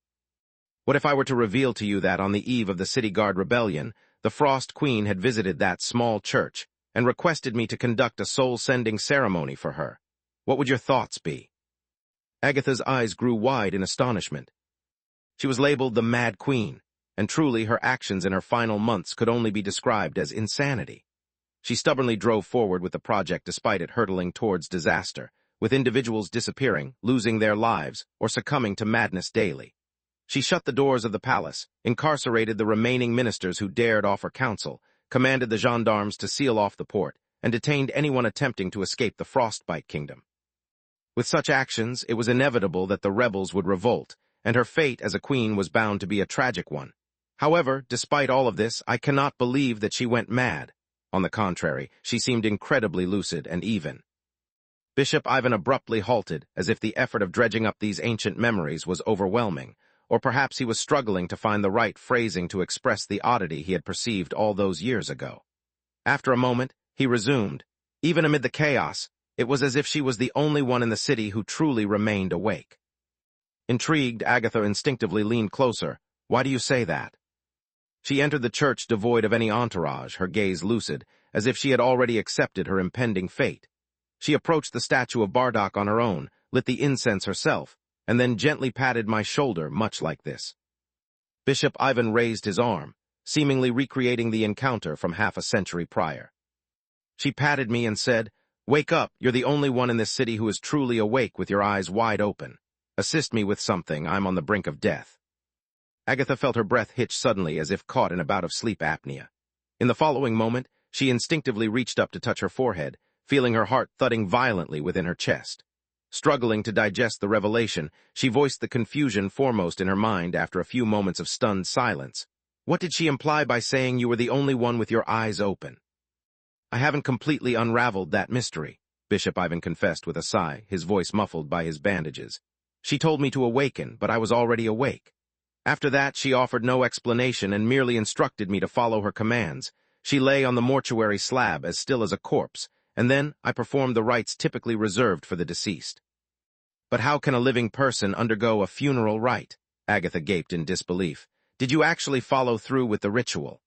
What if I were to reveal to you that on the eve of the City Guard rebellion, the Frost Queen had visited that small church and requested me to conduct a soul-sending ceremony for her? What would your thoughts be? Agatha's eyes grew wide in astonishment. She was labeled the Mad Queen, and truly her actions in her final months could only be described as insanity. She stubbornly drove forward with the project despite it hurtling towards disaster, with individuals disappearing, losing their lives, or succumbing to madness daily. She shut the doors of the palace, incarcerated the remaining ministers who dared offer counsel, commanded the gendarmes to seal off the port, and detained anyone attempting to escape the Frostbite Kingdom. With such actions, it was inevitable that the rebels would revolt, and her fate as a queen was bound to be a tragic one. However, despite all of this, I cannot believe that she went mad. On the contrary, she seemed incredibly lucid and even. Bishop Ivan abruptly halted, as if the effort of dredging up these ancient memories was overwhelming, or perhaps he was struggling to find the right phrasing to express the oddity he had perceived all those years ago. After a moment, he resumed. Even amid the chaos, it was as if she was the only one in the city who truly remained awake. Intrigued, Agatha instinctively leaned closer. Why do you say that? She entered the church devoid of any entourage, her gaze lucid, as if she had already accepted her impending fate. She approached the statue of Bardock on her own, lit the incense herself, and then gently patted my shoulder much like this. Bishop Ivan raised his arm, seemingly recreating the encounter from half a century prior. She patted me and said, "Wake up, you're the only one in this city who is truly awake with your eyes wide open. Assist me with something, I'm on the brink of death." Agatha felt her breath hitch suddenly as if caught in a bout of sleep apnea. In the following moment, she instinctively reached up to touch her forehead, feeling her heart thudding violently within her chest. Struggling to digest the revelation, she voiced the confusion foremost in her mind after a few moments of stunned silence. What did she imply by saying you were the only one with your eyes open? I haven't completely unraveled that mystery, Bishop Ivan confessed with a sigh, his voice muffled by his bandages. She told me to awaken, but I was already awake. After that, she offered no explanation and merely instructed me to follow her commands. She lay on the mortuary slab as still as a corpse, and then I performed the rites typically reserved for the deceased. But how can a living person undergo a funeral rite? Agatha gaped in disbelief. Did you actually follow through with the ritual?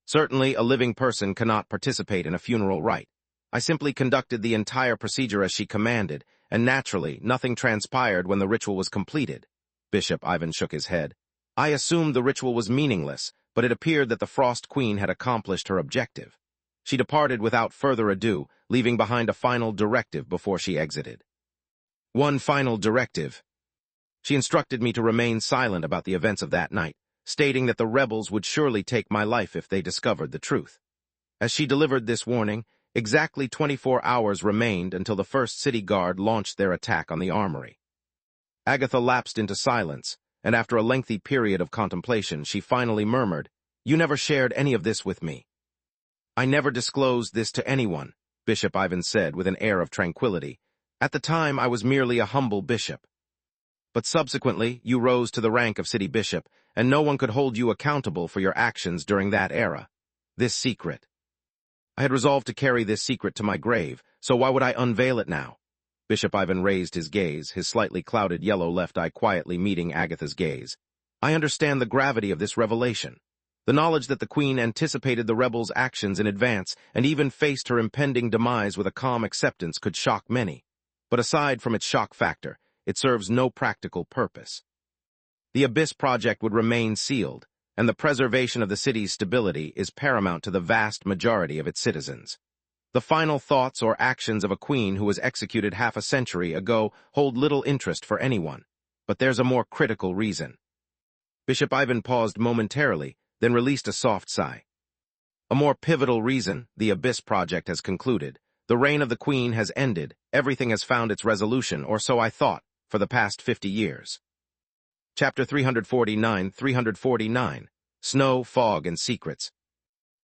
Certainly, a living person cannot participate in a funeral rite. I simply conducted the entire procedure as she commanded, and naturally, nothing transpired when the ritual was completed. Bishop Ivan shook his head. I assumed the ritual was meaningless, but it appeared that the Frost Queen had accomplished her objective. She departed without further ado, leaving behind a final directive before she exited. One final directive. She instructed me to remain silent about the events of that night, stating that the rebels would surely take my life if they discovered the truth. As she delivered this warning, exactly 24 hours remained until the first city guard launched their attack on the armory. Agatha lapsed into silence, and after a lengthy period of contemplation, she finally murmured, "You never shared any of this with me." "I never disclosed this to anyone," Bishop Ivan said with an air of tranquility. "At the time, I was merely a humble bishop. But subsequently, you rose to the rank of city bishop, and no one could hold you accountable for your actions during that era. This secret. I had resolved to carry this secret to my grave, so why would I unveil it now?" Bishop Ivan raised his gaze, his slightly clouded yellow left eye quietly meeting Agatha's gaze. "I understand the gravity of this revelation. The knowledge that the Queen anticipated the rebels' actions in advance and even faced her impending demise with a calm acceptance could shock many. But aside from its shock factor, it serves no practical purpose. The Abyss Project would remain sealed, and the preservation of the city's stability is paramount to the vast majority of its citizens. The final thoughts or actions of a queen who was executed half a century ago hold little interest for anyone, but there's a more critical reason." Bishop Ivan paused momentarily, then released a soft sigh. "A more pivotal reason, the Abyss Project has concluded. The reign of the Queen has ended, everything has found its resolution, or so I thought, for the past 50 years. Chapter 349. Snow, Fog, and Secrets.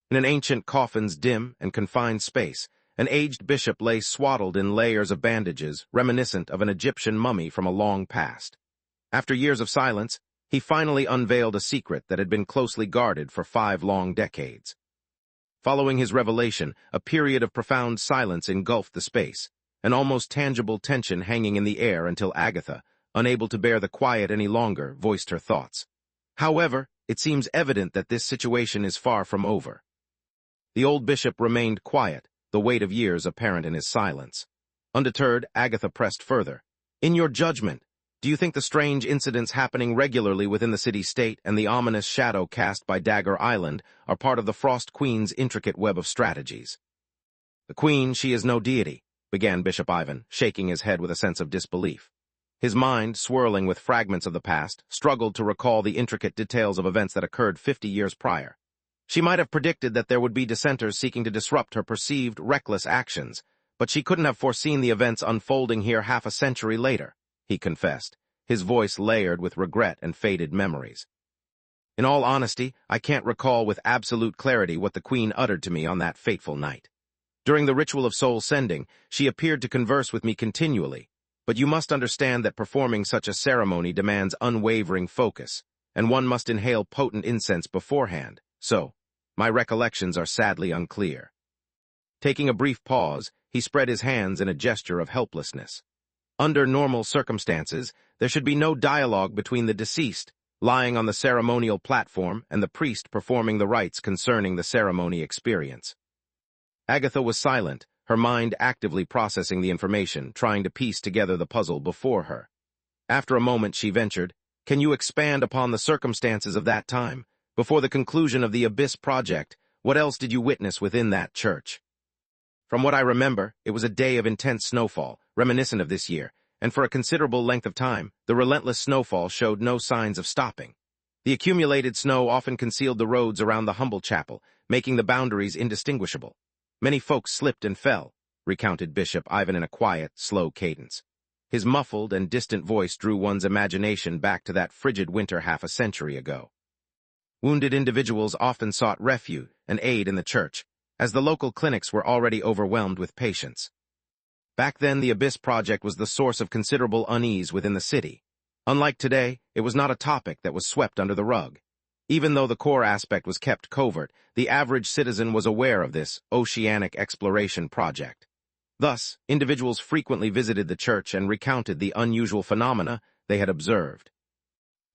In an ancient coffin's dim and confined space, an aged bishop lay swaddled in layers of bandages, reminiscent of an Egyptian mummy from a long past. After years of silence, he finally unveiled a secret that had been closely guarded for 5 long decades. Following his revelation, a period of profound silence engulfed the space, an almost tangible tension hanging in the air until Agatha, unable to bear the quiet any longer, voiced her thoughts. However, it seems evident that this situation is far from over. The old bishop remained quiet, the weight of years apparent in his silence. Undeterred, Agatha pressed further. "In your judgment, do you think the strange incidents happening regularly within the city-state and the ominous shadow cast by Dagger Island are part of the Frost Queen's intricate web of strategies?" "The Queen, she is no deity," began Bishop Ivan, shaking his head with a sense of disbelief. His mind, swirling with fragments of the past, struggled to recall the intricate details of events that occurred 50 years prior. She might have predicted that there would be dissenters seeking to disrupt her perceived reckless actions, but she couldn't have foreseen the events unfolding here half a century later, he confessed, his voice layered with regret and faded memories. "In all honesty, I can't recall with absolute clarity what the Queen uttered to me on that fateful night. During the ritual of soul sending, she appeared to converse with me continually, but you must understand that performing such a ceremony demands unwavering focus, and one must inhale potent incense beforehand, so my recollections are sadly unclear." Taking a brief pause, he spread his hands in a gesture of helplessness. Under normal circumstances, there should be no dialogue between the deceased, lying on the ceremonial platform, and the priest performing the rites concerning the ceremony experience. Agatha was silent, her mind actively processing the information, trying to piece together the puzzle before her. After a moment, she ventured, "Can you expand upon the circumstances of that time? Before the conclusion of the Abyss Project, what else did you witness within that church?" "From what I remember, it was a day of intense snowfall, reminiscent of this year, and for a considerable length of time, the relentless snowfall showed no signs of stopping. The accumulated snow often concealed the roads around the humble chapel, making the boundaries indistinguishable. Many folks slipped and fell," recounted Bishop Ivan in a quiet, slow cadence. His muffled and distant voice drew one's imagination back to that frigid winter half a century ago. Wounded individuals often sought refuge and aid in the church, as the local clinics were already overwhelmed with patients. Back then, the Abyss Project was the source of considerable unease within the city. Unlike today, it was not a topic that was swept under the rug. Even though the core aspect was kept covert, the average citizen was aware of this oceanic exploration project. Thus, individuals frequently visited the church and recounted the unusual phenomena they had observed.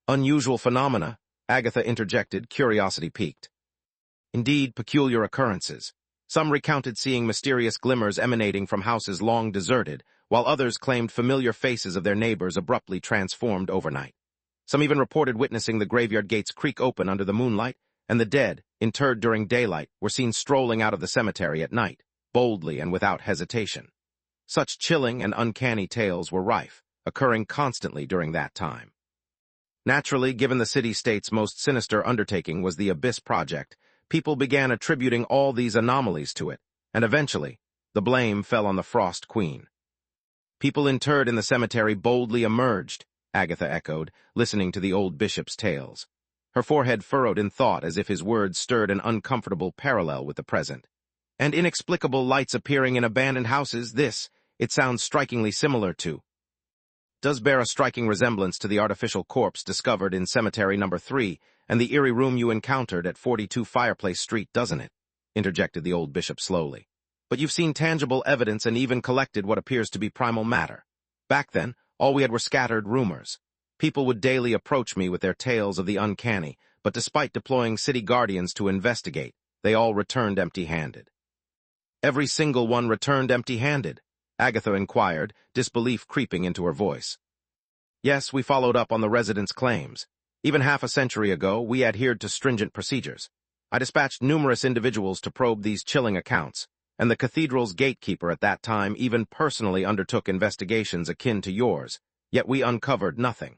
"Unusual phenomena?" Agatha interjected, curiosity piqued. Indeed, peculiar occurrences. Some recounted seeing mysterious glimmers emanating from houses long deserted, while others claimed familiar faces of their neighbors abruptly transformed overnight. Some even reported witnessing the graveyard gates creak open under the moonlight, and the dead, interred during daylight, were seen strolling out of the cemetery at night, boldly and without hesitation. Such chilling and uncanny tales were rife, occurring constantly during that time. Naturally, given the city-state's most sinister undertaking was the Abyss Project, people began attributing all these anomalies to it, and eventually, the blame fell on the Frost Queen. People interred in the cemetery boldly emerged, Agatha echoed, listening to the old bishop's tales. Her forehead furrowed in thought as if his words stirred an uncomfortable parallel with the present. And inexplicable lights appearing in abandoned houses, it sounds strikingly similar to. Does bear a striking resemblance to the artificial corpse discovered in Cemetery No. 3 and the eerie room you encountered at 42 Fireplace Street, doesn't it? Interjected the old bishop slowly. But you've seen tangible evidence and even collected what appears to be primal matter. Back then, all we had were scattered rumors. People would daily approach me with their tales of the uncanny, but despite deploying city guardians to investigate, they all returned empty-handed. Every single one returned empty-handed? Agatha inquired, disbelief creeping into her voice. Yes, we followed up on the residents' claims. Even half a century ago, we adhered to stringent procedures. I dispatched numerous individuals to probe these chilling accounts, and the cathedral's gatekeeper at that time even personally undertook investigations akin to yours, yet we uncovered nothing.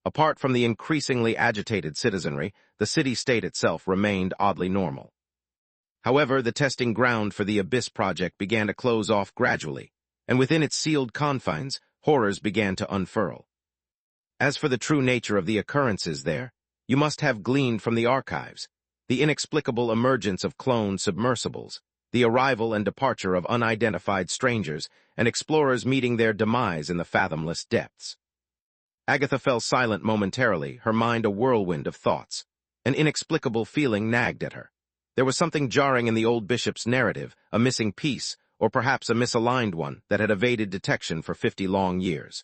Apart from the increasingly agitated citizenry, the city-state itself remained oddly normal. However, the testing ground for the Abyss Project began to close off gradually, and within its sealed confines, horrors began to unfurl. As for the true nature of the occurrences there, you must have gleaned from the archives, the inexplicable emergence of cloned submersibles, the arrival and departure of unidentified strangers, and explorers meeting their demise in the fathomless depths. Agatha fell silent momentarily, her mind a whirlwind of thoughts. An inexplicable feeling nagged at her. There was something jarring in the old bishop's narrative, a missing piece, or perhaps a misaligned one, that had evaded detection for 50 long years.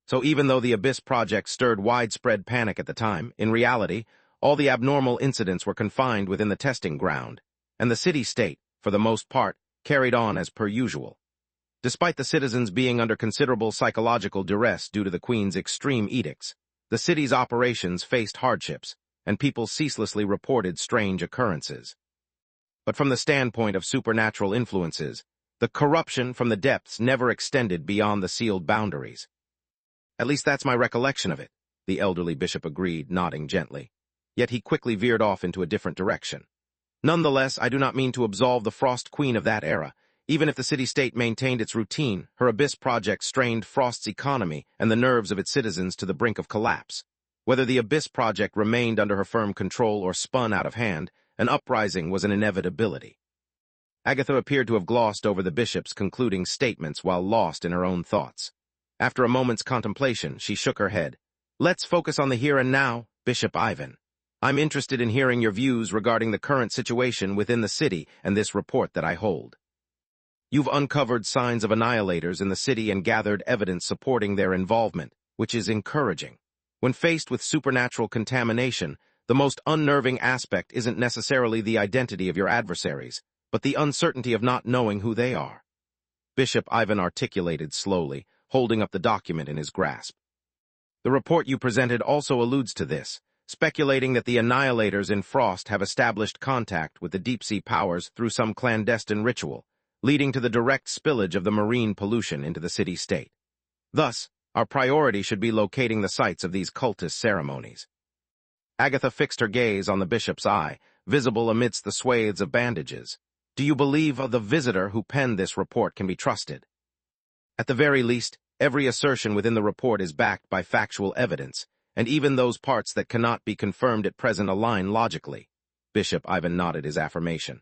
So even though the Abyss Project stirred widespread panic at the time, in reality, all the abnormal incidents were confined within the testing ground, and the city-state, for the most part, carried on as per usual. Despite the citizens being under considerable psychological duress due to the Queen's extreme edicts, the city's operations faced hardships, and people ceaselessly reported strange occurrences. But from the standpoint of supernatural influences, the corruption from the depths never extended beyond the sealed boundaries. At least that's my recollection of it, the elderly bishop agreed, nodding gently. Yet he quickly veered off into a different direction. Nonetheless, I do not mean to absolve the Frost Queen of that era. Even if the city-state maintained its routine, her Abyss Project strained Frost's economy and the nerves of its citizens to the brink of collapse. Whether the Abyss Project remained under her firm control or spun out of hand, an uprising was an inevitability. Agatha appeared to have glossed over the bishop's concluding statements while lost in her own thoughts. After a moment's contemplation, she shook her head. Let's focus on the here and now, Bishop Ivan. I'm interested in hearing your views regarding the current situation within the city and this report that I hold. You've uncovered signs of annihilators in the city and gathered evidence supporting their involvement, which is encouraging. When faced with supernatural contamination, the most unnerving aspect isn't necessarily the identity of your adversaries, but the uncertainty of not knowing who they are. Bishop Ivan articulated slowly, holding up the document in his grasp. The report you presented also alludes to this, speculating that the annihilators in Frost have established contact with the deep-sea powers through some clandestine ritual, leading to the direct spillage of the marine pollution into the city-state. Thus, our priority should be locating the sites of these cultist ceremonies. Agatha fixed her gaze on the bishop's eye, visible amidst the swathes of bandages. Do you believe the visitor who penned this report can be trusted? At the very least, every assertion within the report is backed by factual evidence, and even those parts that cannot be confirmed at present align logically. Bishop Ivan nodded his affirmation.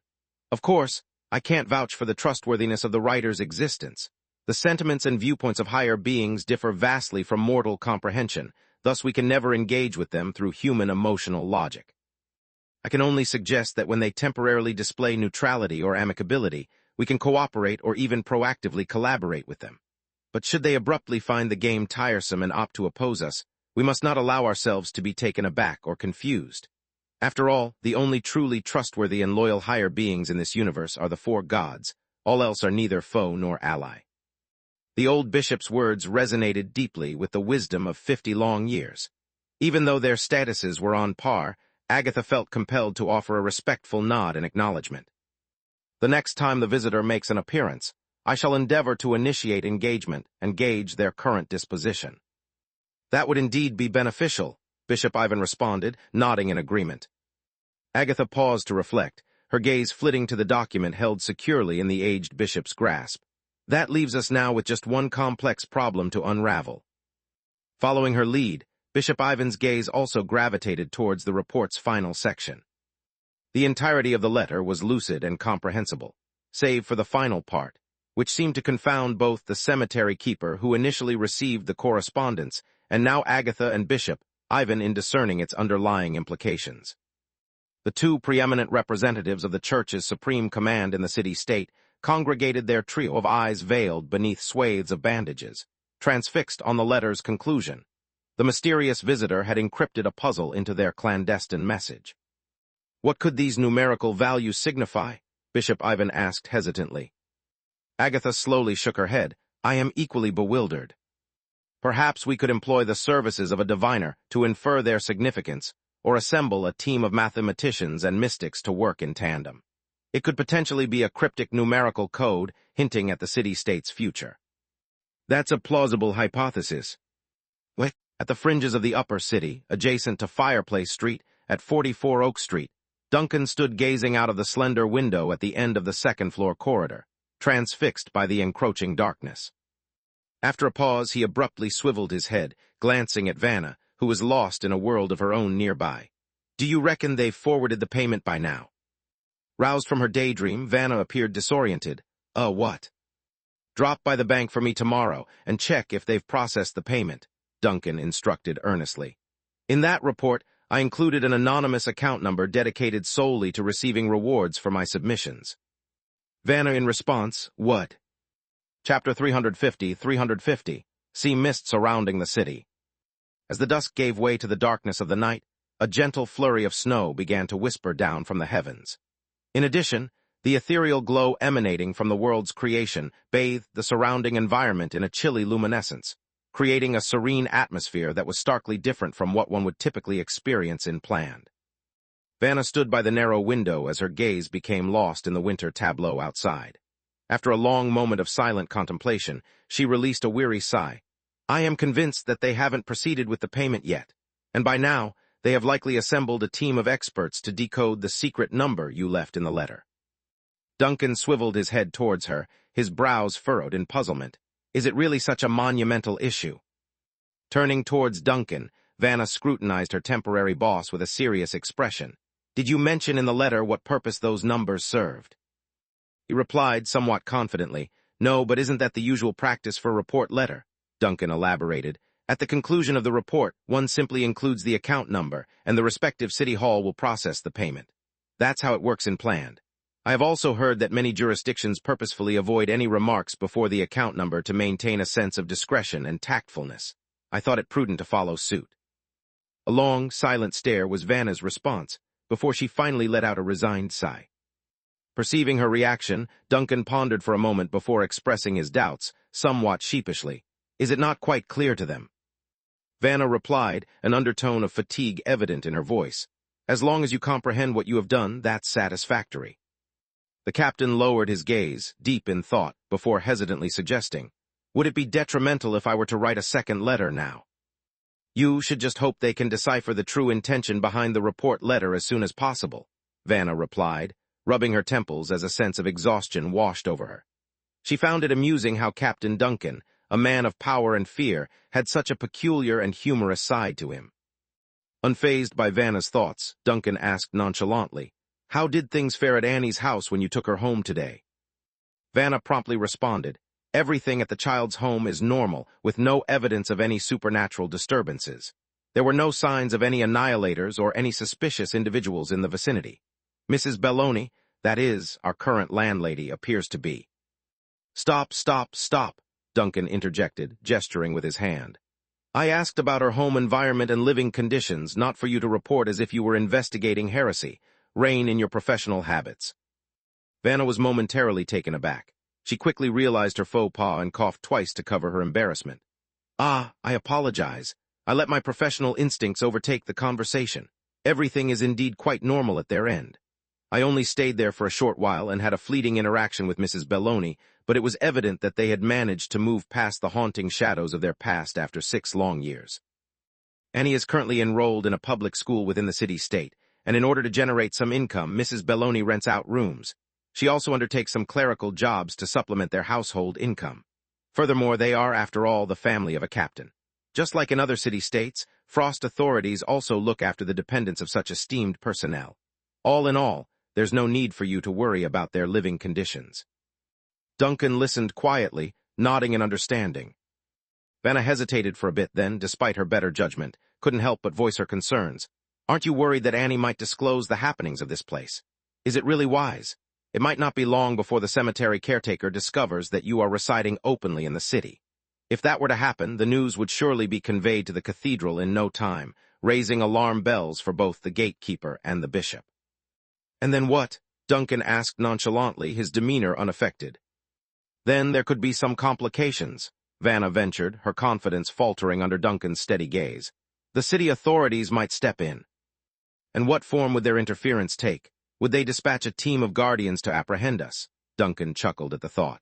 Of course, I can't vouch for the trustworthiness of the writer's existence. The sentiments and viewpoints of higher beings differ vastly from mortal comprehension, thus we can never engage with them through human emotional logic. I can only suggest that when they temporarily display neutrality or amicability, we can cooperate or even proactively collaborate with them. But should they abruptly find the game tiresome and opt to oppose us, we must not allow ourselves to be taken aback or confused. After all, the only truly trustworthy and loyal higher beings in this universe are the four gods. All else are neither foe nor ally. The old bishop's words resonated deeply with the wisdom of 50 long years. Even though their statuses were on par, Agatha felt compelled to offer a respectful nod in acknowledgement. The next time the visitor makes an appearance, I shall endeavor to initiate engagement and gauge their current disposition. That would indeed be beneficial, Bishop Ivan responded, nodding in agreement. Agatha paused to reflect, her gaze flitting to the document held securely in the aged bishop's grasp. That leaves us now with just one complex problem to unravel. Following her lead, Bishop Ivan's gaze also gravitated towards the report's final section. The entirety of the letter was lucid and comprehensible, save for the final part, which seemed to confound both the cemetery keeper who initially received the correspondence and now Agatha and Bishop Ivan in discerning its underlying implications. The two preeminent representatives of the church's supreme command in the city-state congregated their trio of eyes veiled beneath swathes of bandages, transfixed on the letter's conclusion. The mysterious visitor had encrypted a puzzle into their clandestine message. What could these numerical values signify? Bishop Ivan asked hesitantly. Agatha slowly shook her head. I am equally bewildered. Perhaps we could employ the services of a diviner to infer their significance, or assemble a team of mathematicians and mystics to work in tandem. It could potentially be a cryptic numerical code hinting at the city-state's future. That's a plausible hypothesis. At the fringes of the upper city, adjacent to Fireplace Street, at 44 Oak Street, Duncan stood gazing out of the slender window at the end of the second-floor corridor, transfixed by the encroaching darkness. After a pause, he abruptly swiveled his head, glancing at Vanna, who was lost in a world of her own nearby. Do you reckon they've forwarded the payment by now? Roused from her daydream, Vanna appeared disoriented. What? Drop by the bank for me tomorrow and check if they've processed the payment, Duncan instructed earnestly. In that report, I included an anonymous account number dedicated solely to receiving rewards for my submissions. Vanna in response, what? Chapter 350. See mist surrounding the city. As the dusk gave way to the darkness of the night, a gentle flurry of snow began to whisper down from the heavens. In addition, the ethereal glow emanating from the world's creation bathed the surrounding environment in a chilly luminescence, creating a serene atmosphere that was starkly different from what one would typically experience in planned. Vanna stood by the narrow window as her gaze became lost in the winter tableau outside. After a long moment of silent contemplation, she released a weary sigh. I am convinced that they haven't proceeded with the payment yet, and by now, they have likely assembled a team of experts to decode the secret number you left in the letter. Duncan swiveled his head towards her, his brows furrowed in puzzlement. Is it really such a monumental issue? Turning towards Duncan, Vanna scrutinized her temporary boss with a serious expression. Did you mention in the letter what purpose those numbers served? He replied somewhat confidently, No, but isn't that the usual practice for a report letter? Duncan elaborated. At the conclusion of the report, one simply includes the account number, and the respective city hall will process the payment. That's how it works in planned. I have also heard that many jurisdictions purposefully avoid any remarks before the account number to maintain a sense of discretion and tactfulness. I thought it prudent to follow suit. A long, silent stare was Vanna's response, before she finally let out a resigned sigh. Perceiving her reaction, Duncan pondered for a moment before expressing his doubts, somewhat sheepishly. Is it not quite clear to them? Vanna replied, an undertone of fatigue evident in her voice. As long as you comprehend what you have done, that's satisfactory. The captain lowered his gaze, deep in thought, before hesitantly suggesting, Would it be detrimental if I were to write a second letter now? You should just hope they can decipher the true intention behind the report letter as soon as possible, Vanna replied, rubbing her temples as a sense of exhaustion washed over her. She found it amusing how Captain Duncan, a man of power and fear, had such a peculiar and humorous side to him. Unfazed by Vanna's thoughts, Duncan asked nonchalantly, How did things fare at Annie's house when you took her home today? Vanna promptly responded, Everything at the child's home is normal, with no evidence of any supernatural disturbances. There were no signs of any annihilators or any suspicious individuals in the vicinity. Mrs. Belloni, that is, our current landlady, appears to be. Stop, Duncan interjected, gesturing with his hand. I asked about her home environment and living conditions, not for you to report as if you were investigating heresy. Rein in your professional habits. Vanna was momentarily taken aback. She quickly realized her faux pas and coughed twice to cover her embarrassment. I apologize. I let my professional instincts overtake the conversation. Everything is indeed quite normal at their end. I only stayed there for a short while and had a fleeting interaction with Mrs. Belloni, but it was evident that they had managed to move past the haunting shadows of their past after 6 long years. Annie is currently enrolled in a public school within the city-state, and in order to generate some income, Mrs. Belloni rents out rooms. She also undertakes some clerical jobs to supplement their household income. Furthermore, they are, after all, the family of a captain. Just like in other city-states, Frost authorities also look after the dependents of such esteemed personnel. All in all, there's no need for you to worry about their living conditions. Duncan listened quietly, nodding in understanding. Vanna hesitated for a bit then, despite her better judgment, couldn't help but voice her concerns. Aren't you worried that Annie might disclose the happenings of this place? Is it really wise? It might not be long before the cemetery caretaker discovers that you are residing openly in the city. If that were to happen, the news would surely be conveyed to the cathedral in no time, raising alarm bells for both the gatekeeper and the bishop. And then what? Duncan asked nonchalantly, his demeanor unaffected. Then there could be some complications, Vanna ventured, her confidence faltering under Duncan's steady gaze. The city authorities might step in. And what form would their interference take? Would they dispatch a team of guardians to apprehend us? Duncan chuckled at the thought.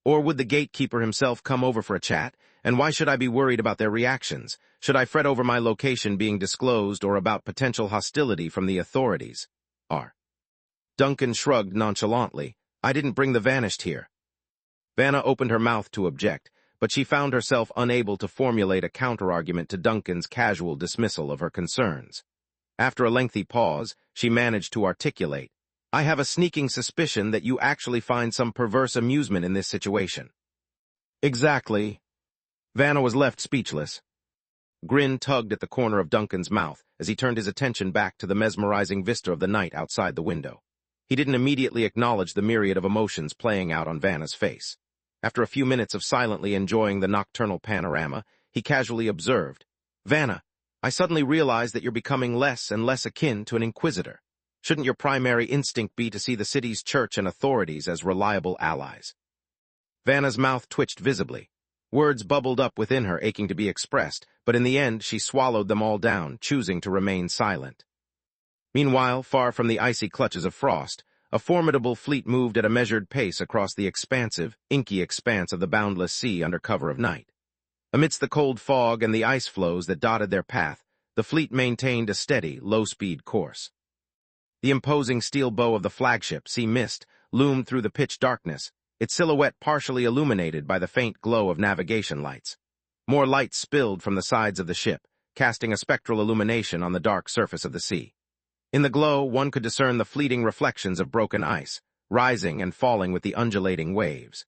Or would the gatekeeper himself come over for a chat? And why should I be worried about their reactions? Should I fret over my location being disclosed or about potential hostility from the authorities? Duncan shrugged nonchalantly. I didn't bring the vanished here. Vanna opened her mouth to object, but she found herself unable to formulate a counterargument to Duncan's casual dismissal of her concerns. After a lengthy pause, she managed to articulate, I have a sneaking suspicion that you actually find some perverse amusement in this situation. Exactly. Vanna was left speechless. Grin tugged at the corner of Duncan's mouth as he turned his attention back to the mesmerizing vista of the night outside the window. He didn't immediately acknowledge the myriad of emotions playing out on Vanna's face. After a few minutes of silently enjoying the nocturnal panorama, he casually observed, Vanna, I suddenly realize that you're becoming less and less akin to an inquisitor. Shouldn't your primary instinct be to see the city's church and authorities as reliable allies? Vanna's mouth twitched visibly. Words bubbled up within her, aching to be expressed, but in the end she swallowed them all down, choosing to remain silent. Meanwhile, far from the icy clutches of frost, a formidable fleet moved at a measured pace across the expansive, inky expanse of the boundless sea under cover of night. Amidst the cold fog and the ice floes that dotted their path, the fleet maintained a steady, low-speed course. The imposing steel bow of the flagship, Sea Mist, loomed through the pitch darkness, its silhouette partially illuminated by the faint glow of navigation lights. More light spilled from the sides of the ship, casting a spectral illumination on the dark surface of the sea. In the glow, one could discern the fleeting reflections of broken ice, rising and falling with the undulating waves.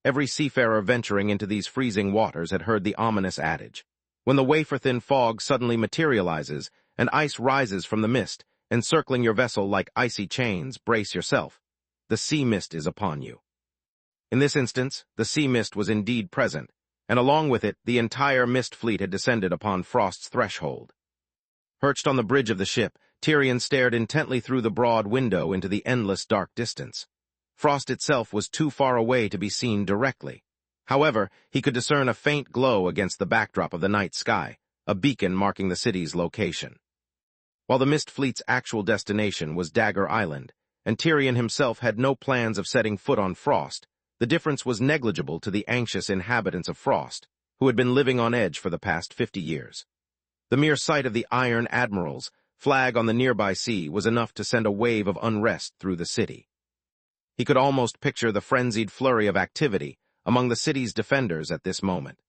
Every seafarer venturing into these freezing waters had heard the ominous adage. When the wafer-thin fog suddenly materializes, and ice rises from the mist, encircling your vessel like icy chains, brace yourself. The sea mist is upon you. In this instance, the sea mist was indeed present, and along with it, the entire mist fleet had descended upon Frost's threshold. Perched on the bridge of the ship, Tyrion stared intently through the broad window into the endless dark distance. Frost itself was too far away to be seen directly. However, he could discern a faint glow against the backdrop of the night sky, a beacon marking the city's location. While the Mist Fleet's actual destination was Dagger Island, and Tyrion himself had no plans of setting foot on Frost, the difference was negligible to the anxious inhabitants of Frost, who had been living on edge for the past 50 years. The mere sight of the Iron Admiral's flag on the nearby sea was enough to send a wave of unrest through the city. He could almost picture the frenzied flurry of activity among the city's defenders at this moment.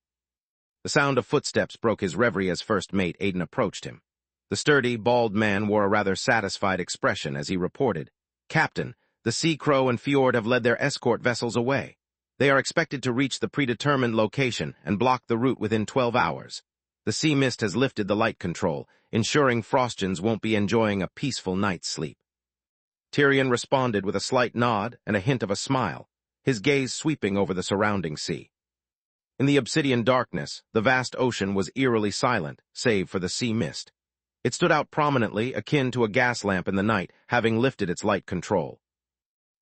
The sound of footsteps broke his reverie as first mate Aiden approached him. The sturdy, bald man wore a rather satisfied expression as he reported, Captain, the Sea Crow and Fjord have led their escort vessels away. They are expected to reach the predetermined location and block the route within 12 hours. The sea mist has lifted the light control, ensuring Frostians won't be enjoying a peaceful night's sleep. Tyrion responded with a slight nod and a hint of a smile, his gaze sweeping over the surrounding sea. In the obsidian darkness, the vast ocean was eerily silent, save for the sea mist. It stood out prominently, akin to a gas lamp in the night, having lifted its light control.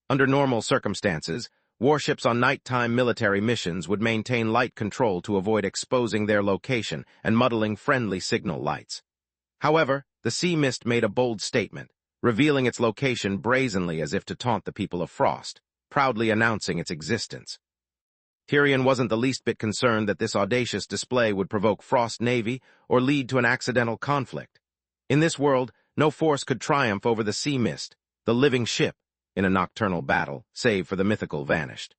Under normal circumstances, warships on nighttime military missions would maintain light control to avoid exposing their location and muddling friendly signal lights. However, the sea mist made a bold statement, revealing its location brazenly as if to taunt the people of Frost, proudly announcing its existence. Tyrion wasn't the least bit concerned that this audacious display would provoke Frost Navy or lead to an accidental conflict. In this world, no force could triumph over the sea mist, the living ship, in a nocturnal battle, save for the mythical Vanished.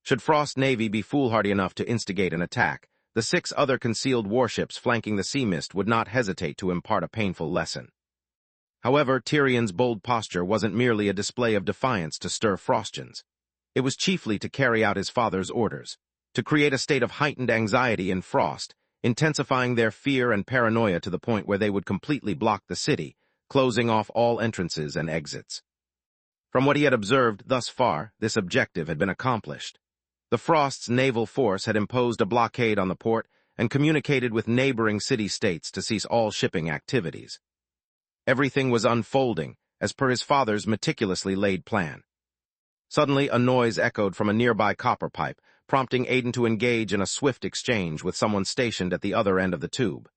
Should Frost Navy be foolhardy enough to instigate an attack, the 6 other concealed warships flanking the sea mist would not hesitate to impart a painful lesson. However, Tyrion's bold posture wasn't merely a display of defiance to stir Frostians. It was chiefly to carry out his father's orders, to create a state of heightened anxiety in Frost, intensifying their fear and paranoia to the point where they would completely block the city, closing off all entrances and exits. From what he had observed thus far, this objective had been accomplished. The Frost's naval force had imposed a blockade on the port and communicated with neighboring city-states to cease all shipping activities. Everything was unfolding, as per his father's meticulously laid plan. Suddenly, a noise echoed from a nearby copper pipe, prompting Aiden to engage in a swift exchange with someone stationed at the other end of the tube.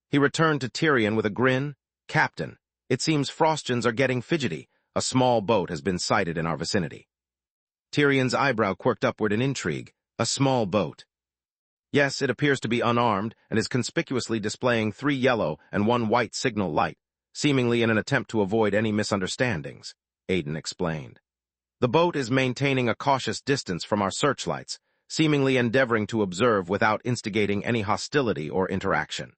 He returned to Tyrion with a grin. "Captain, it seems Frostians are getting fidgety. A small boat has been sighted in our vicinity." Tyrion's eyebrow quirked upward in intrigue. A small boat. "Yes, it appears to be unarmed and is conspicuously displaying 3 yellow and 1 white signal light, seemingly in an attempt to avoid any misunderstandings," Aiden explained. "The boat is maintaining a cautious distance from our searchlights, seemingly endeavoring to observe without instigating any hostility or interaction."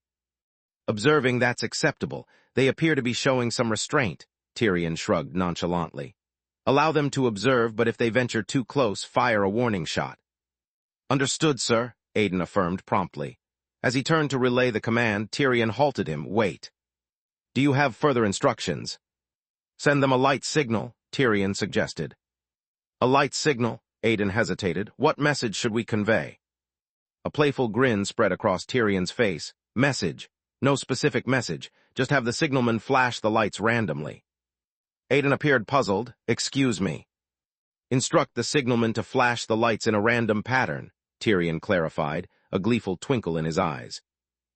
"Observing that's acceptable. They appear to be showing some restraint," Tyrion shrugged nonchalantly. "Allow them to observe, but if they venture too close, fire a warning shot." "Understood, sir," Aiden affirmed promptly. As he turned to relay the command, Tyrion halted him. "Wait. Do you have further instructions?" "Send them a light signal," Tyrion suggested. "A light signal?" Aiden hesitated. "What message should we convey?" A playful grin spread across Tyrion's face. "Message. No specific message. Just have the signalman flash the lights randomly." Aiden appeared puzzled. "Excuse me." "Instruct the signalman to flash the lights in a random pattern," Tyrion clarified, a gleeful twinkle in his eyes.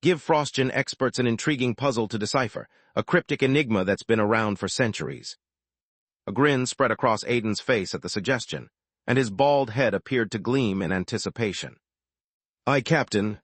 "Give Frostian experts an intriguing puzzle to decipher, a cryptic enigma that's been around for centuries." A grin spread across Aiden's face at the suggestion, and his bald head appeared to gleam in anticipation. "Aye, Captain,